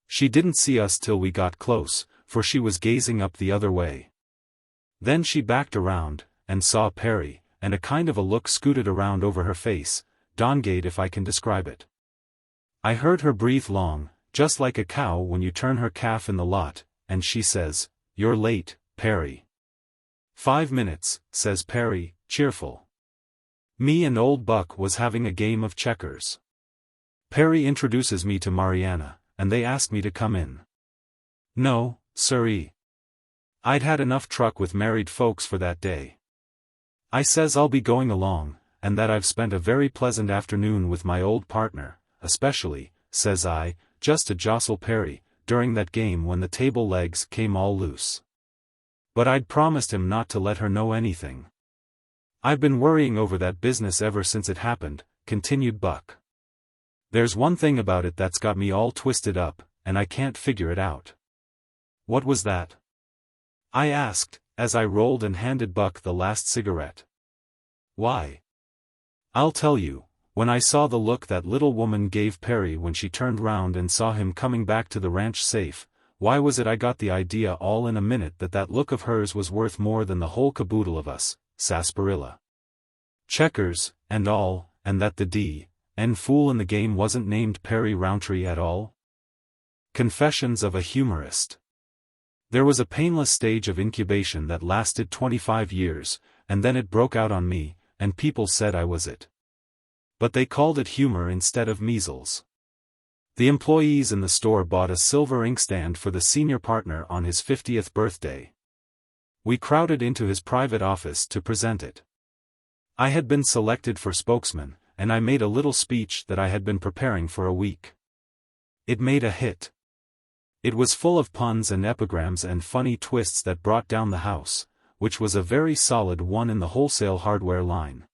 She didn't see us till we got close, for she was gazing up the other way. Then she backed around, and saw Perry, and a kind of a look scooted around over her face, dawngate if I can describe it. I heard her breathe long, just like a cow when you turn her calf in the lot, and she says, "You're late, Perry." "5 minutes," says Perry, cheerful. Me and old Buck was having a game of checkers. Perry introduces me to Mariana, and they ask me to come in. No, siree. I'd had enough truck with married folks for that day. I says I'll be going along, and that I've spent a very pleasant afternoon with my old partner, especially, says I, just to jostle Perry, during that game when the table legs came all loose. But I'd promised him not to let her know anything. I've been worrying over that business ever since it happened, continued Buck. There's one thing about it that's got me all twisted up, and I can't figure it out. What was that? I asked, as I rolled and handed Buck the last cigarette. Why? I'll tell you, when I saw the look that little woman gave Perry when she turned round and saw him coming back to the ranch safe, why was it I got the idea all in a minute that that look of hers was worth more than the whole caboodle of us, sarsaparilla, checkers, and all, and that the D.N. fool in the game wasn't named Perry Rountree at all? Confessions of a Humorist. There was a painless stage of incubation that lasted 25 years, and then it broke out on me, and people said I was it. But they called it humor instead of measles. The employees in the store bought a silver inkstand for the senior partner on his 50th birthday. We crowded into his private office to present it. I had been selected for spokesman, and I made a little speech that I had been preparing for a week. It made a hit. It was full of puns and epigrams and funny twists that brought down the house, which was a very solid one in the wholesale hardware line.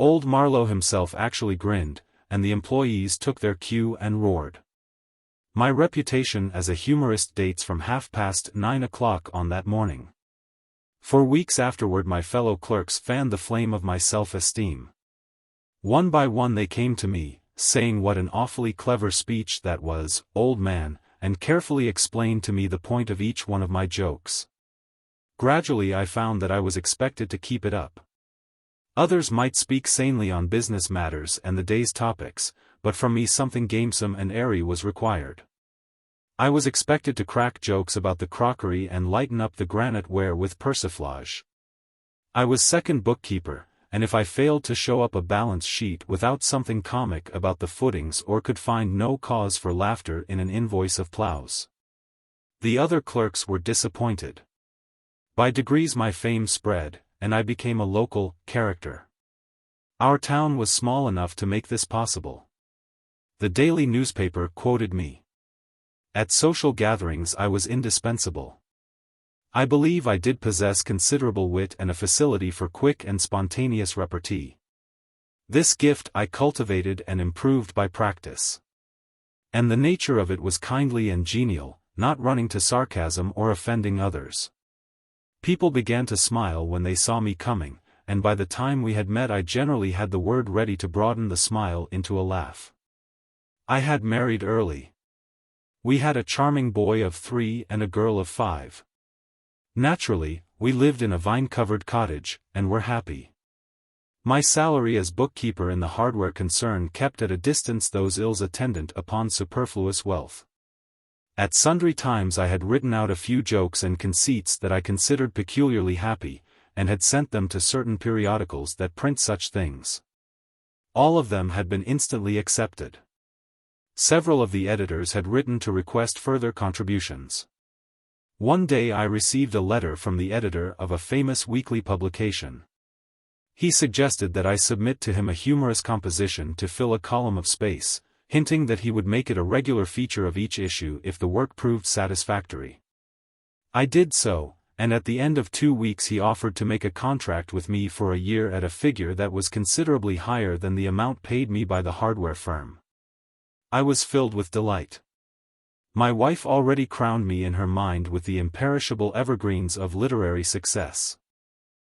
Old Marlowe himself actually grinned, and the employees took their cue and roared. My reputation as a humorist dates from 9:30 on that morning. For weeks afterward my fellow clerks fanned the flame of my self-esteem. One by one they came to me, saying what an awfully clever speech that was, old man, and carefully explained to me the point of each one of my jokes. Gradually I found that I was expected to keep it up. Others might speak sanely on business matters and the day's topics, but from me something gamesome and airy was required. I was expected to crack jokes about the crockery and lighten up the granite ware with persiflage. I was second bookkeeper, and if I failed to show up a balance sheet without something comic about the footings or could find no cause for laughter in an invoice of plows, the other clerks were disappointed. By degrees my fame spread, and I became a local character. Our town was small enough to make this possible. The daily newspaper quoted me. At social gatherings I was indispensable. I believe I did possess considerable wit and a facility for quick and spontaneous repartee. This gift I cultivated and improved by practice. And the nature of it was kindly and genial, not running to sarcasm or offending others. People began to smile when they saw me coming, and by the time we had met I generally had the word ready to broaden the smile into a laugh. I had married early. We had a charming boy of 3 and a girl of 5. Naturally, we lived in a vine-covered cottage, and were happy. My salary as bookkeeper in the hardware concern kept at a distance those ills attendant upon superfluous wealth. At sundry times I had written out a few jokes and conceits that I considered peculiarly happy, and had sent them to certain periodicals that print such things. All of them had been instantly accepted. Several of the editors had written to request further contributions. One day I received a letter from the editor of a famous weekly publication. He suggested that I submit to him a humorous composition to fill a column of space, hinting that he would make it a regular feature of each issue if the work proved satisfactory. I did so, and at the end of 2 weeks he offered to make a contract with me for a year at a figure that was considerably higher than the amount paid me by the hardware firm. I was filled with delight. My wife already crowned me in her mind with the imperishable evergreens of literary success.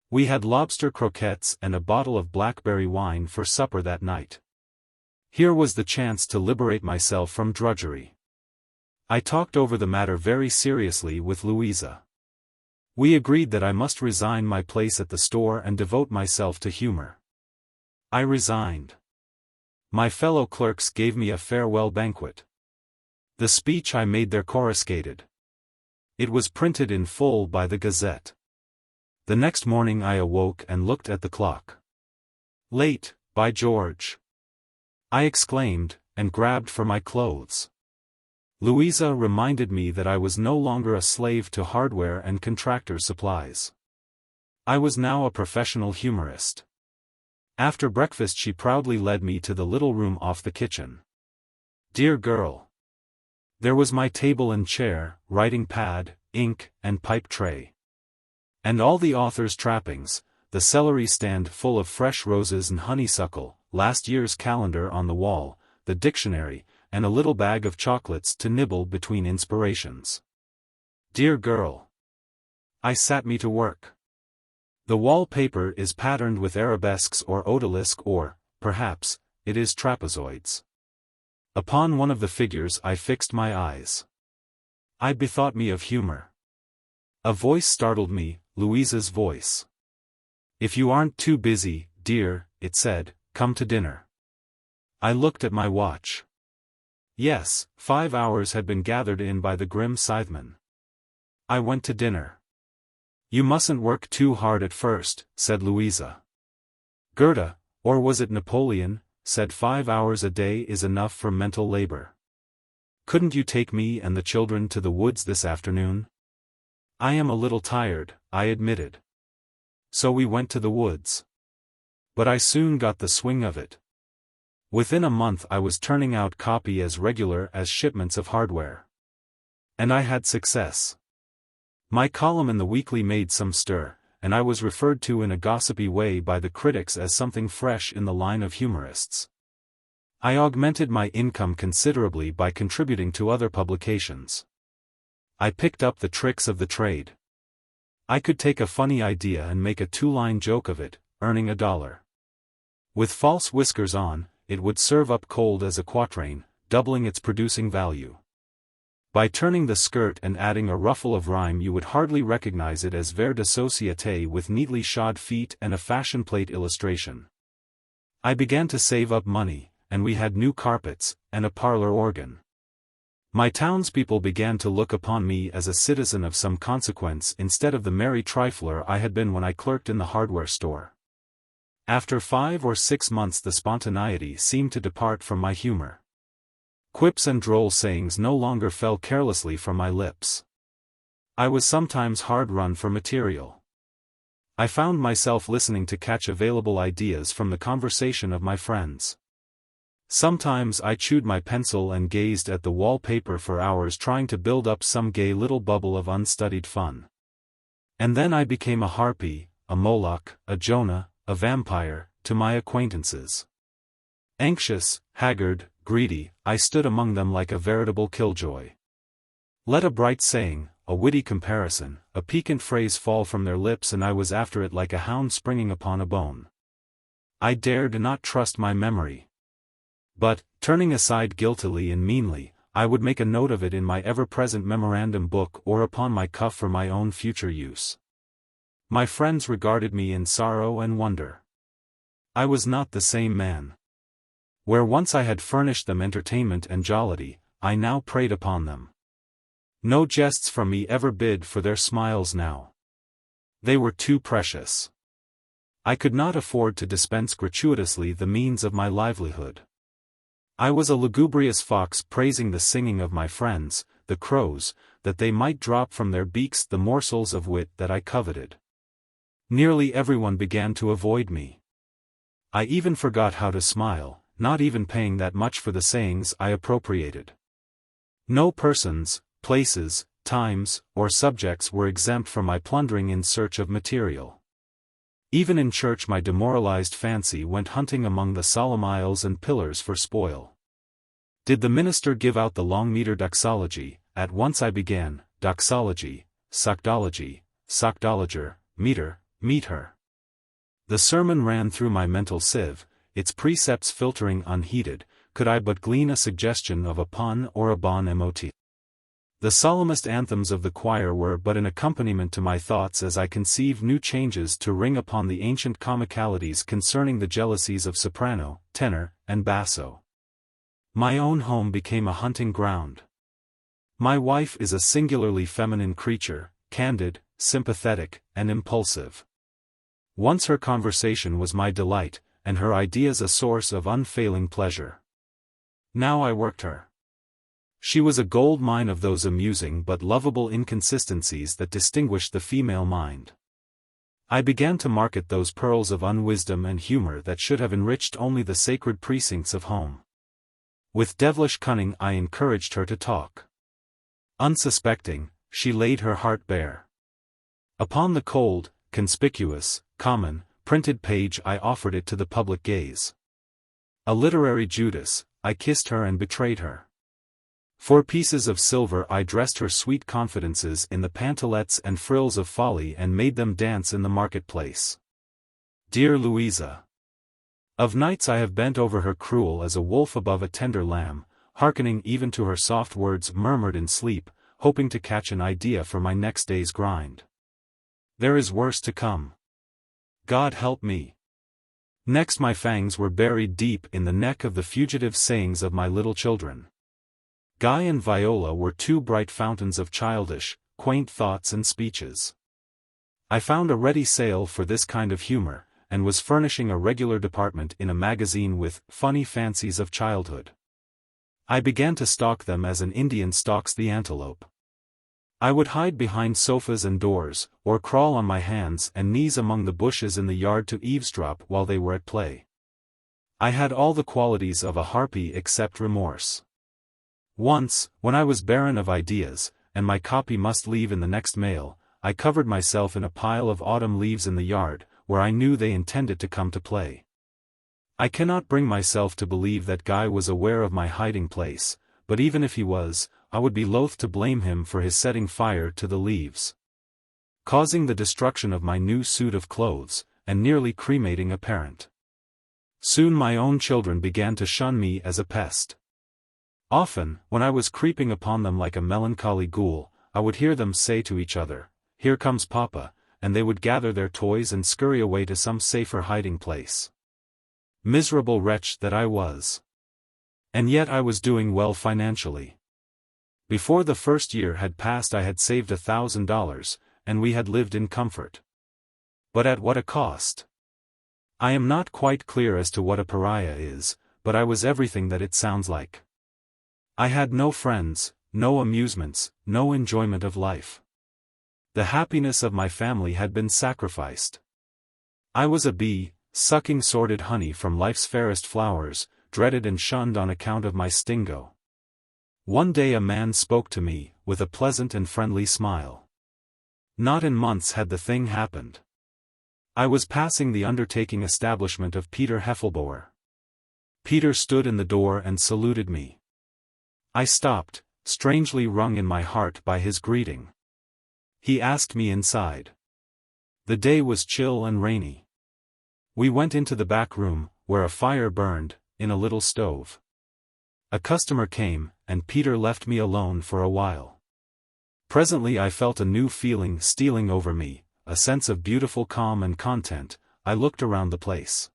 We had lobster croquettes and a bottle of blackberry wine for supper that night. Here was the chance to liberate myself from drudgery. I talked over the matter very seriously with Louisa. We agreed that I must resign my place at the store and devote myself to humor. I resigned. My fellow clerks gave me a farewell banquet. The speech I made there coruscated. It was printed in full by the Gazette. The next morning I awoke and looked at the clock. Late, by George! I exclaimed, and grabbed for my clothes. Louisa reminded me that I was no longer a slave to hardware and contractor's supplies. I was now a professional humorist. After breakfast she proudly led me to the little room off the kitchen. Dear girl! There was my table and chair, writing pad, ink, and pipe tray. And all the author's trappings, the celery stand full of fresh roses and honeysuckle, last year's calendar on the wall, the dictionary, and a little bag of chocolates to nibble between inspirations. Dear girl! I sat me to work. The wallpaper is patterned with arabesques or odalisque or, perhaps, it is trapezoids. Upon one of the figures I fixed my eyes. I bethought me of humor. A voice startled me, Louisa's voice. If you aren't too busy, dear, it said, come to dinner. I looked at my watch. Yes, 5 hours had been gathered in by the grim scytheman. I went to dinner. You mustn't work too hard at first, said Louisa. Goethe, or was it Napoleon, said 5 hours a day is enough for mental labor. Couldn't you take me and the children to the woods this afternoon? I am a little tired, I admitted. So we went to the woods. But I soon got the swing of it. Within a month I was turning out copy as regular as shipments of hardware. And I had success. My column in the weekly made some stir, and I was referred to in a gossipy way by the critics as something fresh in the line of humorists. I augmented my income considerably by contributing to other publications. I picked up the tricks of the trade. I could take a funny idea and make a 2-line joke of it, earning $1. With false whiskers on, it would serve up cold as a quatrain, doubling its producing value. By turning the skirt and adding a ruffle of rhyme you would hardly recognize it as vers de société with neatly shod feet and a fashion plate illustration. I began to save up money, and we had new carpets, and a parlor organ. My townspeople began to look upon me as a citizen of some consequence instead of the merry trifler I had been when I clerked in the hardware store. After 5 or 6 months the spontaneity seemed to depart from my humor. Quips and droll sayings no longer fell carelessly from my lips. I was sometimes hard run for material. I found myself listening to catch available ideas from the conversation of my friends. Sometimes I chewed my pencil and gazed at the wallpaper for hours trying to build up some gay little bubble of unstudied fun. And then I became a harpy, a Moloch, a Jonah, a vampire, to my acquaintances. Anxious, haggard, greedy, I stood among them like a veritable killjoy. Let a bright saying, a witty comparison, a piquant phrase fall from their lips and I was after it like a hound springing upon a bone. I dared not trust my memory. But, turning aside guiltily and meanly, I would make a note of it in my ever-present memorandum book or upon my cuff for my own future use. My friends regarded me in sorrow and wonder. I was not the same man. Where once I had furnished them entertainment and jollity, I now preyed upon them. No jests from me ever bid for their smiles now. They were too precious. I could not afford to dispense gratuitously the means of my livelihood. I was a lugubrious fox praising the singing of my friends, the crows, that they might drop from their beaks the morsels of wit that I coveted. Nearly everyone began to avoid me. I even forgot how to smile, not even paying that much for the sayings I appropriated. No persons, places, times, or subjects were exempt from my plundering in search of material. Even in church my demoralized fancy went hunting among the solemn aisles and pillars for spoil. Did the minister give out the long-meter doxology? At once I began, doxology, sockdology, sockdologer, meter, meet her. The sermon ran through my mental sieve, its precepts filtering unheeded, could I but glean a suggestion of a pun or a bon mot. The solemnest anthems of the choir were but an accompaniment to my thoughts as I conceived new changes to ring upon the ancient comicalities concerning the jealousies of soprano, tenor, and basso. My own home became a hunting ground. My wife is a singularly feminine creature, candid, sympathetic, and impulsive. Once her conversation was my delight, and her ideas a source of unfailing pleasure. Now I worked her. She was a gold mine of those amusing but lovable inconsistencies that distinguish the female mind. I began to market those pearls of unwisdom and humor that should have enriched only the sacred precincts of home. With devilish cunning I encouraged her to talk. Unsuspecting, she laid her heart bare. Upon the cold, conspicuous, common, printed page I offered it to the public gaze. A literary Judas, I kissed her and betrayed her. For pieces of silver I dressed her sweet confidences in the pantalettes and frills of folly and made them dance in the marketplace. Dear Louisa! Of nights I have bent over her cruel as a wolf above a tender lamb, hearkening even to her soft words murmured in sleep, hoping to catch an idea for my next day's grind. There is worse to come. God help me. Next my fangs were buried deep in the neck of the fugitive sayings of my little children. Guy and Viola were two bright fountains of childish, quaint thoughts and speeches. I found a ready sale for this kind of humor, and was furnishing a regular department in a magazine with funny fancies of childhood. I began to stalk them as an Indian stalks the antelope. I would hide behind sofas and doors, or crawl on my hands and knees among the bushes in the yard to eavesdrop while they were at play. I had all the qualities of a harpy except remorse. Once, when I was barren of ideas, and my copy must leave in the next mail, I covered myself in a pile of autumn leaves in the yard, where I knew they intended to come to play. I cannot bring myself to believe that Guy was aware of my hiding place, but even if he was, I would be loath to blame him for his setting fire to the leaves, causing the destruction of my new suit of clothes, and nearly cremating a parent. Soon my own children began to shun me as a pest. Often, when I was creeping upon them like a melancholy ghoul, I would hear them say to each other, "Here comes Papa," and they would gather their toys and scurry away to some safer hiding place. Miserable wretch that I was. And yet I was doing well financially. Before the first year had passed I had saved $1,000, and we had lived in comfort. But at what a cost! I am not quite clear as to what a pariah is, but I was everything that it sounds like. I had no friends, no amusements, no enjoyment of life. The happiness of my family had been sacrificed. I was a bee, sucking sordid honey from life's fairest flowers, dreaded and shunned on account of my stingo. One day a man spoke to me, with a pleasant and friendly smile. Not in months had the thing happened. I was passing the undertaking establishment of Peter Heffelboer. Peter stood in the door and saluted me. I stopped, strangely wrung in my heart by his greeting. He asked me inside. The day was chill and rainy. We went into the back room, where a fire burned, in a little stove. A customer came, and Peter left me alone for a while. Presently I felt a new feeling stealing over me, a sense of beautiful calm and content. I looked around the place.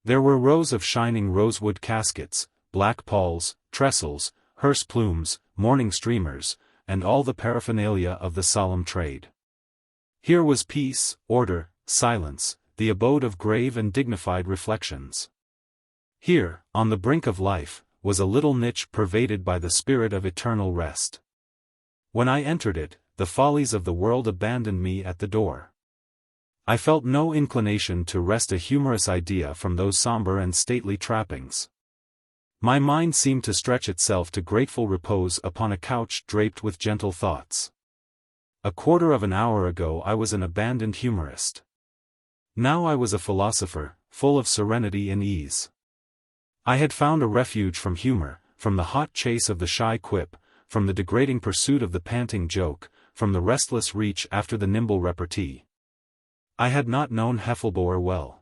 There were rows of shining rosewood caskets, black palls, trestles, hearse plumes, mourning streamers, and all the paraphernalia of the solemn trade. Here was peace, order, silence, the abode of grave and dignified reflections. Here, on the brink of life, was a little niche pervaded by the spirit of eternal rest. When I entered it, the follies of the world abandoned me at the door. I felt no inclination to wrest a humorous idea from those somber and stately trappings. My mind seemed to stretch itself to grateful repose upon a couch draped with gentle thoughts. A quarter of an hour ago I was an abandoned humorist. Now I was a philosopher, full of serenity and ease. I had found a refuge from humor, from the hot chase of the shy quip, from the degrading pursuit of the panting joke, from the restless reach after the nimble repartee. I had not known Heffelboer well.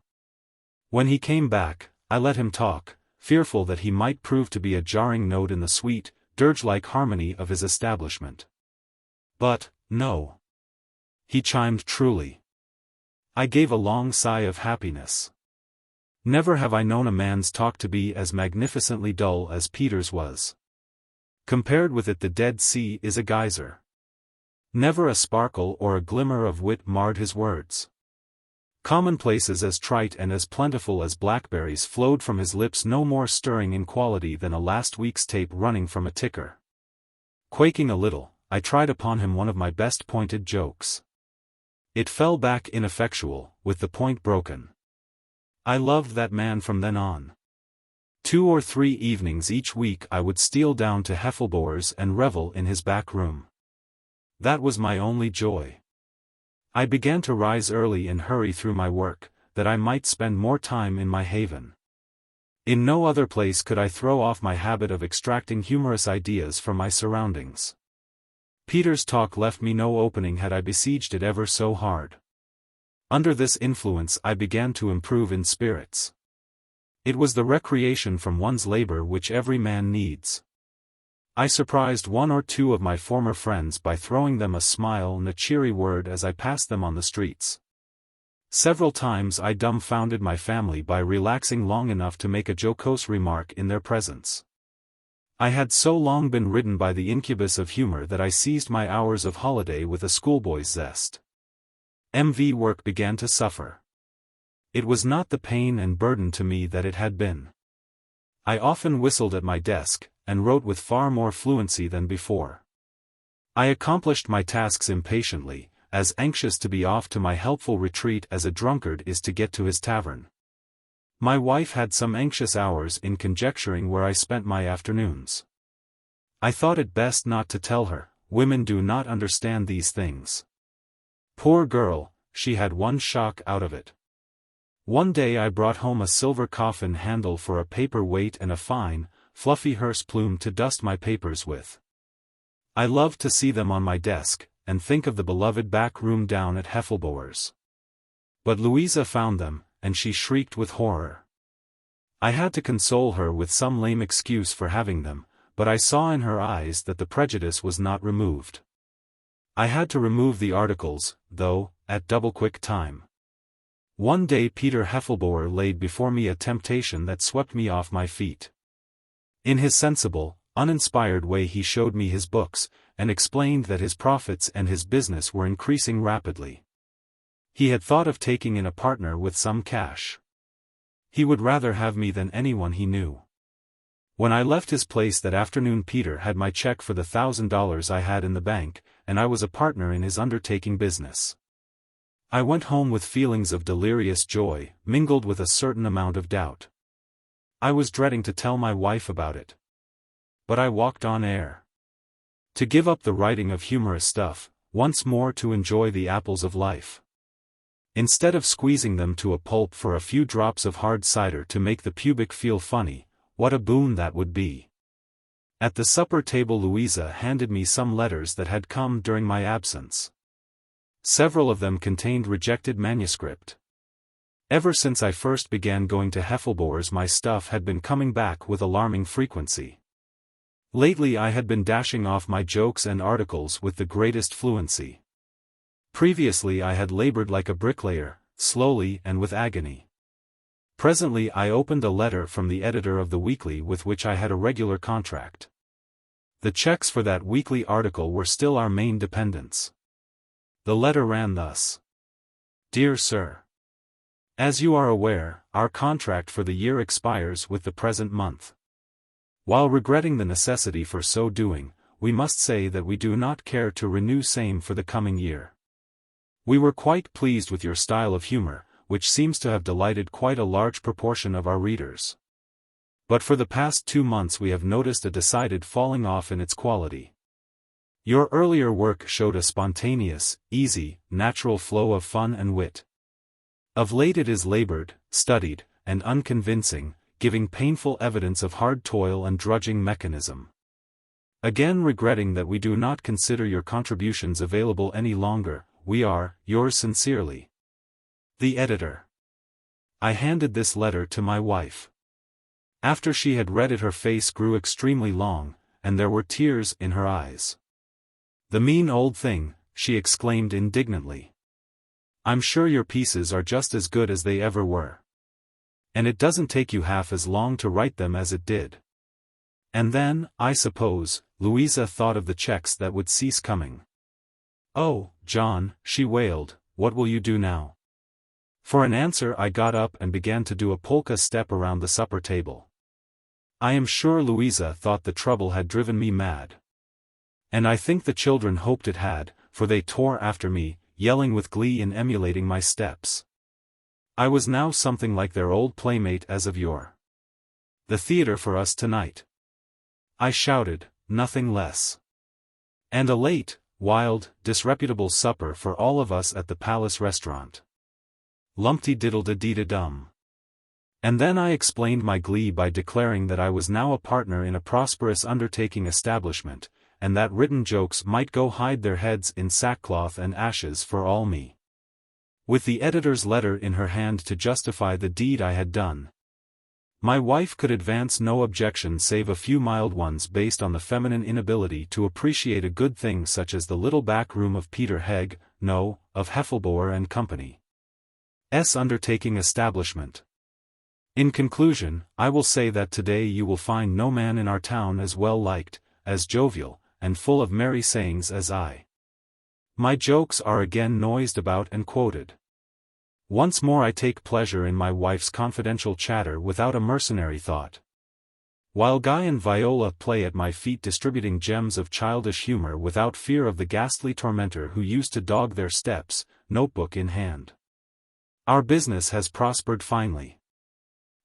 When he came back, I let him talk, fearful that he might prove to be a jarring note in the sweet, dirge-like harmony of his establishment. But, no. He chimed truly. I gave a long sigh of happiness. Never have I known a man's talk to be as magnificently dull as Peter's was. Compared with it, the Dead Sea is a geyser. Never a sparkle or a glimmer of wit marred his words. Commonplaces as trite and as plentiful as blackberries flowed from his lips, no more stirring in quality than a last week's tape running from a ticker. Quaking a little, I tried upon him one of my best pointed jokes. It fell back ineffectual, with the point broken. I loved that man from then on. 2 or 3 evenings each week I would steal down to Heffelboer's and revel in his back room. That was my only joy. I began to rise early and hurry through my work, that I might spend more time in my haven. In no other place could I throw off my habit of extracting humorous ideas from my surroundings. Peter's talk left me no opening had I besieged it ever so hard. Under this influence I began to improve in spirits. It was the recreation from one's labor which every man needs. I surprised 1 or 2 of my former friends by throwing them a smile and a cheery word as I passed them on the streets. Several times I dumbfounded my family by relaxing long enough to make a jocose remark in their presence. I had so long been ridden by the incubus of humor that I seized my hours of holiday with a schoolboy's zest. MV work began to suffer. It was not the pain and burden to me that it had been. I often whistled at my desk, and wrote with far more fluency than before. I accomplished my tasks impatiently, as anxious to be off to my helpful retreat as a drunkard is to get to his tavern. My wife had some anxious hours in conjecturing where I spent my afternoons. I thought it best not to tell her. Women do not understand these things. Poor girl, she had one shock out of it. One day I brought home a silver coffin handle for a paper weight and a fine, fluffy hearse plume to dust my papers with. I loved to see them on my desk, and think of the beloved back room down at Heffelboer's. But Louisa found them, and she shrieked with horror. I had to console her with some lame excuse for having them, but I saw in her eyes that the prejudice was not removed. I had to remove the articles, though, at double-quick time. One day Peter Heffelboer laid before me a temptation that swept me off my feet. In his sensible, uninspired way he showed me his books, and explained that his profits and his business were increasing rapidly. He had thought of taking in a partner with some cash. He would rather have me than anyone he knew. When I left his place that afternoon, Peter had my check for the $1,000 I had in the bank, and I was a partner in his undertaking business. I went home with feelings of delirious joy, mingled with a certain amount of doubt. I was dreading to tell my wife about it. But I walked on air. To give up the writing of humorous stuff, once more to enjoy the apples of life. Instead of squeezing them to a pulp for a few drops of hard cider to make the pubic feel funny, what a boon that would be. At the supper table Louisa handed me some letters that had come during my absence. Several of them contained rejected manuscript. Ever since I first began going to Heffelboer's my stuff had been coming back with alarming frequency. Lately I had been dashing off my jokes and articles with the greatest fluency. Previously I had labored like a bricklayer, slowly and with agony. Presently I opened a letter from the editor of the weekly with which I had a regular contract. The checks for that weekly article were still our main dependence. The letter ran thus. Dear Sir, as you are aware, our contract for the year expires with the present month. While regretting the necessity for so doing, we must say that we do not care to renew same for the coming year. We were quite pleased with your style of humor, which seems to have delighted quite a large proportion of our readers. But for the past 2 months we have noticed a decided falling off in its quality. Your earlier work showed a spontaneous, easy, natural flow of fun and wit. Of late it is labored, studied, and unconvincing, giving painful evidence of hard toil and drudging mechanism. Again regretting that we do not consider your contributions available any longer, we are, yours sincerely. The Editor. I handed this letter to my wife. After she had read it, her face grew extremely long, and there were tears in her eyes. "The mean old thing," she exclaimed indignantly. "I'm sure your pieces are just as good as they ever were. And it doesn't take you half as long to write them as it did." And then, I suppose, Louisa thought of the checks that would cease coming. "Oh, John," she wailed, "what will you do now?" For an answer I got up and began to do a polka step around the supper table. I am sure Louisa thought the trouble had driven me mad. And I think the children hoped it had, for they tore after me, yelling with glee and emulating my steps. I was now something like their old playmate as of yore. "The theater for us tonight," I shouted, nothing less. And a late, wild, disreputable supper for all of us at the Palace Restaurant. Lumpty-diddle-da-dee-da-dum. And then I explained my glee by declaring that I was now a partner in a prosperous undertaking establishment, and that written jokes might go hide their heads in sackcloth and ashes for all me. With the editor's letter in her hand to justify the deed I had done, my wife could advance no objection save a few mild ones based on the feminine inability to appreciate a good thing such as the little back room of Peter Hegg, no, of Heffelboer and Company. Undertaking establishment. In conclusion, I will say that today you will find no man in our town as well liked, as jovial, and full of merry sayings as I. My jokes are again noised about and quoted. Once more I take pleasure in my wife's confidential chatter without a mercenary thought. While Guy and Viola play at my feet distributing gems of childish humor without fear of the ghastly tormentor who used to dog their steps, notebook in hand. Our business has prospered finely.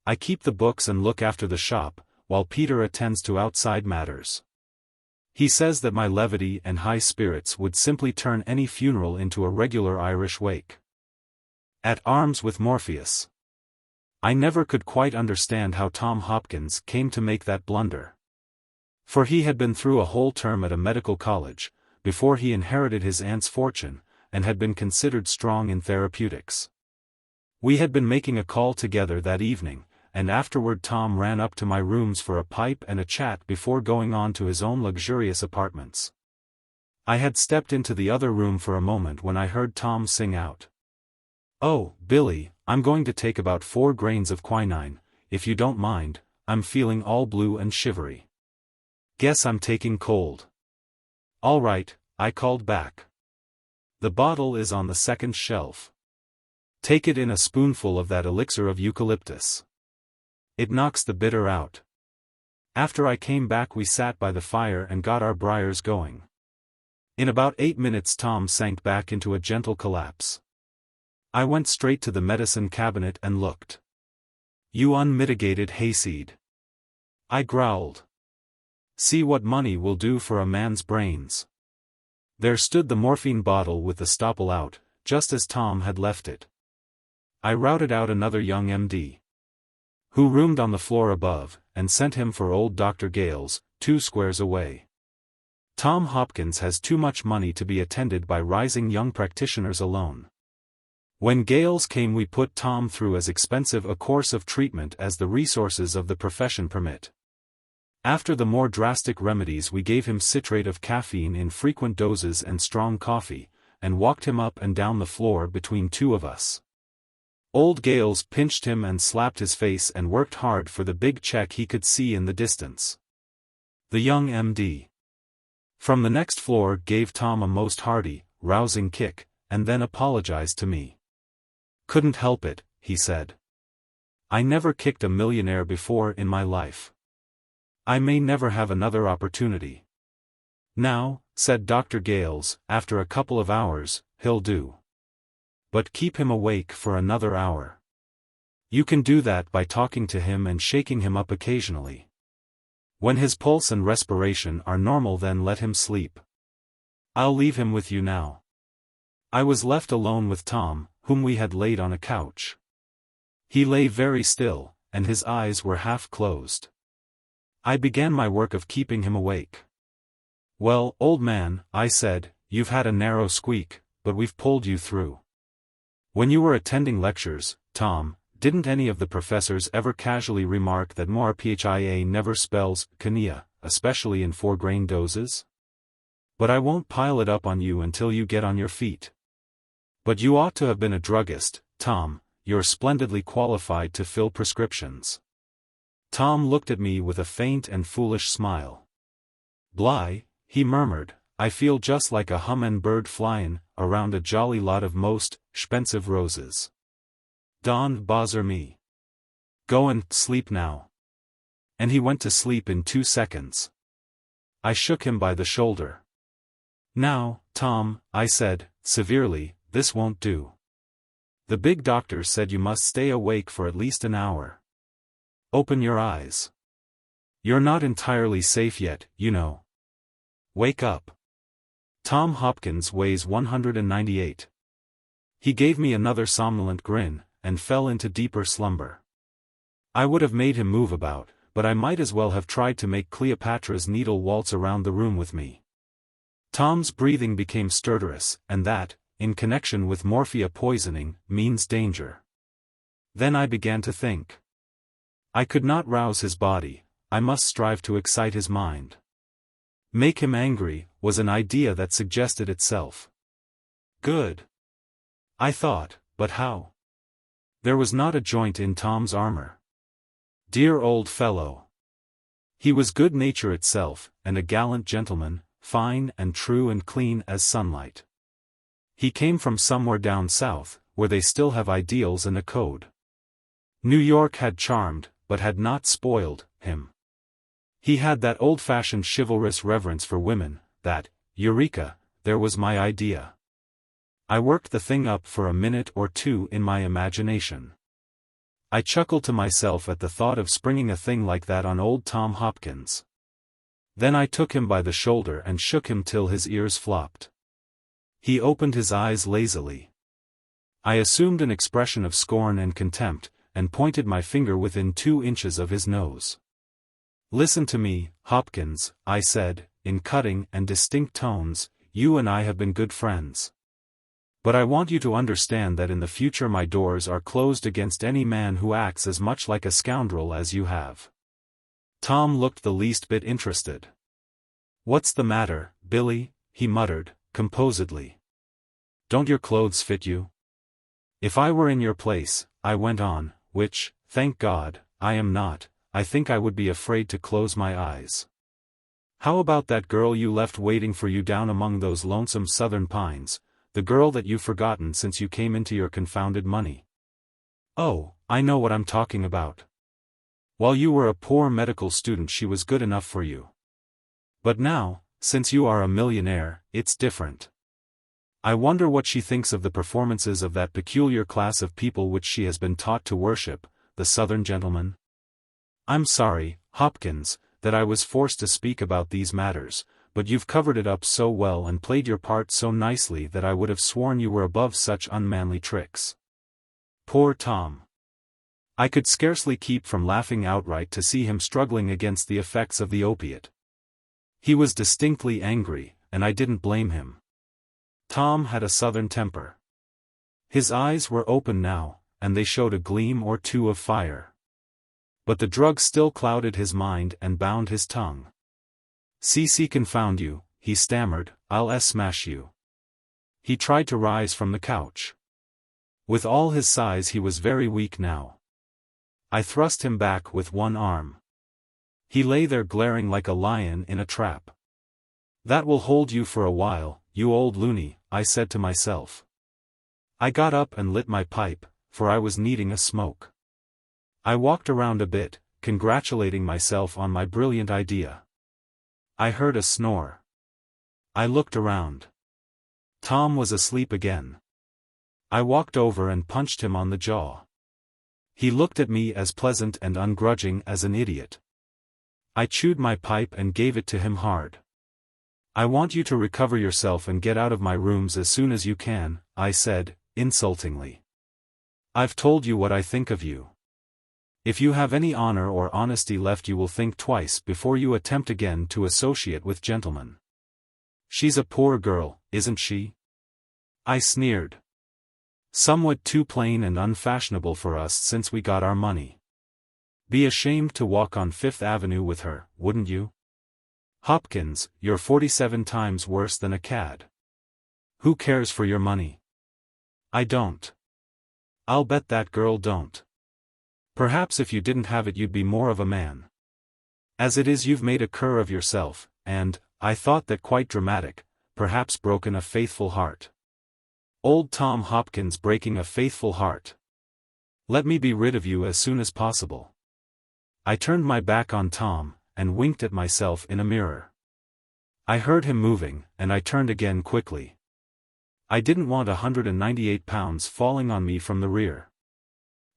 I keep the books and look after the shop, while Peter attends to outside matters. He says that my levity and high spirits would simply turn any funeral into a regular Irish wake. At arms with Morpheus. I never could quite understand how Tom Hopkins came to make that blunder. For he had been through a whole term at a medical college, before he inherited his aunt's fortune, and had been considered strong in therapeutics. We had been making a call together that evening, and afterward Tom ran up to my rooms for a pipe and a chat before going on to his own luxurious apartments. I had stepped into the other room for a moment when I heard Tom sing out, "Oh, Billy, I'm going to take about 4 grains of quinine, if you don't mind, I'm feeling all blue and shivery. Guess I'm taking cold." "All right," I called back. "The bottle is on the second shelf. Take it in a spoonful of that elixir of eucalyptus. It knocks the bitter out." After I came back we sat by the fire and got our briars going. In about 8 minutes Tom sank back into a gentle collapse. I went straight to the medicine cabinet and looked. "You unmitigated hayseed," I growled. "See what money will do for a man's brains." There stood the morphine bottle with the stopple out, just as Tom had left it. I routed out another young MD, who roomed on the floor above, and sent him for old Dr. Gales, 2 squares away. Tom Hopkins has too much money to be attended by rising young practitioners alone. When Gales came we put Tom through as expensive a course of treatment as the resources of the profession permit. After the more drastic remedies we gave him citrate of caffeine in frequent doses and strong coffee, and walked him up and down the floor between 2 of us. Old Gales pinched him and slapped his face and worked hard for the big check he could see in the distance. The young MD from the next floor gave Tom a most hearty, rousing kick, and then apologized to me. "Couldn't help it," he said. "I never kicked a millionaire before in my life. I may never have another opportunity." "Now," said Dr. Gales, after a couple of hours, "he'll do. But keep him awake for another hour. You can do that by talking to him and shaking him up occasionally. When his pulse and respiration are normal then let him sleep. I'll leave him with you now." I was left alone with Tom, whom we had laid on a couch. He lay very still, and his eyes were half closed. I began my work of keeping him awake. "Well, old man," I said, "you've had a narrow squeak, but we've pulled you through. When you were attending lectures, Tom, didn't any of the professors ever casually remark that Morphia never spells Kania, especially in 4-grain doses? But I won't pile it up on you until you get on your feet. But you ought to have been a druggist, Tom, you're splendidly qualified to fill prescriptions." Tom looked at me with a faint and foolish smile. "Bly," he murmured, "I feel just like a hummingbird flyin' around a jolly lot of most expensive roses. Don't bother me. Go and sleep now." And he went to sleep in 2 seconds. I shook him by the shoulder. "Now, Tom," I said, severely, "this won't do. The big doctor said you must stay awake for at least an hour. Open your eyes. You're not entirely safe yet, you know. Wake up." Tom Hopkins weighs 198. He gave me another somnolent grin, and fell into deeper slumber. I would have made him move about, but I might as well have tried to make Cleopatra's Needle waltz around the room with me. Tom's breathing became stertorous, and that, in connection with morphia poisoning, means danger. Then I began to think. I could not rouse his body, I must strive to excite his mind. Make him angry, was an idea that suggested itself. Good. I thought, but how? There was not a joint in Tom's armor. Dear old fellow. He was good nature itself, and a gallant gentleman, fine and true and clean as sunlight. He came from somewhere down south, where they still have ideals and a code. New York had charmed, but had not spoiled, him. He had that old-fashioned chivalrous reverence for women, that, eureka, there was my idea. I worked the thing up for a minute or two in my imagination. I chuckled to myself at the thought of springing a thing like that on old Tom Hopkins. Then I took him by the shoulder and shook him till his ears flopped. He opened his eyes lazily. I assumed an expression of scorn and contempt, and pointed my finger within 2 inches of his nose. "Listen to me, Hopkins," I said, in cutting and distinct tones, "you and I have been good friends. But I want you to understand that in the future my doors are closed against any man who acts as much like a scoundrel as you have." Tom looked the least bit interested. "What's the matter, Billy?" he muttered, composedly. "Don't your clothes fit you?" "If I were in your place," I went on, "which, thank God, I am not, I think I would be afraid to close my eyes. How about that girl you left waiting for you down among those lonesome southern pines, the girl that you've forgotten since you came into your confounded money? Oh, I know what I'm talking about. While you were a poor medical student she was good enough for you. But now, since you are a millionaire, it's different. I wonder what she thinks of the performances of that peculiar class of people which she has been taught to worship, the Southern gentlemen. I'm sorry, Hopkins, that I was forced to speak about these matters, but you've covered it up so well and played your part so nicely that I would have sworn you were above such unmanly tricks." Poor Tom. I could scarcely keep from laughing outright to see him struggling against the effects of the opiate. He was distinctly angry, and I didn't blame him. Tom had a Southern temper. His eyes were open now, and they showed a gleam or two of fire. But the drug still clouded his mind and bound his tongue. "CC confound you," he stammered, "I'll smash you." He tried to rise from the couch. With all his size he was very weak now. I thrust him back with one arm. He lay there glaring like a lion in a trap. "That will hold you for a while, you old loony," I said to myself. I got up and lit my pipe, for I was needing a smoke. I walked around a bit, congratulating myself on my brilliant idea. I heard a snore. I looked around. Tom was asleep again. I walked over and punched him on the jaw. He looked at me as pleasant and ungrudging as an idiot. I chewed my pipe and gave it to him hard. "I want you to recover yourself and get out of my rooms as soon as you can," I said, insultingly. "I've told you what I think of you. If you have any honor or honesty left, you will think twice before you attempt again to associate with gentlemen. She's a poor girl, isn't she? I sneered. Somewhat too plain and unfashionable for us since we got our money. Be ashamed to walk on Fifth Avenue with her, wouldn't you? Hopkins, you're 47 times worse than a cad. Who cares for your money? I don't. I'll bet that girl don't. Perhaps if you didn't have it you'd be more of a man. As it is you've made a cur of yourself, and, I thought that quite dramatic, perhaps broken a faithful heart. Old Tom Hopkins breaking a faithful heart. Let me be rid of you as soon as possible. I turned my back on Tom, and winked at myself in a mirror. I heard him moving, and I turned again quickly. I didn't want 198 pounds falling on me from the rear.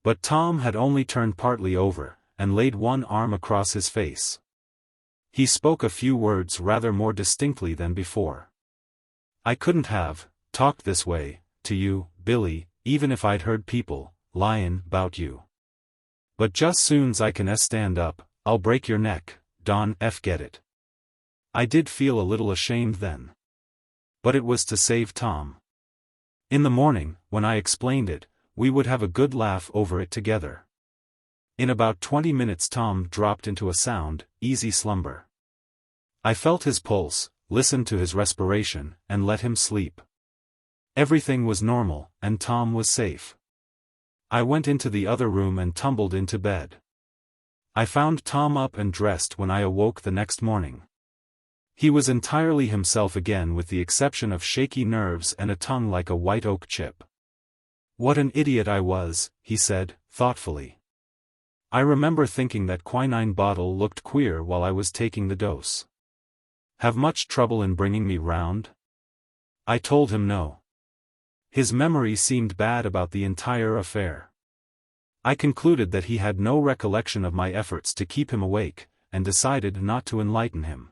But Tom had only turned partly over, and laid one arm across his face. He spoke a few words rather more distinctly than before. I couldn't have talked this way to you, Billy, even if I'd heard people lying about you. But just soon's I can stand up, I'll break your neck, Don F. Get it? I did feel a little ashamed then. But it was to save Tom. In the morning, when I explained it, we would have a good laugh over it together. In about 20 minutes Tom dropped into a sound, easy slumber. I felt his pulse, listened to his respiration, and let him sleep. Everything was normal, and Tom was safe. I went into the other room and tumbled into bed. I found Tom up and dressed when I awoke the next morning. He was entirely himself again with the exception of shaky nerves and a tongue like a white oak chip. What an idiot I was, he said, thoughtfully. I remember thinking that quinine bottle looked queer while I was taking the dose. Have much trouble in bringing me round? I told him no. His memory seemed bad about the entire affair. I concluded that he had no recollection of my efforts to keep him awake, and decided not to enlighten him.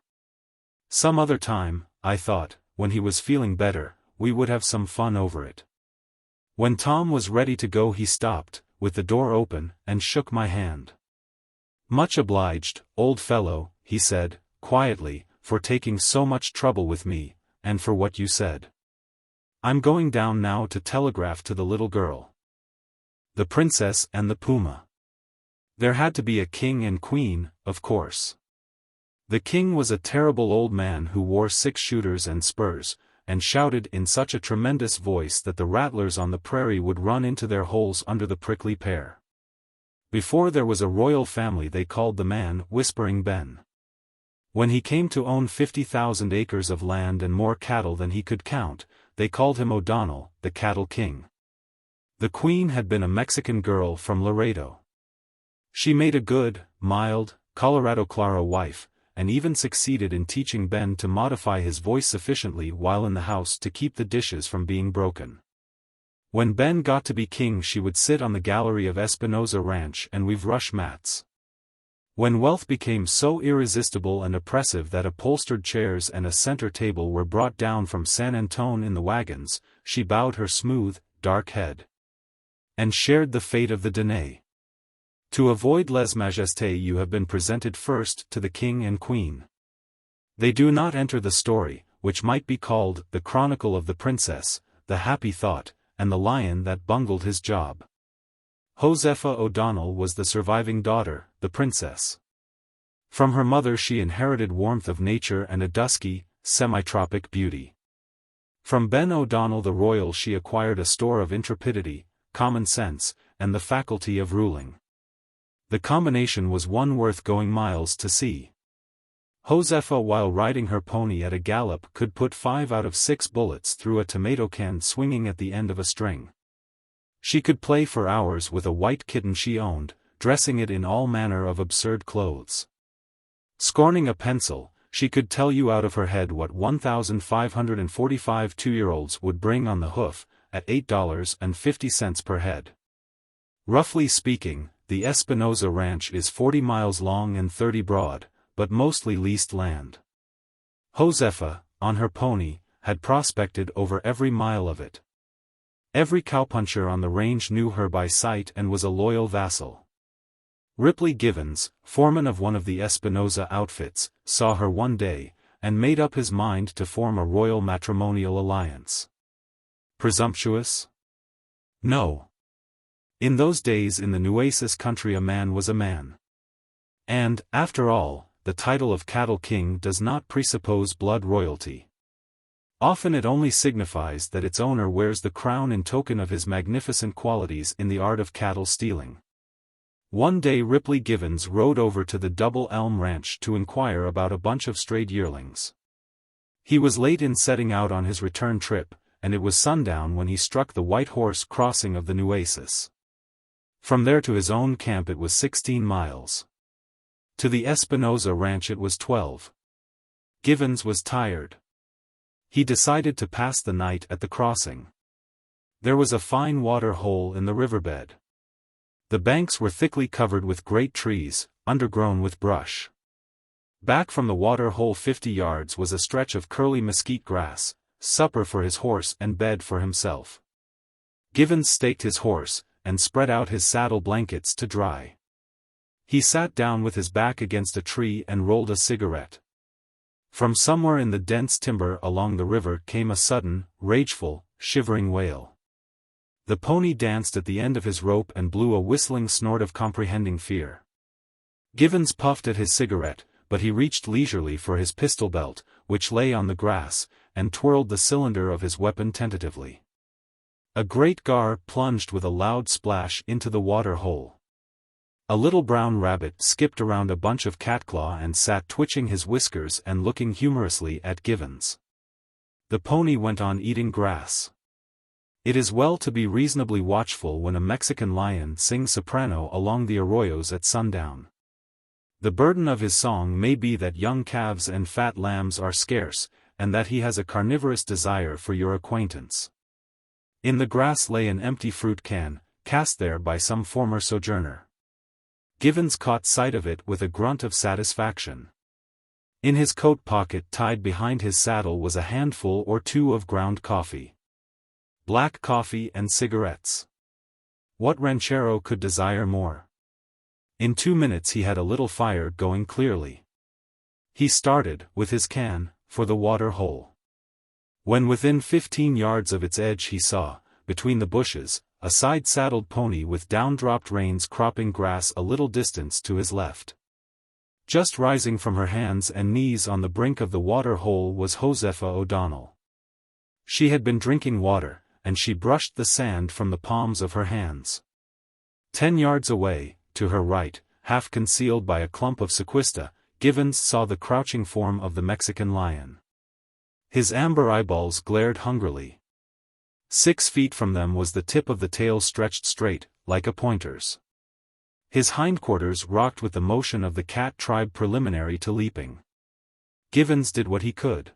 Some other time, I thought, when he was feeling better, we would have some fun over it. When Tom was ready to go he stopped, with the door open, and shook my hand. Much obliged, old fellow, he said, quietly, for taking so much trouble with me, and for what you said. I'm going down now to telegraph to the little girl. The princess and the puma. There had to be a king and queen, of course. The king was a terrible old man who wore 6-shooters and spurs, and shouted in such a tremendous voice that the rattlers on the prairie would run into their holes under the prickly pear. Before there was a royal family they called the man Whispering Ben. When he came to own 50,000 acres of land and more cattle than he could count, they called him O'Donnell, the Cattle King. The queen had been a Mexican girl from Laredo. She made a good, mild, Colorado Clara wife, and even succeeded in teaching Ben to modify his voice sufficiently while in the house to keep the dishes from being broken. When Ben got to be king she would sit on the gallery of Espinosa Ranch and weave rush mats. When wealth became so irresistible and oppressive that upholstered chairs and a center table were brought down from San Antone in the wagons, she bowed her smooth, dark head. And shared the fate of the Danae. To avoid lèse-majesté you have been presented first to the king and queen. They do not enter the story, which might be called the Chronicle of the Princess, the Happy Thought, and the Lion that bungled his job. Josepha O'Donnell was the surviving daughter, the princess. From her mother she inherited warmth of nature and a dusky, semi-tropic beauty. From Ben O'Donnell the royal she acquired a store of intrepidity, common sense, and the faculty of ruling. The combination was one worth going miles to see. Josepha while riding her pony at a gallop could put 5 out of 6 bullets through a tomato can swinging at the end of a string. She could play for hours with a white kitten she owned, dressing it in all manner of absurd clothes. Scorning a pencil, she could tell you out of her head what 1,545 2-year-olds would bring on the hoof, at $8.50 per head. Roughly speaking, the Espinosa Ranch is 40 miles long and 30 broad, but mostly leased land. Josepha, on her pony, had prospected over every mile of it. Every cowpuncher on the range knew her by sight and was a loyal vassal. Ripley Givens, foreman of one of the Espinosa outfits, saw her one day, and made up his mind to form a royal matrimonial alliance. Presumptuous? No. In those days in the Nueces country a man was a man. And, after all, the title of Cattle King does not presuppose blood royalty. Often it only signifies that its owner wears the crown in token of his magnificent qualities in the art of cattle stealing. One day Ripley Givens rode over to the Double Elm Ranch to inquire about a bunch of strayed yearlings. He was late in setting out on his return trip, and it was sundown when he struck the White Horse crossing of the Nueces. From there to his own camp it was 16 miles. To the Espinosa Ranch it was 12. Givens was tired. He decided to pass the night at the crossing. There was a fine water hole in the riverbed. The banks were thickly covered with great trees, undergrown with brush. Back from the water hole 50 yards was a stretch of curly mesquite grass, supper for his horse and bed for himself. Givens staked his horse, and spread out his saddle blankets to dry. He sat down with his back against a tree and rolled a cigarette. From somewhere in the dense timber along the river came a sudden, rageful, shivering wail. The pony danced at the end of his rope and blew a whistling snort of comprehending fear. Givens puffed at his cigarette, but he reached leisurely for his pistol belt, which lay on the grass, and twirled the cylinder of his weapon tentatively. A great gar plunged with a loud splash into the water hole. A little brown rabbit skipped around a bunch of catclaw and sat twitching his whiskers and looking humorously at Givens. The pony went on eating grass. It is well to be reasonably watchful when a Mexican lion sings soprano along the arroyos at sundown. The burden of his song may be that young calves and fat lambs are scarce, and that he has a carnivorous desire for your acquaintance. In the grass lay an empty fruit can, cast there by some former sojourner. Givens caught sight of it with a grunt of satisfaction. In his coat pocket tied behind his saddle was a handful or two of ground coffee. Black coffee and cigarettes. What ranchero could desire more? In 2 minutes he had a little fire going clearly. He started, with his can, for the water hole. When within 15 yards of its edge he saw, between the bushes, a side-saddled pony with down-dropped reins cropping grass a little distance to his left. Just rising from her hands and knees on the brink of the water hole was Josepha O'Donnell. She had been drinking water, and she brushed the sand from the palms of her hands. 10 yards away, to her right, half concealed by a clump of sequista, Givens saw the crouching form of the Mexican lion. His amber eyeballs glared hungrily. 6 feet from them was the tip of the tail stretched straight, like a pointer's. His hindquarters rocked with the motion of the cat tribe preliminary to leaping. Givens did what he could.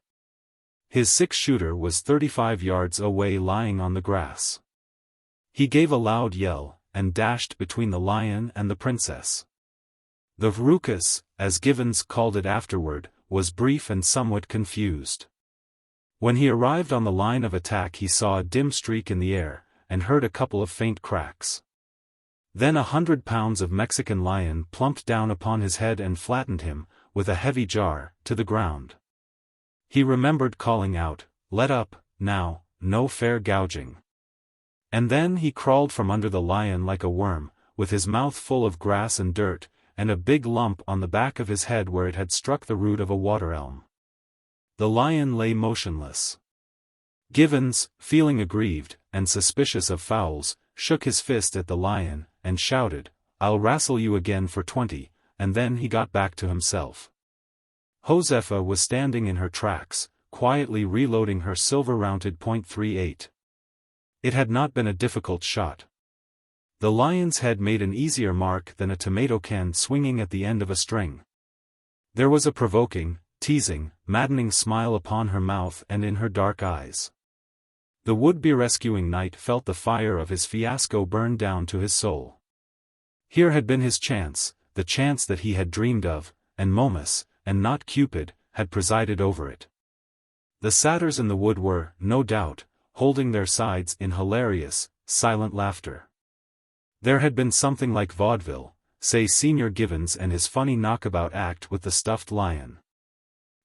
His 6-shooter was 35 yards away lying on the grass. He gave a loud yell, and dashed between the lion and the princess. The ruckus, as Givens called it afterward, was brief and somewhat confused. When he arrived on the line of attack he saw a dim streak in the air, and heard a couple of faint cracks. Then 100 pounds of Mexican lion plumped down upon his head and flattened him, with a heavy jar, to the ground. He remembered calling out, "Let up, now, no fair gouging." And then he crawled from under the lion like a worm, with his mouth full of grass and dirt, and a big lump on the back of his head where it had struck the root of a water elm. The lion lay motionless. Givens, feeling aggrieved, and suspicious of fouls, shook his fist at the lion, and shouted, "I'll wrestle you again for 20, and then he got back to himself. Josepha was standing in her tracks, quietly reloading her silver-mounted .38. It had not been a difficult shot. The lion's head made an easier mark than a tomato can swinging at the end of a string. There was a provoking, teasing, maddening smile upon her mouth and in her dark eyes. The would-be rescuing knight felt the fire of his fiasco burn down to his soul. Here had been his chance, the chance that he had dreamed of, and Momus, and not Cupid, had presided over it. The satyrs in the wood were, no doubt, holding their sides in hilarious, silent laughter. There had been something like vaudeville, say Senior Givens and his funny knockabout act with the stuffed lion.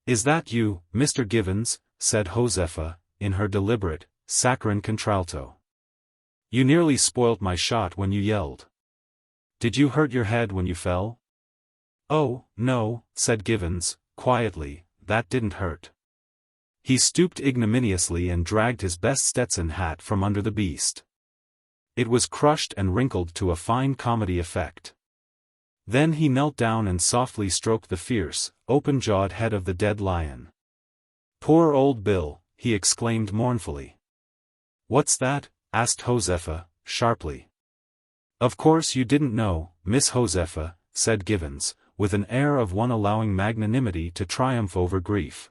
"Is that you, Mr. Givens?" said Josefa, in her deliberate, saccharine contralto. "You nearly spoilt my shot when you yelled. Did you hurt your head when you fell?" "Oh, no," said Givens, quietly, "that didn't hurt." He stooped ignominiously and dragged his best Stetson hat from under the beast. It was crushed and wrinkled to a fine comedy effect. Then he knelt down and softly stroked the fierce, open-jawed head of the dead lion. "Poor old Bill," he exclaimed mournfully. "What's that?" asked Josefa, sharply. "Of course you didn't know, Miss Josefa," said Givens, with an air of one allowing magnanimity to triumph over grief.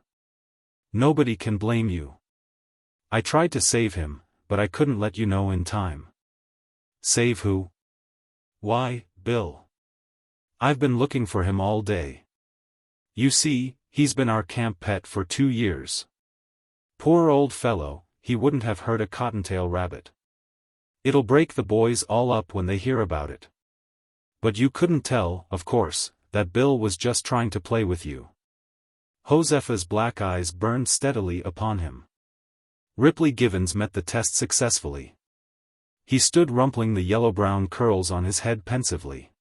"Nobody can blame you. I tried to save him, but I couldn't let you know in time." "Save who?" "Why, Bill. I've been looking for him all day. You see, he's been our camp pet for 2 years. Poor old fellow, he wouldn't have hurt a cottontail rabbit. It'll break the boys all up when they hear about it. But you couldn't tell, of course, that Bill was just trying to play with you." Josefa's black eyes burned steadily upon him. Ripley Givens met the test successfully. He stood rumpling the yellow-brown curls on his head pensively.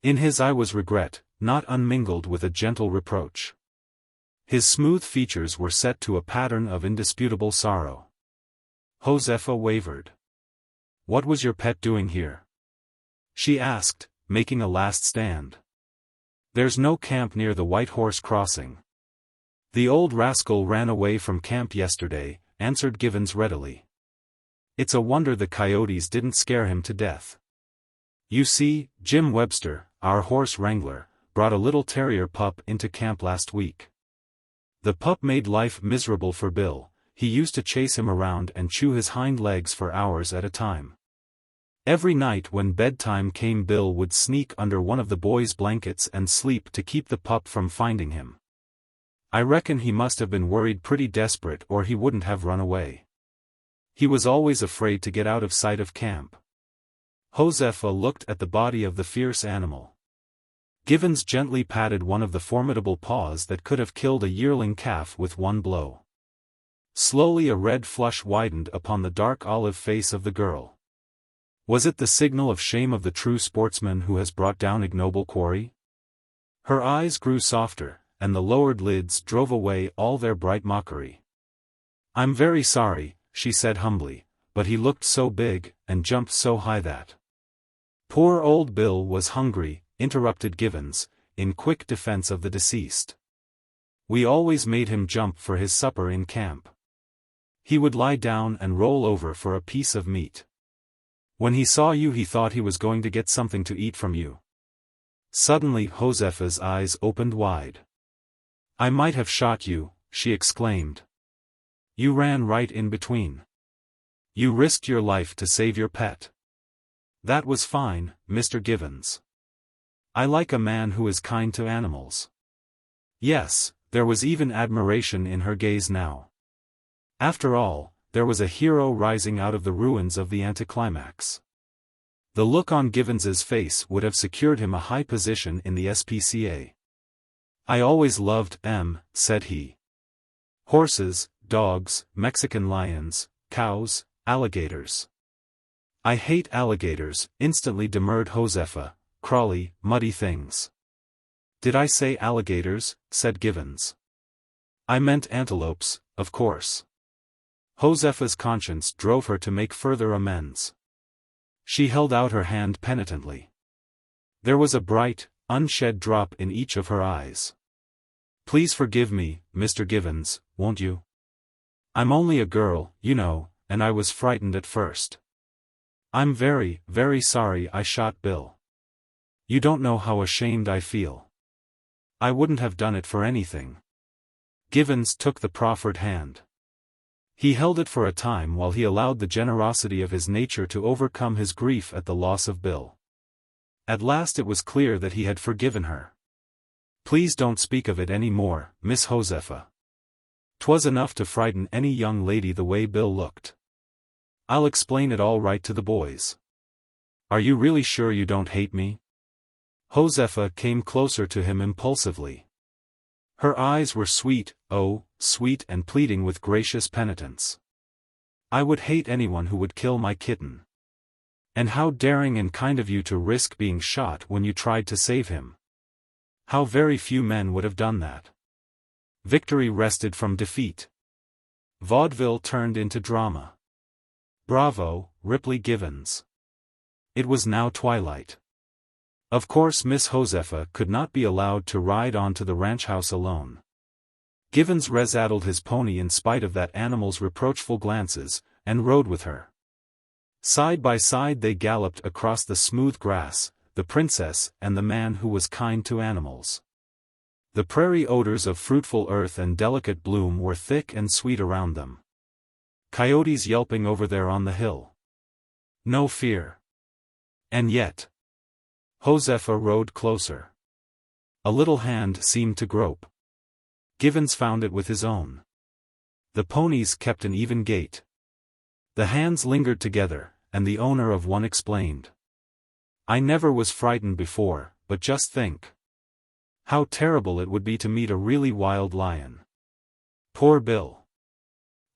In his eye was regret, not unmingled with a gentle reproach. His smooth features were set to a pattern of indisputable sorrow. Josefa wavered. "What was your pet doing here?" she asked, making a last stand. "There's no camp near the White Horse Crossing." "The old rascal ran away from camp yesterday," answered Givens readily. "It's a wonder the coyotes didn't scare him to death. You see, Jim Webster, our horse wrangler, brought a little terrier pup into camp last week. The pup made life miserable for Bill. He used to chase him around and chew his hind legs for hours at a time. Every night when bedtime came, Bill would sneak under one of the boys' blankets and sleep to keep the pup from finding him. I reckon he must have been worried pretty desperate or he wouldn't have run away. He was always afraid to get out of sight of camp." Josefa looked at the body of the fierce animal. Givens gently patted one of the formidable paws that could have killed a yearling calf with one blow. Slowly a red flush widened upon the dark olive face of the girl. Was it the signal of shame of the true sportsman who has brought down ignoble quarry? Her eyes grew softer, and the lowered lids drove away all their bright mockery. "I'm very sorry," she said humbly, "but he looked so big, and jumped so high that—" "Poor old Bill was hungry," interrupted Givens, in quick defense of the deceased. "We always made him jump for his supper in camp. He would lie down and roll over for a piece of meat. When he saw you he thought he was going to get something to eat from you." Suddenly Josefa's eyes opened wide. "I might have shot you," she exclaimed. "You ran right in between. You risked your life to save your pet. That was fine, Mr. Givens. I like a man who is kind to animals." Yes, there was even admiration in her gaze now. After all, there was a hero rising out of the ruins of the anticlimax. The look on Givens's face would have secured him a high position in the SPCA. "I always loved them," said he. "Horses, dogs, Mexican lions, cows, alligators." "I hate alligators," instantly demurred Josefa, "crawly, muddy things." "Did I say alligators?" said Givens. "I meant antelopes, of course." Josefa's conscience drove her to make further amends. She held out her hand penitently. There was a bright, unshed drop in each of her eyes. "Please forgive me, Mr. Givens, won't you? I'm only a girl, you know, and I was frightened at first. I'm very, very sorry I shot Bill. You don't know how ashamed I feel. I wouldn't have done it for anything." Givens took the proffered hand. He held it for a time while he allowed the generosity of his nature to overcome his grief at the loss of Bill. At last it was clear that he had forgiven her. "Please don't speak of it any more, Miss Josefa. 'Twas enough to frighten any young lady the way Bill looked. I'll explain it all right to the boys. Are you really sure you don't hate me?" Josefa came closer to him impulsively. Her eyes were sweet, oh, sweet and pleading with gracious penitence. I would hate anyone who would kill my kitten. And how daring and kind of you to risk being shot when you tried to save him. How very few men would have done that. Victory wrested from defeat. Vaudeville turned into drama. Bravo, Ripley Givens. It was now twilight. Of course Miss Josefa could not be allowed to ride on to the ranch house alone. Givens resaddled his pony in spite of that animal's reproachful glances, and rode with her. Side by side they galloped across the smooth grass, the princess and the man who was kind to animals. The prairie odors of fruitful earth and delicate bloom were thick and sweet around them. Coyotes yelping over there on the hill. No fear. And yet. Josefa rode closer. A little hand seemed to grope. Givens found it with his own. The ponies kept an even gait. The hands lingered together, and the owner of one explained. I never was frightened before, but just think. How terrible it would be to meet a really wild lion. Poor Bill.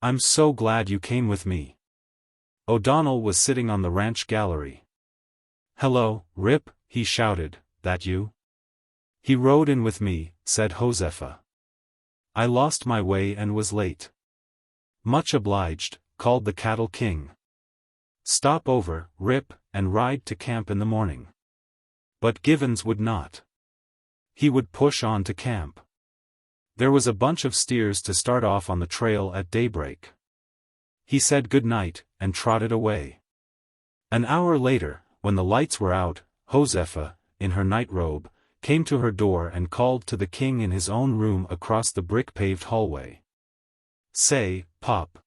I'm so glad you came with me. O'Donnell was sitting on the ranch gallery. Hello, Rip, he shouted, that you? He rode in with me, said Josefa. I lost my way and was late. Much obliged, called the Cattle King. Stop over, Rip, and ride to camp in the morning. But Givens would not. He would push on to camp. There was a bunch of steers to start off on the trail at daybreak. He said good night, and trotted away. An hour later, when the lights were out, Josefa, in her night robe, came to her door and called to the king in his own room across the brick-paved hallway. Say, Pop.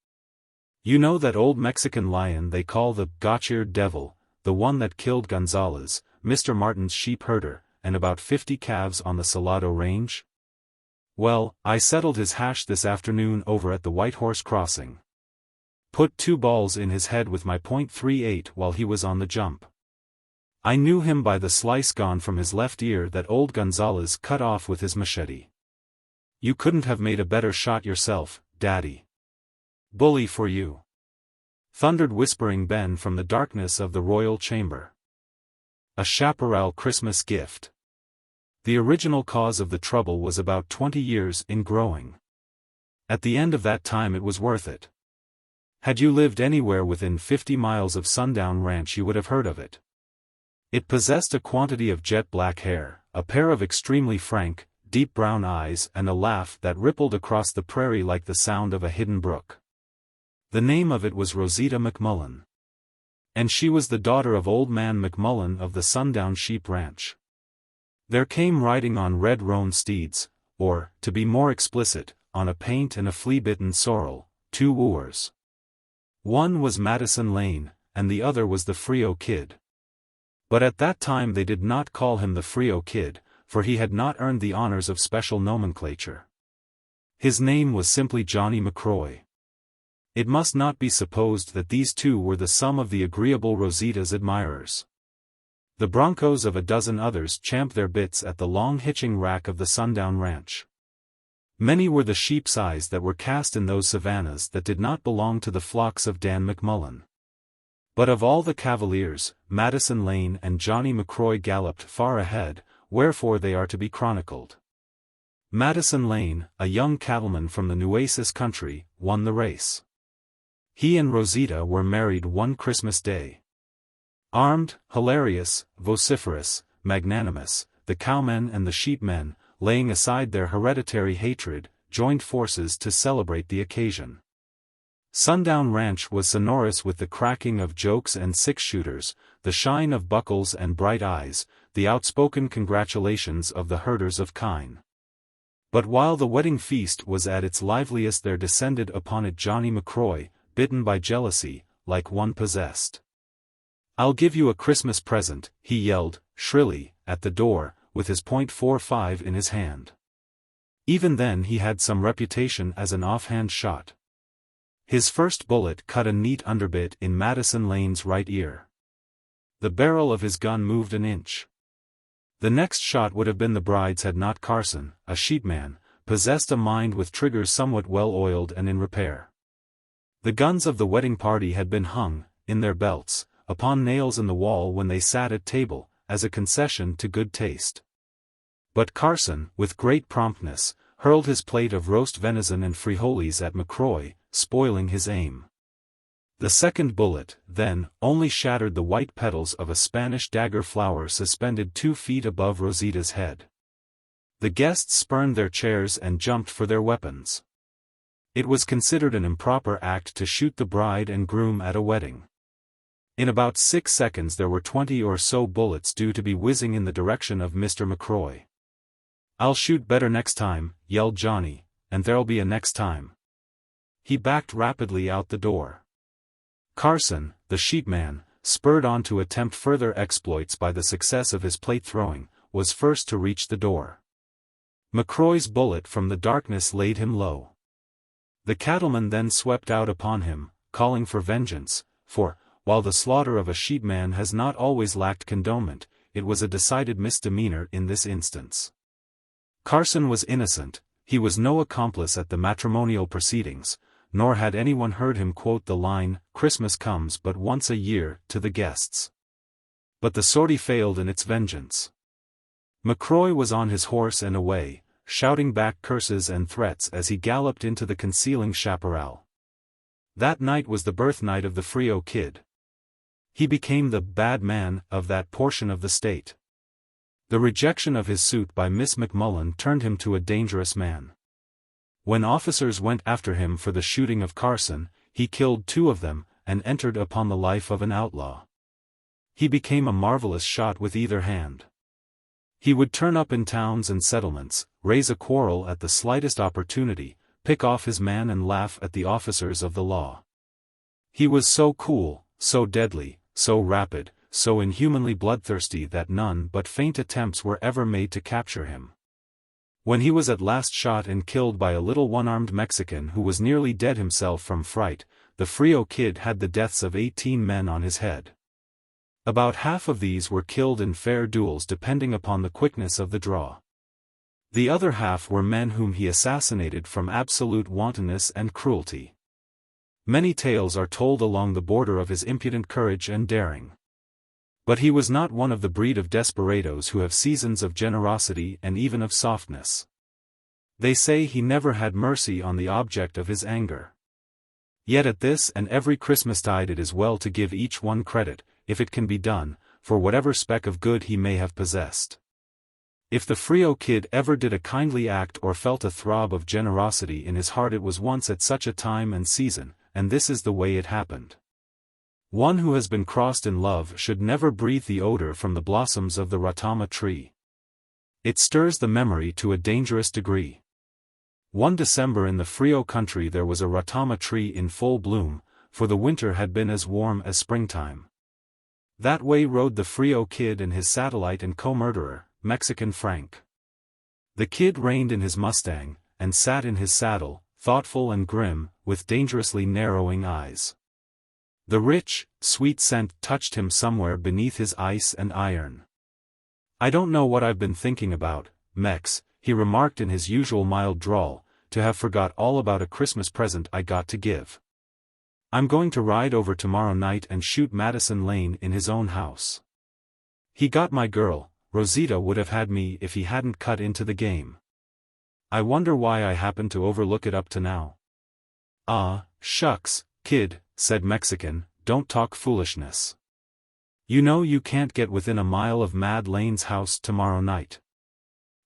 You know that old Mexican lion they call the gotch-eared devil, the one that killed Gonzalez, Mr. Martin's sheep herder, and about 50 calves on the Salado range? Well, I settled his hash this afternoon over at the White Horse Crossing. Put 2 balls in his head with my .38 while he was on the jump. I knew him by the slice gone from his left ear that old Gonzalez cut off with his machete. You couldn't have made a better shot yourself, Daddy. Bully for you. Thundered Whispering Ben from the darkness of the royal chamber. A Chaparral Christmas gift. The original cause of the trouble was about 20 years in growing. At the end of that time it was worth it. Had you lived anywhere within 50 miles of Sundown Ranch you would have heard of it. It possessed a quantity of jet black hair, a pair of extremely frank, deep brown eyes and a laugh that rippled across the prairie like the sound of a hidden brook. The name of it was Rosita McMullen. And she was the daughter of Old Man McMullen of the Sundown Sheep Ranch. There came riding on red roan steeds, or, to be more explicit, on a paint and a flea-bitten sorrel, 2 wooers. One was Madison Lane, and the other was the Frio Kid. But at that time they did not call him the Frio Kid, for he had not earned the honors of special nomenclature. His name was simply Johnny McCroy. It must not be supposed that these two were the sum of the agreeable Rosita's admirers. The Broncos of a dozen others champed their bits at the long hitching rack of the Sundown Ranch. Many were the sheep's eyes that were cast in those savannas that did not belong to the flocks of Dan McMullen. But of all the cavaliers, Madison Lane and Johnny McCroy galloped far ahead, wherefore they are to be chronicled. Madison Lane, a young cattleman from the Nueces country, won the race. He and Rosita were married one Christmas day. Armed, hilarious, vociferous, magnanimous, the cowmen and the sheepmen, laying aside their hereditary hatred, joined forces to celebrate the occasion. Sundown Ranch was sonorous with the cracking of jokes and six-shooters, the shine of buckles and bright eyes, the outspoken congratulations of the herders of kine. But while the wedding feast was at its liveliest there descended upon it Johnny McCroy, bitten by jealousy, like one possessed. "I'll give you a Christmas present," he yelled, shrilly, at the door, with his .45 in his hand. Even then he had some reputation as an offhand shot. His first bullet cut a neat underbit in Madison Lane's right ear. The barrel of his gun moved an inch. The next shot would have been the bride's had not Carson, a sheepman, possessed a mind with triggers somewhat well-oiled and in repair. The guns of the wedding party had been hung, in their belts, upon nails in the wall when they sat at table, as a concession to good taste. But Carson, with great promptness, hurled his plate of roast venison and frijoles at McCroy, spoiling his aim. The second bullet, then, only shattered the white petals of a Spanish dagger flower suspended 2 feet above Rosita's head. The guests spurned their chairs and jumped for their weapons. It was considered an improper act to shoot the bride and groom at a wedding. In about 6 seconds there were 20 or so bullets due to be whizzing in the direction of Mr. McCroy. "I'll shoot better next time," yelled Johnny, "and there'll be a next time." He backed rapidly out the door. Carson, the sheepman, spurred on to attempt further exploits by the success of his plate throwing, was first to reach the door. McCroy's bullet from the darkness laid him low. The cattleman then swept out upon him, calling for vengeance, for, while the slaughter of a sheepman has not always lacked condonement, it was a decided misdemeanor in this instance. Carson was innocent, he was no accomplice at the matrimonial proceedings, nor had anyone heard him quote the line, "Christmas comes but once a year," to the guests. But the sortie failed in its vengeance. McCroy was on his horse and away, shouting back curses and threats as he galloped into the concealing chaparral. That night was the birthnight of the Frio Kid. He became the "bad man" of that portion of the state. The rejection of his suit by Miss McMullen turned him to a dangerous man. When officers went after him for the shooting of Carson, he killed 2 of them, and entered upon the life of an outlaw. He became a marvelous shot with either hand. He would turn up in towns and settlements, raise a quarrel at the slightest opportunity, pick off his man and laugh at the officers of the law. He was so cool, so deadly, so rapid, so inhumanly bloodthirsty that none but faint attempts were ever made to capture him. When he was at last shot and killed by a little one-armed Mexican who was nearly dead himself from fright, the Frio Kid had the deaths of 18 men on his head. About half of these were killed in fair duels depending upon the quickness of the draw. The other half were men whom he assassinated from absolute wantonness and cruelty. Many tales are told along the border of his impudent courage and daring. But he was not one of the breed of desperadoes who have seasons of generosity and even of softness. They say he never had mercy on the object of his anger. Yet at this and every Christmastide it is well to give each one credit, if it can be done, for whatever speck of good he may have possessed. If the Frio Kid ever did a kindly act or felt a throb of generosity in his heart, it was once at such a time and season, and this is the way it happened. One who has been crossed in love should never breathe the odor from the blossoms of the ratama tree. It stirs the memory to a dangerous degree. One December in the Frio country there was a ratama tree in full bloom, for the winter had been as warm as springtime. That way rode the Frio Kid and his satellite and co-murderer, Mexican Frank. The Kid reined in his Mustang, and sat in his saddle, thoughtful and grim, with dangerously narrowing eyes. The rich, sweet scent touched him somewhere beneath his ice and iron. "I don't know what I've been thinking about, Mex," he remarked in his usual mild drawl, "to have forgot all about a Christmas present I got to give. I'm going to ride over tomorrow night and shoot Madison Lane in his own house. He got my girl, Rosita would have had me if he hadn't cut into the game. I wonder why I happened to overlook it up to now." "Ah, shucks, Kid," said Mexican, "don't talk foolishness. You know you can't get within a mile of Mad Lane's house tomorrow night.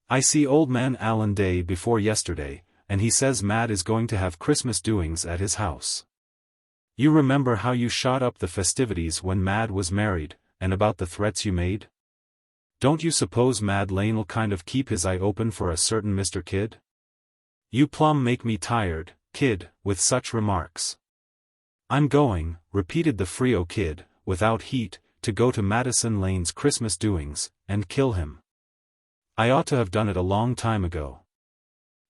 I see old man Allen day before yesterday, and he says Mad is going to have Christmas doings at his house. You remember how you shot up the festivities when Mad was married, and about the threats you made? Don't you suppose Mad Lane'll kind of keep his eye open for a certain Mr. Kid? You plumb make me tired, Kid, with such remarks." "I'm going," repeated the Frio Kid, without heat, "to go to Madison Lane's Christmas doings, and kill him. I ought to have done it a long time ago.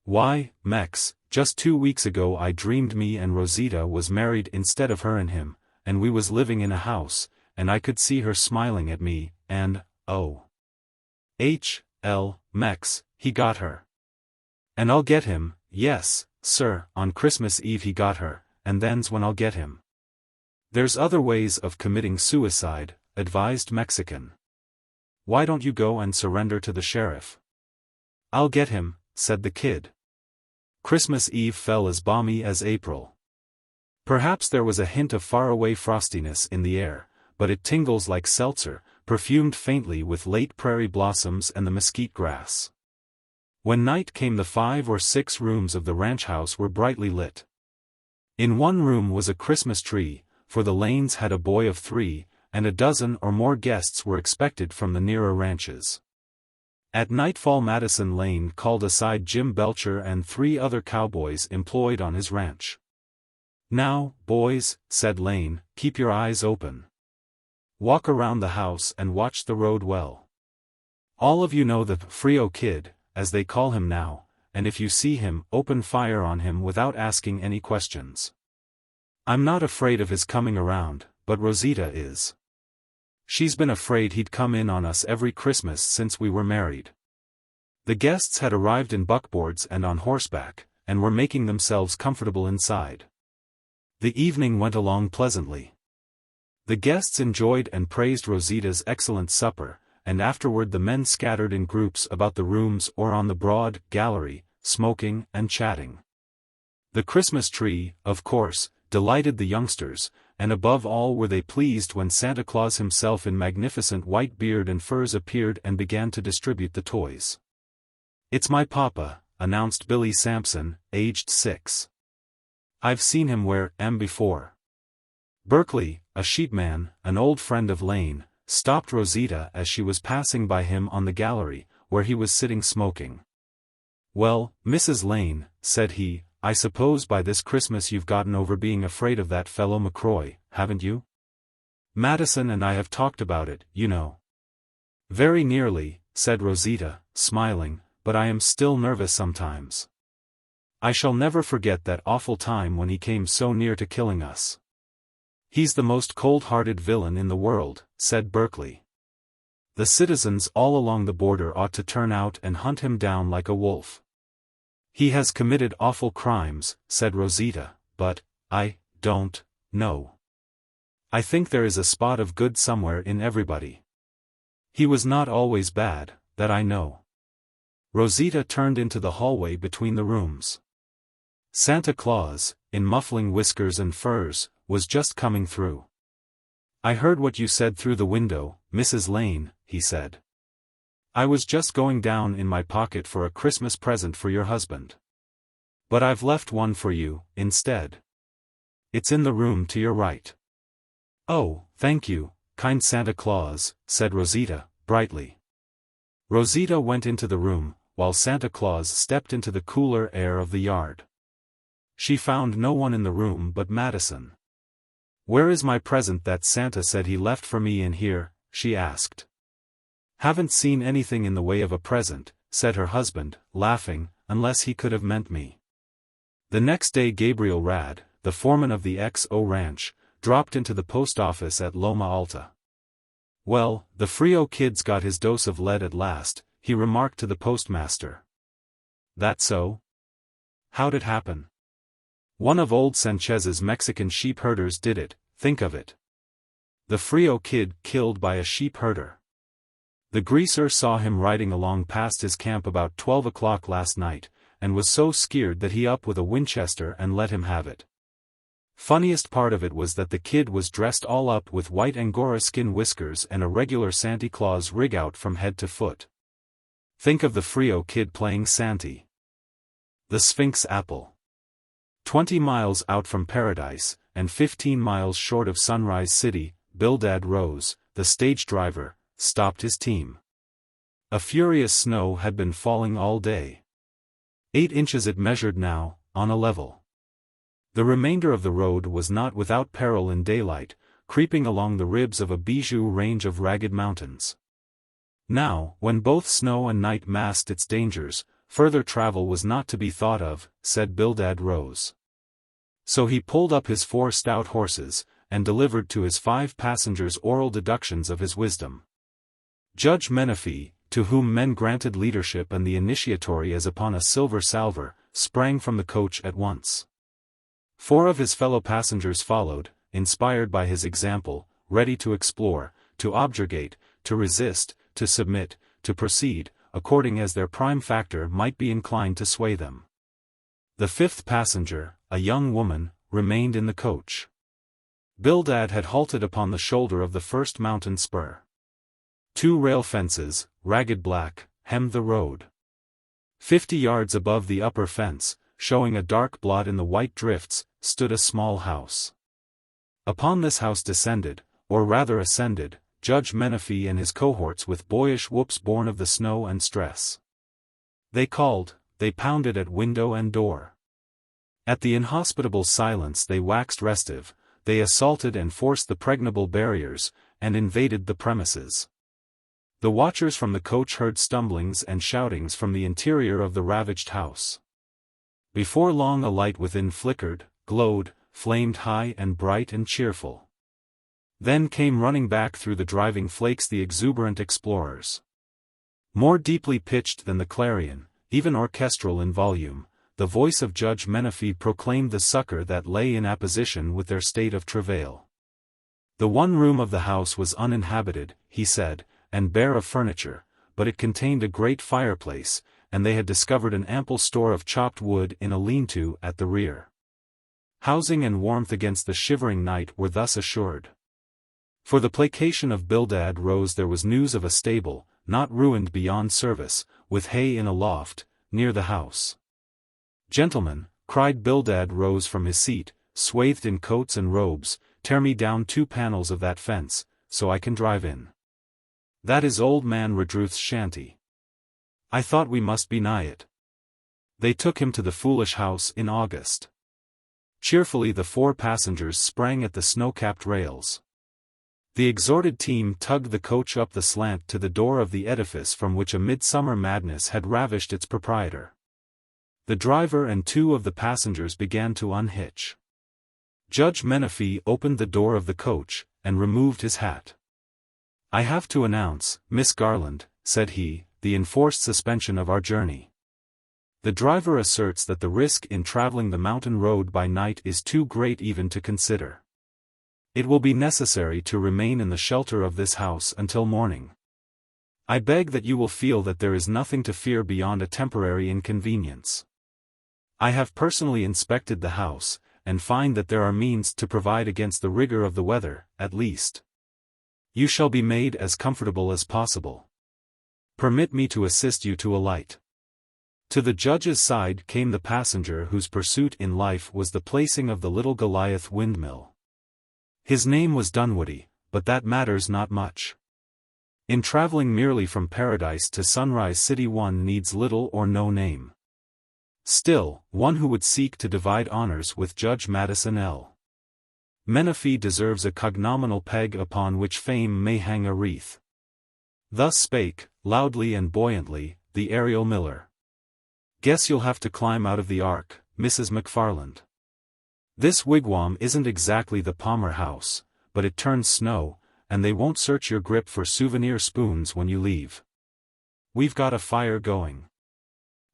Why, Mex, just 2 weeks ago I dreamed me and Rosita was married instead of her and him, and we was living in a house, and I could see her smiling at me, and, oh. Mex, he got her. And I'll get him, yes, sir, on Christmas Eve he got her, and then's when I'll get him. There's other ways of committing suicide, advised Mexican. Why don't you go and surrender to the sheriff? I'll get him, said the kid. Christmas Eve fell as balmy as April. Perhaps there was a hint of faraway frostiness in the air, but it tingles like seltzer, perfumed faintly with late prairie blossoms and the mesquite grass. When night came, the 5 or 6 rooms of the ranch house were brightly lit. In one room was a Christmas tree, for the Lanes had a boy of 3, and a dozen or more guests were expected from the nearer ranches. At nightfall Madison Lane called aside Jim Belcher and 3 other cowboys employed on his ranch. Now, boys, said Lane, keep your eyes open. Walk around the house and watch the road well. All of you know the Frio Kid, as they call him now, and if you see him, open fire on him without asking any questions. I'm not afraid of his coming around, but Rosita is. She's been afraid he'd come in on us every Christmas since we were married. The guests had arrived in buckboards and on horseback, and were making themselves comfortable inside. The evening went along pleasantly. The guests enjoyed and praised Rosita's excellent supper, and afterward the men scattered in groups about the rooms or on the broad gallery, smoking and chatting. The Christmas tree, of course, delighted the youngsters, and above all were they pleased when Santa Claus himself in magnificent white beard and furs appeared and began to distribute the toys. "It's my papa," announced Billy Sampson, aged 6. "I've seen him wear 'em before." Berkeley, a sheepman, an old friend of Lane, stopped Rosita as she was passing by him on the gallery, where he was sitting smoking. "Well, Mrs. Lane," said he, "I suppose by this Christmas you've gotten over being afraid of that fellow McCroy, haven't you? Madison and I have talked about it, you know." "Very nearly," said Rosita, smiling, "but I am still nervous sometimes. I shall never forget that awful time when he came so near to killing us." "He's the most cold-hearted villain in the world," said Berkeley. "The citizens all along the border ought to turn out and hunt him down like a wolf." "He has committed awful crimes," said Rosita, "but, I don't know. I think there is a spot of good somewhere in everybody. He was not always bad, that I know." Rosita turned into the hallway between the rooms. Santa Claus, in muffling whiskers and furs, was just coming through. "I heard what you said through the window, Mrs. Lane," he said. "I was just going down in my pocket for a Christmas present for your husband. But I've left one for you, instead. It's in the room to your right." "Oh, thank you, kind Santa Claus," said Rosita, brightly. Rosita went into the room, while Santa Claus stepped into the cooler air of the yard. She found no one in the room but Madison. "Where is my present that Santa said he left for me in here?" she asked. "Haven't seen anything in the way of a present," said her husband, laughing, "unless he could have meant me." The next day Gabriel Rad, the foreman of the XO ranch, dropped into the post office at Loma Alta. "Well, the Frio Kid's got his dose of lead at last," he remarked to the postmaster. "That so? How'd it happen?" "One of old Sanchez's Mexican sheep herders did it, think of it. The Frio Kid killed by a sheep herder. The greaser saw him riding along past his camp about 12 o'clock last night, and was so scared that he up with a Winchester and let him have it. Funniest part of it was that the kid was dressed all up with white Angora skin whiskers and a regular Santa Claus rig out from head to foot. Think of the Frio Kid playing Santy." The Sphinx Apple. 20 miles out from Paradise, and 15 miles short of Sunrise City, Bildad Rose, the stage driver, stopped his team. A furious snow had been falling all day. 8 inches it measured now, on a level. The remainder of the road was not without peril in daylight, creeping along the ribs of a bijou range of ragged mountains. Now, when both snow and night masked its dangers, further travel was not to be thought of, said Bildad Rose. So he pulled up his 4 stout horses, and delivered to his 5 passengers oral deductions of his wisdom. Judge Menifee, to whom men granted leadership and the initiatory as upon a silver salver, sprang from the coach at once. 4 of his fellow passengers followed, inspired by his example, ready to explore, to objurgate, to resist, to submit, to proceed, according as their prime factor might be inclined to sway them. The 5th passenger, a young woman, remained in the coach. Bildad had halted upon the shoulder of the first mountain spur. 2 rail fences, ragged black, hemmed the road. 50 yards above the upper fence, showing a dark blot in the white drifts, stood a small house. Upon this house descended, or rather ascended, Judge Menifee and his cohorts with boyish whoops born of the snow and stress. They called, they pounded at window and door. At the inhospitable silence they waxed restive, they assaulted and forced the pregnable barriers, and invaded the premises. The watchers from the coach heard stumblings and shoutings from the interior of the ravaged house. Before long a light within flickered, glowed, flamed high and bright and cheerful. Then came running back through the driving flakes the exuberant explorers. More deeply pitched than the clarion, even orchestral in volume, the voice of Judge Menifee proclaimed the succor that lay in apposition with their state of travail. The one room of the house was uninhabited, he said, and bare of furniture, but it contained a great fireplace, and they had discovered an ample store of chopped wood in a lean-to at the rear. Housing and warmth against the shivering night were thus assured. For the placation of Bildad Rose there was news of a stable, not ruined beyond service, with hay in a loft, near the house. "Gentlemen," cried Bildad Rose from his seat, swathed in coats and robes, "tear me down 2 panels of that fence, so I can drive in. That is old man Redruth's shanty. I thought we must be nigh it." They took him to the foolish house in August. Cheerfully the 4 passengers sprang at the snow-capped rails. The exhorted team tugged the coach up the slant to the door of the edifice from which a midsummer madness had ravished its proprietor. The driver and 2 of the passengers began to unhitch. Judge Menifee opened the door of the coach, and removed his hat. "I have to announce, Miss Garland," said he, "the enforced suspension of our journey. The driver asserts that the risk in traveling the mountain road by night is too great even to consider. It will be necessary to remain in the shelter of this house until morning. I beg that you will feel that there is nothing to fear beyond a temporary inconvenience. I have personally inspected the house, and find that there are means to provide against the rigor of the weather, at least. You shall be made as comfortable as possible. Permit me to assist you to alight." To the judge's side came the passenger whose pursuit in life was the placing of the little Goliath windmill. His name was Dunwoody, but that matters not much. In traveling merely from Paradise to Sunrise City one needs little or no name. Still, one who would seek to divide honors with Judge Madison L. Menifee deserves a cognominal peg upon which fame may hang a wreath. Thus spake, loudly and buoyantly, the Ariel Miller. "Guess you'll have to climb out of the ark, Mrs. McFarland. This wigwam isn't exactly the Palmer house, but it turns snow, and they won't search your grip for souvenir spoons when you leave. We've got a fire going.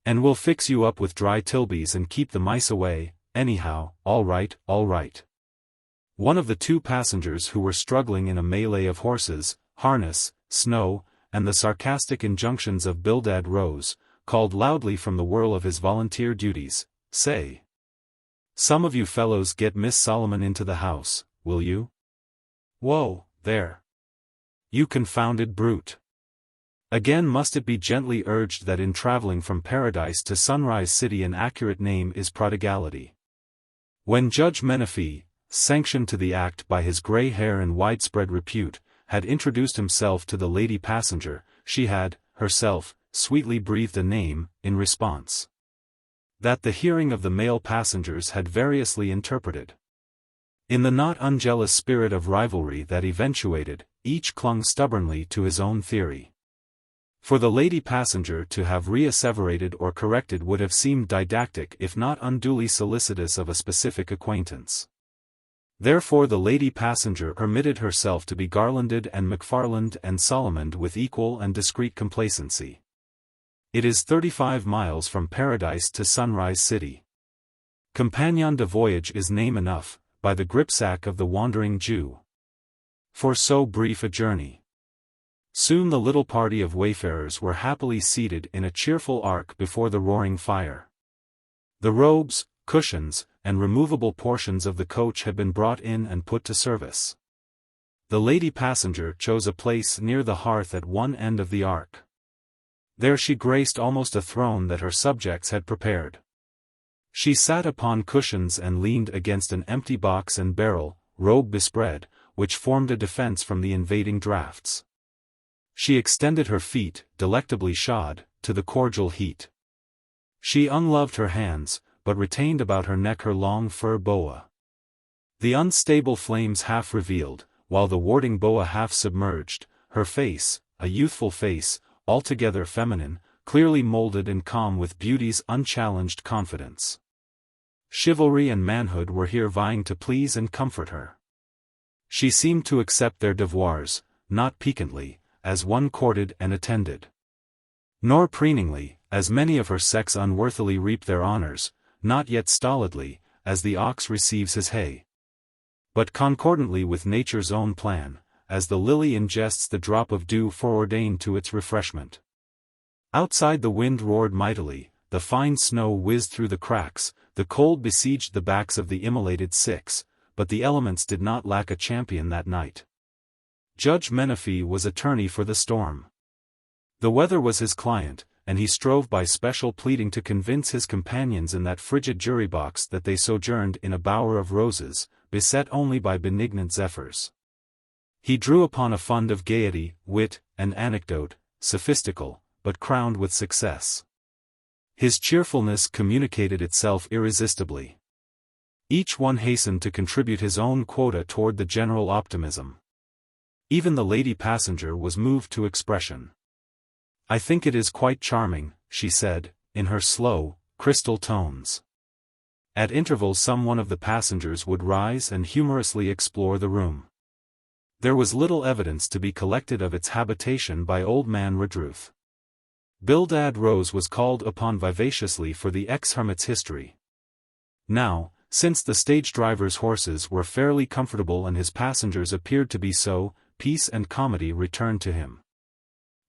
And we'll fix you up with dry tilbies and keep the mice away, anyhow, all right, all right." One of the 2 passengers who were struggling in a melee of horses, harness, snow, and the sarcastic injunctions of Bildad Rose, called loudly from the whirl of his volunteer duties, "Say, some of you fellows get Miss Solomon into the house, will you? Whoa, there. You confounded brute." Again must it be gently urged that in traveling from Paradise to Sunrise City an accurate name is prodigality. When Judge Menifee, sanctioned to the act by his gray hair and widespread repute, had introduced himself to the lady passenger, she had, herself, sweetly breathed a name, in response. That the hearing of the male passengers had variously interpreted. In the not unjealous spirit of rivalry that eventuated, each clung stubbornly to his own theory. For the lady passenger to have reasseverated or corrected would have seemed didactic if not unduly solicitous of a specific acquaintance. Therefore the lady passenger permitted herself to be garlanded and McFarlanded and Solomoned with equal and discreet complacency. It is 35 miles from Paradise to Sunrise City. Compagnon de voyage is name enough, by the gripsack of the wandering Jew. For so brief a journey. Soon the little party of wayfarers were happily seated in a cheerful ark before the roaring fire. The robes, cushions, and removable portions of the coach had been brought in and put to service. The lady passenger chose a place near the hearth at one end of the ark. There she graced almost a throne that her subjects had prepared. She sat upon cushions and leaned against an empty box and barrel, robe bespread, which formed a defense from the invading draughts. She extended her feet, delectably shod, to the cordial heat. She ungloved her hands, but retained about her neck her long fur boa. The unstable flames half revealed, while the warding boa half submerged, her face, a youthful face, altogether feminine, clearly molded and calm with beauty's unchallenged confidence. Chivalry and manhood were here vying to please and comfort her. She seemed to accept their devoirs, not piquantly, as one courted and attended. Nor preeningly, as many of her sex unworthily reap their honors, not yet stolidly, as the ox receives his hay. But concordantly with nature's own plan, as the lily ingests the drop of dew foreordained to its refreshment. Outside the wind roared mightily, the fine snow whizzed through the cracks, the cold besieged the backs of the immolated six, but the elements did not lack a champion that night. Judge Menefee was attorney for the storm. The weather was his client, and he strove by special pleading to convince his companions in that frigid jury box that they sojourned in a bower of roses, beset only by benignant zephyrs. He drew upon a fund of gaiety, wit, and anecdote, sophistical, but crowned with success. His cheerfulness communicated itself irresistibly. Each one hastened to contribute his own quota toward the general optimism. Even the lady passenger was moved to expression. "I think it is quite charming," she said, in her slow, crystal tones. At intervals some one of the passengers would rise and humorously explore the room. There was little evidence to be collected of its habitation by old man Redruth. Bildad Rose was called upon vivaciously for the ex-hermit's history. Now, since the stage-driver's horses were fairly comfortable and his passengers appeared to be so, peace and comedy returned to him.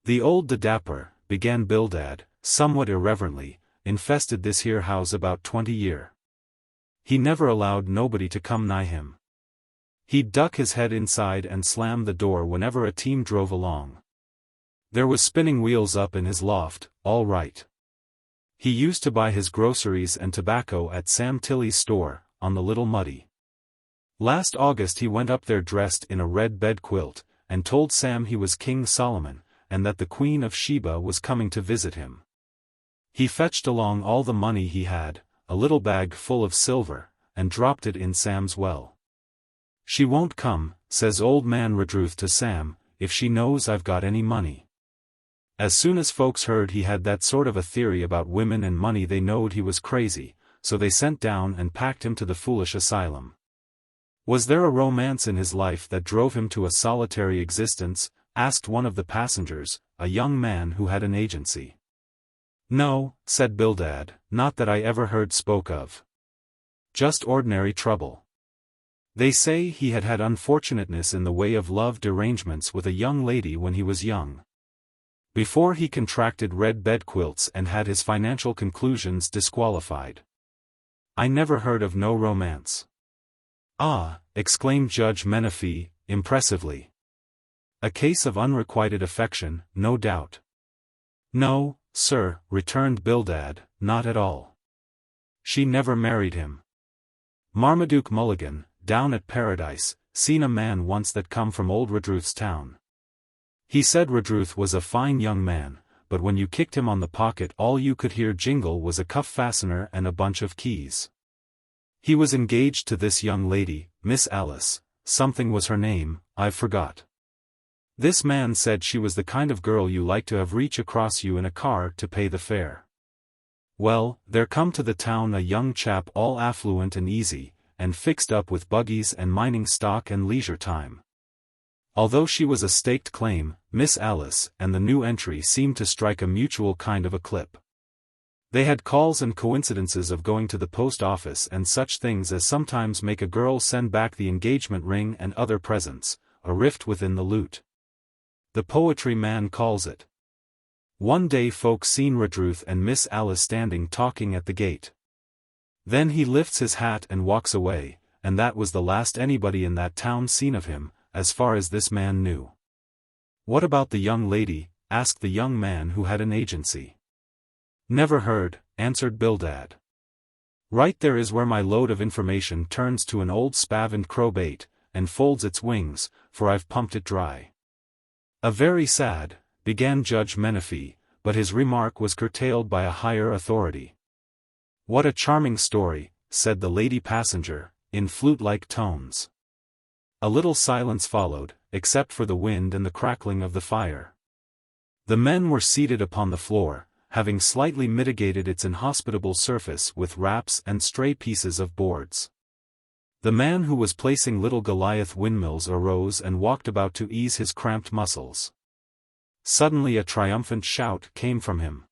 "The old dapper," began Bildad, somewhat irreverently, "infested this here house about 20 year. He never allowed nobody to come nigh him. He'd duck his head inside and slam the door whenever a team drove along. There was spinning wheels up in his loft, all right. He used to buy his groceries and tobacco at Sam Tilley's store, on the Little Muddy. Last August he went up there dressed in a red bed quilt, and told Sam he was King Solomon, and that the Queen of Sheba was coming to visit him. He fetched along all the money he had, a little bag full of silver, and dropped it in Sam's well. 'She won't come,' says old man Redruth to Sam, 'if she knows I've got any money.' As soon as folks heard he had that sort of a theory about women and money they knowed he was crazy, so they sent down and packed him to the foolish asylum." "Was there a romance in his life that drove him to a solitary existence?" asked one of the passengers, a young man who had an agency. "No," said Bildad, "not that I ever heard spoke of. Just ordinary trouble. They say he had had unfortunateness in the way of love derangements with a young lady when he was young. Before he contracted red bed quilts and had his financial conclusions disqualified. I never heard of no romance." "Ah," exclaimed Judge Menefee, impressively. "A case of unrequited affection, no doubt." "No, sir," returned Bildad, "not at all. She never married him. Marmaduke Mulligan, down at Paradise, seen a man once that come from old Redruth's town. He said Redruth was a fine young man, but when you kicked him on the pocket all you could hear jingle was a cuff fastener and a bunch of keys. He was engaged to this young lady, Miss Alice, something was her name, I've forgot. This man said she was the kind of girl you like to have reach across you in a car to pay the fare. Well, there come to the town a young chap all affluent and easy, and fixed up with buggies and mining stock and leisure time. Although she was a staked claim, Miss Alice and the new entry seemed to strike a mutual kind of a clip. They had calls and coincidences of going to the post office and such things as sometimes make a girl send back the engagement ring and other presents, a rift within the lute. The poetry man calls it. One day folk seen Redruth and Miss Alice standing talking at the gate. Then he lifts his hat and walks away, and that was the last anybody in that town seen of him, as far as this man knew. What about the young lady? Asked the young man who had an agency. Never heard, answered Bildad. Right there is where my load of information turns to an old spavined crowbait, and folds its wings, for I've pumped it dry. A very sad, began Judge Menefee, but his remark was curtailed by a higher authority. What a charming story, said the lady passenger, in flute-like tones. A little silence followed, except for the wind and the crackling of the fire. The men were seated upon the floor, having slightly mitigated its inhospitable surface with wraps and stray pieces of boards. The man who was placing little Goliath windmills arose and walked about to ease his cramped muscles. Suddenly a triumphant shout came from him.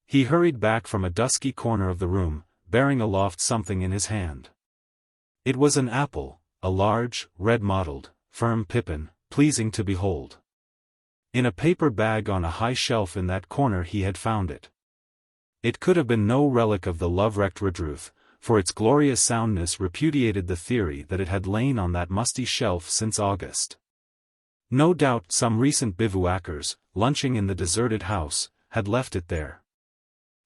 He hurried back from a dusky corner of the room, bearing aloft something in his hand. It was an apple, a large, red-mottled, firm pippin, pleasing to behold. In a paper bag on a high shelf in that corner he had found it. It could have been no relic of the love-wrecked Redruth, for its glorious soundness repudiated the theory that it had lain on that musty shelf since August. No doubt some recent bivouackers, lunching in the deserted house, had left it there.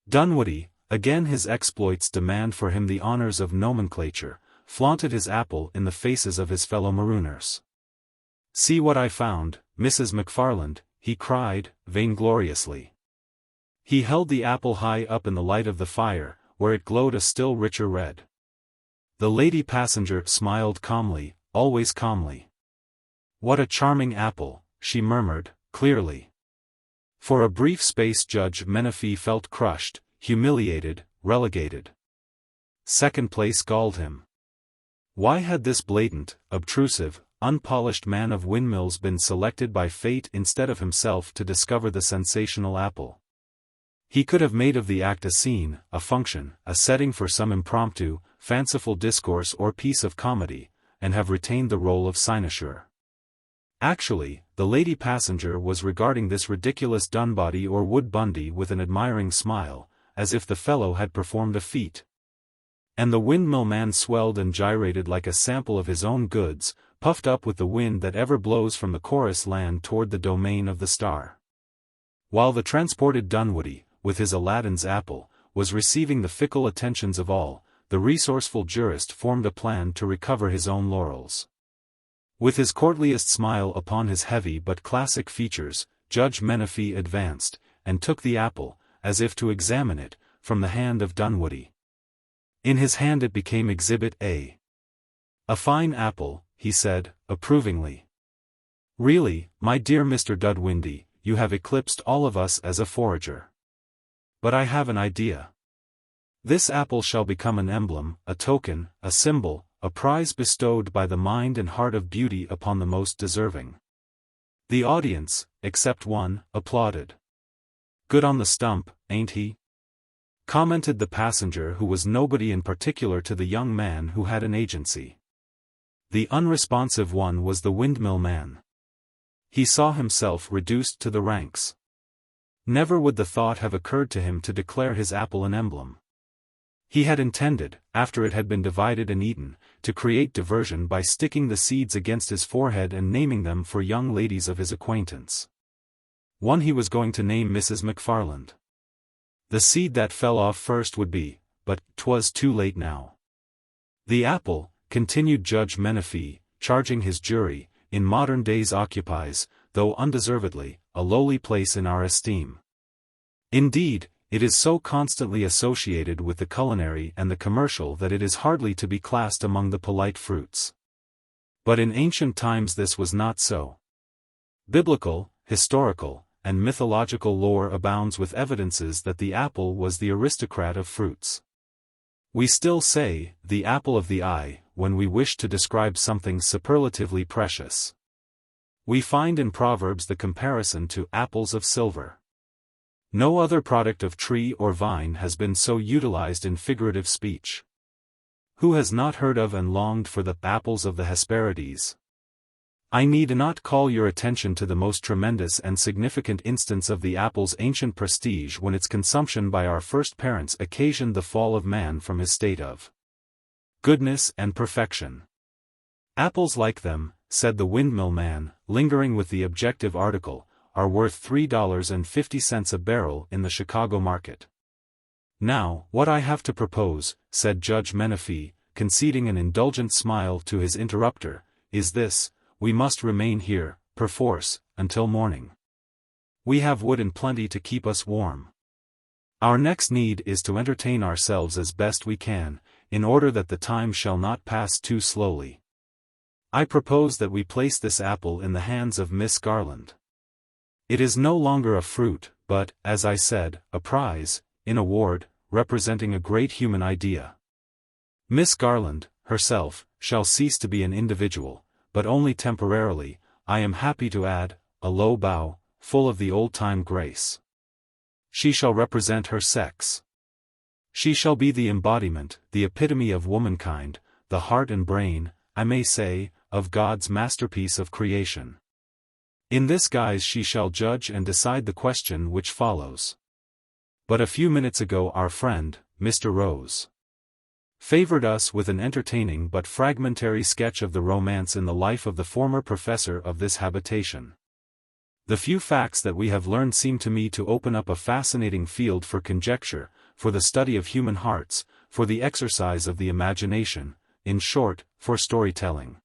Dunwoody, again his exploits demand for him the honors of nomenclature, flaunted his apple in the faces of his fellow marooners. See what I found, Mrs. McFarland, he cried, vaingloriously. He held the apple high up in the light of the fire, where it glowed a still richer red. The lady passenger smiled calmly, always calmly. What a charming apple, she murmured, clearly. For a brief space Judge Menefee felt crushed, humiliated, relegated. Second place galled him. Why had this blatant, obtrusive, unpolished man of windmills been selected by fate instead of himself to discover the sensational apple? He could have made of the act a scene, a function, a setting for some impromptu, fanciful discourse or piece of comedy, and have retained the role of cynosure. Actually, the lady passenger was regarding this ridiculous Dunbody or Wood Bundy with an admiring smile, as if the fellow had performed a feat. And the windmill man swelled and gyrated like a sample of his own goods, puffed up with the wind that ever blows from the chorus land toward the domain of the star. While the transported Dunwoody, with his Aladdin's apple, was receiving the fickle attentions of all, the resourceful jurist formed a plan to recover his own laurels. With his courtliest smile upon his heavy but classic features, Judge Menefee advanced, and took the apple, as if to examine it, from the hand of Dunwoody. In his hand it became Exhibit A. A fine apple, he said, approvingly. Really, my dear Mr. Dudwindy, you have eclipsed all of us as a forager. But I have an idea. This apple shall become an emblem, a token, a symbol, a prize bestowed by the mind and heart of beauty upon the most deserving. The audience, except one, applauded. Good on the stump, ain't he? Commented the passenger who was nobody in particular to the young man who had an agency. The unresponsive one was the windmill man. He saw himself reduced to the ranks. Never would the thought have occurred to him to declare his apple an emblem. He had intended, after it had been divided and eaten, to create diversion by sticking the seeds against his forehead and naming them for young ladies of his acquaintance. One he was going to name Mrs. McFarland. The seed that fell off first would be, but 'twas too late now. The apple, continued Judge Menefee, charging his jury, in modern days occupies, though undeservedly, a lowly place in our esteem. Indeed, it is so constantly associated with the culinary and the commercial that it is hardly to be classed among the polite fruits. But in ancient times this was not so. Biblical, historical, and mythological lore abounds with evidences that the apple was the aristocrat of fruits. We still say, the apple of the eye, when we wish to describe something superlatively precious. We find in Proverbs the comparison to apples of silver. No other product of tree or vine has been so utilized in figurative speech. Who has not heard of and longed for the apples of the Hesperides? I need not call your attention to the most tremendous and significant instance of the apple's ancient prestige when its consumption by our first parents occasioned the fall of man from his state of goodness and perfection. Apples like them, said the windmill man, lingering with the objective article, are worth $3.50 a barrel in the Chicago market. Now, what I have to propose, said Judge Menefee, conceding an indulgent smile to his interrupter, is this: we must remain here, perforce, until morning. We have wood in plenty to keep us warm. Our next need is to entertain ourselves as best we can, in order that the time shall not pass too slowly. I propose that we place this apple in the hands of Miss Garland. It is no longer a fruit, but, as I said, a prize, an award, representing a great human idea. Miss Garland, herself, shall cease to be an individual, but only temporarily, I am happy to add, a low bow, full of the old-time grace. She shall represent her sex. She shall be the embodiment, the epitome of womankind, the heart and brain, I may say, of God's masterpiece of creation. In this guise she shall judge and decide the question which follows. But a few minutes ago our friend, Mr. Rose, favored us with an entertaining but fragmentary sketch of the romance in the life of the former professor of this habitation. The few facts that we have learned seem to me to open up a fascinating field for conjecture, for the study of human hearts, for the exercise of the imagination, in short, for storytelling.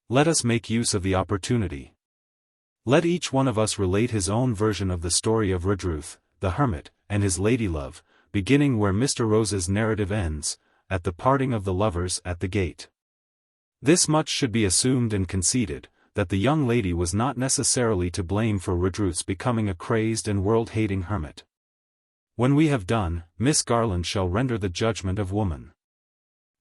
Let us make use of the opportunity. Let each one of us relate his own version of the story of Redruth, the hermit, and his ladylove, beginning where Mr. Rose's narrative ends, at the parting of the lovers at the gate. This much should be assumed and conceded, that the young lady was not necessarily to blame for Redruth's becoming a crazed and world-hating hermit. When we have done, Miss Garland shall render the judgment of woman.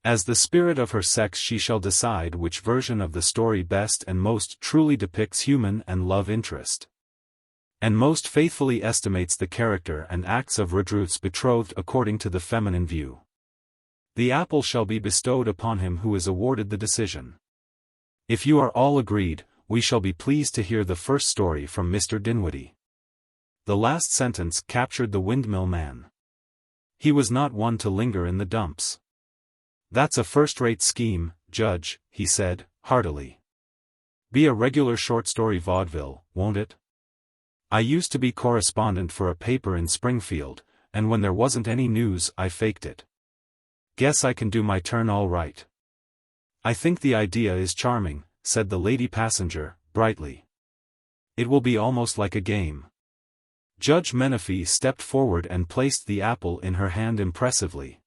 As the spirit of her sex she shall decide which version of the story best and most truly depicts human and love interest, and most faithfully estimates the character and acts of Redruth's betrothed according to the feminine view. The apple shall be bestowed upon him who is awarded the decision. If you are all agreed, we shall be pleased to hear the first story from Mr. Dinwiddie. The last sentence captured the windmill man. He was not one to linger in the dumps. That's a first-rate scheme, Judge, he said, heartily. Be a regular short story vaudeville, won't it? I used to be correspondent for a paper in Springfield, and when there wasn't any news I faked it. Guess I can do my turn all right. I think the idea is charming, said the lady passenger, brightly. It will be almost like a game. Judge Menefee stepped forward and placed the apple in her hand impressively.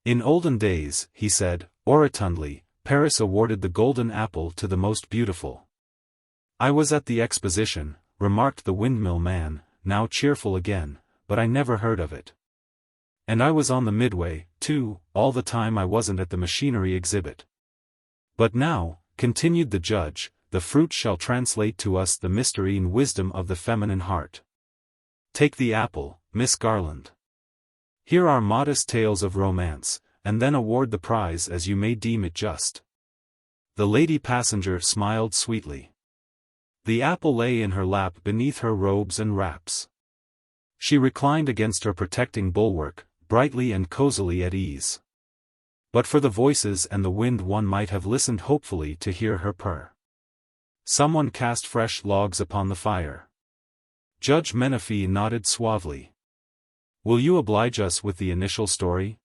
In olden days, he said, orotundly, Paris awarded the golden apple to the most beautiful. I was at the exposition, remarked the windmill man, now cheerful again, but I never heard of it. And I was on the Midway, too, all the time I wasn't at the machinery exhibit. But now, continued the judge, the fruit shall translate to us the mystery and wisdom of the feminine heart. Take the apple, Miss Garland. Here are modest tales of romance, and then award the prize as you may deem it just. The lady passenger smiled sweetly. The apple lay in her lap beneath her robes and wraps. She reclined against her protecting bulwark, brightly and cozily at ease. But for the voices and the wind one might have listened hopefully to hear her purr. Someone cast fresh logs upon the fire. Judge Menefee nodded suavely. Will you oblige us with the initial story?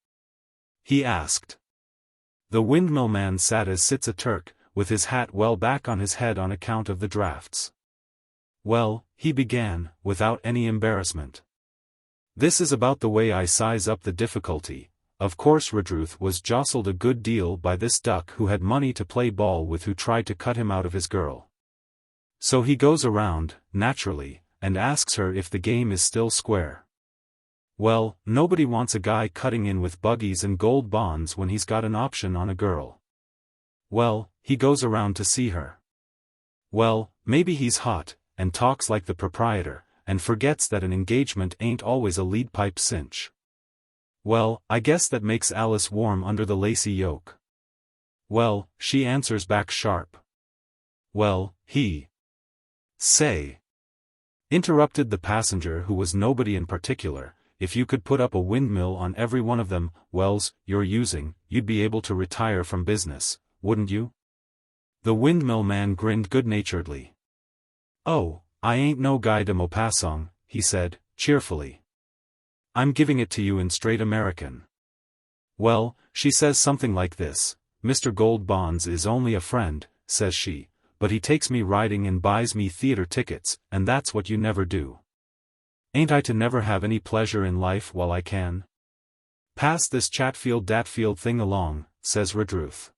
He asked. The windmill man sat as sits a Turk, with his hat well back on his head on account of the drafts. Well, he began, without any embarrassment. This is about the way I size up the difficulty. Of course Redruth was jostled a good deal by this duck who had money to play ball with, who tried to cut him out of his girl. So he goes around, naturally, and asks her if the game is still square. Well, nobody wants a guy cutting in with buggies and gold bonds when he's got an option on a girl. Well, he goes around to see her. Well, maybe he's hot, and talks like the proprietor, and forgets that an engagement ain't always a lead pipe cinch. Well, I guess that makes Alice warm under the lacy yoke. Well, she answers back sharp. Well, he. Say. Interrupted the passenger who was nobody in particular, if you could put up a windmill on every one of them, wells, you're using, you'd be able to retire from business, wouldn't you? The windmill man grinned good-naturedly. Oh, I ain't no Guy de Maupassant, he said, cheerfully. I'm giving it to you in straight American. Well, she says something like this, Mr. Gold Bonds is only a friend, says she, but he takes me riding and buys me theater tickets, and that's what you never do. Ain't I to never have any pleasure in life while I can? Pass this Chatfield-Datfield thing along, says Redruth.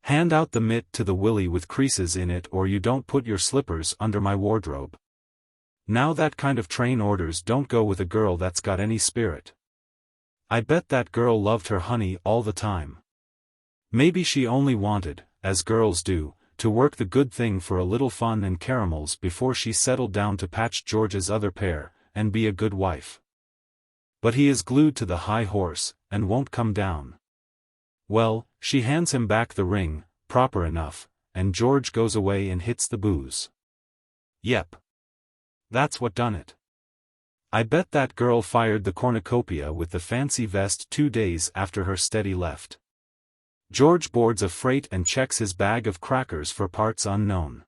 Hand out the mitt to the willy with creases in it or you don't put your slippers under my wardrobe. Now that kind of train orders don't go with a girl that's got any spirit. I bet that girl loved her honey all the time. Maybe she only wanted, as girls do, to work the good thing for a little fun and caramels before she settled down to patch George's other pair, and be a good wife. But he is glued to the high horse, and won't come down. Well, she hands him back the ring, proper enough, and George goes away and hits the booze. Yep. That's what done it. I bet that girl fired the cornucopia with the fancy vest 2 days after her steady left. George boards a freight and checks his bag of crackers for parts unknown.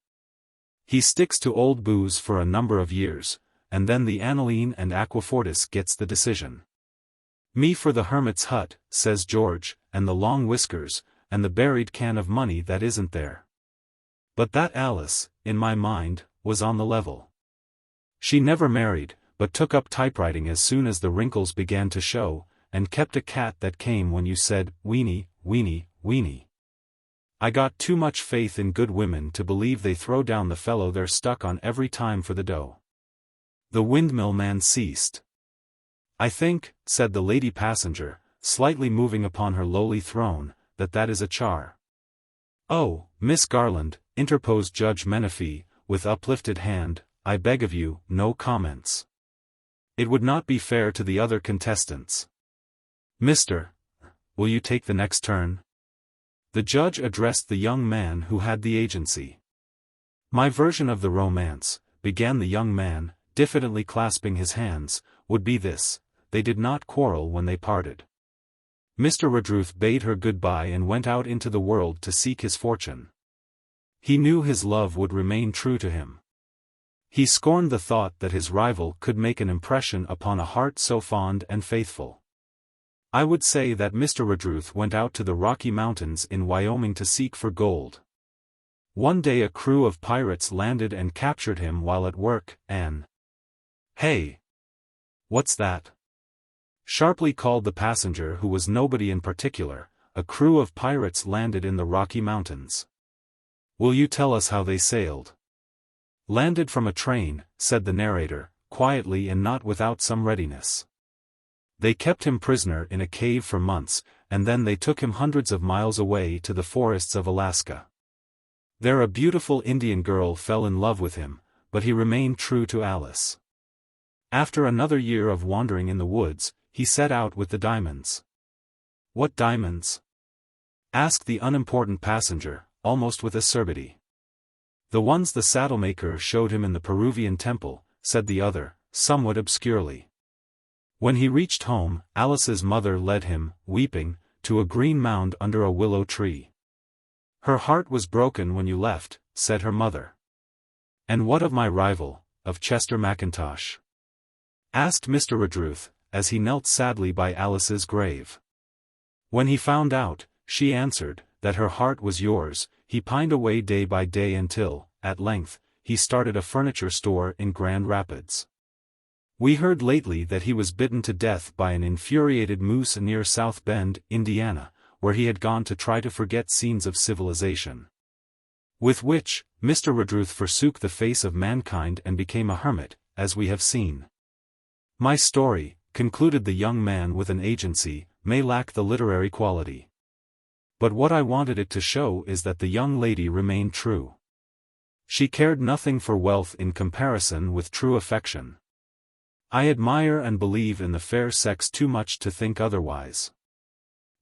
He sticks to old booze for a number of years, and then the aniline and aquafortis gets the decision. Me for the hermit's hut, says George, and the long whiskers, and the buried can of money that isn't there. But that Alice, in my mind, was on the level. She never married, but took up typewriting as soon as the wrinkles began to show, and kept a cat that came when you said, weenie, weenie, weenie. I got too much faith in good women to believe they throw down the fellow they're stuck on every time for the dough. The windmill man ceased. I think, said the lady passenger, slightly moving upon her lowly throne, that is a char. Oh, Miss Garland, interposed Judge Menefee, with uplifted hand, I beg of you, no comments. It would not be fair to the other contestants. Mister, will you take the next turn? The judge addressed the young man who had the agency. My version of the romance, began the young man, diffidently clasping his hands, would be this. They did not quarrel when they parted. Mr. Redruth bade her goodbye and went out into the world to seek his fortune. He knew his love would remain true to him. He scorned the thought that his rival could make an impression upon a heart so fond and faithful. I would say that Mr. Redruth went out to the Rocky Mountains in Wyoming to seek for gold. One day a crew of pirates landed and captured him while at work, and... Hey! What's that? Sharply called the passenger who was nobody in particular. A crew of pirates landed in the Rocky Mountains. Will you tell us how they sailed? Landed from a train, said the narrator, quietly and not without some readiness. They kept him prisoner in a cave for months, and then they took him hundreds of miles away to the forests of Alaska. There a beautiful Indian girl fell in love with him, but he remained true to Alice. After another year of wandering in the woods, he set out with the diamonds. What diamonds? Asked the unimportant passenger, almost with acerbity. The ones the saddlemaker showed him in the Peruvian temple, said the other, somewhat obscurely. When he reached home, Alice's mother led him, weeping, to a green mound under a willow tree. Her heart was broken when you left, said her mother. And what of my rival, of Chester Mackintosh? Asked Mr. Redruth, as he knelt sadly by Alice's grave. When he found out, she answered, that her heart was yours, he pined away day by day until, at length, he started a furniture store in Grand Rapids. We heard lately that he was bitten to death by an infuriated moose near South Bend, Indiana, where he had gone to try to forget scenes of civilization. With which, Mr. Redruth forsook the face of mankind and became a hermit, as we have seen. My story, concluded the young man with an agency, may lack the literary quality. But what I wanted it to show is that the young lady remained true. She cared nothing for wealth in comparison with true affection. I admire and believe in the fair sex too much to think otherwise.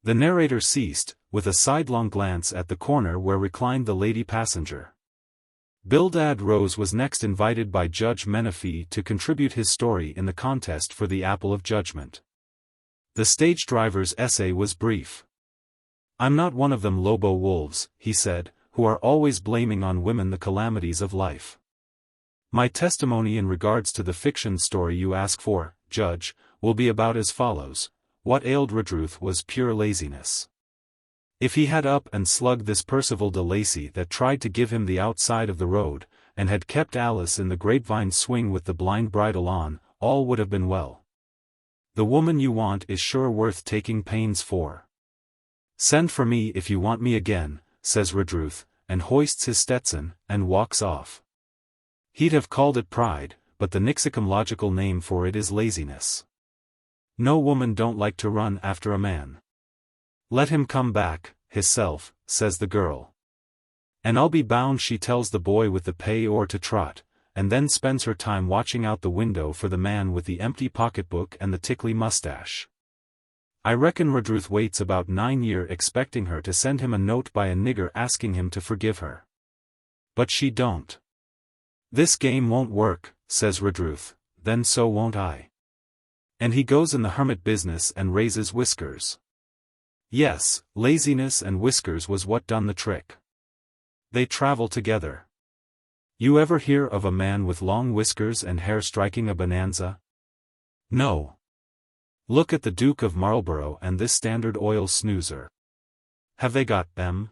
The narrator ceased, with a sidelong glance at the corner where reclined the lady passenger. Bildad Rose was next invited by Judge Menifee to contribute his story in the contest for the Apple of Judgment. The stage driver's essay was brief. "I'm not one of them Lobo wolves," he said, "who are always blaming on women the calamities of life. My testimony in regards to the fiction story you ask for, Judge, will be about as follows. What ailed Redruth was pure laziness. If he had up and slugged this Percival de Lacy that tried to give him the outside of the road, and had kept Alice in the grapevine swing with the blind bridle on, all would have been well. The woman you want is sure worth taking pains for. Send for me if you want me again," says Redruth, and hoists his Stetson, and walks off. He'd have called it pride, but the Nixicum logical name for it is laziness. No woman don't like to run after a man. "Let him come back, hisself," says the girl. And I'll be bound she tells the boy with the pay-or to trot, and then spends her time watching out the window for the man with the empty pocketbook and the tickly mustache. I reckon Redruth waits about 9 years expecting her to send him a note by a nigger asking him to forgive her. But she don't. "This game won't work," says Redruth, "then so won't I." And he goes in the hermit business and raises whiskers. Yes, laziness and whiskers was what done the trick. They travel together. You ever hear of a man with long whiskers and hair striking a bonanza? No. Look at the Duke of Marlborough and this Standard Oil snoozer. Have they got them?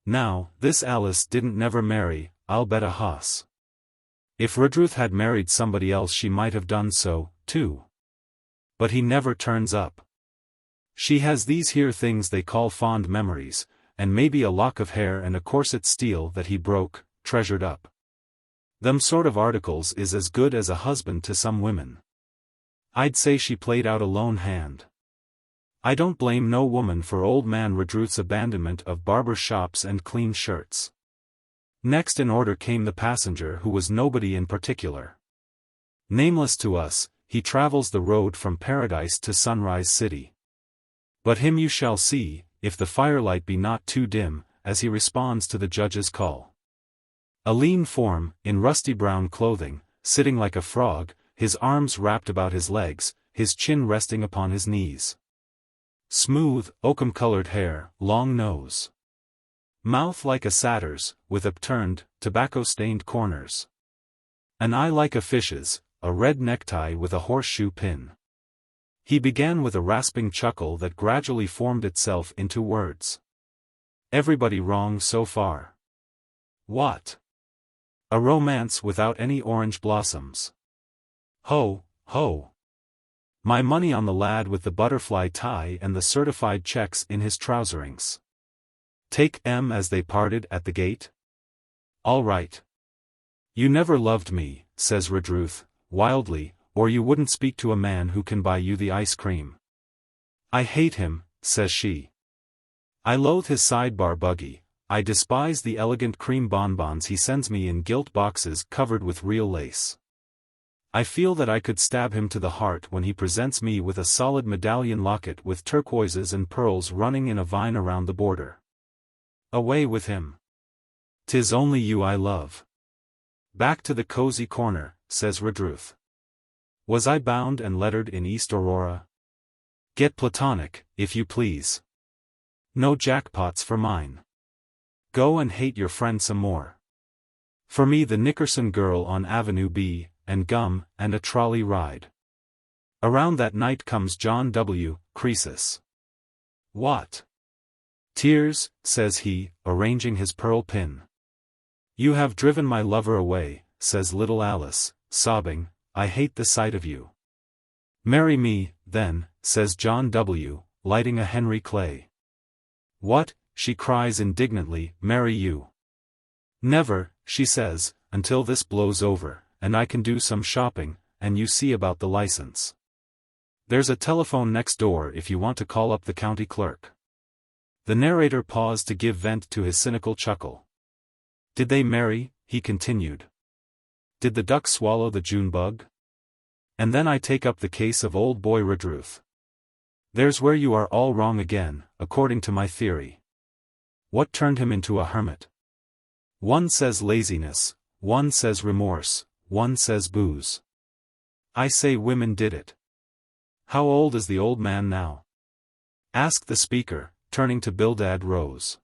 Now, this Alice didn't never marry, I'll bet a hoss. If Redruth had married somebody else she might have done so, too. But he never turns up. She has these here things they call fond memories, and maybe a lock of hair and a corset steel that he broke, treasured up. Them sort of articles is as good as a husband to some women. I'd say she played out a lone hand. I don't blame no woman for old man Redruth's abandonment of barber shops and clean shirts. Next in order came the passenger who was nobody in particular. Nameless to us, he travels the road from Paradise to Sunrise City. But him you shall see, if the firelight be not too dim, as he responds to the judge's call. A lean form, in rusty brown clothing, sitting like a frog, his arms wrapped about his legs, his chin resting upon his knees. Smooth, oakum-colored hair, long nose. Mouth like a satyr's, with upturned, tobacco-stained corners. An eye like a fish's, a red necktie with a horseshoe pin. He began with a rasping chuckle that gradually formed itself into words. Everybody wrong so far. What? A romance without any orange blossoms. Ho, ho. My money on the lad with the butterfly tie and the certified checks in his trouserings. Take 'em as they parted at the gate? All right. You never loved me, says Redruth, wildly, or you wouldn't speak to a man who can buy you the ice cream. I hate him, says she. I loathe his sidebar buggy, I despise the elegant cream bonbons he sends me in gilt boxes covered with real lace. I feel that I could stab him to the heart when he presents me with a solid medallion locket with turquoises and pearls running in a vine around the border. Away with him. 'Tis only you I love. Back to the cozy corner, says Redruth. Was I bound and lettered in East Aurora? Get platonic, if you please. No jackpots for mine. Go and hate your friend some more. For me the Nickerson girl on Avenue B, and gum, and a trolley ride. Around that night comes John W. Croesus. What? Tears, says he, arranging his pearl pin. You have driven my lover away, says little Alice, sobbing, I hate the sight of you. Marry me, then, says John W., lighting a Henry Clay. What, she cries indignantly, marry you? Never, she says, until this blows over, and I can do some shopping, and you see about the license. There's a telephone next door if you want to call up the county clerk. The narrator paused to give vent to his cynical chuckle. Did they marry? He continued. Did the duck swallow the June bug? And then I take up the case of old boy Redruth. There's where you are all wrong again, according to my theory. What turned him into a hermit? One says laziness, one says remorse, one says booze. I say women did it. How old is the old man now? Asked the speaker, turning to Bildad Rose.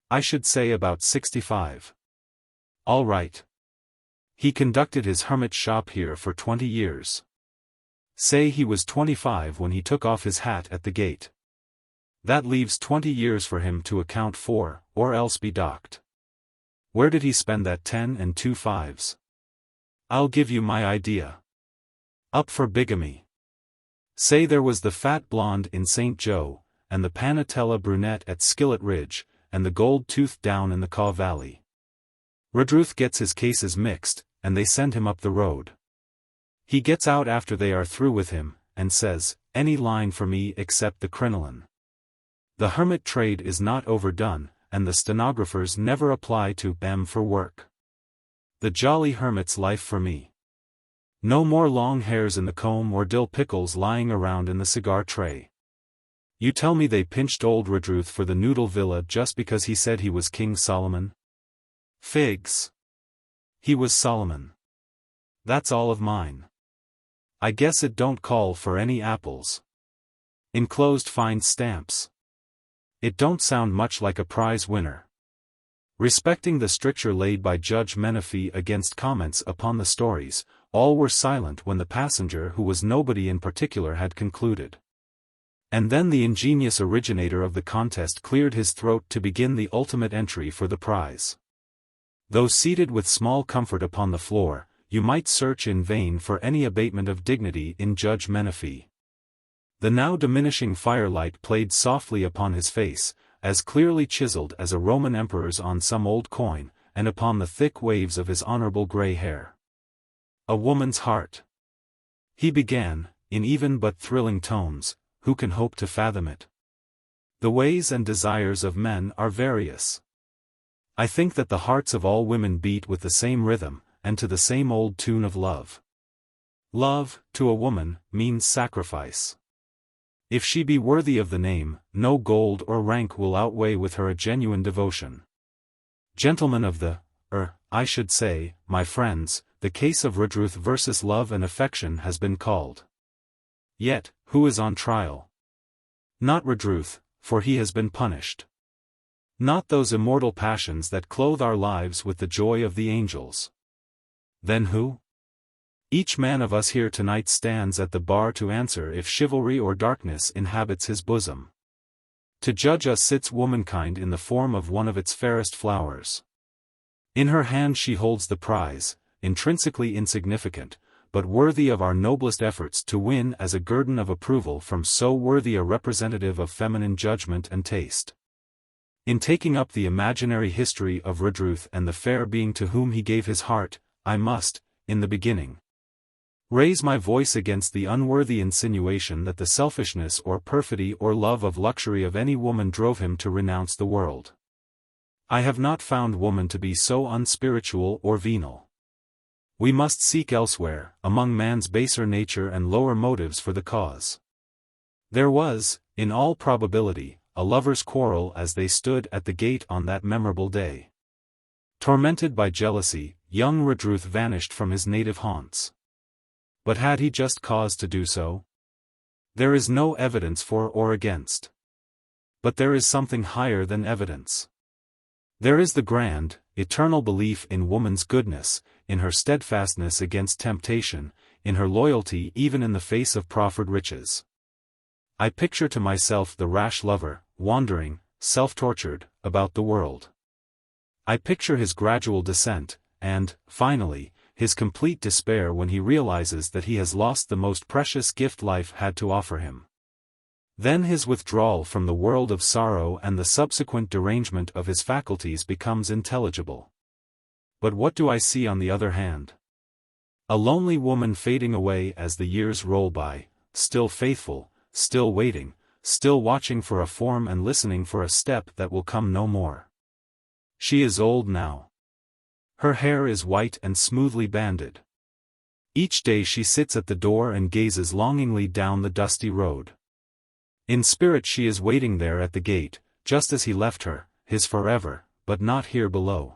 I should say about 65. All right. He conducted his hermit shop here for 20 years. Say he was 25 when he took off his hat at the gate. That leaves 20 years for him to account for, or else be docked. Where did he spend that 10 and 2 5s? I'll give you my idea. Up for bigamy. Say there was the fat blonde in St. Joe, and the Panatella brunette at Skillet Ridge, and the gold-toothed down in the Caw Valley. Redruth gets his cases mixed, and they send him up the road. He gets out after they are through with him, and says, any line for me except the crinoline. The hermit trade is not overdone, and the stenographers never apply to M for work. The jolly hermit's life for me. No more long hairs in the comb or dill pickles lying around in the cigar tray. You tell me they pinched old Redruth for the Noodle Villa just because he said he was King Solomon? Figs. He was Solomon. That's all of mine. I guess it don't call for any apples. Enclosed find stamps. It don't sound much like a prize winner. Respecting the stricture laid by Judge Menifee against comments upon the stories, all were silent when the passenger who was nobody in particular had concluded. And then the ingenious originator of the contest cleared his throat to begin the ultimate entry for the prize. Though seated with small comfort upon the floor, you might search in vain for any abatement of dignity in Judge Menifee. The now diminishing firelight played softly upon his face, as clearly chiseled as a Roman emperor's on some old coin, and upon the thick waves of his honorable gray hair. A woman's heart. He began, in even but thrilling tones, who can hope to fathom it? The ways and desires of men are various. I think that the hearts of all women beat with the same rhythm, and to the same old tune of love. Love, to a woman, means sacrifice. If she be worthy of the name, no gold or rank will outweigh with her a genuine devotion. Gentlemen of the, I should say, my friends, the case of Redruth versus love and affection has been called. Yet, who is on trial? Not Redruth, for he has been punished. Not those immortal passions that clothe our lives with the joy of the angels. Then who? Each man of us here tonight stands at the bar to answer if chivalry or darkness inhabits his bosom. To judge us sits womankind in the form of one of its fairest flowers. In her hand she holds the prize, intrinsically insignificant, but worthy of our noblest efforts to win as a guerdon of approval from so worthy a representative of feminine judgment and taste. In taking up the imaginary history of Redruth and the fair being to whom he gave his heart, I must, in the beginning, raise my voice against the unworthy insinuation that the selfishness or perfidy or love of luxury of any woman drove him to renounce the world. I have not found woman to be so unspiritual or venal. We must seek elsewhere, among man's baser nature and lower motives for the cause. There was, in all probability, a lover's quarrel as they stood at the gate on that memorable day. Tormented by jealousy, young Redruth vanished from his native haunts. But had he just cause to do so? There is no evidence for or against. But there is something higher than evidence. There is the grand, eternal belief in woman's goodness, in her steadfastness against temptation, in her loyalty even in the face of proffered riches. I picture to myself the rash lover, wandering, self-tortured, about the world. I picture his gradual descent, and, finally, his complete despair when he realizes that he has lost the most precious gift life had to offer him. Then his withdrawal from the world of sorrow and the subsequent derangement of his faculties becomes intelligible. But what do I see on the other hand? A lonely woman fading away as the years roll by, still faithful, still waiting, still watching for a form and listening for a step that will come no more. She is old now. Her hair is white and smoothly banded. Each day she sits at the door and gazes longingly down the dusty road. In spirit she is waiting there at the gate, just as he left her, his forever, but not here below.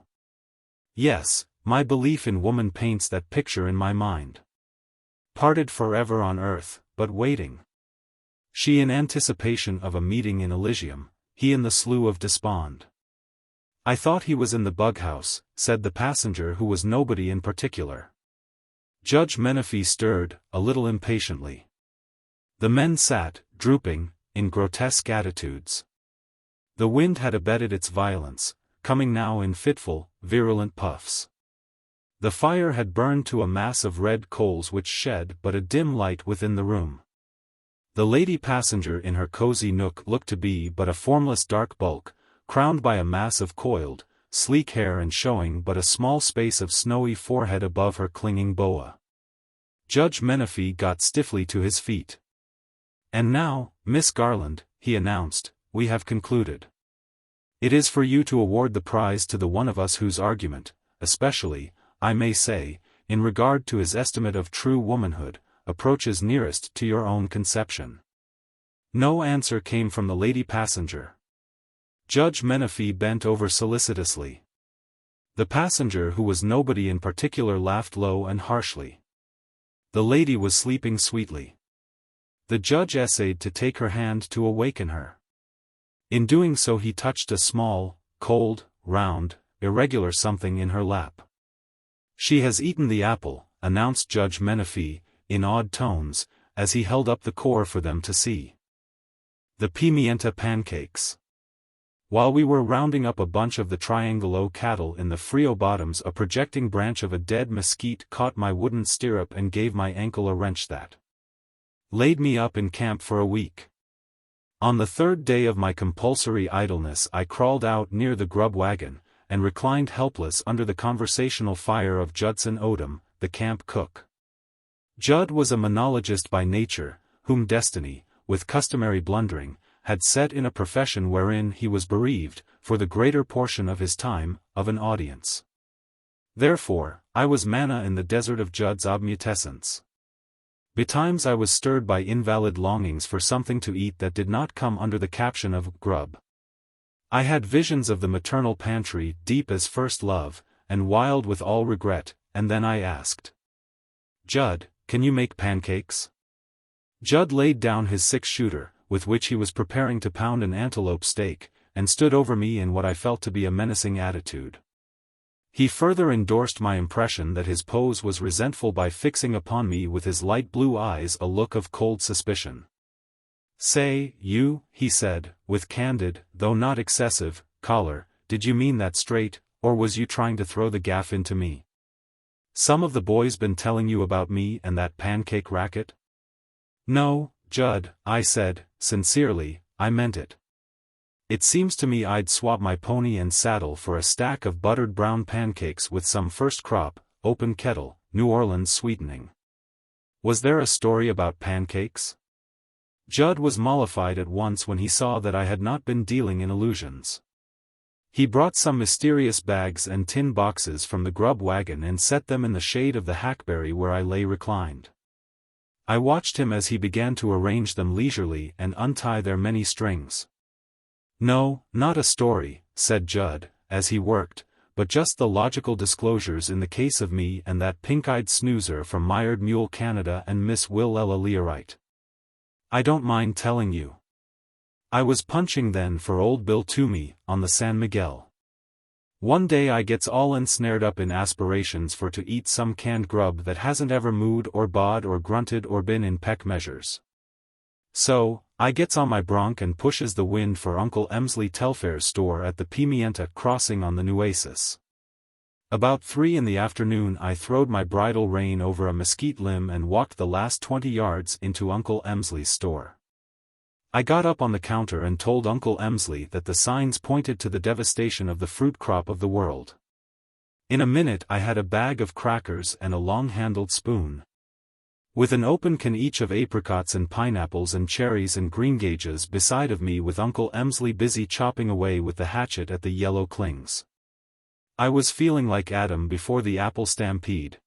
Yes, my belief in woman paints that picture in my mind. Parted forever on earth, but waiting. She in anticipation of a meeting in Elysium, he in the slough of despond. I thought he was in the bughouse, said the passenger who was nobody in particular. Judge Menefee stirred, a little impatiently. The men sat, drooping, in grotesque attitudes. The wind had abated its violence, coming now in fitful, virulent puffs. The fire had burned to a mass of red coals which shed but a dim light within the room. The lady passenger in her cozy nook looked to be but a formless dark bulk, crowned by a mass of coiled, sleek hair and showing but a small space of snowy forehead above her clinging boa. Judge Menefee got stiffly to his feet. "And now, Miss Garland," he announced, "we have concluded. It is for you to award the prize to the one of us whose argument, especially, I may say, in regard to his estimate of true womanhood, approaches nearest to your own conception." No answer came from the lady passenger. Judge Menefee bent over solicitously. The passenger who was nobody in particular laughed low and harshly. The lady was sleeping sweetly. The judge essayed to take her hand to awaken her. In doing so he touched a small, cold, round, irregular something in her lap. "She has eaten the apple," announced Judge Menefee, in odd tones, as he held up the core for them to see. "The Pimienta Pancakes. While we were rounding up a bunch of the Triangolo cattle in the Frio bottoms, a projecting branch of a dead mesquite caught my wooden stirrup and gave my ankle a wrench that laid me up in camp for a week. On the third day of my compulsory idleness I crawled out near the grub wagon, and reclined helpless under the conversational fire of Judson Odom, the camp cook. Judd was a monologist by nature, whom destiny, with customary blundering, had set in a profession wherein he was bereaved, for the greater portion of his time, of an audience. Therefore, I was manna in the desert of Judd's obmutescence. Betimes I was stirred by invalid longings for something to eat that did not come under the caption of grub. I had visions of the maternal pantry, deep as first love, and wild with all regret, and then I asked, "Judd, can you make pancakes?" Judd laid down his 6-shooter, with which he was preparing to pound an antelope steak, and stood over me in what I felt to be a menacing attitude. He further endorsed my impression that his pose was resentful by fixing upon me with his light blue eyes a look of cold suspicion. "Say, you," he said, with candid, though not excessive, choler, "did you mean that straight, or was you trying to throw the gaff into me? Some of the boys been telling you about me and that pancake racket?" "No, Judd," I said, sincerely, "I meant it. It seems to me I'd swap my pony and saddle for a stack of buttered brown pancakes with some first crop, open kettle, New Orleans sweetening." Was there a story about pancakes? Judd was mollified at once when he saw that I had not been dealing in illusions. He brought some mysterious bags and tin boxes from the grub wagon and set them in the shade of the hackberry where I lay reclined. I watched him as he began to arrange them leisurely and untie their many strings. "No, not a story," said Judd, as he worked, "but just the logical disclosures in the case of me and that pink-eyed snoozer from Mired Mule Canada and Miss Willella Learite. I don't mind telling you. I was punching then for old Bill Toomey, on the San Miguel. One day I gets all ensnared up in aspirations for to eat some canned grub that hasn't ever mooed or bawed or grunted or been in peck measures. So, I gets on my bronc and pushes the wind for Uncle Emsley Telfair's store at the Pimienta crossing on the Nueces. About 3 in the afternoon I throwed my bridle rein over a mesquite limb and walked the last 20 yards into Uncle Emsley's store. I got up on the counter and told Uncle Emsley that the signs pointed to the devastation of the fruit crop of the world. In a minute I had a bag of crackers and a long-handled spoon. With an open can each of apricots and pineapples and cherries and greengages beside of me, with Uncle Emsley busy chopping away with the hatchet at the yellow clings. I was feeling like Adam before the apple stampede,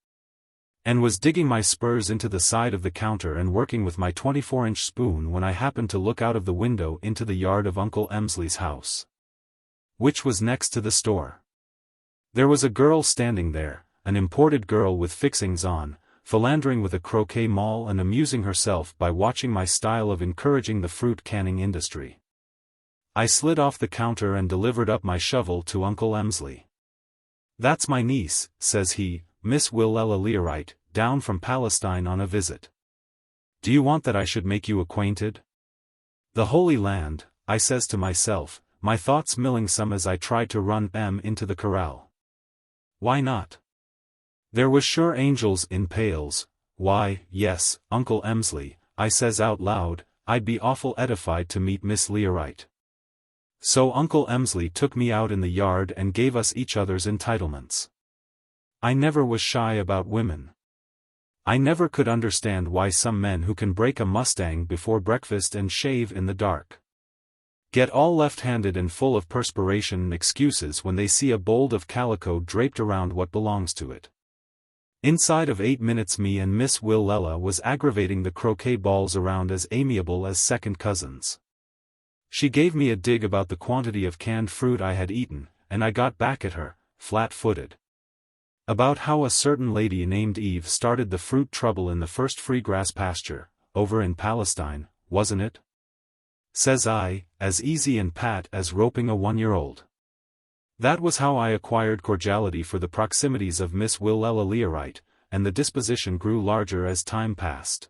and was digging my spurs into the side of the counter and working with my 24-inch spoon when I happened to look out of the window into the yard of Uncle Emsley's house, which was next to the store. There was a girl standing there, an imported girl with fixings on, philandering with a croquet maul and amusing herself by watching my style of encouraging the fruit canning industry. I slid off the counter and delivered up my shovel to Uncle Emsley. "That's my niece," says he, "Miss Willella Learite, down from Palestine on a visit. Do you want that I should make you acquainted?" The Holy Land, I says to myself, my thoughts milling some as I tried to run into the corral. Why not? There was sure angels in pails. Why, yes, Uncle Emsley, I says out loud, I'd be awful edified to meet Miss Learite. So Uncle Emsley took me out in the yard and gave us each other's entitlements. I never was shy about women. I never could understand why some men who can break a Mustang before breakfast and shave in the dark get all left-handed and full of perspiration and excuses when they see a bolt of calico draped around what belongs to it. Inside of 8 minutes me and Miss Willella was aggravating the croquet balls around as amiable as second cousins. She gave me a dig about the quantity of canned fruit I had eaten, and I got back at her, flat-footed. About how a certain lady named Eve started the fruit trouble in the first free grass pasture, over in Palestine, wasn't it? Says I, as easy and pat as roping a 1-year-old. That was how I acquired cordiality for the proximities of Miss Willella Learite, and the disposition grew larger as time passed.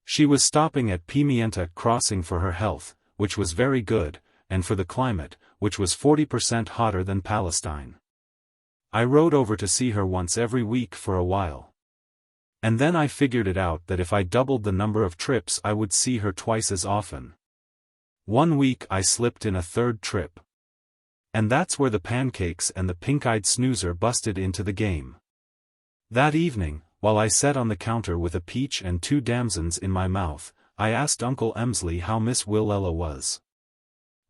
She was stopping at Pimienta Crossing for her health, which was very good, and for the climate, which was 40% hotter than Palestine. I rode over to see her once every week for a while. And then I figured it out that if I doubled the number of trips I would see her twice as often. One week I slipped in a third trip. And that's where the pancakes and the pink-eyed snoozer busted into the game. That evening, while I sat on the counter with a peach and 2 damsons in my mouth, I asked Uncle Emsley how Miss Willella was.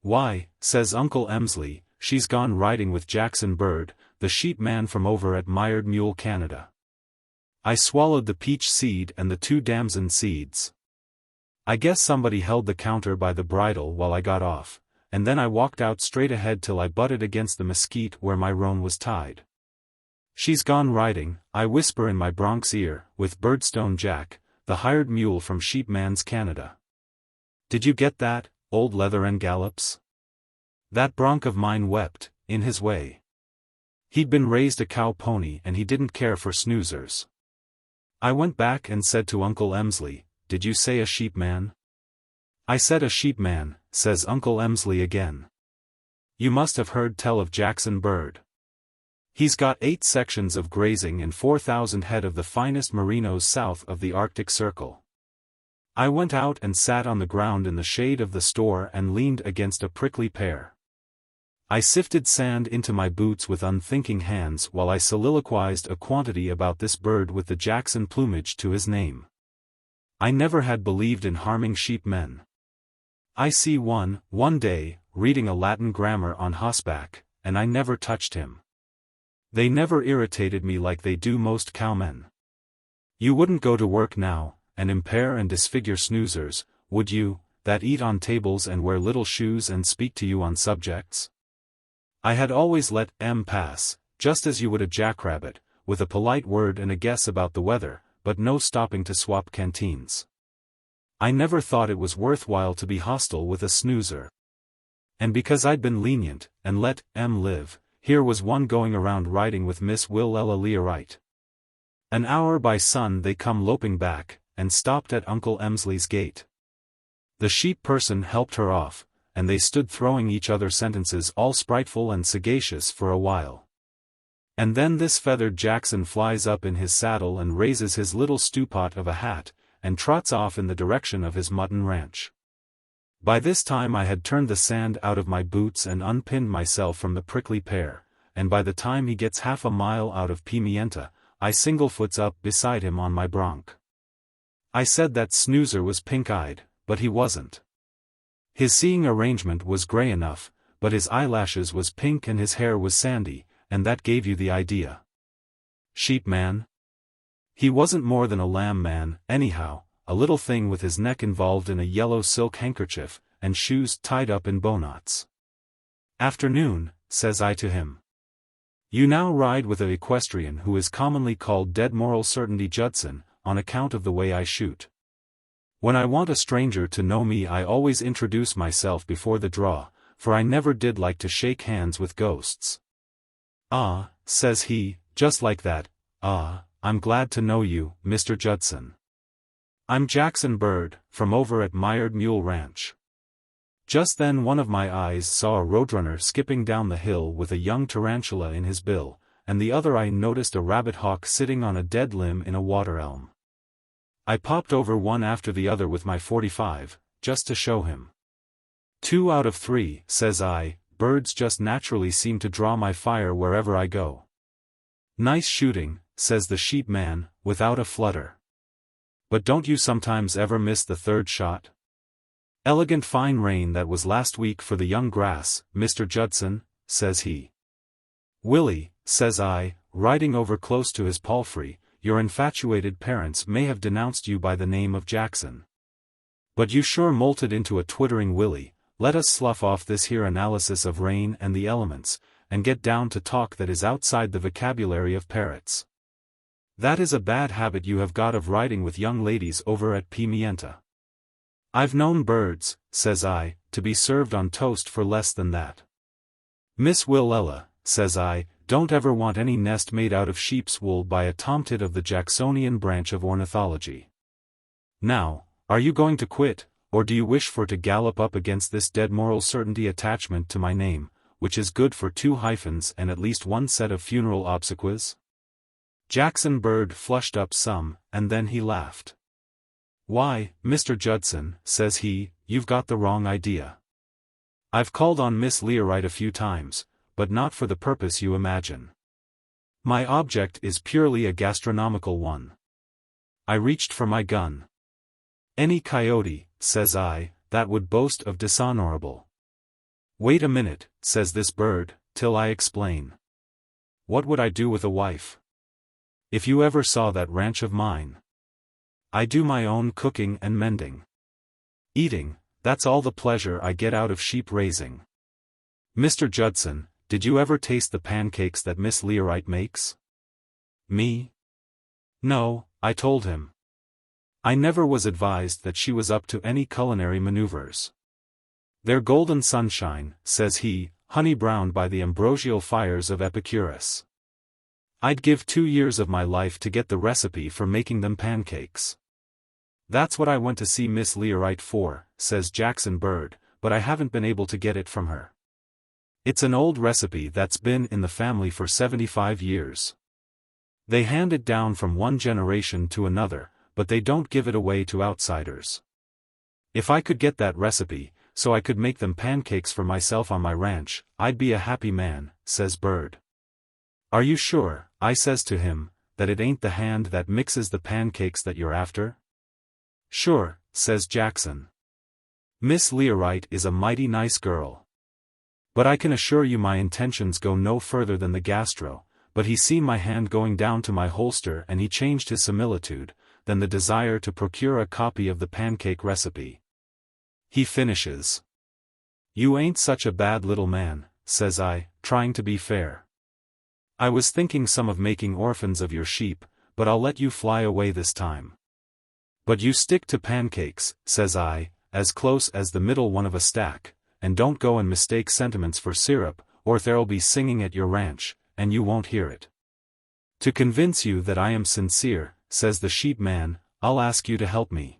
"Why," says Uncle Emsley, "she's gone riding with Jackson Bird, the sheep man from over at Mired Mule, Canada." I swallowed the peach seed and the 2 damson seeds. I guess somebody held the counter by the bridle while I got off, and then I walked out straight ahead till I butted against the mesquite where my roan was tied. "She's gone riding," I whisper in my Bronc's ear, "with Birdstone Jack, the hired mule from Sheepman's Canada. Did you get that, old leather and gallops?" That bronc of mine wept, in his way. He'd been raised a cow pony and he didn't care for snoozers. I went back and said to Uncle Emsley, "Did you say a sheepman?" "I said a sheepman," says Uncle Emsley again. "You must have heard tell of Jackson Bird. He's got 8 sections of grazing and 4,000 head of the finest merinos south of the Arctic Circle." I went out and sat on the ground in the shade of the store and leaned against a prickly pear. I sifted sand into my boots with unthinking hands while I soliloquized a quantity about this bird with the Jackson plumage to his name. I never had believed in harming sheepmen. I see one day, reading a Latin grammar on horseback, and I never touched him. They never irritated me like they do most cowmen. You wouldn't go to work now, and impair and disfigure snoozers, would you, that eat on tables and wear little shoes and speak to you on subjects? I had always let pass, just as you would a jackrabbit, with a polite word and a guess about the weather, but no stopping to swap canteens. I never thought it was worthwhile to be hostile with a snoozer. And because I'd been lenient, and let live, here was one going around riding with Miss Willella Learite. An hour by sun they come loping back, and stopped at Uncle Emsley's gate. The sheep person helped her off, and they stood throwing each other sentences all spriteful and sagacious for a while. And then this feathered Jackson flies up in his saddle and raises his little stewpot of a hat, and trots off in the direction of his mutton ranch. By this time I had turned the sand out of my boots and unpinned myself from the prickly pear, and by the time he gets half a mile out of Pimienta, I single-foots up beside him on my bronc. I said that snoozer was pink-eyed, but he wasn't. His seeing arrangement was grey enough, but his eyelashes was pink and his hair was sandy, and that gave you the idea. Sheep man? He wasn't more than a lamb man, anyhow, a little thing with his neck involved in a yellow silk handkerchief, and shoes tied up in bowknots. Afternoon, says I to him. You now ride with an equestrian who is commonly called Dead Moral Certainty Judson, on account of the way I shoot. When I want a stranger to know me I always introduce myself before the draw, for I never did like to shake hands with ghosts. Ah, says he, just like that, ah, I'm glad to know you, Mr. Judson. I'm Jackson Bird, from over at Mired Mule Ranch. Just then one of my eyes saw a roadrunner skipping down the hill with a young tarantula in his bill, and the other eye noticed a rabbit hawk sitting on a dead limb in a water elm. I popped over one after the other with my .45, just to show him. 2 out of 3, says I, birds just naturally seem to draw my fire wherever I go. Nice shooting, says the sheep man, without a flutter. But don't you sometimes ever miss the third shot? Elegant fine rain that was last week for the young grass, Mr. Judson, says he. Willie, says I, riding over close to his palfrey, your infatuated parents may have denounced you by the name of Jackson. But you sure molted into a twittering Willie. Let us slough off this here analysis of rain and the elements, and get down to talk that is outside the vocabulary of parrots. That is a bad habit you have got of riding with young ladies over at Pimienta. I've known birds, says I, to be served on toast for less than that. Miss Willella, says I, don't ever want any nest made out of sheep's wool by a tomtit of the Jacksonian branch of ornithology. Now, are you going to quit, or do you wish for to gallop up against this dead moral certainty attachment to my name, which is good for 2 hyphens and at least 1 set of funeral obsequies? Jackson Bird flushed up some, and then he laughed. Why, Mr. Judson, says he, you've got the wrong idea. I've called on Miss Learight a few times, but not for the purpose you imagine. My object is purely a gastronomical one. I reached for my gun. Any coyote, says I, that would boast of dishonorable. Wait a minute, says this bird, till I explain. What would I do with a wife? If you ever saw that ranch of mine. I do my own cooking and mending. Eating, that's all the pleasure I get out of sheep raising. Mr. Judson, did you ever taste the pancakes that Miss Learight makes? Me? No, I told him. I never was advised that she was up to any culinary maneuvers. They're golden sunshine, says he, honey-browned by the ambrosial fires of Epicurus. I'd give 2 years of my life to get the recipe for making them pancakes. That's what I went to see Miss Learight for, says Jackson Bird, but I haven't been able to get it from her. It's an old recipe that's been in the family for 75 years. They hand it down from one generation to another, but they don't give it away to outsiders. If I could get that recipe, so I could make them pancakes for myself on my ranch, I'd be a happy man, says Bird. Are you sure, I says to him, that it ain't the hand that mixes the pancakes that you're after? Sure, says Jackson. Miss Learight is a mighty nice girl. But I can assure you my intentions go no further than the gastro, but he seen my hand going down to my holster and he changed his similitude, than the desire to procure a copy of the pancake recipe. He finishes. You ain't such a bad little man, says I, trying to be fair. I was thinking some of making orphans of your sheep, but I'll let you fly away this time. But you stick to pancakes, says I, as close as the middle one of a stack, and don't go and mistake sentiments for syrup, or there'll be singing at your ranch, and you won't hear it. To convince you that I am sincere, says the sheep man, I'll ask you to help me.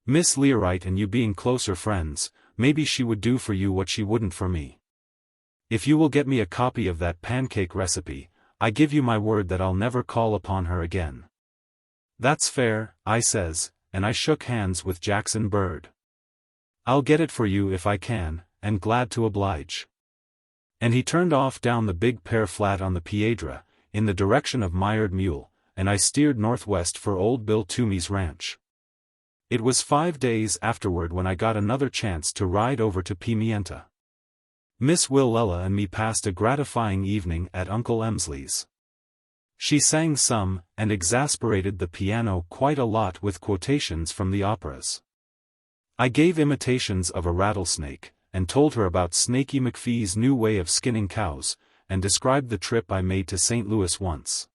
Miss Learight and you being closer friends, maybe she would do for you what she wouldn't for me. If you will get me a copy of that pancake recipe, I give you my word that I'll never call upon her again. That's fair, I says, and I shook hands with Jackson Bird. I'll get it for you if I can, and glad to oblige. And he turned off down the big pear flat on the Piedra, in the direction of Mired Mule, and I steered northwest for old Bill Toomey's ranch. It was 5 days afterward when I got another chance to ride over to Pimienta. Miss Willella and me passed a gratifying evening at Uncle Emsley's. She sang some, and exasperated the piano quite a lot with quotations from the operas. I gave imitations of a rattlesnake, and told her about Snaky McPhee's new way of skinning cows, and described the trip I made to St. Louis once.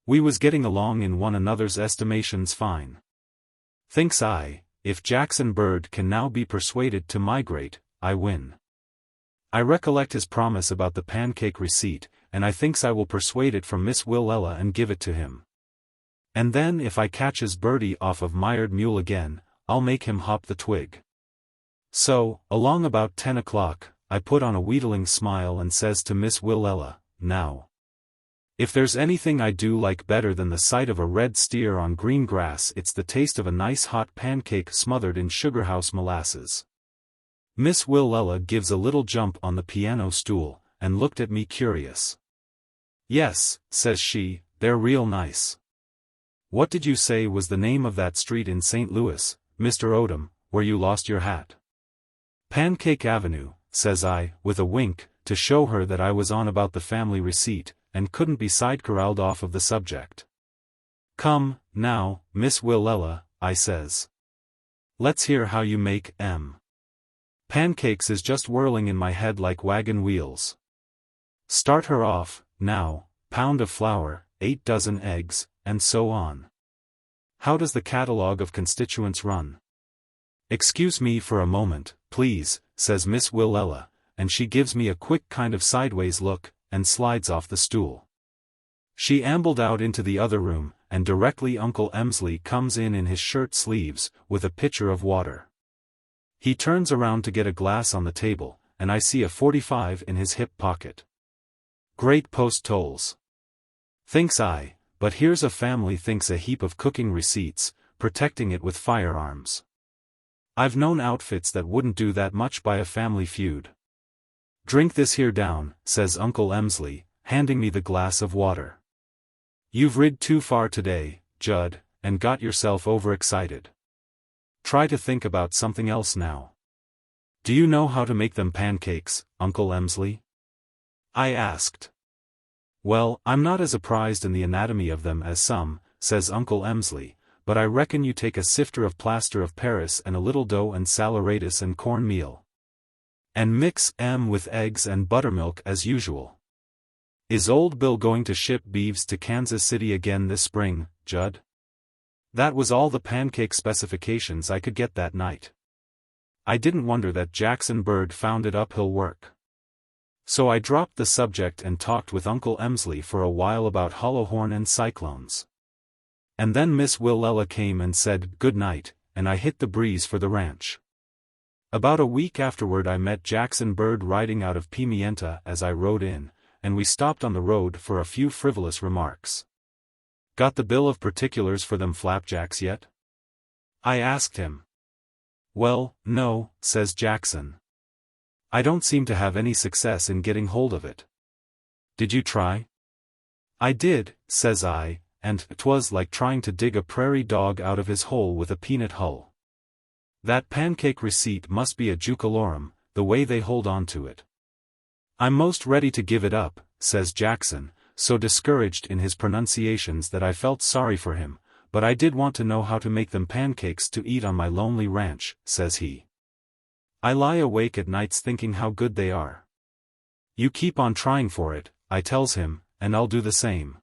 We was getting along in one another's estimations fine. Thinks I, if Jackson Bird can now be persuaded to migrate, I win. I recollect his promise about the pancake receipt, and I thinks I will persuade it from Miss Willella and give it to him. And then if I catches Birdie off of Mired Mule again, I'll make him hop the twig. So, along about 10 o'clock, I put on a wheedling smile and says to Miss Willella, now, if there's anything I do like better than the sight of a red steer on green grass, it's the taste of a nice hot pancake smothered in sugarhouse molasses. Miss Willella gives a little jump on the piano stool, and looked at me curious. Yes, says she, they're real nice. What did you say was the name of that street in St. Louis, Mr. Odom, where you lost your hat? Pancake Avenue, says I, with a wink, to show her that I was on about the family receipt, and couldn't be side-corralled off of the subject. Come, now, Miss Willella, I says. Let's hear how you make pancakes is just whirling in my head like wagon wheels. Start her off, now, pound of flour, 8 dozen eggs, and so on. How does the catalogue of constituents run? Excuse me for a moment, please, says Miss Willella, and she gives me a quick kind of sideways look, and slides off the stool. She ambled out into the other room, and directly Uncle Emsley comes in his shirt sleeves, with a pitcher of water. He turns around to get a glass on the table, and I see a 45 in his hip pocket. Great post tolls. Thinks I, but here's a family thinks a heap of cooking receipts, protecting it with firearms. I've known outfits that wouldn't do that much by a family feud. Drink this here down, says Uncle Emsley, handing me the glass of water. You've rid too far today, Judd, and got yourself overexcited. Try to think about something else now. Do you know how to make them pancakes, Uncle Emsley? I asked. Well, I'm not as apprised in the anatomy of them as some, says Uncle Emsley, but I reckon you take a sifter of plaster of Paris and a little dough and saleratus and cornmeal. And mix with eggs and buttermilk as usual. Is old Bill going to ship beeves to Kansas City again this spring, Judd? That was all the pancake specifications I could get that night. I didn't wonder that Jackson Bird found it uphill work. So I dropped the subject and talked with Uncle Emsley for a while about Hollowhorn and cyclones. And then Miss Willella came and said good night, and I hit the breeze for the ranch. About a week afterward I met Jackson Bird riding out of Pimienta as I rode in, and we stopped on the road for a few frivolous remarks. Got the bill of particulars for them flapjacks yet? I asked him. Well, no, says Jackson. I don't seem to have any success in getting hold of it. Did you try? I did, says I, and 'twas like trying to dig a prairie dog out of his hole with a peanut hull. That pancake receipt must be a jucalorum, the way they hold on to it. I'm most ready to give it up, says Jackson, so discouraged in his pronunciations that I felt sorry for him, but I did want to know how to make them pancakes to eat on my lonely ranch, says he. I lie awake at nights thinking how good they are. You keep on trying for it, I tells him, and I'll do the same.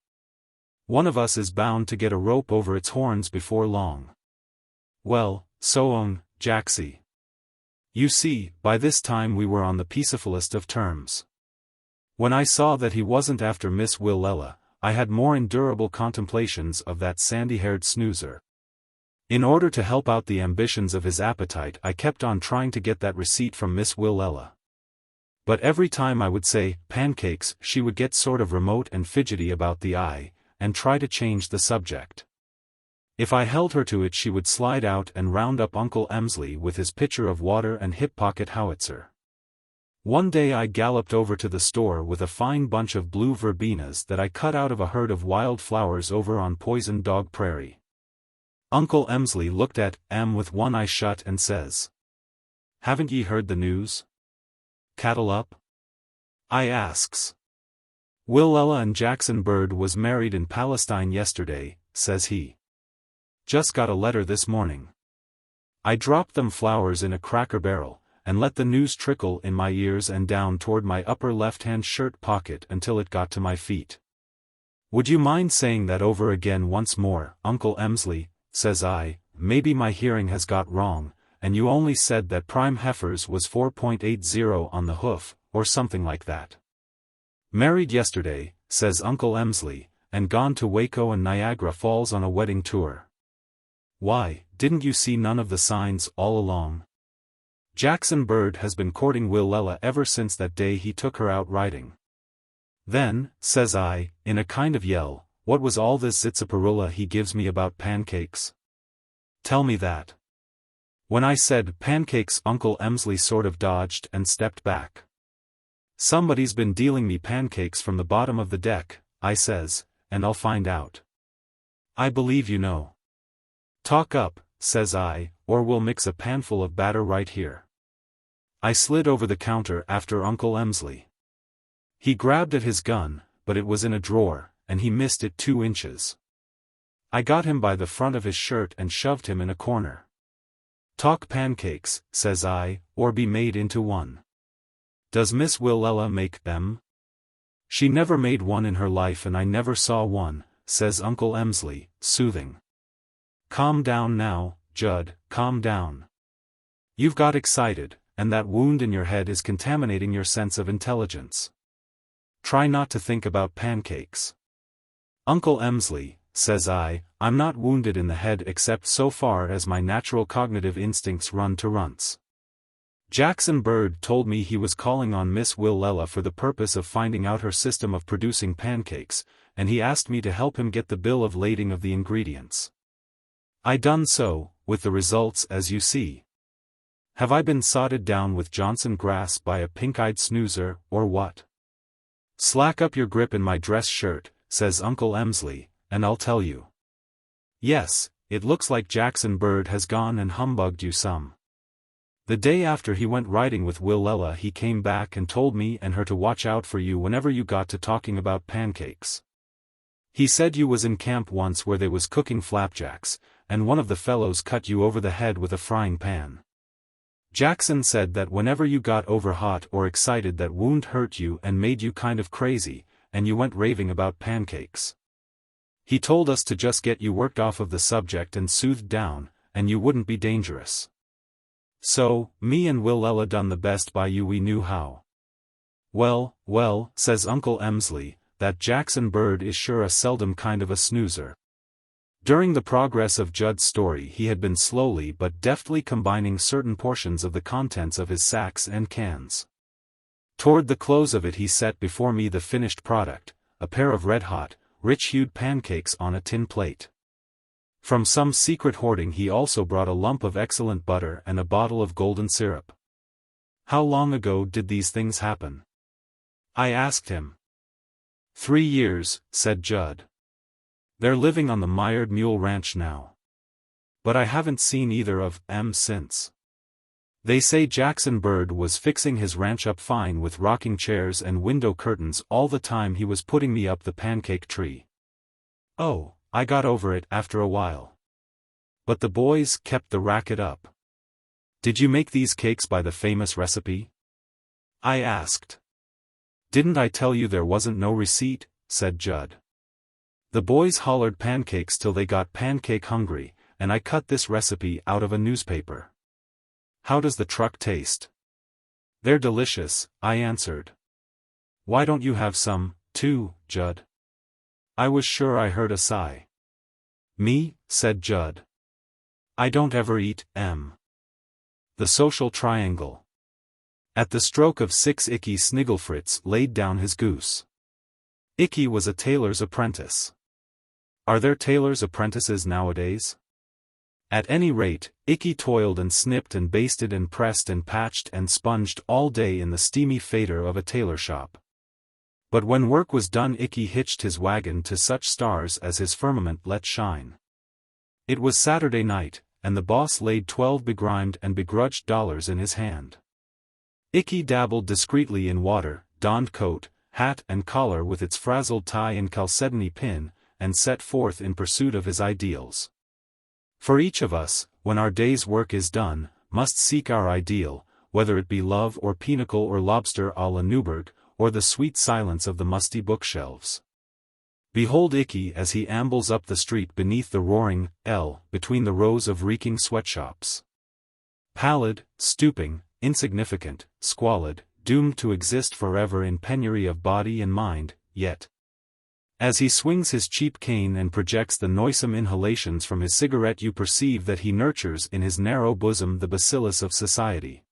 One of us is bound to get a rope over its horns before long. Well, so on, Jacksy. You see, by this time we were on the peacefullest of terms. When I saw that he wasn't after Miss Willella, I had more endurable contemplations of that sandy-haired snoozer. In order to help out the ambitions of his appetite, I kept on trying to get that receipt from Miss Willella. But every time I would say, pancakes, she would get sort of remote and fidgety about the eye, and try to change the subject. If I held her to it she would slide out and round up Uncle Emsley with his pitcher of water and hip-pocket howitzer. One day I galloped over to the store with a fine bunch of blue verbenas that I cut out of a herd of wild flowers over on Poison Dog Prairie. Uncle Emsley looked at M with one eye shut and says, "Haven't ye heard the news? Cattle up?" I asks. "Willella and Jackson Bird was married in Palestine yesterday," says he. "Just got a letter this morning." I dropped them flowers in a cracker barrel, and let the news trickle in my ears and down toward my upper left-hand shirt pocket until it got to my feet. "Would you mind saying that over again once more, Uncle Emsley?" says I. "Maybe my hearing has got wrong, and you only said that prime heifers was 4.80 on the hoof, or something like that." "Married yesterday," says Uncle Emsley, "and gone to Waco and Niagara Falls on a wedding tour." "Why, didn't you see none of the signs all along? Jackson Bird has been courting Willella ever since that day he took her out riding." "Then," says I, in a kind of yell, "what was all this zitzaparilla he gives me about pancakes? Tell me that." When I said pancakes, Uncle Emsley sort of dodged and stepped back. "Somebody's been dealing me pancakes from the bottom of the deck," I says, "and I'll find out. I believe you know." "Talk up," says I, "or we'll mix a panful of batter right here." I slid over the counter after Uncle Emsley. He grabbed at his gun, but it was in a drawer, and he missed it 2 inches. I got him by the front of his shirt and shoved him in a corner. "Talk pancakes," says I, "or be made into one. Does Miss Willella make them?" "She never made one in her life and I never saw one," says Uncle Emsley, soothing. "Calm down now, Judd, calm down. You've got excited, and that wound in your head is contaminating your sense of intelligence. Try not to think about pancakes." "Uncle Emsley," says I, "I'm not wounded in the head except so far as my natural cognitive instincts run to runts. Jackson Bird told me he was calling on Miss Willella for the purpose of finding out her system of producing pancakes, and he asked me to help him get the bill of lading of the ingredients. I done so, with the results as you see. Have I been sodded down with Johnson grass by a pink-eyed snoozer, or what? Slack up your grip in my dress shirt," says Uncle Emsley, "and I'll tell you. Yes, it looks like Jackson Bird has gone and humbugged you some. The day after he went riding with Willella he came back and told me and her to watch out for you whenever you got to talking about pancakes. He said you was in camp once where they was cooking flapjacks, and one of the fellows cut you over the head with a frying pan. Jackson said that whenever you got over hot or excited that wound hurt you and made you kind of crazy, and you went raving about pancakes. He told us to just get you worked off of the subject and soothed down, and you wouldn't be dangerous. So, me and Willella done the best by you we knew how." Well, says Uncle Emsley, "that Jackson Bird is sure a seldom kind of a snoozer." During the progress of Judd's story he had been slowly but deftly combining certain portions of the contents of his sacks and cans. Toward the close of it he set before me the finished product, a pair of red-hot, rich-hued pancakes on a tin plate. From some secret hoarding he also brought a lump of excellent butter and a bottle of golden syrup. "How long ago did these things happen?" I asked him. 3 years, said Judd. "They're living on the Mired Mule Ranch now. But I haven't seen either of 'em since. They say Jackson Bird was fixing his ranch up fine with rocking chairs and window curtains all the time he was putting me up the pancake tree. Oh, I got over it after a while. But the boys kept the racket up." "Did you make these cakes by the famous recipe?" I asked. "Didn't I tell you there wasn't no receipt?" said Judd. "The boys hollered pancakes till they got pancake hungry, and I cut this recipe out of a newspaper. How does the truck taste?" "They're delicious," I answered. "Why don't you have some, too, Judd?" I was sure I heard a sigh. "Me," said Judd. "I don't ever eat 'em." The social triangle. At the stroke of 6 Icky Snigglefritz laid down his goose. Icky was a tailor's apprentice. Are there tailor's apprentices nowadays? At any rate, Icky toiled and snipped and basted and pressed and patched and sponged all day in the steamy fader of a tailor shop. But when work was done Icky hitched his wagon to such stars as his firmament let shine. It was Saturday night, and the boss laid 12 begrimed and begrudged dollars in his hand. Icky dabbled discreetly in water, donned coat, hat and collar with its frazzled tie and chalcedony pin, and set forth in pursuit of his ideals. For each of us, when our day's work is done, must seek our ideal, whether it be love or pinnacle or lobster à la Newburgh, or the sweet silence of the musty bookshelves. Behold Icky as he ambles up the street beneath the roaring L between the rows of reeking sweatshops. Pallid, stooping, insignificant, squalid, doomed to exist forever in penury of body and mind, yet. As he swings his cheap cane and projects the noisome inhalations from his cigarette, you perceive that he nurtures in his narrow bosom the bacillus of society.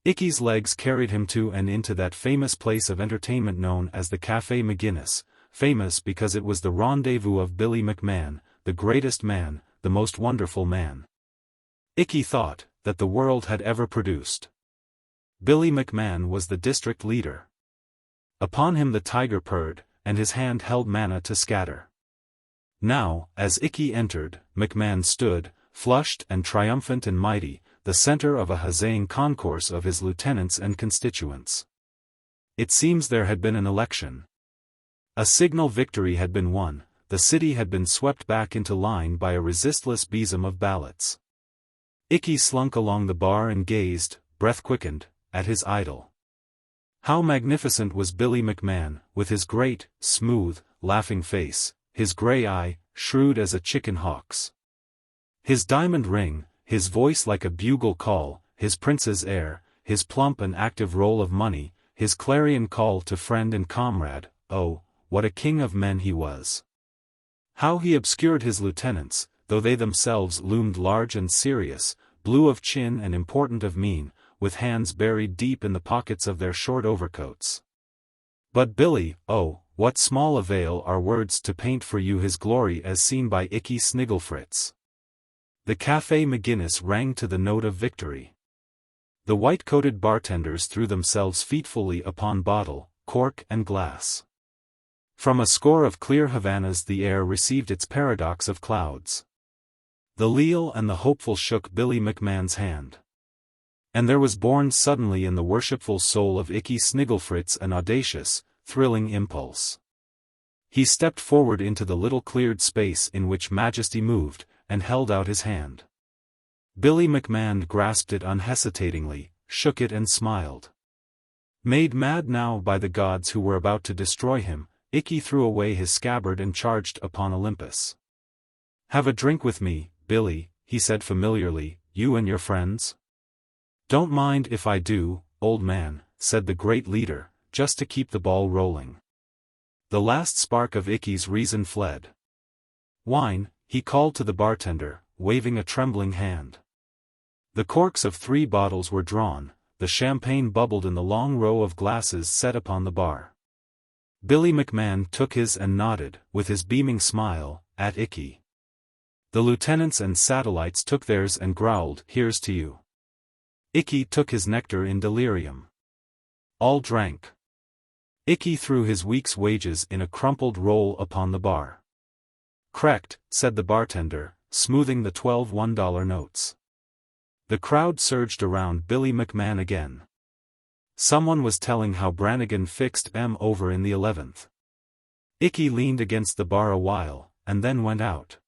Icky's legs carried him to and into that famous place of entertainment known as the Café McGuinness, famous because it was the rendezvous of Billy McMahon, the greatest man, the most wonderful man Icky thought that the world had ever produced. Billy McMahon was the district leader. Upon him the tiger purred, and his hand held manna to scatter. Now, as Icky entered, McMahon stood, flushed and triumphant and mighty, the center of a huzzaying concourse of his lieutenants and constituents. It seems there had been an election. A signal victory had been won, the city had been swept back into line by a resistless besom of ballots. Icky slunk along the bar and gazed, breath quickened, at his idol. How magnificent was Billy McMahon, with his great, smooth, laughing face, his gray eye, shrewd as a chicken hawk's. His diamond ring, his voice like a bugle call, his prince's air, his plump and active roll of money, his clarion call to friend and comrade, oh, what a king of men he was. How he obscured his lieutenants, though they themselves loomed large and serious, blue of chin and important of mien, with hands buried deep in the pockets of their short overcoats. But Billy, oh, what small avail are words to paint for you his glory as seen by Icky Snigglefritz. The Café McGuinness rang to the note of victory. The white-coated bartenders threw themselves featfully upon bottle, cork and glass. From a score of clear Havanas the air received its paradox of clouds. The leal and the hopeful shook Billy McMahon's hand. And there was born suddenly in the worshipful soul of Icky Snigglefritz an audacious, thrilling impulse. He stepped forward into the little cleared space in which Majesty moved, and held out his hand. Billy McMahon grasped it unhesitatingly, shook it and smiled. Made mad now by the gods who were about to destroy him, Icky threw away his scabbard and charged upon Olympus. "Have a drink with me, Billy," he said familiarly, "you and your friends?" "Don't mind if I do, old man," said the great leader, just to keep the ball rolling. The last spark of Icky's reason fled. "Wine," he called to the bartender, waving a trembling hand. The corks of 3 bottles were drawn, the champagne bubbled in the long row of glasses set upon the bar. Billy McMahon took his and nodded, with his beaming smile, at Icky. The lieutenants and satellites took theirs and growled, "Here's to you." Icky took his nectar in delirium. All drank. Icky threw his week's wages in a crumpled roll upon the bar. "Correct," said the bartender, smoothing the 12 $1 notes. The crowd surged around Billy McMahon again. Someone was telling how Brannigan fixed M over in the 11th. Icky leaned against the bar a while, and then went out.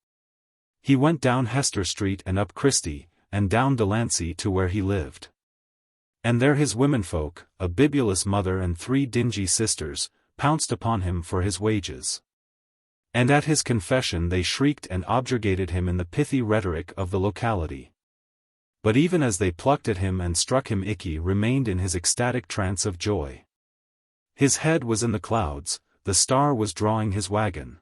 He went down Hester Street and up Christie, and down Delancey to where he lived. And there his womenfolk, a bibulous mother and 3 dingy sisters, pounced upon him for his wages. And at his confession they shrieked and objurgated him in the pithy rhetoric of the locality. But even as they plucked at him and struck him, Icky remained in his ecstatic trance of joy. His head was in the clouds, the star was drawing his wagon.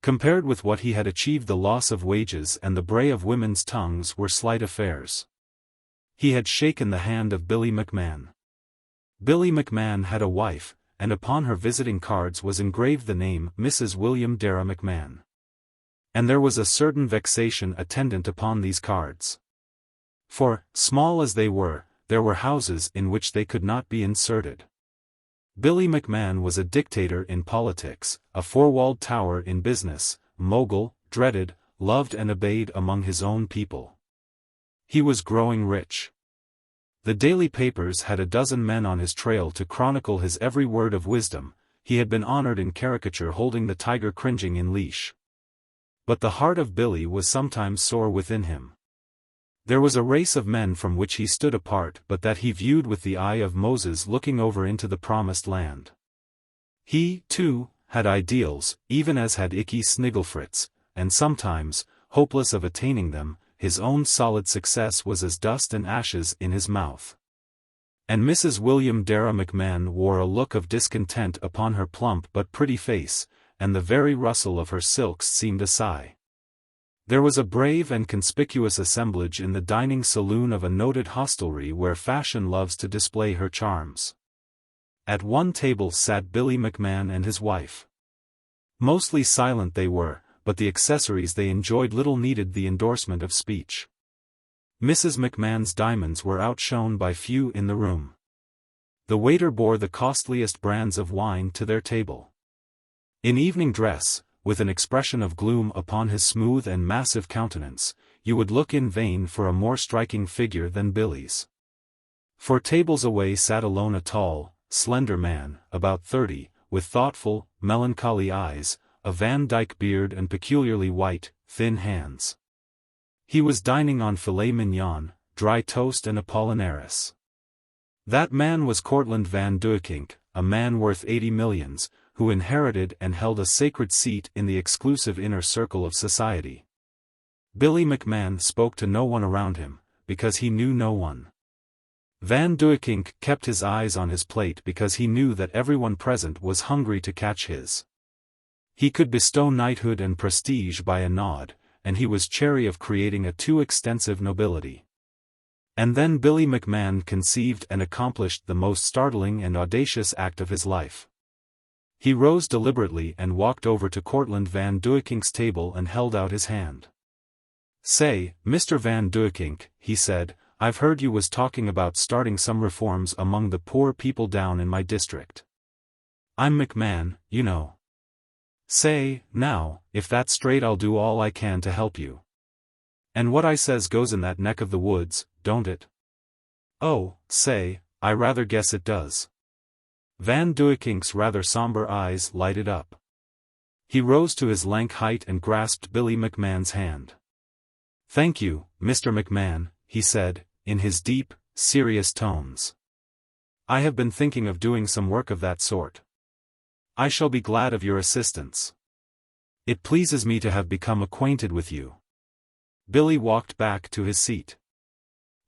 Compared with what he had achieved, the loss of wages and the bray of women's tongues were slight affairs. He had shaken the hand of Billy McMahon. Billy McMahon had a wife, and upon her visiting cards was engraved the name Mrs. William Dara McMahon. And there was a certain vexation attendant upon these cards. For, small as they were, there were houses in which they could not be inserted. Billy McMahon was a dictator in politics, a 4-walled tower in business, mogul, dreaded, loved and obeyed among his own people. He was growing rich. The daily papers had a dozen men on his trail to chronicle his every word of wisdom. He had been honored in caricature holding the tiger cringing in leash. But the heart of Billy was sometimes sore within him. There was a race of men from which he stood apart, but that he viewed with the eye of Moses looking over into the promised land. He, too, had ideals, even as had Icky Snigglefritz, and sometimes, hopeless of attaining them, his own solid success was as dust and ashes in his mouth. And Mrs. William Darragh McMahon wore a look of discontent upon her plump but pretty face, and the very rustle of her silks seemed a sigh. There was a brave and conspicuous assemblage in the dining saloon of a noted hostelry where fashion loves to display her charms. At one table sat Billy McMahon and his wife. Mostly silent they were, but the accessories they enjoyed little needed the endorsement of speech. Mrs. McMahon's diamonds were outshone by few in the room. The waiter bore the costliest brands of wine to their table. In evening dress, with an expression of gloom upon his smooth and massive countenance, you would look in vain for a more striking figure than Billy's. 4 tables away sat alone a tall, slender man, about 30, with thoughtful, melancholy eyes, a Van Dyke beard and peculiarly white, thin hands. He was dining on filet mignon, dry toast and apollinaris. That man was Cortlandt Van Duyckink, a man worth 80 millions, who inherited and held a sacred seat in the exclusive inner circle of society. Billy McMahon spoke to no one around him, because he knew no one. Van Duyckink kept his eyes on his plate because he knew that everyone present was hungry to catch his. He could bestow knighthood and prestige by a nod, and he was chary of creating a too extensive nobility. And then Billy McMahon conceived and accomplished the most startling and audacious act of his life. He rose deliberately and walked over to Cortlandt Van Duyckink's table and held out his hand. "Say, Mr. Van Duyckink," he said, "I've heard you was talking about starting some reforms among the poor people down in my district. I'm McMahon, you know. Say, now, if that's straight I'll do all I can to help you. And what I says goes in that neck of the woods, don't it?" "Oh, say, I rather guess it does." Van Duyckink's rather somber eyes lighted up. He rose to his lank height and grasped Billy McMahon's hand. "Thank you, Mr. McMahon," he said, in his deep, serious tones. "I have been thinking of doing some work of that sort. I shall be glad of your assistance. It pleases me to have become acquainted with you." Billy walked back to his seat.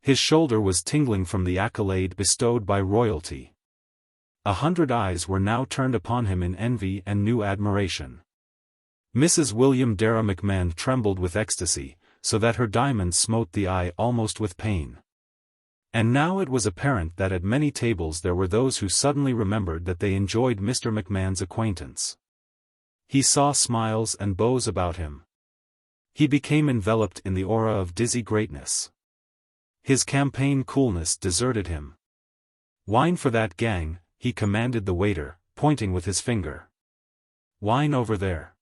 His shoulder was tingling from the accolade bestowed by royalty. 100 eyes were now turned upon him in envy and new admiration. Mrs. William Darragh McMahon trembled with ecstasy, so that her diamonds smote the eye almost with pain. And now it was apparent that at many tables there were those who suddenly remembered that they enjoyed Mr. McMahon's acquaintance. He saw smiles and bows about him. He became enveloped in the aura of dizzy greatness. His campaign coolness deserted him. "Wine for that gang," he commanded the waiter, pointing with his finger. "Wine over there.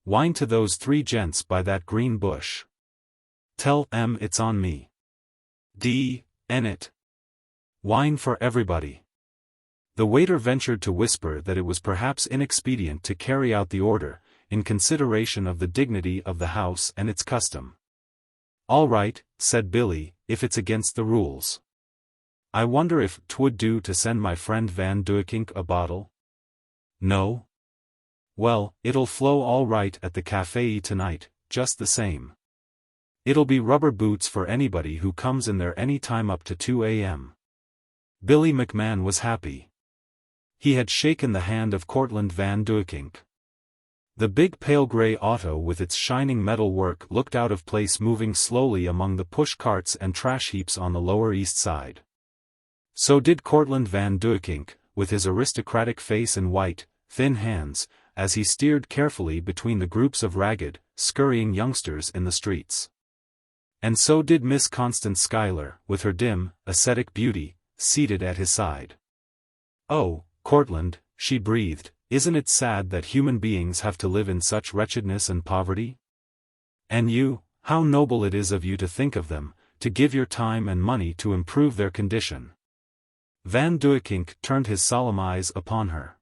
Wine to those 3 gents by that green bush. Tell 'em it's on me. D.N. it. Wine for everybody." The waiter ventured to whisper that it was perhaps inexpedient to carry out the order, in consideration of the dignity of the house and its custom. "All right," said Billy, "if it's against the rules. I wonder if 'twould do to send my friend Van Duyckink a bottle? No? Well, it'll flow all right at the café tonight, just the same. It'll be rubber boots for anybody who comes in there any time up to 2 a.m. Billy McMahon was happy. He had shaken the hand of Cortlandt Van Duyckink. The big pale grey auto with its shining metal work looked out of place moving slowly among the push carts and trash heaps on the Lower East Side. So did Cortlandt Van Duyckink, with his aristocratic face and white, thin hands, as he steered carefully between the groups of ragged, scurrying youngsters in the streets. And so did Miss Constance Schuyler, with her dim, ascetic beauty, seated at his side. "Oh, Cortlandt," she breathed, "isn't it sad that human beings have to live in such wretchedness and poverty? And you, how noble it is of you to think of them, to give your time and money to improve their condition. Van Duyckink turned his solemn eyes upon her.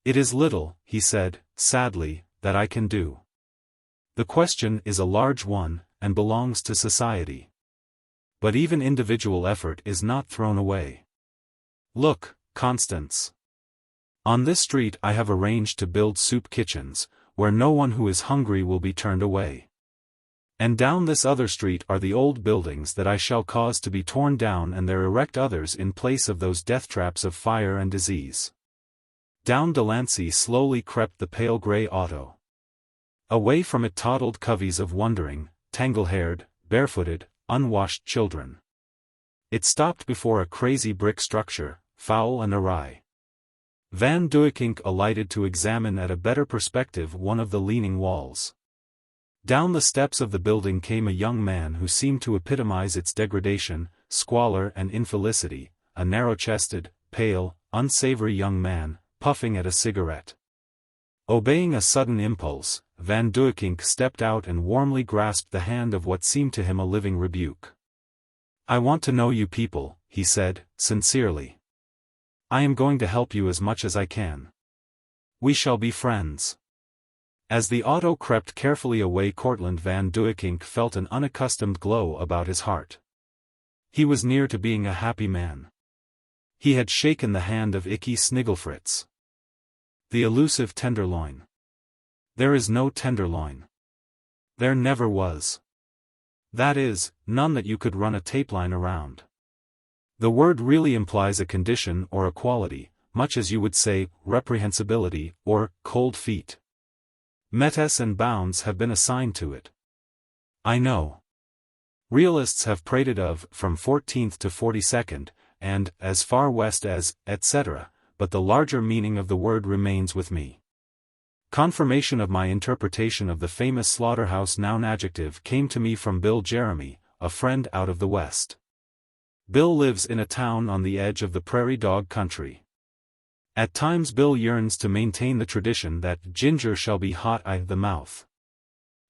It is little, he said, sadly, that I can do. The question is a large one, and belongs to society. But even individual effort is not thrown away. Look, Constance. On this street I have arranged to build soup kitchens, where no one who is hungry will be turned away. And down this other street are the old buildings that I shall cause to be torn down and there erect others in place of those death traps of fire and disease. Down Delancey slowly crept the pale grey auto. Away from it toddled coveys of wondering, tangle-haired, barefooted, unwashed children. It stopped before a crazy brick structure, foul and awry. Van Duyckink alighted to examine at a better perspective one of the leaning walls. Down the steps of the building came a young man who seemed to epitomize its degradation, squalor and infelicity, a narrow-chested, pale, unsavory young man, puffing at a cigarette. Obeying a sudden impulse, Van Duyckink stepped out and warmly grasped the hand of what seemed to him a living rebuke. I want to know you people, he said, sincerely. I am going to help you as much as I can. We shall be friends. As the auto crept carefully away, Cortlandt Van Duyckink felt an unaccustomed glow about his heart. He was near to being a happy man. He had shaken the hand of Icky Snigglefritz. The elusive Tenderloin. There is no Tenderloin. There never was. That is, none that you could run a tapeline around. The word really implies a condition or a quality, much as you would say, reprehensibility, or cold feet. Metes and bounds have been assigned to it. I know. Realists have prated of, from 14th to 42nd, and, as far west as, etc., but the larger meaning of the word remains with me. Confirmation of my interpretation of the famous slaughterhouse noun adjective came to me from Bill Jeremy, a friend out of the West. Bill lives in a town on the edge of the prairie dog country. At times Bill yearns to maintain the tradition that ginger shall be hot i' the mouth.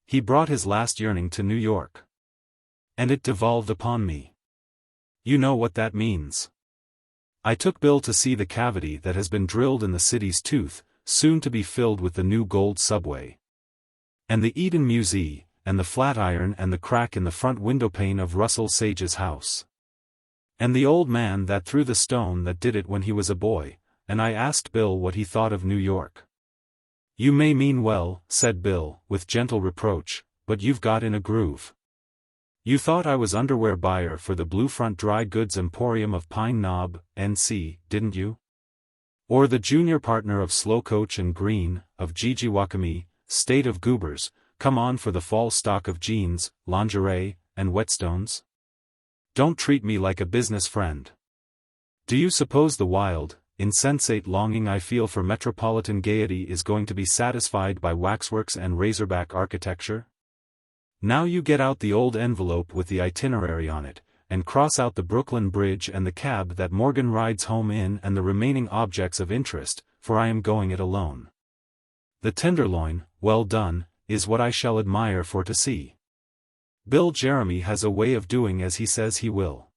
He brought his last yearning to New York. And it devolved upon me. You know what that means. I took Bill to see the cavity that has been drilled in the city's tooth, soon to be filled with the new gold subway. And the Eden Museum, and the Flatiron and the crack in the front windowpane of Russell Sage's house. And the old man that threw the stone that did it when he was a boy, and I asked Bill what he thought of New York. You may mean well, said Bill, with gentle reproach, but you've got in a groove. You thought I was underwear buyer for the Bluefront Dry Goods Emporium of Pine Knob, NC, didn't you? Or the junior partner of Slowcoach and Green, of Gigiwakami, State of Goobers, come on for the fall stock of jeans, lingerie, and whetstones? Don't treat me like a business friend. Do you suppose the wild, insensate longing I feel for metropolitan gaiety is going to be satisfied by waxworks and razorback architecture? Now you get out the old envelope with the itinerary on it, and cross out the Brooklyn Bridge and the cab that Morgan rides home in and the remaining objects of interest, for I am going it alone. The Tenderloin, well done, is what I shall admire for to see. Bill Jeremy has a way of doing as he says he will.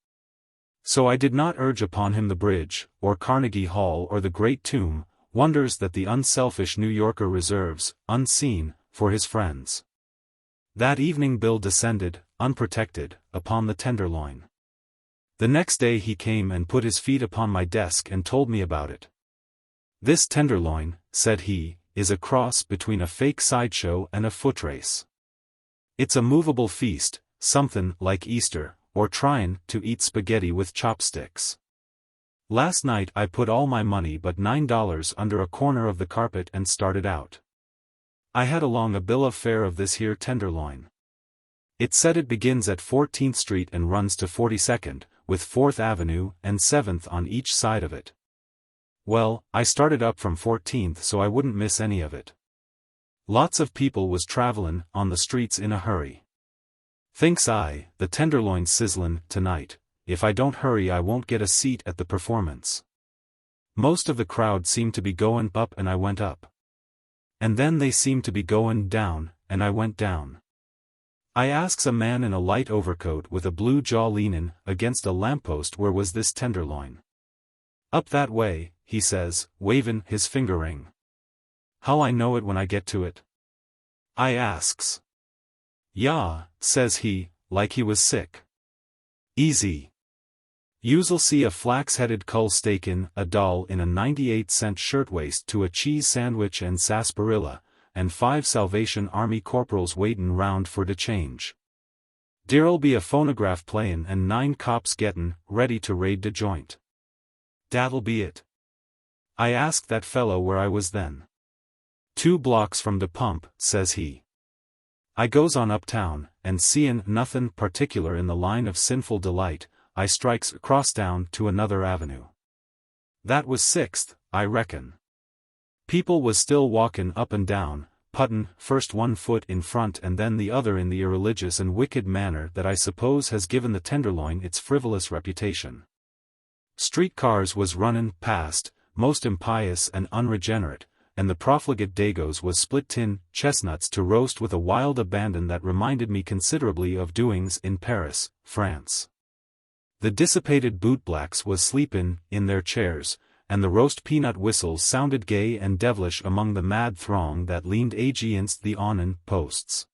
So I did not urge upon him the bridge, or Carnegie Hall or the Great Tomb, wonders that the unselfish New Yorker reserves, unseen, for his friends. That evening Bill descended, unprotected, upon the Tenderloin. The next day he came and put his feet upon my desk and told me about it. This Tenderloin, said he, is a cross between a fake sideshow and a footrace. It's a movable feast, somethin' like Easter, or tryin' to eat spaghetti with chopsticks. Last night I put all my money but $9 under a corner of the carpet and started out. I had along a bill of fare of this here Tenderloin. It said it begins at 14th Street and runs to 42nd, with 4th Avenue and 7th on each side of it. Well, I started up from 14th so I wouldn't miss any of it. Lots of people was travelin' on the streets in a hurry. Thinks I, the Tenderloin's sizzlin' tonight, if I don't hurry I won't get a seat at the performance. Most of the crowd seemed to be goin' up and I went up. And then they seemed to be goin' down, and I went down. I asks a man in a light overcoat with a blue jaw leanin' against a lamppost where was this tenderloin. Up that way, he says, wavin' his finger ring. How'll I know it when I get to it? I asks. Yah, says he, like he was sick. Easy. You'll see a flax-headed cull stakin' a doll in a 98-cent shirtwaist to a cheese sandwich and sarsaparilla, and 5 Salvation Army corporals waitin' round for de change. Dere'll be a phonograph playin' and 9 cops gettin' ready to raid de joint. That'll be it. I asked that fellow where I was then. 2 blocks from de pump, says he. I goes on uptown, and seein' nothin' particular in the line of sinful delight, I strikes across down to another avenue. That was 6th, I reckon. People was still walkin' up and down, puttin' first one foot in front and then the other in the irreligious and wicked manner that I suppose has given the Tenderloin its frivolous reputation. Streetcars was runnin' past, most impious and unregenerate, and the profligate Dagos was split tin chestnuts to roast with a wild abandon that reminded me considerably of doings in Paris, France. The dissipated bootblacks was sleepin' in their chairs, and the roast peanut whistles sounded gay and devilish among the mad throng that leaned against the awnin' posts.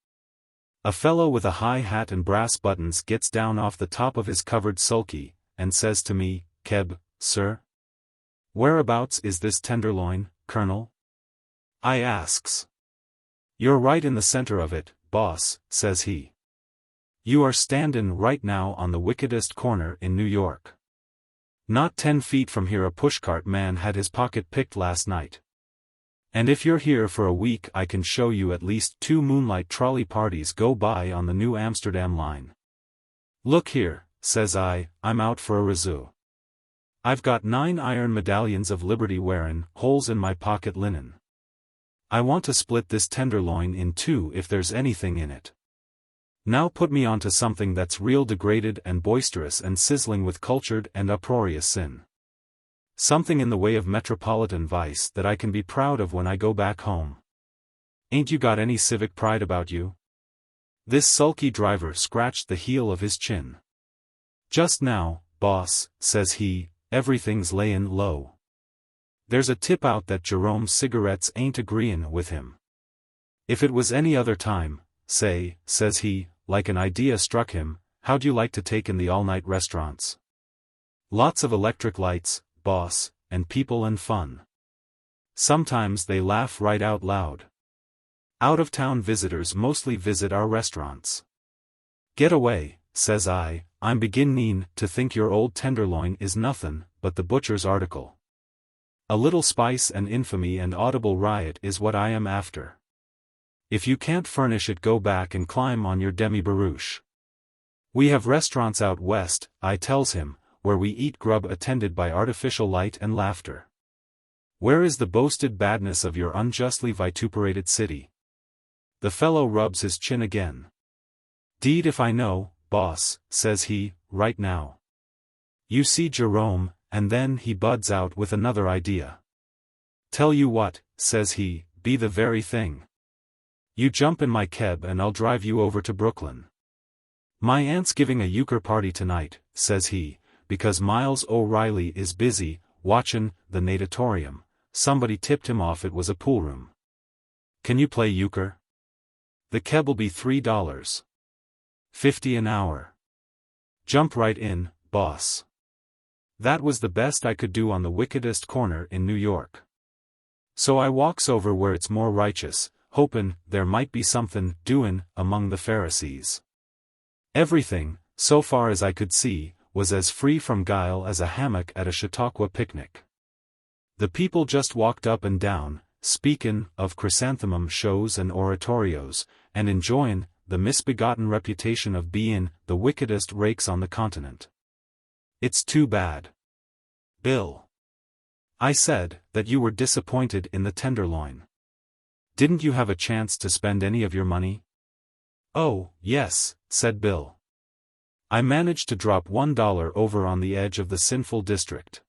A fellow with a high hat and brass buttons gets down off the top of his covered sulky, and says to me, "Keb, sir? Whereabouts is this Tenderloin, Colonel?" I asks. "You're right in the center of it, boss," says he. "You are standin' right now on the wickedest corner in New York. Not 10 feet from here a pushcart man had his pocket picked last night. And if you're here for a week I can show you at least 2 moonlight trolley parties go by on the New Amsterdam line. Look here," says I, "I'm out for a razoo. I've got 9 iron medallions of liberty wearin' holes in my pocket linen. I want to split this Tenderloin in 2 if there's anything in it. Now put me onto something that's real degraded and boisterous and sizzling with cultured and uproarious sin. Something in the way of metropolitan vice that I can be proud of when I go back home. Ain't you got any civic pride about you?" This sulky driver scratched the heel of his chin. "Just now, boss," says he, "everything's layin' low. There's a tip out that Jerome's cigarettes ain't agreein' with him. If it was any other time, say," says he, like an idea struck him, "how'd you like to take in the all-night restaurants? Lots of electric lights, boss, and people and fun. Sometimes they laugh right out loud. Out-of-town visitors mostly visit our restaurants. Get away," says I, "I'm beginnin' to think your old Tenderloin is nothin' but the butcher's article. A little spice and infamy and audible riot is what I am after. If you can't furnish it go back and climb on your demi-barouche. We have restaurants out west," I tells him, "where we eat grub attended by artificial light and laughter. Where is the boasted badness of your unjustly vituperated city?" The fellow rubs his chin again. "'Deed if I know, boss," says he, "right now. You see Jerome," and then he buds out with another idea. "Tell you what," says he, "be the very thing. You jump in my keb and I'll drive you over to Brooklyn. My aunt's giving a euchre party tonight," says he, "because Miles O'Reilly is busy, watchin' the natatorium. Somebody tipped him off it was a poolroom. Can you play euchre? The keb'll be $3.50 an hour. Jump right in, boss." That was the best I could do on the wickedest corner in New York. So I walks over where it's more righteous, hopin' there might be somethin' doin' among the Pharisees. Everything, so far as I could see, was as free from guile as a hammock at a Chautauqua picnic. The people just walked up and down, speakin' of chrysanthemum shows and oratorios, and enjoyin' the misbegotten reputation of bein' the wickedest rakes on the continent. "It's too bad, Bill," I said, "that you were disappointed in the Tenderloin. Didn't you have a chance to spend any of your money?" "Oh, yes," said Bill. "I managed to drop $1 over on the edge of the sinful district.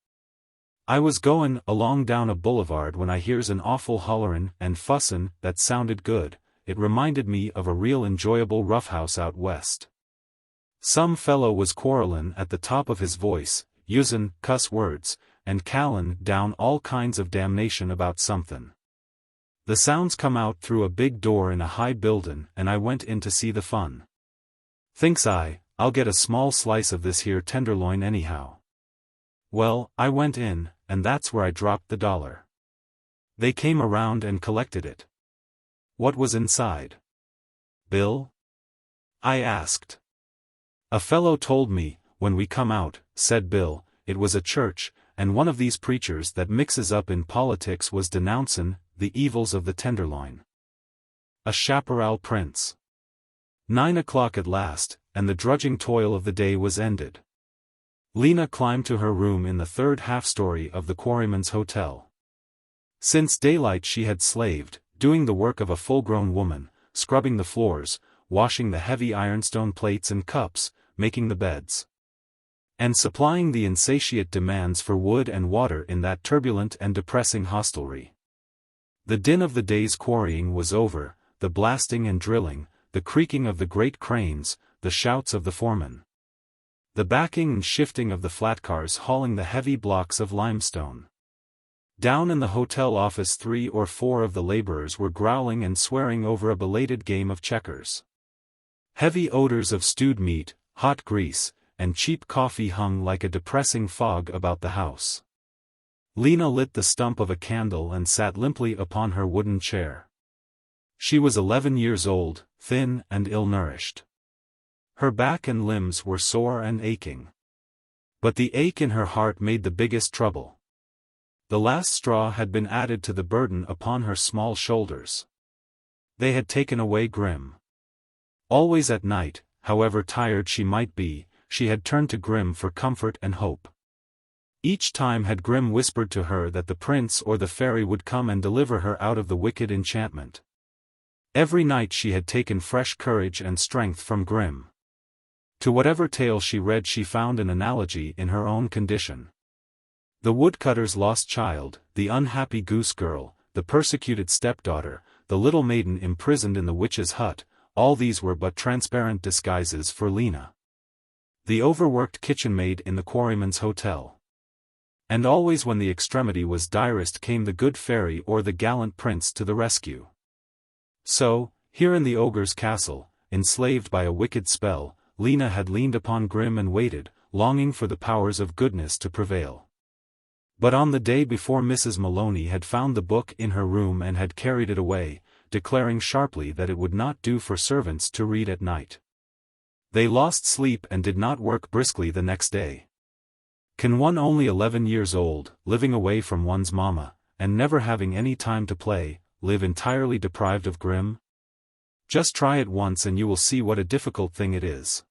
I was goin' along down a boulevard when I hears an awful hollerin' and fussin' that sounded good, it reminded me of a real enjoyable roughhouse out west. Some fellow was quarrelin' at the top of his voice, usin' cuss words, and callin' down all kinds of damnation about somethin'. The sounds come out through a big door in a high buildin', and I went in to see the fun. Thinks I'll get a small slice of this here tenderloin anyhow. Well, I went in, and that's where I dropped the $1. They came around and collected it. What was inside? Bill? I asked. A fellow told me, when we come out, said Bill, it was a church, and one of these preachers that mixes up in politics was denouncin' the evils of the tenderloin. A Chaparral Prince. 9 o'clock at last, and the drudging toil of the day was ended. Lena climbed to her room in the third half-story of the Quarryman's Hotel. Since daylight she had slaved, doing the work of a full-grown woman, scrubbing the floors, washing the heavy ironstone plates and cups, making the beds, and supplying the insatiate demands for wood and water in that turbulent and depressing hostelry. The din of the day's quarrying was over, the blasting and drilling, the creaking of the great cranes, the shouts of the foreman, the backing and shifting of the flat cars hauling the heavy blocks of limestone. Down in the hotel office 3 or 4 of the laborers were growling and swearing over a belated game of checkers. Heavy odors of stewed meat, hot grease, and cheap coffee hung like a depressing fog about the house. Lena lit the stump of a candle and sat limply upon her wooden chair. She was 11 years old, thin and ill-nourished. Her back and limbs were sore and aching. But the ache in her heart made the biggest trouble. The last straw had been added to the burden upon her small shoulders. They had taken away Grim. Always at night, however tired she might be, she had turned to Grim for comfort and hope. Each time had Grim whispered to her that the prince or the fairy would come and deliver her out of the wicked enchantment. Every night she had taken fresh courage and strength from Grim. To whatever tale she read she found an analogy in her own condition. The woodcutter's lost child, the unhappy goose girl, the persecuted stepdaughter, the little maiden imprisoned in the witch's hut, all these were but transparent disguises for Lena, the overworked kitchen maid in the Quarryman's Hotel. And always when the extremity was direst came the good fairy or the gallant prince to the rescue. So, here in the ogre's castle, enslaved by a wicked spell, Lena had leaned upon Grim and waited, longing for the powers of goodness to prevail. But on the day before Mrs. Maloney had found the book in her room and had carried it away, declaring sharply that it would not do for servants to read at night. They lost sleep and did not work briskly the next day. Can one only 11 years old, living away from one's mama, and never having any time to play, live entirely deprived of Grim? Just try it once and you will see what a difficult thing it is.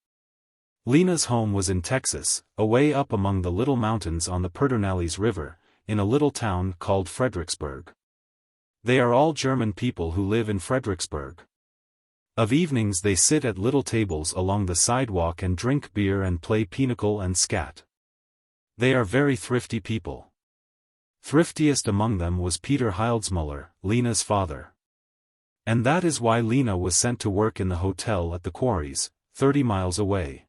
Lena's home was in Texas, away up among the little mountains on the Pedernales River, in a little town called Fredericksburg. They are all German people who live in Fredericksburg. Of evenings they sit at little tables along the sidewalk and drink beer and play pinochle and scat. They are very thrifty people. Thriftiest among them was Peter Hildesmuller, Lena's father. And that is why Lena was sent to work in the hotel at the quarries, 30 miles away.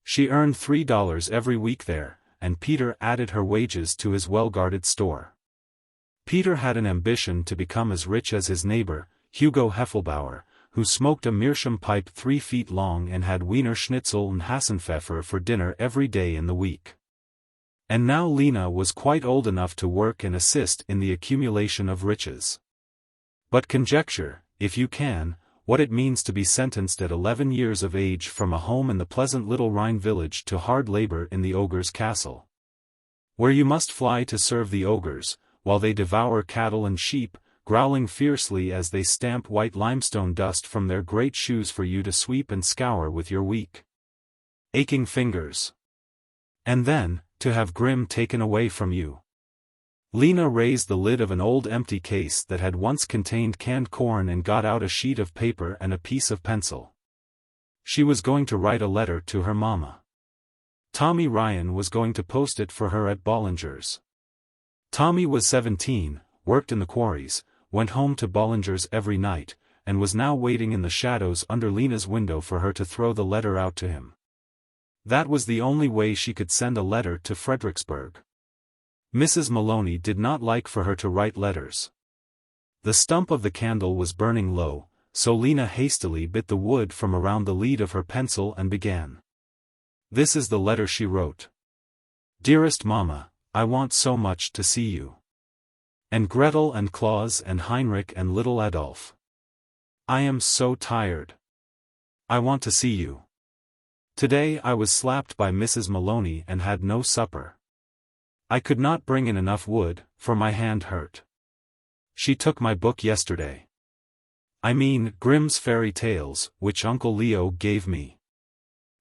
She earned $3 every week there, and Peter added her wages to his well-guarded store. Peter had an ambition to become as rich as his neighbor, Hugo Heffelbauer, who smoked a meerschaum pipe 3 feet long and had Wiener Schnitzel and Hassenpfeffer for dinner every day in the week. And now Lena was quite old enough to work and assist in the accumulation of riches. But conjecture, if you can, what it means to be sentenced at 11 years of age from a home in the pleasant little Rhine village to hard labor in the ogre's castle, where you must fly to serve the ogres, while they devour cattle and sheep, growling fiercely as they stamp white limestone dust from their great shoes for you to sweep and scour with your weak, aching fingers. And then, to have Grim taken away from you. Lena raised the lid of an old empty case that had once contained canned corn and got out a sheet of paper and a piece of pencil. She was going to write a letter to her mama. Tommy Ryan was going to post it for her at Bollinger's. Tommy was 17, worked in the quarries, went home to Bollinger's every night, and was now waiting in the shadows under Lena's window for her to throw the letter out to him. That was the only way she could send a letter to Fredericksburg. Mrs. Maloney did not like for her to write letters. The stump of the candle was burning low, so Lena hastily bit the wood from around the lead of her pencil and began. This is the letter she wrote. Dearest Mama, I want so much to see you. And Gretel and Claus and Heinrich and little Adolf. I am so tired. I want to see you. Today I was slapped by Mrs. Maloney and had no supper. I could not bring in enough wood, for my hand hurt. She took my book yesterday. I mean Grimm's fairy tales, which Uncle Leo gave me.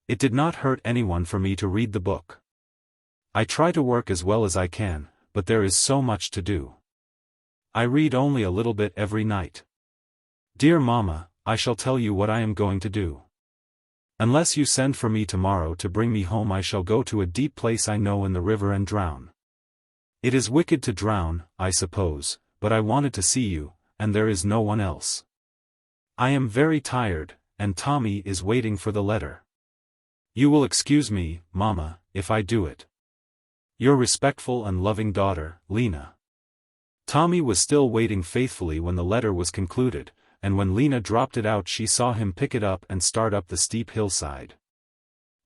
It did not hurt anyone for me to read the book. I try to work as well as I can, but there is so much to do. I read only a little bit every night. Dear Mama, I shall tell you what I am going to do. Unless you send for me tomorrow to bring me home, I shall go to a deep place I know in the river and drown. It is wicked to drown, I suppose, but I wanted to see you, and there is no one else. I am very tired, and Tommy is waiting for the letter. You will excuse me, Mama, if I do it. Your respectful and loving daughter, Lena. Tommy was still waiting faithfully when the letter was concluded, and when Lena dropped it out she saw him pick it up and start up the steep hillside.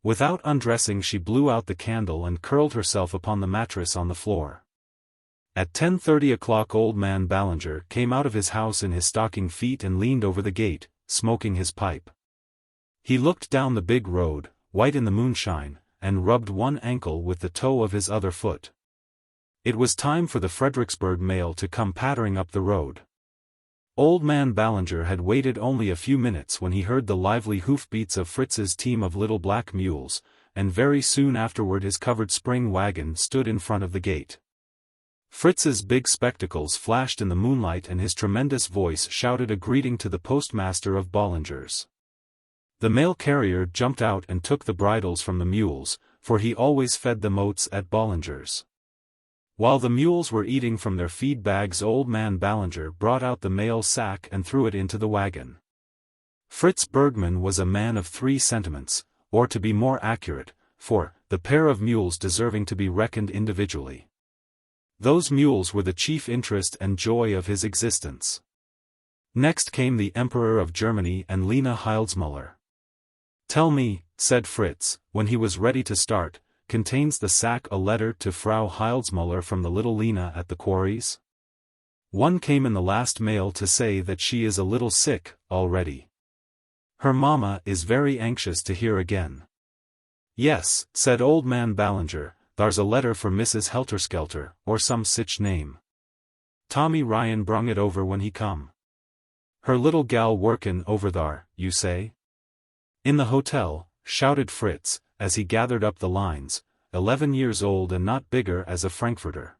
Without undressing she blew out the candle and curled herself upon the mattress on the floor. At 10:30 o'clock old man Ballinger came out of his house in his stocking feet and leaned over the gate, smoking his pipe. He looked down the big road, white in the moonshine, and rubbed one ankle with the toe of his other foot. It was time for the Fredericksburg mail to come pattering up the road. Old man Ballinger had waited only a few minutes when he heard the lively hoofbeats of Fritz's team of little black mules, and very soon afterward his covered spring wagon stood in front of the gate. Fritz's big spectacles flashed in the moonlight and his tremendous voice shouted a greeting to the postmaster of Ballinger's. The mail carrier jumped out and took the bridles from the mules, for he always fed them oats at Ballinger's. While the mules were eating from their feed bags, old man Ballinger brought out the mail sack and threw it into the wagon. Fritz Bergmann was a man of three sentiments, or to be more accurate, for the pair of mules deserving to be reckoned individually. Those mules were the chief interest and joy of his existence. Next came the Emperor of Germany and Lena Hildesmuller. Tell me, said Fritz, when he was ready to start, contains the sack a letter to Frau Hildesmuller from the little Lena at the quarries? One came in the last mail to say that she is a little sick, already. Her mamma is very anxious to hear again. Yes, said old man Ballinger, thar's a letter for Mrs. Helterskelter, or some sich name. Tommy Ryan brung it over when he come. Her little gal workin' over thar, you say? In the hotel, shouted Fritz, as he gathered up the lines, 11 years old and not bigger as a Frankfurter.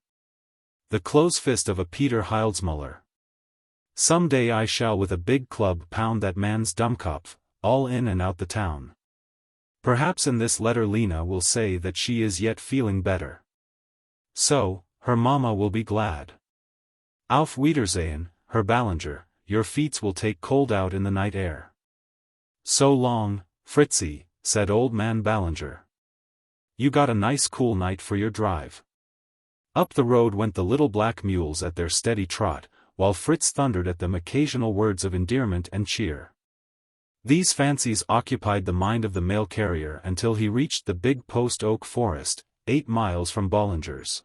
The close fist of a Peter Hildesmuller. Some day I shall with a big club pound that man's Dummkopf, all in and out the town. Perhaps in this letter Lena will say that she is yet feeling better. So, her mamma will be glad. Auf Wiedersehen, Herr Ballinger, your feets will take cold out in the night air. So long, Fritzy, said old man Ballinger. You got a nice cool night for your drive. Up the road went the little black mules at their steady trot, while Fritz thundered at them occasional words of endearment and cheer. These fancies occupied the mind of the mail carrier until he reached the big post oak forest, 8 miles from Ballinger's.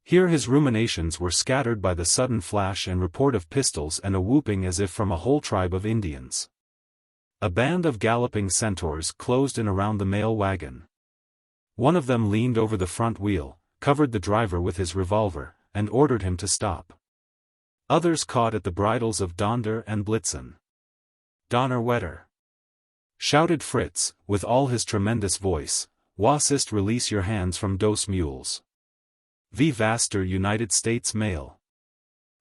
Here his ruminations were scattered by the sudden flash and report of pistols and a whooping as if from a whole tribe of Indians. A band of galloping centaurs closed in around the mail wagon. One of them leaned over the front wheel, covered the driver with his revolver, and ordered him to stop. Others caught at the bridles of Donder and Blitzen. Donnerwetter! Shouted Fritz, with all his tremendous voice, was ist release your hands from dose mules. Wie vaster United States Mail.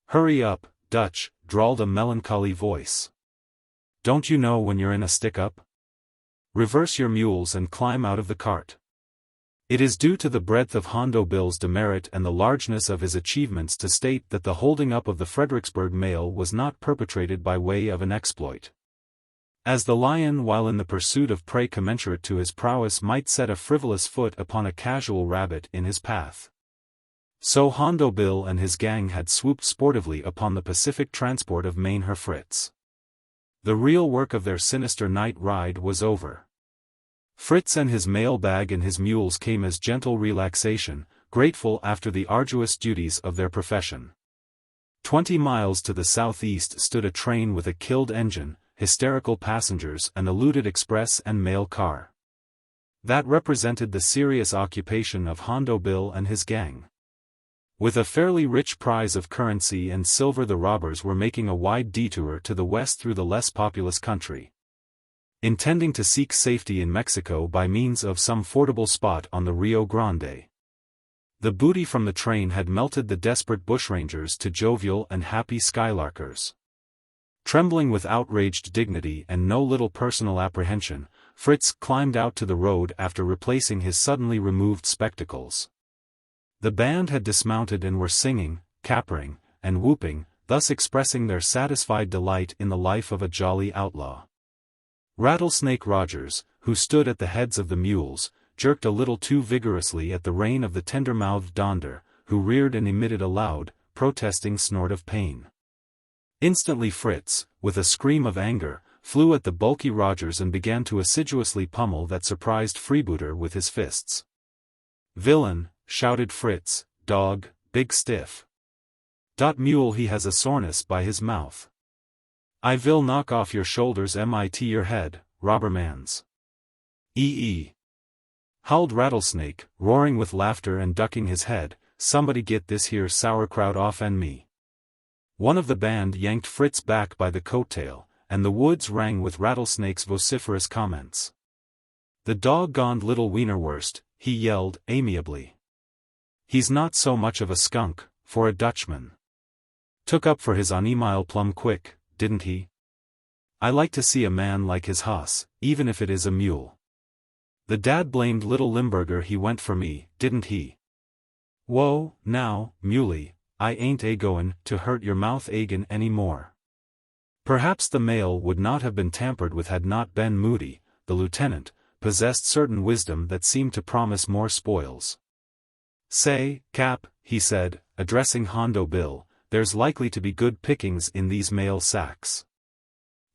Hurry up, Dutch, drawled a melancholy voice. Don't you know when you're in a stick-up? Reverse your mules and climb out of the cart. It is due to the breadth of Hondo Bill's demerit and the largeness of his achievements to state that the holding up of the Fredericksburg mail was not perpetrated by way of an exploit. As the lion while in the pursuit of prey commensurate to his prowess might set a frivolous foot upon a casual rabbit in his path, so Hondo Bill and his gang had swooped sportively upon the Pacific transport of Maine Fritz. The real work of their sinister night ride was over. Fritz and his mail bag and his mules came as gentle relaxation, grateful after the arduous duties of their profession. 20 miles to the southeast stood a train with a killed engine, hysterical passengers and a looted express and mail car. That represented the serious occupation of Hondo Bill and his gang. With a fairly rich prize of currency and silver, the robbers were making a wide detour to the west through the less populous country, intending to seek safety in Mexico by means of some fordable spot on the Rio Grande. The booty from the train had melted the desperate bushrangers to jovial and happy skylarkers. Trembling with outraged dignity and no little personal apprehension, Fritz climbed out to the road after replacing his suddenly removed spectacles. The band had dismounted and were singing, capering, and whooping, thus expressing their satisfied delight in the life of a jolly outlaw. Rattlesnake Rogers, who stood at the heads of the mules, jerked a little too vigorously at the rein of the tender-mouthed Donder, who reared and emitted a loud, protesting snort of pain. Instantly Fritz, with a scream of anger, flew at the bulky Rogers and began to assiduously pummel that surprised freebooter with his fists. "Villain," shouted Fritz, "dog, big stiff. Mule, he has a soreness by his mouth. I will knock off your shoulders mit your head, robbermans." Howled Rattlesnake, roaring with laughter and ducking his head, "Somebody get this here sauerkraut off and me." One of the band yanked Fritz back by the coattail, and the woods rang with Rattlesnake's vociferous comments. "The dog-goned little wienerwurst," he yelled, amiably. "He's not so much of a skunk, for a Dutchman. Took up for his on'emile plum quick, didn't he? I like to see a man like his hoss, even if it is a mule. The dad-blamed little Limburger he went for me, didn't he? Whoa, now, muley, I ain't a-goin' to hurt your mouth agin any more." Perhaps the mail would not have been tampered with had not Ben Moody, the lieutenant, possessed certain wisdom that seemed to promise more spoils. "Say, Cap," he said, addressing Hondo Bill, "there's likely to be good pickings in these mail sacks.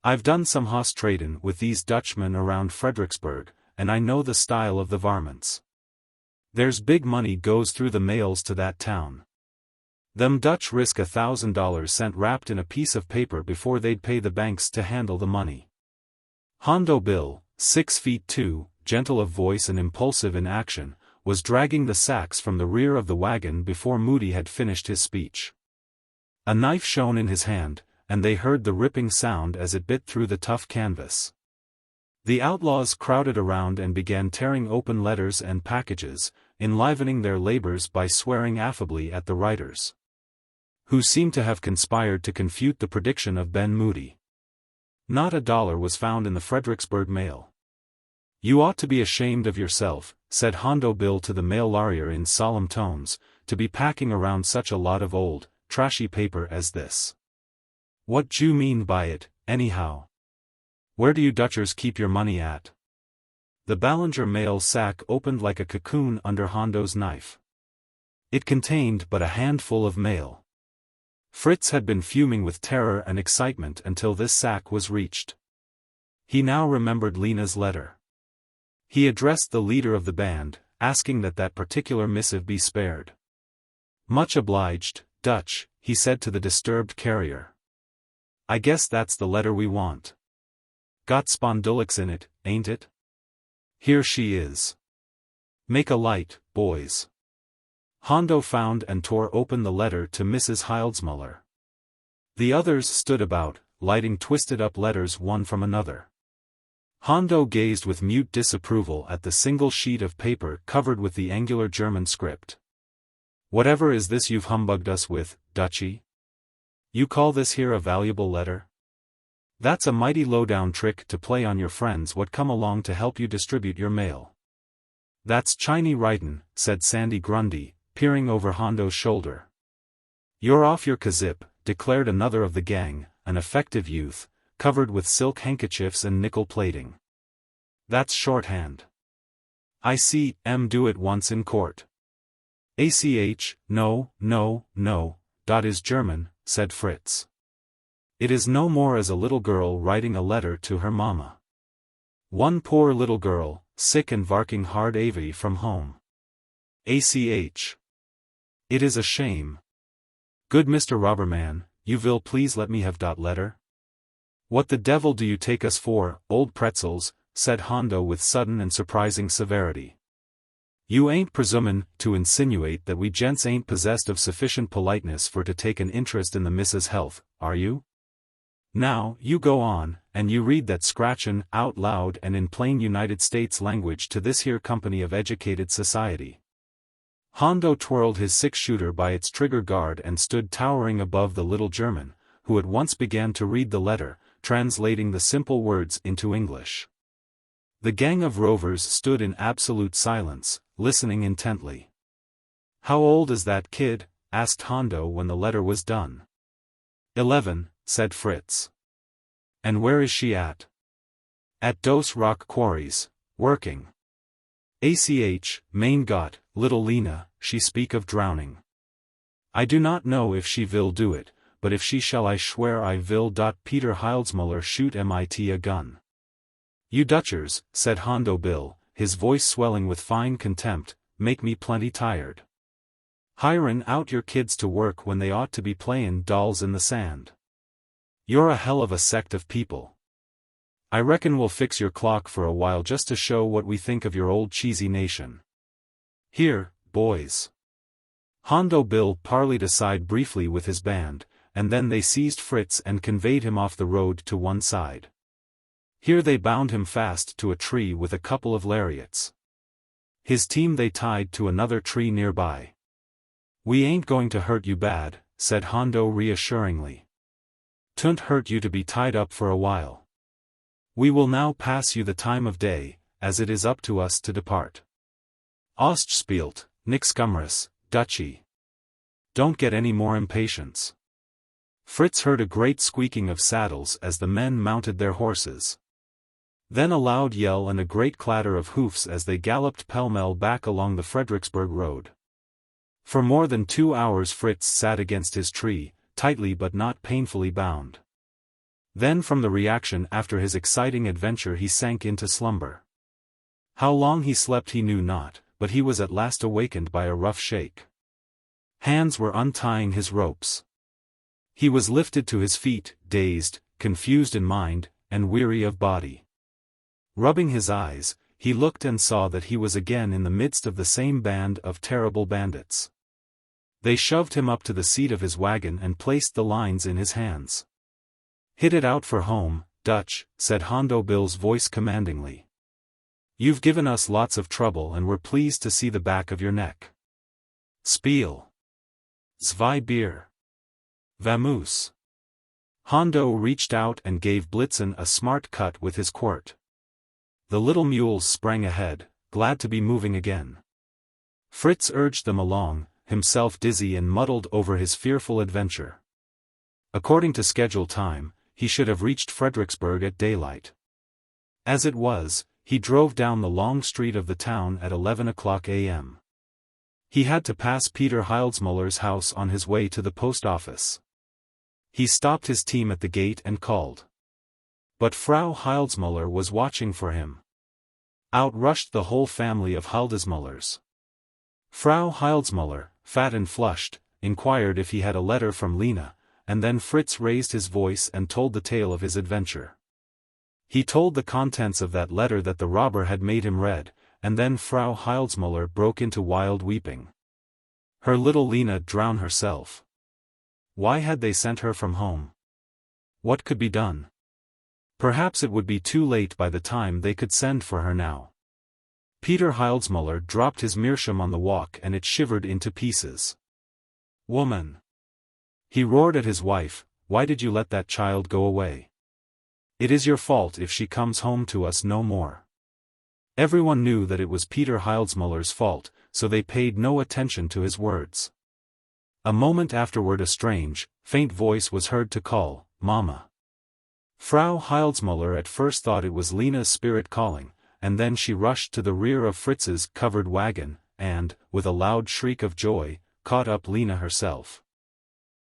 I've done some hoss tradin' with these Dutchmen around Fredericksburg, and I know the style of the varmints. There's big money goes through the mails to that town. Them Dutch risk $1,000 sent wrapped in a piece of paper before they'd pay the banks to handle the money." Hondo Bill, 6'2", gentle of voice and impulsive in action, was dragging the sacks from the rear of the wagon before Moody had finished his speech. A knife shone in his hand, and they heard the ripping sound as it bit through the tough canvas. The outlaws crowded around and began tearing open letters and packages, enlivening their labors by swearing affably at the writers, who seemed to have conspired to confute the prediction of Ben Moody. Not $1 was found in the Fredericksburg mail. "You ought to be ashamed of yourself," said Hondo Bill to the mail lawyer in solemn tones, "to be packing around such a lot of old, trashy paper as this. What d'you mean by it, anyhow? Where do you Dutchers keep your money at?" The Ballinger mail sack opened like a cocoon under Hondo's knife. It contained but a handful of mail. Fritz had been fuming with terror and excitement until this sack was reached. He now remembered Lena's letter. He addressed the leader of the band, asking that particular missive be spared. "Much obliged, Dutch," he said to the disturbed carrier. "I guess that's the letter we want. Got spondulics in it, ain't it? Here she is. Make a light, boys." Hondo found and tore open the letter to Mrs. Heildsmuller. The others stood about, lighting twisted-up letters one from another. Hondo gazed with mute disapproval at the single sheet of paper covered with the angular German script. "Whatever is this you've humbugged us with, Dutchy? You call this here a valuable letter? That's a mighty low-down trick to play on your friends what come along to help you distribute your mail. That's Chiny writin', said Sandy Grundy, peering over Hondo's shoulder. You're off your kazip, declared another of the gang, an effective youth, covered with silk handkerchiefs and nickel plating. That's shorthand. I see do it once in court. No, is German, said Fritz. It is no more as a little girl writing a letter to her mama. One poor little girl, sick and varking hard avy from home. It is a shame. Good Mr. Robberman, you will please let me have dat letter? What the devil do you take us for, old pretzels, said Hondo with sudden and surprising severity. You ain't presumin' to insinuate that we gents ain't possessed of sufficient politeness for to take an interest in the missus' health, are you? Now, you go on, and you read that scratchin' out loud and in plain United States language to this here company of educated society. Hondo twirled his six-shooter by its trigger guard and stood towering above the little German, who at once began to read the letter, translating the simple words into English. The gang of rovers stood in absolute silence, listening intently. How old is that kid? Asked Hondo when the letter was done. 11, said Fritz. And where is she at? At Dos Rock Quarries, working. Mein Gott, little Lena, she speak of drowning. I do not know if she will do it, but if she shall I swear I will. Peter Hildsmuller shoot mit a gun. You Dutchers, said Hondo Bill, his voice swelling with fine contempt, make me plenty tired. Hirin' out your kids to work when they ought to be playin' dolls in the sand. You're a hell of a sect of people. I reckon we'll fix your clock for a while just to show what we think of your old cheesy nation. Here, boys. Hondo Bill parleyed aside briefly with his band, and then they seized Fritz and conveyed him off the road to one side. Here they bound him fast to a tree with a couple of lariats. His team they tied to another tree nearby. We ain't going to hurt you bad, said Hondo reassuringly. Tunt hurt you to be tied up for a while. We will now pass you the time of day, as it is up to us to depart. Ost spielt, nix kummerus, Dutchy. Don't get any more impatience. Fritz heard a great squeaking of saddles as the men mounted their horses. Then a loud yell and a great clatter of hoofs as they galloped pell-mell back along the Fredericksburg road. For more than 2 hours Fritz sat against his tree, tightly but not painfully bound. Then from the reaction after his exciting adventure he sank into slumber. How long he slept he knew not, but he was at last awakened by a rough shake. Hands were untying his ropes. He was lifted to his feet, dazed, confused in mind, and weary of body. Rubbing his eyes, he looked and saw that he was again in the midst of the same band of terrible bandits. They shoved him up to the seat of his wagon and placed the lines in his hands. Hit it out for home, Dutch, said Hondo Bill's voice commandingly. You've given us lots of trouble and we're pleased to see the back of your neck. Spiel. Zwei Bier. Vamoose. Hondo reached out and gave Blitzen a smart cut with his quirt. The little mules sprang ahead, glad to be moving again. Fritz urged them along, himself dizzy and muddled over his fearful adventure. According to schedule time, he should have reached Fredericksburg at daylight. As it was, he drove down the long street of the town at 11 o'clock a.m. He had to pass Peter Hildsmuller's house on his way to the post office. He stopped his team at the gate and called. But Frau Hildsmuller was watching for him. Out rushed the whole family of Hildesmullers. Frau Hildsmuller, fat and flushed, inquired if he had a letter from Lena, and then Fritz raised his voice and told the tale of his adventure. He told the contents of that letter that the robber had made him read, and then Frau Hildsmuller broke into wild weeping. Her little Lena drowned herself. Why had they sent her from home? What could be done? Perhaps it would be too late by the time they could send for her now. Peter Hildsmuller dropped his meerschaum on the walk and it shivered into pieces. Woman! He roared at his wife, why did you let that child go away? It is your fault if she comes home to us no more. Everyone knew that it was Peter Hildesmuller's fault, so they paid no attention to his words. A moment afterward a strange, faint voice was heard to call, "Mama." Frau Hildesmuller at first thought it was Lena's spirit calling, and then she rushed to the rear of Fritz's covered wagon, and, with a loud shriek of joy, caught up Lena herself,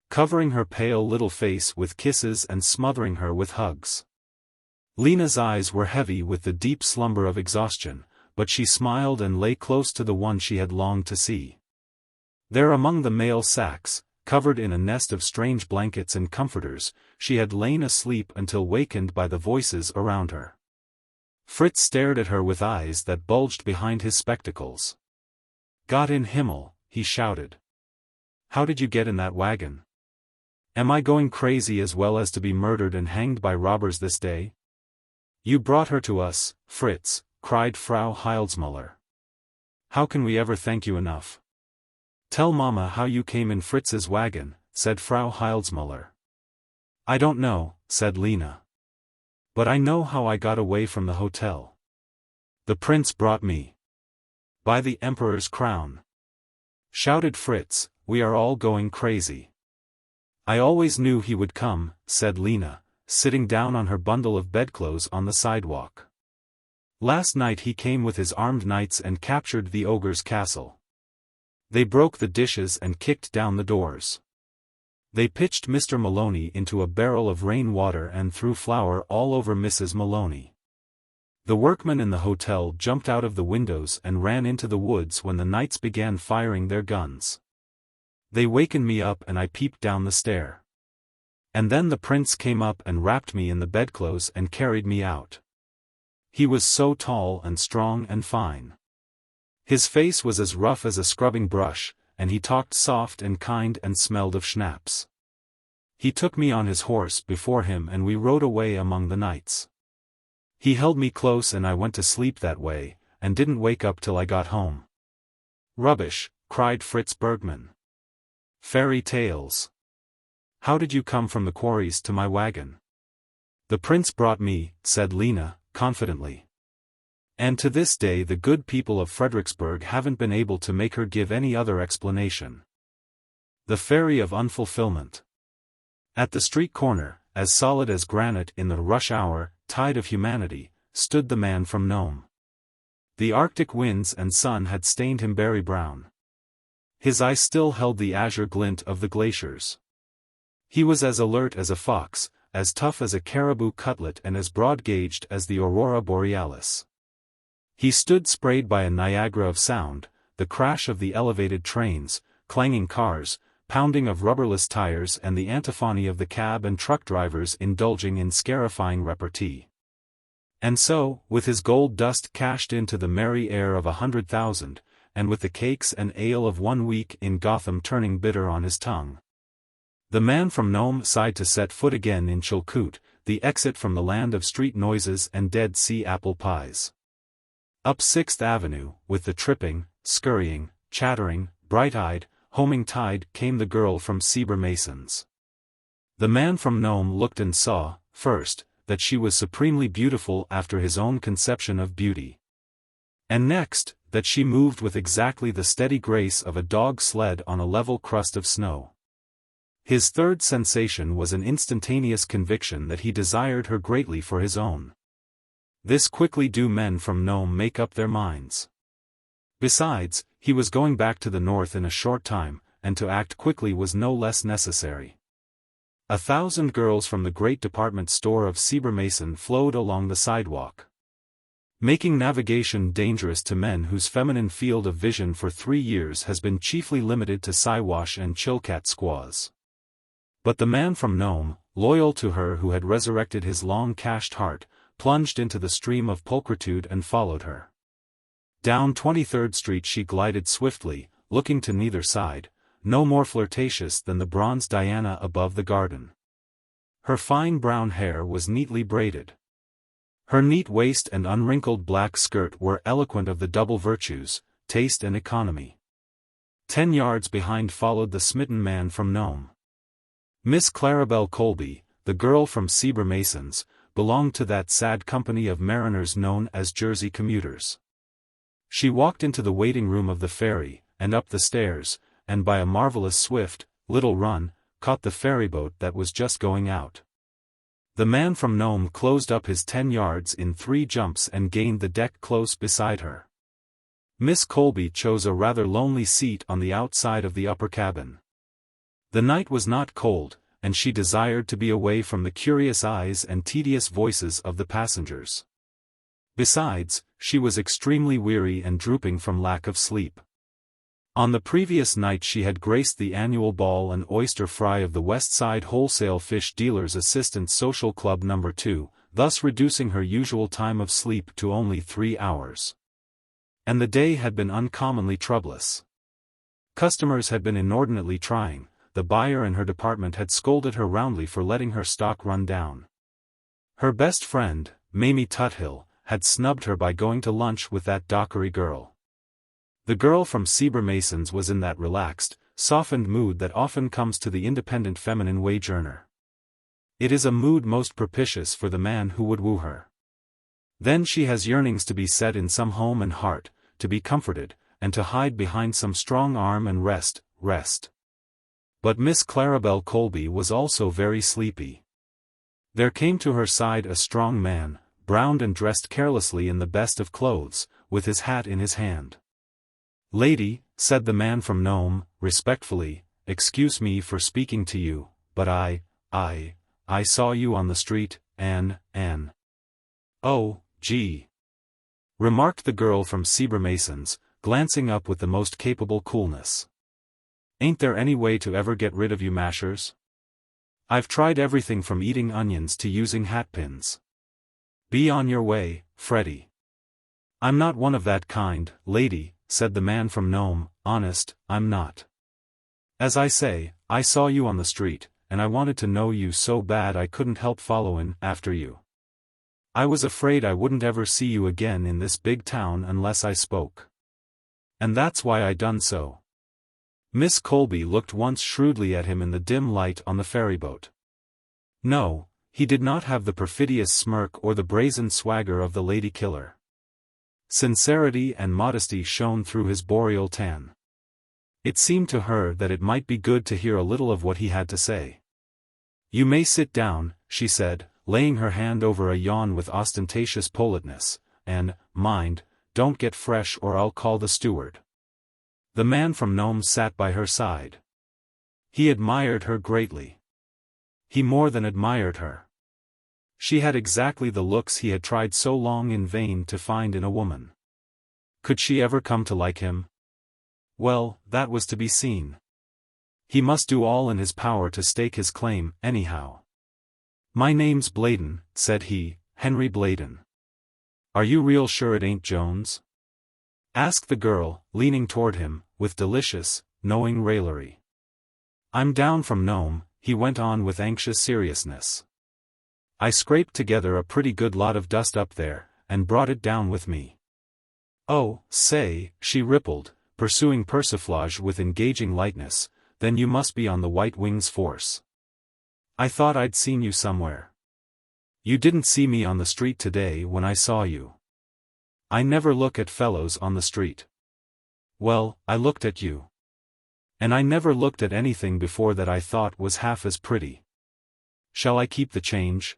covering her pale little face with kisses and smothering her with hugs. Lena's eyes were heavy with the deep slumber of exhaustion, but she smiled and lay close to the one she had longed to see. There among the mail sacks, covered in a nest of strange blankets and comforters, she had lain asleep until wakened by the voices around her. Fritz stared at her with eyes that bulged behind his spectacles. "Gott in Himmel," he shouted. "How did you get in that wagon? Am I going crazy as well as to be murdered and hanged by robbers this day?" "You brought her to us, Fritz," cried Frau Hildesmuller. "How can we ever thank you enough?" "Tell Mama how you came in Fritz's wagon," said Frau Hildesmuller. "I don't know," said Lena. "But I know how I got away from the hotel. The prince brought me." "By the Emperor's crown!" shouted Fritz, "we are all going crazy." "I always knew he would come," said Lena, sitting down on her bundle of bedclothes on the sidewalk. "Last night he came with his armed knights and captured the ogre's castle. They broke the dishes and kicked down the doors. They pitched Mr. Maloney into a barrel of rain water and threw flour all over Mrs. Maloney. The workmen in the hotel jumped out of the windows and ran into the woods when the knights began firing their guns. They wakened me up and I peeped down the stair. And then the prince came up and wrapped me in the bedclothes and carried me out. He was so tall and strong and fine. His face was as rough as a scrubbing brush, and he talked soft and kind and smelled of schnapps. He took me on his horse before him and we rode away among the knights. He held me close and I went to sleep that way, and didn't wake up till I got home." "Rubbish," cried Fritz Bergmann. "Fairy tales. How did you come from the quarries to my wagon?" "The prince brought me," said Lena, confidently. And to this day the good people of Fredericksburg haven't been able to make her give any other explanation. The Ferry of Unfulfilment. At the street corner, as solid as granite in the rush hour tide of humanity, stood the man from Nome. The Arctic winds and sun had stained him berry brown. His eyes still held the azure glint of the glaciers. He was as alert as a fox, as tough as a caribou cutlet and as broad-gauged as the aurora borealis. He stood sprayed by a Niagara of sound, the crash of the elevated trains, clanging cars, pounding of rubberless tires and the antiphony of the cab and truck drivers indulging in scarifying repartee. And so, with his gold dust cashed into the merry air of 100,000, and with the cakes and ale of 1 week in Gotham turning bitter on his tongue, the man from Nome sighed to set foot again in Chilkoot, the exit from the land of street noises and Dead Sea apple pies. Up 6th Avenue, with the tripping, scurrying, chattering, bright-eyed, homing tide came the girl from Sieber Mason's. The man from Nome looked and saw, first, that she was supremely beautiful after his own conception of beauty. And next, that she moved with exactly the steady grace of a dog sled on a level crust of snow. His third sensation was an instantaneous conviction that he desired her greatly for his own. This quickly do men from Nome make up their minds. Besides, he was going back to the north in a short time, and to act quickly was no less necessary. 1,000 girls from the great department store of Sieber Mason flowed along the sidewalk, making navigation dangerous to men whose feminine field of vision for 3 years has been chiefly limited to Siwash and Chilkat squaws. But the man from Nome, loyal to her who had resurrected his long-cached heart, plunged into the stream of pulchritude and followed her. Down 23rd Street she glided swiftly, looking to neither side, no more flirtatious than the bronze Diana above the garden. Her fine brown hair was neatly braided. Her neat waist and unwrinkled black skirt were eloquent of the double virtues, taste and economy. 10 yards behind followed the smitten man from Nome. Miss Clarabelle Colby, the girl from Sieber Mason's, belonged to that sad company of mariners known as Jersey commuters. She walked into the waiting room of the ferry, and up the stairs, and by a marvelous swift, little run, caught the ferryboat that was just going out. The man from Nome closed up his 10 yards in 3 jumps and gained the deck close beside her. Miss Colby chose a rather lonely seat on the outside of the upper cabin. The night was not cold, and she desired to be away from the curious eyes and tedious voices of the passengers. Besides, she was extremely weary and drooping from lack of sleep. On the previous night she had graced the annual ball and oyster fry of the West Side Wholesale Fish Dealers Assistants Social Club No. 2, thus reducing her usual time of sleep to only 3 hours. And the day had been uncommonly troublous. Customers had been inordinately trying, the buyer and her department had scolded her roundly for letting her stock run down. Her best friend, Mamie Tuthill, had snubbed her by going to lunch with that Dockery girl. The girl from Sieber Mason's was in that relaxed, softened mood that often comes to the independent feminine wage earner. It is a mood most propitious for the man who would woo her. Then she has yearnings to be set in some home and heart, to be comforted, and to hide behind some strong arm and rest. But Miss Clarabelle Colby was also very sleepy. There came to her side a strong man, browned and dressed carelessly in the best of clothes, with his hat in his hand. "Lady," said the man from Nome, respectfully, "excuse me for speaking to you, but I saw you on the street, Anne." "Oh, gee," remarked the girl from Sieber Mason's, glancing up with the most capable coolness. "Ain't there any way to ever get rid of you mashers? I've tried everything from eating onions to using hatpins. Be on your way, Freddie." "I'm not one of that kind, lady," said the man from Nome, "honest, I'm not. As I say, I saw you on the street, and I wanted to know you so bad I couldn't help followin' after you. I was afraid I wouldn't ever see you again in this big town unless I spoke. And that's why I done so." Miss Colby looked once shrewdly at him in the dim light on the ferryboat. No, he did not have the perfidious smirk or the brazen swagger of the lady killer. Sincerity and modesty shone through his boreal tan. It seemed to her that it might be good to hear a little of what he had to say. "You may sit down," she said, laying her hand over a yawn with ostentatious politeness, "and, mind, don't get fresh or I'll call the steward." The man from Nome sat by her side. He admired her greatly. He more than admired her. She had exactly the looks he had tried so long in vain to find in a woman. Could she ever come to like him? Well, that was to be seen. He must do all in his power to stake his claim, anyhow. "My name's Bladen," said he, "Henry Bladen." "Are you real sure it ain't Jones?" asked the girl, leaning toward him, with delicious, knowing raillery. "I'm down from Nome," he went on with anxious seriousness. "I scraped together a pretty good lot of dust up there, and brought it down with me." "Oh, say," she rippled, pursuing persiflage with engaging lightness, "then you must be on the White Wings force. I thought I'd seen you somewhere. You didn't see me on the street today when I saw you. I never look at fellows on the street. Well, I looked at you. And I never looked at anything before that I thought was half as pretty. Shall I keep the change?"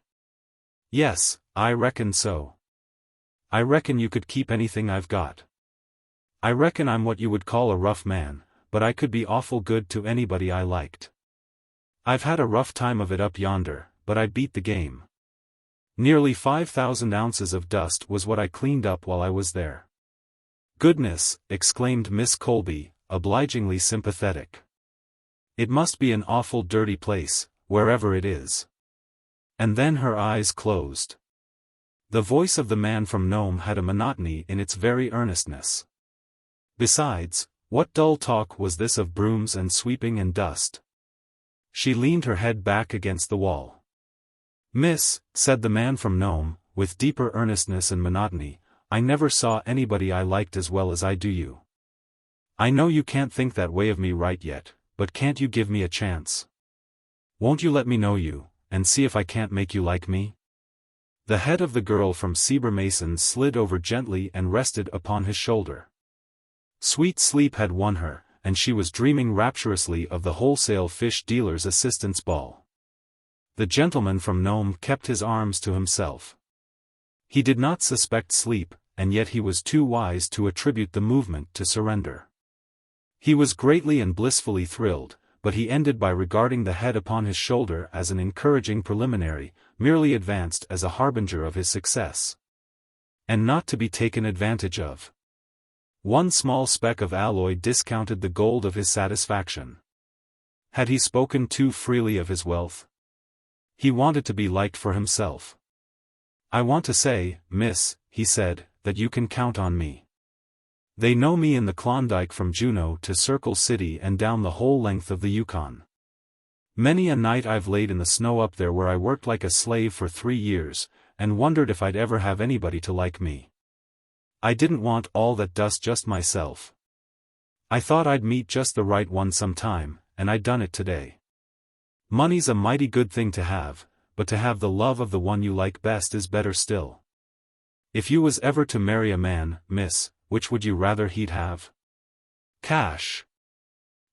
"Yes, I reckon so. I reckon you could keep anything I've got. I reckon I'm what you would call a rough man, but I could be awful good to anybody I liked. I've had a rough time of it up yonder, but I beat the game. Nearly 5,000 ounces of dust was what I cleaned up while I was there." "Goodness," exclaimed Miss Colby, obligingly sympathetic. "It must be an awful dirty place, wherever it is." And then her eyes closed. The voice of the man from Nome had a monotony in its very earnestness. Besides, what dull talk was this of brooms and sweeping and dust? She leaned her head back against the wall. "Miss," said the man from Nome, with deeper earnestness and monotony, "I never saw anybody I liked as well as I do you. I know you can't think that way of me right yet, but can't you give me a chance? Won't you let me know you, and see if I can't make you like me?" The head of the girl from Mason slid over gently and rested upon his shoulder. Sweet sleep had won her, and she was dreaming rapturously of the wholesale fish dealer's assistant's ball. The gentleman from Nome kept his arms to himself. He did not suspect sleep, and yet he was too wise to attribute the movement to surrender. He was greatly and blissfully thrilled, but he ended by regarding the head upon his shoulder as an encouraging preliminary, merely advanced as a harbinger of his success. And not to be taken advantage of. One small speck of alloy discounted the gold of his satisfaction. Had he spoken too freely of his wealth? He wanted to be liked for himself. "I want to say, miss," he said, "that you can count on me. They know me in the Klondike from Juneau to Circle City and down the whole length of the Yukon. Many a night I've laid in the snow up there where I worked like a slave for 3 years, and wondered if I'd ever have anybody to like me. I didn't want all that dust just myself. I thought I'd meet just the right one sometime, and I'd done it today. Money's a mighty good thing to have, but to have the love of the one you like best is better still. If you was ever to marry a man, miss, which would you rather he'd have? Cash."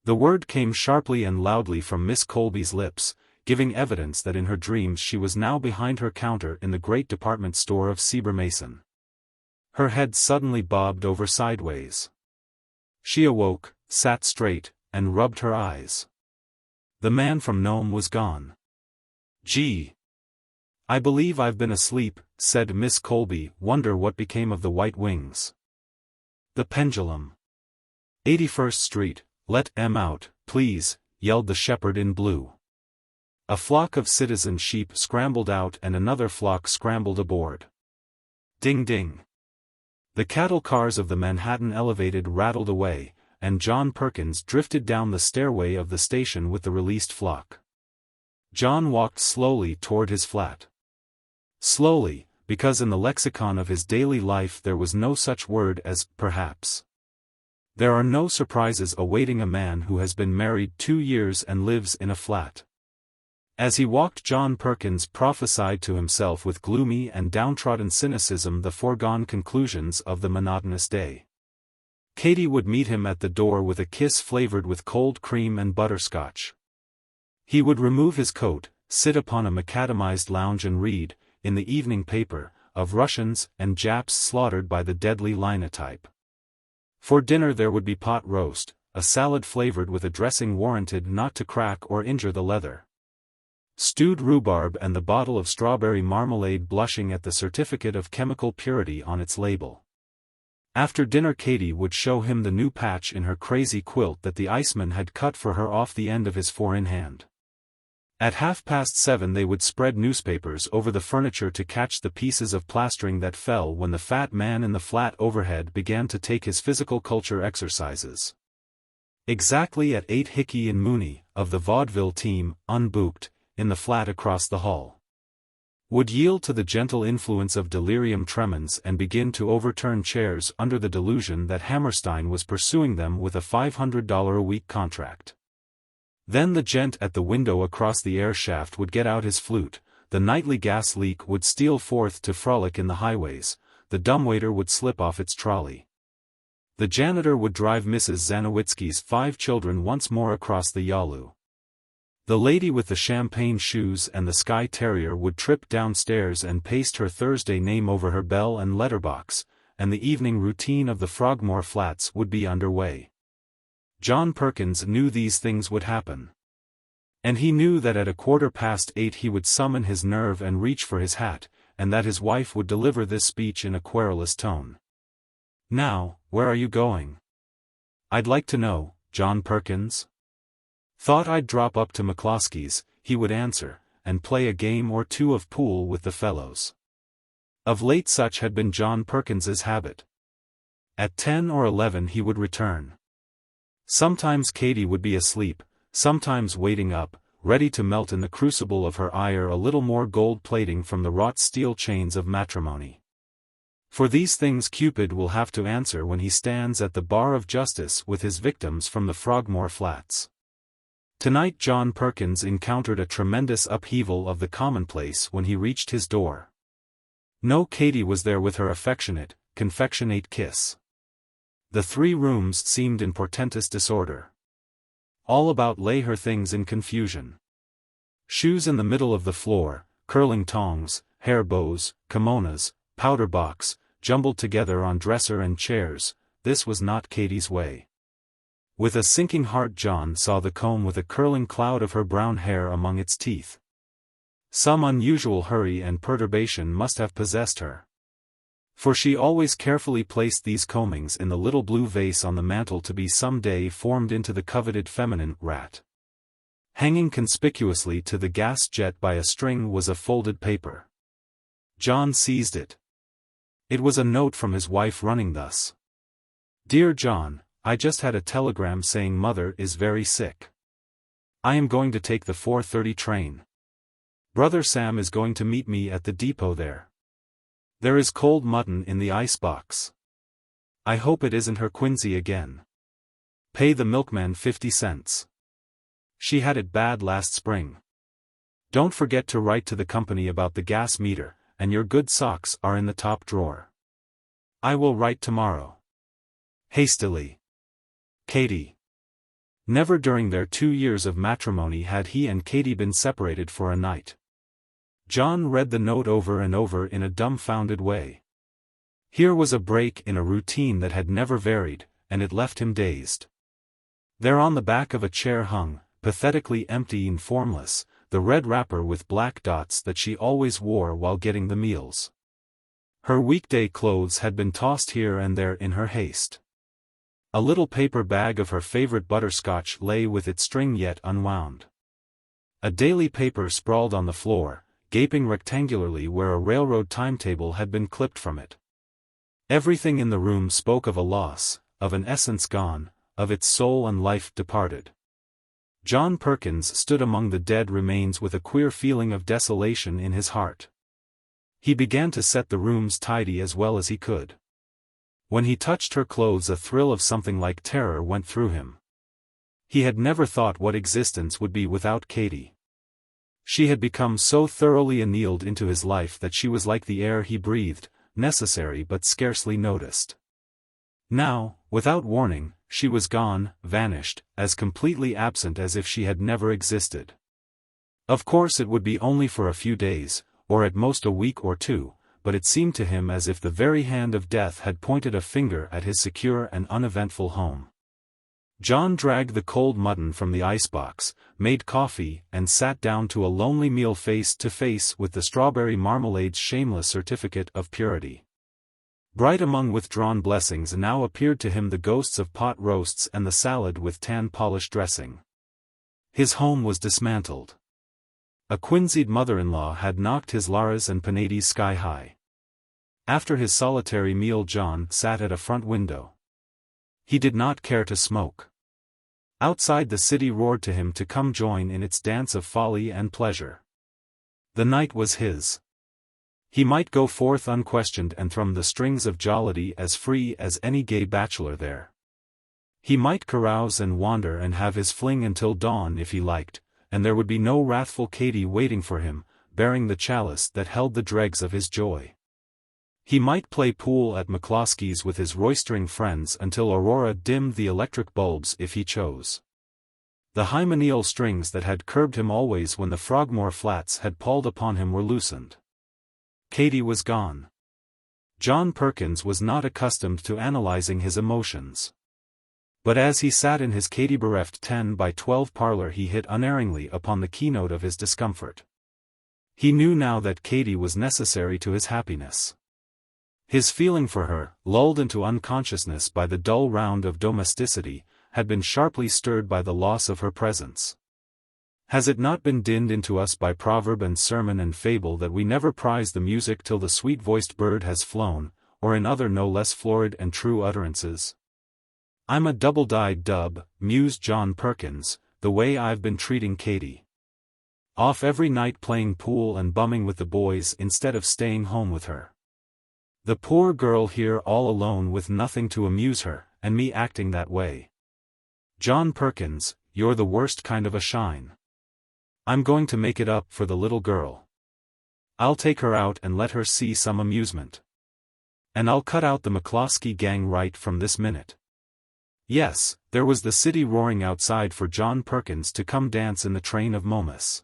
The word came sharply and loudly from Miss Colby's lips, giving evidence that in her dreams she was now behind her counter in the great department store of Mason. Her head suddenly bobbed over sideways. She awoke, sat straight, and rubbed her eyes. The man from Nome was gone. "Gee. I believe I've been asleep," said Miss Colby. "Wonder what became of the white wings." The pendulum. 81st Street, "Let 'em out, please," yelled the shepherd in blue. A flock of citizen sheep scrambled out and another flock scrambled aboard. Ding ding. The cattle cars of the Manhattan Elevated rattled away, and John Perkins drifted down the stairway of the station with the released flock. John walked slowly toward his flat. Slowly, because in the lexicon of his daily life there was no such word as perhaps. There are no surprises awaiting a man who has been married 2 years and lives in a flat. As he walked, John Perkins prophesied to himself with gloomy and downtrodden cynicism the foregone conclusions of the monotonous day. Katie would meet him at the door with a kiss flavored with cold cream and butterscotch. He would remove his coat, sit upon a macadamized lounge and read, in the evening paper, of Russians and Japs slaughtered by the deadly linotype. For dinner there would be pot roast, a salad flavored with a dressing warranted not to crack or injure the leather. Stewed rhubarb and the bottle of strawberry marmalade blushing at the certificate of chemical purity on its label. After dinner Katie would show him the new patch in her crazy quilt that the iceman had cut for her off the end of his 4-in-hand. At 7:30 they would spread newspapers over the furniture to catch the pieces of plastering that fell when the fat man in the flat overhead began to take his physical culture exercises. Exactly at 8 Hickey and Mooney, of the vaudeville team, unbooked, in the flat across the hall, would yield to the gentle influence of delirium tremens and begin to overturn chairs under the delusion that Hammerstein was pursuing them with a $500 a week contract. Then the gent at the window across the air shaft would get out his flute, the nightly gas leak would steal forth to frolic in the highways, the dumbwaiter would slip off its trolley. The janitor would drive Mrs. Zanowitzki's 5 children once more across the Yalu. The lady with the champagne shoes and the Skye Terrier would trip downstairs and paste her Thursday name over her bell and letterbox, and the evening routine of the Frogmore Flats would be underway. John Perkins knew these things would happen. And he knew that at 8:15 he would summon his nerve and reach for his hat, and that his wife would deliver this speech in a querulous tone. "Now, where are you going?" "I'd like to know, John Perkins." "Thought I'd drop up to McCloskey's," he would answer, "and play a game or two of pool with the fellows." Of late such had been John Perkins's habit. At 10 or 11 he would return. Sometimes Katie would be asleep, sometimes waiting up, ready to melt in the crucible of her ire a little more gold plating from the wrought steel chains of matrimony. For these things Cupid will have to answer when he stands at the bar of justice with his victims from the Frogmore Flats. Tonight John Perkins encountered a tremendous upheaval of the commonplace when he reached his door. No, Katy was there with her affectionate, confectionate kiss. The 3 rooms seemed in portentous disorder. All about lay her things in confusion. Shoes in the middle of the floor, curling tongs, hair bows, kimonos, powder box, jumbled together on dresser and chairs. This was not Katy's way. With a sinking heart John saw the comb with a curling cloud of her brown hair among its teeth. Some unusual hurry and perturbation must have possessed her. For she always carefully placed these combings in the little blue vase on the mantel to be some day formed into the coveted feminine rat. Hanging conspicuously to the gas jet by a string was a folded paper. John seized it. It was a note from his wife running thus. Dear John, I just had a telegram saying Mother is very sick. I am going to take the 4:30 train. Brother Sam is going to meet me at the depot there. There is cold mutton in the icebox. I hope it isn't her quinsy again. Pay the milkman 50 cents. She had it bad last spring. Don't forget to write to the company about the gas meter, and your good socks are in the top drawer. I will write tomorrow. Hastily. Katy. Never during their 2 years of matrimony had he and Katy been separated for a night. John read the note over and over in a dumbfounded way. Here was a break in a routine that had never varied, and it left him dazed. There on the back of a chair hung, pathetically empty and formless, the red wrapper with black dots that she always wore while getting the meals. Her weekday clothes had been tossed here and there in her haste. A little paper bag of her favorite butterscotch lay with its string yet unwound. A daily paper sprawled on the floor, gaping rectangularly where a railroad timetable had been clipped from it. Everything in the room spoke of a loss, of an essence gone, of its soul and life departed. John Perkins stood among the dead remains with a queer feeling of desolation in his heart. He began to set the rooms tidy as well as he could. When he touched her clothes a thrill of something like terror went through him. He had never thought what existence would be without Katy. She had become so thoroughly annealed into his life that she was like the air he breathed, necessary but scarcely noticed. Now, without warning, she was gone, vanished, as completely absent as if she had never existed. Of course it would be only for a few days, or at most a week or 2, but it seemed to him as if the very hand of death had pointed a finger at his secure and uneventful home. John dragged the cold mutton from the icebox, made coffee, and sat down to a lonely meal face to face with the strawberry marmalade's shameless certificate of purity. Bright among withdrawn blessings now appeared to him the ghosts of pot roasts and the salad with tan-polished dressing. His home was dismantled. A quinzied mother-in-law had knocked his Laras and Penates sky high. After his solitary meal John sat at a front window. He did not care to smoke. Outside the city roared to him to come join in its dance of folly and pleasure. The night was his. He might go forth unquestioned and thrum the strings of jollity as free as any gay bachelor there. He might carouse and wander and have his fling until dawn if he liked, and there would be no wrathful Katy waiting for him, bearing the chalice that held the dregs of his joy. He might play pool at McCloskey's with his roistering friends until Aurora dimmed the electric bulbs if he chose. The hymeneal strings that had curbed him always when the Frogmore Flats had palled upon him were loosened. Katy was gone. John Perkins was not accustomed to analyzing his emotions. But as he sat in his Katy-bereft 10-by-12 parlor he hit unerringly upon the keynote of his discomfort. He knew now that Katy was necessary to his happiness. His feeling for her, lulled into unconsciousness by the dull round of domesticity, had been sharply stirred by the loss of her presence. Has it not been dinned into us by proverb and sermon and fable that we never prize the music till the sweet-voiced bird has flown, or in other no less florid and true utterances? I'm a double-dyed dub, mused John Perkins, the way I've been treating Katy. Off every night playing pool and bumming with the boys instead of staying home with her. The poor girl here all alone with nothing to amuse her, and me acting that way. John Perkins, you're the worst kind of a shine. I'm going to make it up for the little girl. I'll take her out and let her see some amusement. And I'll cut out the McCloskey gang right from this minute. Yes, there was the city roaring outside for John Perkins to come dance in the train of Momus.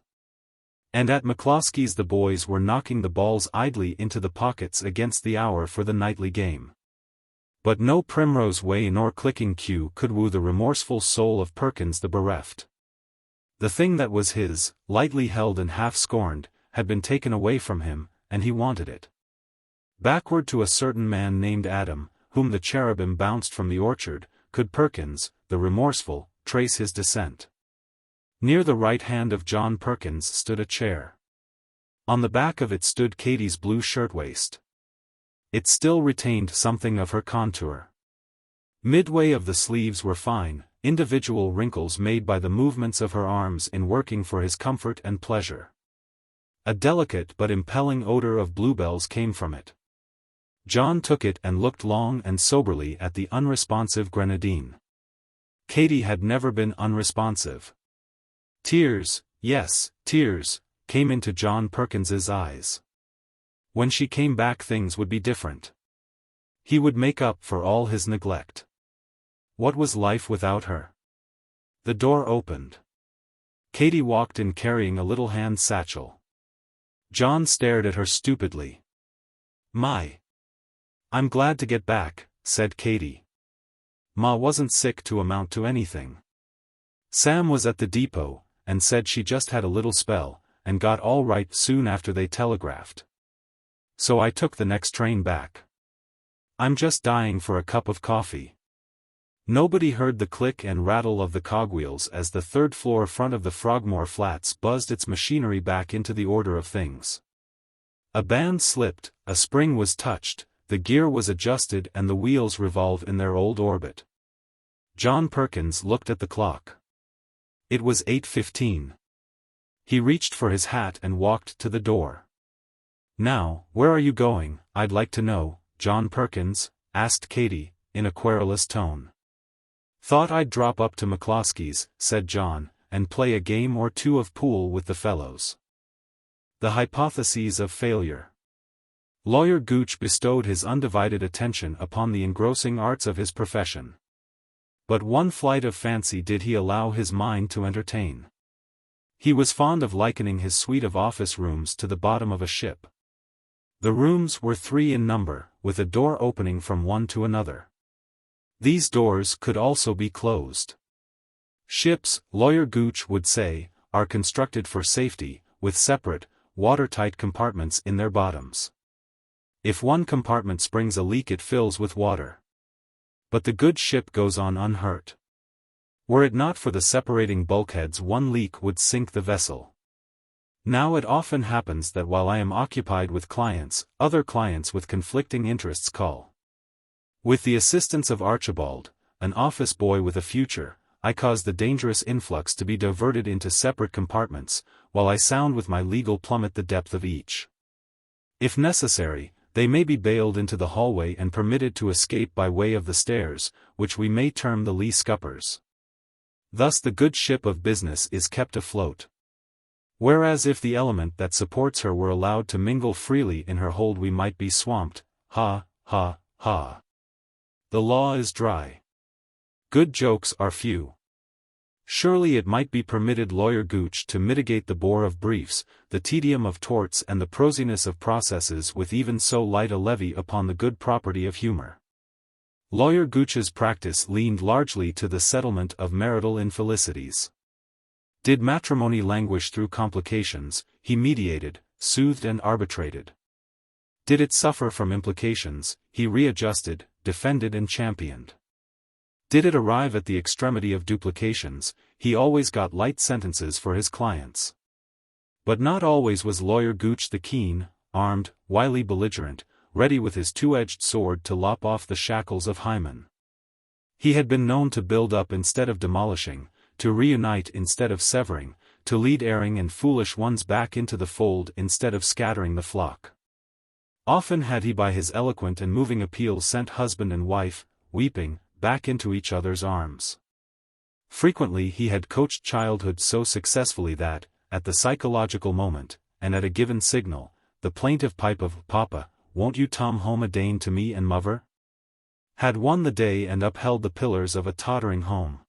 And at McCloskey's the boys were knocking the balls idly into the pockets against the hour for the nightly game. But no Primrose Way nor clicking cue could woo the remorseful soul of Perkins the bereft. The thing that was his, lightly held and half-scorned, had been taken away from him, and he wanted it. Backward to a certain man named Adam, whom the cherubim bounced from the orchard, could Perkins, the remorseful, trace his descent. Near the right hand of John Perkins stood a chair. On the back of it stood Katie's blue shirtwaist. It still retained something of her contour. Midway of the sleeves were fine, individual wrinkles made by the movements of her arms in working for his comfort and pleasure. A delicate but impelling odor of bluebells came from it. John took it and looked long and soberly at the unresponsive grenadine. Katie had never been unresponsive. Tears, yes, tears, came into John Perkins's eyes. When she came back things would be different. He would make up for all his neglect. What was life without her? The door opened. Katie walked in carrying a little hand satchel. John stared at her stupidly. "My. I'm glad to get back," said Katie. "Ma wasn't sick to amount to anything. Sam was at the depot, and said she just had a little spell, and got all right soon after they telegraphed. So I took the next train back. I'm just dying for a cup of coffee." Nobody heard the click and rattle of the cogwheels as the third-floor front of the Frogmore Flats buzzed its machinery back into the order of things. A band slipped, a spring was touched, the gear was adjusted and the wheels revolve in their old orbit. John Perkins looked at the clock. It was 8:15. He reached for his hat and walked to the door. "Now, where are you going, I'd like to know, John Perkins?" asked Katie, in a querulous tone. "Thought I'd drop up to McCloskey's," said John, "and play a game or two of pool with the fellows." The Hypotheses of Failure. Lawyer Gooch bestowed his undivided attention upon the engrossing arts of his profession. But one flight of fancy did he allow his mind to entertain. He was fond of likening his suite of office rooms to the bottom of a ship. The rooms were 3 in number, with a door opening from one to another. These doors could also be closed. Ships, Lawyer Gooch would say, are constructed for safety, with separate, watertight compartments in their bottoms. If one compartment springs a leak it fills with water. But the good ship goes on unhurt. Were it not for the separating bulkheads one leak would sink the vessel. Now it often happens that while I am occupied with clients, other clients with conflicting interests call. With the assistance of Archibald, an office boy with a future, I cause the dangerous influx to be diverted into separate compartments, while I sound with my legal plummet the depth of each. If necessary, they may be bailed into the hallway and permitted to escape by way of the stairs, which we may term the lee scuppers. Thus the good ship of business is kept afloat. Whereas if the element that supports her were allowed to mingle freely in her hold we might be swamped, ha, ha, ha. The law is dry. Good jokes are few. Surely it might be permitted Lawyer Gooch to mitigate the bore of briefs, the tedium of torts and the prosiness of processes with even so light a levy upon the good property of humor. Lawyer Gooch's practice leaned largely to the settlement of marital infelicities. Did matrimony languish through complications, he mediated, soothed and arbitrated. Did it suffer from implications, he readjusted, defended and championed. Did it arrive at the extremity of duplications, he always got light sentences for his clients. But not always was Lawyer Gooch the keen, armed, wily belligerent, ready with his two-edged sword to lop off the shackles of Hymen. He had been known to build up instead of demolishing, to reunite instead of severing, to lead erring and foolish ones back into the fold instead of scattering the flock. Often had he by his eloquent and moving appeal sent husband and wife, weeping, back into each other's arms. Frequently he had coached childhood so successfully that, at the psychological moment, and at a given signal, the plaintive pipe of "Papa, won't you tom home a dane to me and mother?" had won the day and upheld the pillars of a tottering home.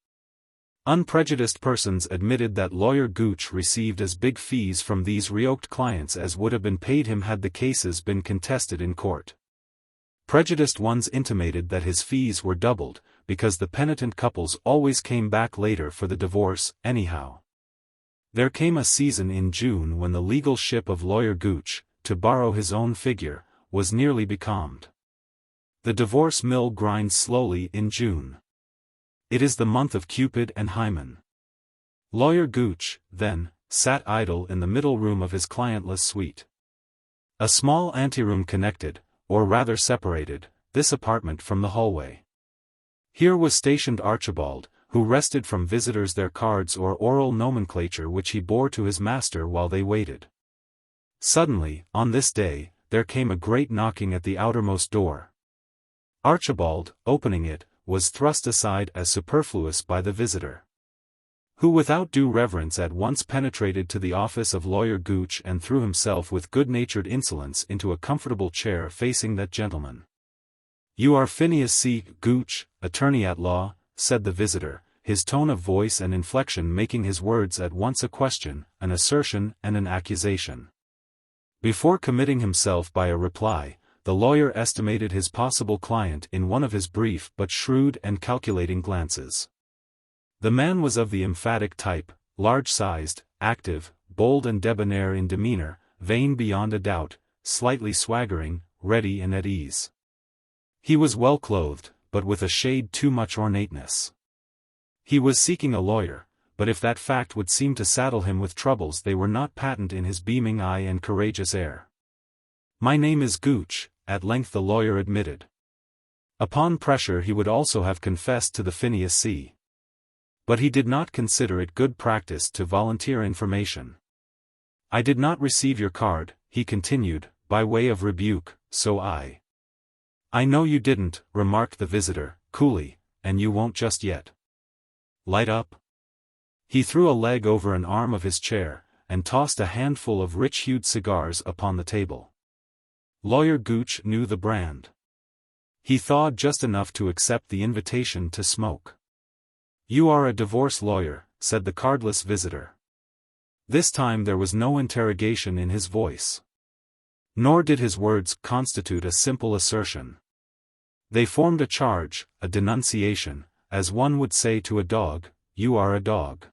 Unprejudiced persons admitted that Lawyer Gooch received as big fees from these reoked clients as would have been paid him had the cases been contested in court. Prejudiced ones intimated that his fees were doubled, because the penitent couples always came back later for the divorce, anyhow. There came a season in June when the legal ship of Lawyer Gooch, to borrow his own figure, was nearly becalmed. The divorce mill grinds slowly in June. It is the month of Cupid and Hymen. Lawyer Gooch, then, sat idle in the middle room of his clientless suite. A small anteroom connected, or rather separated, this apartment from the hallway. Here was stationed Archibald, who wrested from visitors their cards or oral nomenclature which he bore to his master while they waited. Suddenly, on this day, there came a great knocking at the outermost door. Archibald, opening it, was thrust aside as superfluous by the visitor, who without due reverence at once penetrated to the office of Lawyer Gooch and threw himself with good-natured insolence into a comfortable chair facing that gentleman. "You are Phineas C. Gooch, attorney at law," said the visitor, his tone of voice and inflection making his words at once a question, an assertion and an accusation. Before committing himself by a reply, the lawyer estimated his possible client in one of his brief but shrewd and calculating glances. The man was of the emphatic type, large-sized, active, bold and debonair in demeanor, vain beyond a doubt, slightly swaggering, ready and at ease. He was well clothed, but with a shade too much ornateness. He was seeking a lawyer, but if that fact would seem to saddle him with troubles they were not patent in his beaming eye and courageous air. "My name is Gooch," at length the lawyer admitted. Upon pressure he would also have confessed to the Phineas C. But he did not consider it good practice to volunteer information. "I did not receive your card," he continued, by way of rebuke, "so I know you didn't," remarked the visitor, coolly, "and you won't just yet. Light up." He threw a leg over an arm of his chair, and tossed a handful of rich-hued cigars upon the table. Lawyer Gooch knew the brand. He thawed just enough to accept the invitation to smoke. "You are a divorce lawyer," said the cardless visitor. This time there was no interrogation in his voice. Nor did his words constitute a simple assertion. They formed a charge, a denunciation, as one would say to a dog, "You are a dog."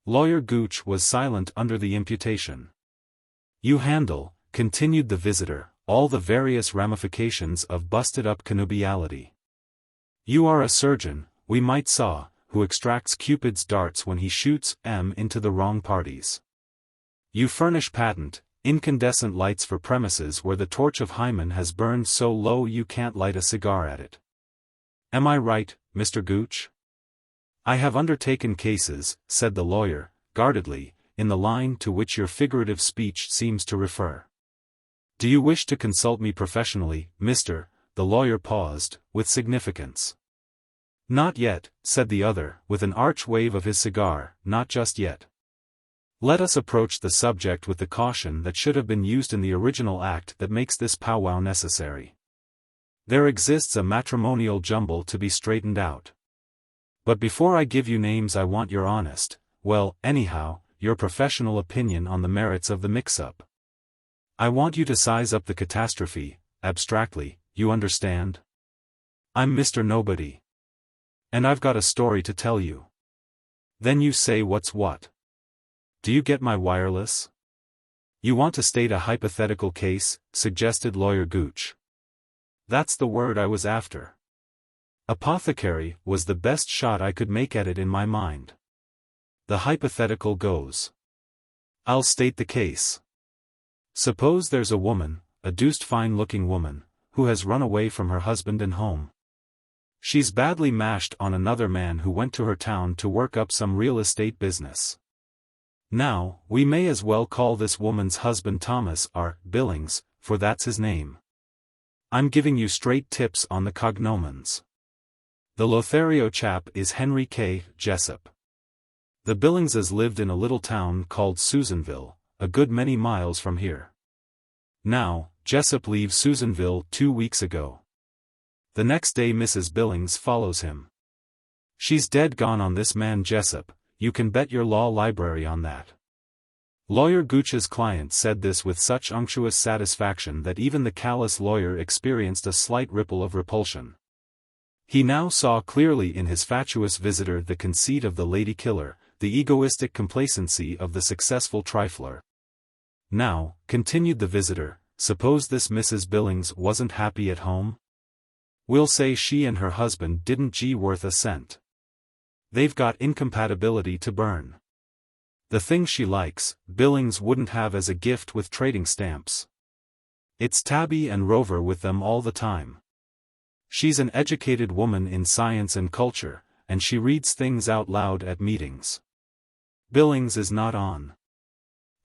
Lawyer Gooch was silent under the imputation. "You handle," continued the visitor, "all the various ramifications of busted-up connubiality. You are a surgeon, we might saw, who extracts Cupid's darts when he shoots into the wrong parties. You furnish patent, incandescent lights for premises where the torch of Hymen has burned so low you can't light a cigar at it. Am I right, Mr. Gooch?" "I have undertaken cases," said the lawyer, guardedly, "in the line to which your figurative speech seems to refer. Do you wish to consult me professionally, Mr.?" The lawyer paused, with significance. "Not yet," said the other, with an arch wave of his cigar, "not just yet. Let us approach the subject with the caution that should have been used in the original act that makes this powwow necessary. There exists a matrimonial jumble to be straightened out. But before I give you names I want your honest, well, anyhow, your professional opinion on the merits of the mix-up. I want you to size up the catastrophe, abstractly, you understand? I'm Mr. Nobody. And I've got a story to tell you. Then you say what's what. Do you get my wireless?" "You want to state a hypothetical case," suggested Lawyer Gooch. "That's the word I was after. Apothecary was the best shot I could make at it in my mind. The hypothetical goes. I'll state the case. Suppose there's a woman, a deuced fine-looking woman, who has run away from her husband and home. She's badly mashed on another man who went to her town to work up some real estate business. Now, we may as well call this woman's husband Thomas R. Billings, for that's his name. I'm giving you straight tips on the cognomens. The Lothario chap is Henry K. Jessup. The Billingses lived in a little town called Susanville, a good many miles from here. Now, Jessup leaves Susanville 2 weeks ago. The next day Mrs. Billings follows him. She's dead gone on this man Jessup, you can bet your law library on that. Lawyer Gooch's client said this with such unctuous satisfaction that even the callous lawyer experienced a slight ripple of repulsion. He now saw clearly in his fatuous visitor the conceit of the lady killer, the egoistic complacency of the successful trifler. Now, continued the visitor, suppose this Mrs. Billings wasn't happy at home? We'll say she and her husband didn't worth a cent. They've got incompatibility to burn. The thing she likes, Billings wouldn't have as a gift with trading stamps. It's Tabby and Rover with them all the time. She's an educated woman in science and culture, and she reads things out loud at meetings. Billings is not on.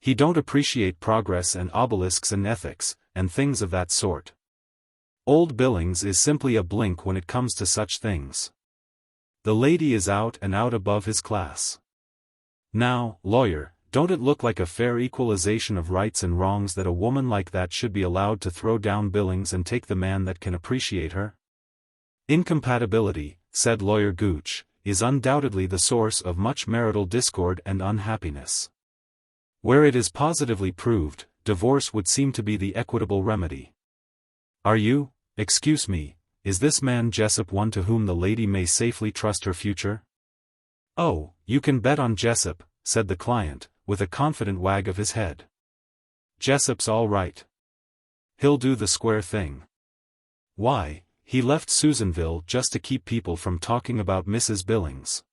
He don't appreciate progress and obelisks and ethics, and things of that sort. Old Billings is simply a blink when it comes to such things. The lady is out and out above his class. Now, lawyer, don't it look like a fair equalization of rights and wrongs that a woman like that should be allowed to throw down Billings and take the man that can appreciate her? Incompatibility, said Lawyer Gooch, is undoubtedly the source of much marital discord and unhappiness. Where it is positively proved, divorce would seem to be the equitable remedy. Excuse me, is this man Jessup one to whom the lady may safely trust her future? Oh, you can bet on Jessup, said the client, with a confident wag of his head. Jessup's all right. He'll do the square thing. Why, he left Susanville just to keep people from talking about Mrs. Billings.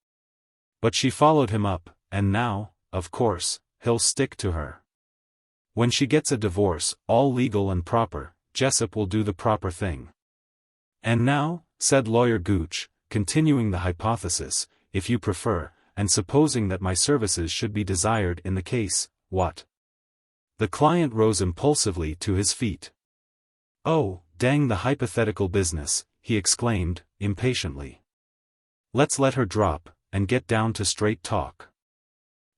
But she followed him up, and now, of course, he'll stick to her. When she gets a divorce, all legal and proper, Jessup will do the proper thing. And now, said Lawyer Gooch, continuing the hypothesis, if you prefer, and supposing that my services should be desired in the case, what? The client rose impulsively to his feet. Oh, dang the hypothetical business, he exclaimed, impatiently. Let's let her drop, and get down to straight talk.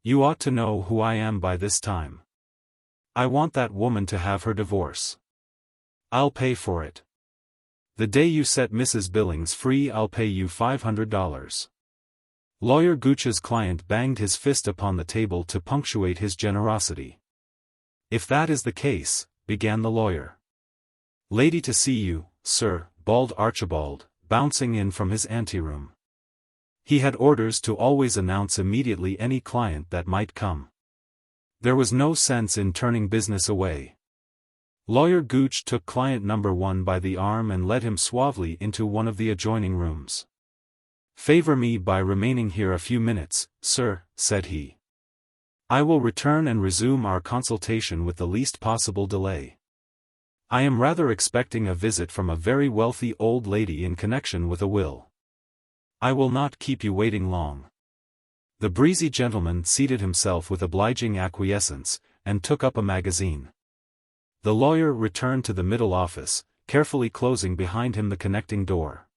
You ought to know who I am by this time. I want that woman to have her divorce. I'll pay for it. The day you set Mrs. Billings free I'll pay you $500. Lawyer Gooch's client banged his fist upon the table to punctuate his generosity. If that is the case, began the lawyer. Lady to see you, sir, bawled Archibald, bouncing in from his anteroom. He had orders to always announce immediately any client that might come. There was no sense in turning business away. Lawyer Gooch took client number 1 by the arm and led him suavely into one of the adjoining rooms. Favor me by remaining here a few minutes, sir, said he. I will return and resume our consultation with the least possible delay. I am rather expecting a visit from a very wealthy old lady in connection with a will. I will not keep you waiting long. The breezy gentleman seated himself with obliging acquiescence, and took up a magazine. The lawyer returned to the middle office, carefully closing behind him the connecting door.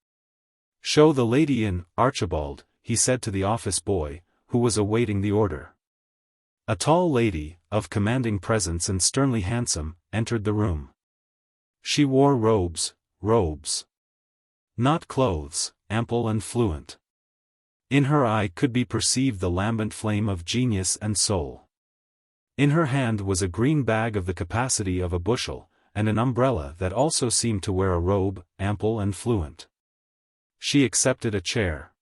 Show the lady in, Archibald, he said to the office boy, who was awaiting the order. A tall lady, of commanding presence and sternly handsome, entered the room. She wore robes. Not clothes, ample and fluent. In her eye could be perceived the lambent flame of genius and soul. In her hand was a green bag of the capacity of a bushel, and an umbrella that also seemed to wear a robe, ample and fluent. She accepted a chair.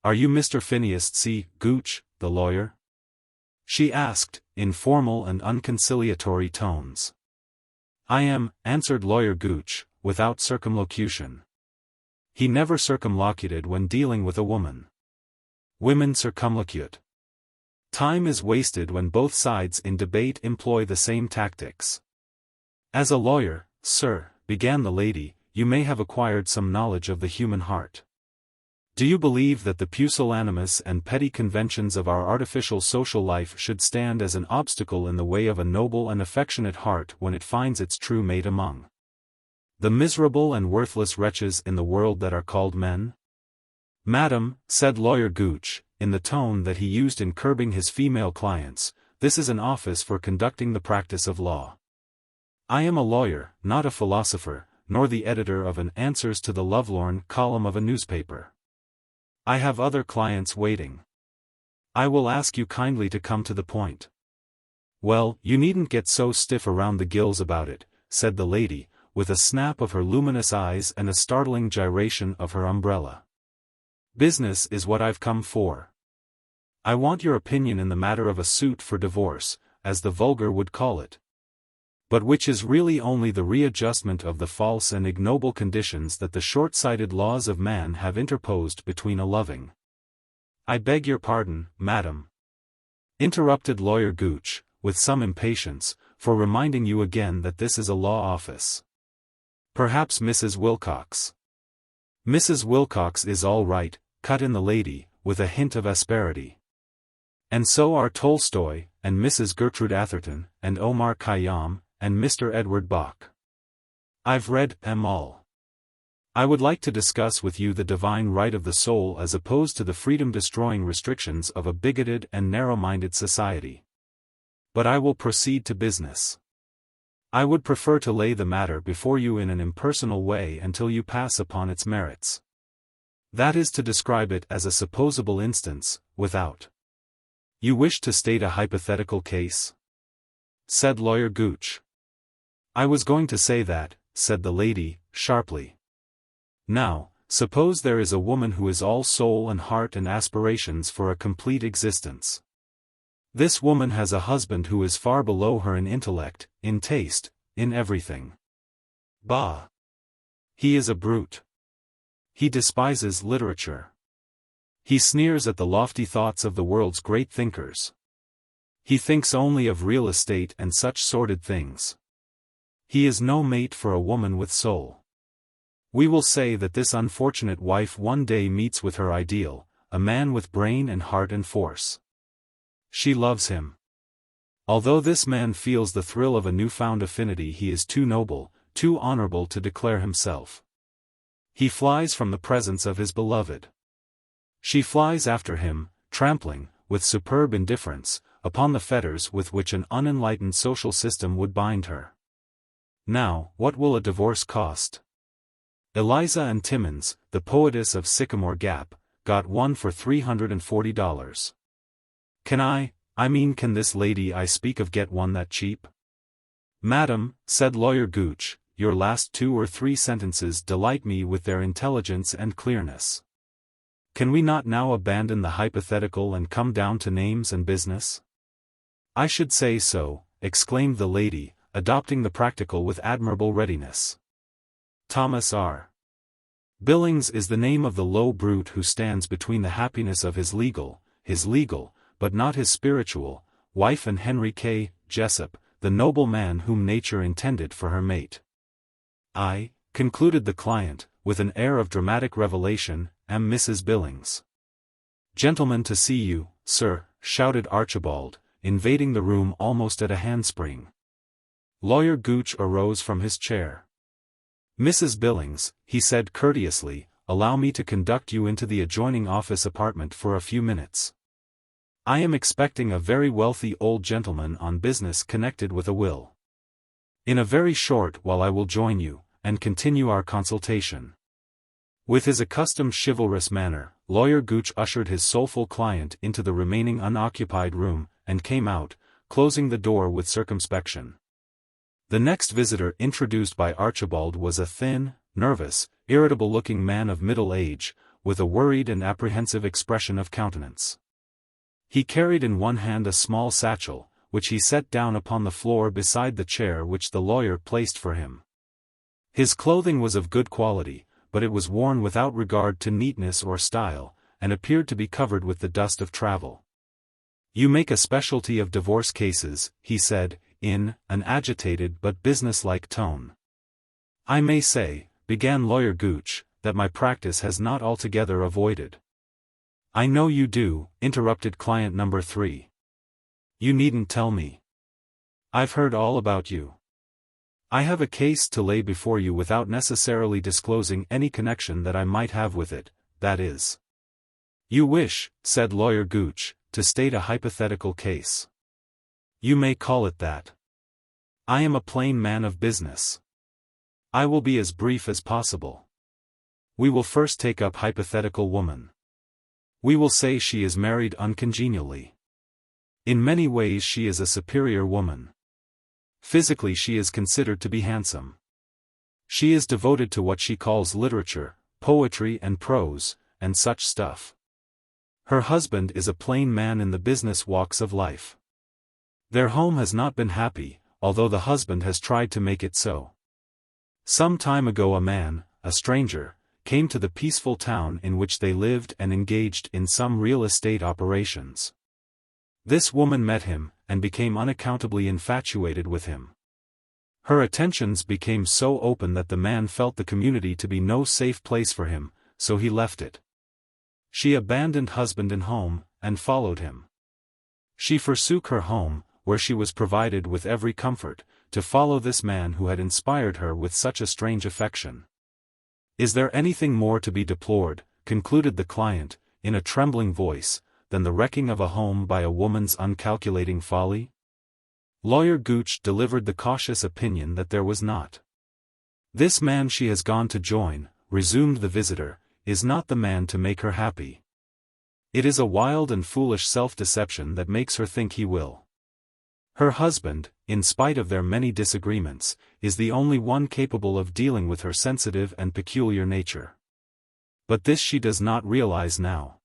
Are you Mr. Phineas C. Gooch, the lawyer? She asked, in formal and unconciliatory tones. I am, answered Lawyer Gooch, without circumlocution. He never circumlocuted when dealing with a woman. Women circumlocute. Time is wasted when both sides in debate employ the same tactics. As a lawyer, sir, began the lady, you may have acquired some knowledge of the human heart. Do you believe that the pusillanimous and petty conventions of our artificial social life should stand as an obstacle in the way of a noble and affectionate heart when it finds its true mate among the miserable and worthless wretches in the world that are called men? Madam, said Lawyer Gooch, in the tone that he used in curbing his female clients, this is an office for conducting the practice of law. I am a lawyer, not a philosopher, nor the editor of an Answers to the Lovelorn column of a newspaper. I have other clients waiting. I will ask you kindly to come to the point. Well, you needn't get so stiff around the gills about it, said the lady, with a snap of her luminous eyes and a startling gyration of her umbrella. Business is what I've come for. I want your opinion in the matter of a suit for divorce, as the vulgar would call it. But which is really only the readjustment of the false and ignoble conditions that the short-sighted laws of man have interposed between a loving. I beg your pardon, madam, interrupted Lawyer Gooch, with some impatience, for reminding you again that this is a law office. Perhaps Mrs. Wilcox. Mrs. Wilcox is all right, cut in the lady, with a hint of asperity. And so are Tolstoy, and Mrs. Gertrude Atherton, and Omar Khayyam, and Mr. Edward Bach. I've read them all. I would like to discuss with you the divine right of the soul as opposed to the freedom-destroying restrictions of a bigoted and narrow-minded society. But I will proceed to business. I would prefer to lay the matter before you in an impersonal way until you pass upon its merits. That is to describe it as a supposable instance, without. You wish to state a hypothetical case? Said Lawyer Gooch. I was going to say that, said the lady, sharply. Now, suppose there is a woman who is all soul and heart and aspirations for a complete existence. This woman has a husband who is far below her in intellect, in taste, in everything. Bah! He is a brute. He despises literature. He sneers at the lofty thoughts of the world's great thinkers. He thinks only of real estate and such sordid things. He is no mate for a woman with soul. We will say that this unfortunate wife one day meets with her ideal, a man with brain and heart and force. She loves him. Although this man feels the thrill of a newfound affinity, he is too noble, too honorable to declare himself. He flies from the presence of his beloved. She flies after him, trampling, with superb indifference, upon the fetters with which an unenlightened social system would bind her. Now, what will a divorce cost? Eliza and Timmins, the poetess of Sycamore Gap, got one for $340. Can this lady I speak of get one that cheap? Madam, said Lawyer Gooch, your last 2 or 3 sentences delight me with their intelligence and clearness. Can we not now abandon the hypothetical and come down to names and business? I should say so, exclaimed the lady, adopting the practical with admirable readiness. Thomas R. Billings is the name of the low brute who stands between the happiness of his legal, but not his spiritual, wife and Henry K. Jessup, the noble man whom nature intended for her mate. I, concluded the client, with an air of dramatic revelation, am Mrs. Billings. Gentlemen to see you, sir, shouted Archibald, invading the room almost at a handspring. Lawyer Gooch arose from his chair. Mrs. Billings, he said courteously, allow me to conduct you into the adjoining office apartment for a few minutes. I am expecting a very wealthy old gentleman on business connected with a will. In a very short while I will join you, and continue our consultation. With his accustomed chivalrous manner, Lawyer Gooch ushered his soulful client into the remaining unoccupied room, and came out, closing the door with circumspection. The next visitor introduced by Archibald was a thin, nervous, irritable-looking man of middle age, with a worried and apprehensive expression of countenance. He carried in one hand a small satchel, which he set down upon the floor beside the chair which the lawyer placed for him. His clothing was of good quality, but it was worn without regard to neatness or style, and appeared to be covered with the dust of travel. You make a specialty of divorce cases, he said, in an agitated but business-like tone. I may say, began Lawyer Gooch, that my practice has not altogether avoided. I know you do, interrupted client number 3. You needn't tell me. I've heard all about you. I have a case to lay before you without necessarily disclosing any connection that I might have with it, that is. You wish, said Lawyer Gooch, to state a hypothetical case. You may call it that. I am a plain man of business. I will be as brief as possible. We will first take up hypothetical woman. We will say she is married uncongenially. In many ways she is a superior woman. Physically she is considered to be handsome. She is devoted to what she calls literature, poetry and prose, and such stuff. Her husband is a plain man in the business walks of life. Their home has not been happy, although the husband has tried to make it so. Some time ago a man, a stranger, came to the peaceful town in which they lived and engaged in some real estate operations. This woman met him, and became unaccountably infatuated with him. Her attentions became so open that the man felt the community to be no safe place for him, so he left it. She abandoned husband and home, and followed him. She forsook her home, where she was provided with every comfort, to follow this man who had inspired her with such a strange affection. Is there anything more to be deplored, concluded the client, in a trembling voice, than the wrecking of a home by a woman's uncalculating folly? Lawyer Gooch delivered the cautious opinion that there was not. This man she has gone to join, resumed the visitor, is not the man to make her happy. It is a wild and foolish self-deception that makes her think he will. Her husband, in spite of their many disagreements, is the only one capable of dealing with her sensitive and peculiar nature. But this she does not realize now.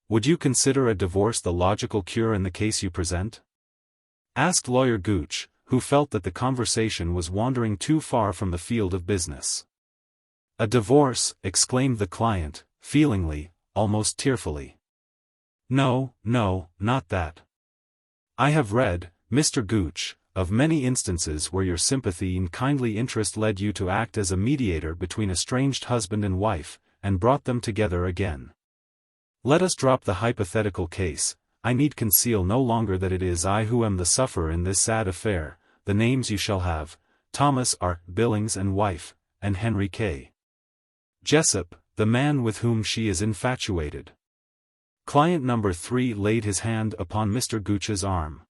Would you consider a divorce the logical cure in the case you present? Asked Lawyer Gooch, who felt that the conversation was wandering too far from the field of business. A divorce, exclaimed the client, feelingly, almost tearfully. No, not that. I have read, Mr. Gooch, of many instances where your sympathy and kindly interest led you to act as a mediator between estranged husband and wife, and brought them together again. Let us drop the hypothetical case. I need conceal no longer that it is I who am the sufferer in this sad affair. The names you shall have, Thomas R. Billings and wife, and Henry K. Jessup, the man with whom she is infatuated. Client number 3 laid his hand upon Mr. Gooch's arm.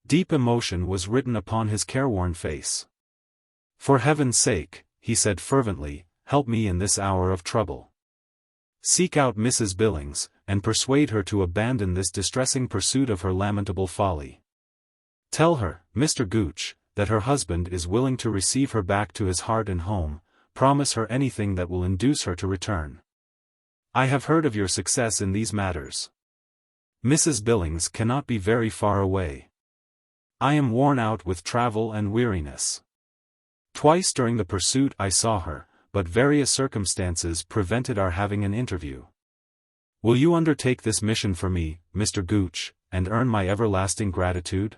Deep emotion was written upon his careworn face. For heaven's sake, he said fervently, help me in this hour of trouble. Seek out Mrs. Billings, and persuade her to abandon this distressing pursuit of her lamentable folly. Tell her, Mr. Gooch, that her husband is willing to receive her back to his heart and home. Promise her anything that will induce her to return. I have heard of your success in these matters. Mrs. Billings cannot be very far away. I am worn out with travel and weariness. Twice during the pursuit I saw her, but various circumstances prevented our having an interview. Will you undertake this mission for me, Mr. Gooch, and earn my everlasting gratitude?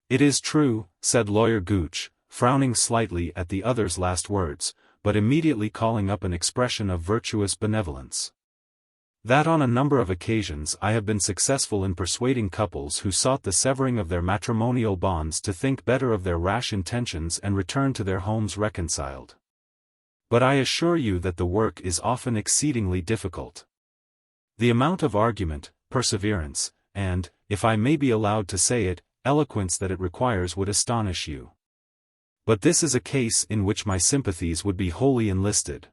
It is true, said Lawyer Gooch, frowning slightly at the other's last words, but immediately calling up an expression of virtuous benevolence. That on a number of occasions I have been successful in persuading couples who sought the severing of their matrimonial bonds to think better of their rash intentions and return to their homes reconciled. But I assure you that the work is often exceedingly difficult. The amount of argument, perseverance, and, if I may be allowed to say it, eloquence that it requires would astonish you. But this is a case in which my sympathies would be wholly enlisted.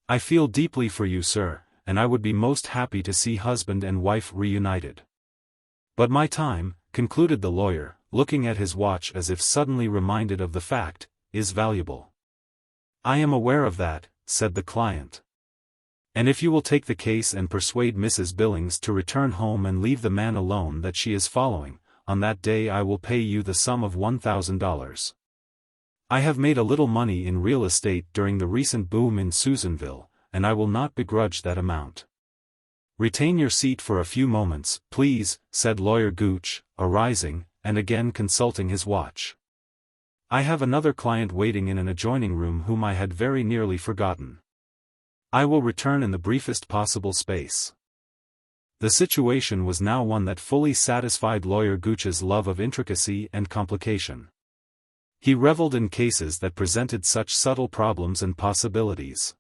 I feel deeply for you, sir, and I would be most happy to see husband and wife reunited. But my time, concluded the lawyer, looking at his watch as if suddenly reminded of the fact, is valuable. I am aware of that, said the client. And if you will take the case and persuade Mrs. Billings to return home and leave the man alone that she is following, on that day I will pay you the sum of $1,000. I have made a little money in real estate during the recent boom in Susanville, and I will not begrudge that amount. Retain your seat for a few moments, please, said Lawyer Gooch, arising, and again consulting his watch. I have another client waiting in an adjoining room whom I had very nearly forgotten. I will return in the briefest possible space. The situation was now one that fully satisfied Lawyer Gooch's love of intricacy and complication. He reveled in cases that presented such subtle problems and possibilities.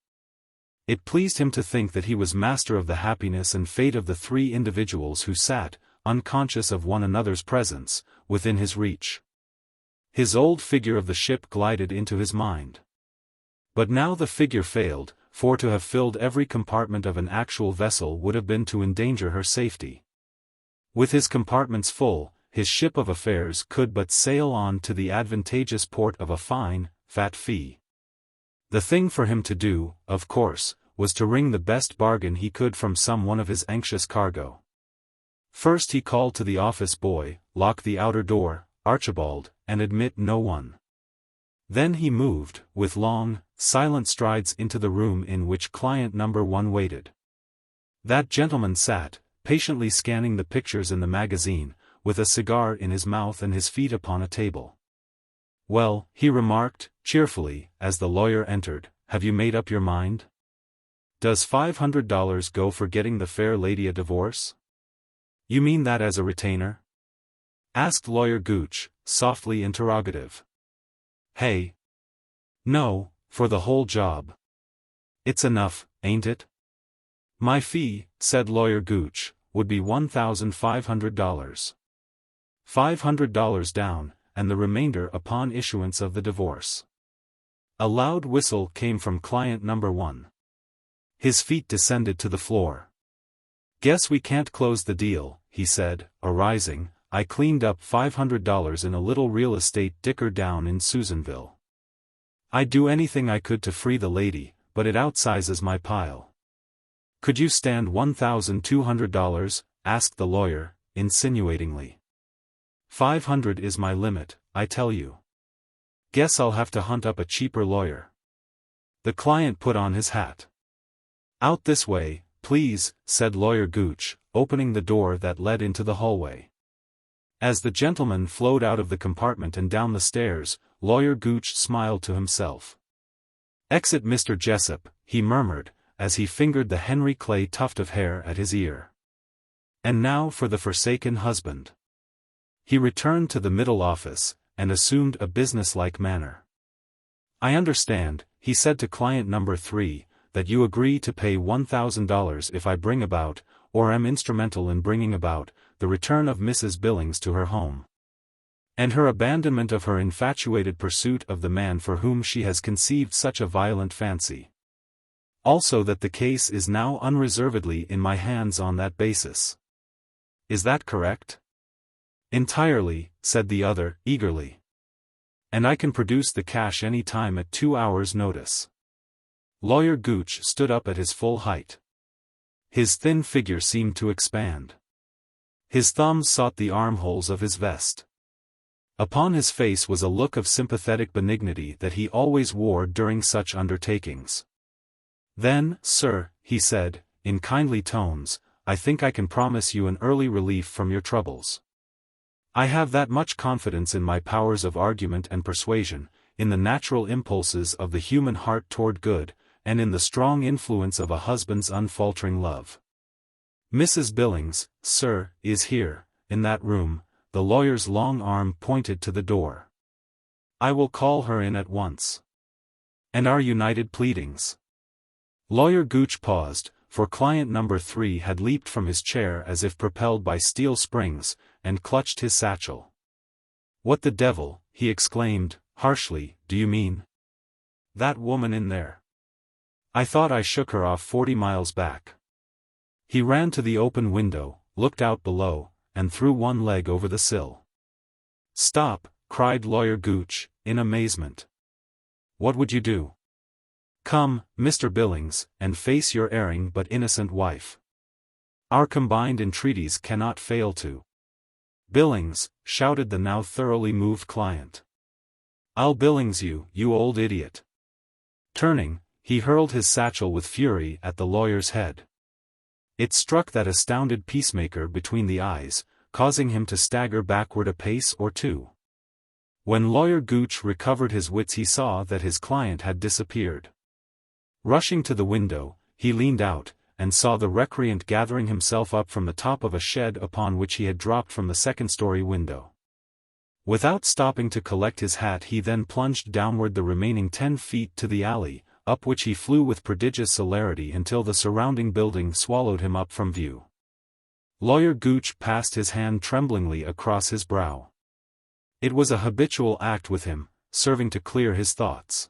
It pleased him to think that he was master of the happiness and fate of the 3 individuals who sat, unconscious of one another's presence, within his reach. His old figure of the ship glided into his mind. But now the figure failed, for to have filled every compartment of an actual vessel would have been to endanger her safety. With his compartments full, his ship of affairs could but sail on to the advantageous port of a fine, fat fee. The thing for him to do, of course, was to wring the best bargain he could from some one of his anxious cargo. First he called to the office boy, lock the outer door, Archibald, and admit no one. Then he moved, with long, silent strides into the room in which client number 1 waited. That gentleman sat, patiently scanning the pictures in the magazine, with a cigar in his mouth and his feet upon a table. "Well," he remarked, cheerfully, as the lawyer entered, "have you made up your mind? Does $500 go for getting the fair lady a divorce?" "You mean that as a retainer?" asked Lawyer Gooch, softly interrogative. "Hey? No, for the whole job. It's enough, ain't it?" "My fee," said Lawyer Gooch, "would be $1,500. $500 down, and the remainder upon issuance of the divorce." A loud whistle came from client number 1. His feet descended to the floor. "Guess we can't close the deal," he said, arising. "I cleaned up $500 in a little real estate dicker down in Susanville. I'd do anything I could to free the lady, but it outsizes my pile." "Could you stand $1,200? asked the lawyer, insinuatingly. "500 is my limit, I tell you. Guess I'll have to hunt up a cheaper lawyer." The client put on his hat. "Out this way, please," said Lawyer Gooch, opening the door that led into the hallway. As the gentleman flowed out of the compartment and down the stairs, Lawyer Gooch smiled to himself. "Exit Mr. Jessup," he murmured, as he fingered the Henry Clay tuft of hair at his ear. "And now for the forsaken husband." He returned to the middle office, and assumed a businesslike manner. "I understand," he said to client number 3, "that you agree to pay $1,000 if I bring about, or am instrumental in bringing about, the return of Mrs. Billings to her home, and her abandonment of her infatuated pursuit of the man for whom she has conceived such a violent fancy. Also that the case is now unreservedly in my hands on that basis. Is that correct?" "Entirely," said the other, eagerly. "And I can produce the cash any time at 2 hours' notice." Lawyer Gooch stood up at his full height. His thin figure seemed to expand. His thumbs sought the armholes of his vest. Upon his face was a look of sympathetic benignity that he always wore during such undertakings. "Then, sir," he said, in kindly tones, "I think I can promise you an early relief from your troubles. I have that much confidence in my powers of argument and persuasion, in the natural impulses of the human heart toward good, and in the strong influence of a husband's unfaltering love. Mrs. Billings, sir, is here, in that room." The lawyer's long arm pointed to the door. "I will call her in at once." "And our united pleadings?" Lawyer Gooch paused, for client number 3 had leaped from his chair as if propelled by steel springs, and clutched his satchel. "What the devil," he exclaimed, harshly, "do you mean? That woman in there? I thought I shook her off 40 miles back." He ran to the open window, looked out below, and threw one leg over the sill. "Stop," cried Lawyer Gooch, in amazement. "What would you do? Come, Mr. Billings, and face your erring but innocent wife. Our combined entreaties cannot fail to—" "Billings," shouted the now thoroughly moved client. "I'll Billings you, you old idiot." Turning, he hurled his satchel with fury at the lawyer's head. It struck that astounded peacemaker between the eyes, causing him to stagger backward a pace or two. When Lawyer Gooch recovered his wits he saw that his client had disappeared. Rushing to the window, he leaned out, and saw the recreant gathering himself up from the top of a shed upon which he had dropped from the second-story window. Without stopping to collect his hat he then plunged downward the remaining 10 feet to the alley, up which he flew with prodigious celerity until the surrounding building swallowed him up from view. Lawyer Gooch passed his hand tremblingly across his brow. It was a habitual act with him, serving to clear his thoughts.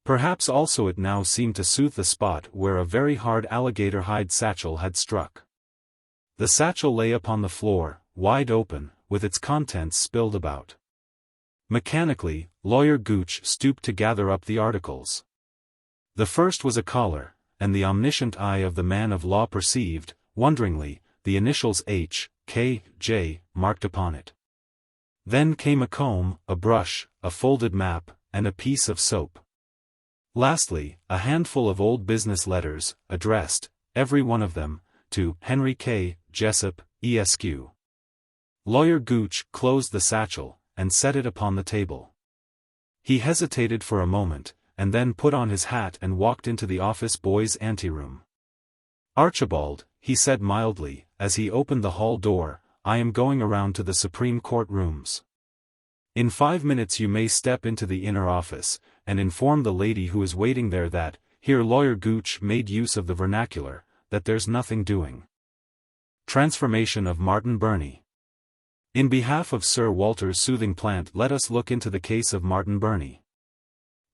Perhaps also it now seemed to soothe the spot where a very hard alligator hide satchel had struck. The satchel lay upon the floor, wide open, with its contents spilled about. Mechanically, Lawyer Gooch stooped to gather up the articles. The first was a collar, and the omniscient eye of the man of law perceived, wonderingly, the initials H, K, J, marked upon it. Then came a comb, a brush, a folded map, and a piece of soap. Lastly, a handful of old business letters, addressed, every one of them, to Henry K. Jessup, Esq. Lawyer Gooch closed the satchel, and set it upon the table. He hesitated for a moment, and then put on his hat and walked into the office boy's anteroom. "Archibald," he said mildly, as he opened the hall door, "I am going around to the Supreme Court rooms. In 5 minutes you may step into the inner office, and inform the lady who is waiting there that," here Lawyer Gooch made use of the vernacular, "that there's nothing doing." Transformation of Martin Burney. In behalf of Sir Walter's soothing plant, let us look into the case of Martin Burney.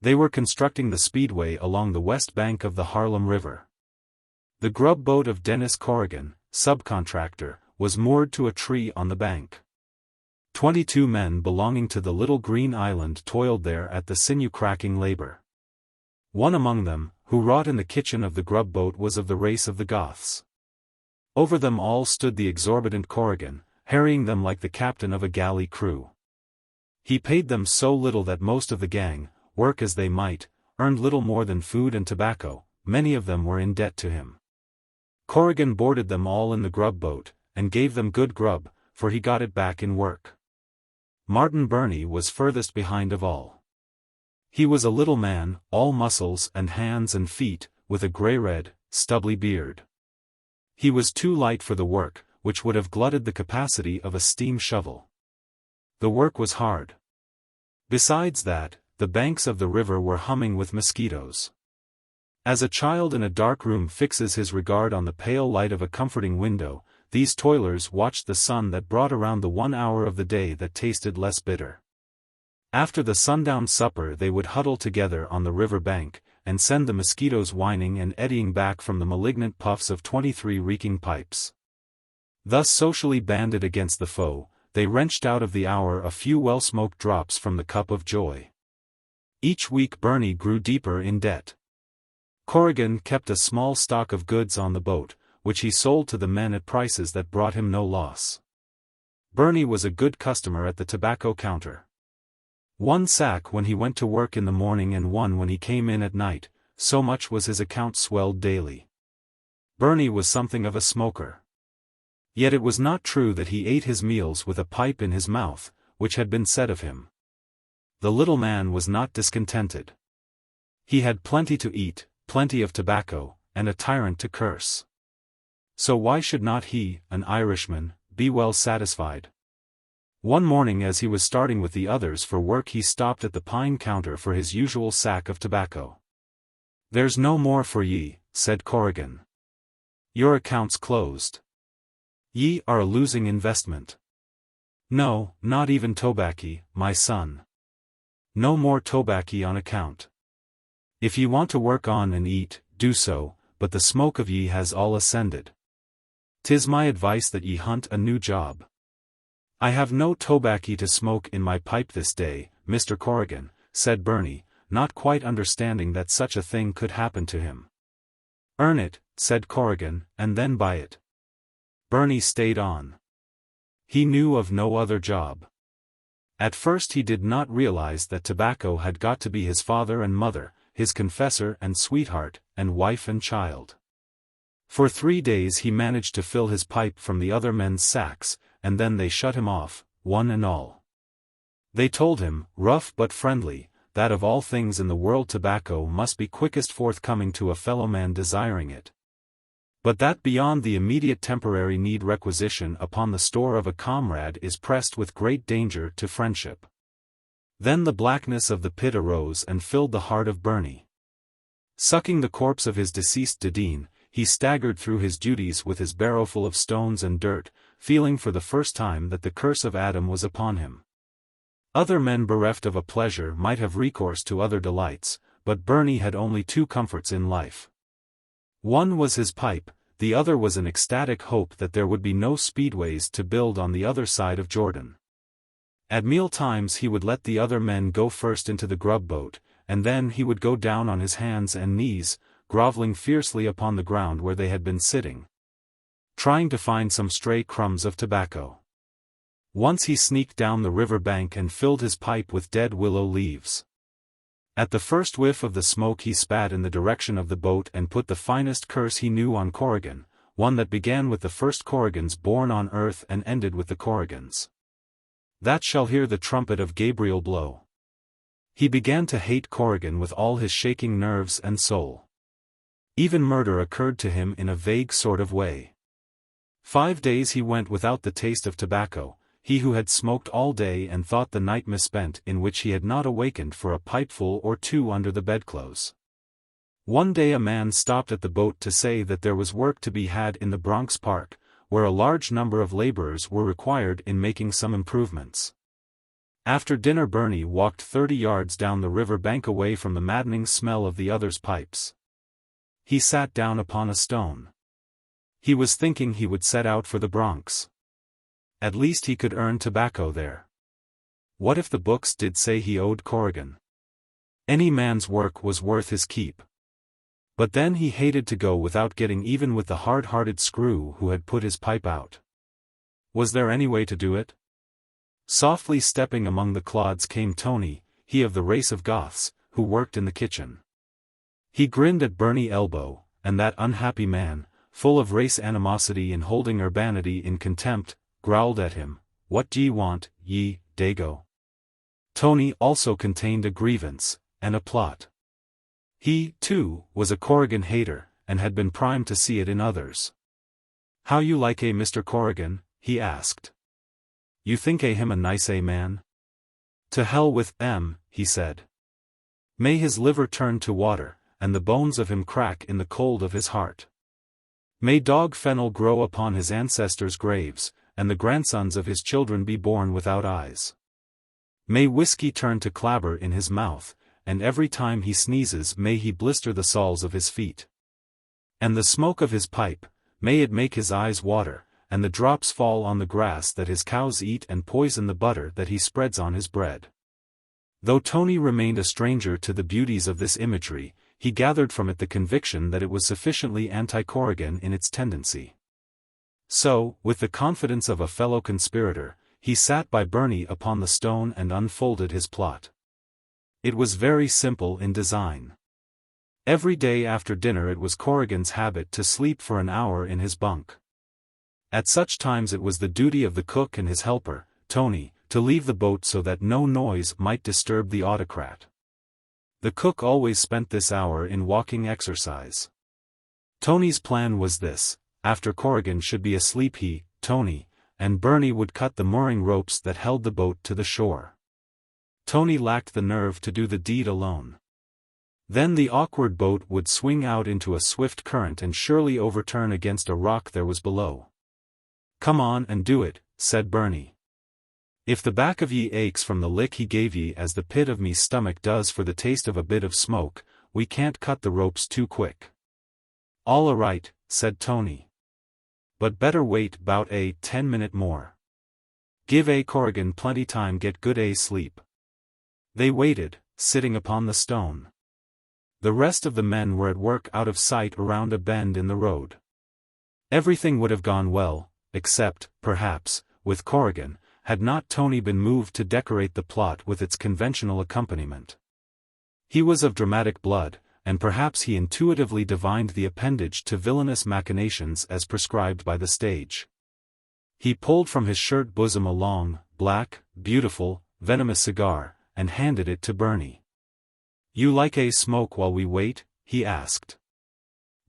They were constructing the speedway along the west bank of the Harlem River. The grub boat of Dennis Corrigan, subcontractor, was moored to a tree on the bank. 22 men belonging to the little green island toiled there at the sinew-cracking labor. One among them, who wrought in the kitchen of the grub boat, was of the race of the Goths. Over them all stood the exorbitant Corrigan, harrying them like the captain of a galley crew. He paid them so little that most of the gang, work as they might, earned little more than food and tobacco. Many of them were in debt to him. Corrigan boarded them all in the grub boat, and gave them good grub, for he got it back in work. Martin Burney was furthest behind of all. He was a little man, all muscles and hands and feet, with a grey-red, stubbly beard. He was too light for the work, which would have glutted the capacity of a steam shovel. The work was hard. Besides that, the banks of the river were humming with mosquitoes. As a child in a dark room fixes his regard on the pale light of a comforting window, these toilers watched the sun that brought around the 1 hour of the day that tasted less bitter. After the sundown supper they would huddle together on the river bank, and send the mosquitoes whining and eddying back from the malignant puffs of 23 reeking pipes. Thus socially banded against the foe, they wrenched out of the hour a few well-smoked drops from the cup of joy. Each week Burney grew deeper in debt. Corrigan kept a small stock of goods on the boat, which he sold to the men at prices that brought him no loss. Burney was a good customer at the tobacco counter. 1 sack when he went to work in the morning and 1 when he came in at night, so much was his account swelled daily. Burney was something of a smoker. Yet it was not true that he ate his meals with a pipe in his mouth, which had been said of him. The little man was not discontented. He had plenty to eat, plenty of tobacco, and a tyrant to curse. So why should not he, an Irishman, be well satisfied? One morning as he was starting with the others for work he stopped at the pine counter for his usual sack of tobacco. "There's no more for ye," said Corrigan. "Your account's closed. Ye are a losing investment. No, not even tobaccy, my son. No more tobaccy on account. If ye want to work on and eat, do so, but the smoke of ye has all ascended. 'Tis my advice that ye hunt a new job." "I have no tobaccy to smoke in my pipe this day, Mr. Corrigan," said Burney, not quite understanding that such a thing could happen to him. "Earn it," said Corrigan, "and then buy it." Burney stayed on. He knew of no other job. At first he did not realize that tobacco had got to be his father and mother, his confessor and sweetheart, and wife and child. For 3 days he managed to fill his pipe from the other men's sacks, and then they shut him off, one and all. They told him, rough but friendly, that of all things in the world tobacco must be quickest forthcoming to a fellow-man desiring it. But that beyond the immediate temporary need requisition upon the store of a comrade is pressed with great danger to friendship. Then the blackness of the pit arose and filled the heart of Burney. Sucking the corpse of his deceased Dedine, he staggered through his duties with his barrowful of stones and dirt, feeling for the first time that the curse of Adam was upon him. Other men bereft of a pleasure might have recourse to other delights, but Bernie had only two comforts in life. One was his pipe, the other was an ecstatic hope that there would be no speedways to build on the other side of Jordan. At meal times he would let the other men go first into the grub boat, and then he would go down on his hands and knees, groveling fiercely upon the ground where they had been sitting, trying to find some stray crumbs of tobacco. Once he sneaked down the river bank and filled his pipe with dead willow leaves. At the first whiff of the smoke he spat in the direction of the boat and put the finest curse he knew on Corrigan, one that began with the first Corrigans born on earth and ended with the Corrigans that shall hear the trumpet of Gabriel blow. He began to hate Corrigan with all his shaking nerves and soul. Even murder occurred to him in a vague sort of way. 5 days he went without the taste of tobacco, he who had smoked all day and thought the night misspent in which he had not awakened for a pipeful or two under the bedclothes. One day a man stopped at the boat to say that there was work to be had in the Bronx Park, where a large number of laborers were required in making some improvements. After dinner Bernie walked 30 yards down the river bank away from the maddening smell of the others' pipes. He sat down upon a stone. He was thinking he would set out for the Bronx. At least he could earn tobacco there. What if the books did say he owed Corrigan? Any man's work was worth his keep. But then he hated to go without getting even with the hard-hearted screw who had put his pipe out. Was there any way to do it? Softly stepping among the clods came Tony, he of the race of Goths, who worked in the kitchen. He grinned at Bernie Elbow, and that unhappy man, full of race animosity and holding urbanity in contempt, growled at him, "What d'ye want, ye, Dago?" Tony also contained a grievance, and a plot. He, too, was a Corrigan hater, and had been primed to see it in others. "How you like Mr. Corrigan?" he asked. "You think him a nice man?" "To hell with he said. "May his liver turn to water, and the bones of him crack in the cold of his heart. May dog fennel grow upon his ancestors' graves, and the grandsons of his children be born without eyes. May whiskey turn to clabber in his mouth, and every time he sneezes may he blister the soles of his feet. And the smoke of his pipe, may it make his eyes water, and the drops fall on the grass that his cows eat and poison the butter that he spreads on his bread." Though Tony remained a stranger to the beauties of this imagery, he gathered from it the conviction that it was sufficiently anti-Corrigan in its tendency. So, with the confidence of a fellow conspirator, he sat by Bernie upon the stone and unfolded his plot. It was very simple in design. Every day after dinner it was Corrigan's habit to sleep for an hour in his bunk. At such times it was the duty of the cook and his helper, Tony, to leave the boat so that no noise might disturb the autocrat. The cook always spent this hour in walking exercise. Tony's plan was this: after Corrigan should be asleep he, Tony, and Bernie would cut the mooring ropes that held the boat to the shore. Tony lacked the nerve to do the deed alone. Then the awkward boat would swing out into a swift current and surely overturn against a rock there was below. "Come on and do it," said Bernie. "If the back of ye aches from the lick he gave ye as the pit of me stomach does for the taste of a bit of smoke, we can't cut the ropes too quick." "All a right," said Tony. "But better wait 'bout 10 minute more. Give Corrigan plenty time get good sleep." They waited, sitting upon the stone. The rest of the men were at work out of sight around a bend in the road. Everything would have gone well, except, perhaps, with Corrigan, had not Tony been moved to decorate the plot with its conventional accompaniment. He was of dramatic blood, and perhaps he intuitively divined the appendage to villainous machinations as prescribed by the stage. He pulled from his shirt bosom a long, black, beautiful, venomous cigar, and handed it to Bernie. "You like smoke while we wait?" he asked.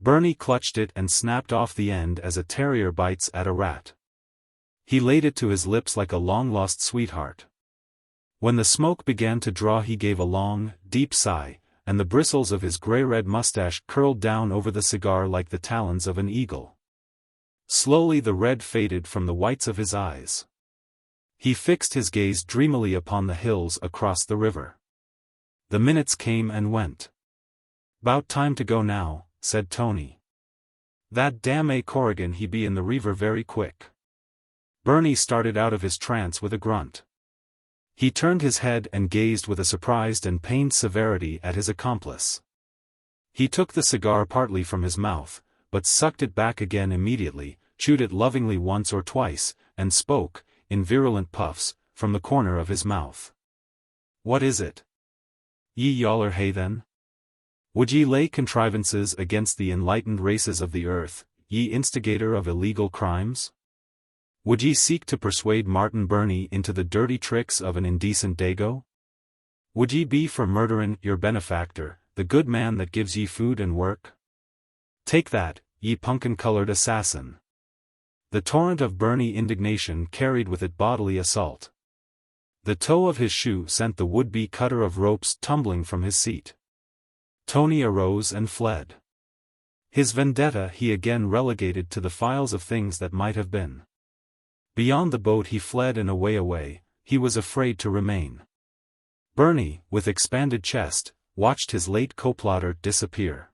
Bernie clutched it and snapped off the end as a terrier bites at a rat. He laid it to his lips like a long-lost sweetheart. When the smoke began to draw he gave a long, deep sigh, and the bristles of his gray-red mustache curled down over the cigar like the talons of an eagle. Slowly the red faded from the whites of his eyes. He fixed his gaze dreamily upon the hills across the river. The minutes came and went. "'Bout time to go now," said Tony. "That damn A. Corrigan he be in the river very quick." Bernie started out of his trance with a grunt. He turned his head and gazed with a surprised and pained severity at his accomplice. He took the cigar partly from his mouth, but sucked it back again immediately, chewed it lovingly once or twice, and spoke, in virulent puffs, from the corner of his mouth. "What is it? Ye yaller hay then? Would ye lay contrivances against the enlightened races of the earth, ye instigator of illegal crimes? Would ye seek to persuade Martin Burney into the dirty tricks of an indecent dago? Would ye be for murderin' your benefactor, the good man that gives ye food and work? Take that, ye pumpkin-colored assassin." The torrent of Burney indignation carried with it bodily assault. The toe of his shoe sent the would-be cutter of ropes tumbling from his seat. Tony arose and fled. His vendetta he again relegated to the files of things that might have been. Beyond the boat he fled and away, he was afraid to remain. Burney, with expanded chest, watched his late co-plotter disappear.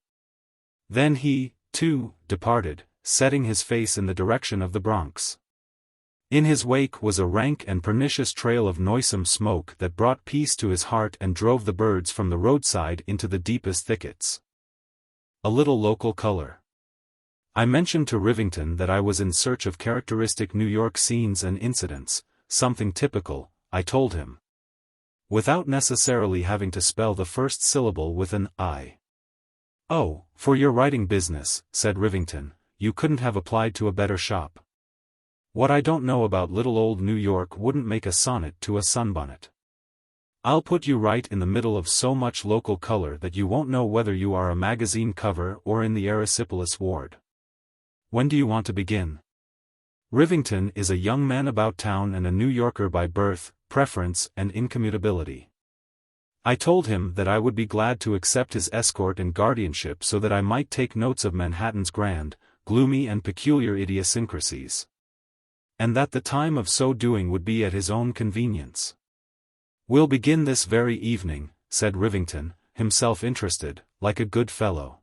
Then he, too, departed, setting his face in the direction of the Bronx. In his wake was a rank and pernicious trail of noisome smoke that brought peace to his heart and drove the birds from the roadside into the deepest thickets. A little local color. I mentioned to Rivington that I was in search of characteristic New York scenes and incidents, something typical, I told him. Without necessarily having to spell the first syllable with an I. "Oh, for your writing business," said Rivington, "you couldn't have applied to a better shop. What I don't know about little old New York wouldn't make a sonnet to a sunbonnet. I'll put you right in the middle of so much local color that you won't know whether you are a magazine cover or in the erysipelas ward. When do you want to begin?" Rivington is a young man about town and a New Yorker by birth, preference and incommutability. I told him that I would be glad to accept his escort and guardianship so that I might take notes of Manhattan's grand, gloomy and peculiar idiosyncrasies. And that the time of so doing would be at his own convenience. "We'll begin this very evening," said Rivington, himself interested, like a good fellow.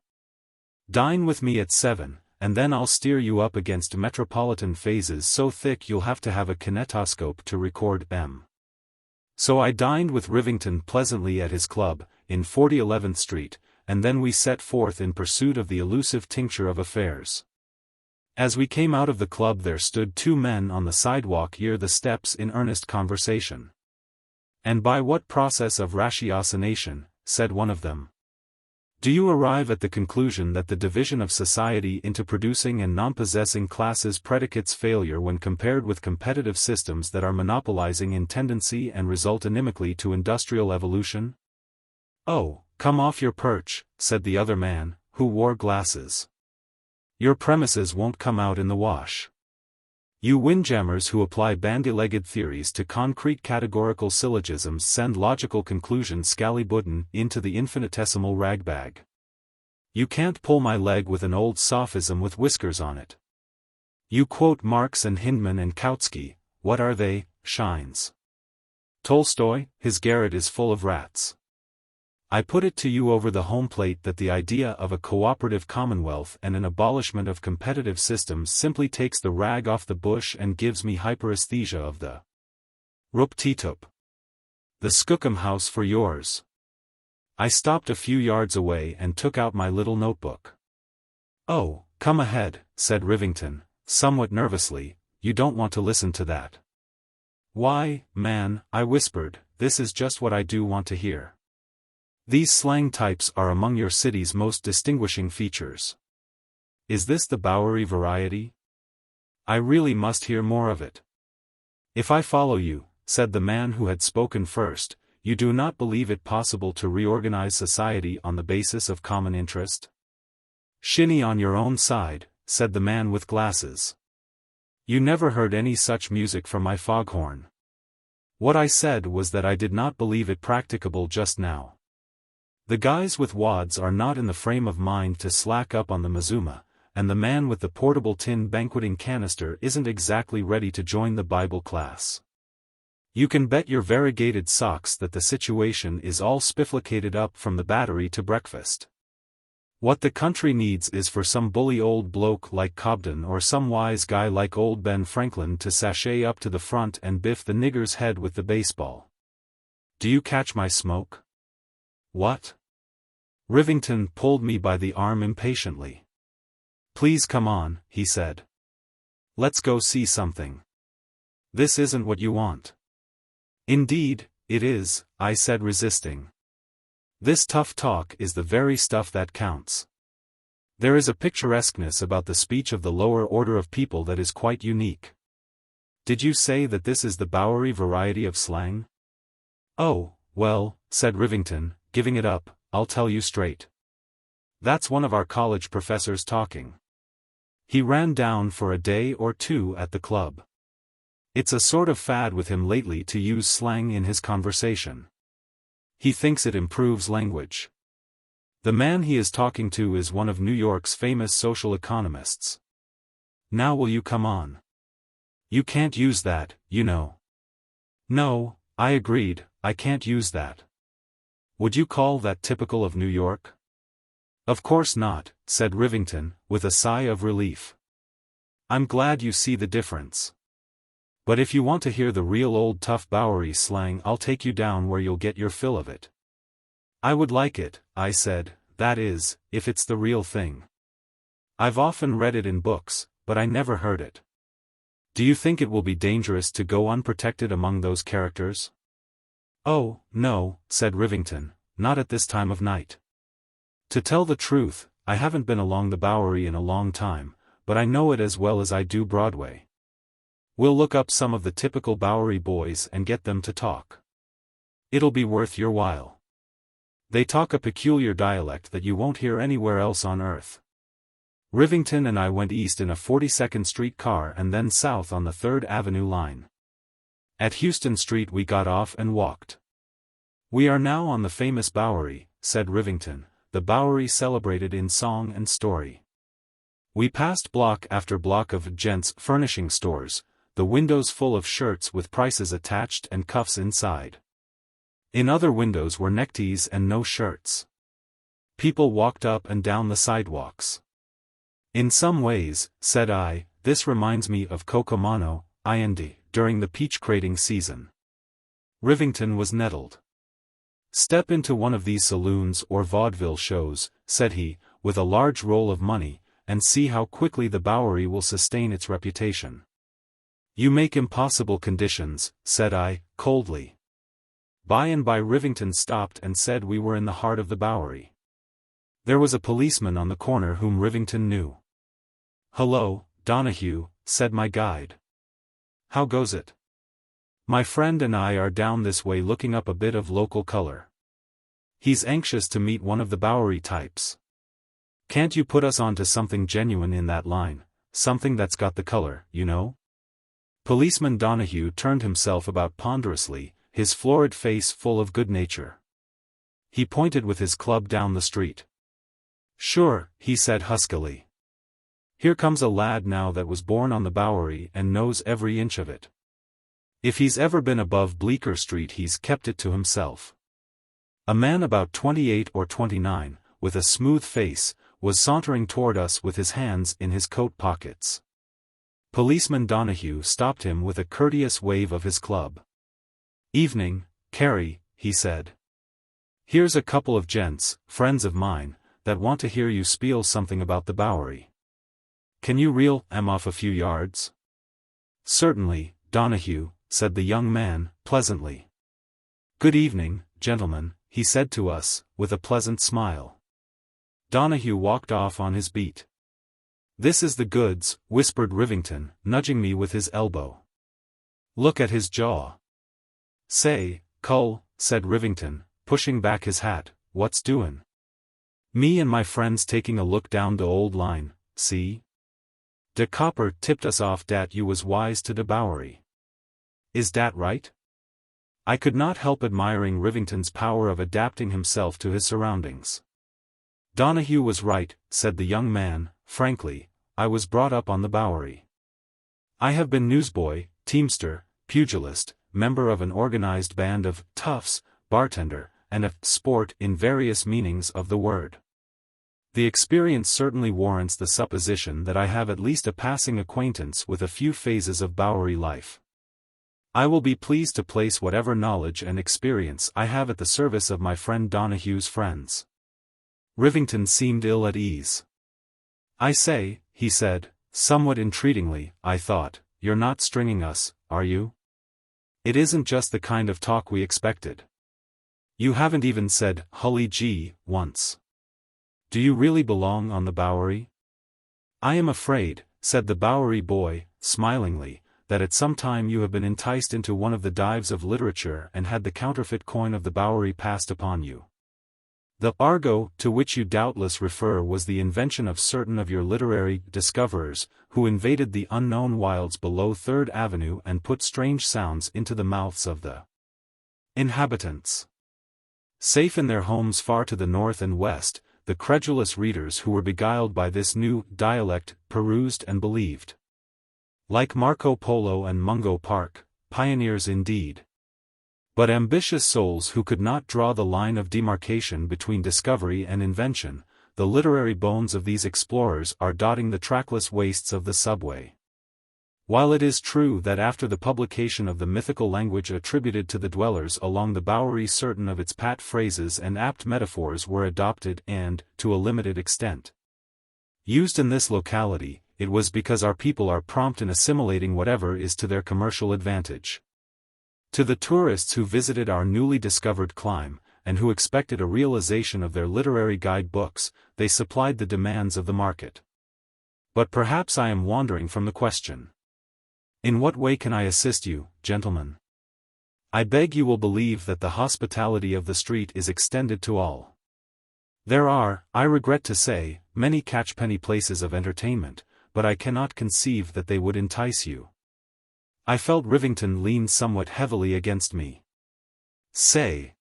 "Dine with me at 7, and then I'll steer you up against metropolitan phases so thick you'll have to have a kinetoscope to record them." So I dined with Rivington pleasantly at his club, in 4011th Street, and then we set forth in pursuit of the elusive tincture of affairs. As we came out of the club there stood two men on the sidewalk near the steps in earnest conversation. "And by what process of ratiocination," said one of them, "do you arrive at the conclusion that the division of society into producing and non-possessing classes predicates failure when compared with competitive systems that are monopolizing in tendency and result inimically to industrial evolution?" "Oh, come off your perch," said the other man, who wore glasses. "Your premises won't come out in the wash. You windjammers who apply bandy-legged theories to concrete categorical syllogisms send logical conclusions scally-button into the infinitesimal ragbag. You can't pull my leg with an old sophism with whiskers on it. You quote Marx and Hindman and Kautsky, what are they, shines? Tolstoy, his garret is full of rats. I put it to you over the home plate that the idea of a cooperative commonwealth and an abolishment of competitive systems simply takes the rag off the bush and gives me hyperesthesia of the Rup-tee-tup. The Skookum House for yours. I stopped a few yards away and took out my little notebook. "Oh, come ahead," said Rivington, somewhat nervously, "you don't want to listen to that." "Why, man," I whispered, "this is just what I do want to hear. These slang types are among your city's most distinguishing features. Is this the Bowery variety? I really must hear more of it." "If I follow you," said the man who had spoken first, "you do not believe it possible to reorganize society on the basis of common interest?" "Shinny on your own side," said the man with glasses. "You never heard any such music from my foghorn. What I said was that I did not believe it practicable just now. The guys with wads are not in the frame of mind to slack up on the Mazuma, and the man with the portable tin banqueting canister isn't exactly ready to join the Bible class. You can bet your variegated socks that the situation is all spifflicated up from the Battery to breakfast. What the country needs is for some bully old bloke like Cobden or some wise guy like old Ben Franklin to sashay up to the front and biff the nigger's head with the baseball. Do you catch my smoke? What? Rivington pulled me by the arm impatiently. Please come on, he said. Let's go see something. This isn't what you want. Indeed, it is, I said, resisting. This tough talk is the very stuff that counts. There is a picturesqueness about the speech of the lower order of people that is quite unique. Did you say that this is the Bowery variety of slang? Oh, well, said Rivington, giving it up, I'll tell you straight. That's one of our college professors talking. He ran down for a day or two at the club. It's a sort of fad with him lately to use slang in his conversation. He thinks it improves language. The man he is talking to is one of New York's famous social economists. Now will you come on? You can't use that, you know. No, I agreed, I can't use that. Would you call that typical of New York? Of course not, said Rivington, with a sigh of relief. I'm glad you see the difference. But if you want to hear the real old tough Bowery slang, I'll take you down where you'll get your fill of it. I would like it, I said, that is, if it's the real thing. I've often read it in books, but I never heard it. Do you think it will be dangerous to go unprotected among those characters? Oh, no, said Rivington, not at this time of night. To tell the truth, I haven't been along the Bowery in a long time, but I know it as well as I do Broadway. We'll look up some of the typical Bowery boys and get them to talk. It'll be worth your while. They talk a peculiar dialect that you won't hear anywhere else on earth. Rivington and I went east in a 42nd Street car and then south on the 3rd Avenue line. At Houston Street we got off and walked. We are now on the famous Bowery, said Rivington, the Bowery celebrated in song and story. We passed block after block of gents' furnishing stores, the windows full of shirts with prices attached and cuffs inside. In other windows were neckties and no shirts. People walked up and down the sidewalks. In some ways, said I, this reminds me of Cocomano, during the peach crating season. Rivington was nettled. Step into one of these saloons or vaudeville shows, said he, with a large roll of money, and see how quickly the Bowery will sustain its reputation. You make impossible conditions, said I, coldly. By and by Rivington stopped and said we were in the heart of the Bowery. There was a policeman on the corner whom Rivington knew. Hello, Donahue, said my guide. How goes it? My friend and I are down this way looking up a bit of local color. He's anxious to meet one of the Bowery types. Can't you put us on to something genuine in that line, something that's got the color, you know? Policeman Donahue turned himself about ponderously, his florid face full of good nature. He pointed with his club down the street. Sure, he said huskily. Here comes a lad now that was born on the Bowery and knows every inch of it. If he's ever been above Bleecker Street he's kept it to himself. A man about 28 or 29, with a smooth face, was sauntering toward us with his hands in his coat pockets. Policeman Donahue stopped him with a courteous wave of his club. Evening, Carrie, he said. Here's a couple of gents, friends of mine, that want to hear you spiel something about the Bowery. Can you reel 'em off a few yards? Certainly, Donahue, said the young man, pleasantly. Good evening, gentlemen, he said to us, with a pleasant smile. Donahue walked off on his beat. This is the goods, whispered Rivington, nudging me with his elbow. Look at his jaw. Say, cull, said Rivington, pushing back his hat, what's doin'? Me and my friends taking a look down de old line, see? De copper tipped us off dat you was wise to de Bowery. Is dat right? I could not help admiring Rivington's power of adapting himself to his surroundings. Donahue was right, said the young man, frankly, I was brought up on the Bowery. I have been newsboy, teamster, pugilist, member of an organized band of toughs, bartender, and a sport in various meanings of the word. The experience certainly warrants the supposition that I have at least a passing acquaintance with a few phases of Bowery life. I will be pleased to place whatever knowledge and experience I have at the service of my friend Donohue's friends. Rivington seemed ill at ease. "I say," he said, somewhat entreatingly, I thought, "you're not stringing us, are you? It isn't just the kind of talk we expected. You haven't even said, Hully G, once. Do you really belong on the Bowery?" "I am afraid," said the Bowery boy, smilingly, "that at some time you have been enticed into one of the dives of literature and had the counterfeit coin of the Bowery passed upon you. The argot to which you doubtless refer was the invention of certain of your literary discoverers, who invaded the unknown wilds below 3rd Avenue and put strange sounds into the mouths of the inhabitants. Safe in their homes far to the north and west, the credulous readers who were beguiled by this new dialect perused and believed. Like Marco Polo and Mungo Park, pioneers indeed. But ambitious souls who could not draw the line of demarcation between discovery and invention, the literary bones of these explorers are dotting the trackless wastes of the subway. While it is true that after the publication of the mythical language attributed to the dwellers along the Bowery certain of its pat phrases and apt metaphors were adopted and, to a limited extent, used in this locality, it was because our people are prompt in assimilating whatever is to their commercial advantage. To the tourists who visited our newly discovered clime, and who expected a realization of their literary guide books, they supplied the demands of the market. But perhaps I am wandering from the question. In what way can I assist you, gentlemen? I beg you will believe that the hospitality of the street is extended to all. There are, I regret to say, many catchpenny places of entertainment, but I cannot conceive that they would entice you. I felt Rivington lean somewhat heavily against me. "Say,"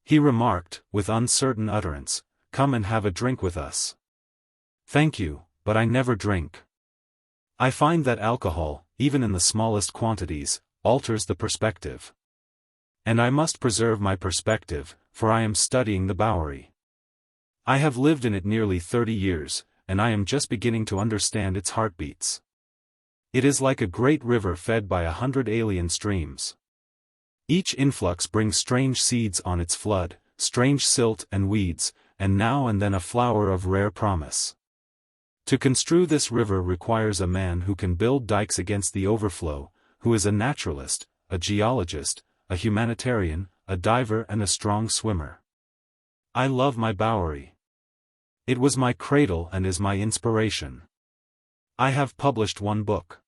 he remarked, with uncertain utterance, "come and have a drink with us." "Thank you, but I never drink. I find that alcohol, even in the smallest quantities, alters the perspective. And I must preserve my perspective, for I am studying the Bowery. I have lived in it nearly 30 years, and I am just beginning to understand its heartbeats. It is like a great river fed by 100 alien streams. Each influx brings strange seeds on its flood, strange silt and weeds, and now and then a flower of rare promise. To construe this river requires a man who can build dikes against the overflow, who is a naturalist, a geologist, a humanitarian, a diver and a strong swimmer. I love my Bowery. It was my cradle and is my inspiration. I have published one book.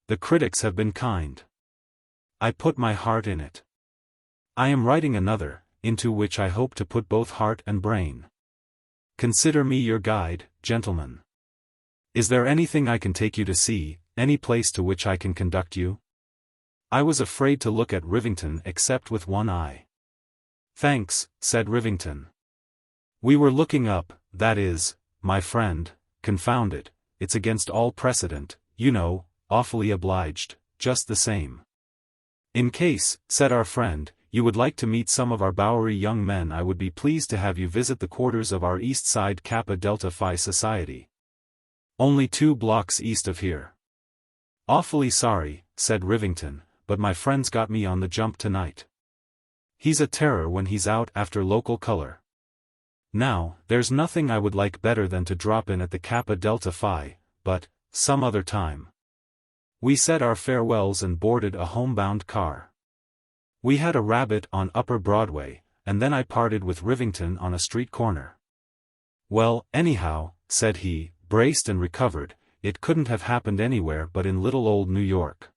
The critics have been kind. I put my heart in it. I am writing another, into which I hope to put both heart and brain. Consider me your guide, gentlemen. Is there anything I can take you to see, any place to which I can conduct you? I was afraid to look at Rivington except with one eye. "Thanks," said Rivington. "We were looking up, that is, my friend, confound it, it's against all precedent, you know, awfully obliged, just the same." "In case," said our friend, "you would like to meet some of our Bowery young men, I would be pleased to have you visit the quarters of our East Side Kappa Delta Phi Society. Only 2 blocks east of here." "Awfully sorry," said Rivington, "but my friend's got me on the jump tonight. He's a terror when he's out after local color. Now, there's nothing I would like better than to drop in at the Kappa Delta Phi, but, some other time." We said our farewells and boarded a homebound car. We had a rabbit on Upper Broadway, and then I parted with Rivington on a street corner. "Well, anyhow," said he, braced and recovered, "it couldn't have happened anywhere but in little old New York."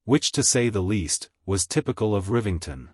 Which, to say the least, was typical of Rivington.